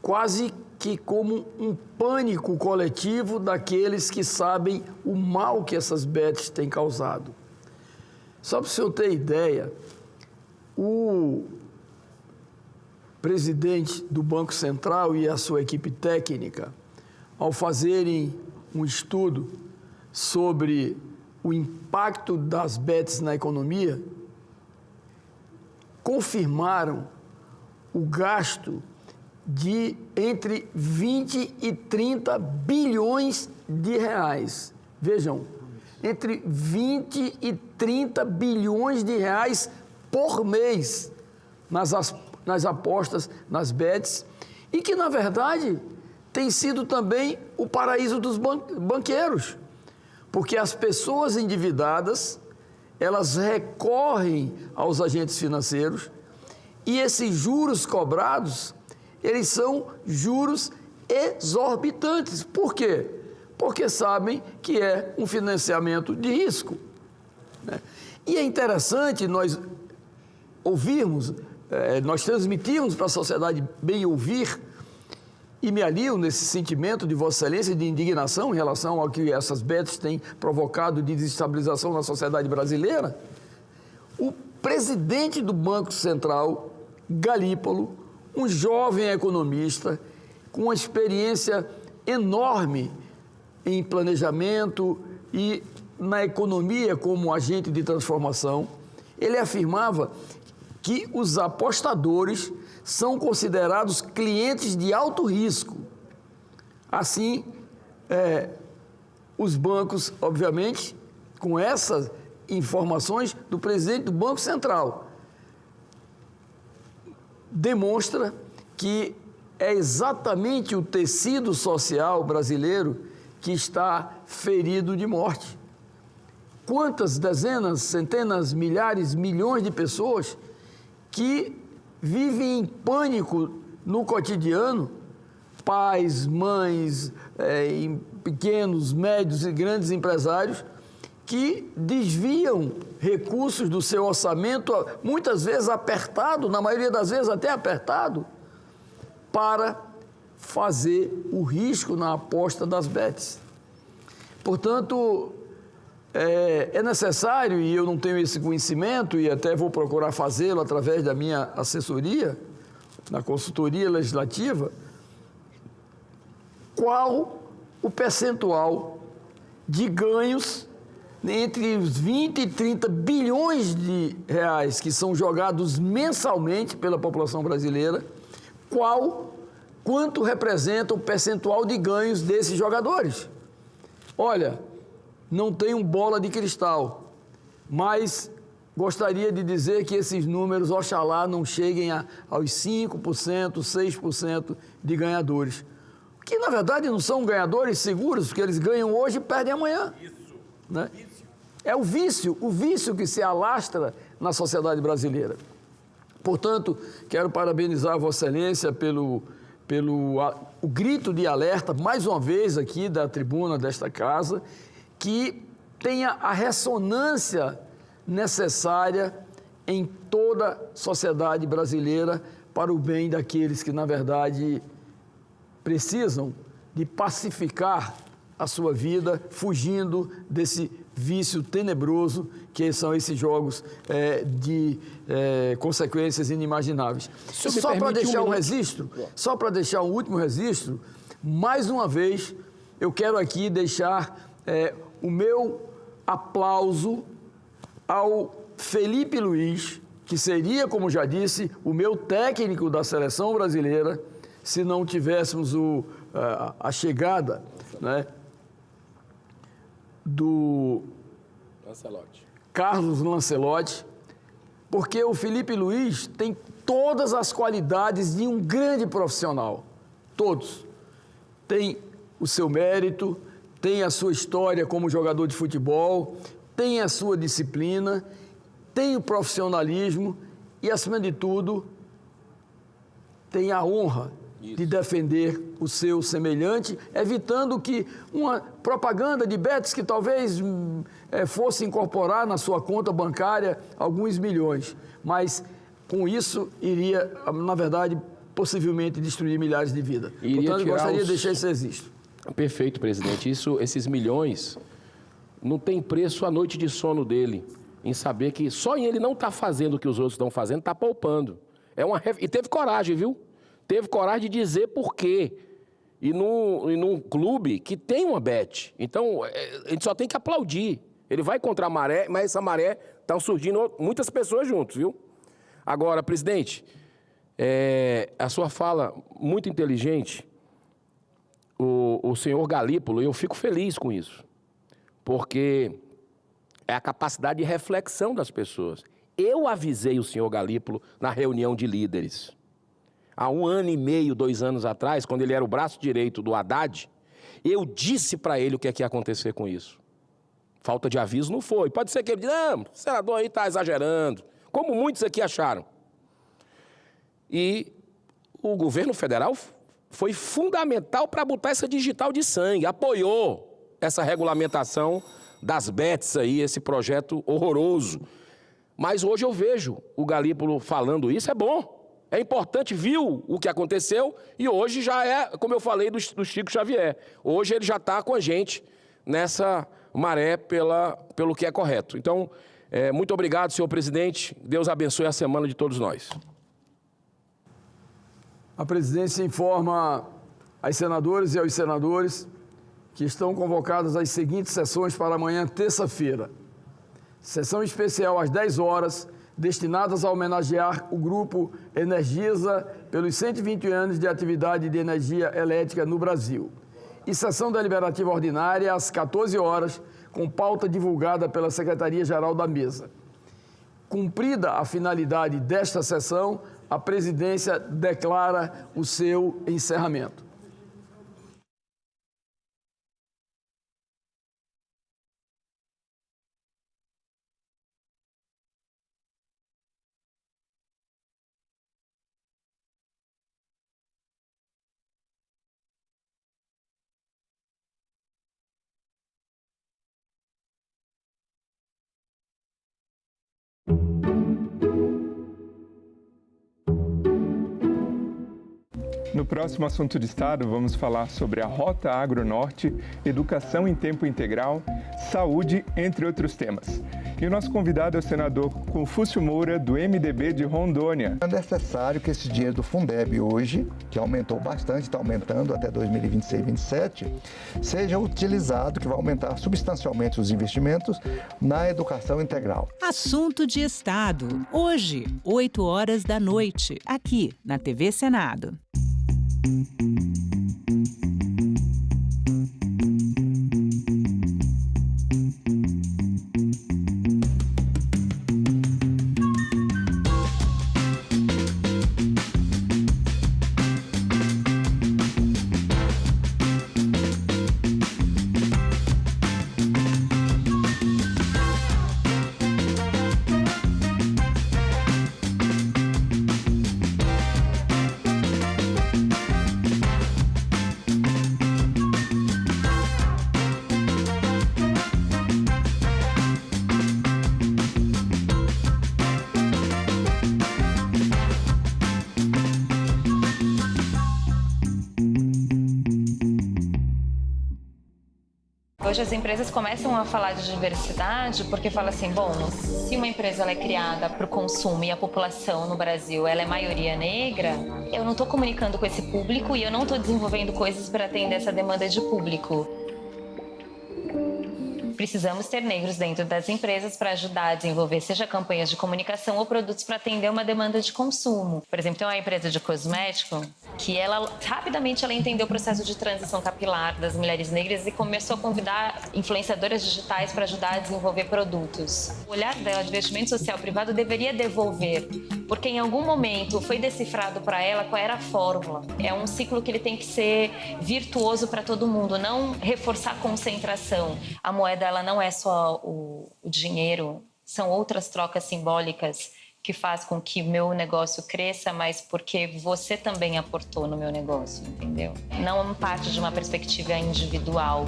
quase que como um pânico coletivo daqueles que sabem o mal que essas bets têm causado. Só para o senhor ter ideia, o presidente do Banco Central e a sua equipe técnica, ao fazerem um estudo sobre o impacto das bets na economia, confirmaram o gasto de entre 20 e 30 bilhões de reais. Vejam, entre 20 e 30 bilhões de reais por mês nas apostas, nas bets, e que, na verdade, tem sido também o paraíso dos banqueiros, porque as pessoas endividadas, elas recorrem aos agentes financeiros e esses juros cobrados, eles são juros exorbitantes. Por quê? Porque sabem que é um financiamento de risco. né? E é interessante nós ouvirmos, nós transmitirmos para a sociedade bem ouvir, e me alio nesse sentimento de Vossa Excelência de indignação em relação ao que essas bets têm provocado de desestabilização na sociedade brasileira. O presidente do Banco Central, Galípolo, um jovem economista com uma experiência enorme em planejamento e na economia como agente de transformação, ele afirmava que os apostadores são considerados clientes de alto risco. Assim, os bancos, obviamente, com essas informações do presidente do Banco Central, demonstra que é exatamente o tecido social brasileiro que está ferido de morte. Quantas dezenas, centenas, milhares, milhões de pessoas que vivem em pânico no cotidiano, pais, mães, pequenos, médios e grandes empresários, que desviam recursos do seu orçamento, muitas vezes apertado, na maioria das vezes até apertado, para fazer o risco na aposta das bets. Portanto, é necessário, e eu não tenho esse conhecimento, e até vou procurar fazê-lo através da minha assessoria, na consultoria legislativa, qual o percentual de ganhos entre os 20 e 30 bilhões de reais que são jogados mensalmente pela população brasileira, quanto representa o percentual de ganhos desses jogadores. Olha, não tenho bola de cristal, mas gostaria de dizer que esses números, oxalá, não cheguem aos 5%, 6% de ganhadores. Que, na verdade, não são ganhadores seguros, porque eles ganham hoje e perdem amanhã. Isso. Né? É o vício que se alastra na sociedade brasileira. Portanto, quero parabenizar a Vossa Excelência pelo grito de alerta, mais uma vez aqui da tribuna desta casa, que tenha a ressonância necessária em toda a sociedade brasileira para o bem daqueles que, na verdade, precisam de pacificar a sua vida, fugindo desse vício tenebroso que são esses jogos de consequências inimagináveis. Só para deixar um registro, só para deixar um último registro, mais uma vez, eu quero aqui deixar o meu aplauso ao Felipe Luiz, que seria, como já disse, o meu técnico da seleção brasileira, se não tivéssemos a chegada, né, do Carlos Lancelotti, porque o Felipe Luiz tem todas as qualidades de um grande profissional, todos. Tem o seu mérito, tem a sua história como jogador de futebol, tem a sua disciplina, tem o profissionalismo e, acima de tudo, tem a honra de defender o seu semelhante, evitando que uma propaganda de bets que talvez fosse incorporar na sua conta bancária alguns milhões, mas com isso iria, na verdade, possivelmente destruir milhares de vidas. Portanto, eu gostaria de deixar esse registro. Perfeito, presidente. Esses milhões não tem preço a noite de sono dele, em saber que só em ele não está fazendo o que os outros estão fazendo, está poupando. E teve coragem, viu? Teve coragem de dizer por quê. E num clube que tem uma bet. Então, a gente só tem que aplaudir. Ele vai contra a maré, mas essa maré está surgindo muitas pessoas juntos, viu? Agora, presidente, a sua fala muito inteligente, o senhor Galípolo, eu fico feliz com isso, porque é a capacidade de reflexão das pessoas. Eu avisei o senhor Galípolo na reunião de líderes. Há 1 ano e meio, 2 anos atrás, quando ele era o braço direito do Haddad, eu disse para ele o que ia acontecer com isso. Falta de aviso não foi. Pode ser que ele diga, não, o senador aí está exagerando, como muitos aqui acharam. E o governo federal foi fundamental para botar essa digital de sangue, apoiou essa regulamentação das bets aí, esse projeto horroroso. Mas hoje eu vejo o Galípolo falando isso, é bom. É importante, viu o que aconteceu e hoje já é, como eu falei, do Chico Xavier. Hoje ele já está com a gente nessa maré pelo que é correto. Então, muito obrigado, senhor presidente. Deus abençoe a semana de todos nós. A presidência informa aos senadores e aos senadores que estão convocadas as seguintes sessões para amanhã, terça-feira. Sessão especial às 10 horas, destinadas a homenagear o Grupo Energisa pelos 120 anos de atividade de energia elétrica no Brasil. E sessão deliberativa ordinária às 14 horas, com pauta divulgada pela Secretaria-Geral da Mesa. Cumprida a finalidade desta sessão, a presidência declara o seu encerramento. No próximo Assunto de Estado, vamos falar sobre a Rota Agro-Norte, educação em tempo integral, saúde, entre outros temas. E o nosso convidado é o senador Confúcio Moura, do MDB de Rondônia. É necessário que esse dinheiro do Fundeb hoje, que aumentou bastante, está aumentando até 2026 e 2027, seja utilizado, que vai aumentar substancialmente os investimentos na educação integral. Assunto de Estado, hoje, 8 horas da noite, aqui na TV Senado. Hoje as empresas começam a falar de diversidade porque fala assim, bom, se uma empresa ela é criada para o consumo e a população no Brasil ela é maioria negra, eu não estou comunicando com esse público e eu não estou desenvolvendo coisas para atender essa demanda de público. Precisamos ter negros dentro das empresas para ajudar a desenvolver, seja campanhas de comunicação ou produtos para atender uma demanda de consumo. Por exemplo, tem uma empresa de cosmético que rapidamente ela entendeu o processo de transição capilar das mulheres negras e começou a convidar influenciadoras digitais para ajudar a desenvolver produtos. O olhar dela de investimento social privado deveria devolver, porque em algum momento foi decifrado para ela qual era a fórmula. É um ciclo que ele tem que ser virtuoso para todo mundo, não reforçar a concentração. A moeda ela não é só o dinheiro, são outras trocas simbólicas que faz com que o meu negócio cresça, mas porque você também aportou no meu negócio, entendeu? Não parte de uma perspectiva individual.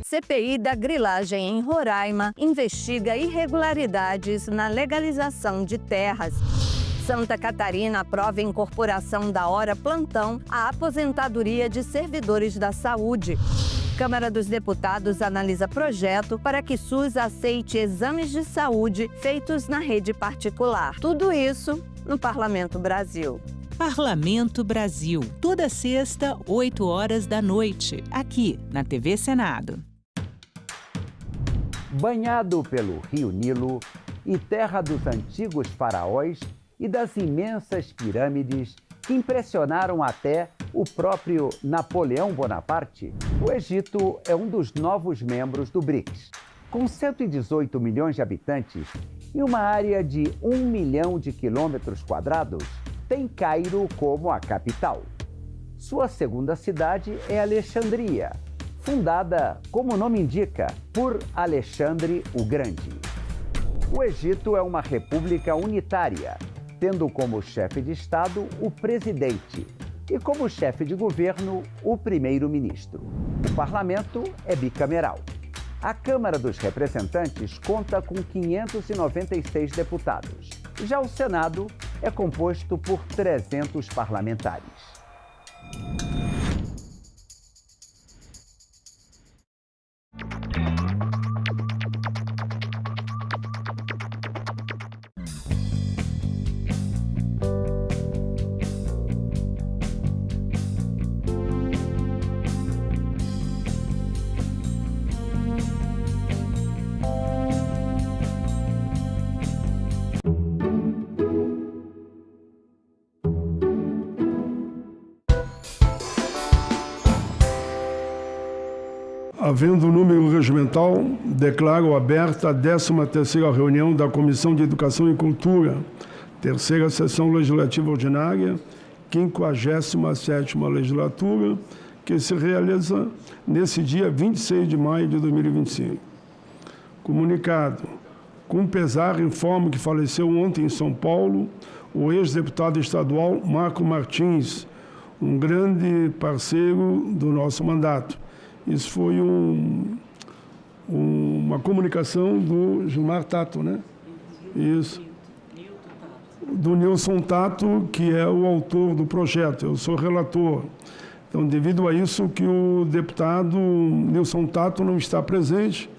CPI da grilagem em Roraima investiga irregularidades na legalização de terras. Santa Catarina aprova a incorporação da hora plantão à aposentadoria de servidores da saúde. Câmara dos Deputados analisa projeto para que SUS aceite exames de saúde feitos na rede particular. Tudo isso no Parlamento Brasil. Parlamento Brasil, toda sexta, 8 horas da noite, aqui na TV Senado. Banhado pelo Rio Nilo e terra dos antigos faraós e das imensas pirâmides que impressionaram até o próprio Napoleão Bonaparte, o Egito é um dos novos membros do BRICS. Com 118 milhões de habitantes e uma área de 1 milhão de quilômetros quadrados, tem Cairo como a capital. Sua segunda cidade é Alexandria, fundada, como o nome indica, por Alexandre o Grande. O Egito é uma república unitária, tendo como chefe de Estado o presidente e como chefe de governo o primeiro-ministro. O parlamento é bicameral. A Câmara dos Representantes conta com 596 deputados. Já o Senado é composto por 300 parlamentares. Havendo número regimental, declaro aberta a 13ª reunião da Comissão de Educação e Cultura, terceira sessão legislativa ordinária, 57ª legislatura, que se realiza nesse dia 26 de maio de 2025. Comunicado. Com pesar, informo que faleceu ontem em São Paulo o ex-deputado estadual Marco Martins, um grande parceiro do nosso mandato. Isso foi uma comunicação do Gilmar Tato, né? Isso. Do Nilson Tato, que é o autor do projeto. Eu sou relator. Então, devido a isso que o deputado Nilson Tato não está presente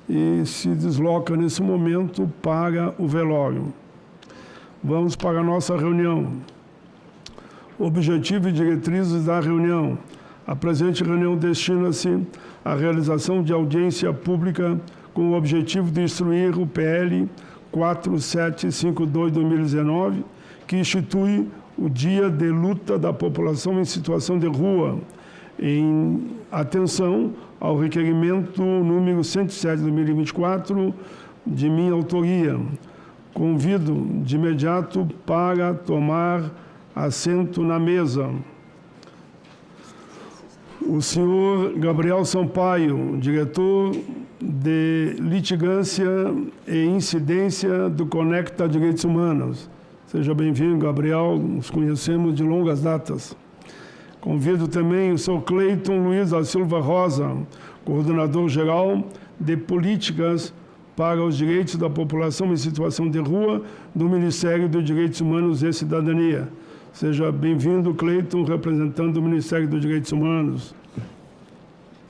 e se desloca nesse momento para o velório. Vamos para a nossa reunião. Objetivo e diretrizes da reunião. A presente reunião destina-se à realização de audiência pública com o objetivo de instruir o PL 4752/2019, que institui o Dia de Luta da População em Situação de Rua, em atenção ao requerimento número 107/2024, de minha autoria. Convido de imediato para tomar assento na mesa o senhor Gabriel Sampaio, diretor de litigância e incidência do Conecta Direitos Humanos. Seja bem-vindo, Gabriel, nos conhecemos de longas datas. Convido também o senhor Cleiton Luiz da Silva Rosa, coordenador-geral de políticas para os direitos da população em situação de rua do Ministério dos Direitos Humanos e Cidadania. Seja bem-vindo, Cleiton, representando o Ministério dos Direitos Humanos.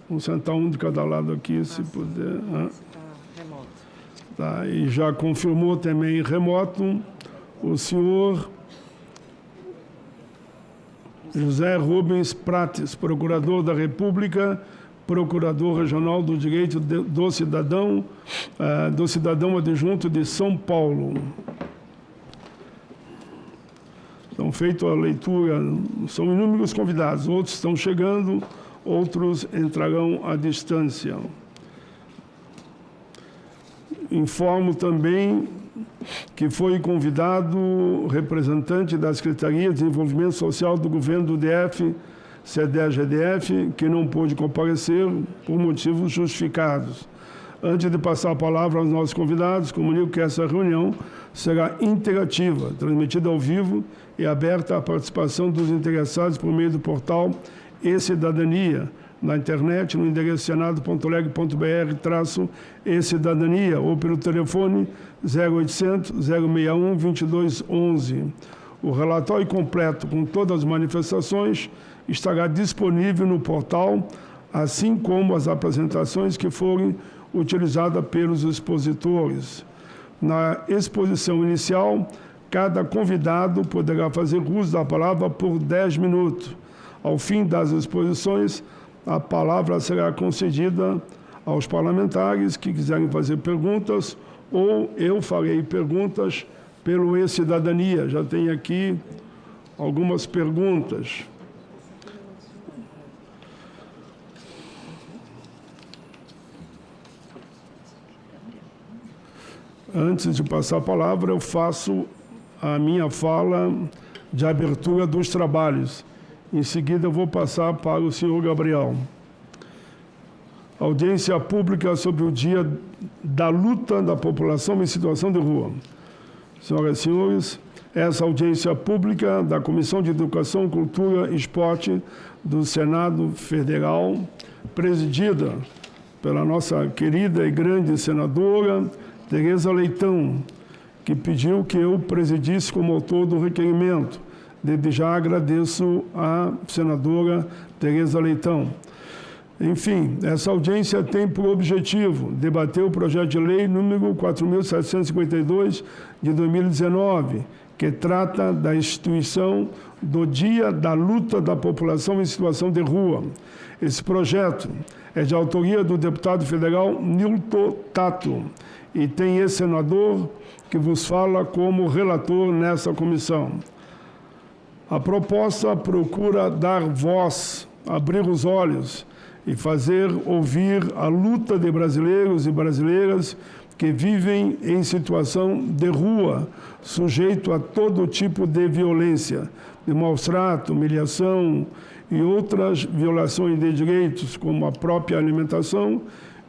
Vamos sentar um de cada lado aqui, se puder. Remoto. Tá, e já confirmou também remoto o senhor José Rubens Prates, procurador da República, procurador regional do Direito do Cidadão adjunto de São Paulo. Então, feita a leitura, são inúmeros convidados, outros estão chegando, outros entrarão à distância. Informo também que foi convidado representante da Secretaria de Desenvolvimento Social do Governo do DF, CDE-GDF, que não pôde comparecer por motivos justificados. Antes de passar a palavra aos nossos convidados, comunico que essa reunião será interativa, transmitida ao vivo e aberta à participação dos interessados por meio do portal e-Cidadania, na internet, no endereço senado.leg.br/e-Cidadania ou pelo telefone 0800 061 2211. O relatório completo com todas as manifestações estará disponível no portal, assim como as apresentações que forem utilizadas pelos expositores. Na exposição inicial, cada convidado poderá fazer uso da palavra por 10 minutos. Ao fim das exposições, a palavra será concedida aos parlamentares que quiserem fazer perguntas, ou eu farei perguntas pelo e-Cidadania. Já tem aqui algumas perguntas. Antes de passar a palavra, eu faço a minha fala de abertura dos trabalhos. Em seguida, eu vou passar para o senhor Gabriel. Audiência pública sobre o Dia da Luta da População em Situação de Rua. Senhoras e senhores, essa audiência pública da Comissão de Educação, Cultura e Esporte do Senado Federal, presidida pela nossa querida e grande senadora Tereza Leitão, que pediu que eu presidisse como autor do requerimento. Desde já agradeço à senadora Tereza Leitão. Enfim, essa audiência tem por objetivo debater o projeto de lei número 4.752 de 2019, que trata da instituição do Dia da Luta da População em Situação de Rua. Esse projeto é de autoria do deputado federal Nilton Tato e tem esse senador que vos fala como relator nessa comissão. A proposta procura dar voz, abrir os olhos e fazer ouvir a luta de brasileiros e brasileiras que vivem em situação de rua, sujeito a todo tipo de violência, de maus-trato, humilhação e outras violações de direitos, como a própria alimentação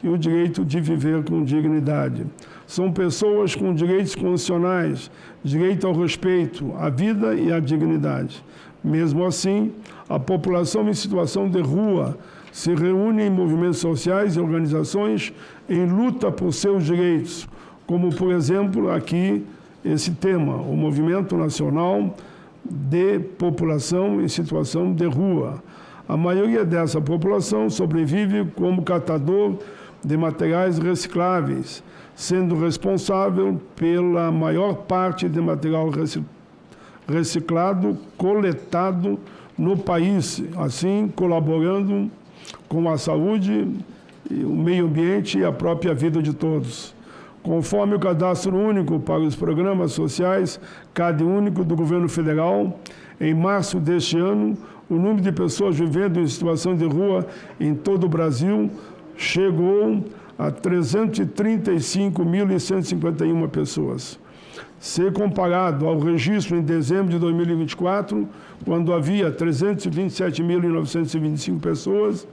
e o direito de viver com dignidade. São pessoas com direitos constitucionais, direito ao respeito, à vida e à dignidade. Mesmo assim, a população em situação de rua se reúne em movimentos sociais e organizações em luta por seus direitos, como, por exemplo, aqui esse tema, o Movimento Nacional de População em Situação de Rua. A maioria dessa população sobrevive como catador de materiais recicláveis, sendo responsável pela maior parte de material reciclado coletado no país, assim colaborando com a saúde, o meio ambiente e a própria vida de todos. Conforme o Cadastro Único para os Programas Sociais CadÚnico do Governo Federal, em março deste ano, o número de pessoas vivendo em situação de rua em todo o Brasil chegou a 335.151 pessoas. Se comparado ao registro em dezembro de 2024, quando havia 327.925 pessoas,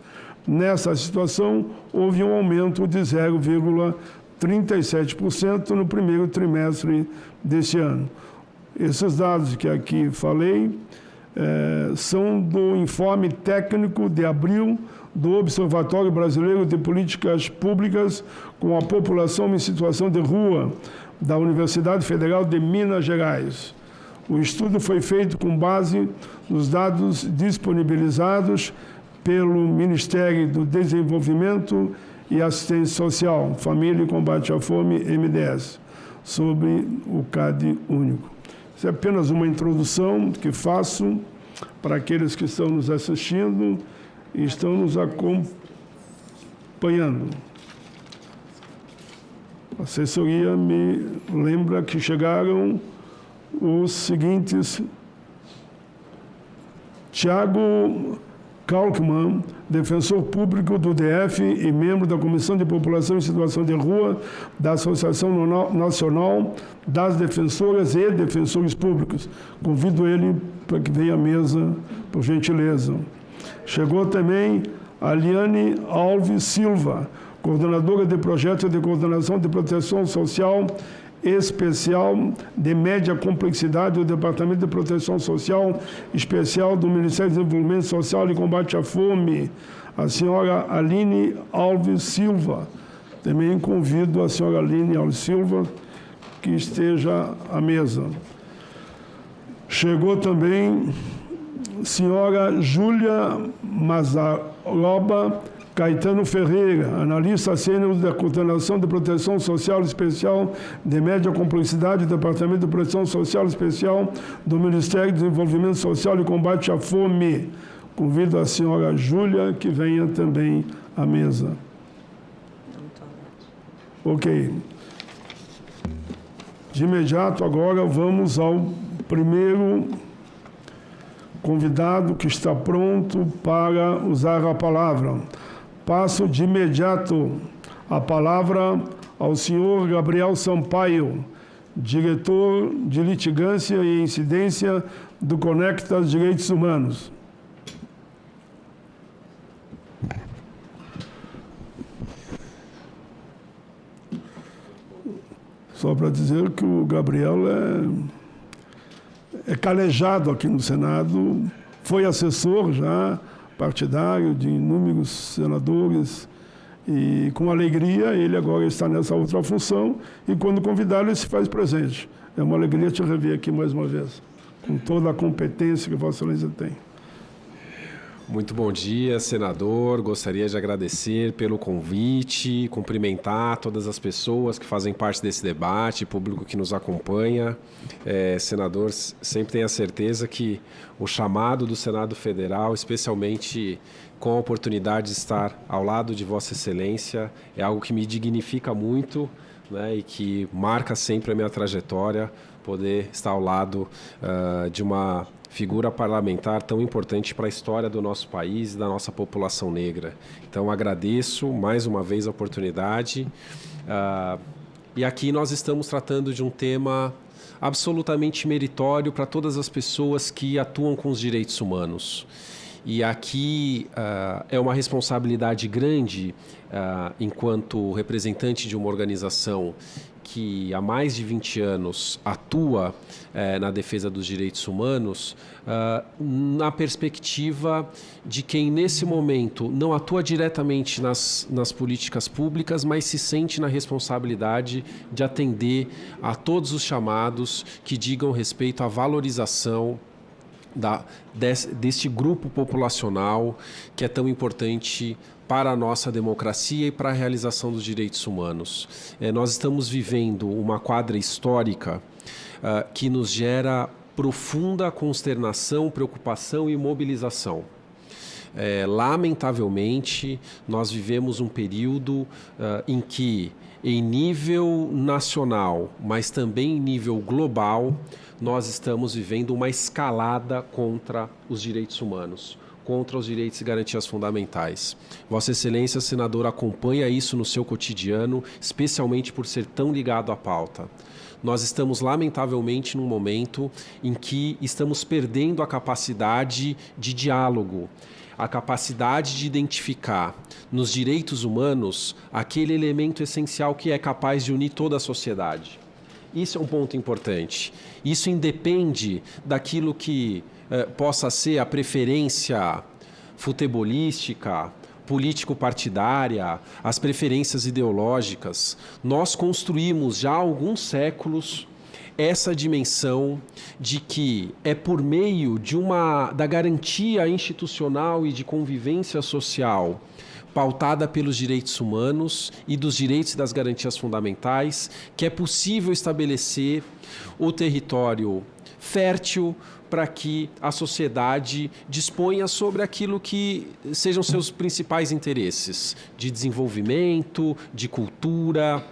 nessa situação houve um aumento de 0,37% no primeiro trimestre deste ano. Esses dados que aqui falei são do informe técnico de abril do Observatório Brasileiro de Políticas Públicas com a População em Situação de Rua, da Universidade Federal de Minas Gerais. O estudo foi feito com base nos dados disponibilizados pelo Ministério do Desenvolvimento e Assistência Social, Família e Combate à Fome, MDS, sobre o CadÚnico. Isso é apenas uma introdução que faço para aqueles que estão nos assistindo e estão nos acompanhando. A assessoria me lembra que chegaram os seguintes: Tiago Kalkman, defensor público do DF e membro da Comissão de População em Situação de Rua da Associação Nacional das Defensoras e Defensores Públicos. Convido ele para que venha à mesa, por gentileza. Chegou também a Liane Alves Silva, coordenadora de projetos de coordenação de proteção social especial de média complexidade do Departamento de Proteção Social Especial do Ministério do Desenvolvimento Social e Combate à Fome, a senhora Aline Alves Silva. Também convido a senhora Aline Alves Silva que esteja à mesa. Chegou também a senhora Júlia Mazaroba Caetano Ferreira, analista sênior da Coordenação de Proteção Social Especial de Média Complexidade do Departamento de Proteção Social Especial do Ministério do Desenvolvimento Social e Combate à Fome. Convido a senhora Júlia que venha também à mesa. Ok. De imediato, agora vamos ao primeiro convidado que está pronto para usar a palavra. Passo de imediato a palavra ao senhor Gabriel Sampaio, diretor de litigância e incidência do Conectas Direitos Humanos. Só para dizer que o Gabriel é calejado aqui no Senado, foi assessor já partidário de inúmeros senadores E com alegria, ele agora está nessa outra função e quando convidado ele se faz presente. É uma alegria te rever aqui mais uma vez, com toda a competência que Vossa Excelência tem. Muito bom dia, senador. Gostaria de agradecer pelo convite, cumprimentar todas as pessoas que fazem parte desse debate, público que nos acompanha. Senador, sempre tenha certeza que o chamado do Senado Federal, especialmente com a oportunidade de estar ao lado de Vossa Excelência, é algo que me dignifica muito, né, e que marca sempre a minha trajetória, poder estar ao lado de uma figura parlamentar tão importante para a história do nosso país e da nossa população negra. Então, agradeço mais uma vez a oportunidade. E aqui nós estamos tratando de um tema absolutamente meritório para todas as pessoas que atuam com os direitos humanos. E aqui é uma responsabilidade grande, enquanto representante de uma organização que há mais de 20 anos atua na defesa dos direitos humanos, na perspectiva de quem, nesse momento, não atua diretamente nas políticas públicas, mas se sente na responsabilidade de atender a todos os chamados que digam respeito à valorização deste grupo populacional que é tão importante para a nossa democracia e para a realização dos direitos humanos. Nós estamos vivendo uma quadra histórica que nos gera profunda consternação, preocupação e mobilização. Lamentavelmente, nós vivemos um período em que, em nível nacional, mas também em nível global, nós estamos vivendo uma escalada contra os direitos humanos, contra os direitos e garantias fundamentais. Vossa Excelência, senador, acompanha isso no seu cotidiano, especialmente por ser tão ligado à pauta. Nós estamos, lamentavelmente, num momento em que estamos perdendo a capacidade de diálogo, a capacidade de identificar nos direitos humanos aquele elemento essencial que é capaz de unir toda a sociedade. Isso é um ponto importante. Isso independe daquilo que possa ser a preferência futebolística, político-partidária, as preferências ideológicas. Nós construímos já há alguns séculos essa dimensão de que é por meio da garantia institucional e de convivência social pautada pelos direitos humanos e dos direitos e das garantias fundamentais, que é possível estabelecer o território fértil para que a sociedade disponha sobre aquilo que sejam seus principais interesses de desenvolvimento, de cultura,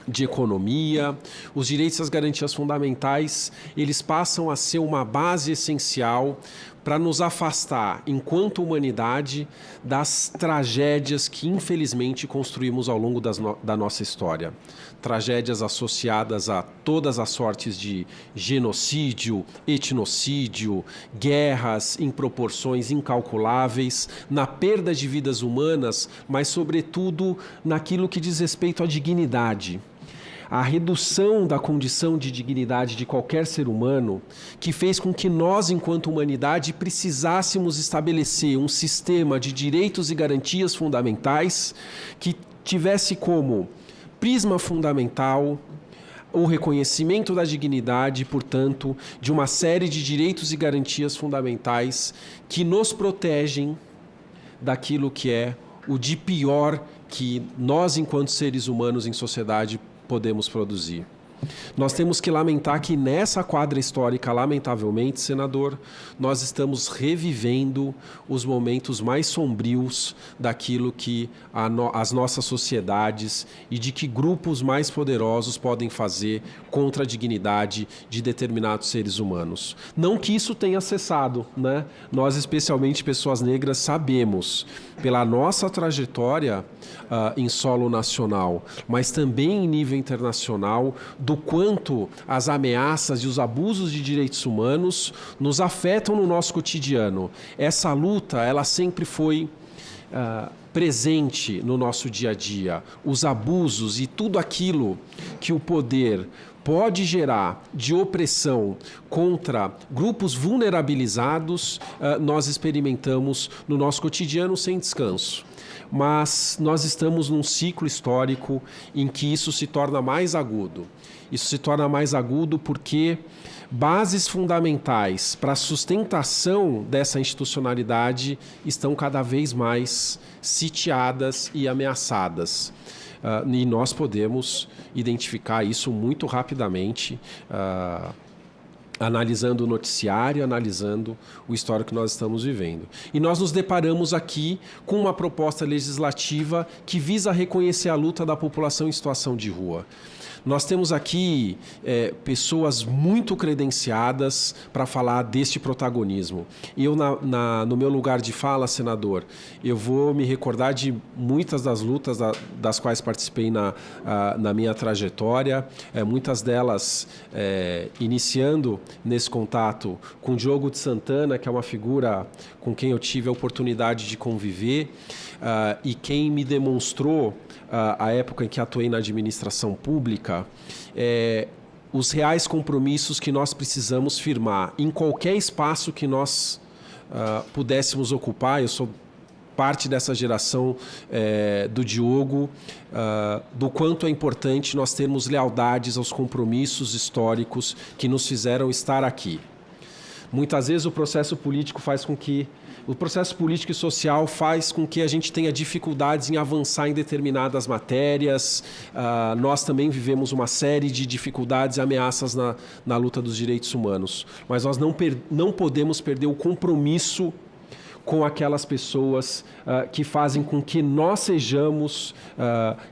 de economia. Os direitos e as garantias fundamentais, eles passam a ser uma base essencial para nos afastar, enquanto humanidade, das tragédias que, infelizmente, construímos ao longo da nossa história. Tragédias associadas a todas as sortes de genocídio, etnocídio, guerras em proporções incalculáveis, na perda de vidas humanas, mas, sobretudo, naquilo que diz respeito à dignidade. A redução da condição de dignidade de qualquer ser humano, que fez com que nós, enquanto humanidade, precisássemos estabelecer um sistema de direitos e garantias fundamentais que tivesse como prisma fundamental o reconhecimento da dignidade, portanto, de uma série de direitos e garantias fundamentais que nos protegem daquilo que é o de pior que nós, enquanto seres humanos em sociedade, podemos produzir. Nós temos que lamentar que nessa quadra histórica, lamentavelmente, senador, nós estamos revivendo os momentos mais sombrios daquilo que as nossas sociedades e de que grupos mais poderosos podem fazer contra a dignidade de determinados seres humanos. Não que isso tenha cessado, né? Nós, especialmente pessoas negras, sabemos, pela nossa trajetória em solo nacional, mas também em nível internacional, do quanto as ameaças e os abusos de direitos humanos nos afetam no nosso cotidiano. Essa luta, ela sempre foi presente no nosso dia a dia. Os abusos e tudo aquilo que o poder pode gerar de opressão contra grupos vulnerabilizados, nós experimentamos no nosso cotidiano sem descanso. Mas nós estamos num ciclo histórico em que isso se torna mais agudo. Isso se torna mais agudo porque bases fundamentais para a sustentação dessa institucionalidade estão cada vez mais sitiadas e ameaçadas. E nós podemos identificar isso muito rapidamente, analisando o noticiário, analisando o histórico que nós estamos vivendo. E nós nos deparamos aqui com uma proposta legislativa que visa reconhecer a luta da população em situação de rua. Nós temos aqui pessoas muito credenciadas para falar deste protagonismo. E eu, no meu lugar de fala, senador, eu vou me recordar de muitas das lutas das quais participei na minha trajetória, muitas delas iniciando nesse contato com Diogo de Santana, que é uma figura com quem eu tive a oportunidade de conviver, e quem me demonstrou, a época em que atuei na administração pública, os reais compromissos que nós precisamos firmar em qualquer espaço que nós pudéssemos ocupar. Eu sou parte dessa geração do Diogo, do quanto é importante nós termos lealdades aos compromissos históricos que nos fizeram estar aqui. Muitas vezes o processo político e social faz com que a gente tenha dificuldades em avançar em determinadas matérias. Nós também vivemos uma série de dificuldades e ameaças na luta dos direitos humanos. Mas nós não podemos perder o compromisso com aquelas pessoas que fazem com que nós sejamos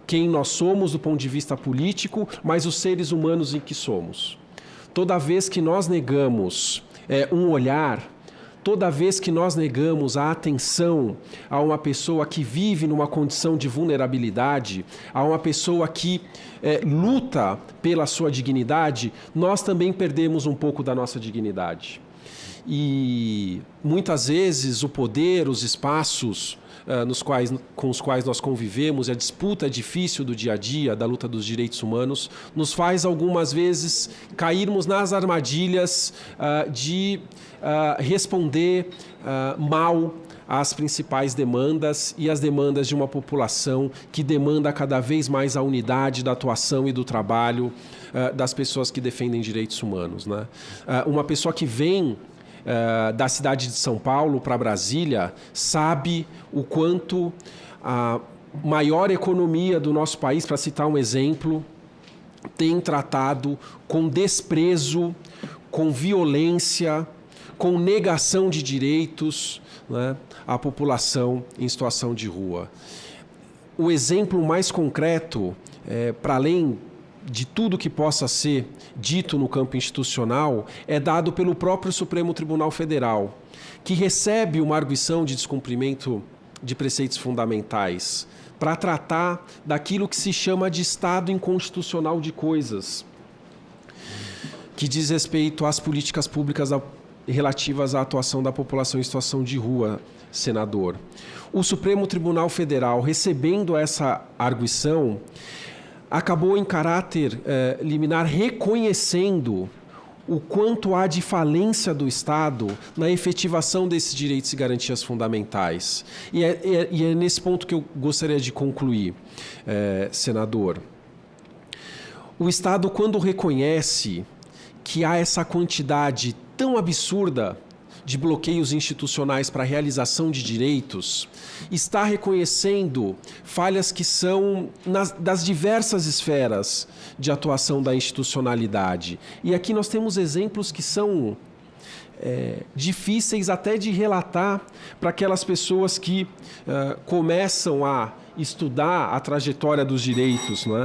quem nós somos do ponto de vista político, mas os seres humanos em que somos. Toda vez que nós negamos um olhar, toda vez que nós negamos a atenção a uma pessoa que vive numa condição de vulnerabilidade, a uma pessoa que luta pela sua dignidade, nós também perdemos um pouco da nossa dignidade. E muitas vezes o poder, os espaços com os quais nós convivemos, a disputa difícil do dia a dia, da luta dos direitos humanos, nos faz algumas vezes cairmos nas armadilhas de responder mal às principais demandas e às demandas de uma população que demanda cada vez mais a unidade da atuação e do trabalho das pessoas que defendem direitos humanos, né? Uma pessoa que vem da cidade de São Paulo para Brasília sabe o quanto a maior economia do nosso país, para citar um exemplo, tem tratado com desprezo, com violência, com negação de direitos, né, a população em situação de rua. O exemplo mais concreto, para além de tudo que possa ser dito no campo institucional, é dado pelo próprio Supremo Tribunal Federal, que recebe uma arguição de descumprimento de preceitos fundamentais para tratar daquilo que se chama de estado inconstitucional de coisas, que diz respeito às políticas públicas relativas à atuação da população em situação de rua, senador. O Supremo Tribunal Federal, recebendo essa arguição, acabou em caráter liminar reconhecendo o quanto há de falência do Estado na efetivação desses direitos e garantias fundamentais. E é nesse ponto que eu gostaria de concluir, senador. O Estado, quando reconhece que há essa quantidade tão absurda de bloqueios institucionais para a realização de direitos, está reconhecendo falhas que são das diversas esferas de atuação da institucionalidade. E aqui nós temos exemplos que são difíceis até de relatar para aquelas pessoas que começam a estudar a trajetória dos direitos, não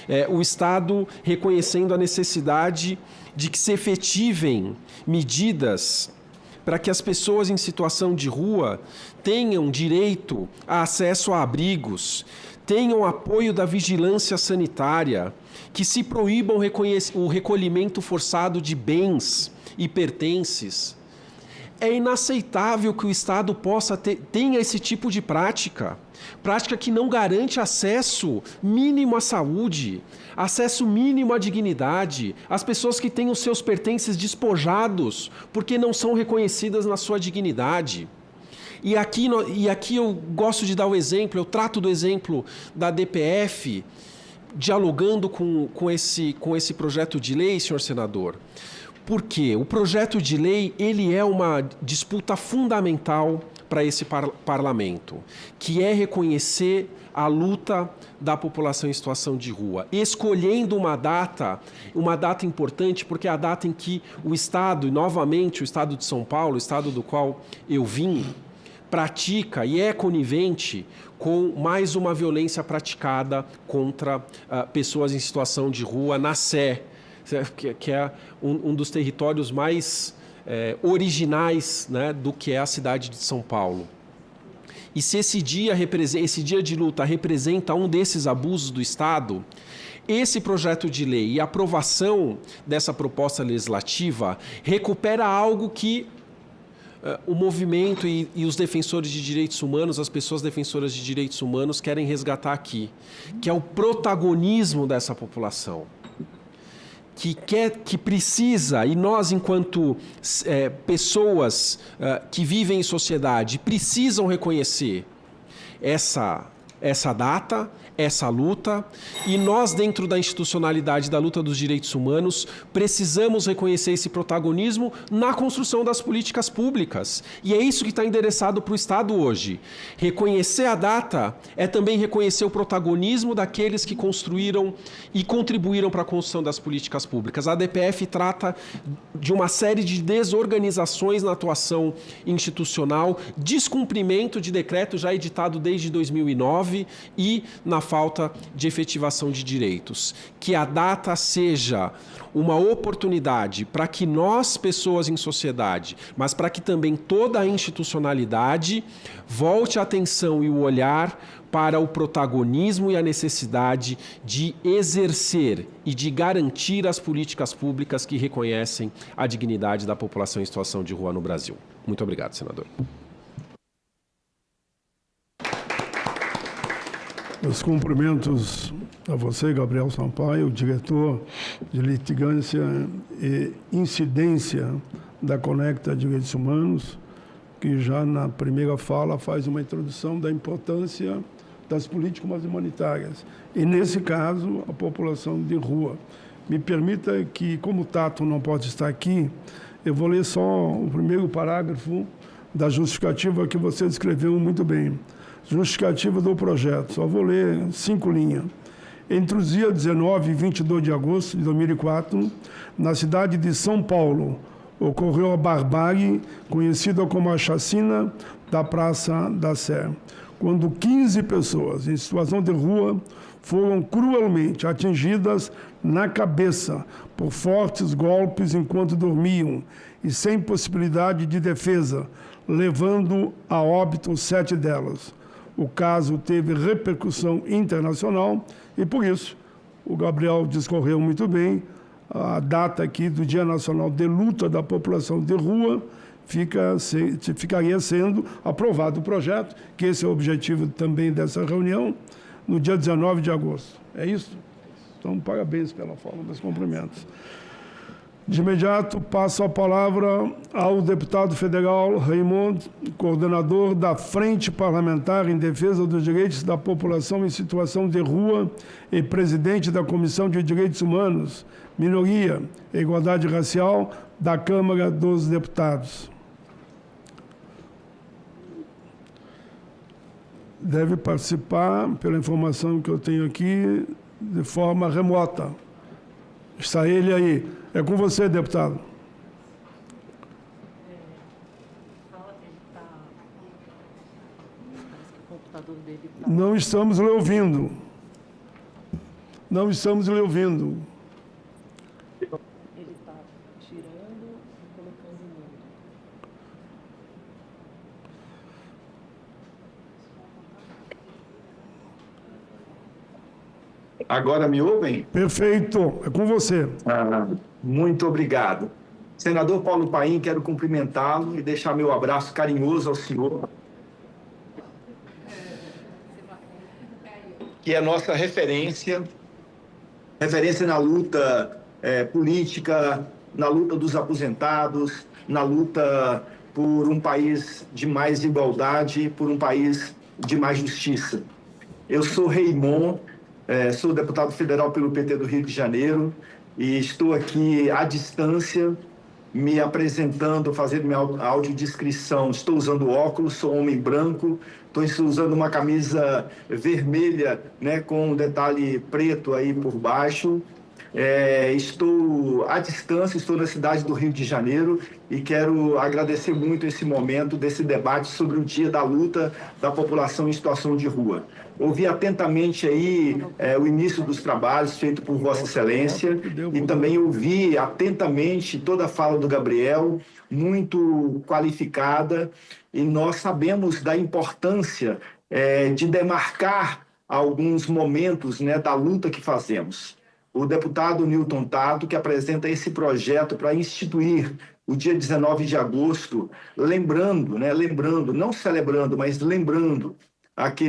é? O Estado reconhecendo a necessidade de que se efetivem medidas para que as pessoas em situação de rua tenham direito a acesso a abrigos, tenham apoio da vigilância sanitária, que se proíbam o recolhimento forçado de bens e pertences. É inaceitável que o Estado tenha esse tipo de prática que não garante acesso mínimo à saúde, acesso mínimo à dignidade, as pessoas que têm os seus pertences despojados porque não são reconhecidas na sua dignidade. E aqui eu gosto de dar o exemplo, eu trato do exemplo da DPF, dialogando com esse projeto de lei, senhor senador. Porque o projeto de lei ele é uma disputa fundamental para esse parlamento, que é reconhecer a luta da população em situação de rua, escolhendo uma data importante, porque é a data em que o Estado, e novamente o Estado de São Paulo, o Estado do qual eu vim, pratica e é conivente com mais uma violência praticada contra pessoas em situação de rua na Sé, que é um dos territórios mais originais, né, do que é a cidade de São Paulo. E se esse dia de luta representa um desses abusos do Estado, esse projeto de lei e a aprovação dessa proposta legislativa recupera algo que o movimento e os defensores de direitos humanos, as pessoas defensoras de direitos humanos querem resgatar aqui, que é o protagonismo dessa população. Que precisa, e nós, enquanto pessoas que vivem em sociedade, precisam reconhecer essa data, essa luta, e nós, dentro da institucionalidade da luta dos direitos humanos, precisamos reconhecer esse protagonismo na construção das políticas públicas. E é isso que está endereçado para o Estado hoje. Reconhecer a data é também reconhecer o protagonismo daqueles que construíram e contribuíram para a construção das políticas públicas. A DPF trata de uma série de desorganizações na atuação institucional, descumprimento de decreto já editado desde 2009 e na falta de efetivação de direitos. Que a data seja uma oportunidade para que nós, pessoas em sociedade, mas para que também toda a institucionalidade volte a atenção e o olhar para o protagonismo e a necessidade de exercer e de garantir as políticas públicas que reconhecem a dignidade da população em situação de rua no Brasil. Muito obrigado, senador. Meus cumprimentos a você, Gabriel Sampaio, diretor de litigância e incidência da Conecta Direitos Humanos, que já na primeira fala faz uma introdução da importância das políticas humanitárias. E, nesse caso, a população de rua. Me permita que, como o Tato não pode estar aqui, eu vou ler só o primeiro parágrafo da justificativa que você descreveu muito bem. Justificativa do projeto, só vou ler 5 linhas. Entre os dias 19 e 22 de agosto de 2004, na cidade de São Paulo, ocorreu a barbárie conhecida como a chacina da Praça da Sé, quando 15 pessoas em situação de rua foram cruelmente atingidas na cabeça por fortes golpes enquanto dormiam e sem possibilidade de defesa, levando a óbito 7 delas. O caso teve repercussão internacional e, por isso, o Gabriel discorreu muito bem, a data aqui do Dia Nacional de Luta da População de Rua ficaria sendo aprovado o projeto, que esse é o objetivo também dessa reunião, no dia 19 de agosto. É isso? Então, parabéns pela forma dos cumprimentos. De imediato, passo a palavra ao deputado federal Raimundo, coordenador da Frente Parlamentar em Defesa dos Direitos da População em Situação de Rua e presidente da Comissão de Direitos Humanos, Minoria e Igualdade Racial da Câmara dos Deputados. Deve participar, pela informação que eu tenho aqui, de forma remota. Está ele aí. É com você, deputado. Não estamos lhe ouvindo. Não estamos lhe ouvindo. Ele está tirando e colocando o mundo. Agora me ouvem? Perfeito, é com você. Muito obrigado. Senador Paulo Paim, quero cumprimentá-lo e deixar meu abraço carinhoso ao senhor, que é nossa referência na luta política, na luta dos aposentados, na luta por um país de mais igualdade, por um país de mais justiça. Eu sou Raymond, sou deputado federal pelo PT do Rio de Janeiro e estou aqui à distância, me apresentando, fazendo minha audiodescrição. Estou usando óculos, sou homem branco, estou usando uma camisa vermelha, né, com um detalhe preto aí por baixo. Estou à distância, estou na cidade do Rio de Janeiro e quero agradecer muito esse momento desse debate sobre o Dia da Luta da População em Situação de Rua. Ouvi atentamente aí o início dos trabalhos feito por Vossa Excelência e também ouvi atentamente toda a fala do Gabriel, muito qualificada, e nós sabemos da importância de demarcar alguns momentos, né, da luta que fazemos. O deputado Newton Tato, que apresenta esse projeto para instituir o dia 19 de agosto, lembrando, não celebrando, mas lembrando,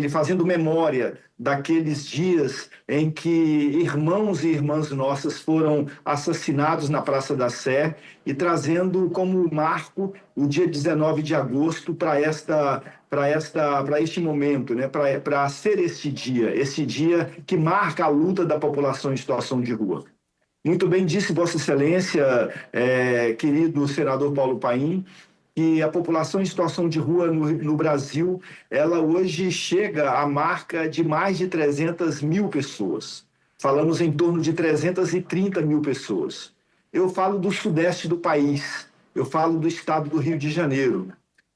fazendo memória daqueles dias em que irmãos e irmãs nossas foram assassinados na Praça da Sé e trazendo como marco o dia 19 de agosto para este momento, né? Para ser esse dia que marca a luta da população em situação de rua. Muito bem disse Vossa Excelência, querido senador Paulo Paim, que a população em situação de rua no Brasil, ela hoje chega à marca de mais de 300 mil pessoas. Falamos em torno de 330 mil pessoas. Eu falo do sudeste do país, eu falo do estado do Rio de Janeiro.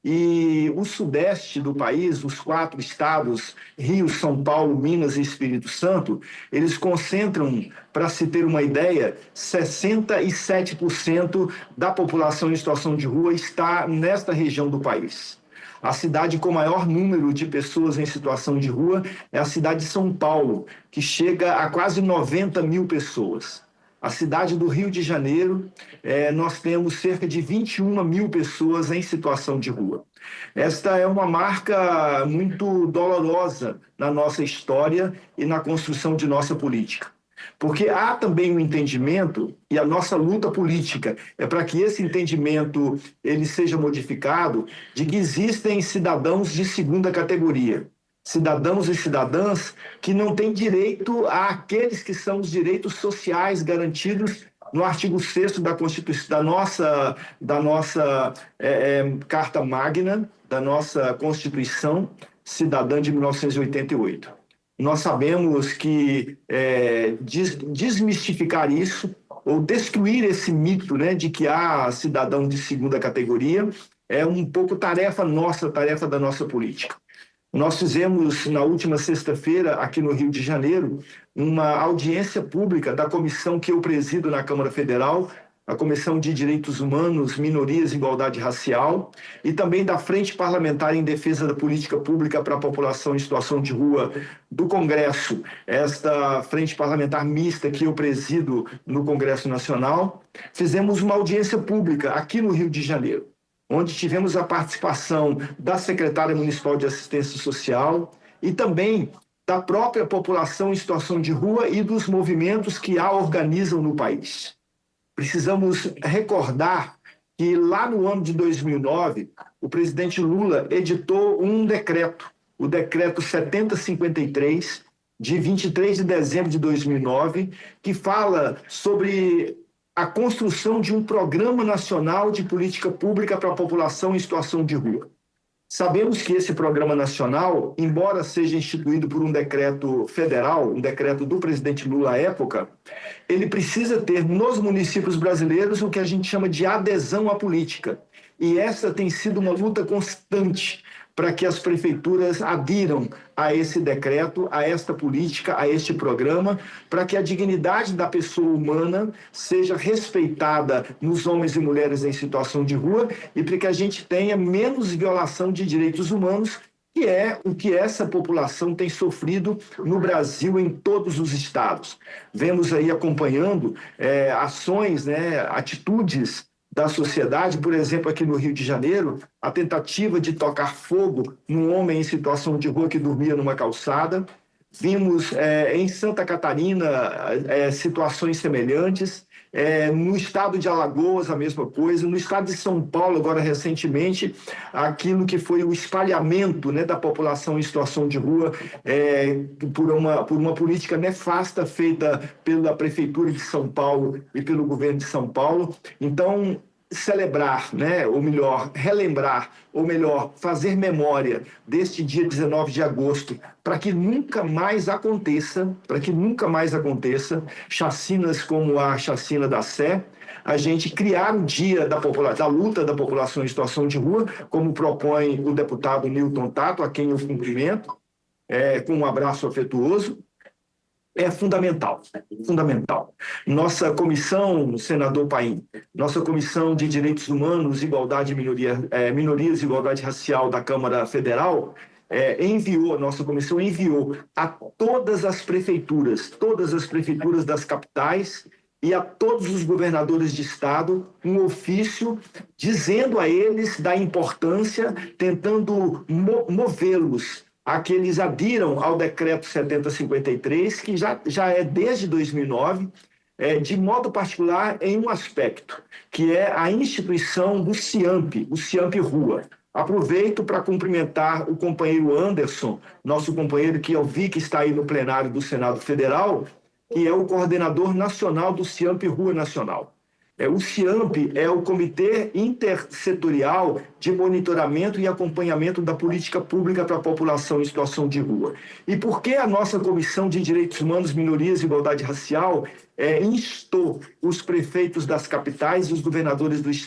E o sudeste do país, os 4 estados, Rio, São Paulo, Minas e Espírito Santo, eles concentram, para se ter uma ideia, 67% da população em situação de rua está nesta região do país. A cidade com maior número de pessoas em situação de rua é a cidade de São Paulo, que chega a quase 90 mil pessoas. A cidade do Rio de Janeiro, nós temos cerca de 21 mil pessoas em situação de rua. Esta é uma marca muito dolorosa na nossa história e na construção de nossa política. Porque há também um entendimento, e a nossa luta política é para que esse entendimento ele seja modificado, de que existem cidadãos de segunda categoria. Cidadãos e cidadãs que não têm direito àqueles que são os direitos sociais garantidos no artigo 6º da Constituição, da nossa Carta Magna, da nossa Constituição Cidadã de 1988. Nós sabemos que desmistificar isso, ou destruir esse mito, né, de que há cidadãos de segunda categoria, é um pouco tarefa da nossa política. Nós fizemos, na última sexta-feira, aqui no Rio de Janeiro, uma audiência pública da comissão que eu presido na Câmara Federal, a Comissão de Direitos Humanos, Minorias e Igualdade Racial, e também da Frente Parlamentar em Defesa da Política Pública para a População em Situação de Rua do Congresso, esta Frente Parlamentar mista que eu presido no Congresso Nacional. Fizemos uma audiência pública aqui no Rio de Janeiro, onde tivemos a participação da secretária municipal de assistência social e também da própria população em situação de rua e dos movimentos que a organizam no país. Precisamos recordar que lá no ano de 2009, o presidente Lula editou um decreto, o decreto 7053, de 23 de dezembro de 2009, que fala sobre a construção de um Programa Nacional de Política Pública para a População em Situação de Rua. Sabemos que esse Programa Nacional, embora seja instituído por um decreto federal, um decreto do presidente Lula à época, ele precisa ter nos municípios brasileiros o que a gente chama de adesão à política. E essa tem sido uma luta constante para que as prefeituras adiram a esse decreto, a esta política, a este programa, para que a dignidade da pessoa humana seja respeitada nos homens e mulheres em situação de rua e para que a gente tenha menos violação de direitos humanos, que é o que essa população tem sofrido no Brasil, em todos os estados. Vemos aí acompanhando ações, atitudes da sociedade, por exemplo, aqui no Rio de Janeiro, a tentativa de tocar fogo num homem em situação de rua que dormia numa calçada. Vimos em Santa Catarina situações semelhantes. No estado de Alagoas, a mesma coisa. No estado de São Paulo, agora recentemente, aquilo que foi o espalhamento, né, da população em situação de rua por uma política nefasta feita pela Prefeitura de São Paulo e pelo governo de São Paulo. Então, celebrar, né, ou melhor, relembrar, ou melhor, fazer memória deste dia 19 de agosto, para que nunca mais aconteça, chacinas como a chacina da Sé, a gente criar o dia da luta da população em situação de rua, como propõe o deputado Newton Tato, a quem eu cumprimento, com um abraço afetuoso. É fundamental. Nossa comissão, senador Paim, nossa comissão de Direitos Humanos, Igualdade e Minorias e Igualdade Racial da Câmara Federal, nossa comissão enviou a todas as prefeituras das capitais e a todos os governadores de estado um ofício dizendo a eles da importância, tentando movê-los a que eles adiram ao decreto 7053, que já é desde 2009, de modo particular em um aspecto, que é a instituição do CIAMP, o CIAMP Rua. Aproveito para cumprimentar o companheiro Anderson, nosso companheiro que eu vi que está aí no plenário do Senado Federal, que é o coordenador nacional do CIAMP Rua Nacional. O CIAMP é o Comitê Intersetorial de Monitoramento e Acompanhamento da Política Pública para a População em Situação de Rua. E por que a nossa Comissão de Direitos Humanos, Minorias e Igualdade Racial instou os prefeitos das capitais e os governadores dos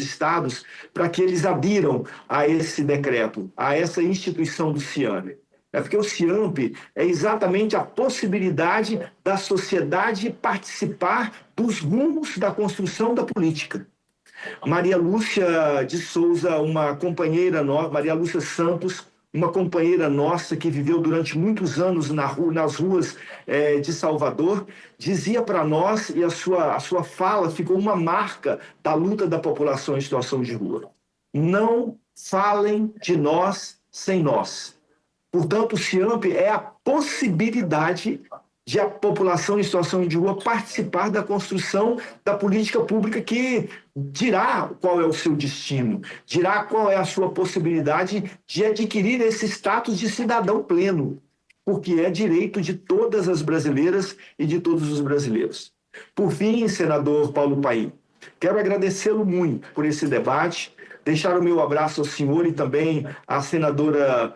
estados para que eles adiram a esse decreto, a essa instituição do CIAMP? Porque o CIAMP é exatamente a possibilidade da sociedade participar dos rumos da construção da política. Maria Lúcia de Souza, uma companheira nossa, Maria Lúcia Santos, uma companheira nossa que viveu durante muitos anos nas ruas de Salvador, dizia para nós, e a sua fala ficou uma marca da luta da população em situação de rua: não falem de nós sem nós. Portanto, o CIAMP é a possibilidade de a população em situação de rua participar da construção da política pública que dirá qual é o seu destino, dirá qual é a sua possibilidade de adquirir esse status de cidadão pleno, porque é direito de todas as brasileiras e de todos os brasileiros. Por fim, senador Paulo Paim, quero agradecê-lo muito por esse debate, deixar o meu abraço ao senhor e também à senadora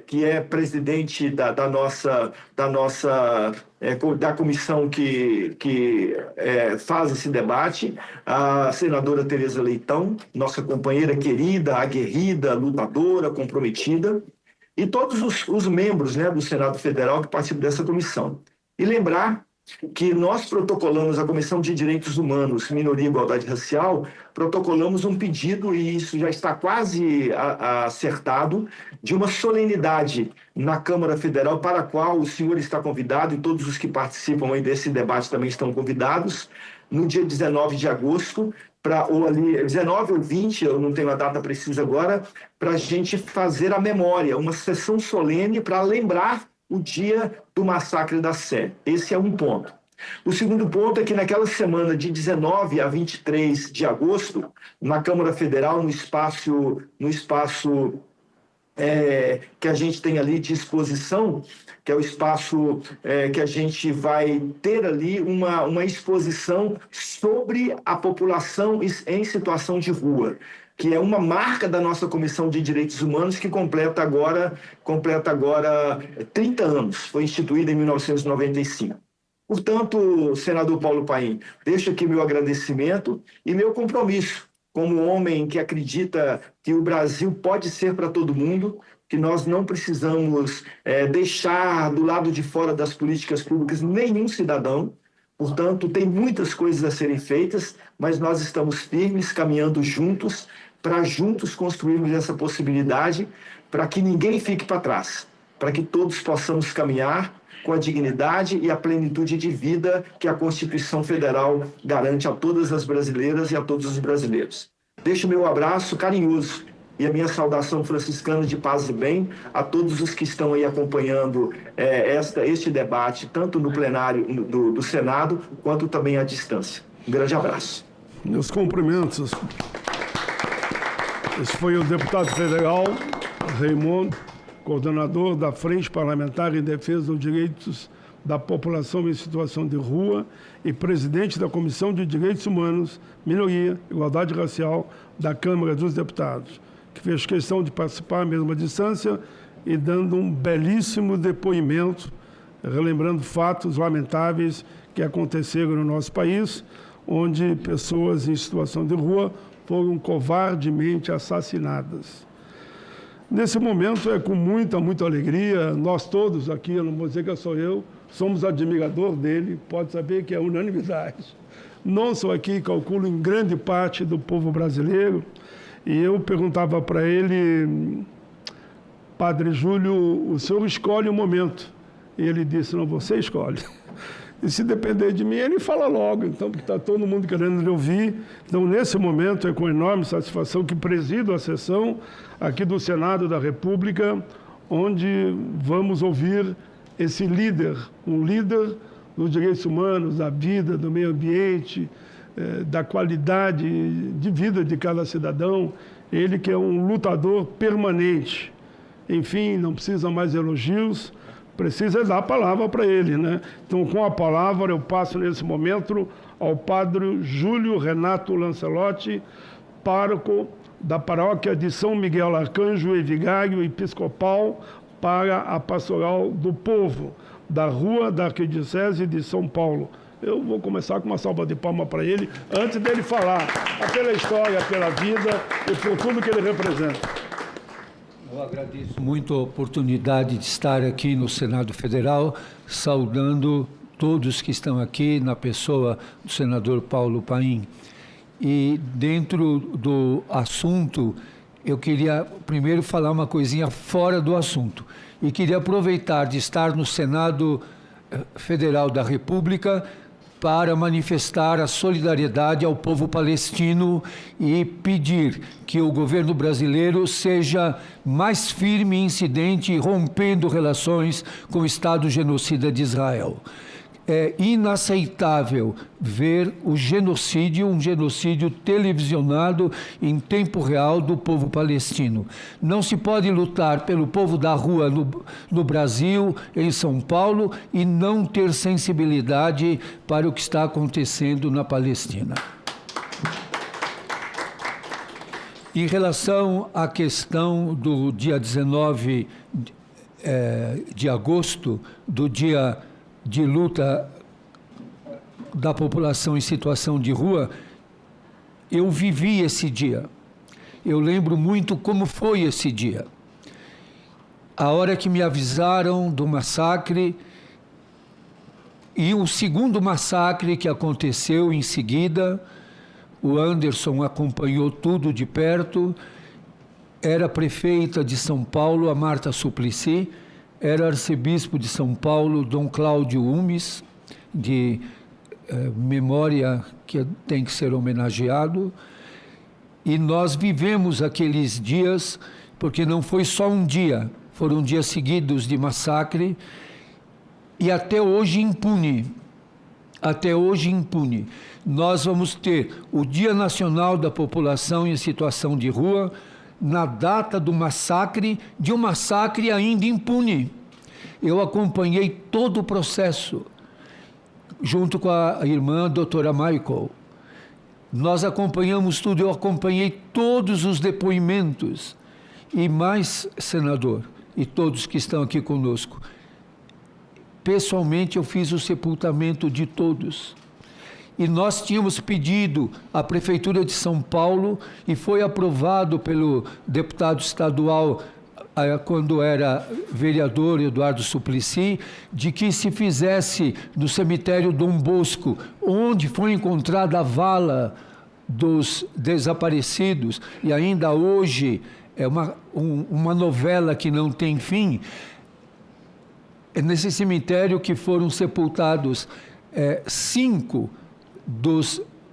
que é presidente da comissão que faz esse debate, a senadora Tereza Leitão, nossa companheira querida, aguerrida, lutadora, comprometida, e todos os membros, né, do Senado Federal que participam dessa comissão. E lembrar que nós protocolamos, a Comissão de Direitos Humanos, Minoria e Igualdade Racial, protocolamos um pedido, e isso já está quase acertado, de uma solenidade na Câmara Federal, para a qual o senhor está convidado, e todos os que participam aí desse debate também estão convidados, no dia 19 de agosto, 19 ou 20, eu não tenho a data precisa agora, para a gente fazer a memória, uma sessão solene para lembrar o dia do massacre da Sé. Esse é um ponto. O segundo ponto é que naquela semana de 19 a 23 de agosto, na Câmara Federal, no espaço que a gente tem ali de exposição, que é o espaço que a gente vai ter ali uma exposição sobre a população em situação de rua, que é uma marca da nossa Comissão de Direitos Humanos, que completa agora 30 anos, foi instituída em 1995. Portanto, senador Paulo Paim, deixo aqui meu agradecimento e meu compromisso como homem que acredita que o Brasil pode ser para todo mundo, que nós não precisamos deixar do lado de fora das políticas públicas nenhum cidadão. Portanto, tem muitas coisas a serem feitas, mas nós estamos firmes, caminhando juntos, para juntos construirmos essa possibilidade, para que ninguém fique para trás, para que todos possamos caminhar com a dignidade e a plenitude de vida que a Constituição Federal garante a todas as brasileiras e a todos os brasileiros. Deixo meu abraço carinhoso e a minha saudação franciscana de paz e bem a todos os que estão aí acompanhando este debate, tanto no plenário do Senado, quanto também à distância. Um grande abraço. Meus cumprimentos. Esse foi o deputado federal Raimundo, coordenador da Frente Parlamentar em Defesa dos Direitos da População em Situação de Rua e presidente da Comissão de Direitos Humanos, Minoria e Igualdade Racial da Câmara dos Deputados, que fez questão de participar à mesma distância e dando um belíssimo depoimento, relembrando fatos lamentáveis que aconteceram no nosso país, onde pessoas em situação de rua foram covardemente assassinadas. Nesse momento é com muita alegria, nós todos aqui, eu não vou dizer que sou eu, somos admirador dele, pode saber que é unanimidade. Não só aqui, calculo em grande parte do povo brasileiro, e eu perguntava para ele, Padre Júlio, o senhor escolhe o momento. E ele disse, não, você escolhe. E se depender de mim, ele fala logo, então, porque está todo mundo querendo lhe ouvir. Então, nesse momento, é com enorme satisfação que presido a sessão aqui do Senado da República, onde vamos ouvir esse líder, um líder dos direitos humanos, da vida, do meio ambiente, da qualidade de vida de cada cidadão, ele que é um lutador permanente. Enfim, não precisa mais elogios, precisa dar a palavra para ele, né? Então, com a palavra, eu passo nesse momento ao Padre Júlio Renato Lancelotti, pároco da paróquia de São Miguel Arcanjo e Vigário Episcopal para a Pastoral do Povo, da Rua da Arquidiocese de São Paulo. Eu vou começar com uma salva de palmas para ele, antes dele falar pela história, pela vida e por tudo que ele representa. Eu agradeço muito a oportunidade de estar aqui no Senado Federal, saudando todos que estão aqui, na pessoa do senador Paulo Paim. E dentro do assunto, eu queria primeiro falar uma coisinha fora do assunto. E queria aproveitar de estar no Senado Federal da República para manifestar a solidariedade ao povo palestino e pedir que o governo brasileiro seja mais firme e incidente, rompendo relações com o Estado genocida de Israel. É inaceitável ver o genocídio, um genocídio televisionado em tempo real do povo palestino. Não se pode lutar pelo povo da rua no Brasil, em São Paulo, e não ter sensibilidade para o que está acontecendo na Palestina. Em relação à questão do dia 19 de agosto, do dia de luta da população em situação de rua, eu vivi esse dia. Eu lembro muito como foi esse dia. A hora que me avisaram do massacre e o segundo massacre que aconteceu em seguida, o Anderson acompanhou tudo de perto, era prefeita de São Paulo, a Marta Suplicy, era arcebispo de São Paulo, Dom Cláudio Umes, de memória que tem que ser homenageado. E nós vivemos aqueles dias, porque não foi só um dia, foram dias seguidos de massacre, e até hoje impune. Até hoje impune. Nós vamos ter o Dia Nacional da População em Situação de Rua, na data do massacre, de um massacre ainda impune. Eu acompanhei todo o processo, junto com a irmã doutora Michael. Nós acompanhamos tudo, eu acompanhei todos os depoimentos. E mais, senador, e todos que estão aqui conosco, pessoalmente eu fiz o sepultamento de todos. E nós tínhamos pedido à Prefeitura de São Paulo, e foi aprovado pelo deputado estadual, quando era vereador, Eduardo Suplicy, de que se fizesse no cemitério Dom Bosco, onde foi encontrada a vala dos desaparecidos, e ainda hoje é uma novela que não tem fim, nesse cemitério que foram sepultados 5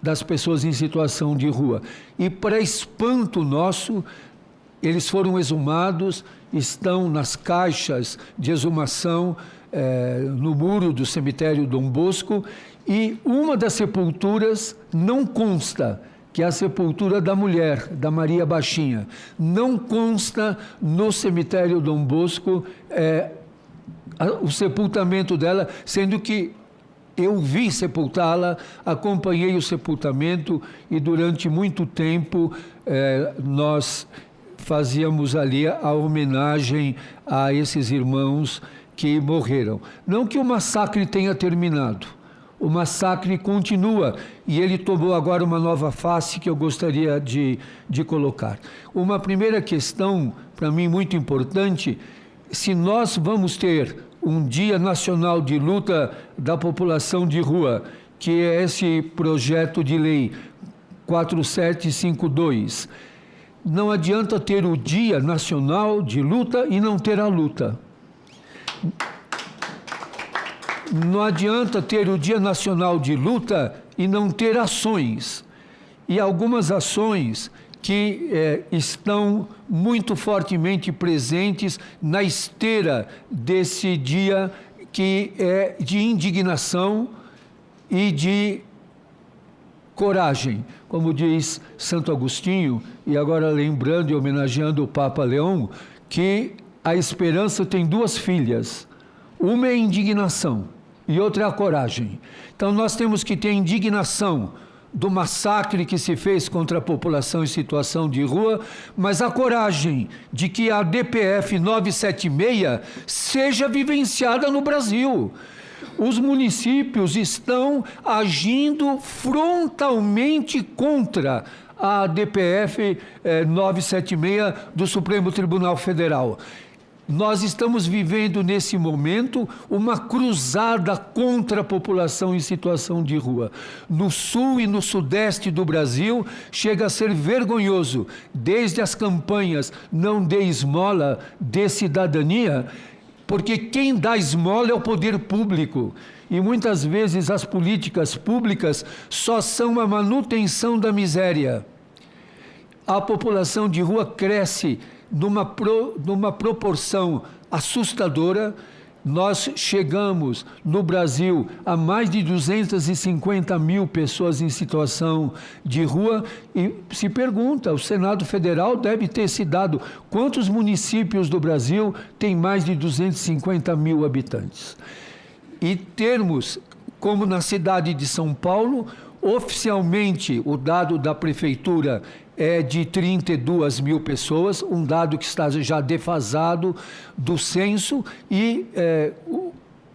das pessoas em situação de rua. E, para espanto nosso, eles foram exumados, estão nas caixas de exumação no muro do cemitério Dom Bosco, e uma das sepulturas não consta, que é a sepultura da mulher, da Maria Baixinha. Não consta no cemitério Dom Bosco o sepultamento dela, sendo que eu vi sepultá-la, acompanhei o sepultamento e durante muito tempo nós fazíamos ali a homenagem a esses irmãos que morreram. Não que o massacre tenha terminado, o massacre continua e ele tomou agora uma nova face que eu gostaria de colocar. Uma primeira questão, para mim muito importante: se nós vamos ter um Dia Nacional de Luta da População de Rua, que é esse projeto de lei 4752, não adianta ter o Dia Nacional de Luta e não ter a luta. Não adianta ter o Dia Nacional de Luta e não ter ações. E algumas ações que estão muito fortemente presentes na esteira desse dia, que é de indignação e de coragem. Como diz Santo Agostinho, e agora lembrando e homenageando o Papa Leão, que a esperança tem 2 filhas. Uma é a indignação e outra é a coragem. Então nós temos que ter indignação do massacre que se fez contra a população em situação de rua, mas a coragem de que a DPF 976 seja vivenciada no Brasil. Os municípios estão agindo frontalmente contra a DPF 976 do Supremo Tribunal Federal. Nós estamos vivendo nesse momento uma cruzada contra a população em situação de rua. No sul e no sudeste do Brasil, chega a ser vergonhoso, desde as campanhas Não Dê Esmola, Dê Cidadania, porque quem dá esmola é o poder público. E muitas vezes as políticas públicas só são a manutenção da miséria. A população de rua cresce numa proporção assustadora. Nós chegamos no Brasil a mais de 250 mil pessoas em situação de rua e se pergunta, o Senado Federal deve ter se dado quantos municípios do Brasil têm mais de 250 mil habitantes. E termos, como na cidade de São Paulo, oficialmente o dado da prefeitura é de 32 mil pessoas, um dado que está já defasado do censo, e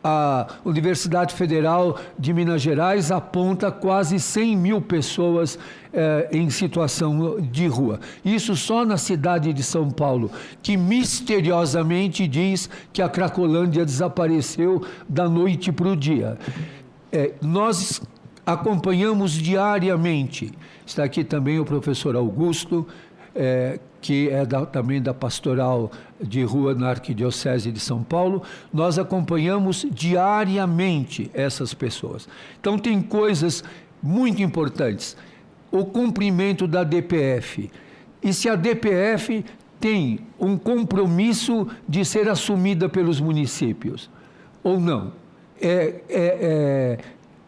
a Universidade Federal de Minas Gerais aponta quase 100 mil pessoas em situação de rua. Isso só na cidade de São Paulo, que misteriosamente diz que a Cracolândia desapareceu da noite para o dia. Nós acompanhamos diariamente. Está aqui também o professor Augusto, que é também da Pastoral de Rua na Arquidiocese de São Paulo. Nós acompanhamos diariamente essas pessoas. Então, tem coisas muito importantes. O cumprimento da DPF. E se a DPF tem um compromisso de ser assumida pelos municípios ou não?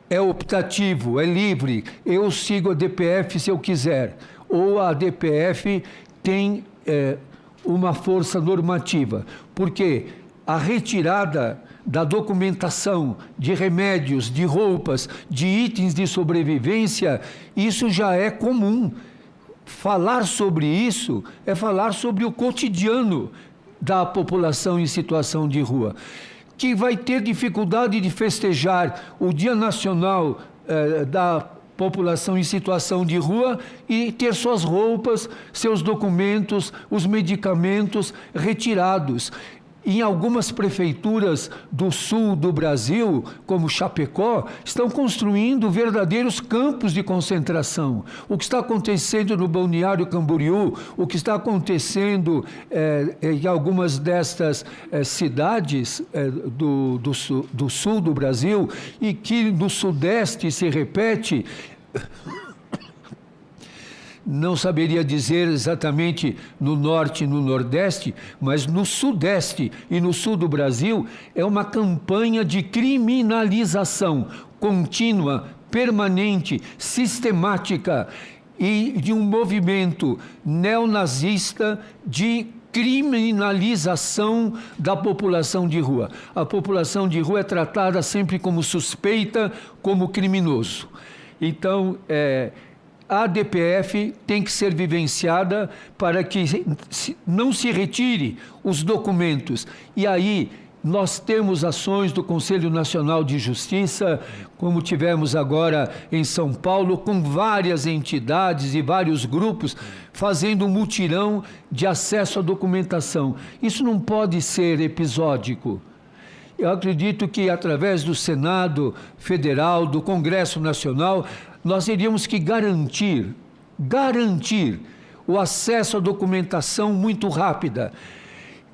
É optativo, é livre, eu sigo a DPF se eu quiser, ou a DPF tem uma força normativa, porque a retirada da documentação de remédios, de roupas, de itens de sobrevivência, isso já é comum. Falar sobre isso é falar sobre o cotidiano da população em situação de rua, que vai ter dificuldade de festejar o Dia Nacional da População em Situação de Rua e ter suas roupas, seus documentos, os medicamentos retirados. em algumas prefeituras do sul do Brasil, como Chapecó, estão construindo verdadeiros campos de concentração. O que está acontecendo no Balneário Camboriú, o que está acontecendo em algumas destas cidades do sul do Brasil, e que no Sudeste se repete, não saberia dizer exatamente no Norte e no Nordeste, mas no Sudeste e no Sul do Brasil, é uma campanha de criminalização contínua, permanente, sistemática, e de um movimento neonazista de criminalização da população de rua. A população de rua é tratada sempre como suspeita, como criminoso. Então, a DPF tem que ser vivenciada para que não se retire os documentos. E aí nós temos ações do Conselho Nacional de Justiça, como tivemos agora em São Paulo, com várias entidades e vários grupos fazendo um mutirão de acesso à documentação. Isso não pode ser episódico. Eu acredito que através do Senado Federal, do Congresso Nacional, nós teríamos que garantir o acesso à documentação muito rápida.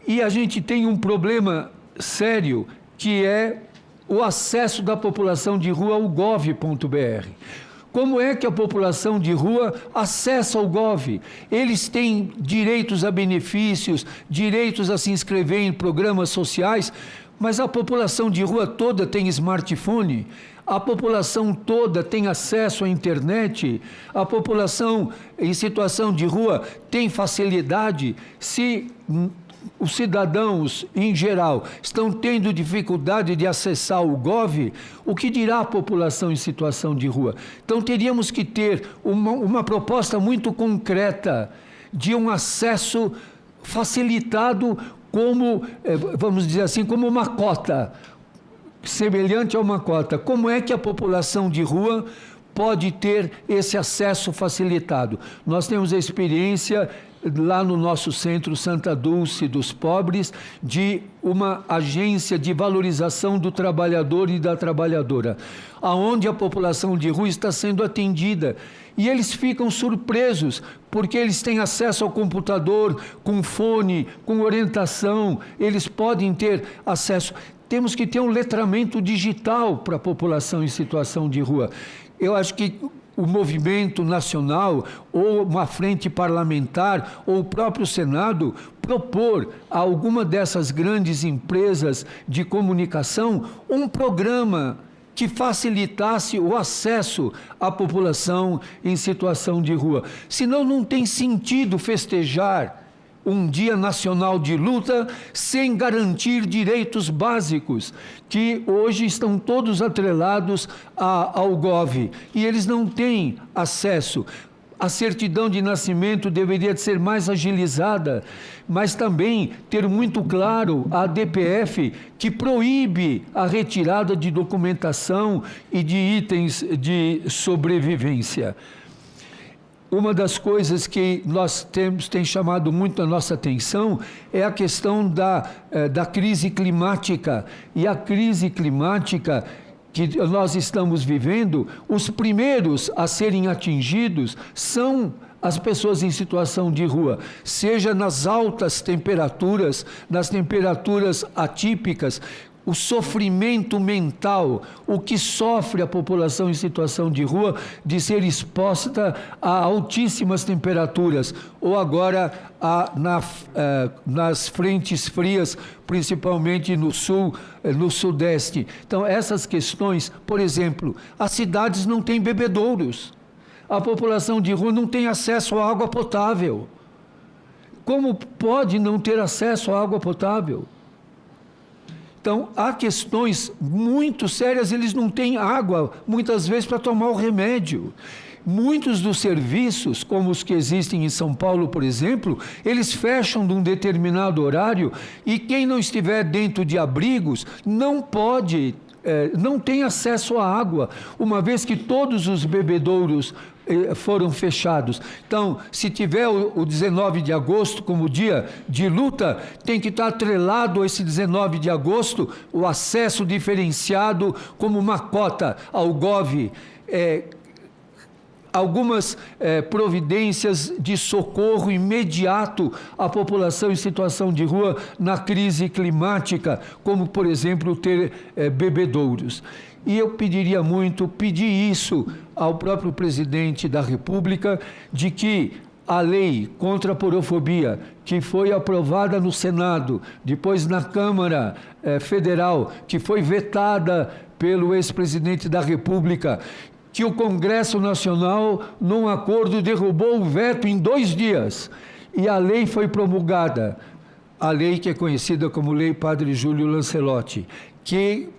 E a gente tem um problema sério, que é o acesso da população de rua ao gov.br. Como é que a população de rua acessa o Gov? Eles têm direitos a benefícios, direitos a se inscrever em programas sociais, mas a população de rua toda tem smartphone, a população toda tem acesso à internet, a população em situação de rua tem facilidade. Se os cidadãos, em geral, estão tendo dificuldade de acessar o Gov, o que dirá a população em situação de rua? Então, teríamos que ter uma proposta muito concreta de um acesso facilitado como, vamos dizer assim, como uma cota, semelhante a uma cota. Como é que a população de rua pode ter esse acesso facilitado? Nós temos a experiência lá no nosso centro Santa Dulce dos Pobres, de uma agência de valorização do trabalhador e da trabalhadora, aonde a população de rua está sendo atendida. E eles ficam surpresos, porque eles têm acesso ao computador, com fone, com orientação, eles podem ter acesso. Temos que ter um letramento digital para a população em situação de rua. Eu acho que o movimento nacional, ou uma frente parlamentar, ou o próprio Senado, propor a alguma dessas grandes empresas de comunicação um programa que facilitasse o acesso à população em situação de rua. Senão não tem sentido festejar um dia nacional de luta sem garantir direitos básicos, que hoje estão todos atrelados ao Gov, e eles não têm acesso. A certidão de nascimento deveria ser mais agilizada, mas também ter muito claro a DPF, que proíbe a retirada de documentação e de itens de sobrevivência. Uma das coisas que tem chamado muito a nossa atenção é a questão da crise climática. E a crise climática que nós estamos vivendo, os primeiros a serem atingidos são as pessoas em situação de rua, seja nas altas temperaturas, nas temperaturas atípicas, o sofrimento mental, o que sofre a população em situação de rua de ser exposta a altíssimas temperaturas, ou agora nas frentes frias, principalmente no sul, no sudeste. Então, essas questões, por exemplo, as cidades não têm bebedouros, a população de rua não tem acesso à água potável. Como pode não ter acesso à água potável? Então, há questões muito sérias, eles não têm água, muitas vezes, para tomar o remédio. Muitos dos serviços, como os que existem em São Paulo, por exemplo, eles fecham de um determinado horário, e quem não estiver dentro de abrigos não pode não têm acesso à água, uma vez que todos os bebedouros foram fechados. Então, se tiver o 19 de agosto como dia de luta, tem que estar atrelado a esse 19 de agosto o acesso diferenciado como uma cota ao GOV, algumas providências de socorro imediato à população em situação de rua na crise climática, como, por exemplo, ter bebedouros. E eu pedi isso ao próprio presidente da República, de que a lei contra a porofobia, que foi aprovada no Senado, depois na Câmara Federal, que foi vetada pelo ex-presidente da República, que o Congresso Nacional, num acordo, derrubou o veto em 2 dias. E a lei foi promulgada, a lei que é conhecida como Lei Padre Júlio Lancelotti, que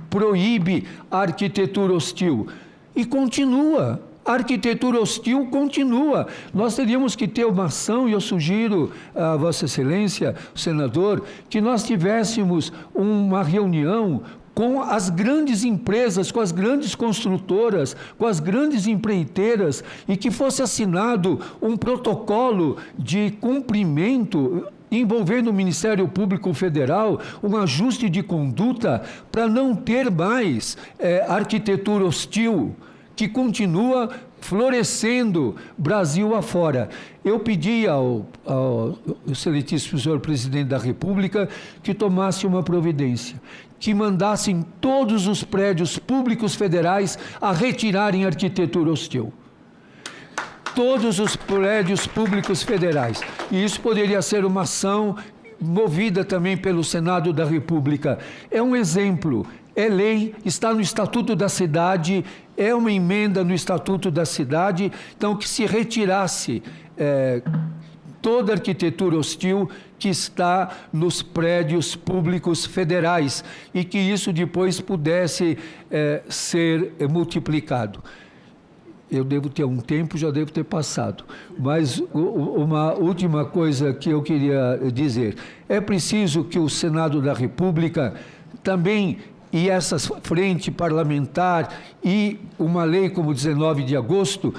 proíbe a arquitetura hostil. E continua, a arquitetura hostil continua. Nós teríamos que ter uma ação, e eu sugiro a Vossa Excelência, o senador, que nós tivéssemos uma reunião com as grandes empresas, com as grandes construtoras, com as grandes empreiteiras, e que fosse assinado um protocolo de cumprimento envolvendo o Ministério Público Federal, um ajuste de conduta para não ter mais arquitetura hostil, que continua florescendo Brasil afora. Eu pedi ao excelentíssimo senhor presidente da República que tomasse uma providência, que mandassem todos os prédios públicos federais a retirarem arquitetura hostil. Todos os prédios públicos federais. E isso poderia ser uma ação movida também pelo Senado da República. É um exemplo, é lei, está no Estatuto da Cidade, é uma emenda no Estatuto da Cidade, então que se retirasse toda a arquitetura hostil que está nos prédios públicos federais e que isso depois pudesse ser multiplicado. Eu devo ter um tempo, já devo ter passado. Mas uma última coisa que eu queria dizer. É preciso que o Senado da República também, e essa frente parlamentar, e uma lei como 19 de agosto,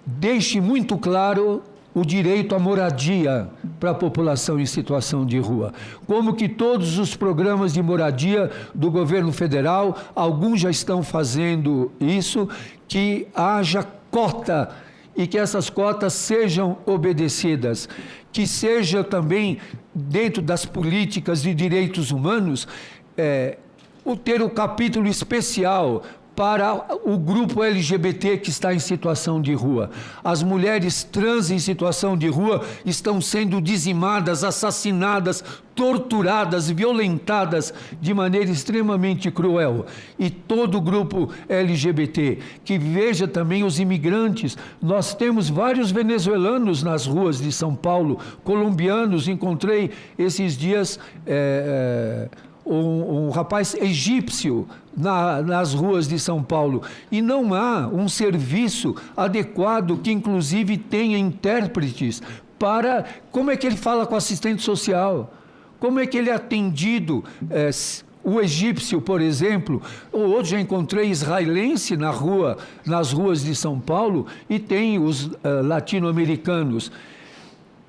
deixe muito claro o direito à moradia para a população em situação de rua. Como que todos os programas de moradia do governo federal, alguns já estão fazendo isso, que haja cota e que essas cotas sejam obedecidas, que seja também, dentro das políticas de direitos humanos, ter o capítulo especial para o grupo LGBT que está em situação de rua. As mulheres trans em situação de rua estão sendo dizimadas, assassinadas, torturadas, violentadas de maneira extremamente cruel. E todo o grupo LGBT, que veja também os imigrantes. Nós temos vários venezuelanos nas ruas de São Paulo, colombianos. Encontrei esses dias um rapaz egípcio nas ruas de São Paulo, e não há um serviço adequado que inclusive tenha intérpretes para... Como é que ele fala com o assistente social? Como é que ele é atendido? O egípcio, por exemplo, hoje já encontrei israelense nas ruas de São Paulo, e tem os latino-americanos.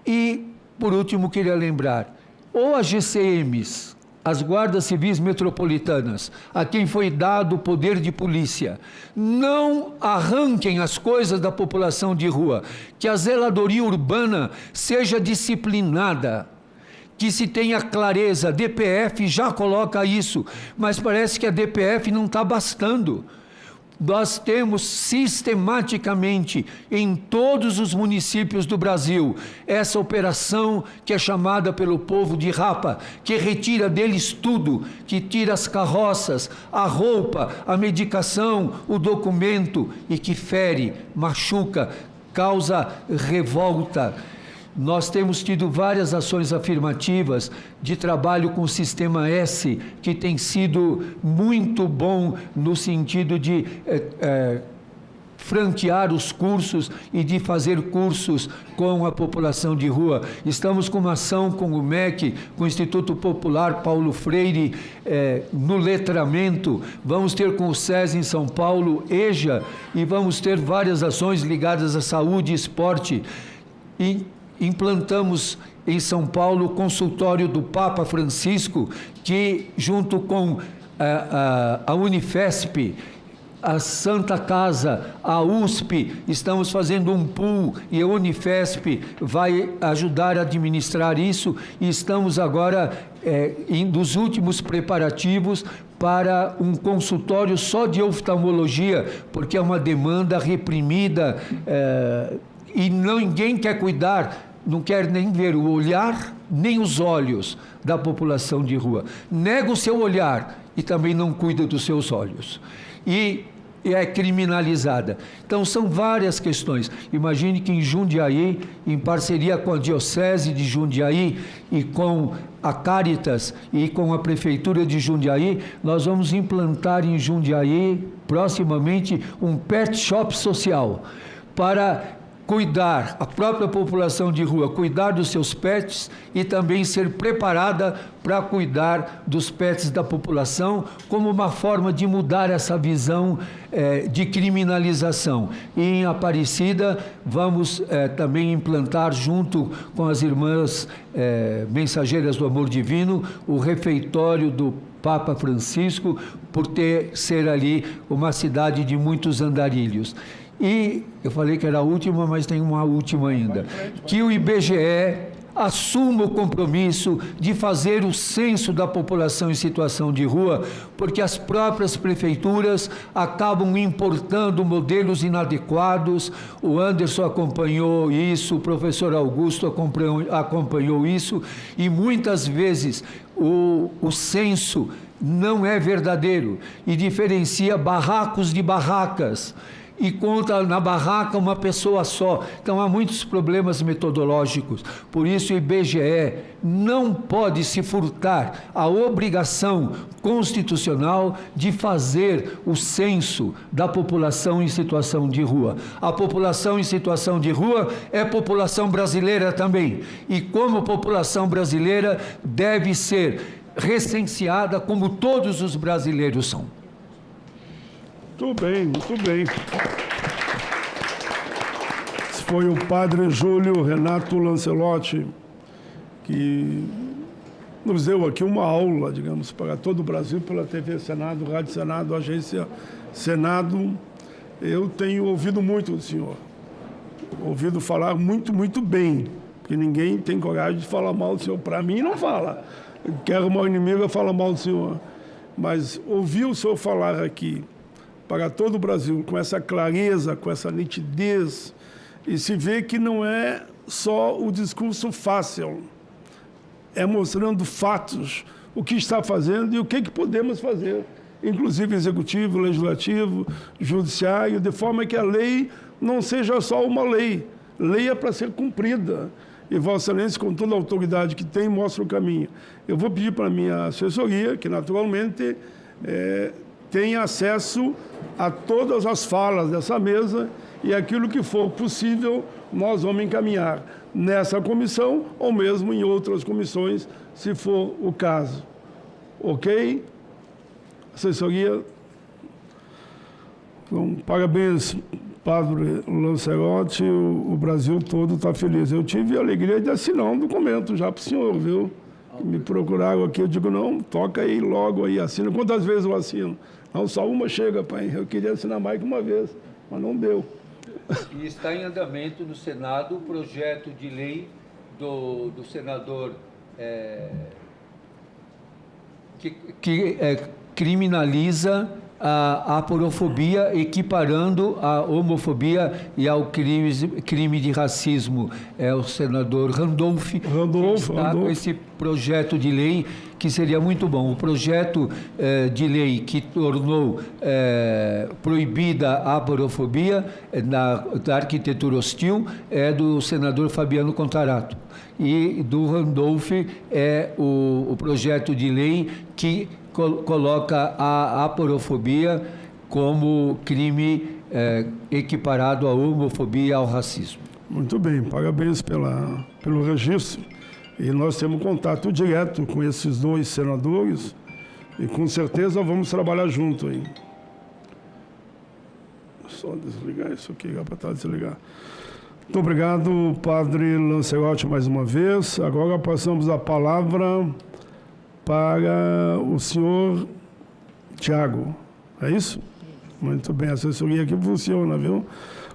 E, por último, queria lembrar, ou as GCMs, as guardas civis metropolitanas, a quem foi dado o poder de polícia, não arranquem as coisas da população de rua, que a zeladoria urbana seja disciplinada, que se tenha clareza. A DPF já coloca isso, mas parece que a DPF não está bastando. Nós temos sistematicamente em todos os municípios do Brasil essa operação que é chamada pelo povo de Rapa, que retira deles tudo, que tira as carroças, a roupa, a medicação, o documento, e que fere, machuca, causa revolta. Nós temos tido várias ações afirmativas de trabalho com o Sistema S, que tem sido muito bom no sentido de franquear os cursos e de fazer cursos com a população de rua. Estamos com uma ação com o MEC, com o Instituto Popular Paulo Freire, no letramento. Vamos ter com o SES em São Paulo, EJA, e vamos ter várias ações ligadas à saúde e esporte. E implantamos em São Paulo o consultório do Papa Francisco, que junto com a Unifesp, a Santa Casa, a USP, estamos fazendo um pool e a Unifesp vai ajudar a administrar isso, e estamos agora dos últimos preparativos para um consultório só de oftalmologia, porque é uma demanda reprimida e ninguém quer cuidar, não quer nem ver o olhar, nem os olhos da população de rua. Nega o seu olhar e também não cuida dos seus olhos. E é criminalizada. Então, são várias questões. Imagine que em Jundiaí, em parceria com a Diocese de Jundiaí e com a Caritas e com a Prefeitura de Jundiaí, nós vamos implantar em Jundiaí, proximamente, um pet shop social para cuidar, a própria população de rua, cuidar dos seus pets e também ser preparada para cuidar dos pets da população, como uma forma de mudar essa visão de criminalização. E em Aparecida, vamos também implantar, junto com as irmãs mensageiras do amor divino, o refeitório do Papa Francisco, por ser ali uma cidade de muitos andarilhos. E eu falei que era a última, mas tem uma última ainda. Que o IBGE assuma o compromisso de fazer o censo da população em situação de rua, porque as próprias prefeituras acabam importando modelos inadequados. O Anderson acompanhou isso, o professor Augusto acompanhou isso, e muitas vezes o censo não é verdadeiro e diferencia barracos de barracas, e conta na barraca uma pessoa só. Então, há muitos problemas metodológicos. Por isso, o IBGE não pode se furtar à obrigação constitucional de fazer o censo da população em situação de rua. A população em situação de rua é população brasileira também. E como população brasileira, deve ser recenseada como todos os brasileiros são. Muito bem, muito bem. Esse foi o padre Júlio Renato Lancelotti, que nos deu aqui uma aula, digamos, para todo o Brasil, pela TV Senado, Rádio Senado, Agência Senado. Eu tenho ouvido muito do senhor, ouvido falar muito, muito bem, porque ninguém tem coragem de falar mal do senhor. Para mim, não fala. Quero uma inimiga falar mal do senhor. Mas ouvir o senhor falar aqui para todo o Brasil, com essa clareza, com essa nitidez, e se vê que não é só o discurso fácil, é mostrando fatos, o que está fazendo e o que podemos fazer, inclusive executivo, legislativo, judiciário, de forma que a lei não seja só uma lei, lei é para ser cumprida. E Vossa Excelência, com toda a autoridade que tem, mostra o caminho. Eu vou pedir para a minha assessoria, que naturalmente tem acesso a todas as falas dessa mesa, e aquilo que for possível nós vamos encaminhar nessa comissão ou mesmo em outras comissões, se for o caso. Ok? Assessoria. Então, parabéns, padre Lancelotti, o Brasil todo está feliz. Eu tive a alegria de assinar um documento já para o senhor, viu? Me procuraram aqui, eu digo, não, toca aí logo aí, assina. Quantas vezes eu assino? Não, só uma chega, pai. Eu queria assinar mais que uma vez, mas não deu. E está em andamento no Senado o projeto de lei do senador que criminaliza a aporofobia, equiparando a homofobia e ao crime de racismo. É o senador Randolph, que está com esse projeto de lei, que seria muito bom. O projeto de lei que tornou proibida a aporofobia da arquitetura hostil é do senador Fabiano Contarato. E do Randolph é o projeto de lei que coloca a aporofobia como crime equiparado à homofobia e ao racismo. Muito bem, parabéns pelo registro. E nós temos contato direto com esses 2 senadores e com certeza vamos trabalhar junto aí. Só desligar isso aqui, para estar desligar. Muito obrigado, padre Lancelotti, mais uma vez. Agora passamos a palavra para o senhor Tiago. É isso? Muito bem, a assessoria aqui funciona, viu?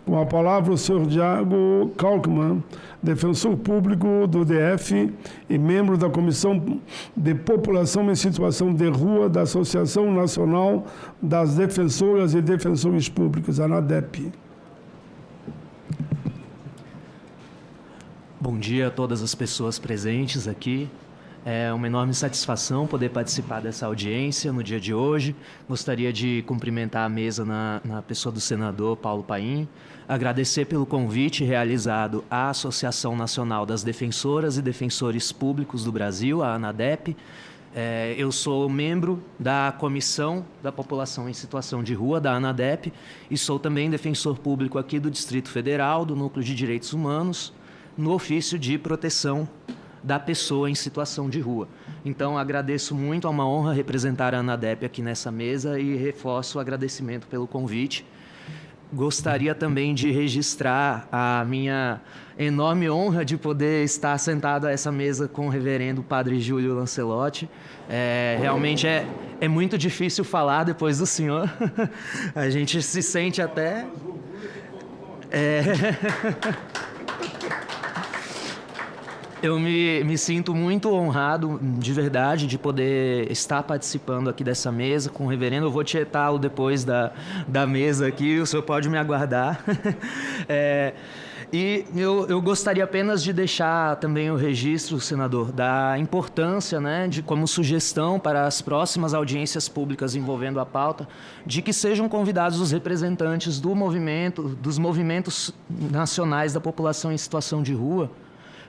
Com a palavra o senhor Tiago Kalkman, defensor público do DF e membro da Comissão de População em Situação de Rua da Associação Nacional das Defensoras e Defensores Públicos, ANADEP. Bom dia a todas as pessoas presentes aqui. É uma enorme satisfação poder participar dessa audiência no dia de hoje. Gostaria de cumprimentar a mesa na pessoa do senador Paulo Paim, agradecer pelo convite realizado à Associação Nacional das Defensoras e Defensores Públicos do Brasil, a ANADEP. Eu sou membro da Comissão da População em Situação de Rua, da ANADEP, e sou também defensor público aqui do Distrito Federal, do Núcleo de Direitos Humanos, no ofício de proteção da pessoa em situação de rua. Então, agradeço muito, é uma honra representar a ANADEP aqui nessa mesa e reforço o agradecimento pelo convite. Gostaria também de registrar a minha enorme honra de poder estar sentado a essa mesa com o reverendo Padre Júlio Lancelotti. Realmente é muito difícil falar depois do senhor. A gente se sente até... Eu me sinto muito honrado, de verdade, de poder estar participando aqui dessa mesa com o reverendo. Eu vou tietá-lo depois da mesa aqui, o senhor pode me aguardar. E eu gostaria apenas de deixar também o registro, senador, da importância, né, de como sugestão para as próximas audiências públicas envolvendo a pauta, de que sejam convidados os representantes dos movimentos nacionais da população em situação de rua,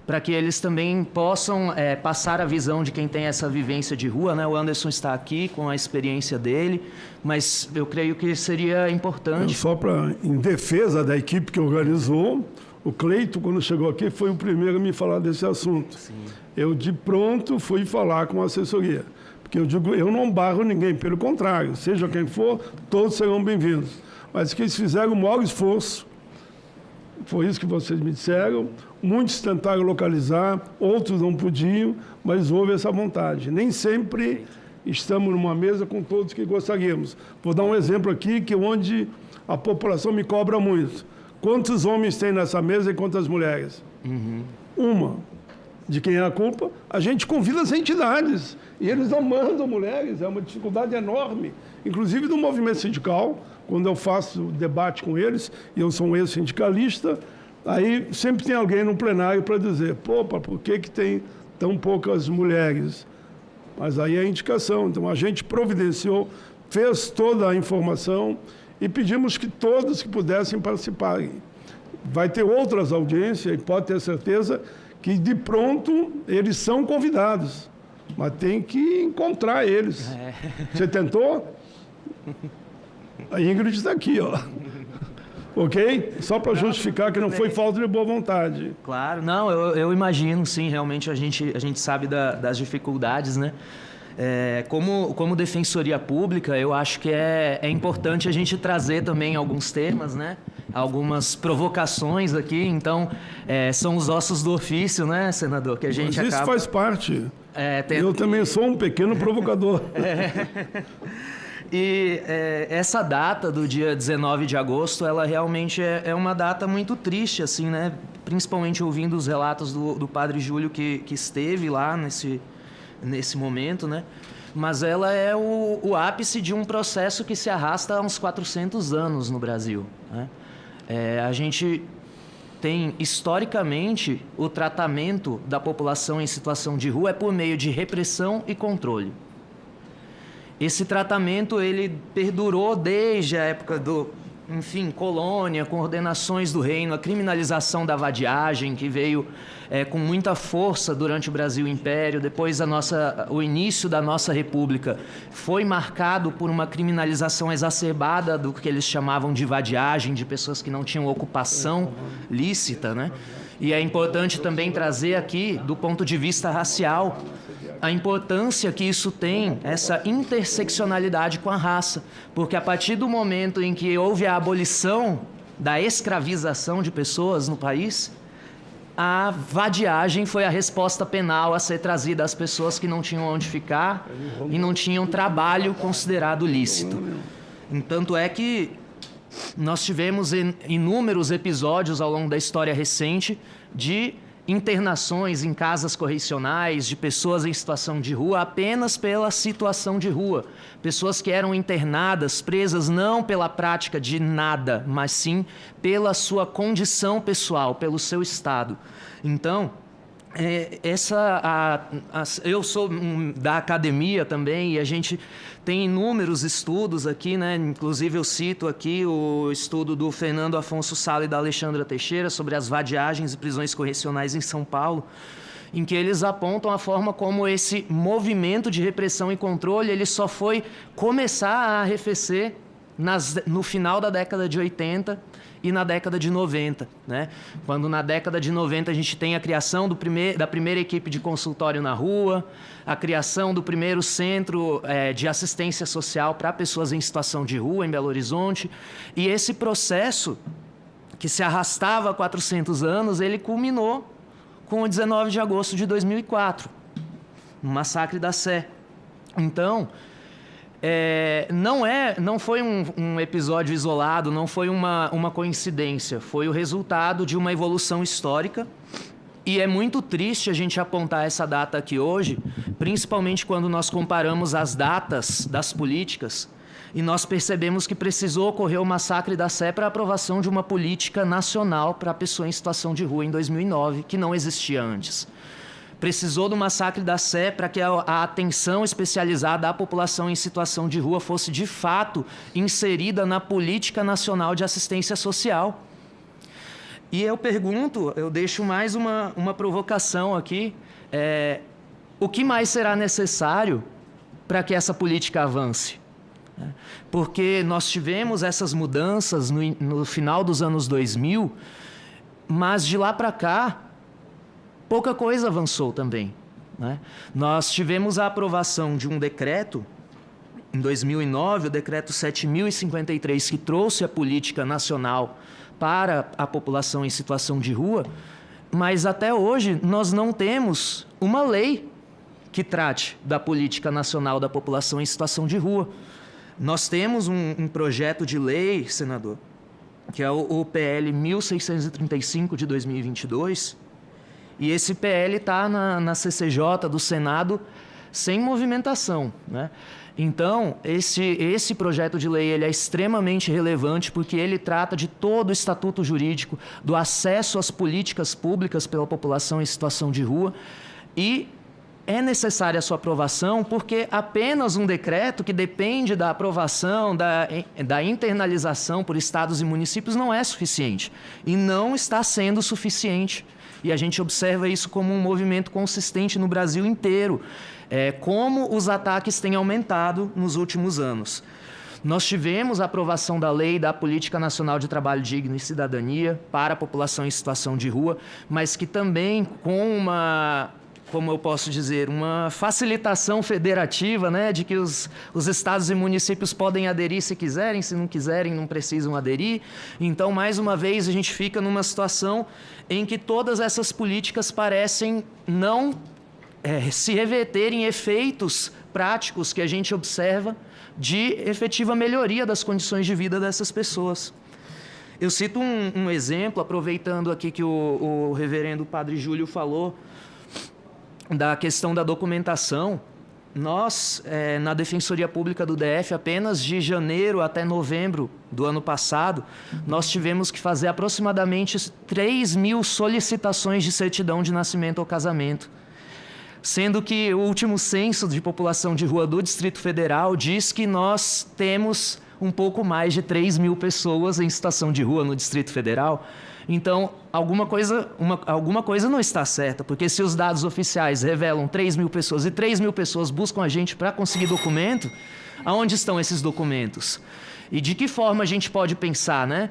para que eles também possam passar a visão de quem tem essa vivência de rua, né? O Anderson está aqui com a experiência dele, mas eu creio que seria importante... Só em defesa da equipe que organizou, o Cleito, quando chegou aqui, foi o primeiro a me falar desse assunto. Sim. Eu, de pronto, fui falar com a assessoria, porque eu digo, eu não barro ninguém, pelo contrário, seja quem for, todos serão bem-vindos. Mas que eles fizeram o maior esforço, foi isso que vocês me disseram. Muitos tentaram localizar, outros não podiam, mas houve essa vontade. Nem sempre estamos numa mesa com todos que gostaríamos. Vou dar um exemplo aqui, onde a população me cobra muito. Quantos homens tem nessa mesa e quantas mulheres? Uma. De quem é a culpa? A gente convida as entidades e eles não mandam mulheres, é uma dificuldade enorme. Inclusive do movimento sindical, quando eu faço debate com eles, e eu sou um ex-sindicalista, aí sempre tem alguém no plenário para dizer, por que tem tão poucas mulheres? Mas aí é a indicação. Então a gente providenciou, fez toda a informação e pedimos que todos que pudessem participarem. Vai ter outras audiências e pode ter certeza que de pronto eles são convidados, mas tem que encontrar eles. Você tentou? A Ingrid está aqui, ó. Ok? Só para justificar que não foi falta de boa vontade. Claro, não, eu imagino, sim, realmente a gente sabe das dificuldades, né? Como defensoria pública, eu acho que é importante a gente trazer também alguns temas, né? Algumas provocações aqui, então são os ossos do ofício, né, senador? Que a gente Mas isso faz parte. Eu também sou um pequeno provocador. E essa data do dia 19 de agosto, ela realmente é uma data muito triste, assim, né? Principalmente ouvindo os relatos do padre Júlio que esteve lá nesse momento, né? Mas ela é o ápice de um processo que se arrasta há uns 400 anos no Brasil, né? A gente tem, historicamente, o tratamento da população em situação de rua é por meio de repressão e controle. Esse tratamento, ele perdurou desde a época enfim, colônia, com ordenações do reino, a criminalização da vadiagem, que veio com muita força durante o Brasil Império. Depois o início da nossa República foi marcado por uma criminalização exacerbada do que eles chamavam de vadiagem, de pessoas que não tinham ocupação lícita, né? E é importante também trazer aqui, do ponto de vista racial, a importância que isso tem, essa interseccionalidade com a raça. Porque a partir do momento em que houve a abolição da escravização de pessoas no país, a vadiagem foi a resposta penal a ser trazida às pessoas que não tinham onde ficar e não tinham trabalho considerado lícito. Tanto é que nós tivemos inúmeros episódios ao longo da história recente de internações em casas correcionais de pessoas em situação de rua apenas pela situação de rua. Pessoas que eram internadas, presas não pela prática de nada, mas sim pela sua condição pessoal, pelo seu estado. Então, eu sou da academia também e a gente tem inúmeros estudos aqui, né? Inclusive eu cito aqui o estudo do Fernando Afonso Sala e da Alexandra Teixeira sobre as vadiagens e prisões correcionais em São Paulo, em que eles apontam a forma como esse movimento de repressão e controle ele só foi começar a arrefecer no final da década de 80 e na década de 90, né? Quando na década de 90 a gente tem a criação da primeira equipe de consultório na rua, a criação do primeiro centro de assistência social para pessoas em situação de rua em Belo Horizonte, e esse processo que se arrastava há 400 anos, ele culminou com o 19 de agosto de 2004, no massacre da Sé. Então, não foi um episódio isolado, não foi uma coincidência, foi o resultado de uma evolução histórica. E é muito triste a gente apontar essa data aqui hoje, principalmente quando nós comparamos as datas das políticas e nós percebemos que precisou ocorrer o massacre da Sé para a aprovação de uma política nacional para a pessoa em situação de rua em 2009, que não existia antes. Precisou do massacre da Sé para que a atenção especializada à população em situação de rua fosse, de fato, inserida na Política Nacional de Assistência Social. E eu pergunto, eu deixo mais uma provocação aqui, o que mais será necessário para que essa política avance? Porque nós tivemos essas mudanças no final dos anos 2000, mas de lá para cá, pouca coisa avançou também, né? Nós tivemos a aprovação de um decreto, em 2009, o decreto 7.053, que trouxe a política nacional para a população em situação de rua, mas até hoje nós não temos uma lei que trate da política nacional da população em situação de rua. Nós temos um projeto de lei, senador, que é o PL 1635 de 2022, e esse PL está na CCJ do Senado sem movimentação, né? Então, esse projeto de lei ele é extremamente relevante porque ele trata de todo o estatuto jurídico, do acesso às políticas públicas pela população em situação de rua, e é necessária a sua aprovação porque apenas um decreto que depende da aprovação, da internalização por estados e municípios não é suficiente, e não está sendo suficiente. E a gente observa isso como um movimento consistente no Brasil inteiro, como os ataques têm aumentado nos últimos anos. Nós tivemos a aprovação da lei da Política Nacional de Trabalho Digno e Cidadania para a população em situação de rua, mas que também com como eu posso dizer, uma facilitação federativa, né, de que os estados e municípios podem aderir se quiserem, se não quiserem não precisam aderir. Então, mais uma vez, a gente fica numa situação em que todas essas políticas parecem não se reverter em efeitos práticos que a gente observa de efetiva melhoria das condições de vida dessas pessoas. Eu cito um exemplo, aproveitando aqui que o reverendo Padre Júlio falou, da questão da documentação. Nós, na Defensoria Pública do DF, apenas de janeiro até novembro do ano passado, nós tivemos que fazer aproximadamente 3.000 solicitações de certidão de nascimento ou casamento. Sendo que o último censo de população de rua do Distrito Federal diz que nós temos um pouco mais de 3 mil pessoas em situação de rua no Distrito Federal. Então, alguma coisa não está certa, porque se os dados oficiais revelam 3 mil pessoas e 3 mil pessoas buscam a gente para conseguir documento, aonde estão esses documentos? E de que forma a gente pode pensar, né?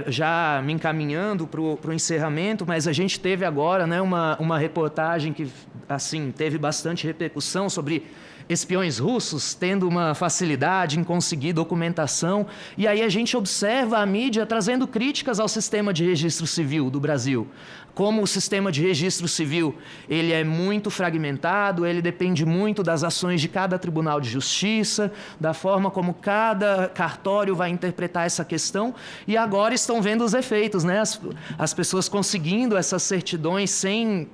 Já me encaminhando para o encerramento, mas a gente teve agora, né, uma reportagem que assim, teve bastante repercussão sobre espiões russos tendo uma facilidade em conseguir documentação. E aí a gente observa a mídia trazendo críticas ao sistema de registro civil do Brasil. Como o sistema de registro civil ele é muito fragmentado, ele depende muito das ações de cada tribunal de justiça, da forma como cada cartório vai interpretar essa questão, e agora estão vendo os efeitos, né? As pessoas conseguindo essas certidões sem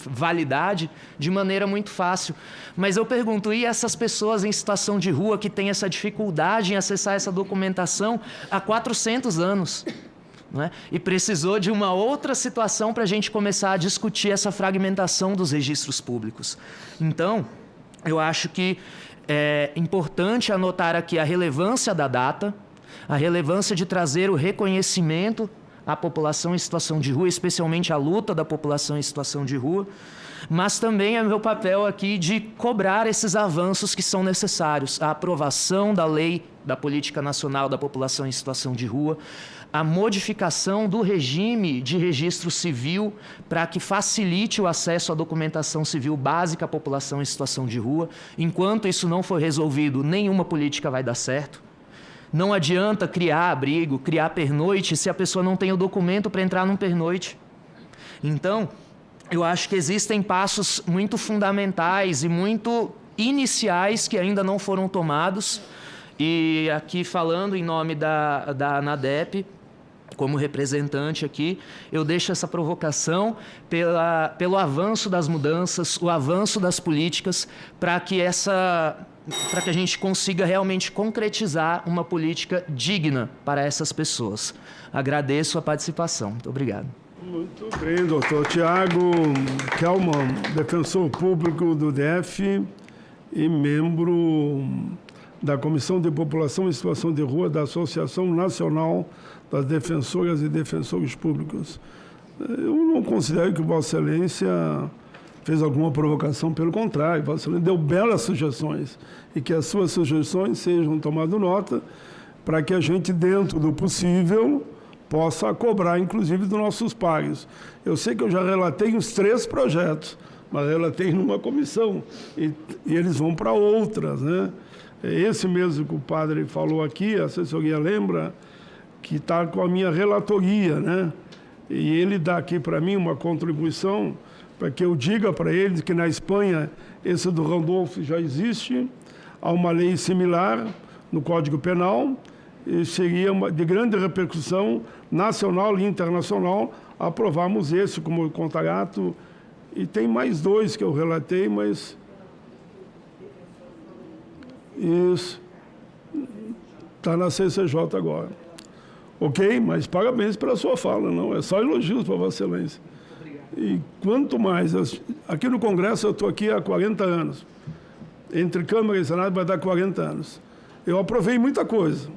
validade de maneira muito fácil. Mas eu pergunto, e essas pessoas em situação de rua que têm essa dificuldade em acessar essa documentação há 400 anos? Né? E precisou de uma outra situação para a gente começar a discutir essa fragmentação dos registros públicos. Então, eu acho que é importante anotar aqui a relevância da data, a relevância de trazer o reconhecimento à população em situação de rua, especialmente a luta da população em situação de rua, mas também é meu papel aqui de cobrar esses avanços que são necessários, a aprovação da lei da Política Nacional da População em Situação de Rua, a modificação do regime de registro civil para que facilite o acesso à documentação civil básica à população em situação de rua. Enquanto isso não for resolvido, nenhuma política vai dar certo. Não adianta criar abrigo, criar pernoite, se a pessoa não tem o documento para entrar num pernoite. Então, eu acho que existem passos muito fundamentais e muito iniciais que ainda não foram tomados. E aqui falando em nome da ANADEP, como representante aqui, eu deixo essa provocação pelo avanço das mudanças, o avanço das políticas, para que a gente consiga realmente concretizar uma política digna para essas pessoas. Agradeço a participação. Muito obrigado. Muito bem, doutor Tiago Kelman, defensor público do DF e membro da Comissão de População em Situação de Rua da Associação Nacional das Defensoras e Defensores Públicos. Eu não considero que Vossa Excelência fez alguma provocação, pelo contrário, Vossa Excelência deu belas sugestões e que as suas sugestões sejam tomadas nota para que a gente, dentro do possível, possa cobrar, inclusive, dos nossos pares. Eu sei que eu já relatei uns 3 projetos, mas relatei numa comissão e eles vão para outras, né? Esse mesmo que o padre falou aqui, a assessoria lembra, que está com a minha relatoria, né? E ele dá aqui para mim uma contribuição para que eu diga para eles que na Espanha esse do Randolph já existe, há uma lei similar no Código Penal, e seria de grande repercussão nacional e internacional aprovarmos esse como contrato. E tem mais 2 que eu relatei, mas... Isso. Está na CCJ agora. Ok? Mas parabéns pela sua fala, não? É só elogios para Vossa Excelência. Obrigado. E quanto mais... Aqui no Congresso eu estou aqui há 40 anos. Entre Câmara e Senado vai dar 40 anos. Eu aprovei muita coisa.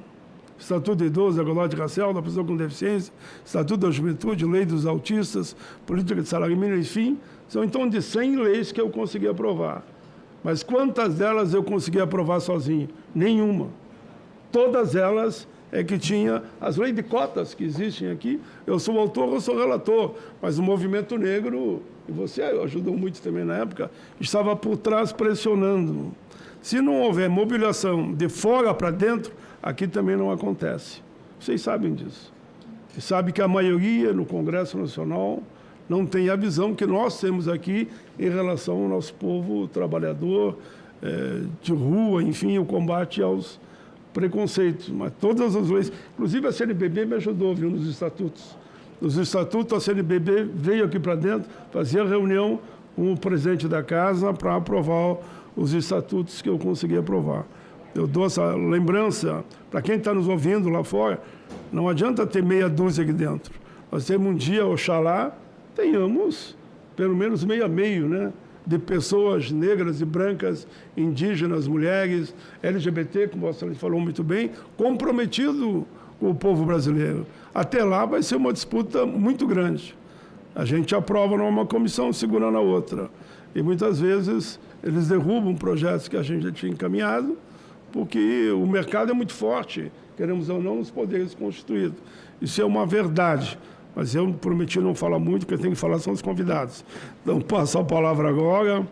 Estatuto do Idoso, igualdade racial, da pessoa com deficiência, Estatuto da Juventude, Lei dos Autistas, Política de Salário Mínimo, enfim, são em torno de 100 leis que eu consegui aprovar. Mas quantas delas eu consegui aprovar sozinho? Nenhuma. Todas elas é que tinha as leis de cotas que existem aqui. Eu sou autor, eu sou relator, mas o movimento negro, e você ajudou muito também na época, estava por trás pressionando. Se não houver mobilização de fora para dentro, aqui também não acontece. Vocês sabem disso. E sabem que a maioria no Congresso Nacional não tem a visão que nós temos aqui em relação ao nosso povo trabalhador, de rua, enfim, o combate aos preconceitos. Mas todas as leis, inclusive a CNBB me ajudou, viu, nos estatutos. Nos estatutos, a CNBB veio aqui para dentro, fazia reunião com o presidente da casa para aprovar os estatutos que eu consegui aprovar. Eu dou essa lembrança para quem está nos ouvindo lá fora, não adianta ter meia dúzia aqui dentro. Nós temos um dia, oxalá, tenhamos pelo menos meio, né? de pessoas negras e brancas, indígenas, mulheres, LGBT, como você falou muito bem, comprometido com o povo brasileiro. Até lá vai ser uma disputa muito grande. A gente aprova numa comissão segurando a outra. E muitas vezes eles derrubam projetos que a gente já tinha encaminhado, porque o mercado é muito forte, queremos ou não, nos poderes constituídos. Isso é uma verdade. Mas eu prometi não falar muito, porque tem que falar são os convidados. Então, passo a palavra agora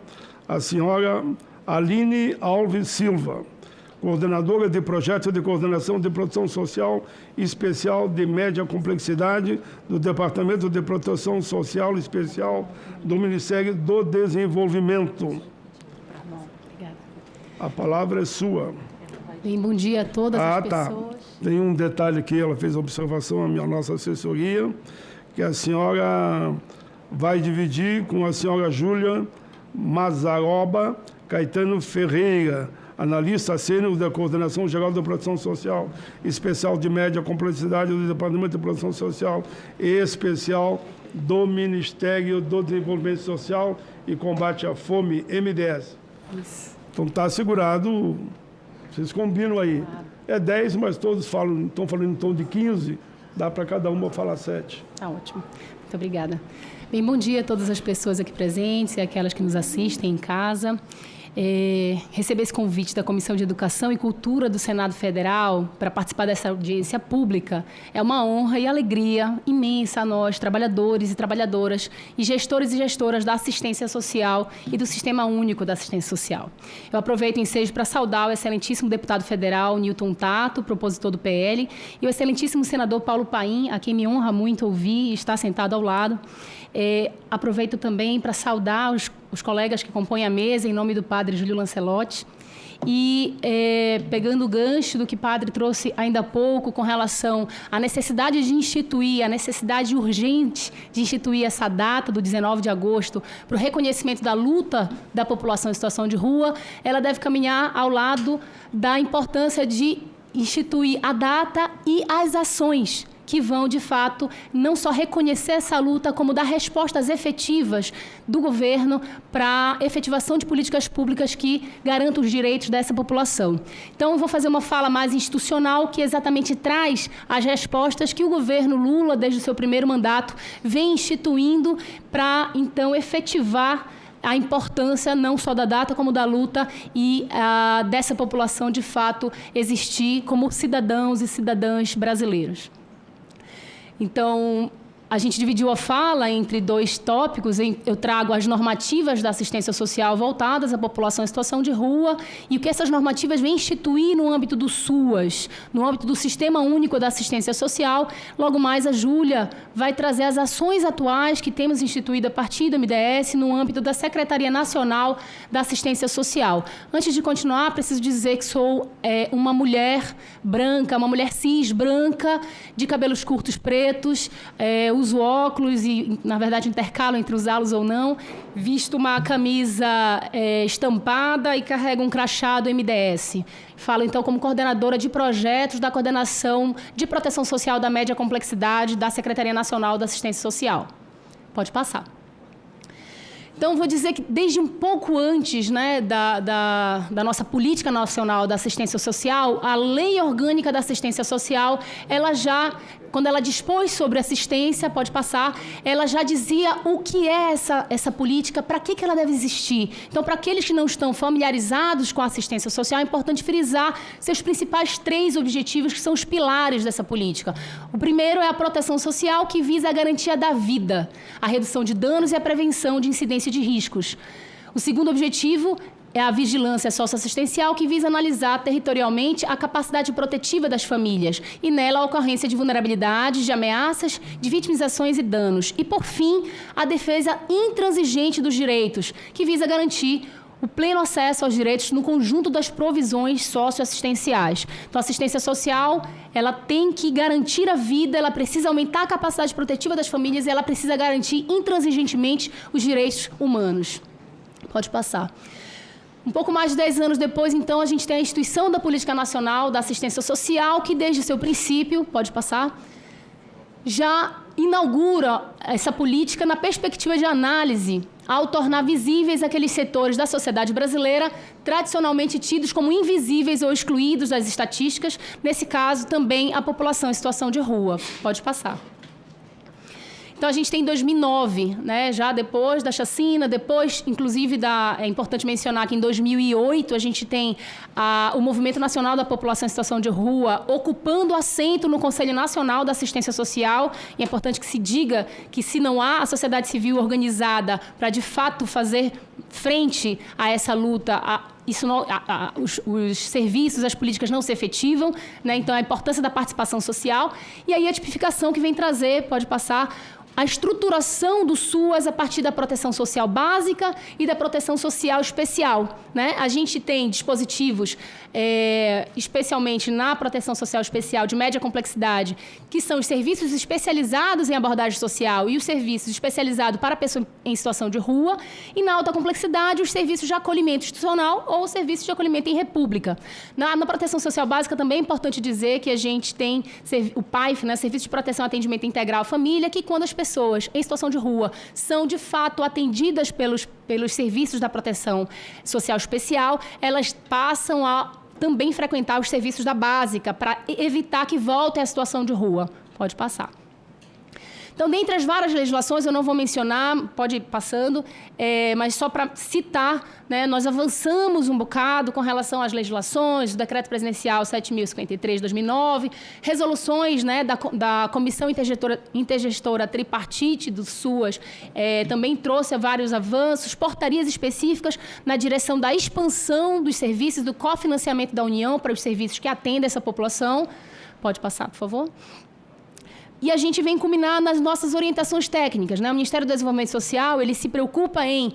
à senhora Aline Alves Silva, coordenadora de projetos de coordenação de proteção social especial de média complexidade do Departamento de Proteção Social Especial do Ministério do Desenvolvimento. A palavra é sua. Bem, bom dia a todas as pessoas. Tem um detalhe aqui, ela fez observação à nossa assessoria, que a senhora vai dividir com a senhora Júlia Mazaroba Caetano Ferreira, analista sênior da Coordenação Geral da Proteção Social Especial de Média Complexidade do Departamento de Proteção Social e Especial do Ministério do Desenvolvimento Social e Combate à Fome, MDS. Isso. Então está assegurado, vocês combinam aí. É 10, mas todos estão falando em tom de 15, dá para cada uma falar 7. Tá ótimo. Muito obrigada. Bem, bom dia a todas as pessoas aqui presentes e aquelas que nos assistem em casa. Receber esse convite da Comissão de Educação e Cultura do Senado Federal para participar dessa audiência pública é uma honra e alegria imensa a nós, trabalhadores e trabalhadoras e gestores e gestoras da assistência social e do Sistema Único da Assistência Social. Eu aproveito o ensejo para saudar o excelentíssimo deputado federal Newton Tato, propositor do PL, e o excelentíssimo senador Paulo Paim, a quem me honra muito ouvir e estar sentado ao lado. Aproveito também para saudar os colegas que compõem a mesa, em nome do padre Júlio Lancelotti. E, pegando o gancho do que o padre trouxe ainda há pouco com relação à necessidade de instituir, a necessidade urgente de instituir essa data do 19 de agosto para o reconhecimento da luta da população em situação de rua, ela deve caminhar ao lado da importância de instituir a data e as ações que vão, de fato, não só reconhecer essa luta, como dar respostas efetivas do governo para a efetivação de políticas públicas que garantam os direitos dessa população. Então, eu vou fazer uma fala mais institucional, que exatamente traz as respostas que o governo Lula, desde o seu primeiro mandato, vem instituindo para, então, efetivar a importância não só da data, como da luta e dessa população, de fato, existir como cidadãos e cidadãs brasileiros. Então, a gente dividiu a fala entre dois tópicos. Eu trago as normativas da assistência social voltadas à população em situação de rua e o que essas normativas vêm instituir no âmbito do SUAS, no âmbito do Sistema Único da Assistência Social. Logo mais, a Júlia vai trazer as ações atuais que temos instituído a partir do MDS no âmbito da Secretaria Nacional da Assistência Social. Antes de continuar, preciso dizer que sou uma mulher branca, uma mulher cis branca, de cabelos curtos pretos, uso óculos e, na verdade, intercalo entre usá-los ou não, visto uma camisa estampada e carrego um crachá do MDS. Falo, então, como coordenadora de projetos da Coordenação de Proteção Social da Média Complexidade da Secretaria Nacional da Assistência Social. Pode passar. Então, vou dizer que desde um pouco antes, né, da nossa Política Nacional da Assistência Social, a Lei Orgânica da Assistência Social, ela já, quando ela dispôs sobre assistência, pode passar, ela já dizia o que é essa política, para que ela deve existir. Então, para aqueles que não estão familiarizados com a assistência social, é importante frisar seus principais 3 objetivos, que são os pilares dessa política. O primeiro é a proteção social, que visa a garantia da vida, a redução de danos e a prevenção de incidência de riscos. O segundo objetivo é a vigilância socioassistencial, que visa analisar territorialmente a capacidade protetiva das famílias e nela a ocorrência de vulnerabilidades, de ameaças, de vitimizações e danos. E, por fim, a defesa intransigente dos direitos, que visa garantir o pleno acesso aos direitos no conjunto das provisões socioassistenciais. Então, a assistência social, ela tem que garantir a vida, ela precisa aumentar a capacidade protetiva das famílias e ela precisa garantir intransigentemente os direitos humanos. Pode passar. Um pouco mais de 10 anos depois, então, a gente tem a instituição da Política Nacional da Assistência Social, que desde seu princípio, pode passar, já inaugura essa política na perspectiva de análise ao tornar visíveis aqueles setores da sociedade brasileira tradicionalmente tidos como invisíveis ou excluídos das estatísticas, nesse caso também a população em situação de rua. Pode passar. Então, a gente tem 2009, né, já depois da chacina, depois, inclusive, é importante mencionar que em 2008 a gente tem o Movimento Nacional da População em Situação de Rua ocupando assento no Conselho Nacional da Assistência Social. E é importante que se diga que, se não há a sociedade civil organizada para, de fato, fazer frente a essa luta, os serviços, as políticas não se efetivam, né? Então, a importância da participação social. E aí a tipificação que vem trazer, pode passar, a estruturação do SUAS a partir da proteção social básica e da proteção social especial, né? A gente tem dispositivos, especialmente na proteção social especial de média complexidade, que são os serviços especializados em abordagem social e os serviços especializados para a pessoa em situação de rua, e na alta complexidade, os serviços de acolhimento institucional ou serviços de acolhimento em república. Na proteção social básica também é importante dizer que a gente tem o PAIF, né, Serviço de Proteção e Atendimento Integral à Família, que quando as pessoas em situação de rua são, de fato, atendidas pelos serviços da proteção social especial, elas passam a também frequentar os serviços da básica para evitar que voltem à situação de rua. Pode passar. Então, dentre as várias legislações, eu não vou mencionar, pode ir passando, mas só para citar, né, nós avançamos um bocado com relação às legislações, o Decreto Presidencial 7.053 de 2009, resoluções, né, da Comissão Intergestora Tripartite do SUAS, também trouxe vários avanços, portarias específicas na direção da expansão dos serviços, do cofinanciamento da União para os serviços que atendem essa população. Pode passar, por favor. E a gente vem culminar nas nossas orientações técnicas, né? O Ministério do Desenvolvimento Social, ele se preocupa em,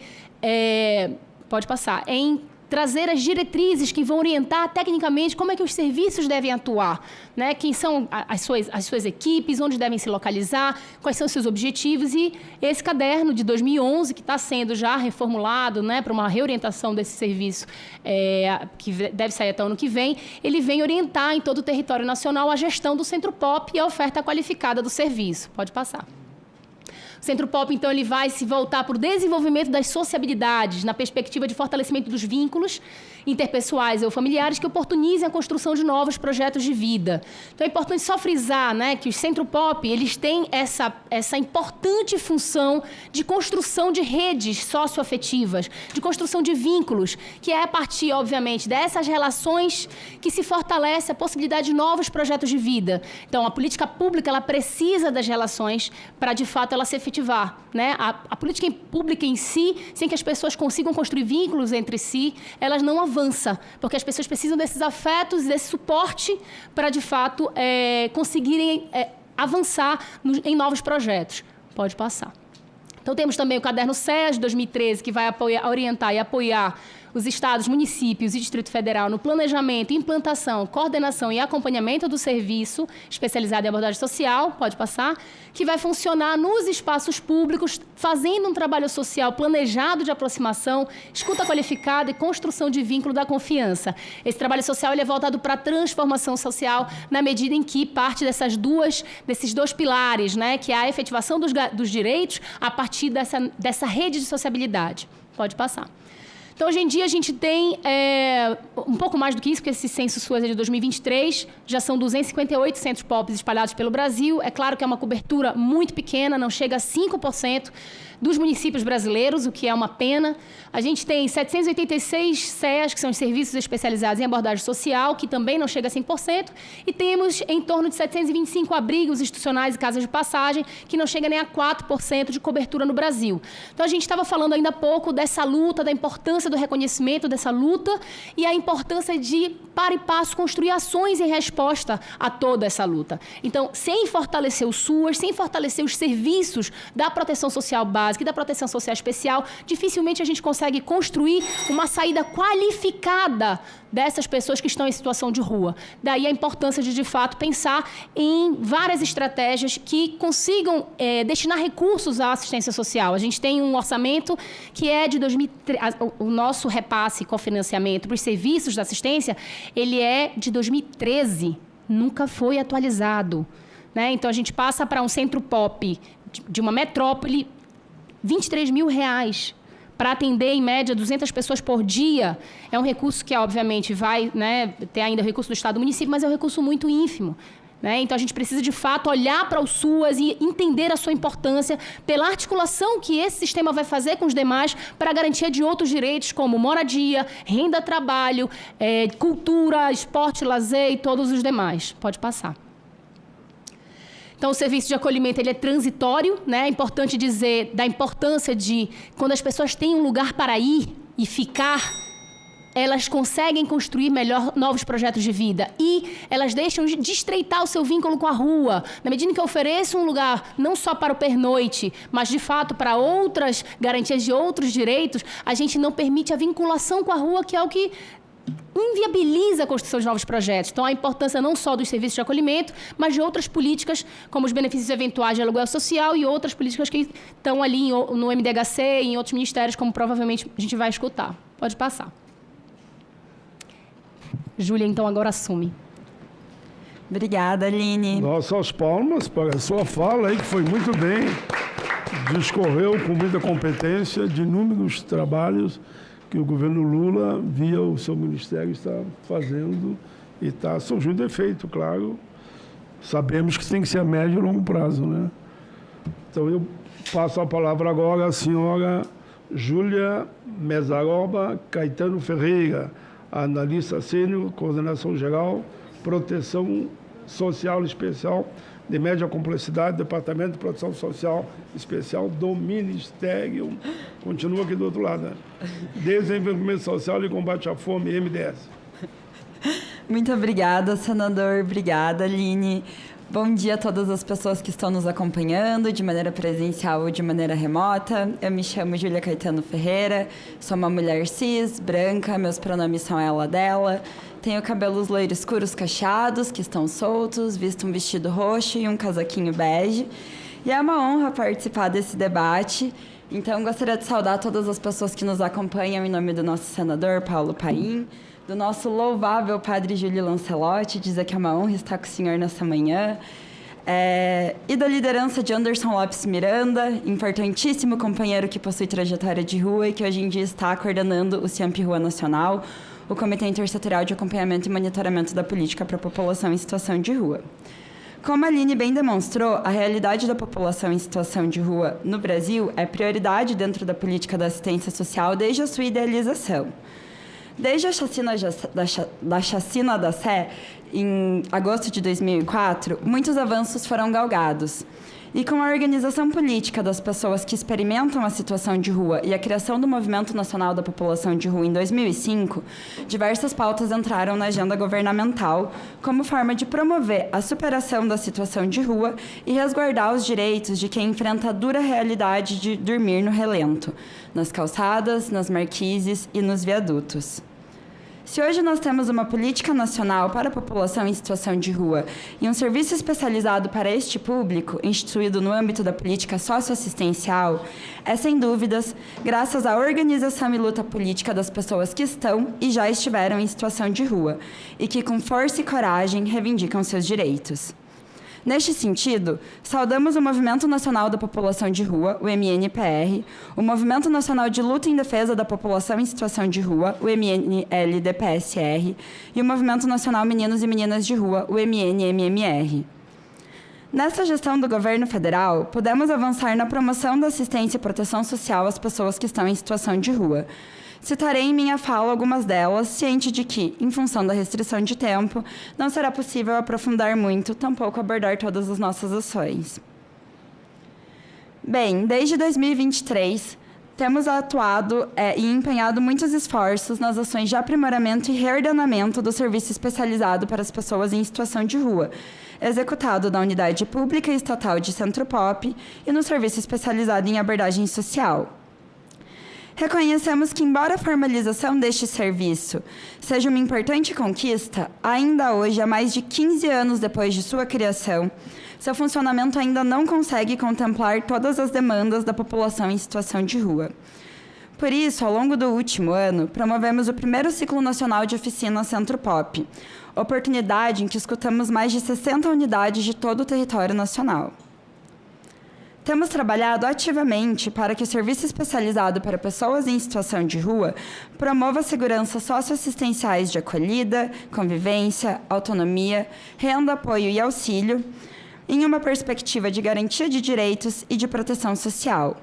pode passar, em trazer as diretrizes que vão orientar tecnicamente como é que os serviços devem atuar, né? Quem são as suas equipes, onde devem se localizar, quais são os seus objetivos. E esse caderno de 2011, que está sendo já reformulado, né, para uma reorientação desse serviço, que deve sair até o ano que vem, ele vem orientar em todo o território nacional a gestão do Centro POP e a oferta qualificada do serviço. Pode passar. O Centro POP, então, ele vai se voltar para o desenvolvimento das sociabilidades, na perspectiva de fortalecimento dos vínculos interpessoais ou familiares que oportunizem a construção de novos projetos de vida. Então, é importante só frisar, né, que os Centro POP, eles têm essa importante função de construção de redes socioafetivas, de construção de vínculos, que é a partir, obviamente, dessas relações que se fortalece a possibilidade de novos projetos de vida. Então, a política pública, ela precisa das relações para, de fato, ela se efetivar, né? A política pública em si, sem que as pessoas consigam construir vínculos entre si, elas não avançam, porque as pessoas precisam desses afetos, desse suporte para, de fato, conseguirem avançar em novos projetos. Pode passar. Então, temos também o Caderno SES, de 2013, que vai orientar e apoiar os estados, municípios e Distrito Federal no planejamento, implantação, coordenação e acompanhamento do serviço especializado em abordagem social, pode passar, que vai funcionar nos espaços públicos, fazendo um trabalho social planejado de aproximação, escuta qualificada e construção de vínculo da confiança. Esse trabalho social ele é voltado para a transformação social, na medida em que parte desses dois pilares, né, que é a efetivação dos direitos a partir dessa rede de sociabilidade. Pode passar. Então, hoje em dia, a gente tem um pouco mais do que isso, porque esse censo SUAS é de 2023, já são 258 centros POPs espalhados pelo Brasil. É claro que é uma cobertura muito pequena, não chega a 5% dos municípios brasileiros, o que é uma pena. A gente tem 786 SEAs, que são os Serviços Especializados em Abordagem Social, que também não chega a 100%, e temos em torno de 725 abrigos institucionais e casas de passagem, que não chega nem a 4% de cobertura no Brasil. Então, a gente estava falando ainda há pouco dessa luta, da importância do reconhecimento dessa luta e a importância de, para e passo, construir ações em resposta a toda essa luta. Então, sem fortalecer o SUAS, sem fortalecer os serviços da proteção social básica e da proteção social especial, dificilmente a gente consegue construir uma saída qualificada dessas pessoas que estão em situação de rua. Daí a importância de fato, pensar em várias estratégias que consigam destinar recursos à assistência social. A gente tem um orçamento que é de 2013, o nosso repasse com financiamento para os serviços da assistência, ele é de 2013, nunca foi atualizado, né? Então, a gente passa para um centro POP de uma metrópole R$23 mil. para atender, em média, 200 pessoas por dia, é um recurso que, obviamente, vai, né, ter ainda o recurso do Estado e do município, mas é um recurso muito ínfimo. Então, a gente precisa, de fato, olhar para o SUAS e entender a sua importância pela articulação que esse sistema vai fazer com os demais para a garantia de outros direitos, como moradia, renda, trabalho, cultura, esporte, lazer e todos os demais. Pode passar. Então, o serviço de acolhimento ele é transitório, né? É importante dizer da importância de, quando as pessoas têm um lugar para ir e ficar, elas conseguem construir melhor novos projetos de vida e elas deixam de estreitar o seu vínculo com a rua. Na medida em que eu ofereço um lugar não só para o pernoite, mas, de fato, para outras garantias de outros direitos, a gente não permite a vinculação com a rua, que é o que inviabiliza a construção de novos projetos. Então, a importância não só dos serviços de acolhimento, mas de outras políticas, como os benefícios eventuais de aluguel social e outras políticas que estão ali no MDHC e em outros ministérios, como provavelmente a gente vai escutar. Pode passar. Júlia, então, agora assume. Obrigada, Aline. Nossas palmas para a sua fala aí, que foi muito bem. Discorreu com muita competência de inúmeros trabalhos que o governo Lula, via o seu ministério, está fazendo e está surgindo efeito, claro. Sabemos que tem que ser a médio e longo prazo, né? Então, eu passo a palavra agora à senhora Júlia Mesaroba Caetano Ferreira, analista sênior, coordenação geral, proteção social especial de média complexidade, Departamento de Proteção Social Especial do Ministério. Continua aqui do outro lado, né? Desenvolvimento Social e Combate à Fome, MDS. Muito obrigada, senador. Obrigada, Aline. Bom dia a todas as pessoas que estão nos acompanhando, de maneira presencial ou de maneira remota. Eu me chamo Júlia Caetano Ferreira, sou uma mulher cis, branca, meus pronomes são ela, dela. Tenho cabelos loiros escuros cacheados, que estão soltos, visto um vestido roxo e um casaquinho bege. E é uma honra participar desse debate. Então, gostaria de saudar todas as pessoas que nos acompanham em nome do nosso senador, Paulo Paim, do nosso louvável padre Júlio Lancelotti, dizer que é uma honra estar com o senhor nessa manhã, e da liderança de Anderson Lopes Miranda, importantíssimo companheiro que possui trajetória de rua e que hoje em dia está coordenando o CIAMP Rua Nacional, o Comitê Intersetorial de Acompanhamento e Monitoramento da Política para a População em Situação de Rua. Como a Aline bem demonstrou, a realidade da população em situação de rua no Brasil é prioridade dentro da política da assistência social desde a sua idealização. Desde a chacina da Sé, em agosto de 2004, muitos avanços foram galgados. E com a organização política das pessoas que experimentam a situação de rua e a criação do Movimento Nacional da População de Rua em 2005, diversas pautas entraram na agenda governamental como forma de promover a superação da situação de rua e resguardar os direitos de quem enfrenta a dura realidade de dormir no relento, nas calçadas, nas marquises e nos viadutos. Se hoje nós temos uma política nacional para a população em situação de rua e um serviço especializado para este público, instituído no âmbito da política socioassistencial, é, sem dúvidas, graças à organização e luta política das pessoas que estão e já estiveram em situação de rua e que, com força e coragem, reivindicam seus direitos. Neste sentido, saudamos o Movimento Nacional da População de Rua, o MNPR, o Movimento Nacional de Luta em Defesa da População em Situação de Rua, o MNLDPSR, e o Movimento Nacional Meninos e Meninas de Rua, o MNMMR. Nessa gestão do governo federal, pudemos avançar na promoção da assistência e proteção social às pessoas que estão em situação de rua. Citarei em minha fala algumas delas, ciente de que, em função da restrição de tempo, não será possível aprofundar muito, tampouco abordar todas as nossas ações. Bem, desde 2023, temos atuado e empenhado muitos esforços nas ações de aprimoramento e reordenamento do serviço especializado para as pessoas em situação de rua, executado na Unidade Pública e Estatal de Centro Pop e no Serviço Especializado em Abordagem Social. Reconhecemos que, embora a formalização deste serviço seja uma importante conquista, ainda hoje, há mais de 15 anos depois de sua criação, seu funcionamento ainda não consegue contemplar todas as demandas da população em situação de rua. Por isso, ao longo do último ano, promovemos o primeiro ciclo nacional de oficina Centro Pop, oportunidade em que escutamos mais de 60 unidades de todo o território nacional. Temos trabalhado ativamente para que o serviço especializado para pessoas em situação de rua promova seguranças socioassistenciais de acolhida, convivência, autonomia, renda, apoio e auxílio, em uma perspectiva de garantia de direitos e de proteção social.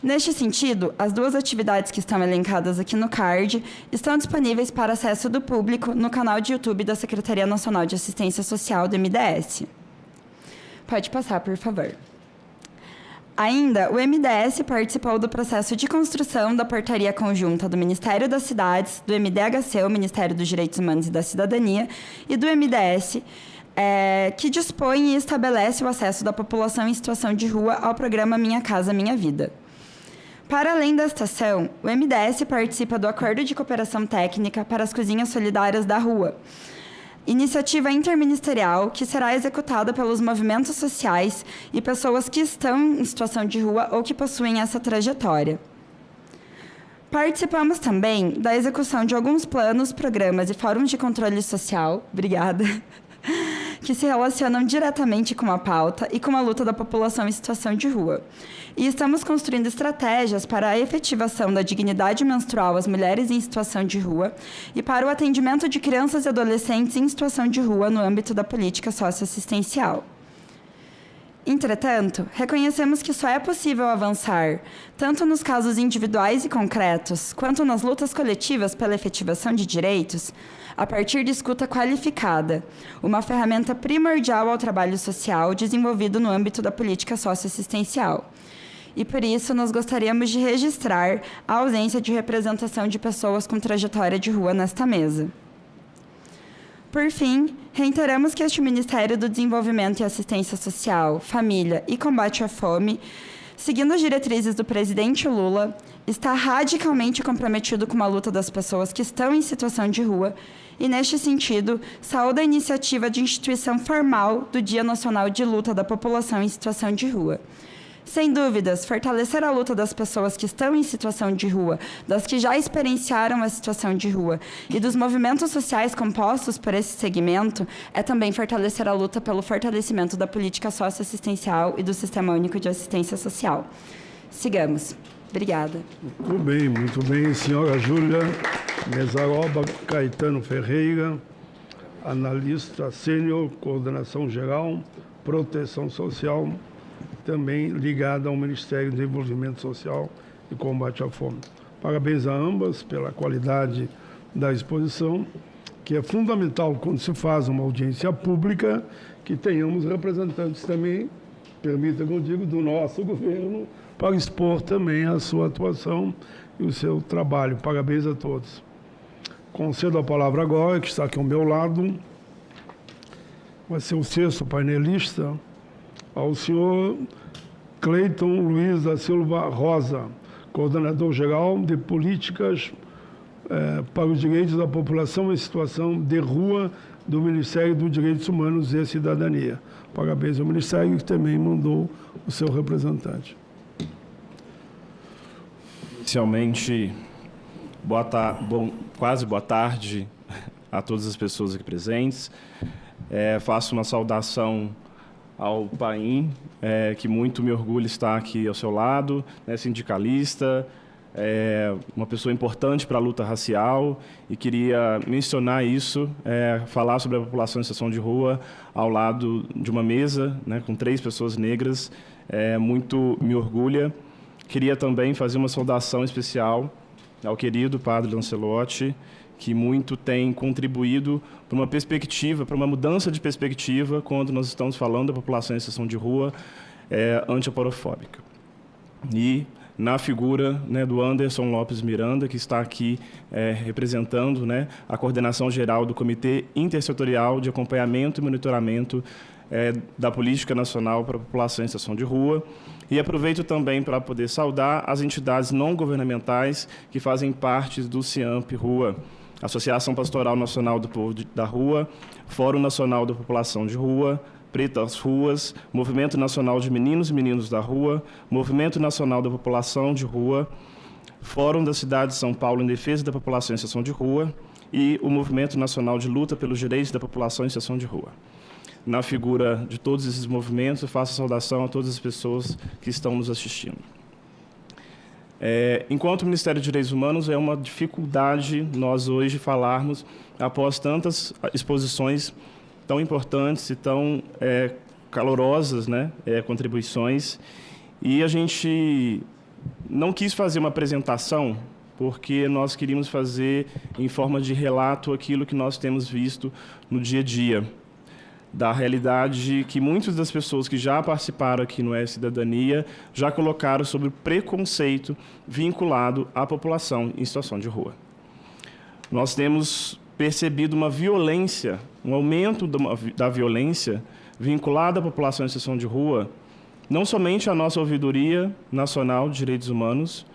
Neste sentido, as 2 atividades que estão elencadas aqui no card estão disponíveis para acesso do público no canal de YouTube da Secretaria Nacional de Assistência Social do MDS. Pode passar, por favor. Ainda, o MDS participou do processo de construção da portaria conjunta do Ministério das Cidades, do MDHC, o Ministério dos Direitos Humanos e da Cidadania, e do MDS, que dispõe e estabelece o acesso da população em situação de rua ao programa Minha Casa Minha Vida. Para além desta ação, o MDS participa do Acordo de Cooperação Técnica para as Cozinhas Solidárias da Rua, iniciativa interministerial que será executada pelos movimentos sociais e pessoas que estão em situação de rua ou que possuem essa trajetória. Participamos também da execução de alguns planos, programas e fóruns de controle social, que se relacionam diretamente com a pauta e com a luta da população em situação de rua. E estamos construindo estratégias para a efetivação da dignidade menstrual às mulheres em situação de rua e para o atendimento de crianças e adolescentes em situação de rua no âmbito da política socioassistencial. Entretanto, reconhecemos que só é possível avançar, tanto nos casos individuais e concretos, quanto nas lutas coletivas pela efetivação de direitos, a partir de escuta qualificada, uma ferramenta primordial ao trabalho social desenvolvido no âmbito da política socioassistencial. E por isso, nós gostaríamos de registrar a ausência de representação de pessoas com trajetória de rua nesta mesa. Por fim, reiteramos que este Ministério do Desenvolvimento e Assistência Social, Família e Combate à Fome, seguindo as diretrizes do presidente Lula, está radicalmente comprometido com a luta das pessoas que estão em situação de rua e, neste sentido, saúda a iniciativa de instituição formal do Dia Nacional de Luta da População em Situação de Rua. Sem dúvidas, fortalecer a luta das pessoas que estão em situação de rua, das que já experienciaram a situação de rua e dos movimentos sociais compostos por esse segmento é também fortalecer a luta pelo fortalecimento da política socioassistencial e do Sistema Único de Assistência Social. Sigamos. Obrigada. Muito bem, senhora Júlia Mesaroba Caetano Ferreira, analista sênior, coordenação geral, proteção social, também ligada ao Ministério do Desenvolvimento Social e Combate à Fome. Parabéns a ambas pela qualidade da exposição, que é fundamental quando se faz uma audiência pública, que tenhamos representantes também, permita que eu diga, do nosso governo, para expor também a sua atuação e o seu trabalho. Parabéns a todos. Concedo a palavra agora, que está aqui ao meu lado, vai ser o 6º painelista, ao senhor Cleiton Luiz da Silva Rosa, coordenador-geral de políticas para os direitos da população em situação de rua do Ministério dos Direitos Humanos e Cidadania. Parabéns ao Ministério, que também mandou o seu representante. Inicialmente, quase boa tarde a todas as pessoas aqui presentes. Faço uma saudação ao Paim, que muito me orgulho estar aqui ao seu lado, sindicalista, uma pessoa importante para a luta racial, e queria mencionar isso, falar sobre a população em situação de rua ao lado de uma mesa, com 3 pessoas negras, muito me orgulha. Queria também fazer uma saudação especial ao querido Padre Lancelotti, que muito tem contribuído para uma perspectiva, para uma mudança de perspectiva quando nós estamos falando da população em situação de rua anti-aporofóbica. E na figura do Anderson Lopes Miranda, que está aqui representando a coordenação geral do Comitê Intersetorial de Acompanhamento e Monitoramento da Política Nacional para a População em Situação de Rua. E aproveito também para poder saudar as entidades não governamentais que fazem parte do CIAMP Rua, Associação Pastoral Nacional do Povo da Rua, Fórum Nacional da População de Rua, Pretas Ruas, Movimento Nacional de Meninos e Meninas da Rua, Movimento Nacional da População de Rua, Fórum da Cidade de São Paulo em Defesa da População em Situação de Rua e o Movimento Nacional de Luta pelos Direitos da População em Situação de Rua. na figura de todos esses movimentos, eu faço a saudação a todas as pessoas que estão nos assistindo. Enquanto o Ministério dos Direitos Humanos, é uma dificuldade nós hoje falarmos, após tantas exposições tão importantes e tão calorosas, né, contribuições, e a gente não quis fazer uma apresentação porque nós queríamos fazer em forma de relato aquilo que nós temos visto no dia a dia, da realidade que muitas das pessoas que já participaram aqui no E-Cidadania já colocaram sobre o preconceito vinculado à população em situação de rua. Nós temos percebido uma violência, um aumento da violência vinculada à população em situação de rua, não somente à nossa Ouvidoria Nacional de Direitos Humanos,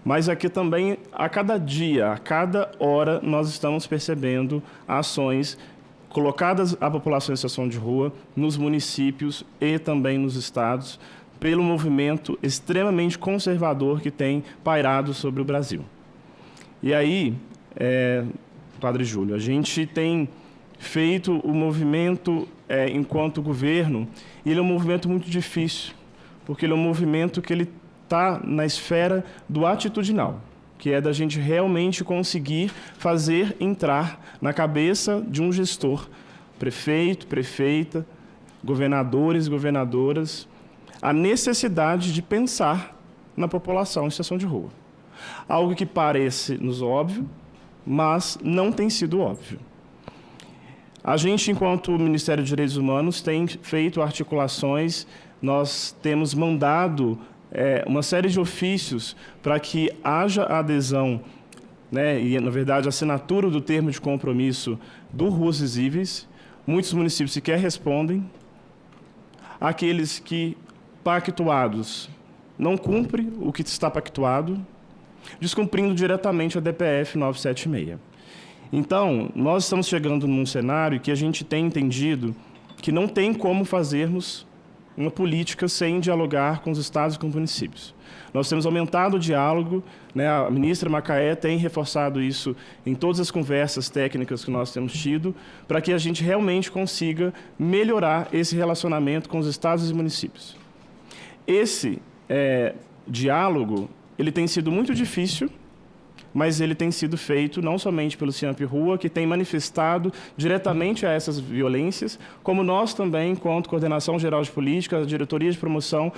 mas aqui também, a cada dia, a cada hora, nós estamos percebendo ações colocadas à população em situação de rua nos municípios e também nos estados, pelo movimento extremamente conservador que tem pairado sobre o Brasil. E aí, Padre Júlio, a gente tem feito o movimento enquanto governo, e ele é um movimento muito difícil, porque ele é um movimento que ele está na esfera do atitudinal, que é da gente realmente conseguir fazer entrar na cabeça de um gestor, prefeito, prefeita, governadores, governadoras, a necessidade de pensar na população em situação de rua. Algo que parece-nos óbvio, mas não tem sido óbvio. A gente, enquanto Ministério dos Direitos Humanos, tem feito articulações, nós temos mandado uma série de ofícios para que haja adesão, né, e, na verdade, a assinatura do termo de compromisso do Ruas Visíveis. Muitos municípios sequer respondem. Aqueles que, pactuados, não cumprem o que está pactuado, descumprindo diretamente a DPF 976. Então, nós estamos chegando num cenário que a gente tem entendido que não tem como fazermos uma política sem dialogar com os estados e com os municípios. Nós temos aumentado o diálogo, né? A ministra Macaé tem reforçado isso em todas as conversas técnicas que nós temos tido, para que a gente realmente consiga melhorar esse relacionamento com os estados e municípios. Esse diálogo, ele tem sido muito difícil, mas ele tem sido feito não somente pelo CIAMP Rua, que tem manifestado diretamente a essas violências, como nós também, enquanto Coordenação Geral de Política, a Diretoria de Promoção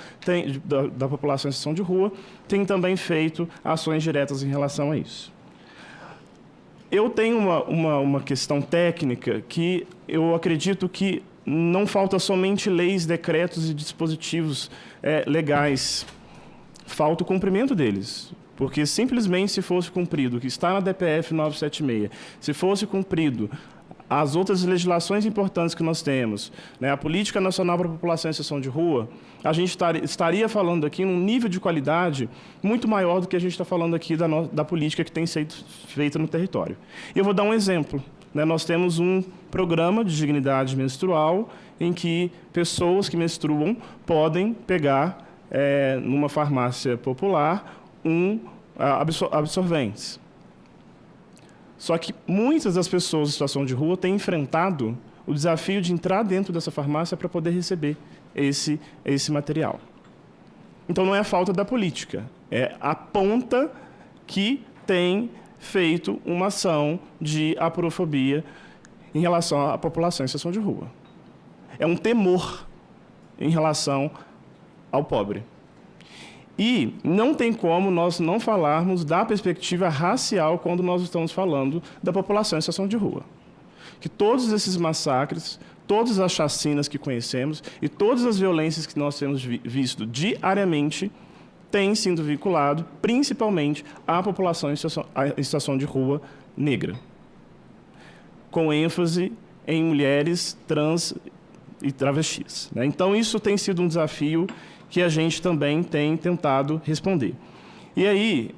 da População em Situação de Rua, tem também feito ações diretas em relação a isso. Eu tenho uma questão técnica que eu acredito que não falta somente leis, decretos e dispositivos legais, falta o cumprimento deles. Porque simplesmente se fosse cumprido o que está na DPF 976, se fosse cumprido as outras legislações importantes que nós temos, né, a Política Nacional para a População em Situação de Rua, a gente estaria falando aqui num nível de qualidade muito maior do que a gente está falando aqui da política que tem sido feita no território. E eu vou dar um exemplo. Né, nós temos um programa de dignidade menstrual em que pessoas que menstruam podem pegar, numa farmácia popular, absorventes. Só que muitas das pessoas em situação de rua têm enfrentado o desafio de entrar dentro dessa farmácia para poder receber esse material. Então, não é a falta da política, é a ponta que tem feito uma ação de aporofobia em relação à população em situação de rua. É um temor em relação ao pobre. E não tem como nós não falarmos da perspectiva racial quando nós estamos falando da população em situação de rua. Que todos esses massacres, todas as chacinas que conhecemos e todas as violências que nós temos visto diariamente têm sido vinculados principalmente à população em situação de rua negra, com ênfase em mulheres trans e travestis. Né? Então, isso tem sido um desafio que a gente também tem tentado responder. E aí,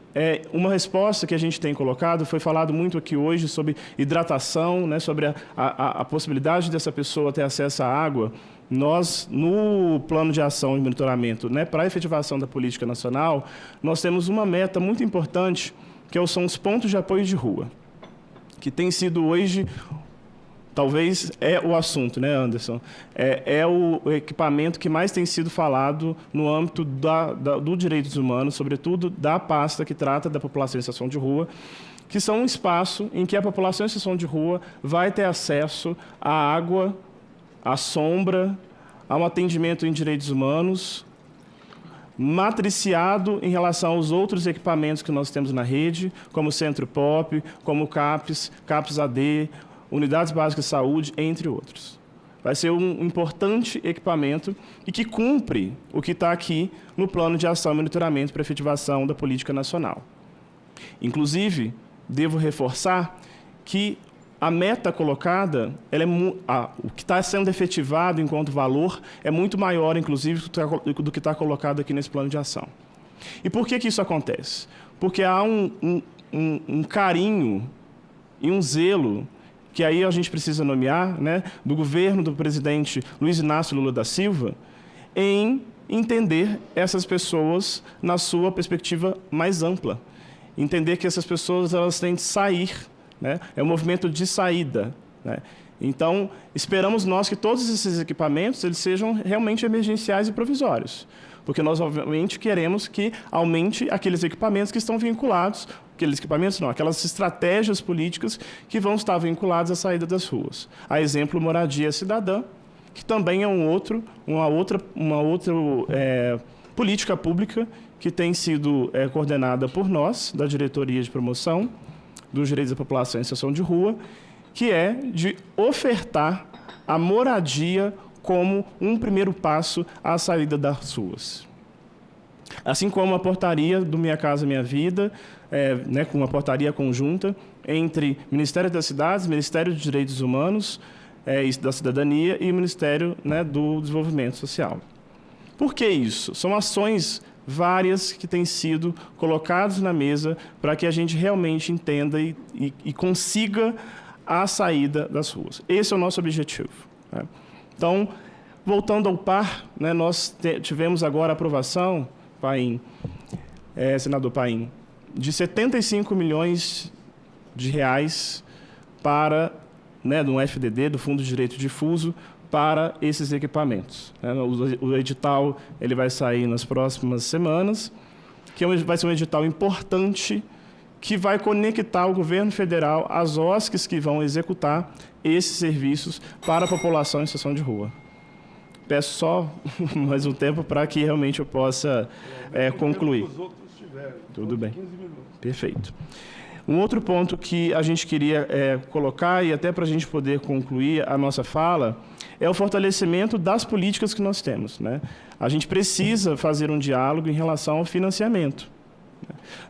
uma resposta que a gente tem colocado, foi falado muito aqui hoje sobre hidratação, né, sobre a possibilidade dessa pessoa ter acesso à água. Nós, no plano de ação e monitoramento, né, para a efetivação da política nacional, nós temos uma meta muito importante, que são os pontos de apoio de rua, que tem sido hoje talvez é o assunto, né, Anderson? É o equipamento que mais tem sido falado no âmbito do direitos humanos, sobretudo da pasta que trata da população em situação de rua, que são um espaço em que a população em situação de rua vai ter acesso à água, à sombra, a um atendimento em direitos humanos, matriciado em relação aos outros equipamentos que nós temos na rede, como o Centro Pop, como o CAPS AD, Unidades Básicas de Saúde, entre outros. Vai ser um importante equipamento e que cumpre o que está aqui no Plano de Ação e Monitoramento para Efetivação da Política Nacional. Inclusive, devo reforçar que a meta colocada, o que está sendo efetivado enquanto valor, é muito maior, inclusive, do que está colocado aqui nesse plano de ação. E por que isso acontece? Porque há um carinho e um zelo, que aí a gente precisa nomear, né, do governo do presidente Luiz Inácio Lula da Silva, em entender essas pessoas na sua perspectiva mais ampla. Entender que essas pessoas elas têm de sair, né? É um movimento de saída, né? Então, esperamos nós que todos esses equipamentos eles sejam realmente emergenciais e provisórios, porque nós, obviamente, queremos que aumente aqueles equipamentos que estão vinculados, aquelas estratégias políticas que vão estar vinculadas à saída das ruas. A exemplo, Moradia Cidadã, que também é uma outra política pública que tem sido coordenada por nós, da Diretoria de Promoção dos Direitos da População em Situação de Rua, que é de ofertar a moradia como um primeiro passo à saída das ruas. Assim como a portaria do Minha Casa Minha Vida, com uma portaria conjunta entre Ministério das Cidades, Ministério dos Direitos Humanos e da Cidadania e o Ministério, né, do Desenvolvimento Social. Por que isso? São ações várias que têm sido colocadas na mesa para que a gente realmente entenda e consiga a saída das ruas. Esse é o nosso objetivo, né? Então, voltando ao PAR, né, nós tivemos agora a aprovação, senador Paim, de 75 milhões de reais para, né, do FDD, do Fundo de Direito Difuso, para esses equipamentos. O edital ele vai sair nas próximas semanas, que vai ser um edital importante que vai conectar o governo federal às OSCs que vão executar esses serviços para a população em situação de rua. Peço só mais um tempo para que realmente eu possa concluir. Tudo bem. Perfeito. Um outro ponto que a gente queria colocar, e até para a gente poder concluir a nossa fala, é o fortalecimento das políticas que nós temos, né? A gente precisa fazer um diálogo em relação ao financiamento.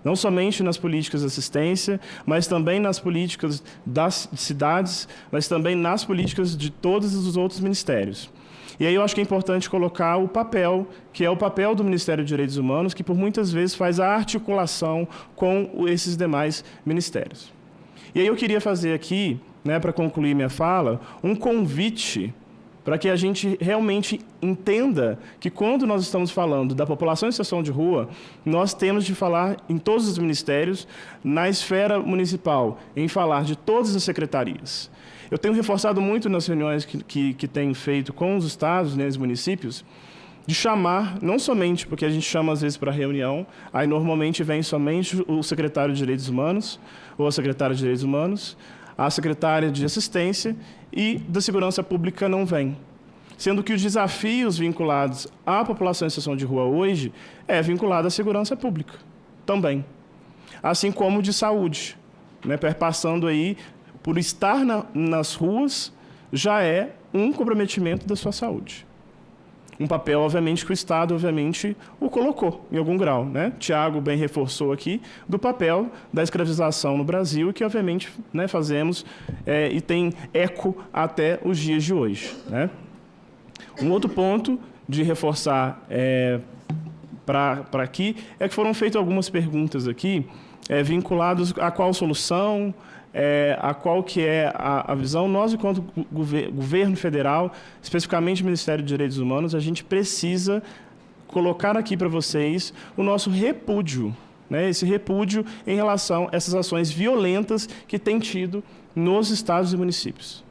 Não somente nas políticas de assistência, mas também nas políticas das cidades, mas também nas políticas de todos os outros ministérios. E aí eu acho que é importante colocar o papel, que é o papel do Ministério dos Direitos Humanos, que por muitas vezes faz a articulação com esses demais ministérios. E aí eu queria fazer aqui, né, para concluir minha fala, um convite para que a gente realmente entenda que quando nós estamos falando da população em situação de rua, nós temos de falar em todos os ministérios, na esfera municipal, em falar de todas as secretarias. Eu tenho reforçado muito nas reuniões que tenho feito com os estados, né, os municípios, de chamar, não somente porque a gente chama às vezes para reunião, aí normalmente vem somente o secretário de Direitos Humanos, ou a secretária de Direitos Humanos, a secretária de Assistência e da Segurança Pública não vem. Sendo que os desafios vinculados à população em situação de rua hoje é vinculado à segurança pública também. Assim como de saúde, né, perpassando aí, por estar nas ruas, já é um comprometimento da sua saúde. Um papel, obviamente, que o Estado, obviamente, o colocou em algum grau, né? Tiago bem reforçou aqui do papel da escravização no Brasil, que, obviamente, né, fazemos e tem eco até os dias de hoje, né? Um outro ponto de reforçar para aqui é que foram feitas algumas perguntas aqui vinculadas a qual solução, a qual que é a visão. Nós, enquanto governo federal, especificamente o Ministério dos Direitos Humanos, a gente precisa colocar aqui para vocês o nosso repúdio, né? Esse repúdio em relação a essas ações violentas que tem tido nos estados e municípios.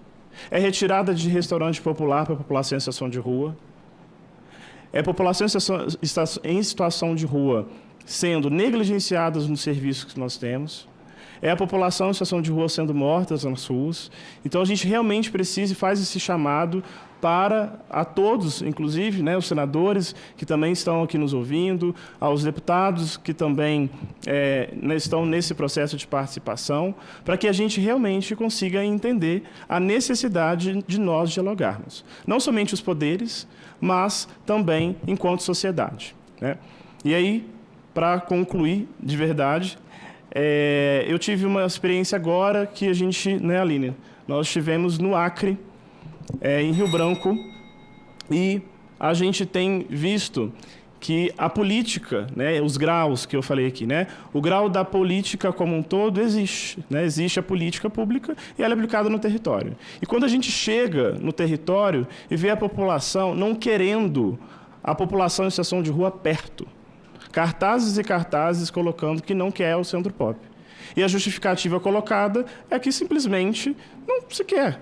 é retirada de restaurante popular para a população em situação de rua, é a população em situação de rua sendo negligenciadas nos serviços que nós temos, é a população em situação de rua sendo morta nas ruas. Então, a gente realmente precisa e faz esse chamado para a todos, inclusive, né, os senadores que também estão aqui nos ouvindo, aos deputados que também estão nesse processo de participação, para que a gente realmente consiga entender a necessidade de nós dialogarmos. Não somente os poderes, mas também enquanto sociedade, né? E aí, para concluir de verdade, eu tive uma experiência agora que a gente, né, Aline, nós estivemos no Acre, em Rio Branco, e a gente tem visto que a política, né, os graus que eu falei aqui, né, o grau da política como um todo existe, né, existe a política pública e ela é aplicada no território. E quando a gente chega no território e vê a população não querendo a população em situação de rua perto, cartazes e cartazes colocando que não quer o Centro Pop. E a justificativa colocada é que simplesmente não se quer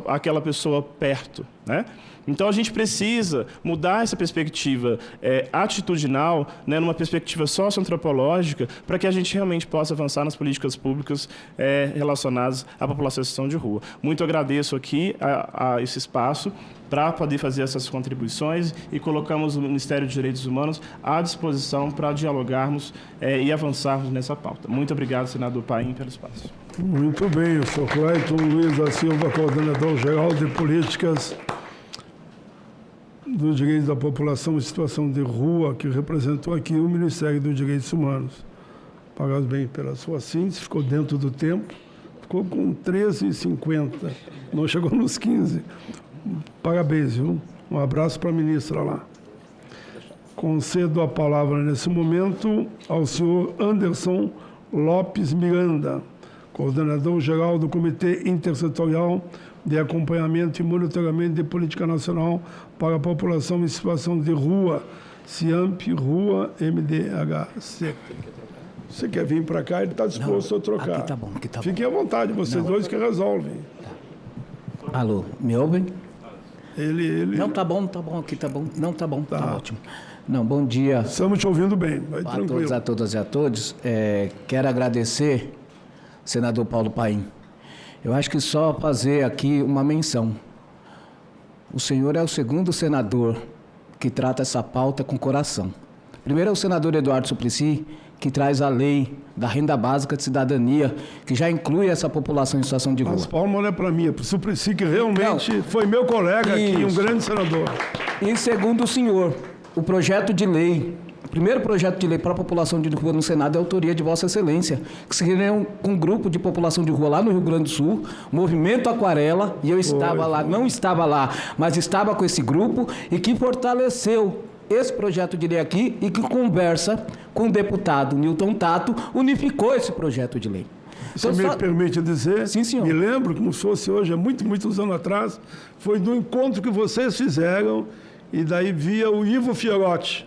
aquela pessoa perto, né? Então, a gente precisa mudar essa perspectiva atitudinal, né, numa perspectiva socioantropológica, para que a gente realmente possa avançar nas políticas públicas relacionadas à população em situação de rua. Muito agradeço aqui a esse espaço para poder fazer essas contribuições e colocamos o Ministério dos Direitos Humanos à disposição para dialogarmos e avançarmos nessa pauta. Muito obrigado, senador Paim, pelo espaço. Muito bem, eu sou Cleiton Luiz da Silva, coordenador-geral de políticas dos direitos da população em situação de rua, que representou aqui o Ministério dos Direitos Humanos. Parabéns bem pela sua síntese, ficou dentro do tempo, ficou com 13h50, não chegou nos 15. Parabéns, viu? Um abraço para a ministra lá. Concedo a palavra nesse momento ao senhor Anderson Lopes Miranda, coordenador-geral do Comitê Intersetorial de Acompanhamento e Monitoramento de Política Nacional para a População em Situação de Rua, CIAMP, Rua, MDHC. Você quer vir para cá, ele está disposto a trocar. Aqui tá bom, aqui tá bom. Fiquem à vontade, vocês dois que resolvem. Alô, me ouvem? Ele... Não, tá bom, aqui tá bom. Não, tá bom, tá ótimo. Não, bom dia. Estamos te ouvindo bem, vai tranquilo. A todas e a todos. Quero agradecer, senador Paulo Paim. Eu acho que só fazer aqui uma menção. O senhor é o segundo senador que trata essa pauta com coração. Primeiro é o senador Eduardo Suplicy, que traz a lei da renda básica de cidadania, que já inclui essa população em situação de rua. As palmas não é para mim, é para o Suplicy, que realmente foi meu colega aqui, um grande senador. E segundo o senhor, o projeto de lei, o primeiro projeto de lei para a população de rua no Senado é a autoria de Vossa Excelência, que se reuniu com um grupo de população de rua lá no Rio Grande do Sul, Movimento Aquarela, e eu estava lá, não estava lá, mas estava com esse grupo, e que fortaleceu esse projeto de lei aqui e que conversa com o deputado Newton Tato, unificou esse projeto de lei. Então, me permite dizer, sim, senhor. Me lembro, como se fosse hoje, há muitos anos atrás, foi no encontro que vocês fizeram, e daí via o Ivo Fiorotti,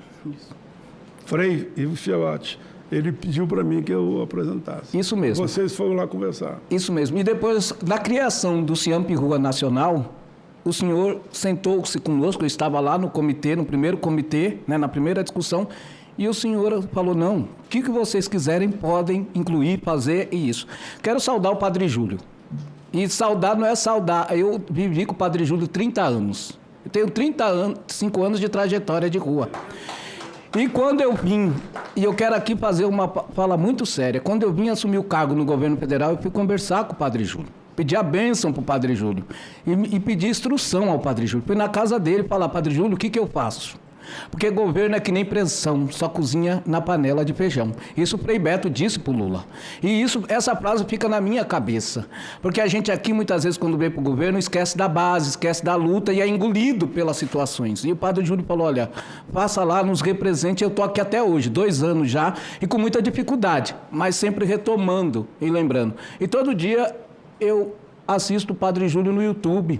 Frei Ivo Fiorotti. Ele pediu para mim que eu apresentasse. Isso mesmo. Vocês foram lá conversar. Isso mesmo. E depois da criação do CIAMP Rua Nacional, o senhor sentou-se conosco, eu estava lá no comitê, no primeiro comitê, né, na primeira discussão, e o senhor falou, não, o que vocês quiserem podem incluir, fazer e isso. Quero saudar o Padre Júlio. E saudar não é saudar, eu vivi com o Padre Júlio 30 anos. Eu tenho 35 anos de trajetória de rua. E quando eu vim, e eu quero aqui fazer uma fala muito séria, quando eu vim assumir o cargo no governo federal, eu fui conversar com o Padre Júlio. Pedi a bênção para o Padre Júlio e pedi instrução ao Padre Júlio. Fui na casa dele falar, Padre Júlio, o que eu faço? Porque governo é que nem pressão, só cozinha na panela de feijão. Isso o Frei Beto disse para o Lula. E essa frase fica na minha cabeça. Porque a gente aqui, muitas vezes, quando vem para o governo, esquece da base, esquece da luta e é engolido pelas situações. E o Padre Júlio falou, olha, passa lá, nos represente. Eu estou aqui até hoje, 2 anos já, e com muita dificuldade, mas sempre retomando e lembrando. E todo dia eu assisto o Padre Júlio no YouTube.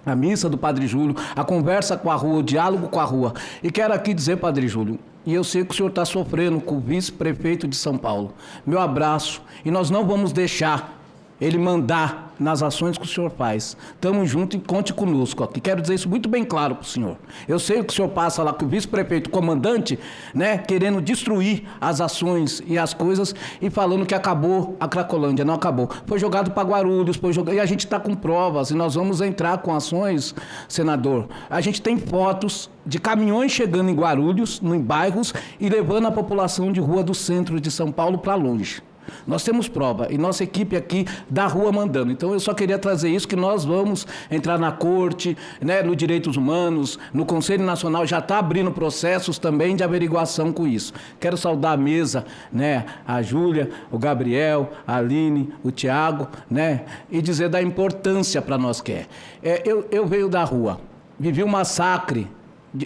A missa do Padre Júlio, a conversa com a rua, o diálogo com a rua. E quero aqui dizer, Padre Júlio, e eu sei que o senhor está sofrendo com o vice-prefeito de São Paulo. Meu abraço, e nós não vamos deixar ele mandar nas ações que o senhor faz. Estamos juntos e conte conosco aqui. Quero dizer isso muito bem claro para o senhor. Eu sei que o senhor passa lá com o vice-prefeito, comandante, né, querendo destruir as ações e as coisas e falando que acabou a Cracolândia. Não acabou. Foi jogado para Guarulhos, e a gente está com provas e nós vamos entrar com ações, senador. A gente tem fotos de caminhões chegando em Guarulhos, em bairros, e levando a população de rua do centro de São Paulo para longe. Nós temos prova e nossa equipe aqui da rua mandando. Então eu só queria trazer isso, que nós vamos entrar na corte, né, no Direitos Humanos, no Conselho Nacional, já está abrindo processos também de averiguação com isso. Quero saudar a mesa, né, a Júlia, o Gabriel, a Aline, o Tiago, né, e dizer da importância para nós que é. Eu venho da rua, vivi um massacre.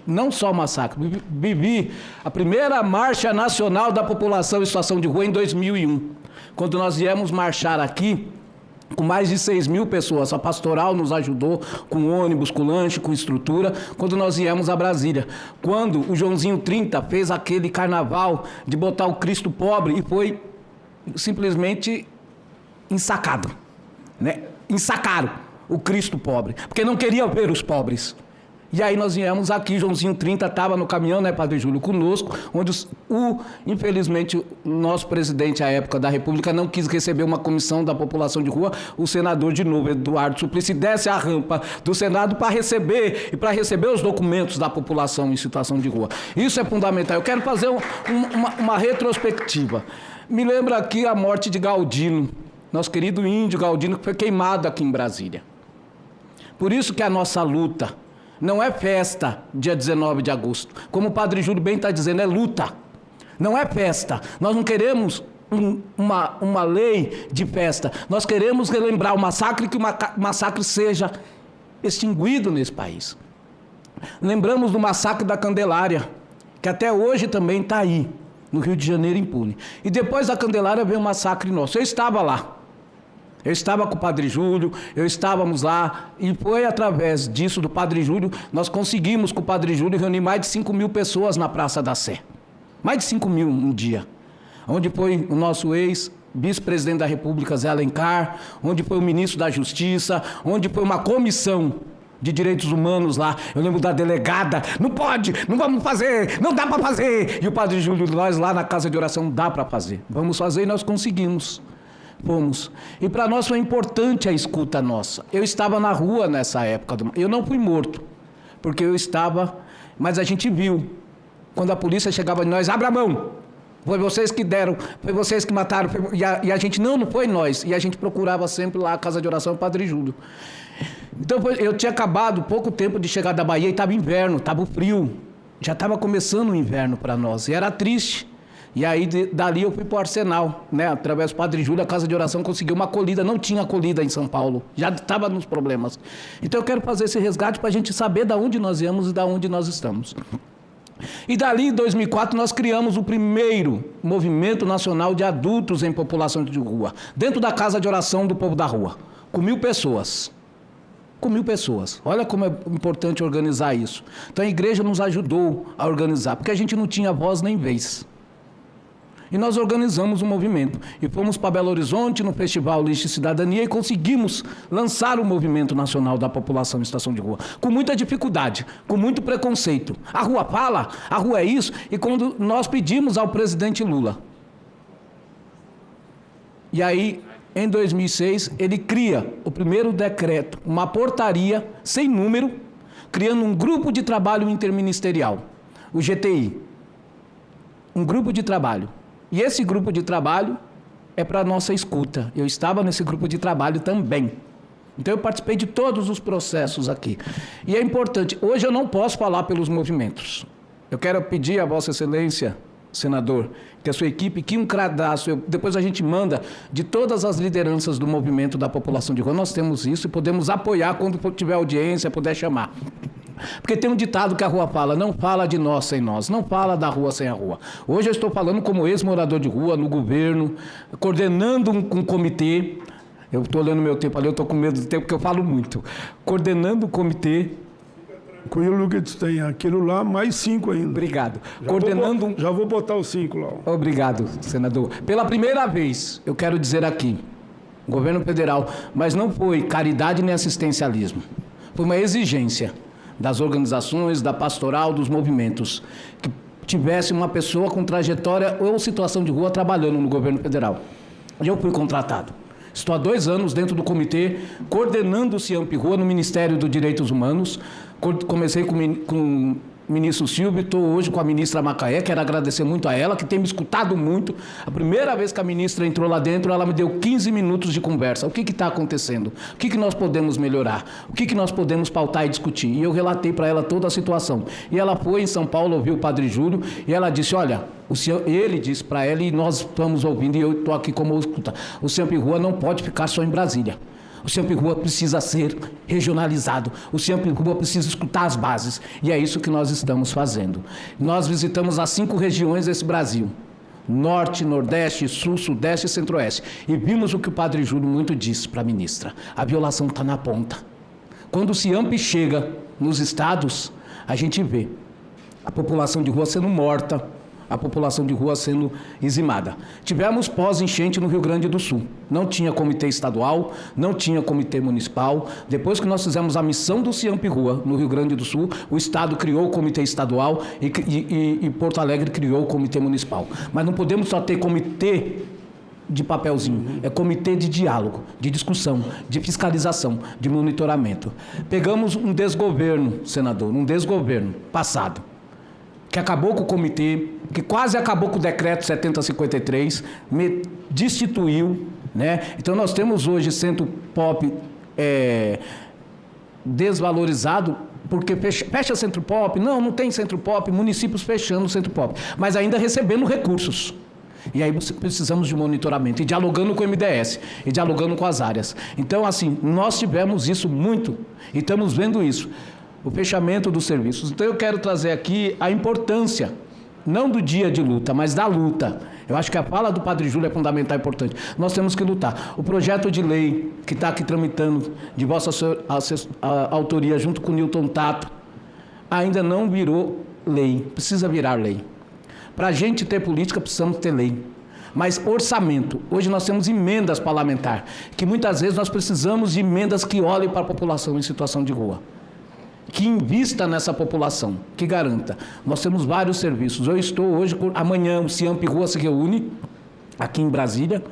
Não só o massacre, vivi a primeira marcha nacional da população em situação de rua em 2001, quando nós viemos marchar aqui com mais de 6 mil pessoas. A pastoral nos ajudou com ônibus, com lanche, com estrutura, quando nós viemos a Brasília. Quando o Joãozinho 30 fez aquele carnaval de botar o Cristo pobre e foi simplesmente ensacado, né? Ensacaram o Cristo pobre, porque não queriam ver os pobres. E aí nós viemos aqui, Joãozinho 30 estava no caminhão, né, Padre Júlio, conosco, onde infelizmente, o nosso presidente à época da República não quis receber uma comissão da população de rua, o senador de novo, Eduardo Suplicy, desce a rampa do Senado para receber os documentos da população em situação de rua. Isso é fundamental. Eu quero fazer uma retrospectiva. Me lembra aqui a morte de Galdino, nosso querido índio Galdino, que foi queimado aqui em Brasília. Por isso que a nossa luta não é festa, dia 19 de agosto. Como o Padre Júlio bem está dizendo, é luta. Não é festa. Nós não queremos uma lei de festa. Nós queremos relembrar o massacre, que o massacre seja extinguido nesse país. Lembramos do massacre da Candelária, que até hoje também está aí, no Rio de Janeiro, impune. E depois da Candelária veio o massacre nosso. Eu estava lá. Eu estava com o Padre Júlio, estávamos lá, e foi através disso, do Padre Júlio, nós conseguimos com o Padre Júlio reunir mais de 5 mil pessoas na Praça da Sé. Mais de 5 mil um dia. Onde foi o nosso ex-vice-presidente da República, Zé Alencar, onde foi o ministro da Justiça, onde foi uma comissão de direitos humanos lá. Eu lembro da delegada, não pode, não vamos fazer, não dá para fazer. E o Padre Júlio, nós lá na casa de oração, dá para fazer. Vamos fazer e nós conseguimos. Fomos. E para nós foi importante a escuta nossa. Eu estava na rua nessa época. Eu não fui morto, porque eu estava... Mas a gente viu, quando a polícia chegava de nós, abre a mão. Foi vocês que deram, foi vocês que mataram. E a gente, não foi nós. E a gente procurava sempre lá a casa de oração do Padre Júlio. Então eu tinha acabado pouco tempo de chegar da Bahia e estava inverno, estava frio. Já estava começando o inverno para nós. E era triste. E aí, dali eu fui para o Arsenal, né? Através do Padre Júlio, a casa de oração conseguiu uma acolhida. Não tinha acolhida em São Paulo, já estava nos problemas. Então eu quero fazer esse resgate para a gente saber de onde nós viemos e de onde nós estamos. E dali, em 2004, nós criamos o primeiro movimento nacional de adultos em população de rua, dentro da casa de oração do povo da rua, com 1.000 pessoas. Com 1.000 pessoas. Olha como é importante organizar isso. Então a igreja nos ajudou a organizar, porque a gente não tinha voz nem vez. E nós organizamos um movimento. E fomos para Belo Horizonte, no Festival Lixo e Cidadania, e conseguimos lançar o movimento nacional da população em situação de rua. Com muita dificuldade, com muito preconceito. A rua fala, a rua é isso. E quando nós pedimos ao presidente Lula. E aí, em 2006, ele cria o primeiro decreto, uma portaria sem número, criando um grupo de trabalho interministerial, o GTI. Um grupo de trabalho. E esse grupo de trabalho é para a nossa escuta. Eu estava nesse grupo de trabalho também. Então eu participei de todos os processos aqui. E é importante, hoje eu não posso falar pelos movimentos. Eu quero pedir a Vossa Excelência, senador, que a sua equipe, que um cadastro, depois a gente manda de todas as lideranças do movimento da população de rua. Nós temos isso e podemos apoiar quando tiver audiência, puder chamar. Porque tem um ditado que a rua fala, não fala de nós sem nós, não fala da rua sem a rua. Hoje eu estou falando como ex-morador de rua, no governo, coordenando um comitê. Eu estou olhando meu tempo ali, eu estou com medo do tempo, porque eu falo muito. Coordenando o comitê. Tranquilo que tem aquilo lá, mais 5 ainda. Obrigado. Já vou botar os 5 lá. Obrigado, senador. Pela primeira vez, eu quero dizer aqui, o governo federal, mas não foi caridade nem assistencialismo. Foi uma exigência das organizações, da pastoral, dos movimentos, que tivesse uma pessoa com trajetória ou situação de rua trabalhando no governo federal. E eu fui contratado. Estou há 2 anos dentro do comitê, coordenando o CIAMP Rua no Ministério dos Direitos Humanos. Comecei com o ministro Silvio, estou hoje com a ministra Macaé, quero agradecer muito a ela, que tem me escutado muito. A primeira vez que a ministra entrou lá dentro, ela me deu 15 minutos de conversa. O que está acontecendo? O que nós podemos melhorar? O que nós podemos pautar e discutir? E eu relatei para ela toda a situação. E ela foi em São Paulo, ouviu o padre Júlio, e ela disse, olha, ele disse para ela, e nós estamos ouvindo, e eu estou aqui como escuta, o CIAMP Rua não pode ficar só em Brasília. O CIAMP Rua precisa ser regionalizado. O CIAMP Rua precisa escutar as bases. E é isso que nós estamos fazendo. Nós visitamos as 5 regiões desse Brasil. Norte, Nordeste, Sul, Sudeste e Centro-Oeste. E vimos o que o padre Júlio muito disse para a ministra. A violação está na ponta. Quando o CIAMP chega nos estados, a gente vê a população de rua sendo morta, a população de rua sendo dizimada. Tivemos pós-enchente no Rio Grande do Sul. Não tinha comitê estadual, não tinha comitê municipal. Depois que nós fizemos a missão do CIAMP Rua no Rio Grande do Sul, o Estado criou o comitê estadual e Porto Alegre criou o comitê municipal. Mas não podemos só ter comitê de papelzinho, é comitê de diálogo, de discussão, de fiscalização, de monitoramento. Pegamos um desgoverno, senador, um desgoverno passado, que acabou com o comitê, que quase acabou com o decreto 7053, destituiu, né? Então nós temos hoje Centro Pop desvalorizado, porque fecha Centro Pop, não tem Centro Pop, municípios fechando o Centro Pop, mas ainda recebendo recursos. E aí precisamos de monitoramento, e dialogando com o MDS, e dialogando com as áreas. Então, assim, nós tivemos isso muito, e estamos vendo isso. O fechamento dos serviços. Então, eu quero trazer aqui a importância, não do dia de luta, mas da luta. Eu acho que a fala do padre Júlio é fundamental e importante. Nós temos que lutar. O projeto de lei que está aqui tramitando, de vossa autoria, junto com o Newton Tato, ainda não virou lei. Precisa virar lei. Para a gente ter política, precisamos ter lei. Mas orçamento. Hoje nós temos emendas parlamentares, que muitas vezes nós precisamos de emendas que olhem para a população em situação de rua, que invista nessa população, que garanta. Nós temos vários serviços. Eu estou hoje, amanhã o CIAMP Rua se reúne aqui em Brasília,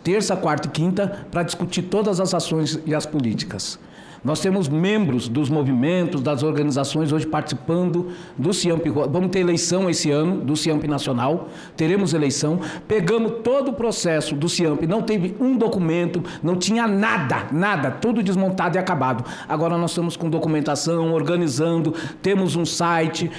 terça, quarta e quinta, para discutir todas as ações e as políticas. Nós temos membros dos movimentos, das organizações hoje participando do CIAMP Rua. Vamos ter eleição esse ano do CIAMP Nacional, teremos eleição. Pegamos todo o processo do CIAMP, não teve um documento, não tinha nada, tudo desmontado e acabado. Agora nós estamos com documentação, organizando, temos um site,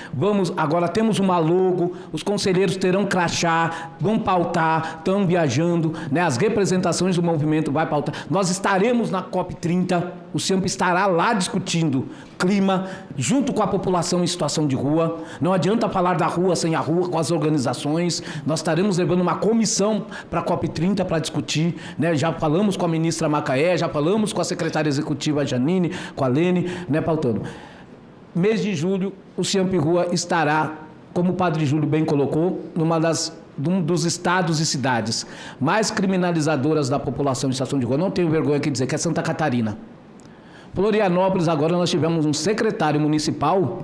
agora temos uma logo, os conselheiros terão crachá, vão pautar, estão viajando, né? As representações do movimento vai pautar. Nós estaremos na COP30, o CIAMP estará lá discutindo clima, junto com a população em situação de rua. Não adianta falar da rua sem a rua, com as organizações. Nós estaremos levando uma comissão para a COP30 para discutir, né? Já falamos com a ministra Macaé, já falamos com a secretária executiva Janine, com a Lene, né, pautando. Mês de julho, o CIAMP Rua estará, como o padre Júlio bem colocou, um dos estados e cidades mais criminalizadoras da população em situação de rua. Não tenho vergonha de dizer que é Santa Catarina. Florianópolis, agora nós tivemos um secretário municipal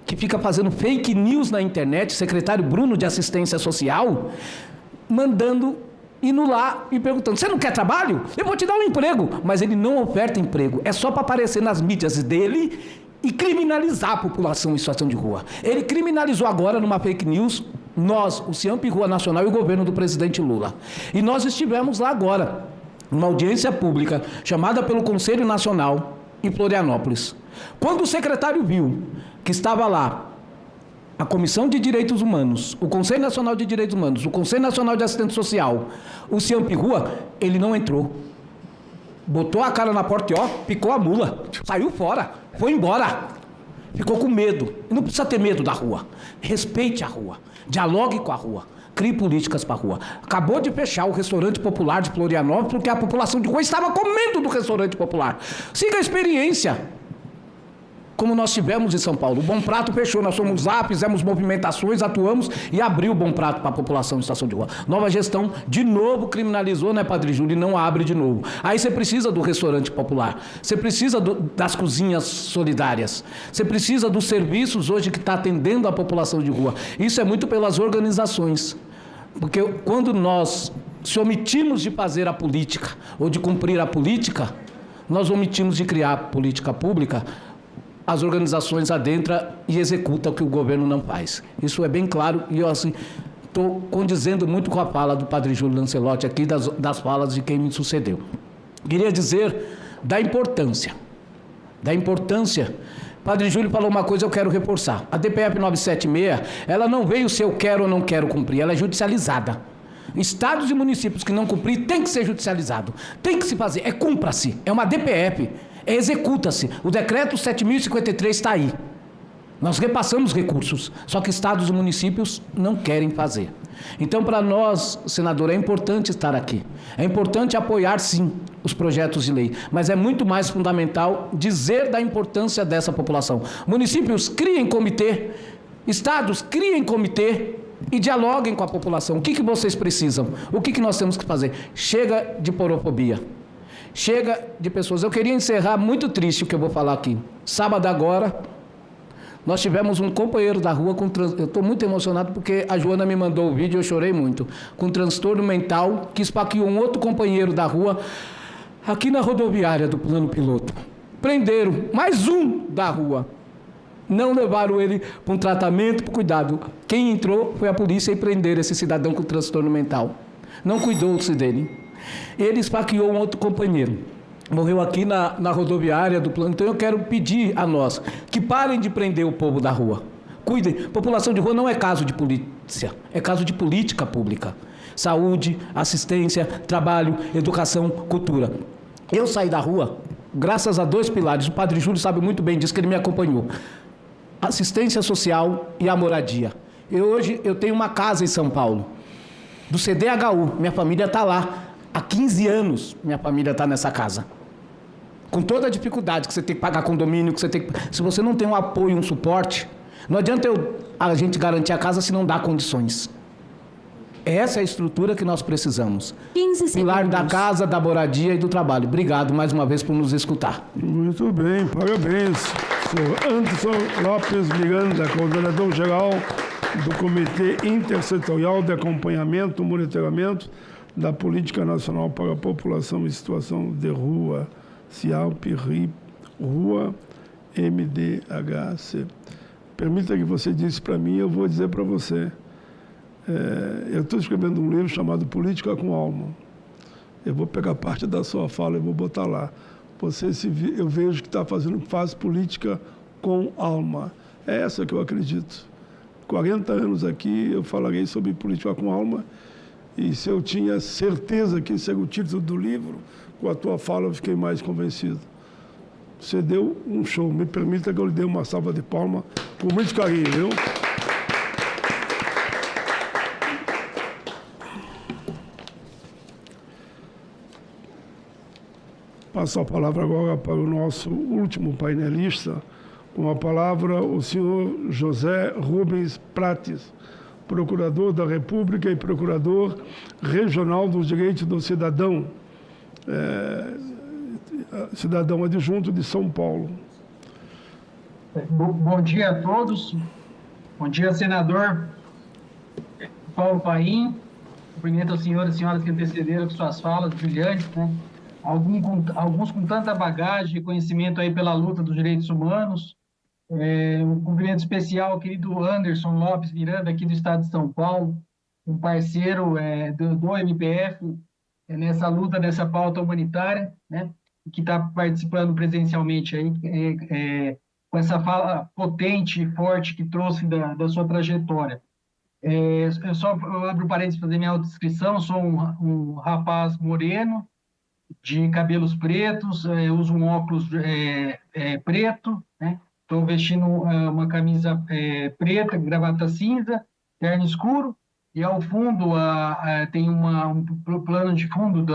que fica fazendo fake news na internet, secretário Bruno de Assistência Social, indo lá e perguntando, você não quer trabalho? Eu vou te dar um emprego. Mas ele não oferta emprego, é só para aparecer nas mídias dele e criminalizar a população em situação de rua. Ele criminalizou agora numa fake news, o CIAMP Rua Nacional e o governo do presidente Lula. E nós estivemos lá agora, numa audiência pública chamada pelo Conselho Nacional em Florianópolis. Quando o secretário viu que estava lá a Comissão de Direitos Humanos, o Conselho Nacional de Direitos Humanos, o Conselho Nacional de Assistência Social, o CIAMP Rua, ele não entrou. Botou a cara na porta e picou a mula, saiu fora, foi embora. Ficou com medo. Não precisa ter medo da rua. Respeite a rua, dialogue com a rua, crie políticas para a rua. Acabou de fechar o restaurante popular de Florianópolis porque a população de rua estava comendo do restaurante popular. Siga a experiência. como nós tivemos em São Paulo. O Bom Prato fechou, nós fomos lá, fizemos movimentações, atuamos e abriu o Bom Prato para a população de Estação de Rua. Nova gestão, de novo, criminalizou, né, Padre Júlio, e não abre de novo. Aí você precisa do restaurante popular, você precisa das cozinhas solidárias, você precisa dos serviços hoje que está atendendo a população de rua. Isso é muito pelas organizações, porque quando nós se omitimos de fazer a política ou de cumprir a política, nós omitimos de criar política pública, as organizações adentram e executam o que o governo não faz. Isso é bem claro e eu assim estou condizendo muito com a fala do Padre Júlio Lancelotti aqui, das falas de quem me sucedeu. Queria dizer da importância. Padre Júlio falou uma coisa, eu quero reforçar. A DPF 976, ela não veio se eu quero ou não quero cumprir, ela é judicializada. Estados e municípios que não cumprir tem que ser judicializado, tem que se fazer, cumpra-se, é uma DPF. Executa-se. O decreto 7.053 está aí. Nós repassamos recursos, só que estados e municípios não querem fazer. Então, para nós, senador, é importante estar aqui. É importante apoiar, sim, os projetos de lei, mas é muito mais fundamental dizer da importância dessa população. Municípios, criem comitê. Estados, criem comitê e dialoguem com a população. O que vocês precisam? O que nós temos que fazer? Chega de porofobia. Chega de pessoas. Eu queria encerrar muito triste o que eu vou falar aqui. Sábado agora, nós tivemos um companheiro da rua com eu estou muito emocionado porque a Joana me mandou o vídeo e eu chorei muito. Com transtorno mental que esfaqueou um outro companheiro da rua aqui na rodoviária do Plano Piloto. Prenderam mais um da rua. Não levaram ele para um tratamento, para cuidado. Quem entrou foi a polícia e prenderam esse cidadão com transtorno mental. Não cuidou-se dele. Ele esfaqueou um outro companheiro. Morreu aqui na rodoviária do Plano. Então eu quero pedir a nós que parem de prender o povo da rua. Cuidem. População de rua não é caso de polícia, é caso de política pública. Saúde, assistência, trabalho, educação, cultura. Eu saí da rua graças a 2 pilares. O Padre Júlio sabe muito bem disso, que ele me acompanhou. Assistência social e a moradia. Hoje eu tenho uma casa em São Paulo, do CDHU. Minha família está lá. Há 15 anos minha família está nessa casa. Com toda a dificuldade que você tem que pagar condomínio, que você tem que... Se você não tem um apoio, um suporte, não adianta a gente garantir a casa se não dá condições. Essa é a estrutura que nós precisamos. 15 segundos. Pilar da casa, da moradia e do trabalho. Obrigado mais uma vez por nos escutar. Muito bem, parabéns. Sou Anderson Lopes Miranda, coordenador-geral do Comitê Intersetorial de Acompanhamento e Monitoramento da Política Nacional para a População em Situação de Rua, CIALP-RI, Rua, MDHC. Permita que você disse para mim, eu vou dizer para você. Eu estou escrevendo um livro chamado Política com Alma. Eu vou pegar parte da sua fala e vou botar lá. Eu vejo que faz política com alma. É essa que eu acredito. 40 anos aqui eu falarei sobre política com alma. E se eu tinha certeza que esse era o título do livro, com a tua fala eu fiquei mais convencido. Você deu um show. Me permita que eu lhe dê uma salva de palmas com muito carinho, viu? Passo a palavra agora para o nosso último painelista, com a palavra o senhor José Rubens Prates, Procurador da República e Procurador Regional dos Direitos do Cidadão, cidadão adjunto de São Paulo. Bom dia a todos. Bom dia, senador Paulo Paim. Cumprimento aos senhores e senhoras que antecederam com suas falas brilhantes, né? Alguns com tanta bagagem e conhecimento aí pela luta dos direitos humanos. Um cumprimento especial ao querido Anderson Lopes Miranda, aqui do estado de São Paulo, um parceiro do MPF nessa luta, nessa pauta humanitária, né, que está participando presencialmente aí, com essa fala potente e forte que trouxe da sua trajetória. Eu abro parênteses para fazer minha autodescrição. Sou um rapaz moreno, de cabelos pretos, uso um óculos preto, né? Estou vestindo uma camisa preta, gravata cinza, terno escuro, e ao fundo tem um plano de fundo,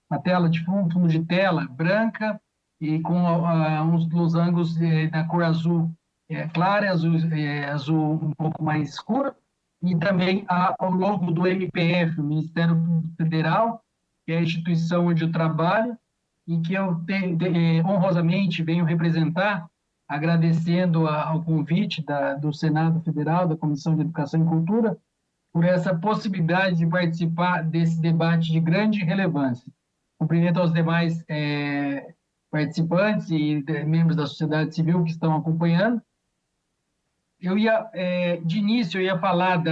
uma tela de fundo de tela branca, e com uns losangos na cor azul clara, azul um pouco mais escuro, e também o logo do MPF, o Ministério Federal, que é a instituição onde eu trabalho, e que eu honrosamente venho representar, agradecendo ao convite do Senado Federal, da Comissão de Educação e Cultura, por essa possibilidade de participar desse debate de grande relevância. Cumprimento aos demais participantes e membros da sociedade civil que estão acompanhando. De início, eu ia falar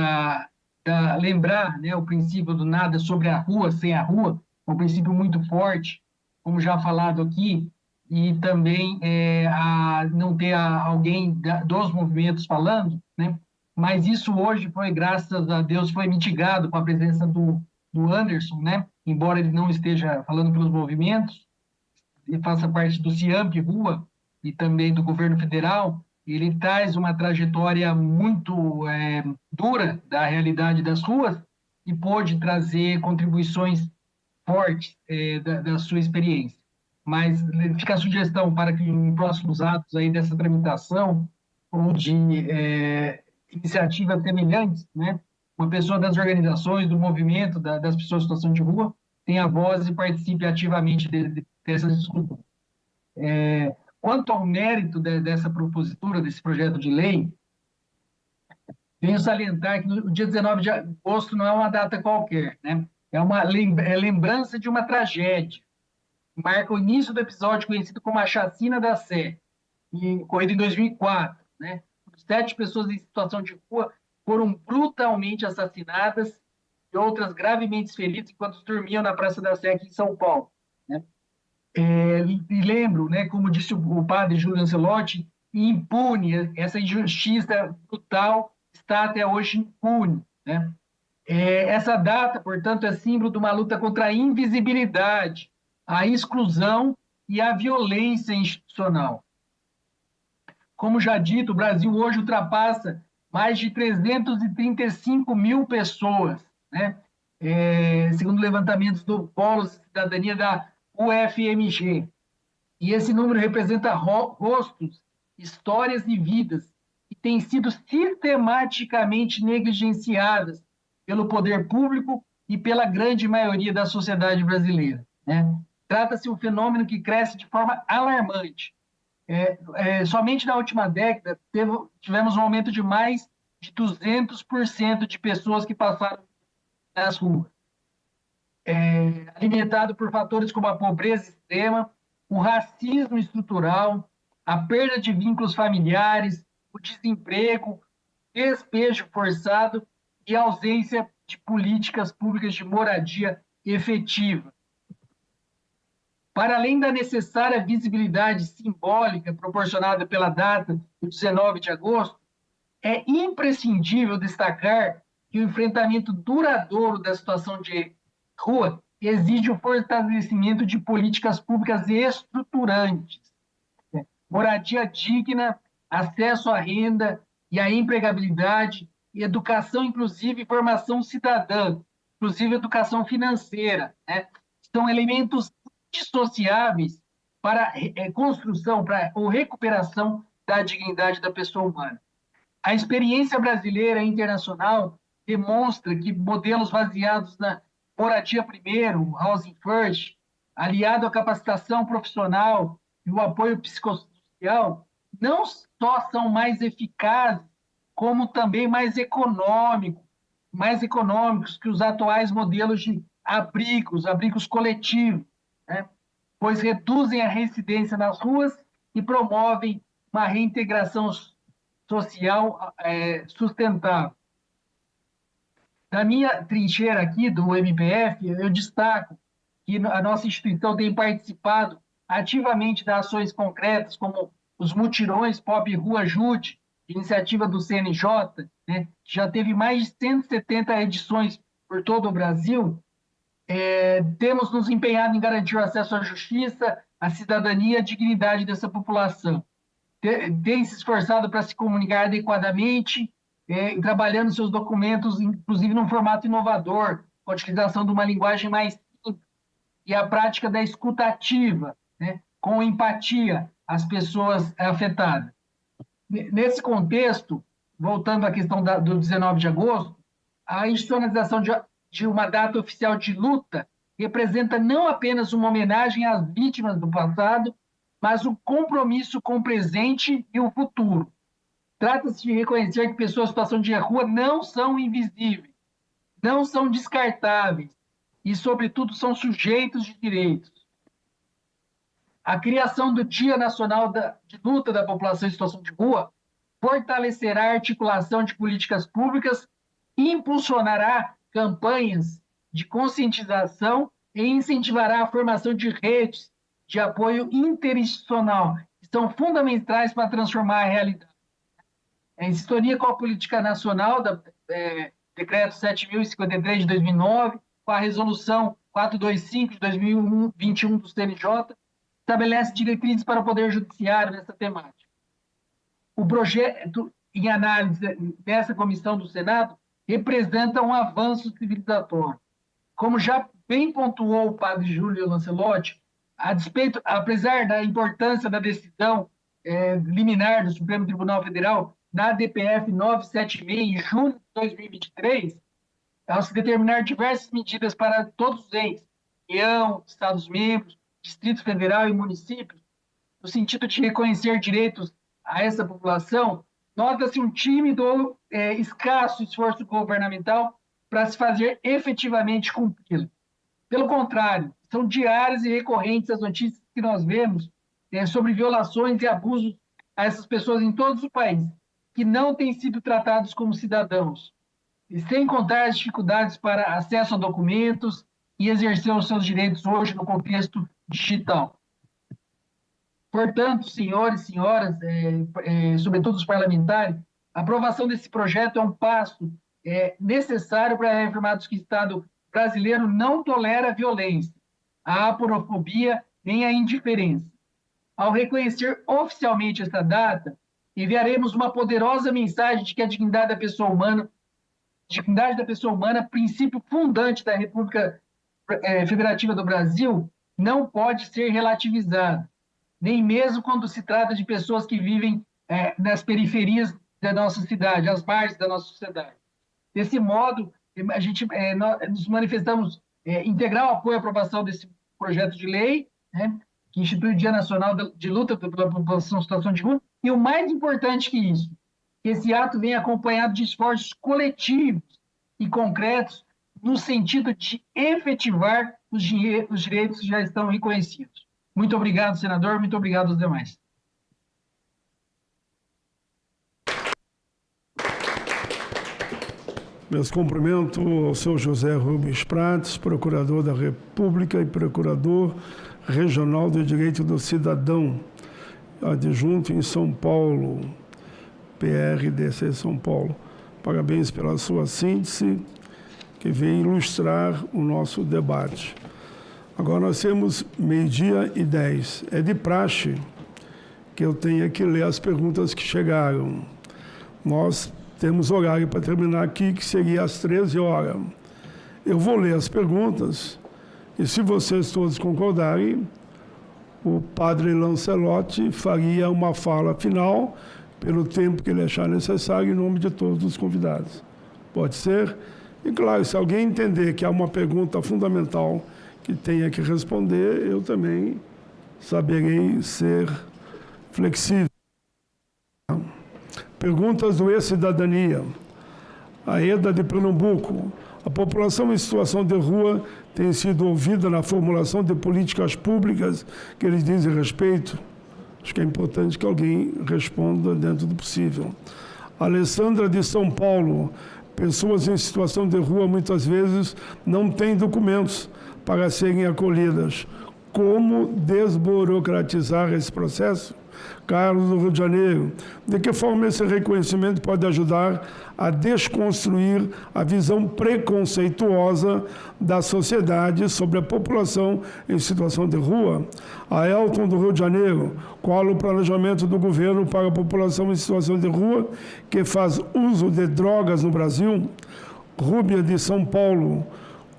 lembrar, né, o princípio do nada sobre a rua, sem a rua, um princípio muito forte, como já falado aqui, e também não ter alguém dos movimentos falando, né? Mas isso hoje foi, graças a Deus, foi mitigado com a presença do Anderson, né? Embora ele não esteja falando pelos movimentos, ele faça parte do CIAMP Rua e também do governo federal, ele traz uma trajetória muito dura da realidade das ruas e pôde trazer contribuições fortes da sua experiência. Mas fica a sugestão para que em próximos atos aí dessa tramitação ou de iniciativas semelhantes, né, uma pessoa das organizações, do movimento das pessoas em situação de rua tenha voz e participe ativamente dessas discussões. Quanto ao mérito dessa propositura, desse projeto de lei, venho salientar que no dia 19 de agosto não é uma data qualquer, né? É uma lembrança de uma tragédia. Marca o início do episódio conhecido como a Chacina da Sé, ocorrido em 2004, né? 7 pessoas em situação de rua foram brutalmente assassinadas e outras gravemente feridas enquanto dormiam na Praça da Sé aqui em São Paulo, né? E lembro, né, como disse o padre Júlio Ancelotti, impune, essa injustiça brutal está até hoje impune, né? Essa data, portanto, é símbolo de uma luta contra a invisibilidade, a exclusão e a violência institucional. Como já dito, o Brasil hoje ultrapassa mais de 335 mil pessoas, né? Segundo levantamentos do Polo de Cidadania da UFMG. E esse número representa rostos, histórias e vidas que têm sido sistematicamente negligenciadas pelo poder público e pela grande maioria da sociedade brasileira, né? Trata-se de um fenômeno que cresce de forma alarmante. Somente na última década tivemos um aumento de mais de 200% de pessoas que passaram nas ruas. Alimentado por fatores como a pobreza extrema, o racismo estrutural, a perda de vínculos familiares, o desemprego, despejo forçado e a ausência de políticas públicas de moradia efetiva. Para além da necessária visibilidade simbólica proporcionada pela data do 19 de agosto, é imprescindível destacar que o enfrentamento duradouro da situação de rua exige o fortalecimento de políticas públicas estruturantes, moradia digna, acesso à renda e à empregabilidade, educação inclusive e formação cidadã, inclusive educação financeira, né? São elementos indissociáveis para a construção ou recuperação da dignidade da pessoa humana. A experiência brasileira e internacional demonstra que modelos baseados na moradia primeiro, housing first, aliado à capacitação profissional e o apoio psicossocial, não só são mais eficazes, como também mais econômicos que os atuais modelos de abrigos coletivos, né? Pois reduzem a reincidência nas ruas e promovem uma reintegração social sustentável. Da minha trincheira aqui, do MPF, eu destaco que a nossa instituição tem participado ativamente das ações concretas, como os mutirões Pop Rua Ajude, iniciativa do CNJ, né, que já teve mais de 170 edições por todo o Brasil. Temos nos empenhado em garantir o acesso à justiça, à cidadania e à dignidade dessa população. Tem se esforçado para se comunicar adequadamente, trabalhando seus documentos, inclusive num formato inovador, com a utilização de uma linguagem mais simples e a prática da escuta ativa, né, com empatia às pessoas afetadas. Nesse contexto, voltando à questão do 19 de agosto, a institucionalização de uma data oficial de luta representa não apenas uma homenagem às vítimas do passado, mas um compromisso com o presente e o futuro. Trata-se de reconhecer que pessoas em situação de rua não são invisíveis, não são descartáveis e, sobretudo, são sujeitos de direitos. A criação do Dia Nacional de Luta da População em Situação de Rua fortalecerá a articulação de políticas públicas e impulsionará campanhas de conscientização e incentivará a formação de redes de apoio interinstitucional, que são fundamentais para transformar a realidade. Em sintonia com a política nacional, Decreto 7.053 de 2009, com a Resolução 425 de 2021 do CNJ, estabelece diretrizes para o Poder Judiciário nessa temática. O projeto, em análise dessa comissão do Senado, representa um avanço civilizatório. Como já bem pontuou o padre Júlio Lancelotti, apesar da importância da decisão liminar do Supremo Tribunal Federal na DPF 976, em junho de 2023, ao se determinar diversas medidas para todos os entes, União, Estados-membros, Distrito Federal e municípios, no sentido de reconhecer direitos a essa população, nota-se um tímido ou escasso esforço governamental para se fazer efetivamente cumpri-lo. Pelo contrário, são diárias e recorrentes as notícias que nós vemos sobre violações e abusos a essas pessoas em todos os países, que não têm sido tratados como cidadãos, e sem contar as dificuldades para acesso a documentos e exercer os seus direitos hoje no contexto digital. Portanto, senhores e senhoras, sobretudo os parlamentares, a aprovação desse projeto é um passo necessário para reafirmarmos que o Estado brasileiro não tolera a violência, a aporofobia nem a indiferença. Ao reconhecer oficialmente esta data, enviaremos uma poderosa mensagem de que a dignidade da pessoa humana, princípio fundante da República Federativa do Brasil, não pode ser relativizada, nem mesmo quando se trata de pessoas que vivem nas periferias da nossa cidade, às margens da nossa sociedade. Desse modo, nós nos manifestamos integral apoio à aprovação desse projeto de lei, que institui o Dia Nacional de Luta pela População em Situação de Rua, e o mais importante que isso, que esse ato venha acompanhado de esforços coletivos e concretos no sentido de efetivar os direitos que já estão reconhecidos. Muito obrigado, senador. Muito obrigado aos demais. Meus cumprimentos ao senhor José Rubens Prates, procurador da República e procurador regional do Direito do Cidadão, adjunto em São Paulo, PRDC São Paulo. Parabéns pela sua síntese, que vem ilustrar o nosso debate. Agora nós temos 12:10. É de praxe que eu tenha que ler as perguntas que chegaram. Nós temos horário para terminar aqui, que seria às 13 horas. Eu vou ler as perguntas e, se vocês todos concordarem, o padre Lancelotti faria uma fala final pelo tempo que ele achar necessário em nome de todos os convidados. Pode ser? E, claro, se alguém entender que há uma pergunta fundamental que tenha que responder, eu também saberei ser flexível. Perguntas do E-Cidadania. A EDA de Pernambuco. A população em situação de rua tem sido ouvida na formulação de políticas públicas que eles dizem respeito? Acho que é importante que alguém responda dentro do possível. Alessandra de São Paulo. Pessoas em situação de rua muitas vezes não têm documentos para serem acolhidas. Como desburocratizar esse processo? Carlos, do Rio de Janeiro. De que forma esse reconhecimento pode ajudar a desconstruir a visão preconceituosa da sociedade sobre a população em situação de rua? A Elton, do Rio de Janeiro. Qual o planejamento do governo para a população em situação de rua que faz uso de drogas no Brasil? Rúbia, de São Paulo.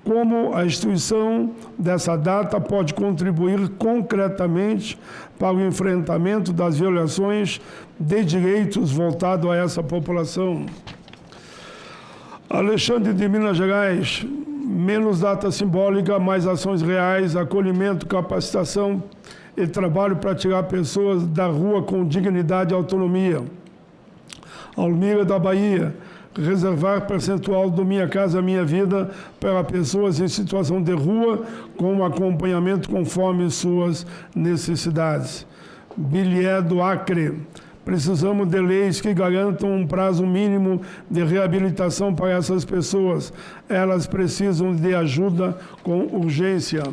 como a instituição dessa data pode contribuir concretamente para o enfrentamento das violações de direitos voltados a essa população. Alexandre de Minas Gerais, menos data simbólica, mais ações reais, acolhimento, capacitação e trabalho para tirar pessoas da rua com dignidade e autonomia. Almira da Bahia, reservar percentual do Minha Casa Minha Vida para pessoas em situação de rua com acompanhamento conforme suas necessidades. Bilhé do Acre, precisamos de leis que garantam um prazo mínimo de reabilitação para essas pessoas. Elas precisam de ajuda com urgência.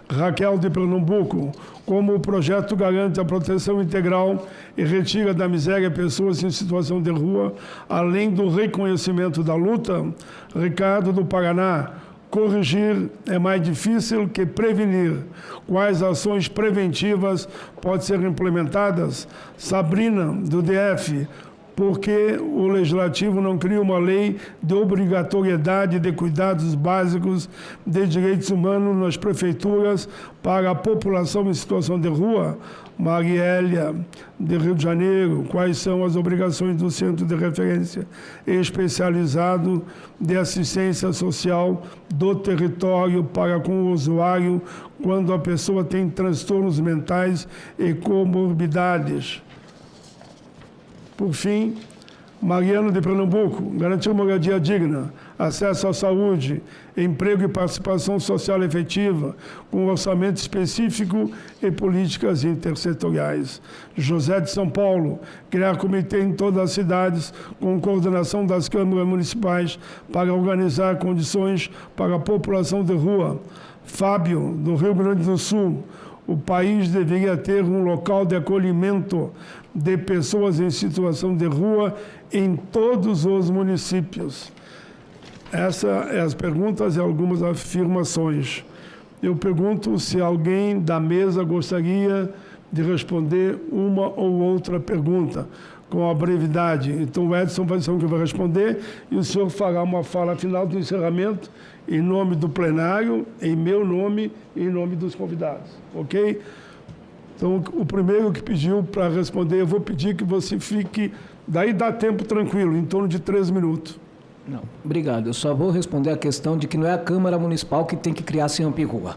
Raquel de Pernambuco, como o projeto garante a proteção integral e retira da miséria pessoas em situação de rua, além do reconhecimento da luta. Ricardo do Paraná, corrigir é mais difícil que prevenir. Quais ações preventivas podem ser implementadas? Sabrina, do DF, porque o Legislativo não cria uma lei de obrigatoriedade de cuidados básicos de direitos humanos nas prefeituras para a população em situação de rua? Mariélia, de Rio de Janeiro, quais são as obrigações do Centro de Referência Especializado de Assistência Social do território para com o usuário quando a pessoa tem transtornos mentais e comorbidades? Por fim, Mariano de Pernambuco, garantir moradia digna, acesso à saúde, emprego e participação social efetiva, com orçamento específico e políticas intersetoriais. José de São Paulo, criar comitê em todas as cidades, com coordenação das câmaras municipais, para organizar condições para a população de rua. Fábio, do Rio Grande do Sul, o país deveria ter um local de acolhimento de pessoas em situação de rua em todos os municípios. Essas são as perguntas e algumas afirmações. Eu pergunto se alguém da mesa gostaria de responder uma ou outra pergunta, com a brevidade. Então, o Edson vai ser o que vai responder e o senhor fará uma fala final do encerramento em nome do plenário, em meu nome e em nome dos convidados. Ok? Então, o primeiro que pediu para responder, eu vou pedir que você fique, daí dá tempo tranquilo, em torno de 3 minutos. Não, obrigado. Eu só vou responder a questão de que não é a Câmara Municipal que tem que criar CIAMP-RUA.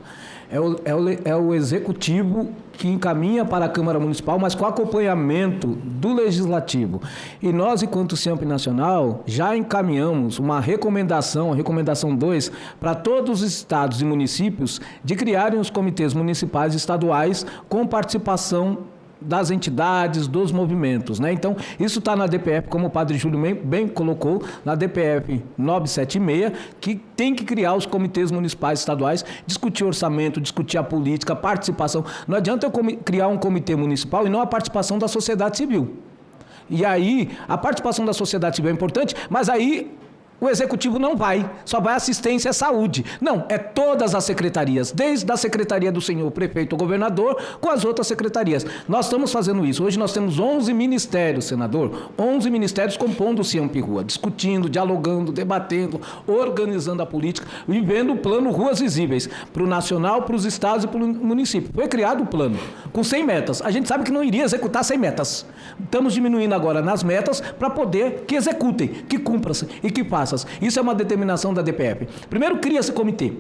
É o Executivo que encaminha para a Câmara Municipal, mas com acompanhamento do Legislativo. E nós, enquanto CIAMP Nacional, já encaminhamos uma recomendação, a recomendação 2, para todos os estados e municípios de criarem os comitês municipais e estaduais com participação das entidades, dos movimentos, né? Então, isso está na DPF, como o padre Júlio bem colocou, na DPF 976, que tem que criar os comitês municipais estaduais, discutir orçamento, discutir a política, a participação. Não adianta eu criar um comitê municipal e não a participação da sociedade civil. E aí, a participação da sociedade civil é importante, mas aí o Executivo não vai, só vai assistência à saúde. Não, é todas as secretarias, desde a secretaria do senhor prefeito ou governador, com as outras secretarias. Nós estamos fazendo isso. Hoje nós temos 11 ministérios, senador, 11 ministérios compondo o CIAMP-RUA, discutindo, dialogando, debatendo, organizando a política, vivendo o plano Ruas Visíveis, para o nacional, para os estados e para o município. Foi criado o plano, com 100 metas. A gente sabe que não iria executar 100 metas. Estamos diminuindo agora nas metas para poder que executem, que cumpram-se e que façam. Isso é uma determinação da DPF. Primeiro, cria-se comitê.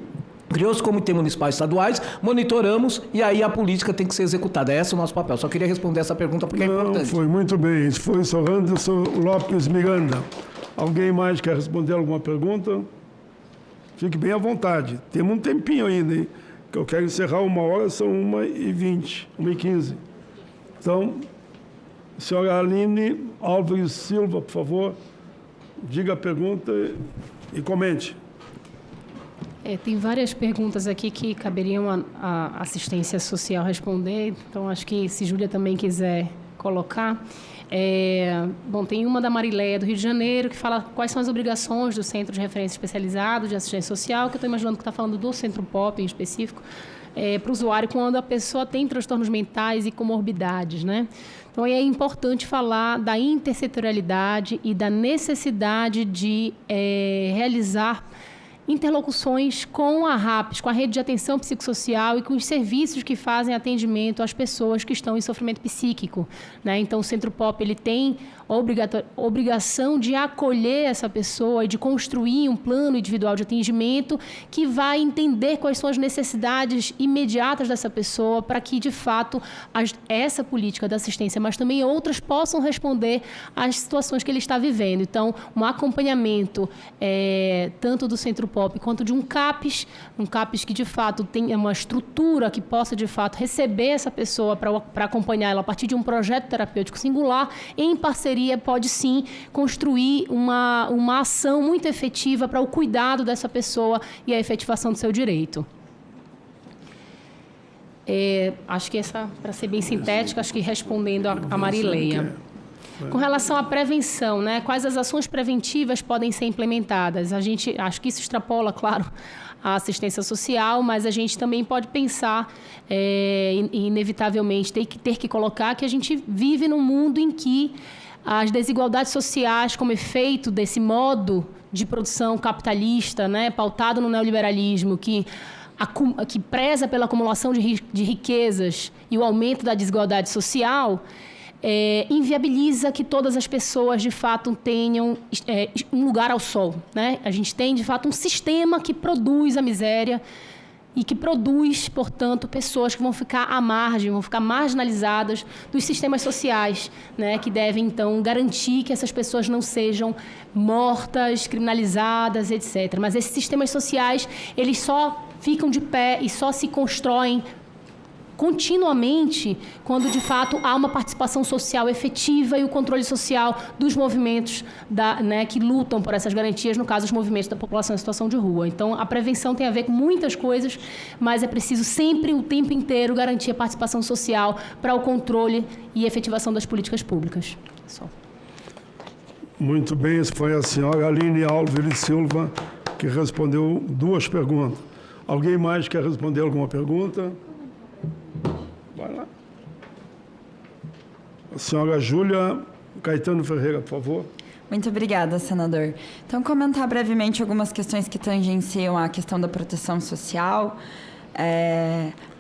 Criou-se comitê municipais estaduais, monitoramos e aí a política tem que ser executada. Esse é o nosso papel. Só queria responder essa pergunta porque é importante. Foi muito bem. Foi encerrando o senhor Lopes Miranda. Alguém mais quer responder alguma pergunta? Fique bem à vontade. Temos um tempinho ainda, hein? Que eu quero encerrar 1h, são 1h20, 1h15. Então, senhora Aline Álvares Silva, por favor. Diga a pergunta e comente. Tem várias perguntas aqui que caberiam a assistência social responder, então acho que se Júlia também quiser colocar. Bom, tem uma da Marileia, do Rio de Janeiro, que fala quais são as obrigações do Centro de Referência Especializado de Assistência Social, que eu estou imaginando que está falando do Centro POP em específico, para o usuário quando a pessoa tem transtornos mentais e comorbidades, né? Então, é importante falar da intersetorialidade e da necessidade de realizar interlocuções com a RAPS, com a Rede de Atenção Psicossocial e com os serviços que fazem atendimento às pessoas que estão em sofrimento psíquico, né? Então, o Centro Pop ele tem obrigação de acolher essa pessoa e de construir um plano individual de atendimento que vai entender quais são as necessidades imediatas dessa pessoa para que, de fato, essa política da assistência, mas também outras, possam responder às situações que ele está vivendo. Então, um acompanhamento tanto do Centro Pop quanto de um CAPS que, de fato, tenha uma estrutura que possa, de fato, receber essa pessoa para acompanhar ela a partir de um projeto terapêutico singular, em parceria pode sim construir uma ação muito efetiva para o cuidado dessa pessoa e a efetivação do seu direito. Acho que essa, para ser bem sintética, acho que respondendo a Marileia. Com relação à prevenção, né, quais as ações preventivas podem ser implementadas? Acho que isso extrapola, claro, a assistência social, mas a gente também pode pensar, inevitavelmente, ter que colocar que a gente vive num mundo em que as desigualdades sociais, como efeito desse modo de produção capitalista, né, pautado no neoliberalismo, que preza pela acumulação de riquezas e o aumento da desigualdade social, inviabiliza que todas as pessoas, de fato, tenham um lugar ao sol, né? A gente tem, de fato, um sistema que produz a miséria e que produz, portanto, pessoas que vão ficar à margem, vão ficar marginalizadas dos sistemas sociais, né? Que devem, então, garantir que essas pessoas não sejam mortas, criminalizadas, etc. Mas esses sistemas sociais, eles só ficam de pé e só se constroem continuamente quando, de fato, há uma participação social efetiva e o controle social dos movimentos que lutam por essas garantias, no caso, os movimentos da população em situação de rua. Então, a prevenção tem a ver com muitas coisas, mas é preciso sempre, o tempo inteiro, garantir a participação social para o controle e efetivação das políticas públicas. Muito bem, essa foi a senhora Aline Alves Silva, que respondeu 2 perguntas. Alguém mais quer responder alguma pergunta? Vai lá. A senhora Júlia Caetano Ferreira, por favor. Muito obrigada, senador. Então, comentar brevemente algumas questões que tangenciam a questão da proteção social.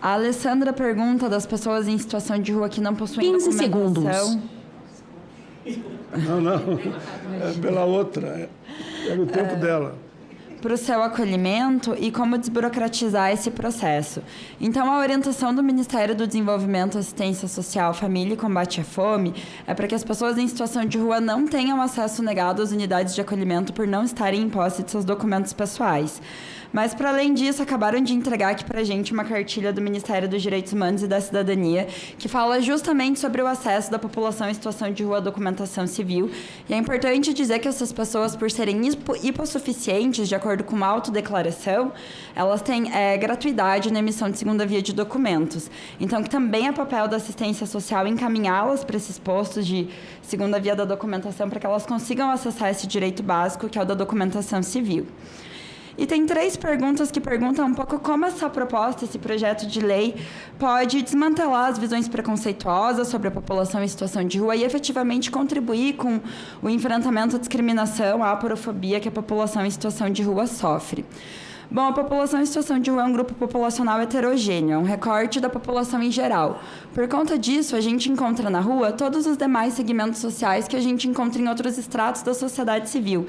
A Alessandra pergunta das pessoas em situação de rua que não possuem 15 documentação. Não. É pela outra. É o tempo dela. Para o seu acolhimento e como desburocratizar esse processo. Então, a orientação do Ministério do Desenvolvimento, Assistência Social, Família e Combate à Fome é para que as pessoas em situação de rua não tenham acesso negado às unidades de acolhimento por não estarem em posse de seus documentos pessoais. Mas, para além disso, acabaram de entregar aqui para a gente uma cartilha do Ministério dos Direitos Humanos e da Cidadania, que fala justamente sobre o acesso da população em situação de rua à documentação civil. E é importante dizer que essas pessoas, por serem hipossuficientes, de acordo com uma autodeclaração, elas têm gratuidade na emissão de segunda via de documentos. Então, que também é papel da assistência social encaminhá-las para esses postos de segunda via da documentação, para que elas consigam acessar esse direito básico, que é o da documentação civil. E tem 3 perguntas que perguntam um pouco como essa proposta, esse projeto de lei, pode desmantelar as visões preconceituosas sobre a população em situação de rua e efetivamente contribuir com o enfrentamento à discriminação, à aporofobia que a população em situação de rua sofre. Bom, a população em situação de rua é um grupo populacional heterogêneo, é um recorte da população em geral. Por conta disso, a gente encontra na rua todos os demais segmentos sociais que a gente encontra em outros estratos da sociedade civil.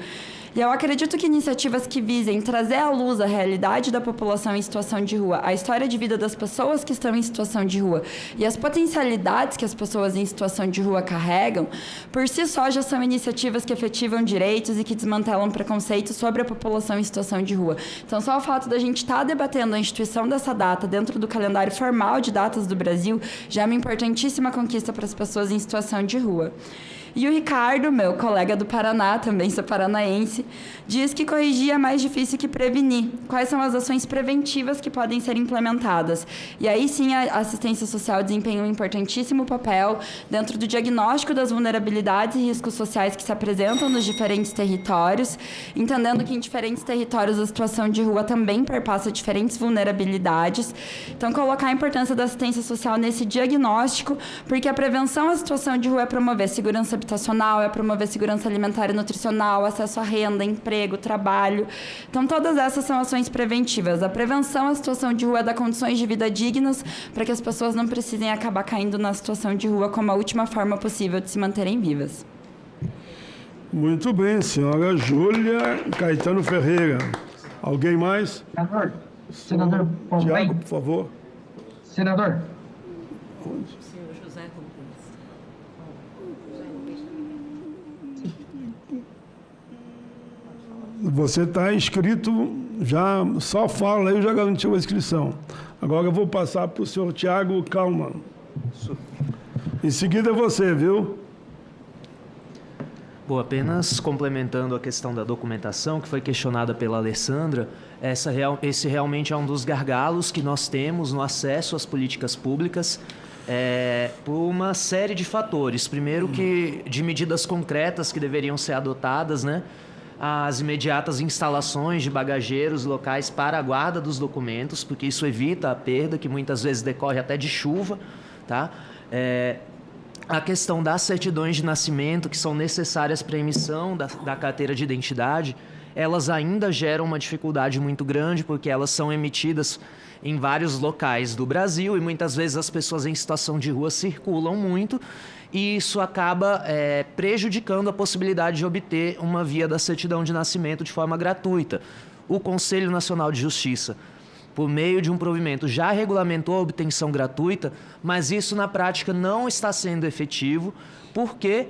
E eu acredito que iniciativas que visem trazer à luz a realidade da população em situação de rua, a história de vida das pessoas que estão em situação de rua e as potencialidades que as pessoas em situação de rua carregam, por si só já são iniciativas que efetivam direitos e que desmantelam preconceitos sobre a população em situação de rua. Então, só o fato da gente estar debatendo a instituição dessa data dentro do calendário formal de datas do Brasil já é uma importantíssima conquista para as pessoas em situação de rua. E o Ricardo, meu colega do Paraná, também sou paranaense, diz que corrigir é mais difícil que prevenir. Quais são as ações preventivas que podem ser implementadas? E aí sim a assistência social desempenha um importantíssimo papel dentro do diagnóstico das vulnerabilidades e riscos sociais que se apresentam nos diferentes territórios, entendendo que em diferentes territórios a situação de rua também perpassa diferentes vulnerabilidades. Então, colocar a importância da assistência social nesse diagnóstico, porque a prevenção à situação de rua é promover segurança habitacional, é promover segurança alimentar e nutricional, acesso à renda, emprego, trabalho. Então, todas essas são ações preventivas. A prevenção à situação de rua é dar condições de vida dignas para que as pessoas não precisem acabar caindo na situação de rua como a última forma possível de se manterem vivas. Muito bem, senhora Júlia Caetano Ferreira. Alguém mais? Senador Paulo Tiago, Paim. por favor. Senador. Senhor José Rubens. Você está inscrito, já só fala aí, já garantiu a inscrição. Agora eu vou passar para o senhor Tiago Kalman. Em seguida é você, viu? Bom, apenas complementando a questão da documentação, que foi questionada pela Alessandra, esse realmente é um dos gargalos que nós temos no acesso às políticas públicas, por uma série de fatores. Primeiro, que de medidas concretas que deveriam ser adotadas, né? As imediatas instalações de bagageiros locais para a guarda dos documentos, porque isso evita a perda, que muitas vezes decorre até de chuva, tá? A questão das certidões de nascimento, que são necessárias para a emissão da carteira de identidade, elas ainda geram uma dificuldade muito grande, porque elas são emitidas em vários locais do Brasil e muitas vezes as pessoas em situação de rua circulam muito e isso acaba prejudicando a possibilidade de obter uma via da certidão de nascimento de forma gratuita. O Conselho Nacional de Justiça, por meio de um provimento, já regulamentou a obtenção gratuita, mas isso na prática não está sendo efetivo, porque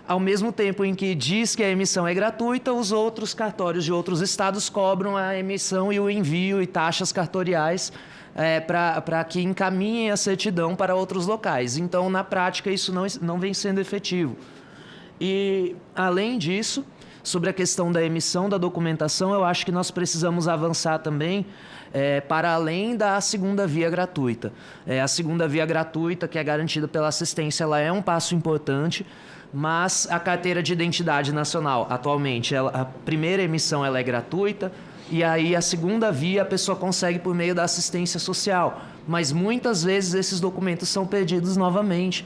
ao mesmo tempo em que diz que a emissão é gratuita, os outros cartórios de outros estados cobram a emissão e o envio e taxas cartoriais para que encaminhem a certidão para outros locais. Então, na prática, isso não vem sendo efetivo. E, além disso, sobre a questão da emissão da documentação, eu acho que nós precisamos avançar também para além da segunda via gratuita. A segunda via gratuita, que é garantida pela assistência, ela é um passo importante, mas a carteira de identidade nacional, atualmente, a primeira emissão ela é gratuita, e aí a segunda via a pessoa consegue por meio da assistência social. Mas muitas vezes esses documentos são perdidos novamente,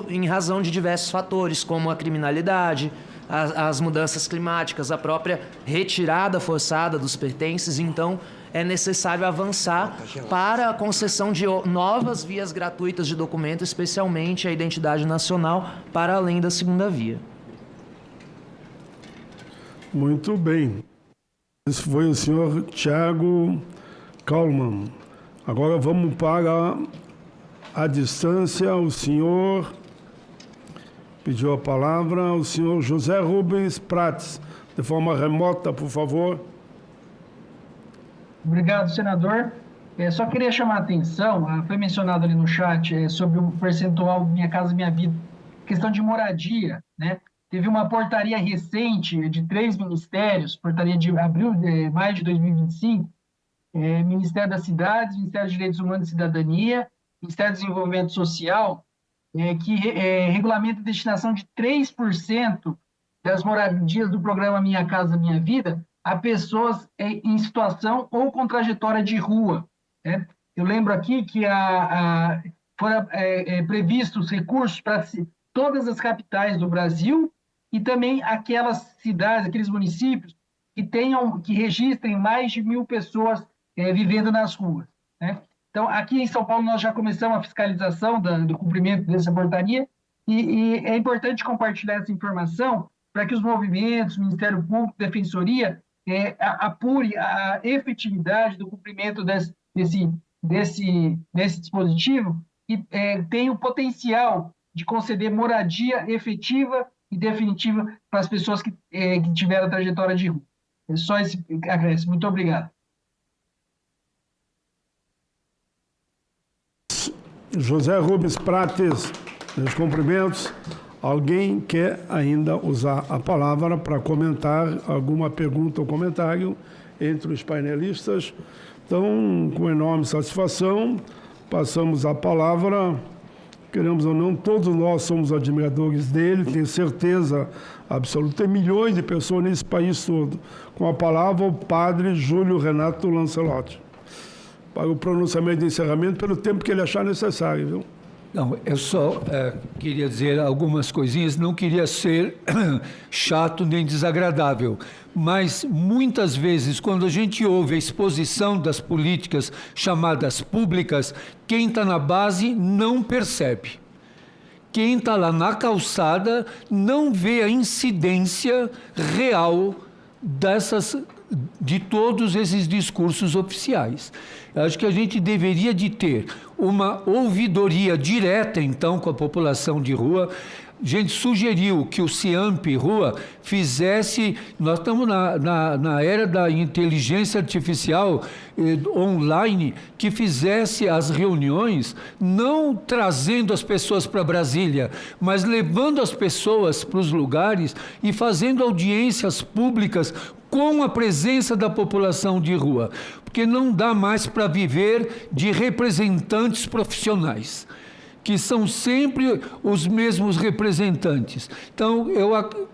em razão de diversos fatores, como a criminalidade, as mudanças climáticas, a própria retirada forçada dos pertences. Então, é necessário avançar para a concessão de novas vias gratuitas de documento, especialmente a identidade nacional, para além da segunda via. Muito bem. Esse foi o senhor Tiago Kalman. Agora vamos para a distância. O senhor pediu a palavra, o senhor José Rubens Prates, de forma remota, por favor. Obrigado, senador. Só queria chamar a atenção, foi mencionado ali no chat sobre o percentual Minha Casa Minha Vida, questão de moradia, né? Teve uma portaria recente de 3 ministérios, portaria de maio de 2025, Ministério das Cidades, Ministério dos Direitos Humanos e Cidadania, Ministério do Desenvolvimento Social, que regulamenta a destinação de 3% das moradias do programa Minha Casa Minha Vida a pessoas em situação ou com trajetória de rua. Né? Eu lembro aqui que foram previstos recursos para todas as capitais do Brasil e também aquelas cidades, aqueles municípios que registrem mais de 1.000 pessoas vivendo nas ruas. Né? Então, aqui em São Paulo, nós já começamos a fiscalização do cumprimento dessa portaria e é importante compartilhar essa informação para que os movimentos, Ministério Público, Defensoria, apure a efetividade do cumprimento desse dispositivo e tem o potencial de conceder moradia efetiva e definitiva para as pessoas que tiveram a trajetória de rua. É só esse acréscimo. Muito obrigado. José Rubens Prates, meus cumprimentos. Alguém quer ainda usar a palavra para comentar alguma pergunta ou comentário entre os painelistas? Então, com enorme satisfação, passamos a palavra. Queremos ou não, todos nós somos admiradores dele, tenho certeza absoluta. Tem milhões de pessoas nesse país todo. Com a palavra, o padre Júlio Renato Lancelotti, para o pronunciamento de encerramento, pelo tempo que ele achar necessário, viu? Não, eu só queria dizer algumas coisinhas, não queria ser chato nem desagradável, mas muitas vezes, quando a gente ouve a exposição das políticas chamadas públicas, quem está na base não percebe. Quem está lá na calçada não vê a incidência real de todos esses discursos oficiais. Eu acho que a gente deveria de ter uma ouvidoria direta, então, com a população de rua. A gente sugeriu que o CIAMP Rua fizesse... Nós estamos na era da inteligência artificial online, que fizesse as reuniões, não trazendo as pessoas para Brasília, mas levando as pessoas para os lugares e fazendo audiências públicas com a presença da população de rua, porque não dá mais para viver de representantes profissionais, que são sempre os mesmos representantes. Então, eu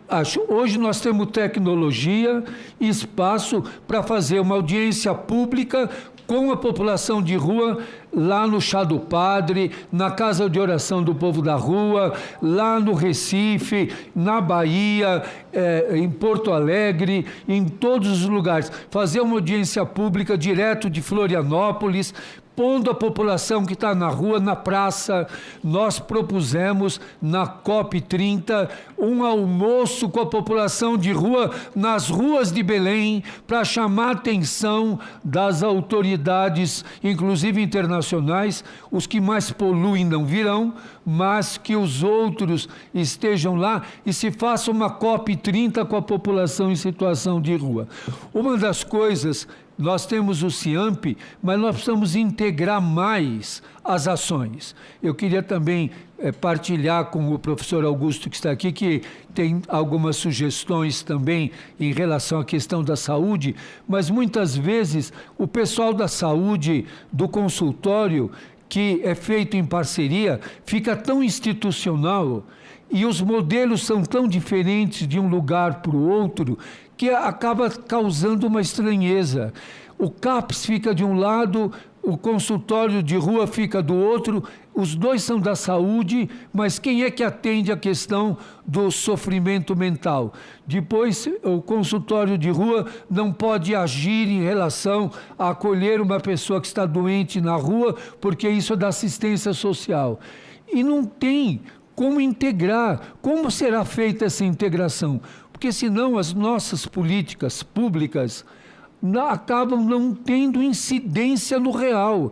acho, hoje nós temos tecnologia e espaço para fazer uma audiência pública com a população de rua, lá no Chá do Padre, na Casa de Oração do Povo da Rua, lá no Recife, na Bahia, em Porto Alegre, em todos os lugares. Fazer uma audiência pública direto de Florianópolis, pondo a população que está na rua, na praça. Nós propusemos na COP30 um almoço com a população de rua nas ruas de Belém, para chamar a atenção das autoridades, inclusive internacionais. Os que mais poluem não virão, mas que os outros estejam lá e se faça uma COP30 com a população em situação de rua. Uma das coisas... Nós temos o CIAMP, mas nós precisamos integrar mais as ações. Eu queria também partilhar com o professor Augusto, que está aqui, que tem algumas sugestões também em relação à questão da saúde, mas muitas vezes o pessoal da saúde, do consultório, que é feito em parceria, fica tão institucional e os modelos são tão diferentes de um lugar para o outro, que acaba causando uma estranheza. O CAPS fica de um lado, o consultório de rua fica do outro, os dois são da saúde, mas quem é que atende a questão do sofrimento mental? Depois, o consultório de rua não pode agir em relação a acolher uma pessoa que está doente na rua, porque isso é da assistência social. E não tem como integrar. Como será feita essa integração? Porque senão as nossas políticas públicas acabam não tendo incidência no real.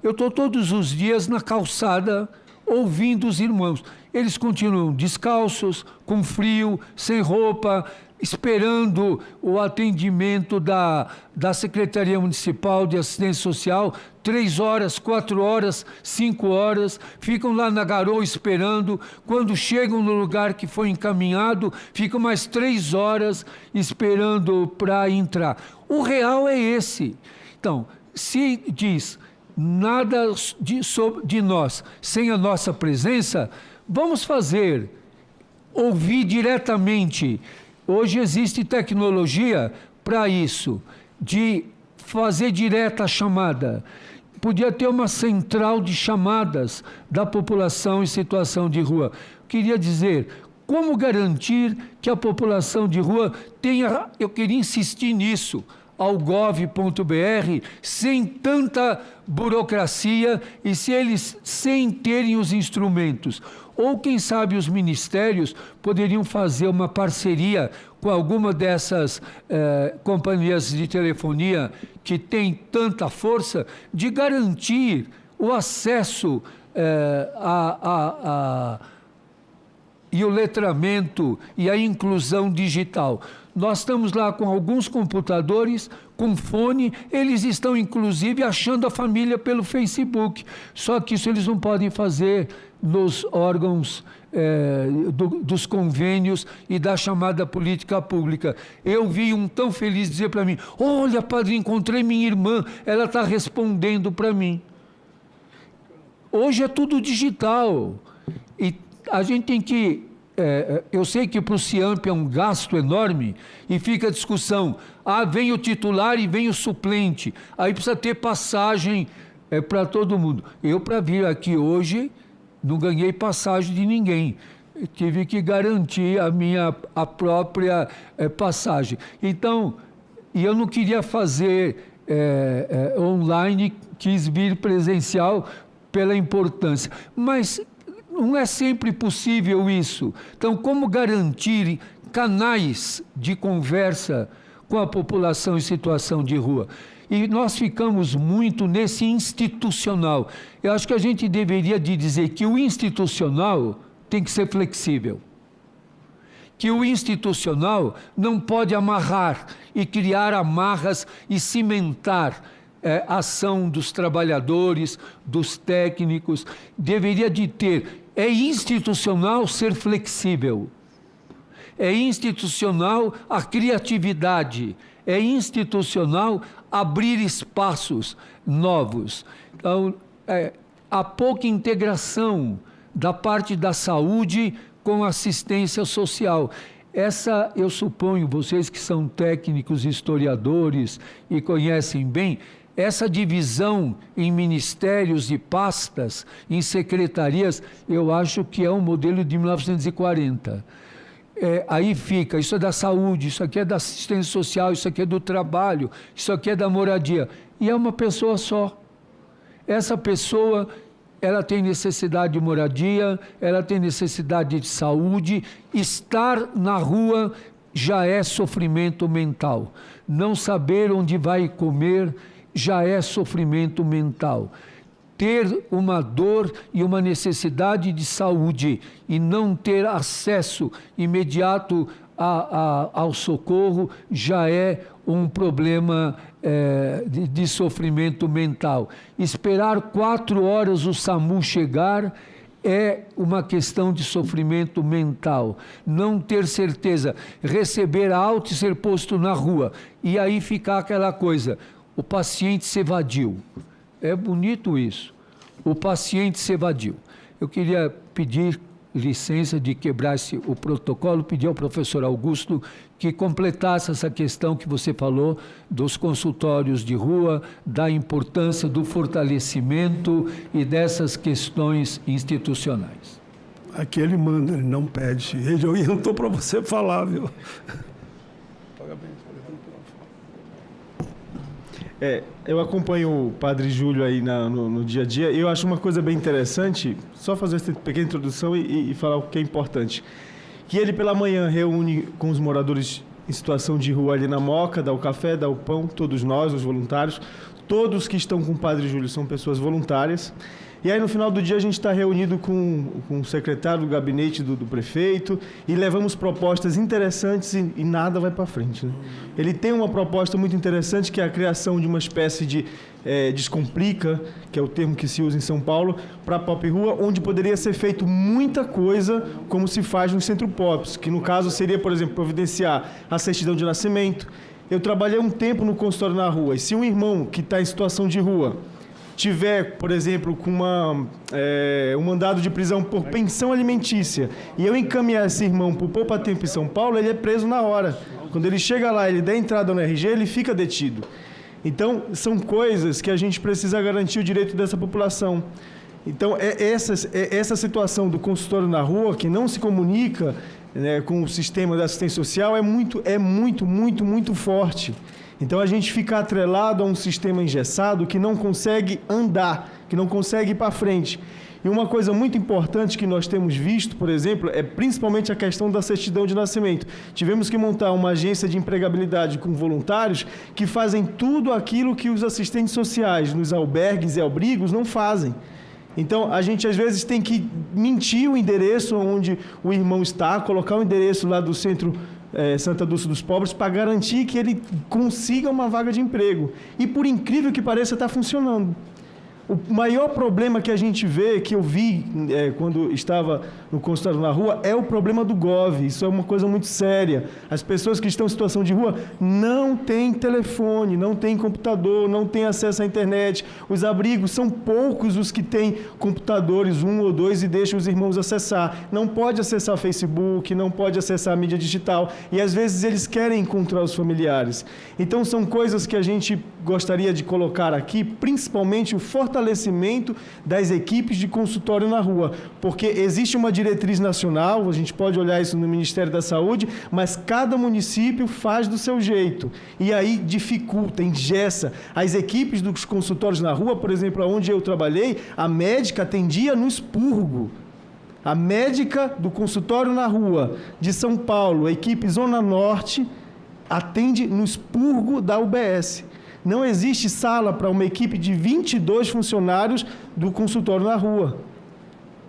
Eu estou todos os dias na calçada ouvindo os irmãos. Eles continuam descalços, com frio, sem roupa, esperando o atendimento da Secretaria Municipal de Assistência Social, 3 horas, 4 horas, 5 horas, ficam lá na garoa esperando. Quando chegam no lugar que foi encaminhado, ficam mais 3 horas esperando para entrar. O real é esse. Então, se diz nada de nós sem a nossa presença, vamos ouvir diretamente. Hoje existe tecnologia para isso, de fazer direta a chamada. Podia ter uma central de chamadas da população em situação de rua. Queria dizer, como garantir que a população de rua tenha, eu queria insistir nisso, algov.br, sem tanta burocracia e se eles sem terem os instrumentos. Ou, quem sabe, os ministérios poderiam fazer uma parceria com alguma dessas companhias de telefonia que tem tanta força de garantir o acesso e o letramento e a inclusão digital. Nós estamos lá com alguns computadores, com fone, eles estão inclusive achando a família pelo Facebook, só que isso eles não podem fazer nos órgãos dos convênios e da chamada política pública. Eu vi um tão feliz dizer para mim: olha, padre, encontrei minha irmã, ela está respondendo para mim. Hoje é tudo digital e a gente tem que... eu sei que para o CIAMP é um gasto enorme e fica a discussão, vem o titular e vem o suplente, aí precisa ter passagem para todo mundo. Eu, para vir aqui hoje, não ganhei passagem de ninguém. Eu tive que garantir a própria passagem. Então, e eu não queria fazer online, quis vir presencial pela importância. Mas não é sempre possível isso. Então, como garantir canais de conversa com a população em situação de rua? E nós ficamos muito nesse institucional. Eu acho que a gente deveria dizer que o institucional tem que ser flexível. Que o institucional não pode amarrar e criar amarras e cimentar a ação dos trabalhadores, dos técnicos. Deveria de ter. É institucional ser flexível. É institucional a criatividade. É institucional abrir espaços novos. Então, há pouca integração da parte da saúde com assistência social. Essa, eu suponho, vocês que são técnicos, historiadores e conhecem bem, essa divisão em ministérios e pastas, em secretarias, eu acho que é um modelo de 1940. Aí fica, isso é da saúde, isso aqui é da assistência social, isso aqui é do trabalho, isso aqui é da moradia. E é uma pessoa só. Essa pessoa, ela tem necessidade de moradia, ela tem necessidade de saúde. Estar na rua já é sofrimento mental. Não saber onde vai comer já é sofrimento mental. Ter uma dor e uma necessidade de saúde e não ter acesso imediato ao socorro já é um problema de sofrimento mental. Esperar 4 horas o SAMU chegar é uma questão de sofrimento mental. Não ter certeza, receber alta e ser posto na rua. E aí ficar aquela coisa, o paciente se evadiu. É bonito isso. O paciente se evadiu. Eu queria pedir licença de quebrar o protocolo, pedir ao professor Augusto que completasse essa questão que você falou dos consultórios de rua, da importância do fortalecimento e dessas questões institucionais. Aqui ele manda, ele não pede. Ele orientou para você falar, viu? Eu acompanho o Padre Júlio aí no dia a dia e eu acho uma coisa bem interessante, só fazer essa pequena introdução e falar o que é importante. Que ele pela manhã reúne com os moradores em situação de rua ali na Moca, dá o café, dá o pão, todos nós, os voluntários, todos que estão com o Padre Júlio são pessoas voluntárias. E aí, no final do dia, a gente está reunido com o secretário do gabinete do prefeito e levamos propostas interessantes e nada vai para frente, né? Ele tem uma proposta muito interessante, que é a criação de uma espécie de descomplica, que é o termo que se usa em São Paulo, para a Pop Rua, onde poderia ser feito muita coisa como se faz no Centro Pops, que no caso seria, por exemplo, providenciar a certidão de nascimento. Eu trabalhei um tempo no consultório na rua, e se um irmão que está em situação de rua tiver, por exemplo, com um mandado de prisão por pensão alimentícia e eu encaminhar esse irmão para o Poupa Tempo em São Paulo, ele é preso na hora. Quando ele chega lá, ele dá entrada no RG, ele fica detido. Então, são coisas que a gente precisa garantir o direito dessa população. Então, essa situação do consultório na rua, que não se comunica, né, com o sistema da assistência social, é muito forte. Então, a gente fica atrelado a um sistema engessado que não consegue andar, que não consegue ir para frente. E uma coisa muito importante que nós temos visto, por exemplo, é principalmente a questão da certidão de nascimento. Tivemos que montar uma agência de empregabilidade com voluntários que fazem tudo aquilo que os assistentes sociais nos albergues e abrigos não fazem. Então, a gente às vezes tem que mentir o endereço onde o irmão está, colocar o endereço lá do centro Santa Dulce dos Pobres para garantir que ele consiga uma vaga de emprego. E por incrível que pareça, está funcionando. O maior problema que a gente vê, que eu vi quando estava no consultório na rua, é o problema do GOV. Isso é uma coisa muito séria. As pessoas que estão em situação de rua não têm telefone, não têm computador, não têm acesso à internet. Os abrigos são poucos os que têm computadores, 1 ou 2, e deixam os irmãos acessar. Não pode acessar Facebook, não pode acessar a mídia digital. E às vezes eles querem encontrar os familiares. Então são coisas que a gente gostaria de colocar aqui, principalmente o fortalecimento das equipes de consultório na rua, porque existe uma diretriz nacional, a gente pode olhar isso no Ministério da Saúde, mas cada município faz do seu jeito, e aí dificulta, engessa. As equipes dos consultórios na rua, por exemplo, onde eu trabalhei, a médica atendia no expurgo. A médica do consultório na rua de São Paulo, a equipe Zona Norte, atende no expurgo da UBS. Não existe sala para uma equipe de 22 funcionários do consultório na rua.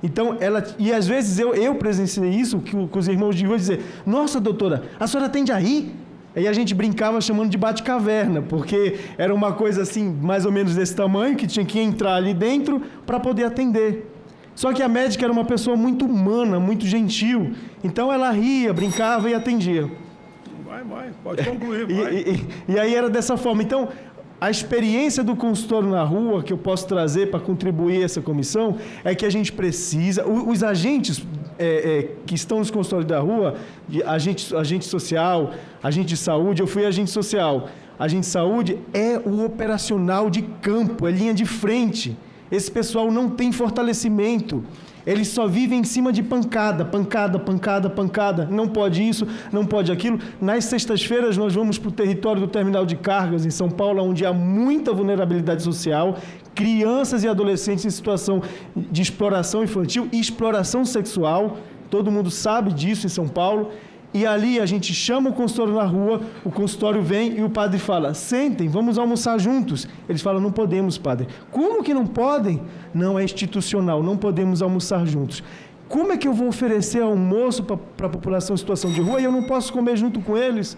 Então, e às vezes eu presenciei isso, que os irmãos de rua dizer, nossa, doutora, a senhora atende aí? Aí a gente brincava chamando de bate-caverna, porque era uma coisa assim, mais ou menos desse tamanho, que tinha que entrar ali dentro para poder atender. Só que a médica era uma pessoa muito humana, muito gentil. Então ela ria, brincava e atendia. Vai, pode concluir, vai. E aí era dessa forma. Então, a experiência do consultório na rua que eu posso trazer para contribuir a essa comissão é que a gente precisa... Os agentes que estão nos consultórios da rua, agente social, agente de saúde, eu fui agente social. Agente de saúde é o operacional de campo, é linha de frente. Esse pessoal não tem fortalecimento. Eles só vivem em cima de pancada. Não pode isso, não pode aquilo. Nas sextas-feiras, nós vamos para o território do terminal de cargas, em São Paulo, onde há muita vulnerabilidade social, crianças e adolescentes em situação de exploração infantil e exploração sexual. Todo mundo sabe disso em São Paulo. E ali a gente chama o consultório na rua, o consultório vem e o padre fala, sentem, vamos almoçar juntos. Eles falam, não podemos, padre. Como que não podem? Não, é institucional, não podemos almoçar juntos. Como é que eu vou oferecer almoço para a população em situação de rua e eu não posso comer junto com eles?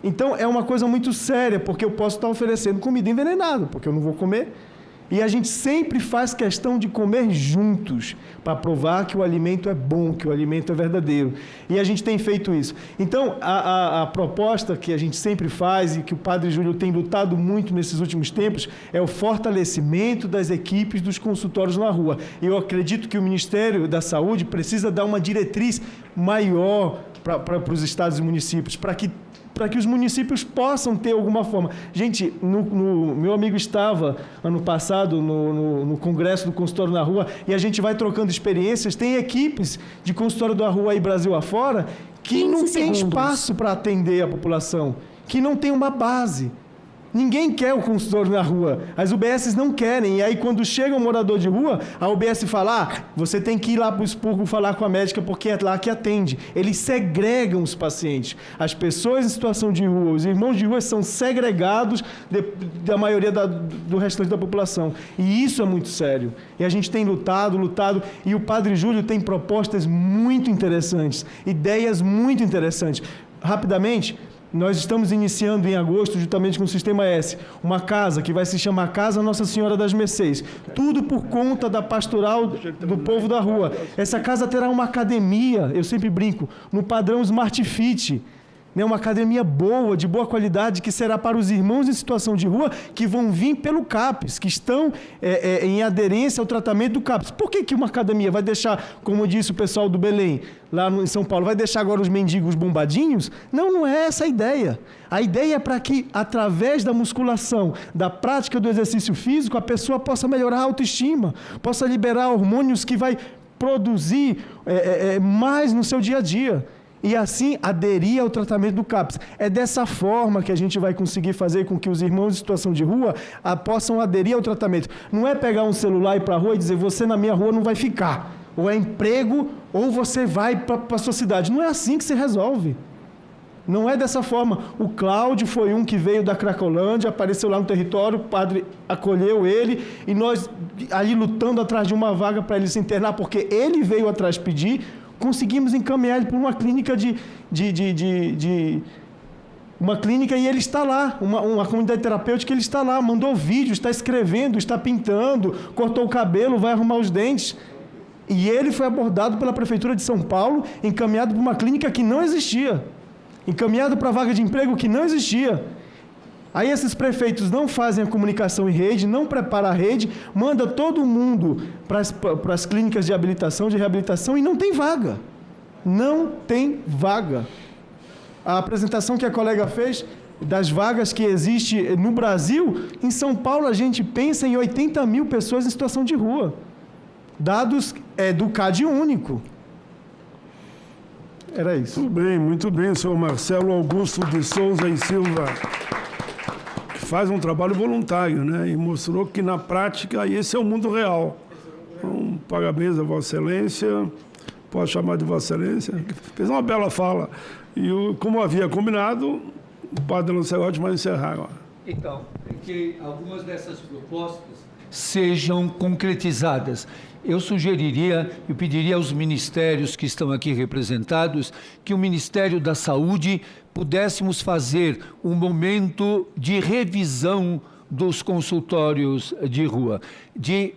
Então é uma coisa muito séria, porque eu posso estar oferecendo comida envenenada, porque eu não vou comer. E a gente sempre faz questão de comer juntos, para provar que o alimento é bom, que o alimento é verdadeiro. E a gente tem feito isso. Então, a proposta que a gente sempre faz e que o Padre Júlio tem lutado muito nesses últimos tempos é o fortalecimento das equipes dos consultórios na rua. Eu acredito que o Ministério da Saúde precisa dar uma diretriz maior para os estados e municípios, para que os municípios possam ter alguma forma. Gente, meu amigo estava, ano passado, no Congresso do Consultório na Rua, e a gente vai trocando experiências. Tem equipes de consultório da rua aí, Brasil afora, que não tem espaço para atender a população, que não tem uma base. Ninguém quer o consultório na rua. As UBSs não querem. E aí, quando chega um morador de rua, a UBS fala, você tem que ir lá para o expurgo falar com a médica porque é lá que atende. Eles segregam os pacientes. As pessoas em situação de rua, os irmãos de rua são segregados da maioria do restante da população. E isso é muito sério. E a gente tem lutado, e o Padre Júlio tem propostas muito interessantes, ideias muito interessantes. Rapidamente, nós estamos iniciando em agosto, juntamente com o Sistema S, uma casa que vai se chamar Casa Nossa Senhora das Mercês. Tudo por conta da pastoral do povo da rua. Essa casa terá uma academia, eu sempre brinco, no padrão Smart Fit. Uma academia boa, de boa qualidade, que será para os irmãos em situação de rua que vão vir pelo CAPES, que estão em aderência ao tratamento do CAPES. Por que uma academia vai deixar, como disse o pessoal do Belém, lá em São Paulo, vai deixar agora os mendigos bombadinhos? Não é essa a ideia. A ideia é para que, através da musculação, da prática do exercício físico, a pessoa possa melhorar a autoestima, possa liberar hormônios que vai produzir mais no seu dia a dia. E assim aderir ao tratamento do CAPES. É dessa forma que a gente vai conseguir fazer com que os irmãos em situação de rua possam aderir ao tratamento. Não é pegar um celular e ir para a rua e dizer, você na minha rua não vai ficar. Ou é emprego, ou você vai para a sua cidade. Não é assim que se resolve. Não é dessa forma. O Cláudio foi um que veio da Cracolândia, apareceu lá no território, o padre acolheu ele, e nós ali lutando atrás de uma vaga para ele se internar, porque ele veio atrás pedir. Conseguimos encaminhar ele para uma clínica uma clínica, e ele está lá, uma comunidade terapêutica, ele está lá, mandou vídeo, está escrevendo, está pintando, cortou o cabelo, vai arrumar os dentes. E ele foi abordado pela Prefeitura de São Paulo, encaminhado para uma clínica que não existia, encaminhado para vaga de emprego que não existia. Aí esses prefeitos não fazem a comunicação em rede, não preparam a rede, manda todo mundo para as clínicas de habilitação, de reabilitação, e não tem vaga. Não tem vaga. A apresentação que a colega fez das vagas que existe no Brasil, em São Paulo a gente pensa em 80 mil pessoas em situação de rua. Dados do CAD único. Era isso. Muito bem, senhor Marcelo Augusto de Souza e Silva, que faz um trabalho voluntário, né? E mostrou que na prática esse é o mundo real. Então, parabéns a Vossa Excelência, pode chamar de Vossa Excelência, fez uma bela fala. E como havia combinado, o padre Lancelotti vai encerrar agora. Então, que algumas dessas propostas sejam concretizadas. Eu sugeriria, eu pediria aos ministérios que estão aqui representados, que o Ministério da Saúde pudéssemos fazer um momento de revisão dos consultórios de rua, de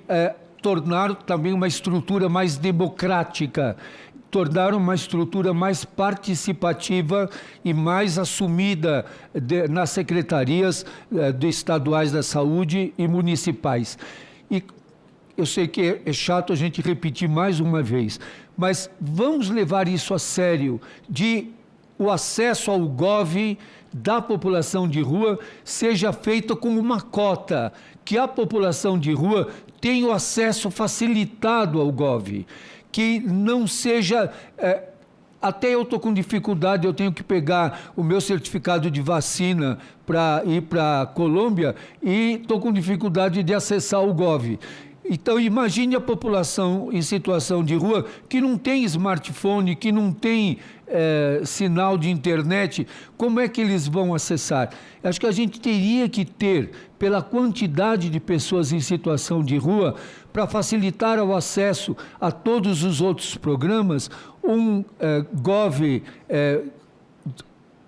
tornar também uma estrutura mais democrática, tornar uma estrutura mais participativa e mais assumida nas secretarias estaduais da saúde e municipais. E eu sei que é chato a gente repetir mais uma vez, mas vamos levar isso a sério, de o acesso ao GOV da população de rua seja feito como uma cota, que a população de rua tenha o acesso facilitado ao GOV, que não seja... até eu estou com dificuldade, eu tenho que pegar o meu certificado de vacina para ir para a Colômbia e estou com dificuldade de acessar o GOV. Então, imagine a população em situação de rua que não tem smartphone, que não tem sinal de internet, como é que eles vão acessar? Acho que a gente teria que ter, pela quantidade de pessoas em situação de rua, para facilitar o acesso a todos os outros programas, um GOV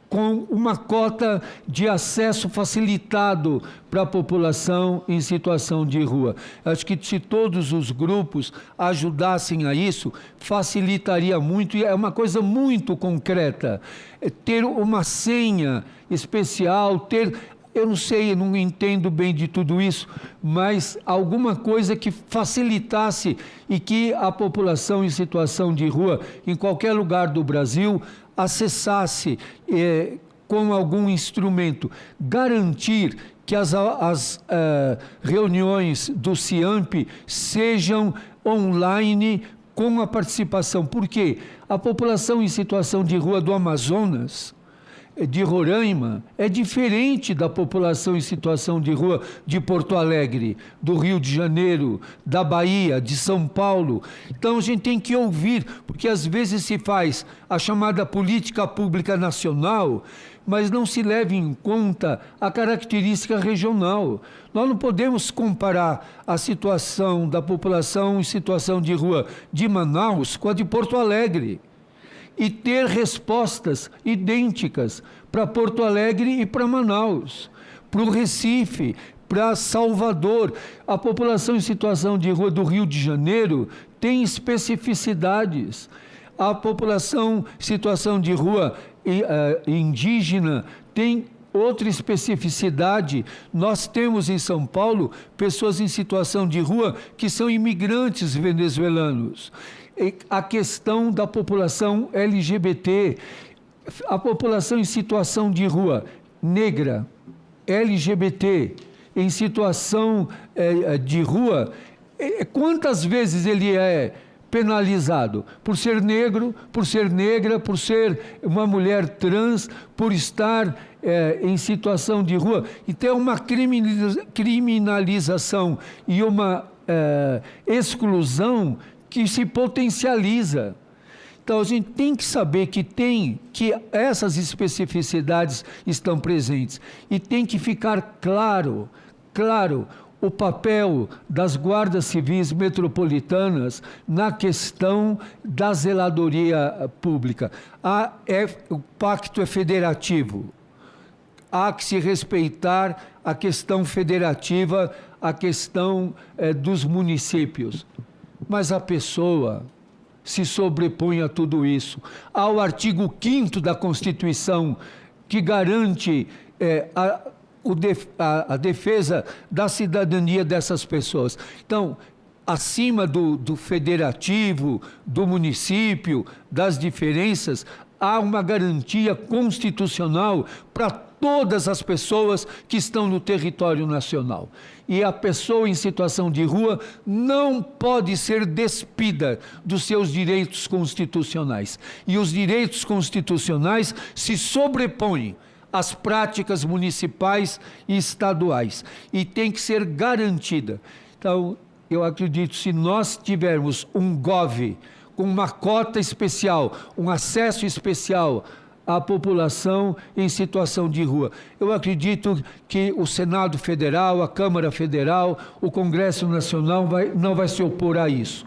com uma cota de acesso facilitado para a população em situação de rua. Acho que se todos os grupos ajudassem a isso, facilitaria muito, e é uma coisa muito concreta. Ter uma senha especial, eu não sei, eu não entendo bem de tudo isso, mas alguma coisa que facilitasse e que a população em situação de rua, em qualquer lugar do Brasil, acessasse com algum instrumento, garantir que as reuniões do CIAMP sejam online com a participação. Por quê? A população em situação de rua do Amazonas, de Roraima, é diferente da população em situação de rua de Porto Alegre, do Rio de Janeiro, da Bahia, de São Paulo. Então a gente tem que ouvir, porque às vezes se faz a chamada política pública nacional, mas não se leva em conta a característica regional. Nós não podemos comparar a situação da população em situação de rua de Manaus com a de Porto Alegre, e ter respostas idênticas para Porto Alegre e para Manaus, para o Recife, para Salvador. A população em situação de rua do Rio de Janeiro tem especificidades. A população em situação de rua indígena tem outra especificidade. Nós temos em São Paulo pessoas em situação de rua que são imigrantes venezuelanos. A questão da população LGBT, a população em situação de rua negra, LGBT, em situação de rua, quantas vezes ele é penalizado? Por ser negro, por ser negra, por ser uma mulher trans, por estar em situação de rua. Então é uma criminalização e uma exclusão que se potencializa. Então, a gente tem que saber que essas especificidades estão presentes. E tem que ficar claro o papel das guardas civis metropolitanas na questão da zeladoria pública. O pacto é federativo. Há que se respeitar a questão federativa, a questão dos municípios. Mas a pessoa se sobrepõe a tudo isso. Há o artigo 5º da Constituição, que garante a defesa da cidadania dessas pessoas. Então, acima do federativo, do município, das diferenças, há uma garantia constitucional para todas as pessoas que estão no território nacional. E a pessoa em situação de rua não pode ser despida dos seus direitos constitucionais. E os direitos constitucionais se sobrepõem às práticas municipais e estaduais e tem que ser garantida. Então, eu acredito, se nós tivermos um GOV com uma cota especial, um acesso especial à população em situação de rua, eu acredito que o Senado Federal, a Câmara Federal, o Congresso Nacional não vai se opor a isso.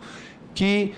Que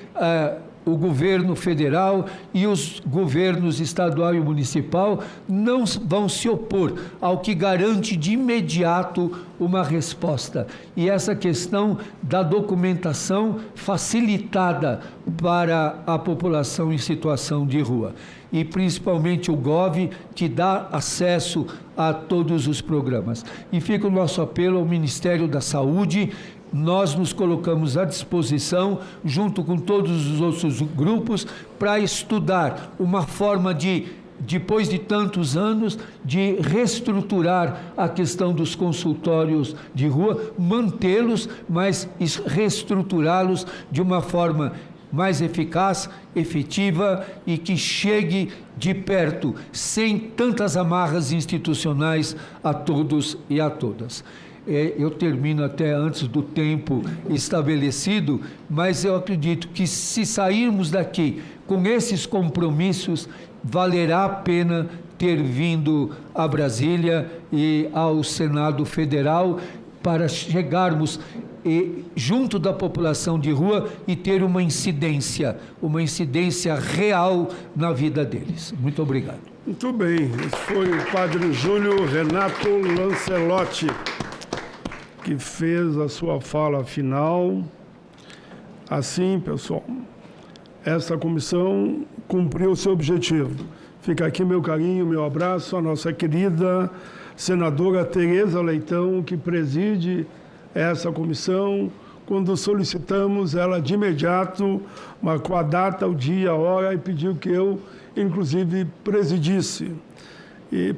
o governo federal e os governos estadual e municipal não vão se opor ao que garante de imediato uma resposta. E essa questão da documentação facilitada para a população em situação de rua. E principalmente o GOV, que dá acesso a todos os programas. E fica o nosso apelo ao Ministério da Saúde. Nós nos colocamos à disposição, junto com todos os outros grupos, para estudar uma forma de, depois de tantos anos, de reestruturar a questão dos consultórios de rua, mantê-los, mas reestruturá-los de uma forma mais eficaz, efetiva e que chegue de perto, sem tantas amarras institucionais a todos e a todas. Eu termino até antes do tempo estabelecido, mas eu acredito que se sairmos daqui com esses compromissos, valerá a pena ter vindo a Brasília e ao Senado Federal para chegarmos junto da população de rua e ter uma incidência real na vida deles. Muito obrigado. Muito bem, esse foi o Padre Júlio Renato Lancelotti, que fez a sua fala final. Assim, pessoal, essa comissão cumpriu o seu objetivo. Fica aqui meu carinho, meu abraço à nossa querida senadora Tereza Leitão, que preside essa comissão. Quando solicitamos, ela de imediato marcou a data, o dia, a hora e pediu que eu, inclusive, presidisse.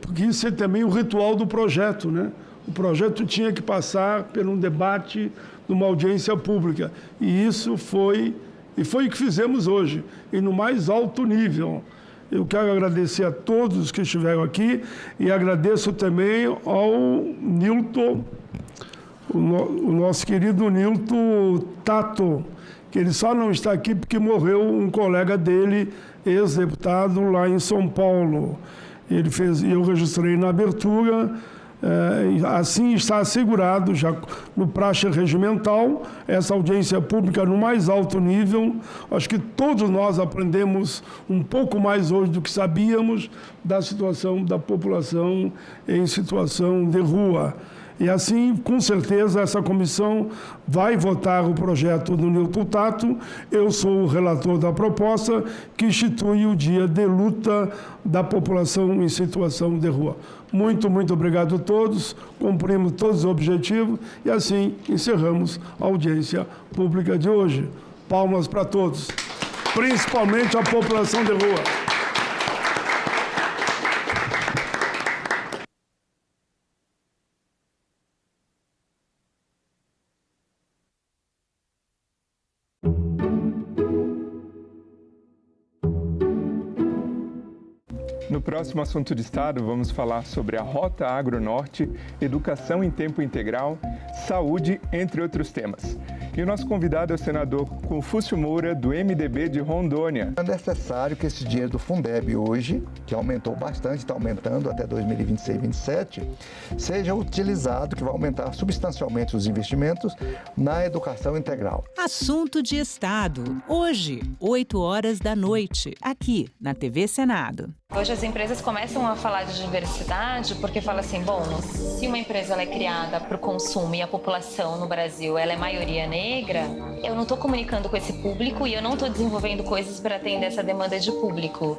Porque isso é também o ritual do projeto, né? O projeto tinha que passar por um debate, numa audiência pública. E isso foi o que fizemos hoje, e no mais alto nível. Eu quero agradecer a todos que estiveram aqui e agradeço também ao Nilton, o nosso querido Nilton Tato, que ele só não está aqui porque morreu um colega dele, ex-deputado, lá em São Paulo. Ele fez, eu registrei na abertura. Assim está assegurado, já no praxe regimental, essa audiência pública no mais alto nível. Acho que todos nós aprendemos um pouco mais hoje do que sabíamos da situação da população em situação de rua. E assim, com certeza, essa comissão vai votar o projeto do Nilton Tato. Eu sou o relator da proposta que institui o dia de luta da população em situação de rua. Muito, muito obrigado a todos. Cumprimos todos os objetivos e assim encerramos a audiência pública de hoje. Palmas para todos, principalmente a população de rua. No próximo Assunto de Estado, vamos falar sobre a Rota Agro-Norte, educação em tempo integral, saúde, entre outros temas. E o nosso convidado é o senador Confúcio Moura, do MDB de Rondônia. É necessário que esse dinheiro do Fundeb hoje, que aumentou bastante, está aumentando até 2026 e 2027, seja utilizado, que vai aumentar substancialmente os investimentos na educação integral. Assunto de Estado, hoje, 20h, aqui na TV Senado. Hoje as empresas começam a falar de diversidade porque fala assim, bom, se uma empresa ela é criada para o consumo e a população no Brasil ela é maioria negra, eu não estou comunicando com esse público e eu não estou desenvolvendo coisas para atender essa demanda de público.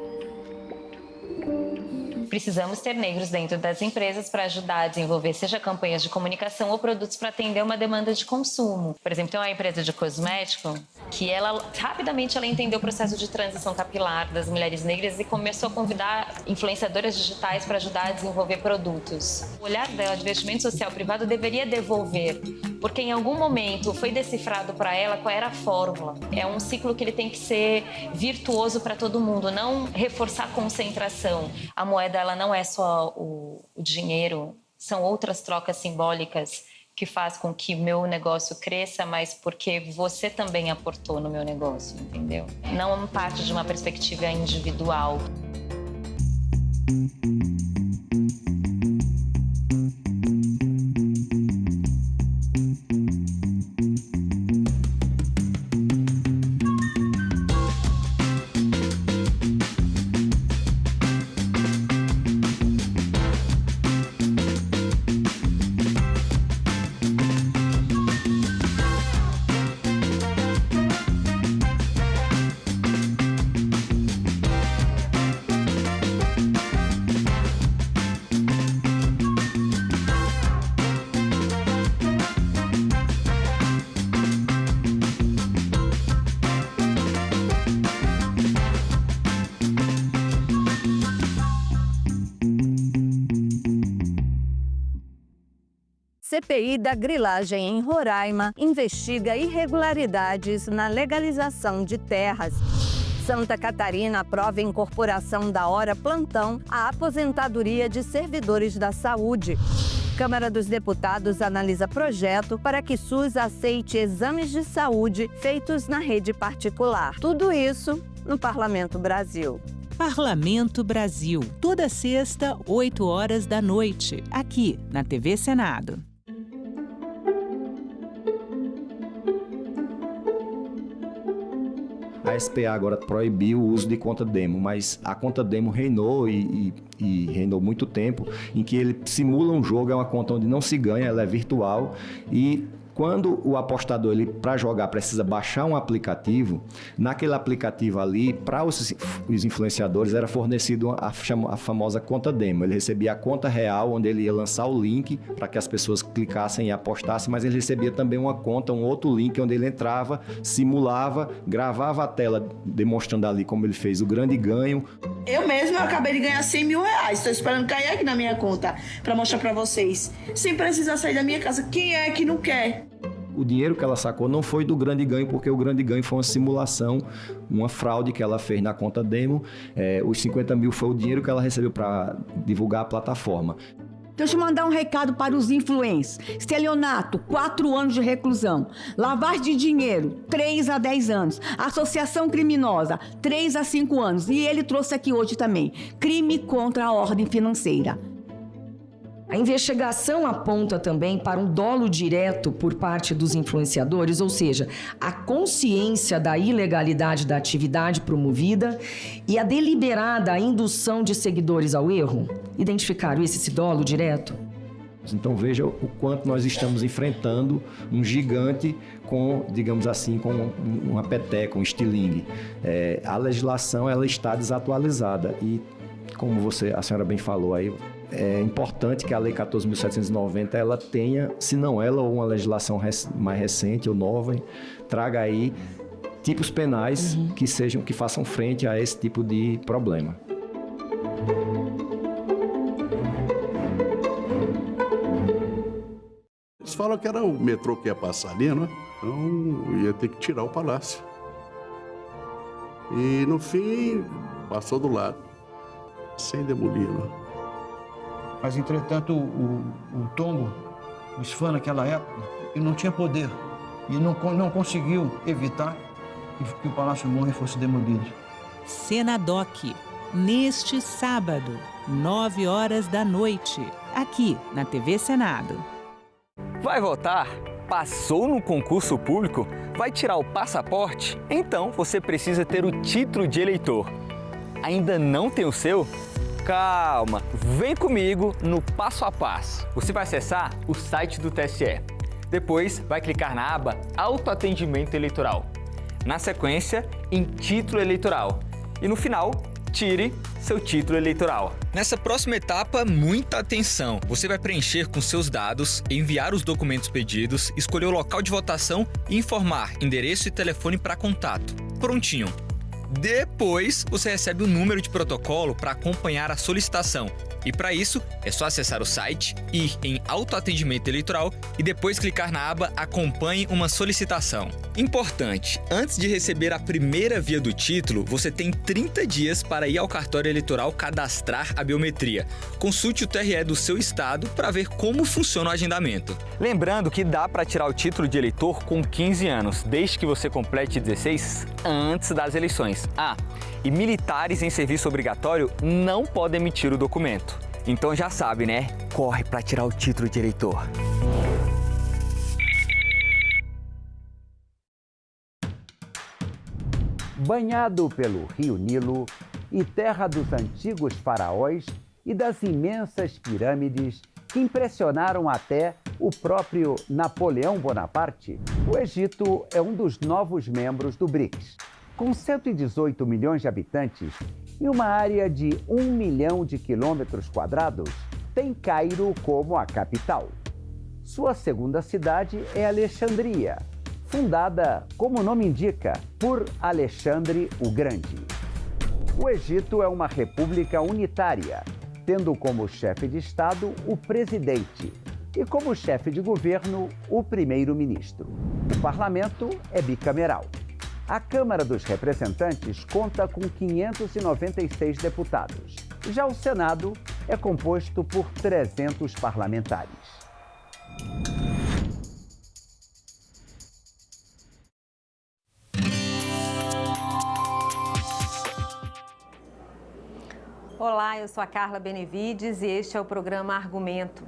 precisamos ter negros dentro das empresas para ajudar a desenvolver, seja campanhas de comunicação ou produtos para atender uma demanda de consumo. Por exemplo, tem uma empresa de cosmético que rapidamente ela entendeu o processo de transição capilar das mulheres negras e começou a convidar influenciadoras digitais para ajudar a desenvolver produtos. O olhar dela de investimento social privado deveria devolver, porque em algum momento foi decifrado para ela qual era a fórmula. É um ciclo que ele tem que ser virtuoso para todo mundo, não reforçar a concentração. A moeda ela não é só o dinheiro, são outras trocas simbólicas que faz com que meu negócio cresça, mas porque você também aportou no meu negócio, entendeu? Não parte de uma perspectiva individual. CPI da grilagem em Roraima investiga irregularidades na legalização de terras. Santa Catarina aprova a incorporação da hora plantão à aposentadoria de servidores da saúde. Câmara dos Deputados analisa projeto para que SUS aceite exames de saúde feitos na rede particular. Tudo isso no Parlamento Brasil. Parlamento Brasil, toda sexta, 8 horas da noite, aqui na TV Senado. A SPA agora proibiu o uso de conta demo, mas a conta demo reinou e reinou muito tempo, em que ele simula um jogo, é uma conta onde não se ganha, ela é virtual e quando o apostador, para jogar, precisa baixar um aplicativo, naquele aplicativo ali, para os influenciadores, era fornecido a famosa conta demo. Ele recebia a conta real, onde ele ia lançar o link para que as pessoas clicassem e apostassem, mas ele recebia também uma conta, um outro link, onde ele entrava, simulava, gravava a tela, demonstrando ali como ele fez o grande ganho. Eu mesma acabei de ganhar 100 mil reais. Estou esperando cair aqui na minha conta para mostrar para vocês. Sem precisar sair da minha casa. Quem é que não quer? O dinheiro que ela sacou não foi do grande ganho, porque o grande ganho foi uma simulação, uma fraude que ela fez na conta demo. Os 50 mil foi o dinheiro que ela recebeu para divulgar a plataforma. Deixa eu mandar um recado para os influencers. Estelionato, 4 anos de reclusão. Lavagem de dinheiro, 3 a 10 anos. Associação criminosa, 3 a 5 anos. E ele trouxe aqui hoje também, crime contra a ordem financeira. A investigação aponta também para um dolo direto por parte dos influenciadores, ou seja, a consciência da ilegalidade da atividade promovida e a deliberada indução de seguidores ao erro. Identificaram esse dolo direto? Então veja o quanto nós estamos enfrentando um gigante com, digamos assim, com uma peteca, um estilingue. A legislação ela está desatualizada e, como a senhora bem falou aí, é importante que a Lei 14.790 ela tenha, se não ela ou uma legislação mais recente ou nova, traga aí tipos penais que façam frente a esse tipo de problema. Eles falam que era o metrô que ia passar ali, né? Então ia ter que tirar o palácio. E no fim passou do lado, sem demolir, né? Mas, entretanto, o tombo, o SFAM naquela época, ele não tinha poder. E não conseguiu evitar que o Palácio Morre fosse demolido. Senadoc, neste sábado, 9 horas da noite, aqui na TV Senado. Vai votar? Passou no concurso público? Vai tirar o passaporte? Então você precisa ter o título de eleitor. Ainda não tem o seu? Calma, vem comigo no passo a passo. Você vai acessar o site do TSE. Depois vai clicar na aba Autoatendimento Eleitoral. Na sequência, em Título Eleitoral. E no final, tire seu título eleitoral. Nessa próxima etapa, muita atenção. Você vai preencher com seus dados, enviar os documentos pedidos, escolher o local de votação e informar endereço e telefone para contato. Prontinho. Depois, você recebe o número de protocolo para acompanhar a solicitação. E para isso, é só acessar o site, ir em autoatendimento eleitoral e depois clicar na aba Acompanhe uma solicitação. Importante, antes de receber a primeira via do título, você tem 30 dias para ir ao cartório eleitoral cadastrar a biometria. Consulte o TRE do seu estado para ver como funciona o agendamento. Lembrando que dá para tirar o título de eleitor com 15 anos, desde que você complete 16 antes das eleições. E militares em serviço obrigatório não podem emitir o documento. Então já sabe, né? Corre para tirar o título de eleitor. Banhado pelo rio Nilo e terra dos antigos faraós e das imensas pirâmides que impressionaram até o próprio Napoleão Bonaparte, o Egito é um dos novos membros do BRICS. Com 118 milhões de habitantes e uma área de 1 milhão de quilômetros quadrados, tem Cairo como a capital. Sua segunda cidade é Alexandria, fundada, como o nome indica, por Alexandre o Grande. O Egito é uma república unitária, tendo como chefe de Estado o presidente e como chefe de governo o primeiro-ministro. O parlamento é bicameral. A Câmara dos Representantes conta com 596 deputados. Já o Senado é composto por 300 parlamentares. Olá, eu sou a Carla Benevides e este é o programa Argumento.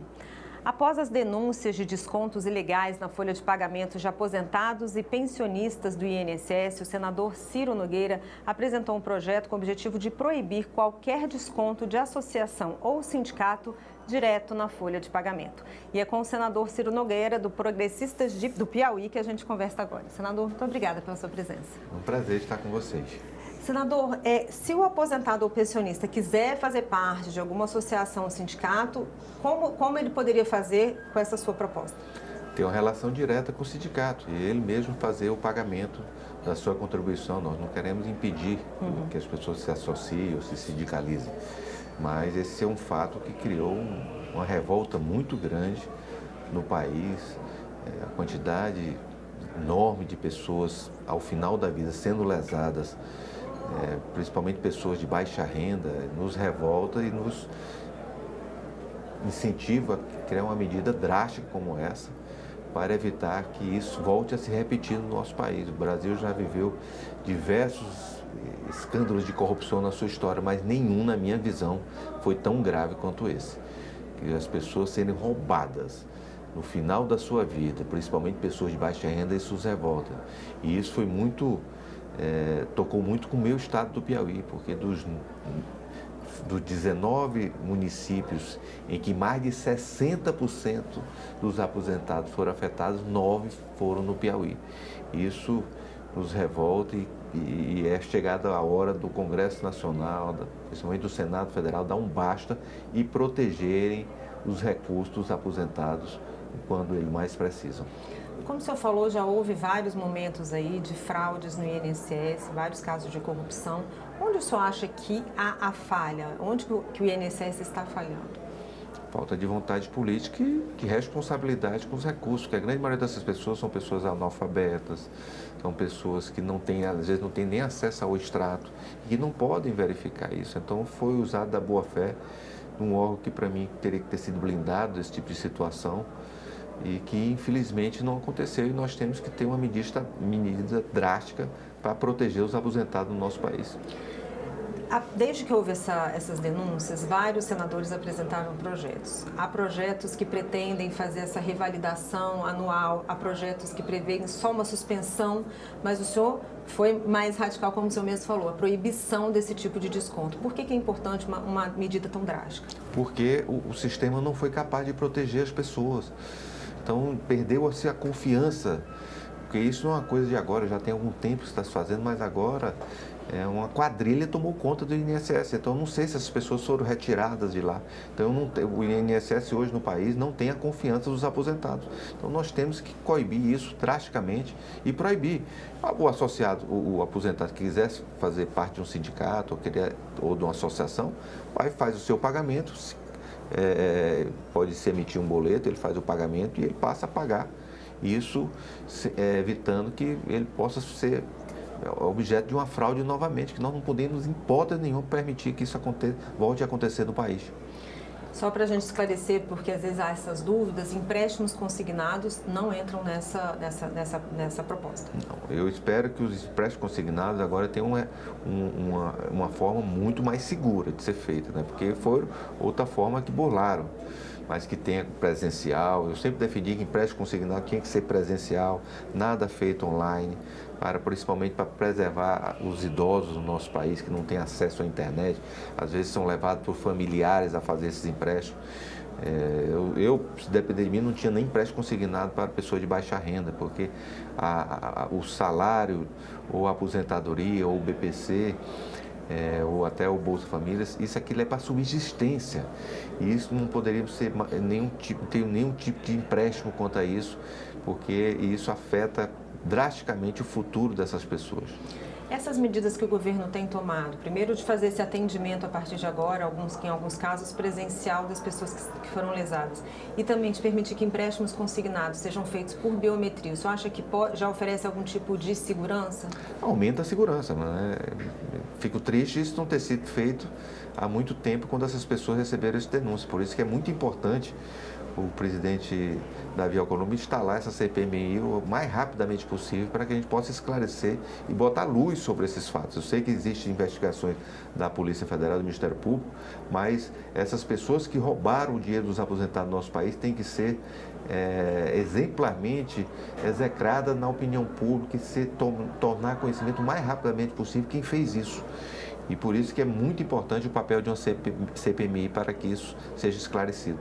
Após as denúncias de descontos ilegais na folha de pagamento de aposentados e pensionistas do INSS, o senador Ciro Nogueira apresentou um projeto com o objetivo de proibir qualquer desconto de associação ou sindicato direto na folha de pagamento. E é com o senador Ciro Nogueira, do Progressistas do Piauí, que a gente conversa agora. Senador, muito obrigada pela sua presença. É um prazer estar com vocês. Senador, se o aposentado ou pensionista quiser fazer parte de alguma associação ou sindicato, como ele poderia fazer com essa sua proposta? Tem uma relação direta com o sindicato e ele mesmo fazer o pagamento da sua contribuição. Nós não queremos impedir que as pessoas se associem ou se sindicalizem, mas esse é um fato que criou uma revolta muito grande no país, a quantidade enorme de pessoas ao final da vida sendo lesadas, principalmente pessoas de baixa renda, nos revolta e nos incentiva a criar uma medida drástica como essa para evitar que isso volte a se repetir no nosso país. O Brasil já viveu diversos escândalos de corrupção na sua história, mas nenhum, na minha visão, foi tão grave quanto esse. Que as pessoas serem roubadas no final da sua vida, principalmente pessoas de baixa renda, isso os revolta. E isso foi muito... tocou muito com o meu estado do Piauí, porque dos 19 municípios em que mais de 60% dos aposentados foram afetados, 9 foram no Piauí. Isso nos revolta e é chegada a hora do Congresso Nacional, principalmente do Senado Federal, dar um basta e protegerem os recursos dos aposentados quando eles mais precisam. Como o senhor falou, já houve vários momentos aí de fraudes no INSS, vários casos de corrupção. Onde o senhor acha que há a falha? Onde que o INSS está falhando? Falta de vontade política e responsabilidade com os recursos, porque a grande maioria dessas pessoas são pessoas analfabetas, são pessoas que não têm, às vezes não têm nem acesso ao extrato e que não podem verificar isso. Então foi usado da boa-fé num órgão que para mim teria que ter sido blindado desse tipo de situação, e que infelizmente não aconteceu, e nós temos que ter uma medida drástica para proteger os aposentados no nosso país. Desde que houve essas denúncias, vários senadores apresentaram projetos. Há projetos que pretendem fazer essa revalidação anual, há projetos que prevêem só uma suspensão, mas o senhor foi mais radical, como o senhor mesmo falou, a proibição desse tipo de desconto. Por que é importante uma medida tão drástica? Porque o sistema não foi capaz de proteger as pessoas. Então, perdeu-se a confiança, porque isso não é uma coisa de agora, já tem algum tempo que está se fazendo, mas agora uma quadrilha tomou conta do INSS. Então, eu não sei se essas pessoas foram retiradas de lá. Então, o INSS hoje no país não tem a confiança dos aposentados. Então, nós temos que coibir isso drasticamente e proibir. O associado, o aposentado que quisesse fazer parte de um sindicato ou de uma associação, faz o seu pagamento, pode se emitir um boleto, ele faz o pagamento e ele passa a pagar. Isso evitando que ele possa ser objeto de uma fraude novamente, que nós não podemos, em hipótese nenhuma, permitir que isso volte a acontecer no país. Só para a gente esclarecer, porque às vezes há essas dúvidas, empréstimos consignados não entram nessa proposta. Não, eu espero que os empréstimos consignados agora tenham uma forma muito mais segura de ser feita, né? Porque foi outra forma que burlaram, mas que tenha presencial. Eu sempre defendi que empréstimo consignado tinha que ser presencial, nada feito online, principalmente para preservar os idosos do nosso país que não têm acesso à internet, às vezes são levados por familiares a fazer esses empréstimos. Se depender de mim, não tinha nem empréstimo consignado para pessoas de baixa renda, porque o salário, ou a aposentadoria, ou o BPC, ou até o Bolsa Famílias, isso aqui é para subsistência. E isso não poderia ter nenhum tipo de empréstimo quanto a isso, porque isso afeta drasticamente o futuro dessas pessoas. Essas medidas que o governo tem tomado, primeiro de fazer esse atendimento a partir de agora, em alguns casos presencial das pessoas que foram lesadas, e também de permitir que empréstimos consignados sejam feitos por biometria, o senhor acha que já oferece algum tipo de segurança? Aumenta a segurança, né? Fico triste isso não ter sido feito há muito tempo quando essas pessoas receberam esse denúncio, por isso que é muito importante o presidente Davi Alcolumbre instalar essa CPMI o mais rapidamente possível para que a gente possa esclarecer e botar luz sobre esses fatos. Eu sei que existem investigações da Polícia Federal, do Ministério Público, mas essas pessoas que roubaram o dinheiro dos aposentados do nosso país têm que ser exemplarmente execradas na opinião pública e tornar conhecimento o mais rapidamente possível quem fez isso. E por isso que é muito importante o papel de uma CPMI para que isso seja esclarecido.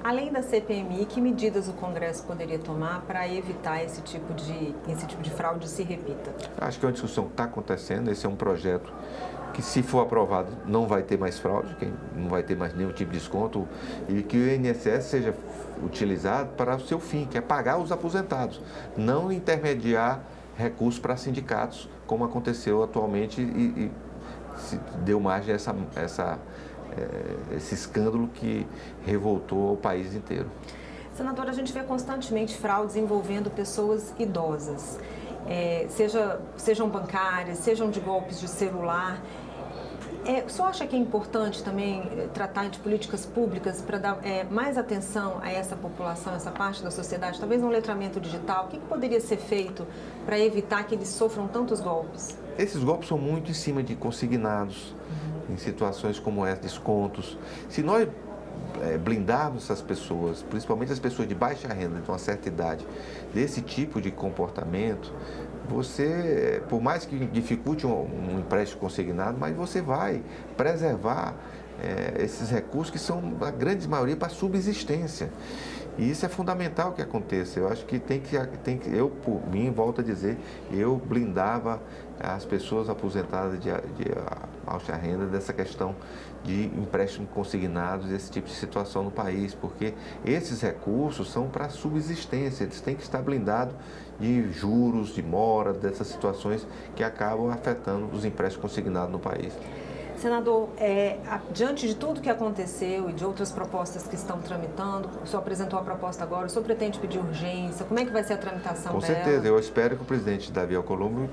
Além da CPMI, que medidas o Congresso poderia tomar para evitar esse tipo de fraude se repita? Acho que é uma discussão que está acontecendo. Esse é um projeto que, se for aprovado, não vai ter mais fraude, não vai ter mais nenhum tipo de desconto, e que o INSS seja utilizado para o seu fim, que é pagar os aposentados, não intermediar recursos para sindicatos, como aconteceu atualmente e se deu margem a esse escândalo que revoltou o país inteiro. Senadora, a gente vê constantemente fraudes envolvendo pessoas idosas, sejam bancárias, sejam de golpes de celular. O senhor acha que é importante também tratar de políticas públicas para dar mais atenção a essa população, essa parte da sociedade, talvez um letramento digital? O que poderia ser feito para evitar que eles sofram tantos golpes? Esses golpes são muito em cima de consignados, em situações como essa, descontos. Se nós blindarmos essas pessoas, principalmente as pessoas de baixa renda, de uma certa idade, desse tipo de comportamento, você, por mais que dificulte um empréstimo consignado, mas você vai preservar esses recursos que são, a grande maioria, para subsistência. E isso é fundamental que aconteça. Eu acho que eu, por mim, volto a dizer, eu blindava as pessoas aposentadas de baixa renda dessa questão de empréstimos consignados, esse tipo de situação no país, porque esses recursos são para subsistência, eles têm que estar blindados de juros, de mora, dessas situações que acabam afetando os empréstimos consignados no país. Senador, diante de tudo que aconteceu e de outras propostas que estão tramitando, o senhor apresentou a proposta agora, o senhor pretende pedir urgência? Como é que vai ser a tramitação dela? Com certeza, eu espero que o presidente Davi Alcolumbre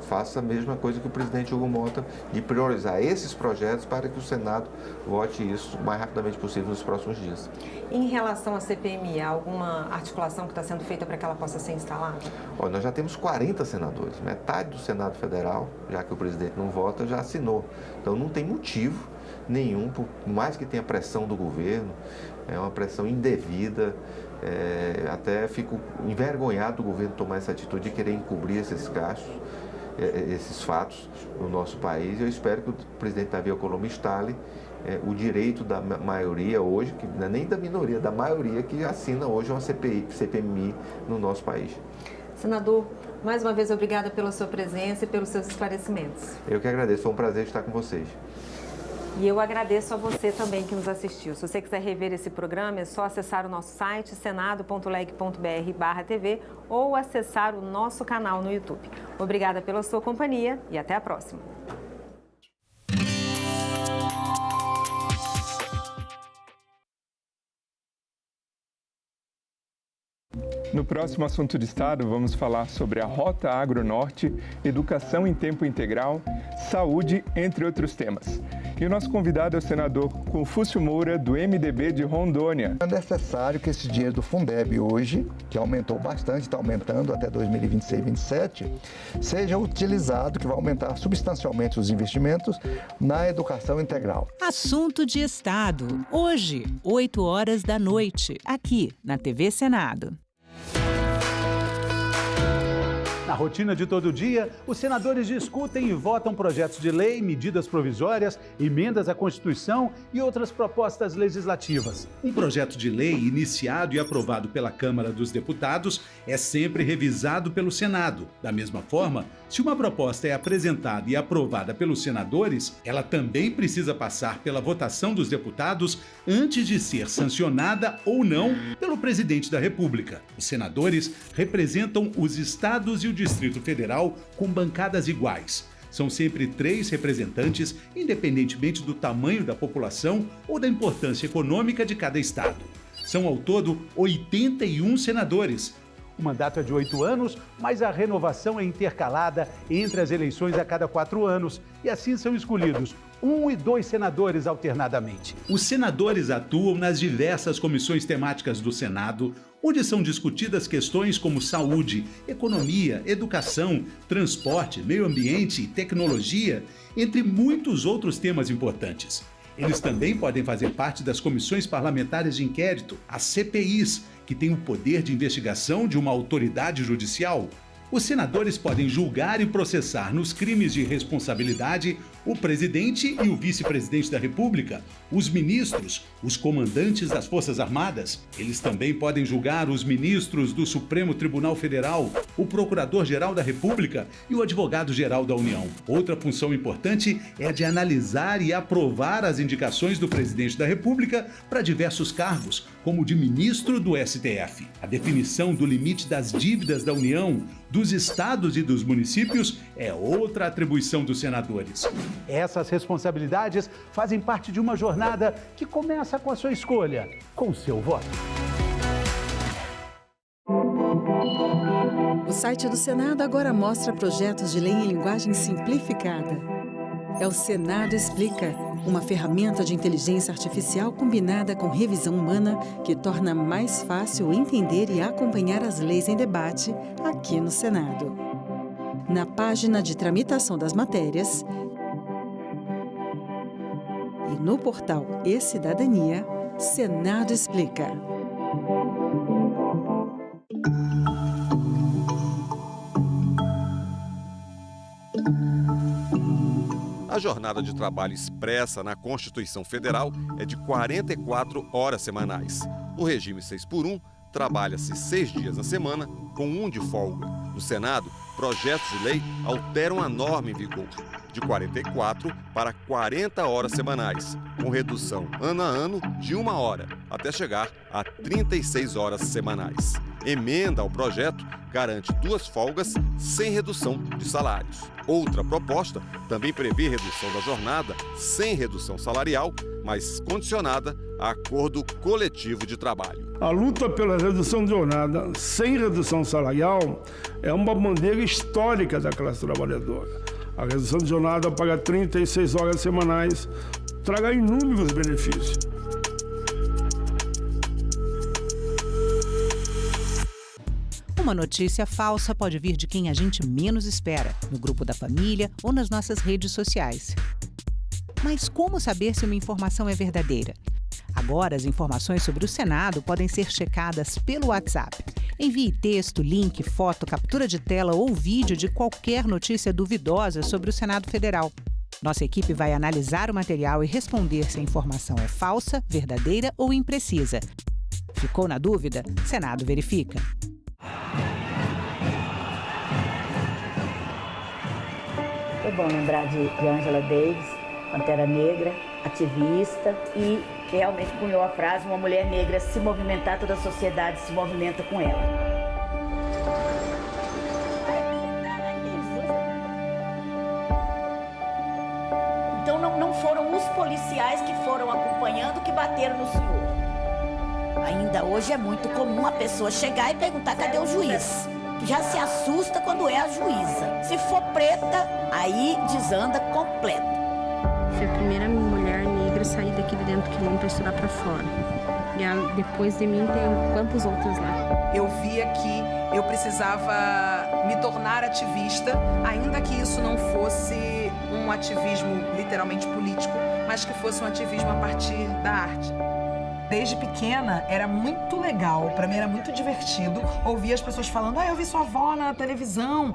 faça a mesma coisa que o presidente Hugo Mota, de priorizar esses projetos para que o Senado vote isso o mais rapidamente possível nos próximos dias. Em relação à CPMI, há alguma articulação que está sendo feita para que ela possa ser instalada? Olha, nós já temos 40 senadores, metade do Senado Federal, já que o presidente não vota, já assinou. Então não tem motivo nenhum, por mais que tenha pressão do governo, é uma pressão indevida, até fico envergonhado do governo tomar essa atitude de querer encobrir esses gastos, esses fatos no nosso país. Eu espero que o presidente Davi Alcolumbre instale o direito da maioria hoje, que não é nem da minoria, da maioria que assina hoje uma CPMI no nosso país. Senador, Mais uma vez, obrigada pela sua presença e pelos seus esclarecimentos. Eu que agradeço, foi um prazer estar com vocês. E eu agradeço a você também que nos assistiu. Se você quiser rever esse programa, é só acessar o nosso site, senado.leg.br/TV, ou acessar o nosso canal no YouTube. Obrigada pela sua companhia e até a próxima. No próximo Assunto de Estado, vamos falar sobre a Rota Agro-Norte, educação em tempo integral, saúde, entre outros temas. E o nosso convidado é o senador Confúcio Moura, do MDB de Rondônia. É necessário que esse dinheiro do Fundeb hoje, que aumentou bastante, está aumentando até 2026 e 2027, seja utilizado, que vai aumentar substancialmente os investimentos na educação integral. Assunto de Estado, hoje, 20h, aqui na TV Senado. Na rotina de todo dia, os senadores discutem e votam projetos de lei, medidas provisórias, emendas à Constituição e outras propostas legislativas. Um projeto de lei iniciado e aprovado pela Câmara dos Deputados é sempre revisado pelo Senado. Da mesma forma, se uma proposta é apresentada e aprovada pelos senadores, ela também precisa passar pela votação dos deputados antes de ser sancionada ou não pelo presidente da República. Os senadores representam os estados e o Distrito Federal com bancadas iguais. São sempre 3 representantes, independentemente do tamanho da população ou da importância econômica de cada estado. São ao todo 81 senadores. O mandato é de 8 anos, mas a renovação é intercalada entre as eleições a cada 4 anos e assim são escolhidos 1 e 2 senadores alternadamente. Os senadores atuam nas diversas comissões temáticas do Senado, onde são discutidas questões como saúde, economia, educação, transporte, meio ambiente e tecnologia, entre muitos outros temas importantes. Eles também podem fazer parte das comissões parlamentares de inquérito, as CPIs, que têm o poder de investigação de uma autoridade judicial. Os senadores podem julgar e processar nos crimes de responsabilidade o presidente e o vice-presidente da República, os ministros, os comandantes das Forças Armadas. Eles também podem julgar os ministros do Supremo Tribunal Federal, o Procurador-Geral da República e o Advogado-Geral da União. Outra função importante é a de analisar e aprovar as indicações do presidente da República para diversos cargos, como o de ministro do STF. A definição do limite das dívidas da União, dos estados e dos municípios é outra atribuição dos senadores. Essas responsabilidades fazem parte de uma jornada que começa com a sua escolha, com o seu voto. O site do Senado agora mostra projetos de lei em linguagem simplificada. É o Senado Explica, uma ferramenta de inteligência artificial combinada com revisão humana que torna mais fácil entender e acompanhar as leis em debate aqui no Senado. Na página de tramitação das matérias e no portal E-Cidadania, Senado Explica. A jornada de trabalho expressa na Constituição Federal é de 44 horas semanais. No regime 6x1, trabalha-se 6 dias na semana, com 1 de folga. No Senado, projetos de lei alteram a norma em vigor, de 44 para 40 horas semanais, com redução ano a ano de 1 hora, até chegar a 36 horas semanais. Emenda ao projeto garante 2 folgas sem redução de salários. Outra proposta também prevê redução da jornada sem redução salarial, mas condicionada a acordo coletivo de trabalho. A luta pela redução de jornada sem redução salarial é uma bandeira histórica da classe trabalhadora. A redução de jornada para 36 horas semanais trará inúmeros benefícios. Uma notícia falsa pode vir de quem a gente menos espera, no grupo da família ou nas nossas redes sociais. Mas como saber se uma informação é verdadeira? Agora, as informações sobre o Senado podem ser checadas pelo WhatsApp. Envie texto, link, foto, captura de tela ou vídeo de qualquer notícia duvidosa sobre o Senado Federal. Nossa equipe vai analisar o material e responder se a informação é falsa, verdadeira ou imprecisa. Ficou na dúvida? Senado verifica. Foi bom lembrar de Angela Davis, Pantera Negra, ativista, e realmente cunhou a frase: uma mulher negra se movimentar, toda a sociedade se movimenta com ela. Então não foram os policiais que foram acompanhando que bateram no senhor. Ainda hoje é muito comum a pessoa chegar e perguntar: cadê o juiz? Já se assusta quando é a juíza. Se for preta, aí desanda completo. Fui a primeira mulher negra a sair daqui de dentro do quilômetro para estudar para fora. E depois de mim tem quantas outras lá. Eu via que eu precisava me tornar ativista, ainda que isso não fosse um ativismo literalmente político, mas que fosse um ativismo a partir da arte. Desde pequena era muito legal, para mim era muito divertido ouvir as pessoas falando: eu vi sua avó na televisão.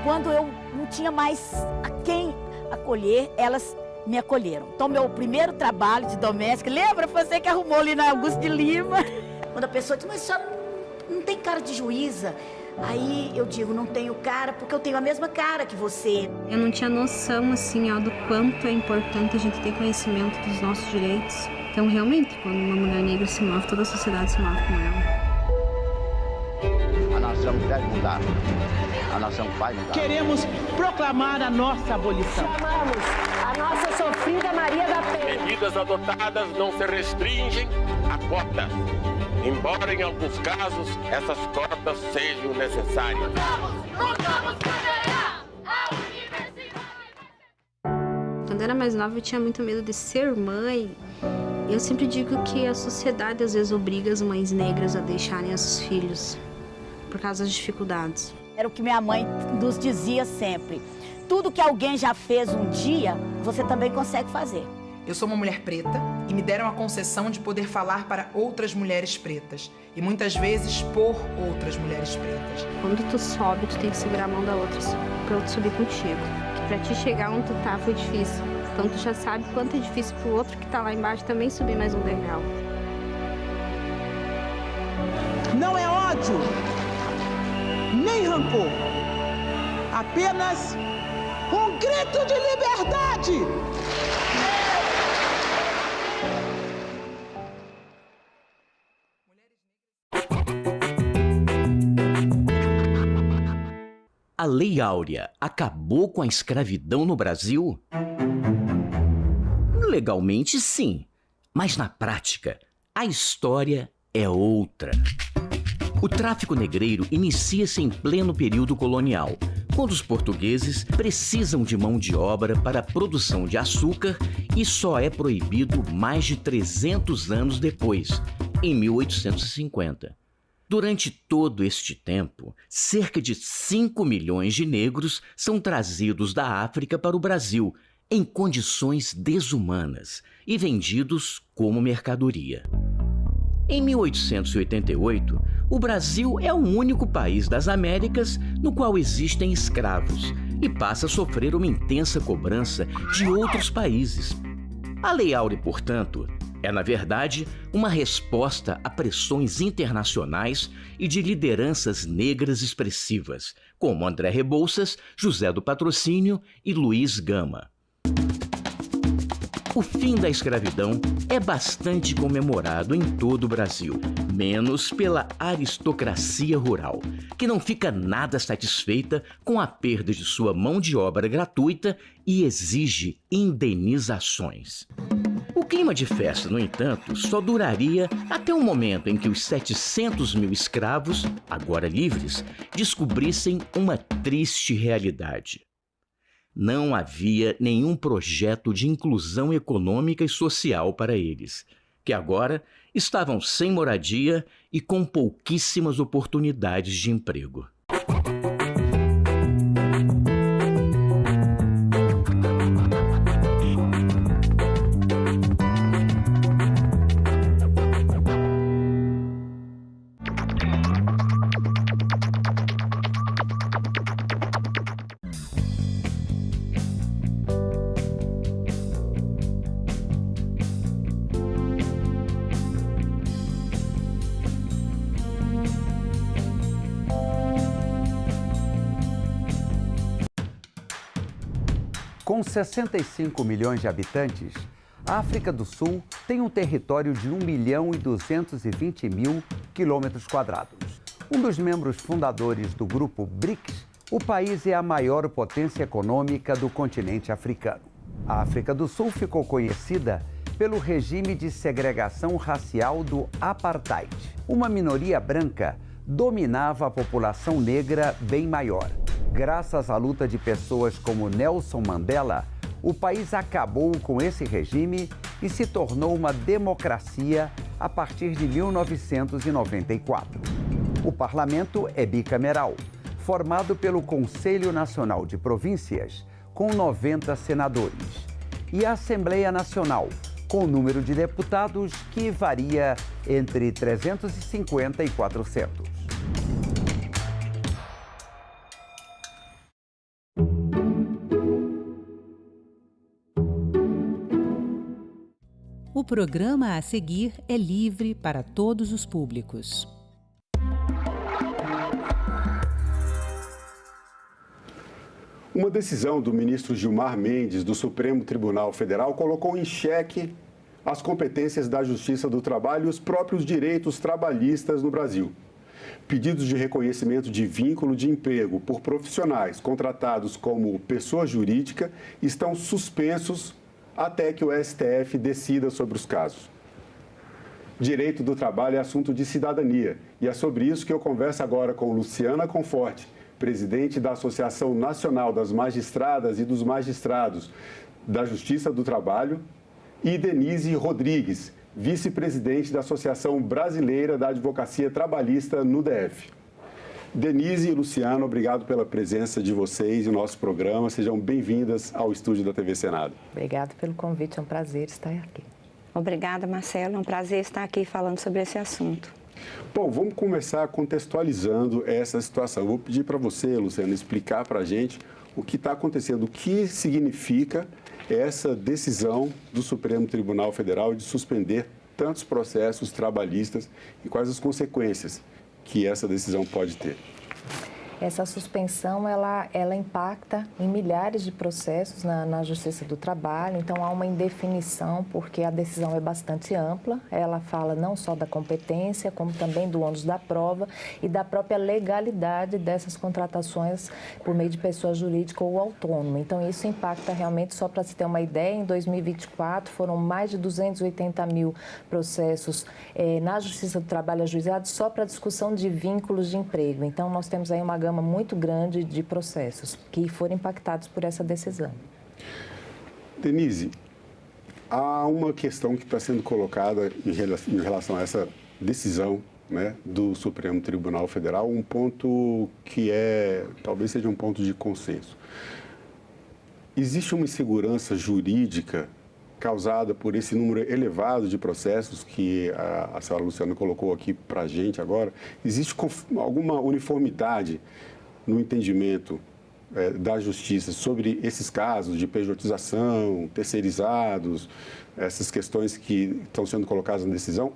Quando eu não tinha mais a quem acolher, elas me acolheram. Então, meu primeiro trabalho de doméstica, lembra? Foi você que arrumou ali na Augusto de Lima. Quando a pessoa diz: mas a senhora não tem cara de juíza? Aí eu digo: não tenho cara porque eu tenho a mesma cara que você. Eu não tinha noção, assim, do quanto é importante a gente ter conhecimento dos nossos direitos. Então, realmente, quando uma mulher negra se move, toda a sociedade se move com ela. A nação deve mudar. A nação vai mudar. Queremos proclamar a nossa abolição. Chamamos a nossa sofrida Maria da Penha. Medidas adotadas não se restringem a cotas, embora em alguns casos essas cotas sejam necessárias. Vamos ganhar a universidade! Quando eu era mais nova, eu tinha muito medo de ser mãe. Eu sempre digo que a sociedade às vezes obriga as mães negras a deixarem os filhos por causa das dificuldades. Era o que minha mãe nos dizia sempre: tudo que alguém já fez um dia, você também consegue fazer. Eu sou uma mulher preta e me deram a concessão de poder falar para outras mulheres pretas e muitas vezes por outras mulheres pretas. Quando tu sobe, tu tem que segurar a mão da outra para outra subir contigo. Que para ti chegar onde tu tá foi difícil. Então tu já sabe quanto é difícil pro outro que tá lá embaixo também subir mais um degrau. Não é ódio, nem rancor. Apenas um grito de liberdade. A Lei Áurea acabou com a escravidão no Brasil? Legalmente, sim, mas na prática, a história é outra. O tráfico negreiro inicia-se em pleno período colonial, quando os portugueses precisam de mão de obra para a produção de açúcar e só é proibido mais de 300 anos depois, em 1850. Durante todo este tempo, cerca de 5 milhões de negros são trazidos da África para o Brasil, em condições desumanas e vendidos como mercadoria. Em 1888, o Brasil é o único país das Américas no qual existem escravos e passa a sofrer uma intensa cobrança de outros países. A Lei Áurea, portanto, é, na verdade, uma resposta a pressões internacionais e de lideranças negras expressivas, como André Rebouças, José do Patrocínio e Luiz Gama. O fim da escravidão é bastante comemorado em todo o Brasil, menos pela aristocracia rural, que não fica nada satisfeita com a perda de sua mão de obra gratuita e exige indenizações. O clima de festa, no entanto, só duraria até o momento em que os 700 mil escravos, agora livres, descobrissem uma triste realidade. Não havia nenhum projeto de inclusão econômica e social para eles, que agora estavam sem moradia e com pouquíssimas oportunidades de emprego. Com 65 milhões de habitantes, a África do Sul tem um território de 1.220.000 quilômetros quadrados. Um dos membros fundadores do grupo BRICS, o país é a maior potência econômica do continente africano. A África do Sul ficou conhecida pelo regime de segregação racial do apartheid. Uma minoria branca dominava a população negra bem maior. Graças à luta de pessoas como Nelson Mandela, o país acabou com esse regime e se tornou uma democracia a partir de 1994. O parlamento é bicameral, formado pelo Conselho Nacional de Províncias, com 90 senadores, e a Assembleia Nacional, com número de deputados que varia entre 350 e 400. O programa a seguir é livre para todos os públicos. Uma decisão do ministro Gilmar Mendes, do Supremo Tribunal Federal, colocou em xeque as competências da Justiça do Trabalho e os próprios direitos trabalhistas no Brasil. Pedidos de reconhecimento de vínculo de emprego por profissionais contratados como pessoa jurídica estão suspensos até que o STF decida sobre os casos. Direito do trabalho é assunto de cidadania e é sobre isso que eu converso agora com Luciana Conforte, presidente da Associação Nacional das Magistradas e dos Magistrados da Justiça do Trabalho, e Denise Rodrigues, vice-presidente da Associação Brasileira da Advocacia Trabalhista no DF. Denise e Luciano, obrigado pela presença de vocês em nosso programa. Sejam bem-vindas ao estúdio da TV Senado. Obrigada pelo convite, é um prazer estar aqui. Obrigada, Marcelo, é um prazer estar aqui falando sobre esse assunto. Bom, vamos começar contextualizando essa situação. Eu vou pedir para você, Luciano, explicar para a gente o que está acontecendo, o que significa essa decisão do Supremo Tribunal Federal de suspender tantos processos trabalhistas e quais as consequências que essa decisão pode ter. Essa suspensão, ela impacta em milhares de processos na Justiça do Trabalho, então há uma indefinição, porque a decisão é bastante ampla, ela fala não só da competência, como também do ônus da prova e da própria legalidade dessas contratações por meio de pessoa jurídica ou autônoma. Então isso impacta realmente, só para se ter uma ideia, em 2024 foram mais de 280 mil processos na Justiça do Trabalho ajuizados só para discussão de vínculos de emprego. Então nós temos aí uma gama muito grande de processos que foram impactados por essa decisão. Denise, há uma questão que está sendo colocada em relação a essa decisão, né, do Supremo Tribunal Federal, um ponto que talvez seja um ponto de consenso. Existe uma insegurança jurídica causada por esse número elevado de processos que a senhora Luciana colocou aqui para a gente agora? Existe alguma uniformidade no entendimento da Justiça sobre esses casos de pejotização, terceirizados, essas questões que estão sendo colocadas na decisão?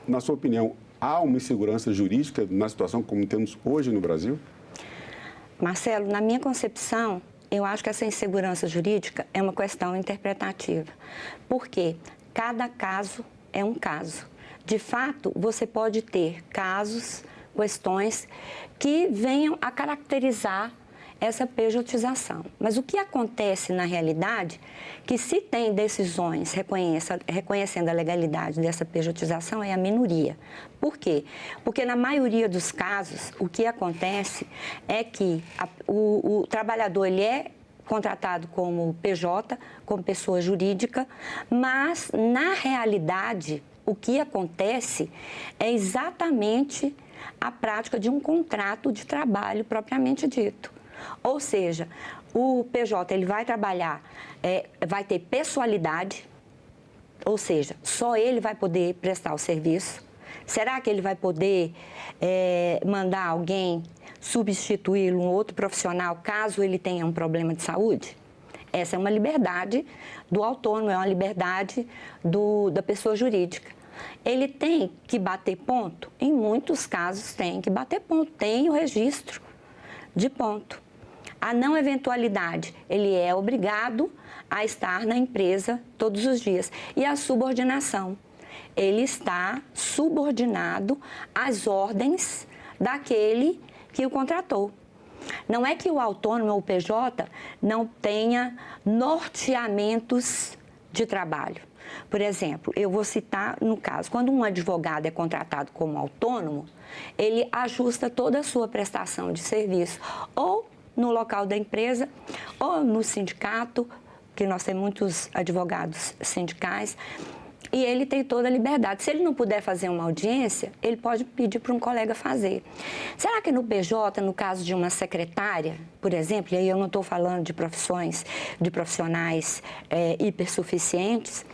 Na sua opinião, há uma insegurança jurídica na situação como temos hoje no Brasil? Marcelo, na minha concepção, eu acho que essa insegurança jurídica é uma questão interpretativa, porque cada caso é um caso. De fato, você pode ter casos, questões que venham a caracterizar essa pejotização. Mas o que acontece na realidade, que se tem decisões reconhecendo a legalidade dessa pejotização, é a minoria. Por quê? Porque na maioria dos casos, o que acontece é que o trabalhador ele é contratado como PJ, como pessoa jurídica, mas na realidade o que acontece é exatamente a prática de um contrato de trabalho propriamente dito. Ou seja, o PJ ele vai trabalhar, vai ter pessoalidade, ou seja, só ele vai poder prestar o serviço. Será que ele vai poder mandar alguém substituí-lo, um outro profissional, caso ele tenha um problema de saúde? Essa é uma liberdade do autônomo, é uma liberdade da pessoa jurídica. Ele tem que bater ponto? Em muitos casos tem que bater ponto, tem o registro de ponto. A não eventualidade, ele é obrigado a estar na empresa todos os dias. E a subordinação, ele está subordinado às ordens daquele que o contratou. Não é que o autônomo ou o PJ não tenha norteamentos de trabalho. Por exemplo, eu vou citar no caso, quando um advogado é contratado como autônomo, ele ajusta toda a sua prestação de serviço, ou no local da empresa, ou no sindicato, que nós temos muitos advogados sindicais, e ele tem toda a liberdade. Se ele não puder fazer uma audiência, ele pode pedir para um colega fazer. Será que no PJ, no caso de uma secretária, por exemplo, e aí eu não estou falando de profissionais hipersuficientes,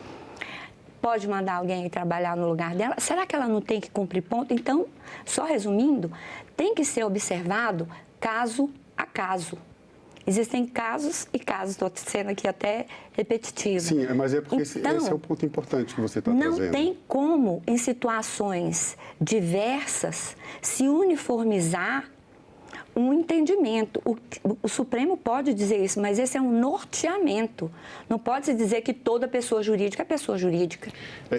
pode mandar alguém trabalhar no lugar dela? Será que ela não tem que cumprir ponto? Então, só resumindo, tem que ser observado caso a caso. Existem casos e casos, estou sendo aqui até repetitiva. Sim, mas é porque então, esse é o ponto importante que você está trazendo. Não tem como, em situações diversas, se uniformizar um entendimento. O Supremo pode dizer isso, mas esse é um norteamento. Não pode se dizer que toda pessoa jurídica é pessoa jurídica.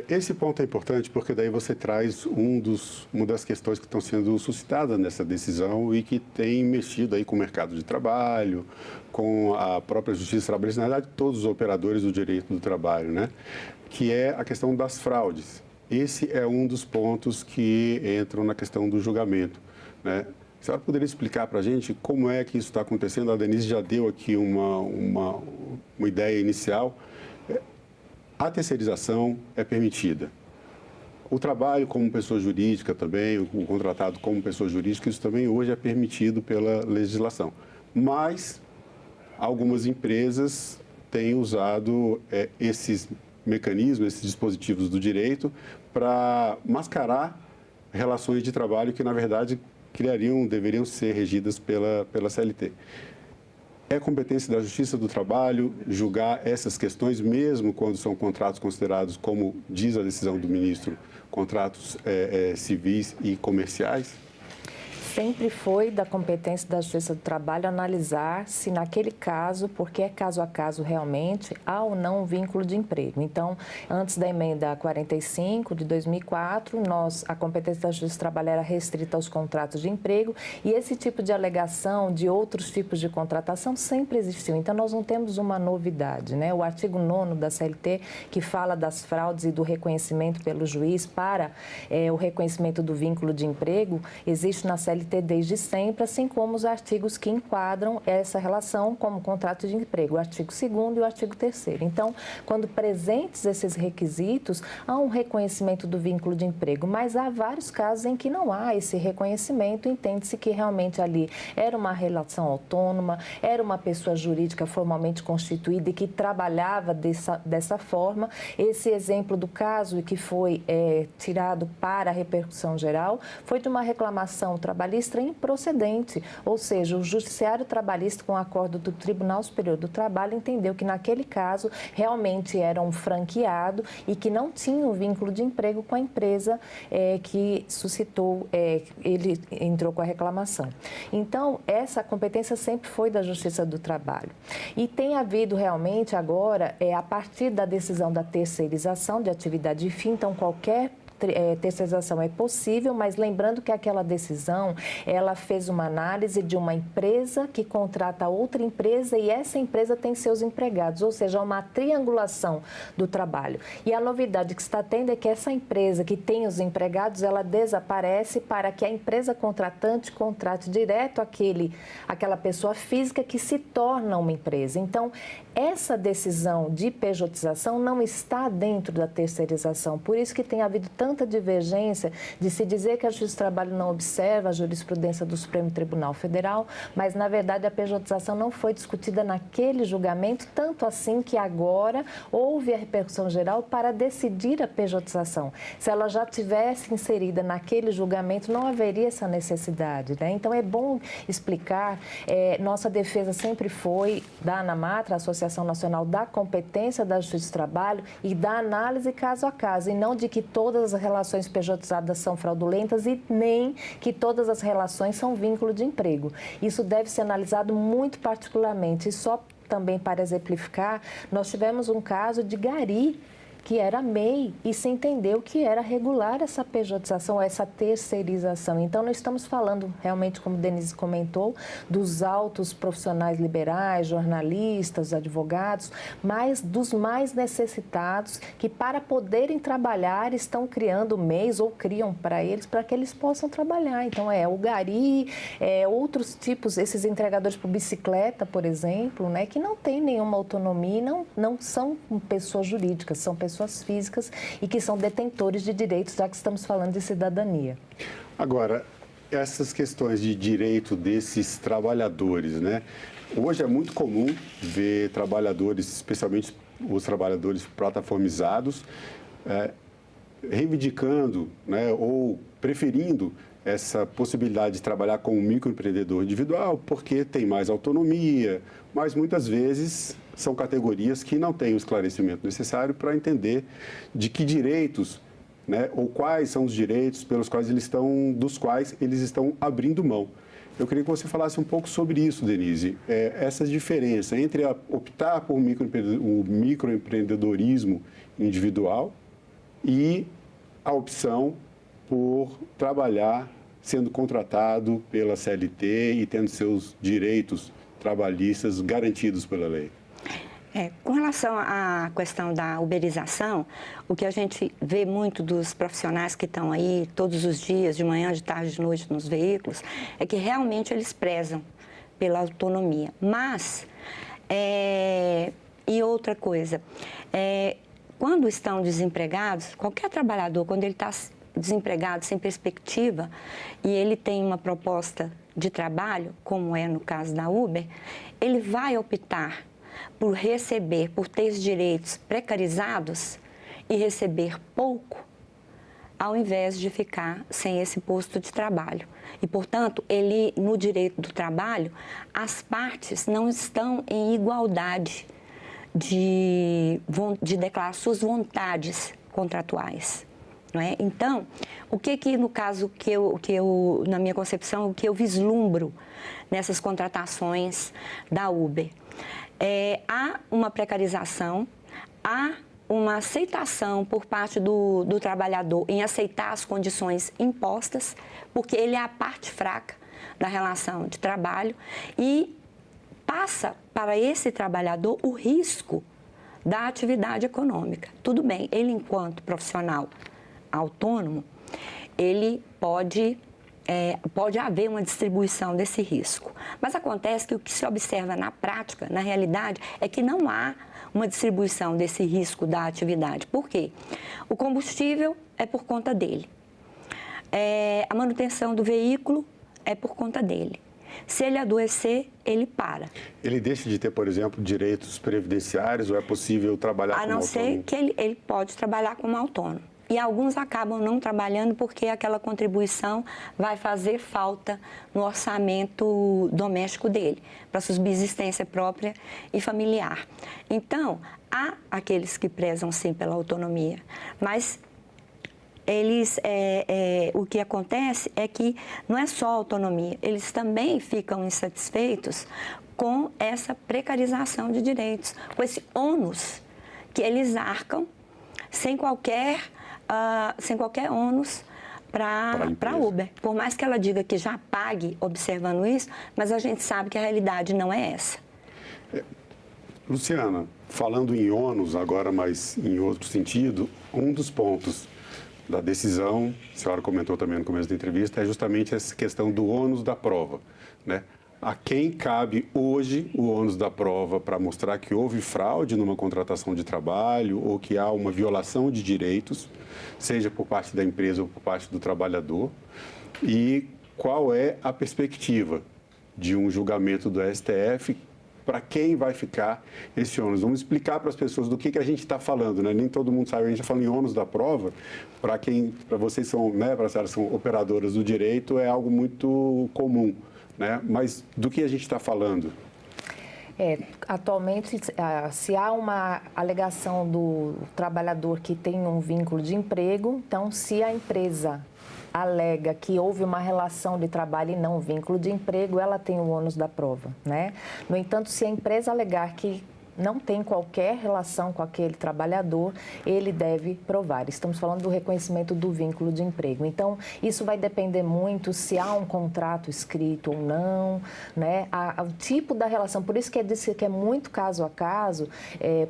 Esse ponto é importante porque daí você traz uma das questões que estão sendo suscitadas nessa decisão e que tem mexido aí com o mercado de trabalho, com a própria justiça trabalhista, na verdade, todos os operadores do direito do trabalho, né? Que é a questão das fraudes. Esse é um dos pontos que entram na questão do julgamento, né? A senhora poderia explicar para a gente como é que isso está acontecendo? A Denise já deu aqui uma ideia inicial. A terceirização é permitida. O trabalho como pessoa jurídica também, o contratado como pessoa jurídica, isso também hoje é permitido pela legislação. Mas algumas empresas têm usado esses mecanismos, esses dispositivos do direito para mascarar relações de trabalho que, na verdade, deveriam ser regidas pela CLT. É competência da Justiça do Trabalho julgar essas questões, mesmo quando são contratos considerados, como diz a decisão do ministro, contratos civis e comerciais? Sempre foi da competência da Justiça do Trabalho analisar se naquele caso, porque é caso a caso realmente, há ou não um vínculo de emprego. Então, antes da emenda 45 de 2004, a competência da Justiça do Trabalho era restrita aos contratos de emprego e esse tipo de alegação de outros tipos de contratação sempre existiu. Então, nós não temos uma novidade, né? O artigo 9º da CLT, que fala das fraudes e do reconhecimento pelo juiz para o reconhecimento do vínculo de emprego, existe na CLT desde sempre, assim como os artigos que enquadram essa relação como contrato de emprego, o artigo 2º e o artigo 3º. Então, quando presentes esses requisitos, há um reconhecimento do vínculo de emprego, mas há vários casos em que não há esse reconhecimento, entende-se que realmente ali era uma relação autônoma, era uma pessoa jurídica formalmente constituída e que trabalhava dessa forma. Esse exemplo do caso que foi tirado para a repercussão geral foi de uma reclamação trabalhista improcedente, ou seja, o Judiciário Trabalhista, com acordo do Tribunal Superior do Trabalho, entendeu que naquele caso realmente era um franqueado e que não tinha um vínculo de emprego com a empresa que suscitou, ele entrou com a reclamação. Então, essa competência sempre foi da Justiça do Trabalho. E tem havido realmente agora, a partir da decisão da terceirização de atividade de fim, então qualquer terceirização é possível, mas lembrando que aquela decisão, ela fez uma análise de uma empresa que contrata outra empresa e essa empresa tem seus empregados, ou seja, uma triangulação do trabalho. E a novidade que está tendo é que essa empresa que tem os empregados, ela desaparece para que a empresa contratante contrate direto aquela pessoa física que se torna uma empresa. Então, essa decisão de pejotização não está dentro da terceirização, por isso que tem havido tanta divergência de se dizer que a Justiça do Trabalho não observa a jurisprudência do Supremo Tribunal Federal, mas, na verdade, a pejotização não foi discutida naquele julgamento, tanto assim que agora houve a repercussão geral para decidir a pejotização. Se ela já tivesse inserida naquele julgamento, não haveria essa necessidade, né? Então, é bom explicar, nossa defesa sempre foi da ANAMATRA, a Associação Nacional da Competência da Justiça do Trabalho, e da análise caso a caso, e não de que todas todas as relações pejotizadas são fraudulentas e nem que todas as relações são vínculo de emprego. Isso deve ser analisado muito particularmente. E só também para exemplificar, nós tivemos um caso de gari, que era MEI, e se entendeu que era regular essa pejotização, essa terceirização. Então, nós estamos falando, realmente, como Denise comentou, dos altos profissionais liberais, jornalistas, advogados, mas dos mais necessitados, que para poderem trabalhar estão criando MEIs ou criam para que eles possam trabalhar. Então, o gari, outros tipos, esses entregadores por bicicleta, por exemplo, né, que não têm nenhuma autonomia, não são pessoas jurídicas, são pessoas físicas e que são detentores de direitos, já que estamos falando de cidadania. Agora, essas questões de direito desses trabalhadores, né? Hoje é muito comum ver trabalhadores, especialmente os trabalhadores plataformizados, reivindicando, né, ou preferindo essa possibilidade de trabalhar como microempreendedor individual, porque tem mais autonomia, mas muitas vezes são categorias que não têm o esclarecimento necessário para entender de que direitos, né, ou quais são os direitos dos quais eles estão abrindo mão. Eu queria que você falasse um pouco sobre isso, Denise, essa diferença entre optar por o microempreendedorismo individual e a opção por trabalhar sendo contratado pela CLT e tendo seus direitos trabalhistas garantidos pela lei. Com relação à questão da uberização, o que a gente vê muito dos profissionais que estão aí todos os dias, de manhã, de tarde, de noite nos veículos, é que realmente eles prezam pela autonomia. Mas, e outra coisa, quando estão desempregados, qualquer trabalhador, quando ele está desempregado, sem perspectiva, e ele tem uma proposta de trabalho, como é no caso da Uber, ele vai optar por ter os direitos precarizados e receber pouco, ao invés de ficar sem esse posto de trabalho. E, portanto, no direito do trabalho, as partes não estão em igualdade de declarar suas vontades contratuais. Não é? Então, o que no caso na minha concepção, o que eu vislumbro nessas contratações da Uber? Há uma precarização, há uma aceitação por parte do trabalhador em aceitar as condições impostas, porque ele é a parte fraca da relação de trabalho e passa para esse trabalhador o risco da atividade econômica. Tudo bem, ele enquanto profissional autônomo, ele pode haver uma distribuição desse risco. Mas acontece que o que se observa na prática, na realidade, é que não há uma distribuição desse risco da atividade. Por quê? O combustível é por conta dele. A manutenção do veículo é por conta dele. Se ele adoecer, ele para. Ele deixa de ter, por exemplo, direitos previdenciários ou é possível trabalhar como autônomo? A não ser que ele pode trabalhar como autônomo. E alguns acabam não trabalhando porque aquela contribuição vai fazer falta no orçamento doméstico dele, para subsistência própria e familiar. Então, há aqueles que prezam sim pela autonomia, mas o que acontece é que não é só a autonomia, eles também ficam insatisfeitos com essa precarização de direitos, com esse ônus que eles arcam sem qualquer ônus para a Uber. Por mais que ela diga que já pague observando isso, mas a gente sabe que a realidade não é essa. Luciana, falando em ônus agora, mas em outro sentido, um dos pontos da decisão, a senhora comentou também no começo da entrevista, é justamente essa questão do ônus da prova, né? A quem cabe hoje o ônus da prova para mostrar que houve fraude numa contratação de trabalho ou que há uma violação de direitos, seja por parte da empresa ou por parte do trabalhador, e qual é a perspectiva de um julgamento do STF, para quem vai ficar esse ônus. Vamos explicar para as pessoas do que a gente está falando, né? Nem todo mundo sabe, a gente está falando em ônus da prova, para vocês são, né, para as são operadoras do direito, é algo muito comum, né? Mas do que a gente está falando? Atualmente, se há uma alegação do trabalhador que tem um vínculo de emprego, então, se a empresa alega que houve uma relação de trabalho e não vínculo de emprego, ela tem o ônus da prova, né? No entanto, se a empresa alegar que não tem qualquer relação com aquele trabalhador, ele deve provar. Estamos falando do reconhecimento do vínculo de emprego. Então, isso vai depender muito se há um contrato escrito ou não, né? O tipo da relação, por isso que disse que é muito caso a caso,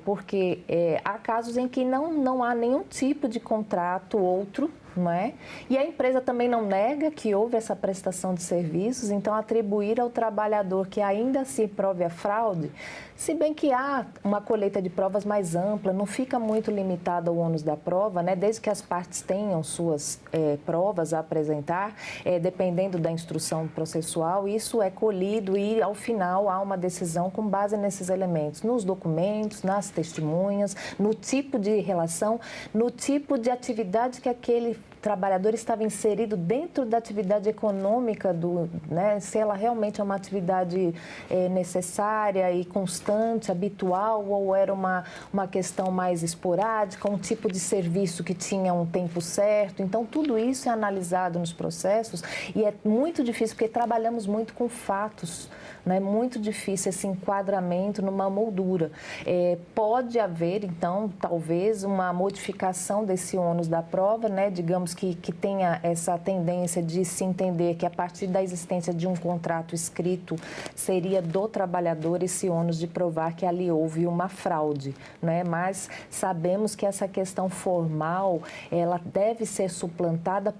porque há casos em que não há nenhum tipo de contrato outro, não é? E a empresa também não nega que houve essa prestação de serviços, então atribuir ao trabalhador que ainda se prove a fraude, se bem que há uma colheita de provas mais ampla, não fica muito limitado ao ônus da prova, né? Desde que as partes tenham suas provas a apresentar, dependendo da instrução processual, isso é colhido e, ao final, há uma decisão com base nesses elementos, nos documentos, nas testemunhas, no tipo de relação, no tipo de atividade que aquele trabalhador estava inserido dentro da atividade econômica, né? Se ela realmente é uma atividade necessária e constante, habitual, ou era uma questão mais esporádica, um tipo de serviço que tinha um tempo certo. Então, tudo isso é analisado nos processos e é muito difícil, porque trabalhamos muito com fatos, né? É muito difícil esse enquadramento numa moldura. Pode haver, então, talvez, uma modificação desse ônus da prova, né? Digamos que tenha essa tendência de se entender que a partir da existência de um contrato escrito seria do trabalhador esse ônus de provar que ali houve uma fraude, né? Mas sabemos que essa questão formal, ela deve ser suplantada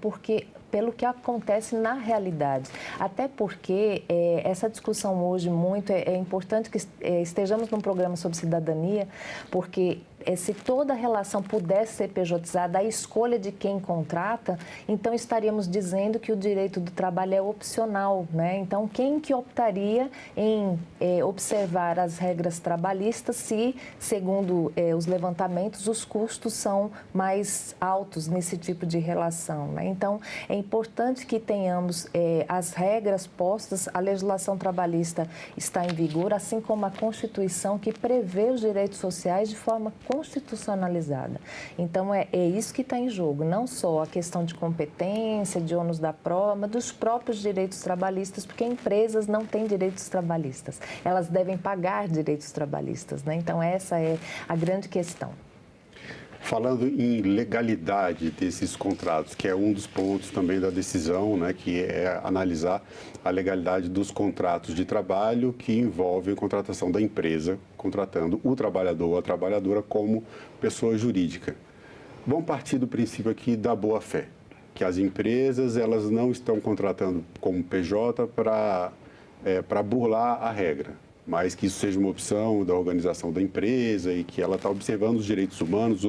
pelo que acontece na realidade. Até porque essa discussão hoje muito é importante que estejamos num programa sobre cidadania, porque se toda relação pudesse ser pejotizada, a escolha de quem contrata, então estaríamos dizendo que o direito do trabalho é opcional, né? Então, quem que optaria em observar as regras trabalhistas se, segundo os levantamentos, os custos são mais altos nesse tipo de relação, né? Então, é importante que tenhamos as regras postas, a legislação trabalhista está em vigor, assim como a Constituição, que prevê os direitos sociais de forma constitucionalizada. Então, é isso que está em jogo, não só a questão de competência, de ônus da prova, mas dos próprios direitos trabalhistas, porque empresas não têm direitos trabalhistas, elas devem pagar direitos trabalhistas, né? Então, essa é a grande questão. Falando em legalidade desses contratos, que é um dos pontos também da decisão, né, que é analisar a legalidade dos contratos de trabalho que envolvem a contratação da empresa, contratando o trabalhador ou a trabalhadora como pessoa jurídica. Vamos partir do princípio aqui da boa-fé, que as empresas elas não estão contratando como PJ para burlar a regra, mas que isso seja uma opção da organização da empresa e que ela está observando os direitos humanos,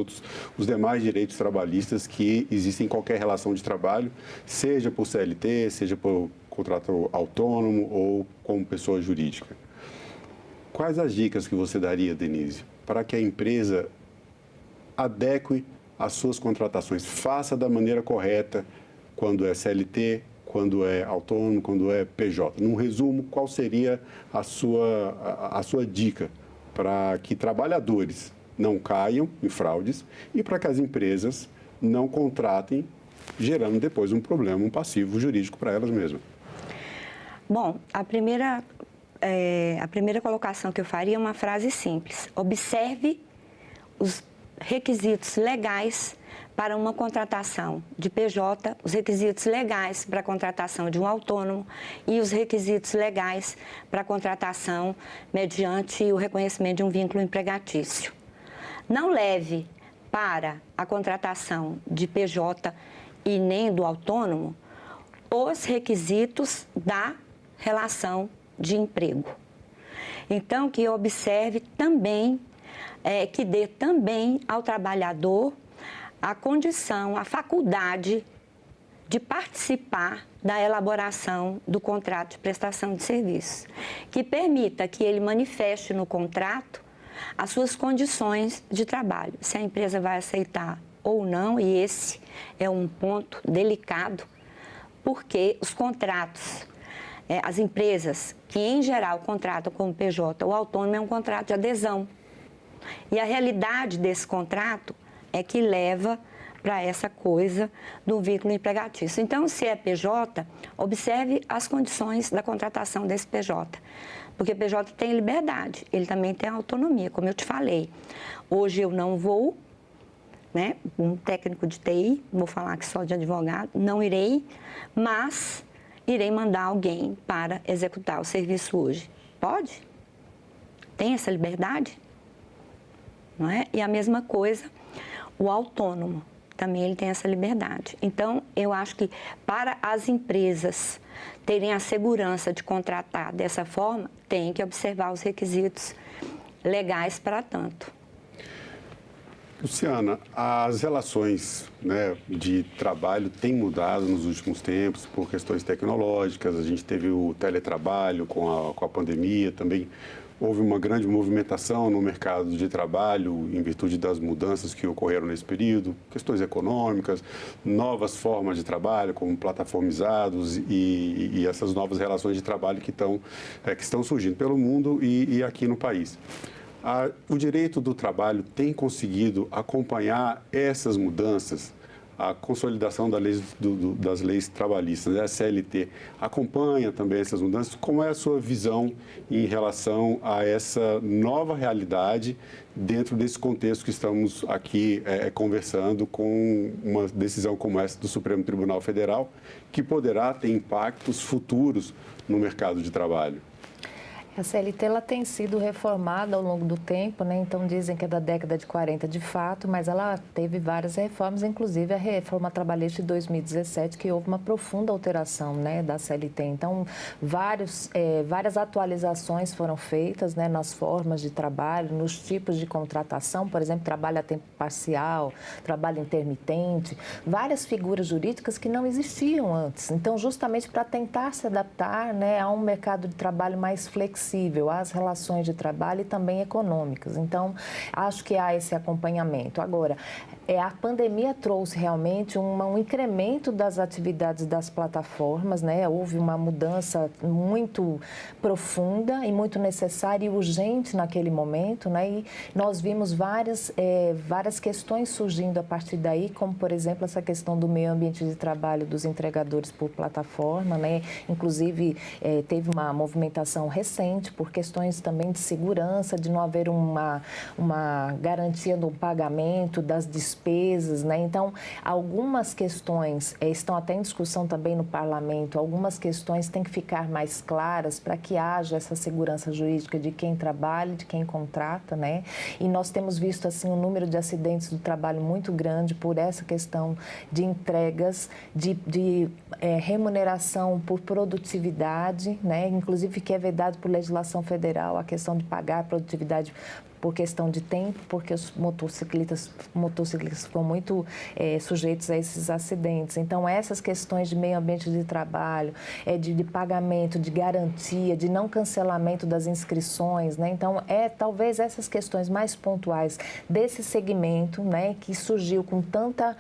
os demais direitos trabalhistas que existem em qualquer relação de trabalho, seja por CLT, seja por contrato autônomo ou como pessoa jurídica. Quais as dicas que você daria, Denise, para que a empresa adeque as suas contratações, faça da maneira correta quando é CLT, quando é autônomo, quando é PJ? Num resumo, qual seria a sua dica para que trabalhadores não caiam em fraudes e para que as empresas não contratem, gerando depois um problema, um passivo jurídico para elas mesmas? Bom, a primeira colocação que eu faria é uma frase simples. Observe os requisitos legais para uma contratação de PJ, os requisitos legais para a contratação de um autônomo e os requisitos legais para a contratação mediante o reconhecimento de um vínculo empregatício. Não leve para a contratação de PJ e nem do autônomo os requisitos da relação de emprego. Então, que observe também, que dê também ao trabalhador a condição, a faculdade de participar da elaboração do contrato de prestação de serviços, que permita que ele manifeste no contrato as suas condições de trabalho, se a empresa vai aceitar ou não, e esse é um ponto delicado, porque os contratos as empresas que, em geral, contratam como PJ ou autônomo, é um contrato de adesão. E a realidade desse contrato é que leva para essa coisa do vínculo empregatício. Então, se é PJ, observe as condições da contratação desse PJ. Porque PJ tem liberdade, ele também tem autonomia, como eu te falei. Hoje eu não vou, né, um técnico de TI, vou falar aqui só de advogado, não irei, mas irei mandar alguém para executar o serviço hoje. Pode? Tem essa liberdade? Não é? E a mesma coisa, o autônomo, também ele tem essa liberdade. Então, eu acho que para as empresas terem a segurança de contratar dessa forma, tem que observar os requisitos legais para tanto. Luciana, as relações, né, de trabalho têm mudado nos últimos tempos por questões tecnológicas. A gente teve o teletrabalho com a pandemia, também houve uma grande movimentação no mercado de trabalho em virtude das mudanças que ocorreram nesse período, questões econômicas, novas formas de trabalho, como plataformizados e essas novas relações de trabalho que estão surgindo pelo mundo e aqui no país. O direito do trabalho tem conseguido acompanhar essas mudanças? A consolidação das leis trabalhistas, né? A CLT, acompanha também essas mudanças? Como é a sua visão em relação a essa nova realidade dentro desse contexto que estamos aqui conversando, com uma decisão como essa do Supremo Tribunal Federal, que poderá ter impactos futuros no mercado de trabalho? A CLT ela tem sido reformada ao longo do tempo, né? Então dizem que é da década de 40 de fato, mas ela teve várias reformas, inclusive a reforma trabalhista de 2017, que houve uma profunda alteração, né, da CLT. Então várias atualizações foram feitas, né, nas formas de trabalho, nos tipos de contratação, por exemplo, trabalho a tempo parcial, trabalho intermitente, várias figuras jurídicas que não existiam antes. Então justamente para tentar se adaptar, né, a um mercado de trabalho mais flexível, às relações de trabalho e também econômicas. Então, acho que há esse acompanhamento. Agora, a pandemia trouxe realmente um incremento das atividades das plataformas, né? Houve uma mudança muito profunda e muito necessária e urgente naquele momento, né? E nós vimos várias questões surgindo a partir daí, como, por exemplo, essa questão do meio ambiente de trabalho dos entregadores por plataforma, né? Inclusive, teve uma movimentação recente por questões também de segurança, de não haver uma garantia do pagamento das despesas, né? Então, algumas questões estão até em discussão também no parlamento, algumas questões têm que ficar mais claras para que haja essa segurança jurídica de quem trabalha, de quem contrata, né? E nós temos visto, assim, um número de acidentes do trabalho muito grande por essa questão de entregas, de remuneração por produtividade, né? Inclusive que é vedado por legislação federal a questão de pagar a produtividade por questão de tempo, porque os motociclistas ficam muito sujeitos a esses acidentes. Então, essas questões de meio ambiente de trabalho, de pagamento, de garantia, de não cancelamento das inscrições, né? Então, talvez essas questões mais pontuais desse segmento, né, que surgiu com tanta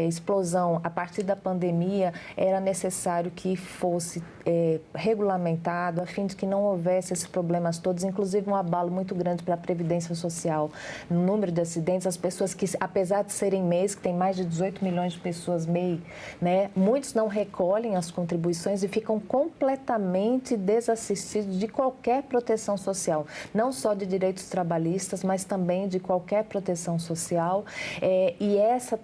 explosão a partir da pandemia, era necessário que fosse regulamentado, a fim de que não houvesse esses problemas todos, inclusive um abalo muito grande para a Previdência Social, no número de acidentes, as pessoas que, apesar de serem MEIs, que tem mais de 18 milhões de pessoas MEI, né, muitos não recolhem as contribuições e ficam completamente desassistidos de qualquer proteção social, não só de direitos trabalhistas, mas também de qualquer proteção social. E essa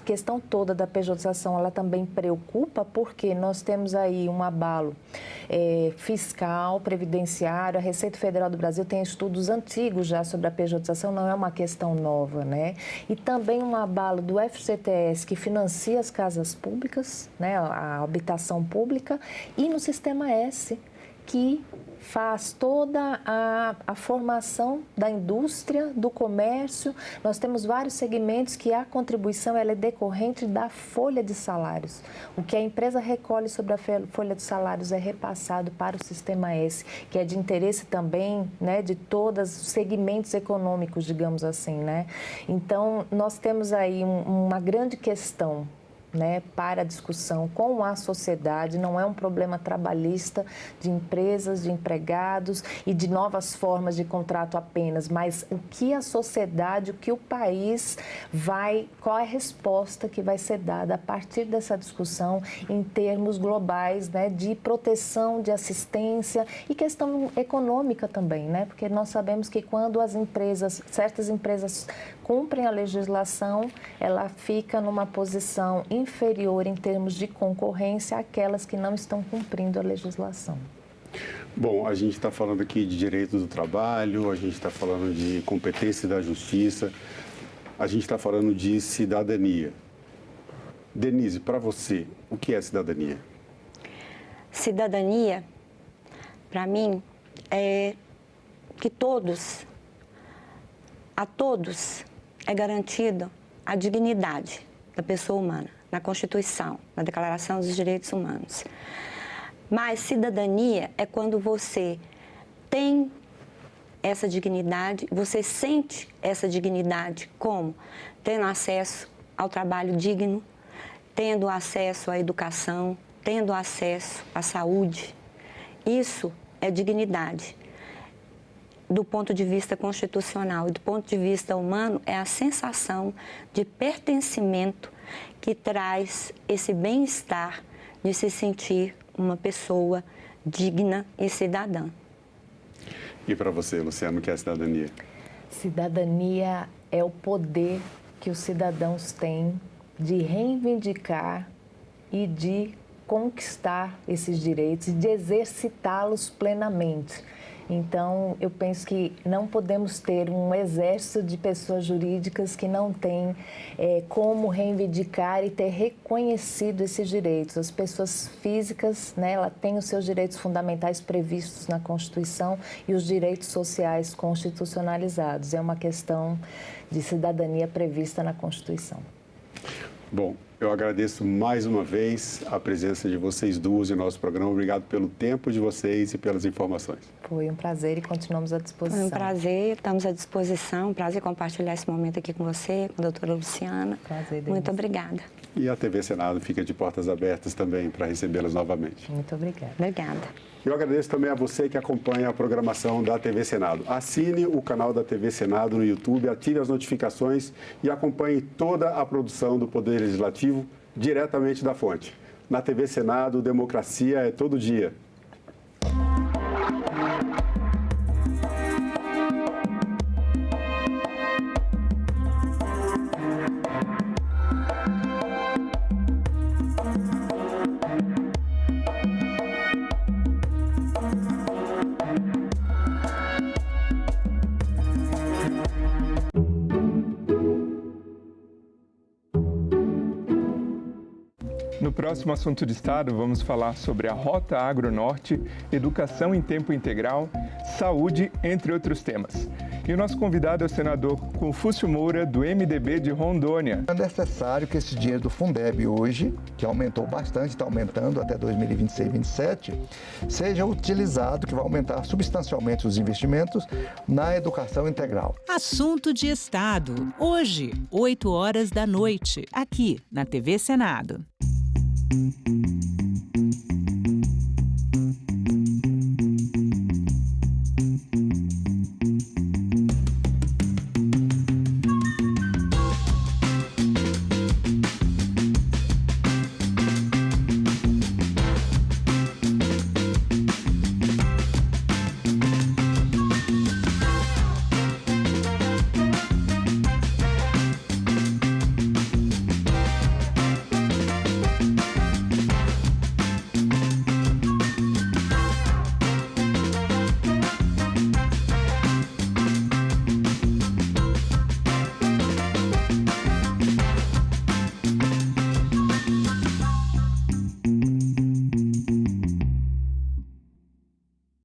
questão toda da pejotização, ela também preocupa, porque nós temos aí um abalo fiscal, previdenciário. A Receita Federal do Brasil tem estudos antigos já sobre a pejotização, não é uma questão nova, né? E também um abalo do FGTS, que financia as casas públicas, né, a habitação pública, e no Sistema S, que faz toda a formação da indústria, do comércio. Nós temos vários segmentos que a contribuição ela é decorrente da folha de salários. O que a empresa recolhe sobre a folha de salários é repassado para o Sistema S, que é de interesse também, né, de todos os segmentos econômicos, digamos assim, né? Então, nós temos aí uma grande questão, né, para a discussão com a sociedade, não é um problema trabalhista de empresas, de empregados e de novas formas de contrato apenas, mas o que a sociedade, o que o país vai, qual é a resposta que vai ser dada a partir dessa discussão em termos globais, né, de proteção, de assistência e questão econômica também, né, porque nós sabemos que quando as empresas, certas empresas cumprem a legislação, ela fica numa posição inferior em termos de concorrência àquelas que não estão cumprindo a legislação. Bom, a gente está falando aqui de direito do trabalho, a gente está falando de competência da justiça, a gente está falando de cidadania. Denise, para você, o que é cidadania? Cidadania, para mim, é que a todos é garantida a dignidade da pessoa humana, na Constituição, na Declaração dos Direitos Humanos. Mas cidadania é quando você tem essa dignidade, você sente essa dignidade como tendo acesso ao trabalho digno, tendo acesso à educação, tendo acesso à saúde. Isso é dignidade. Do ponto de vista constitucional e do ponto de vista humano, é a sensação de pertencimento que traz esse bem-estar de se sentir uma pessoa digna e cidadã. E para você, Luciano, o que é cidadania? Cidadania é o poder que os cidadãos têm de reivindicar e de conquistar esses direitos e de exercitá-los plenamente. Então, eu penso que não podemos ter um exército de pessoas jurídicas que não têm como reivindicar e ter reconhecido esses direitos. As pessoas físicas, né, ela tem os seus direitos fundamentais previstos na Constituição e os direitos sociais constitucionalizados. É uma questão de cidadania prevista na Constituição. Bom, eu agradeço mais uma vez a presença de vocês duas em nosso programa. Obrigado pelo tempo de vocês e pelas informações. Foi um prazer e continuamos à disposição. Foi um prazer, estamos à disposição. Prazer compartilhar esse momento aqui com você, com a doutora Luciana. Prazer, Denise. Muito obrigada. E a TV Senado fica de portas abertas também para recebê-las novamente. Muito obrigada. Obrigada. Eu agradeço também a você que acompanha a programação da TV Senado. Assine o canal da TV Senado no YouTube, ative as notificações e acompanhe toda a produção do Poder Legislativo diretamente da fonte. Na TV Senado, democracia é todo dia. No próximo Assunto de Estado, vamos falar sobre a Rota Agro-Norte, educação em tempo integral, saúde, entre outros temas. E o nosso convidado é o senador Confúcio Moura, do MDB de Rondônia. É necessário que esse dinheiro do Fundeb hoje, que aumentou bastante, está aumentando até 2026 e 2027, seja utilizado, que vai aumentar substancialmente os investimentos na educação integral. Assunto de Estado, hoje, 20h, aqui na TV Senado.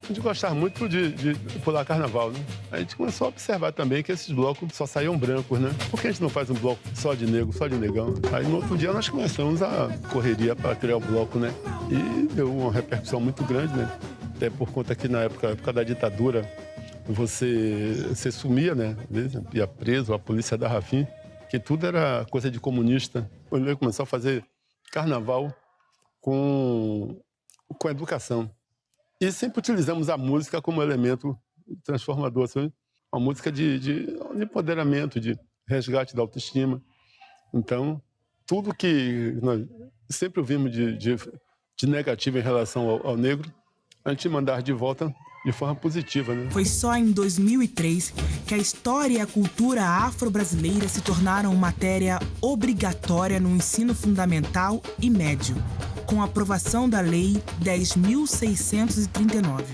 A gente gostava muito de pular carnaval, né? A gente começou a observar também que esses blocos só saíam brancos, né? Por que a gente não faz um bloco só de negro, só de negão? Aí no outro dia nós começamos a correria para criar o bloco, né? E deu uma repercussão muito grande, né? Até por conta que na época da ditadura, você sumia, né? Às vezes ia preso, a polícia da Rafim, que tudo era coisa de comunista. Quando ele começou a fazer carnaval com a educação. E sempre utilizamos a música como elemento transformador, sabe? Uma música de empoderamento, de resgate da autoestima. Então, tudo que nós sempre ouvimos de negativo em relação ao negro, a gente mandar de volta de forma positiva, né? Foi só em 2003 que a história e a cultura afro-brasileira se tornaram matéria obrigatória no ensino fundamental e médio, com a aprovação da Lei 10.639.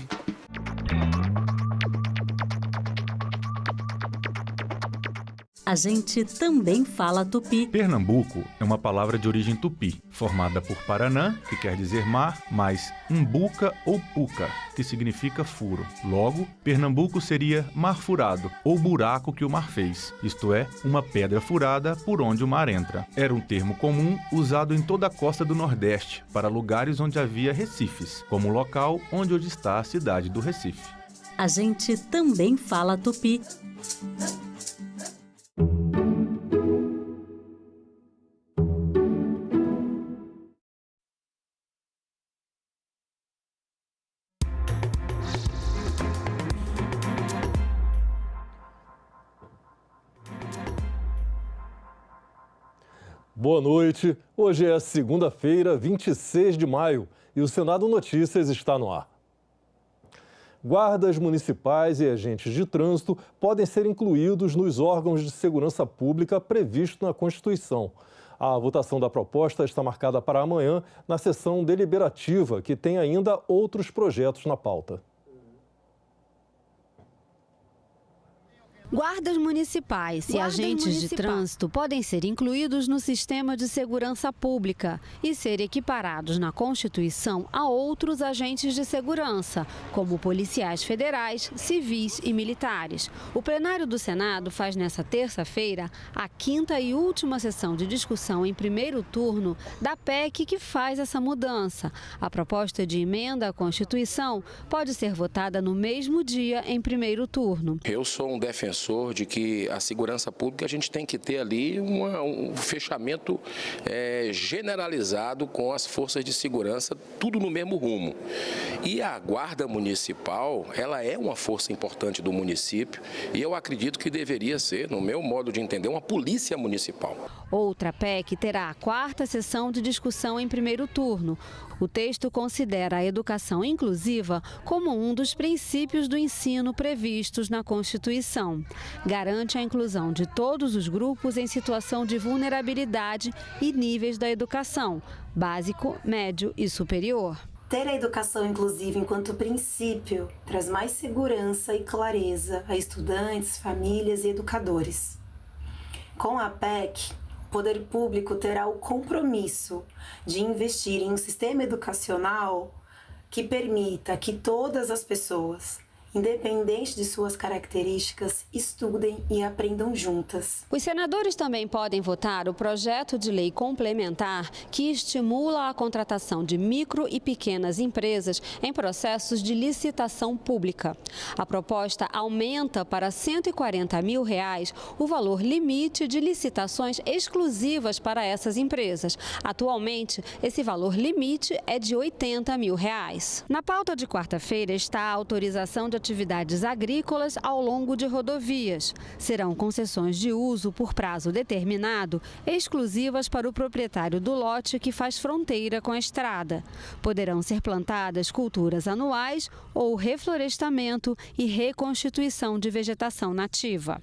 A gente também fala tupi. Pernambuco é uma palavra de origem tupi, formada por Paranã, que quer dizer mar, mais umbuca ou puca, que significa furo. Logo, Pernambuco seria mar furado, ou buraco que o mar fez, isto é, uma pedra furada por onde o mar entra. Era um termo comum usado em toda a costa do Nordeste, para lugares onde havia recifes, como o local onde hoje está a cidade do Recife. A gente também fala tupi. Boa noite. Hoje é segunda-feira, 26 de maio, e o Senado Notícias está no ar. Guardas municipais e agentes de trânsito podem ser incluídos nos órgãos de segurança pública previsto na Constituição. A votação da proposta está marcada para amanhã na sessão deliberativa, que tem ainda outros projetos na pauta. Guardas municipais e agentes de trânsito podem ser incluídos no sistema de segurança pública e ser equiparados na Constituição a outros agentes de segurança, como policiais federais, civis e militares. O plenário do Senado faz nesta terça-feira a quinta e última sessão de discussão em primeiro turno da PEC que faz essa mudança. A proposta de emenda à Constituição pode ser votada no mesmo dia em primeiro turno. Eu sou um defensor de que a segurança pública a gente tem que ter ali um fechamento generalizado com as forças de segurança, tudo no mesmo rumo. E a Guarda Municipal, ela é uma força importante do município e eu acredito que deveria ser, no meu modo de entender, uma polícia municipal. Outra PEC terá a quarta sessão de discussão em primeiro turno. O texto considera a educação inclusiva como um dos princípios do ensino previstos na Constituição. Garante a inclusão de todos os grupos em situação de vulnerabilidade e níveis da educação, básico, médio e superior. Ter a educação inclusiva enquanto princípio traz mais segurança e clareza a estudantes, famílias e educadores. Com a PEC, o poder público terá o compromisso de investir em um sistema educacional que permita que todas as pessoas, independente de suas características, estudem e aprendam juntas. Os senadores também podem votar o projeto de lei complementar que estimula a contratação de micro e pequenas empresas em processos de licitação pública. A proposta aumenta para R$ 140 mil o valor limite de licitações exclusivas para essas empresas. Atualmente, esse valor limite é de R$ 80 mil. Na pauta de quarta-feira está a autorização de atividades agrícolas ao longo de rodovias. Serão concessões de uso por prazo determinado, exclusivas para o proprietário do lote que faz fronteira com a estrada. Poderão ser plantadas culturas anuais ou reflorestamento e reconstituição de vegetação nativa.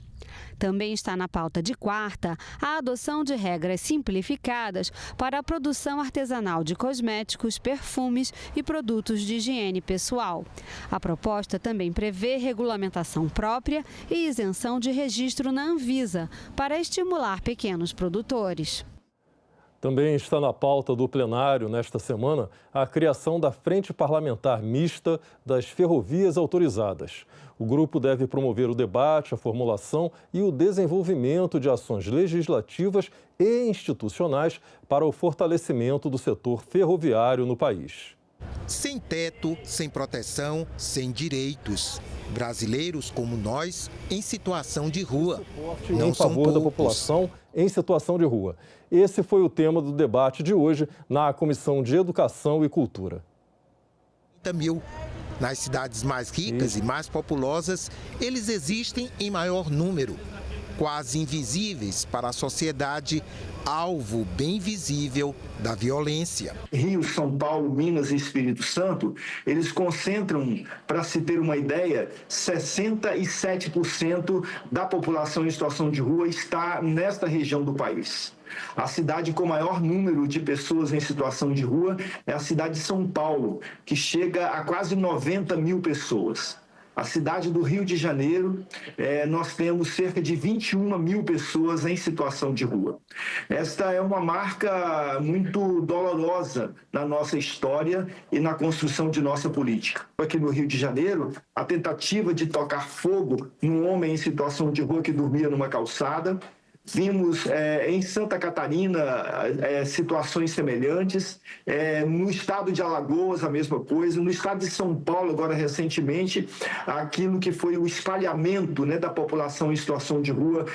Também está na pauta de quarta a adoção de regras simplificadas para a produção artesanal de cosméticos, perfumes e produtos de higiene pessoal. A proposta também prevê regulamentação própria e isenção de registro na Anvisa para estimular pequenos produtores. Também está na pauta do plenário, nesta semana, a criação da Frente Parlamentar Mista das Ferrovias Autorizadas. O grupo deve promover o debate, a formulação e o desenvolvimento de ações legislativas e institucionais para o fortalecimento do setor ferroviário no país. Sem teto, sem proteção, sem direitos. Brasileiros como nós em situação de rua. Não em favor da população em situação de rua. Esse foi o tema do debate de hoje na Comissão de Educação e Cultura. 30 mil. Nas cidades mais ricas e mais populosas, eles existem em maior número. Quase invisíveis para a sociedade, alvo bem visível da violência. Rio, São Paulo, Minas e Espírito Santo, eles concentram, para se ter uma ideia, 67% da população em situação de rua está nesta região do país. A cidade com maior número de pessoas em situação de rua é a cidade de São Paulo, que chega a quase 90 mil pessoas. A cidade do Rio de Janeiro, nós temos cerca de 21 mil pessoas em situação de rua. Esta é uma marca muito dolorosa na nossa história e na construção de nossa política. Aqui no Rio de Janeiro, a tentativa de tocar fogo num homem em situação de rua que dormia numa calçada. Vimos em Santa Catarina situações semelhantes, no estado de Alagoas a mesma coisa, no estado de São Paulo agora recentemente, aquilo que foi o espalhamento, né, da população em situação de rua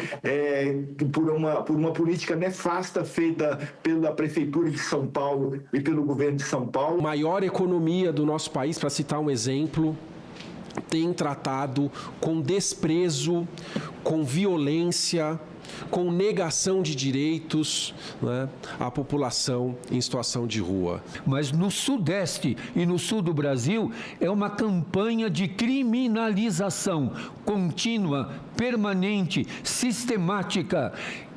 por uma política nefasta feita pela Prefeitura de São Paulo e pelo governo de São Paulo. A maior economia do nosso país, para citar um exemplo, tem tratado com desprezo, com violência, com negação de direitos, né, a população em situação de rua. Mas no Sudeste e no Sul do Brasil é uma campanha de criminalização contínua, permanente, sistemática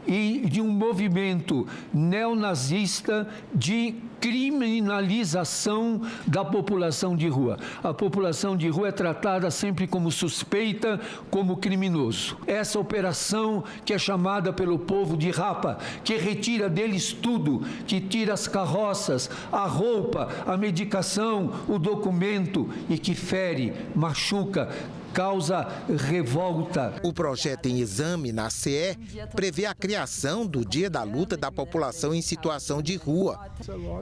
e de um movimento neonazista de criminalização da população de rua. A população de rua é tratada sempre como suspeita, como criminoso. Essa operação que é chamada pelo povo de rapa, que retira deles tudo, que tira as carroças, a roupa, a medicação, o documento e que fere, machuca, causa revolta. O projeto em exame na CE prevê a criação do Dia da Luta da População em Situação de Rua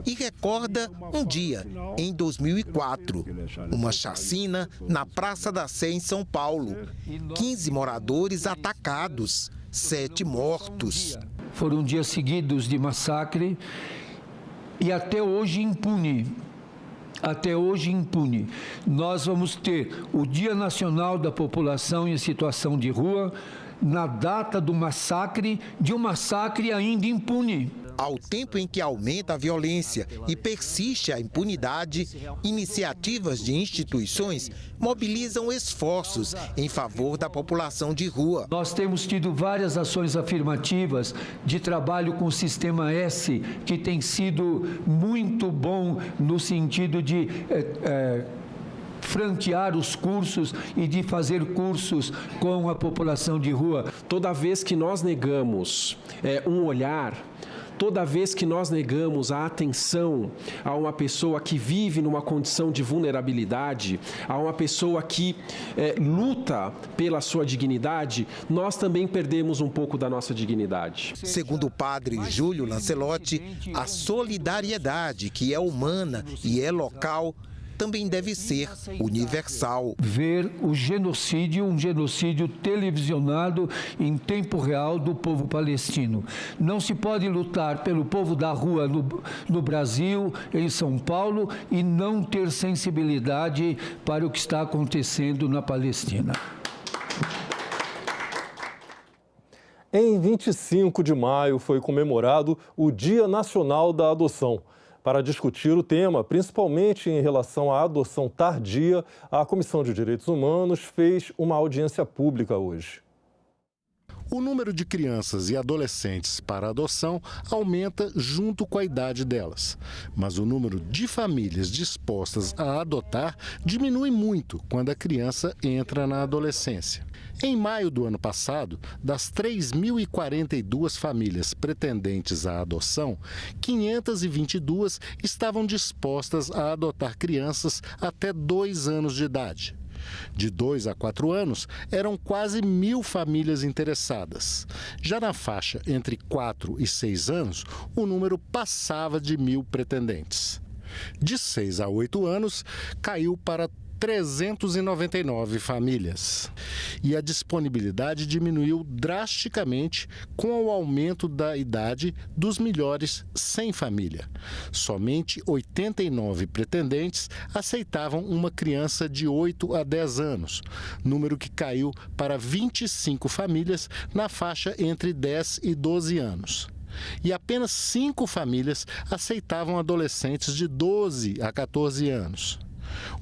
e recorda um dia, em 2004, uma chacina na Praça da Sé, em São Paulo. 15 moradores atacados, 7 mortos. Foram dias seguidos de massacre e até hoje impune. Até hoje impune. Nós vamos ter o Dia Nacional da População em Situação de Rua na data do massacre, de um massacre ainda impune. Ao tempo em que aumenta a violência e persiste a impunidade, iniciativas de instituições mobilizam esforços em favor da população de rua. Nós temos tido várias ações afirmativas de trabalho com o Sistema S, que tem sido muito bom no sentido de franquear os cursos e de fazer cursos com a população de rua. Toda vez que nós negamos um olhar, toda vez que nós negamos a atenção a uma pessoa que vive numa condição de vulnerabilidade, a uma pessoa que luta pela sua dignidade, nós também perdemos um pouco da nossa dignidade. Segundo o padre Júlio Lancelotti, a solidariedade, que é humana e é local, também deve ser universal. Ver o genocídio, um genocídio televisionado em tempo real do povo palestino. Não se pode lutar pelo povo da rua no Brasil, em São Paulo, e não ter sensibilidade para o que está acontecendo na Palestina. Em 25 de maio foi comemorado o Dia Nacional da Adoção. Para discutir o tema, principalmente em relação à adoção tardia, a Comissão de Direitos Humanos fez uma audiência pública hoje. O número de crianças e adolescentes para adoção aumenta junto com a idade delas. Mas o número de famílias dispostas a adotar diminui muito quando a criança entra na adolescência. Em maio do ano passado, das 3.042 famílias pretendentes à adoção, 522 estavam dispostas a adotar crianças até 2 anos de idade. De 2 a 4 anos, eram quase 1.000 famílias interessadas. Já na faixa entre 4 e 6 anos, o número passava de 1.000 pretendentes. De 6 a 8 anos, caiu para 399 famílias. E a disponibilidade diminuiu drasticamente com o aumento da idade dos melhores sem família. Somente 89 pretendentes aceitavam uma criança de 8 a 10 anos, número que caiu para 25 famílias na faixa entre 10 e 12 anos. E apenas 5 famílias aceitavam adolescentes de 12 a 14 anos.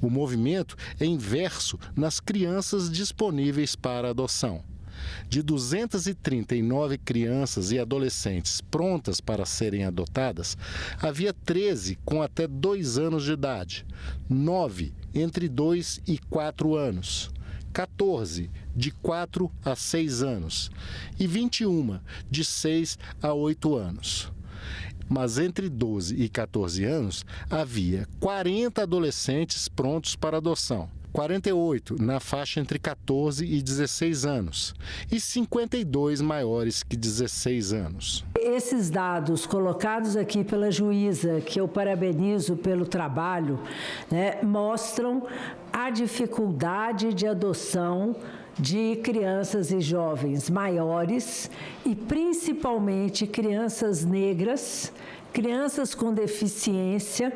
O movimento é inverso nas crianças disponíveis para adoção. De 239 crianças e adolescentes prontas para serem adotadas, havia 13 com até 2 anos de idade, 9 entre 2 e 4 anos, 14 de 4 a 6 anos e 21 de 6 a 8 anos. Mas entre 12 e 14 anos, havia 40 adolescentes prontos para adoção, 48 na faixa entre 14 e 16 anos e 52 maiores que 16 anos. Esses dados colocados aqui pela juíza, que eu parabenizo pelo trabalho, mostram a dificuldade de adoção de crianças e jovens maiores e principalmente crianças negras, crianças com deficiência.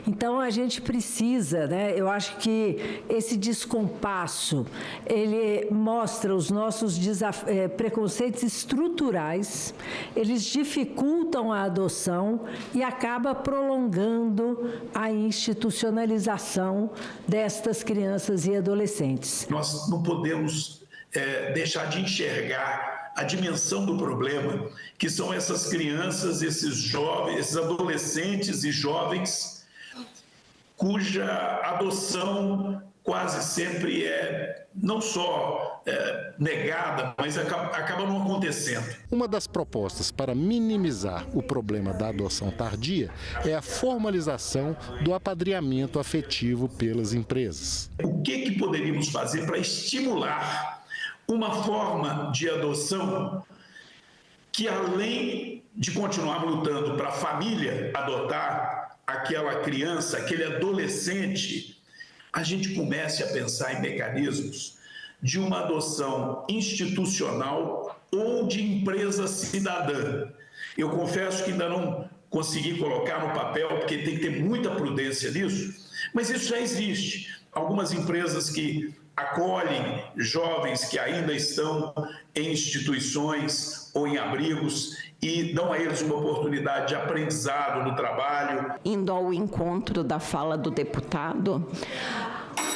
Então a gente precisa, eu acho que esse descompasso, ele mostra os nossos preconceitos estruturais, eles dificultam a adoção e acaba prolongando a institucionalização destas crianças e adolescentes. Nós não podemos deixar de enxergar a dimensão do problema, que são essas crianças, esses jovens, esses adolescentes e jovens, cuja adoção quase sempre é não só negada, mas acaba não acontecendo. Uma das propostas para minimizar o problema da adoção tardia é a formalização do apadrinhamento afetivo pelas empresas. O que poderíamos fazer para estimular uma forma de adoção que, além de continuar lutando para a família adotar aquela criança, aquele adolescente, a gente comece a pensar em mecanismos de uma adoção institucional ou de empresa cidadã. Eu confesso que ainda não consegui colocar no papel, porque tem que ter muita prudência nisso, mas isso já existe. Algumas empresas que acolhem jovens que ainda estão em instituições ou em abrigos e dão a eles uma oportunidade de aprendizado no trabalho. Indo ao encontro da fala do deputado,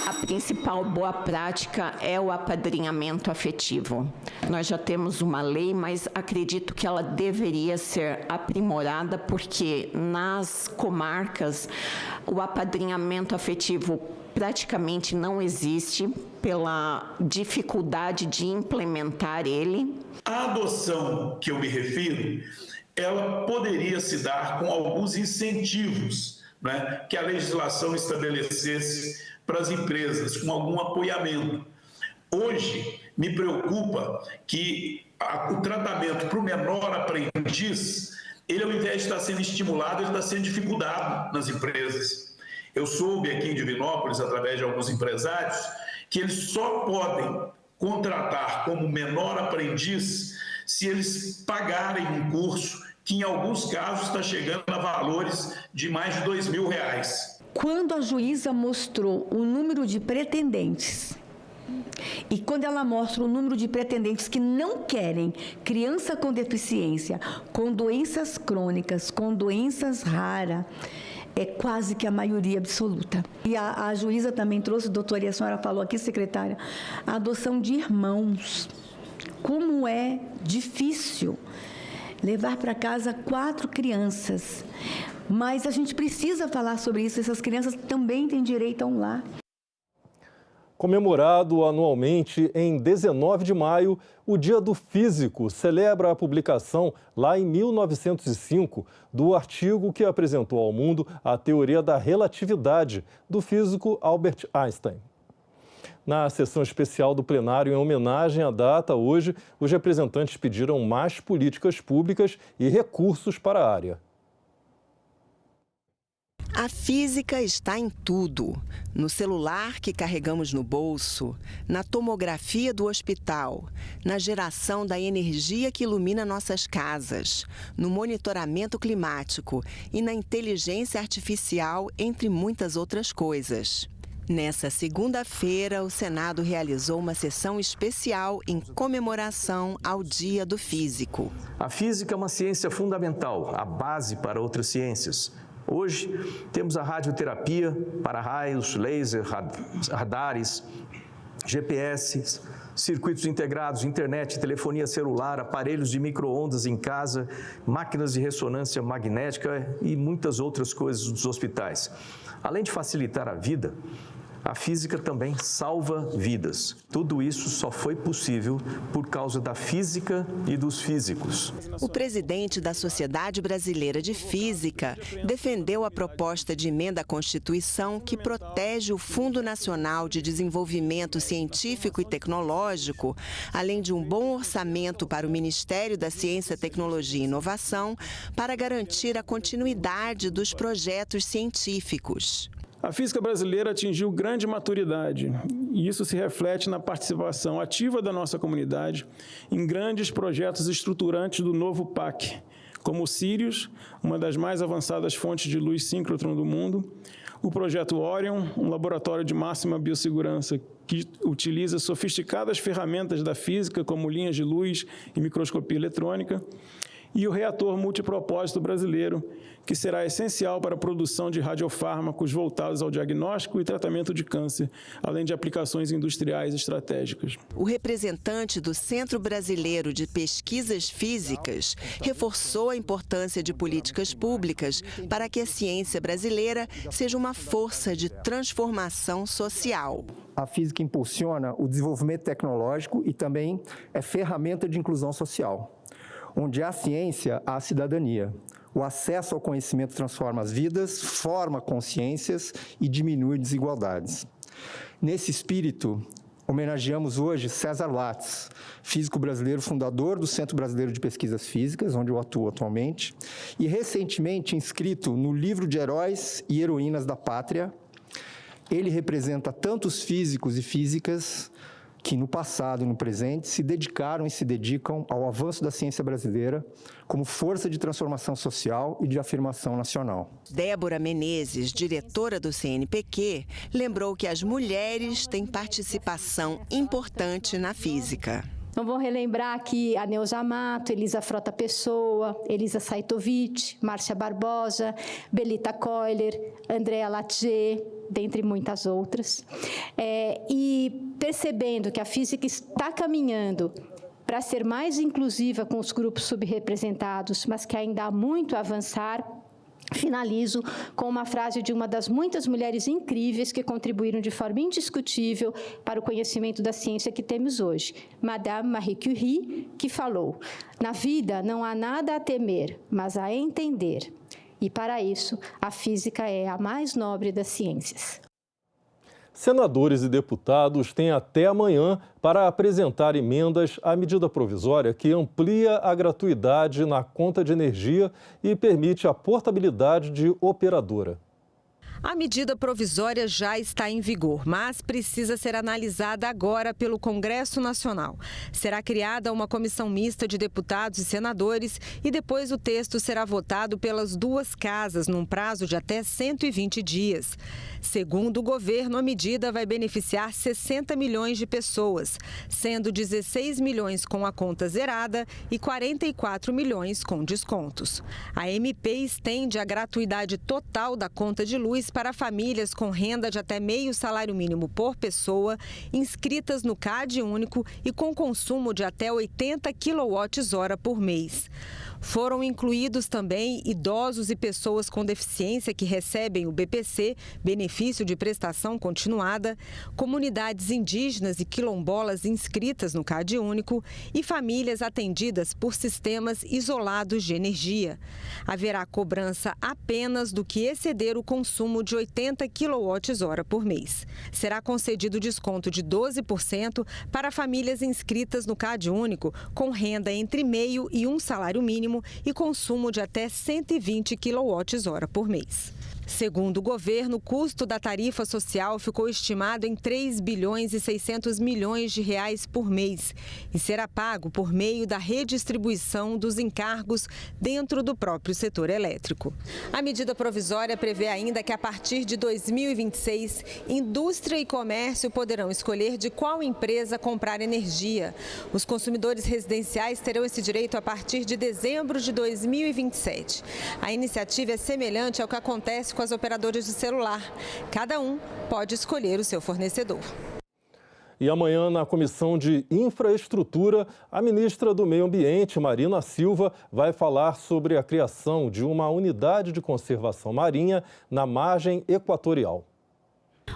a principal boa prática é o apadrinhamento afetivo. Nós já temos uma lei, mas acredito que ela deveria ser aprimorada, porque nas comarcas o apadrinhamento afetivo praticamente não existe pela dificuldade de implementar ele. A adoção que eu me refiro, ela poderia se dar com alguns incentivos, que a legislação estabelecesse para as empresas, com algum apoiamento. Hoje, me preocupa que o tratamento para o menor aprendiz, ele ao invés de estar sendo estimulado, ele está sendo dificultado nas empresas. Eu soube aqui em Divinópolis, através de alguns empresários, que eles só podem contratar como menor aprendiz se eles pagarem um curso que, em alguns casos, está chegando a valores de mais de R$2.000. Quando a juíza mostrou o número de pretendentes e quando ela mostra o número de pretendentes que não querem criança com deficiência, com doenças crônicas, com doenças raras, é quase que a maioria absoluta. E a juíza também trouxe, doutora, e a senhora falou aqui, secretária, a adoção de irmãos. Como é difícil levar para casa 4 crianças. Mas a gente precisa falar sobre isso, essas crianças também têm direito a um lar. Comemorado anualmente em 19 de maio, o Dia do Físico celebra a publicação, lá em 1905, do artigo que apresentou ao mundo a teoria da relatividade do físico Albert Einstein. Na sessão especial do plenário em homenagem à data, hoje, os representantes pediram mais políticas públicas e recursos para a área. A física está em tudo. No celular que carregamos no bolso, na tomografia do hospital, na geração da energia que ilumina nossas casas, no monitoramento climático e na inteligência artificial, entre muitas outras coisas. Nessa segunda-feira, o Senado realizou uma sessão especial em comemoração ao Dia do Físico. A física é uma ciência fundamental, a base para outras ciências. Hoje, temos a radioterapia para raios, laser, radares, GPS, circuitos integrados, internet, telefonia celular, aparelhos de micro-ondas em casa, máquinas de ressonância magnética e muitas outras coisas dos hospitais. Além de facilitar a vida, a física também salva vidas. Tudo isso só foi possível por causa da física e dos físicos. O presidente da Sociedade Brasileira de Física defendeu a proposta de emenda à Constituição que protege o Fundo Nacional de Desenvolvimento Científico e Tecnológico, além de um bom orçamento para o Ministério da Ciência, Tecnologia e Inovação, para garantir a continuidade dos projetos científicos. A física brasileira atingiu grande maturidade e isso se reflete na participação ativa da nossa comunidade em grandes projetos estruturantes do novo PAC, como o Sirius, uma das mais avançadas fontes de luz síncrotron do mundo, o projeto Orion, um laboratório de máxima biossegurança que utiliza sofisticadas ferramentas da física, como linhas de luz e microscopia eletrônica, e o reator multipropósito brasileiro, que será essencial para a produção de radiofármacos voltados ao diagnóstico e tratamento de câncer, além de aplicações industriais estratégicas. O representante do Centro Brasileiro de Pesquisas Físicas reforçou a importância de políticas públicas para que a ciência brasileira seja uma força de transformação social. A física impulsiona o desenvolvimento tecnológico e também é ferramenta de inclusão social. Onde há ciência, há cidadania. O acesso ao conhecimento transforma as vidas, forma consciências e diminui desigualdades. Nesse espírito, homenageamos hoje César Lattes, físico brasileiro, fundador do Centro Brasileiro de Pesquisas Físicas, onde eu atuo atualmente, e recentemente inscrito no livro de Heróis e Heroínas da Pátria. Ele representa tantos físicos e físicas que no passado e no presente se dedicaram e se dedicam ao avanço da ciência brasileira como força de transformação social e de afirmação nacional. Débora Menezes, diretora do CNPq, lembrou que as mulheres têm participação importante na física. Então, vou relembrar aqui a Neuza Amato, Elisa Frota Pessoa, Elisa Saitovic, Márcia Barbosa, Belita Koiler, Andrea Latger, dentre muitas outras. E percebendo que a física está caminhando para ser mais inclusiva com os grupos subrepresentados, mas que ainda há muito a avançar, finalizo com uma frase de uma das muitas mulheres incríveis que contribuíram de forma indiscutível para o conhecimento da ciência que temos hoje. Madame Marie Curie, que falou: "Na vida não há nada a temer, mas a entender. E para isso, a física é a mais nobre das ciências." Senadores e deputados têm até amanhã para apresentar emendas à medida provisória que amplia a gratuidade na conta de energia e permite a portabilidade de operadora. A medida provisória já está em vigor, mas precisa ser analisada agora pelo Congresso Nacional. Será criada uma comissão mista de deputados e senadores e depois o texto será votado pelas duas casas num prazo de até 120 dias. Segundo o governo, a medida vai beneficiar 60 milhões de pessoas, sendo 16 milhões com a conta zerada e 44 milhões com descontos. A MP estende a gratuidade total da conta de luz para famílias com renda de até meio salário mínimo por pessoa, inscritas no CAD único e com consumo de até 80 kWh por mês. Foram incluídos também idosos e pessoas com deficiência que recebem o BPC, benefício de prestação continuada, comunidades indígenas e quilombolas inscritas no CAD único e famílias atendidas por sistemas isolados de energia. Haverá cobrança apenas do que exceder o consumo de 80 kWh por mês. Será concedido desconto de 12% para famílias inscritas no CAD único com renda entre meio e um salário mínimo e consumo de até 120 kWh por mês. Segundo o governo, o custo da tarifa social ficou estimado em 3 bilhões e 600 milhões de reais por mês e será pago por meio da redistribuição dos encargos dentro do próprio setor elétrico. A medida provisória prevê ainda que a partir de 2026, indústria e comércio poderão escolher de qual empresa comprar energia. Os consumidores residenciais terão esse direito a partir de dezembro de 2027. A iniciativa é semelhante ao que acontece com as operadoras de celular. Cada um pode escolher o seu fornecedor. E amanhã, na Comissão de Infraestrutura, a ministra do Meio Ambiente, Marina Silva, vai falar sobre a criação de uma unidade de conservação marinha na margem equatorial.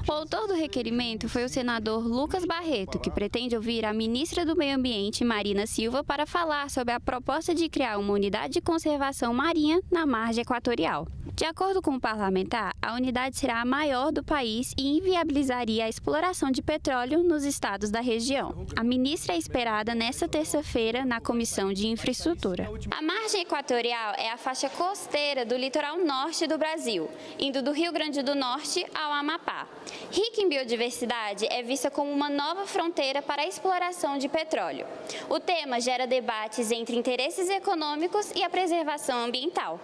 O autor do requerimento foi o senador Lucas Barreto, que pretende ouvir a ministra do Meio Ambiente, Marina Silva, para falar sobre a proposta de criar uma unidade de conservação marinha na margem equatorial. De acordo com o parlamentar, a unidade será a maior do país e inviabilizaria a exploração de petróleo nos estados da região. A ministra é esperada nesta terça-feira na Comissão de Infraestrutura. A margem equatorial é a faixa costeira do litoral norte do Brasil, indo do Rio Grande do Norte ao Amapá. Rica em biodiversidade, é vista como uma nova fronteira para a exploração de petróleo. O tema gera debates entre interesses econômicos e a preservação ambiental.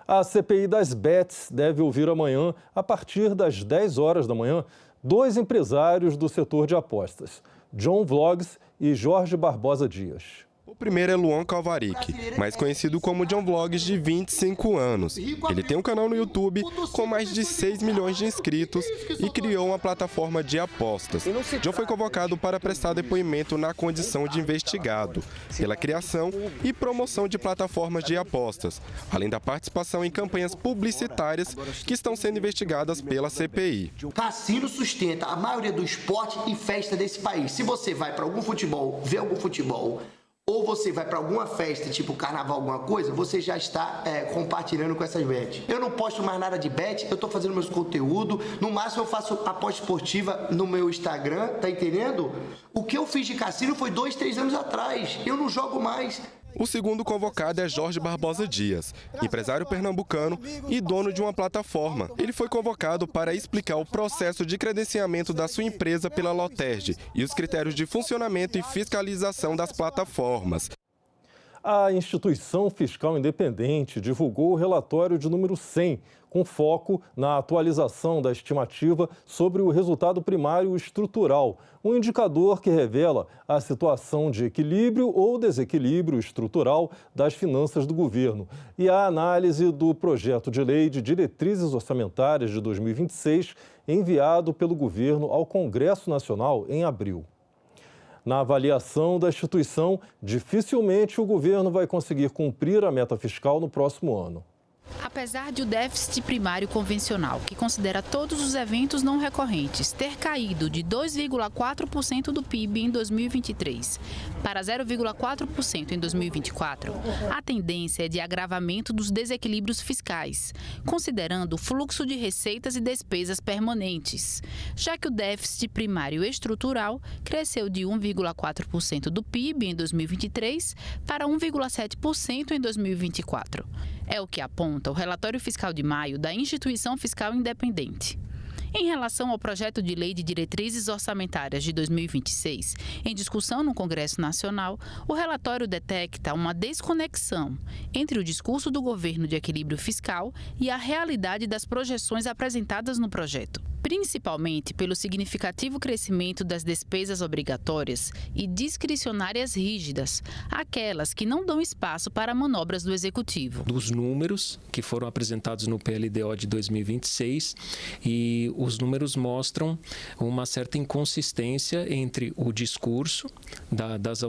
A CPI das Bets deve ouvir amanhã, a partir das 10 horas da manhã, 2 empresários do setor de apostas, John Vlogs e Jorge Barbosa Dias. O primeiro é Luan Calvaric, mais conhecido como John Vlogs, de 25 anos. Ele tem um canal no YouTube com mais de 6 milhões de inscritos e criou uma plataforma de apostas. John foi convocado para prestar depoimento na condição de investigado pela criação e promoção de plataformas de apostas, além da participação em campanhas publicitárias que estão sendo investigadas pela CPI. Cassino sustenta a maioria do esporte e festa desse país. Se você vai para algum futebol, ver algum futebol, ou você vai para alguma festa, tipo carnaval, alguma coisa, você já está compartilhando com essas bets. Eu não posto mais nada de bet, eu estou fazendo meus conteúdos, no máximo eu faço aposta esportiva no meu Instagram, tá entendendo? O que eu fiz de cassino foi 2, 3 anos atrás, eu não jogo mais. O segundo convocado é Jorge Barbosa Dias, empresário pernambucano e dono de uma plataforma. Ele foi convocado para explicar o processo de credenciamento da sua empresa pela Loterd e os critérios de funcionamento e fiscalização das plataformas. A Instituição Fiscal Independente divulgou o relatório de número 100, com foco na atualização da estimativa sobre o resultado primário estrutural, um indicador que revela a situação de equilíbrio ou desequilíbrio estrutural das finanças do governo, e a análise do projeto de lei de diretrizes orçamentárias de 2026, enviado pelo governo ao Congresso Nacional em abril. Na avaliação da instituição, dificilmente o governo vai conseguir cumprir a meta fiscal no próximo ano. Apesar de o déficit primário convencional, que considera todos os eventos não recorrentes, ter caído de 2,4% do PIB em 2023 para 0,4% em 2024, a tendência é de agravamento dos desequilíbrios fiscais, considerando o fluxo de receitas e despesas permanentes, já que o déficit primário estrutural cresceu de 1,4% do PIB em 2023 para 1,7% em 2024. É o que aponta o relatório fiscal de maio da Instituição Fiscal Independente. Em relação ao projeto de lei de diretrizes orçamentárias de 2026, em discussão no Congresso Nacional, o relatório detecta uma desconexão entre o discurso do governo de equilíbrio fiscal e a realidade das projeções apresentadas no projeto, principalmente pelo significativo crescimento das despesas obrigatórias e discricionárias rígidas, aquelas que não dão espaço para manobras do Executivo. Dos números que foram apresentados no PLDO de 2026, e os números mostram uma certa inconsistência entre o discurso das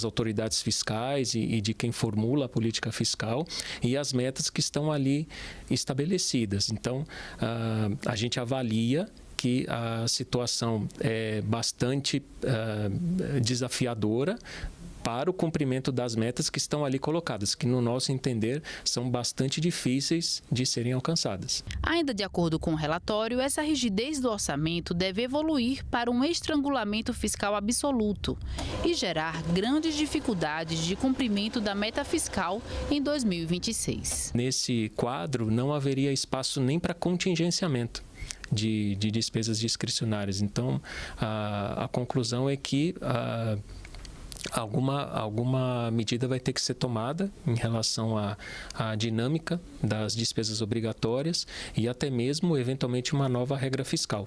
autoridades fiscais e de quem formula a política fiscal e as metas que estão ali estabelecidas. Então, a gente avalia que a situação é bastante desafiadora para o cumprimento das metas que estão ali colocadas, que no nosso entender são bastante difíceis de serem alcançadas. Ainda de acordo com o relatório, essa rigidez do orçamento deve evoluir para um estrangulamento fiscal absoluto e gerar grandes dificuldades de cumprimento da meta fiscal em 2026. Nesse quadro, não haveria espaço nem para contingenciamento de despesas discricionárias. Então, a conclusão é que alguma medida vai ter que ser tomada em relação à dinâmica das despesas obrigatórias e até mesmo, eventualmente, uma nova regra fiscal.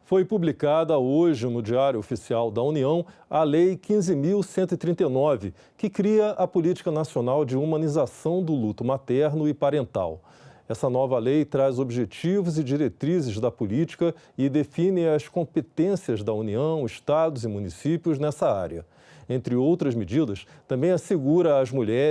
Foi publicada hoje no Diário Oficial da União a Lei 15.139, que cria a Política Nacional de Humanização do Luto Materno e Parental. Essa nova lei traz objetivos e diretrizes da política e define as competências da União, estados e municípios nessa área. Entre outras medidas, também assegura às mulheres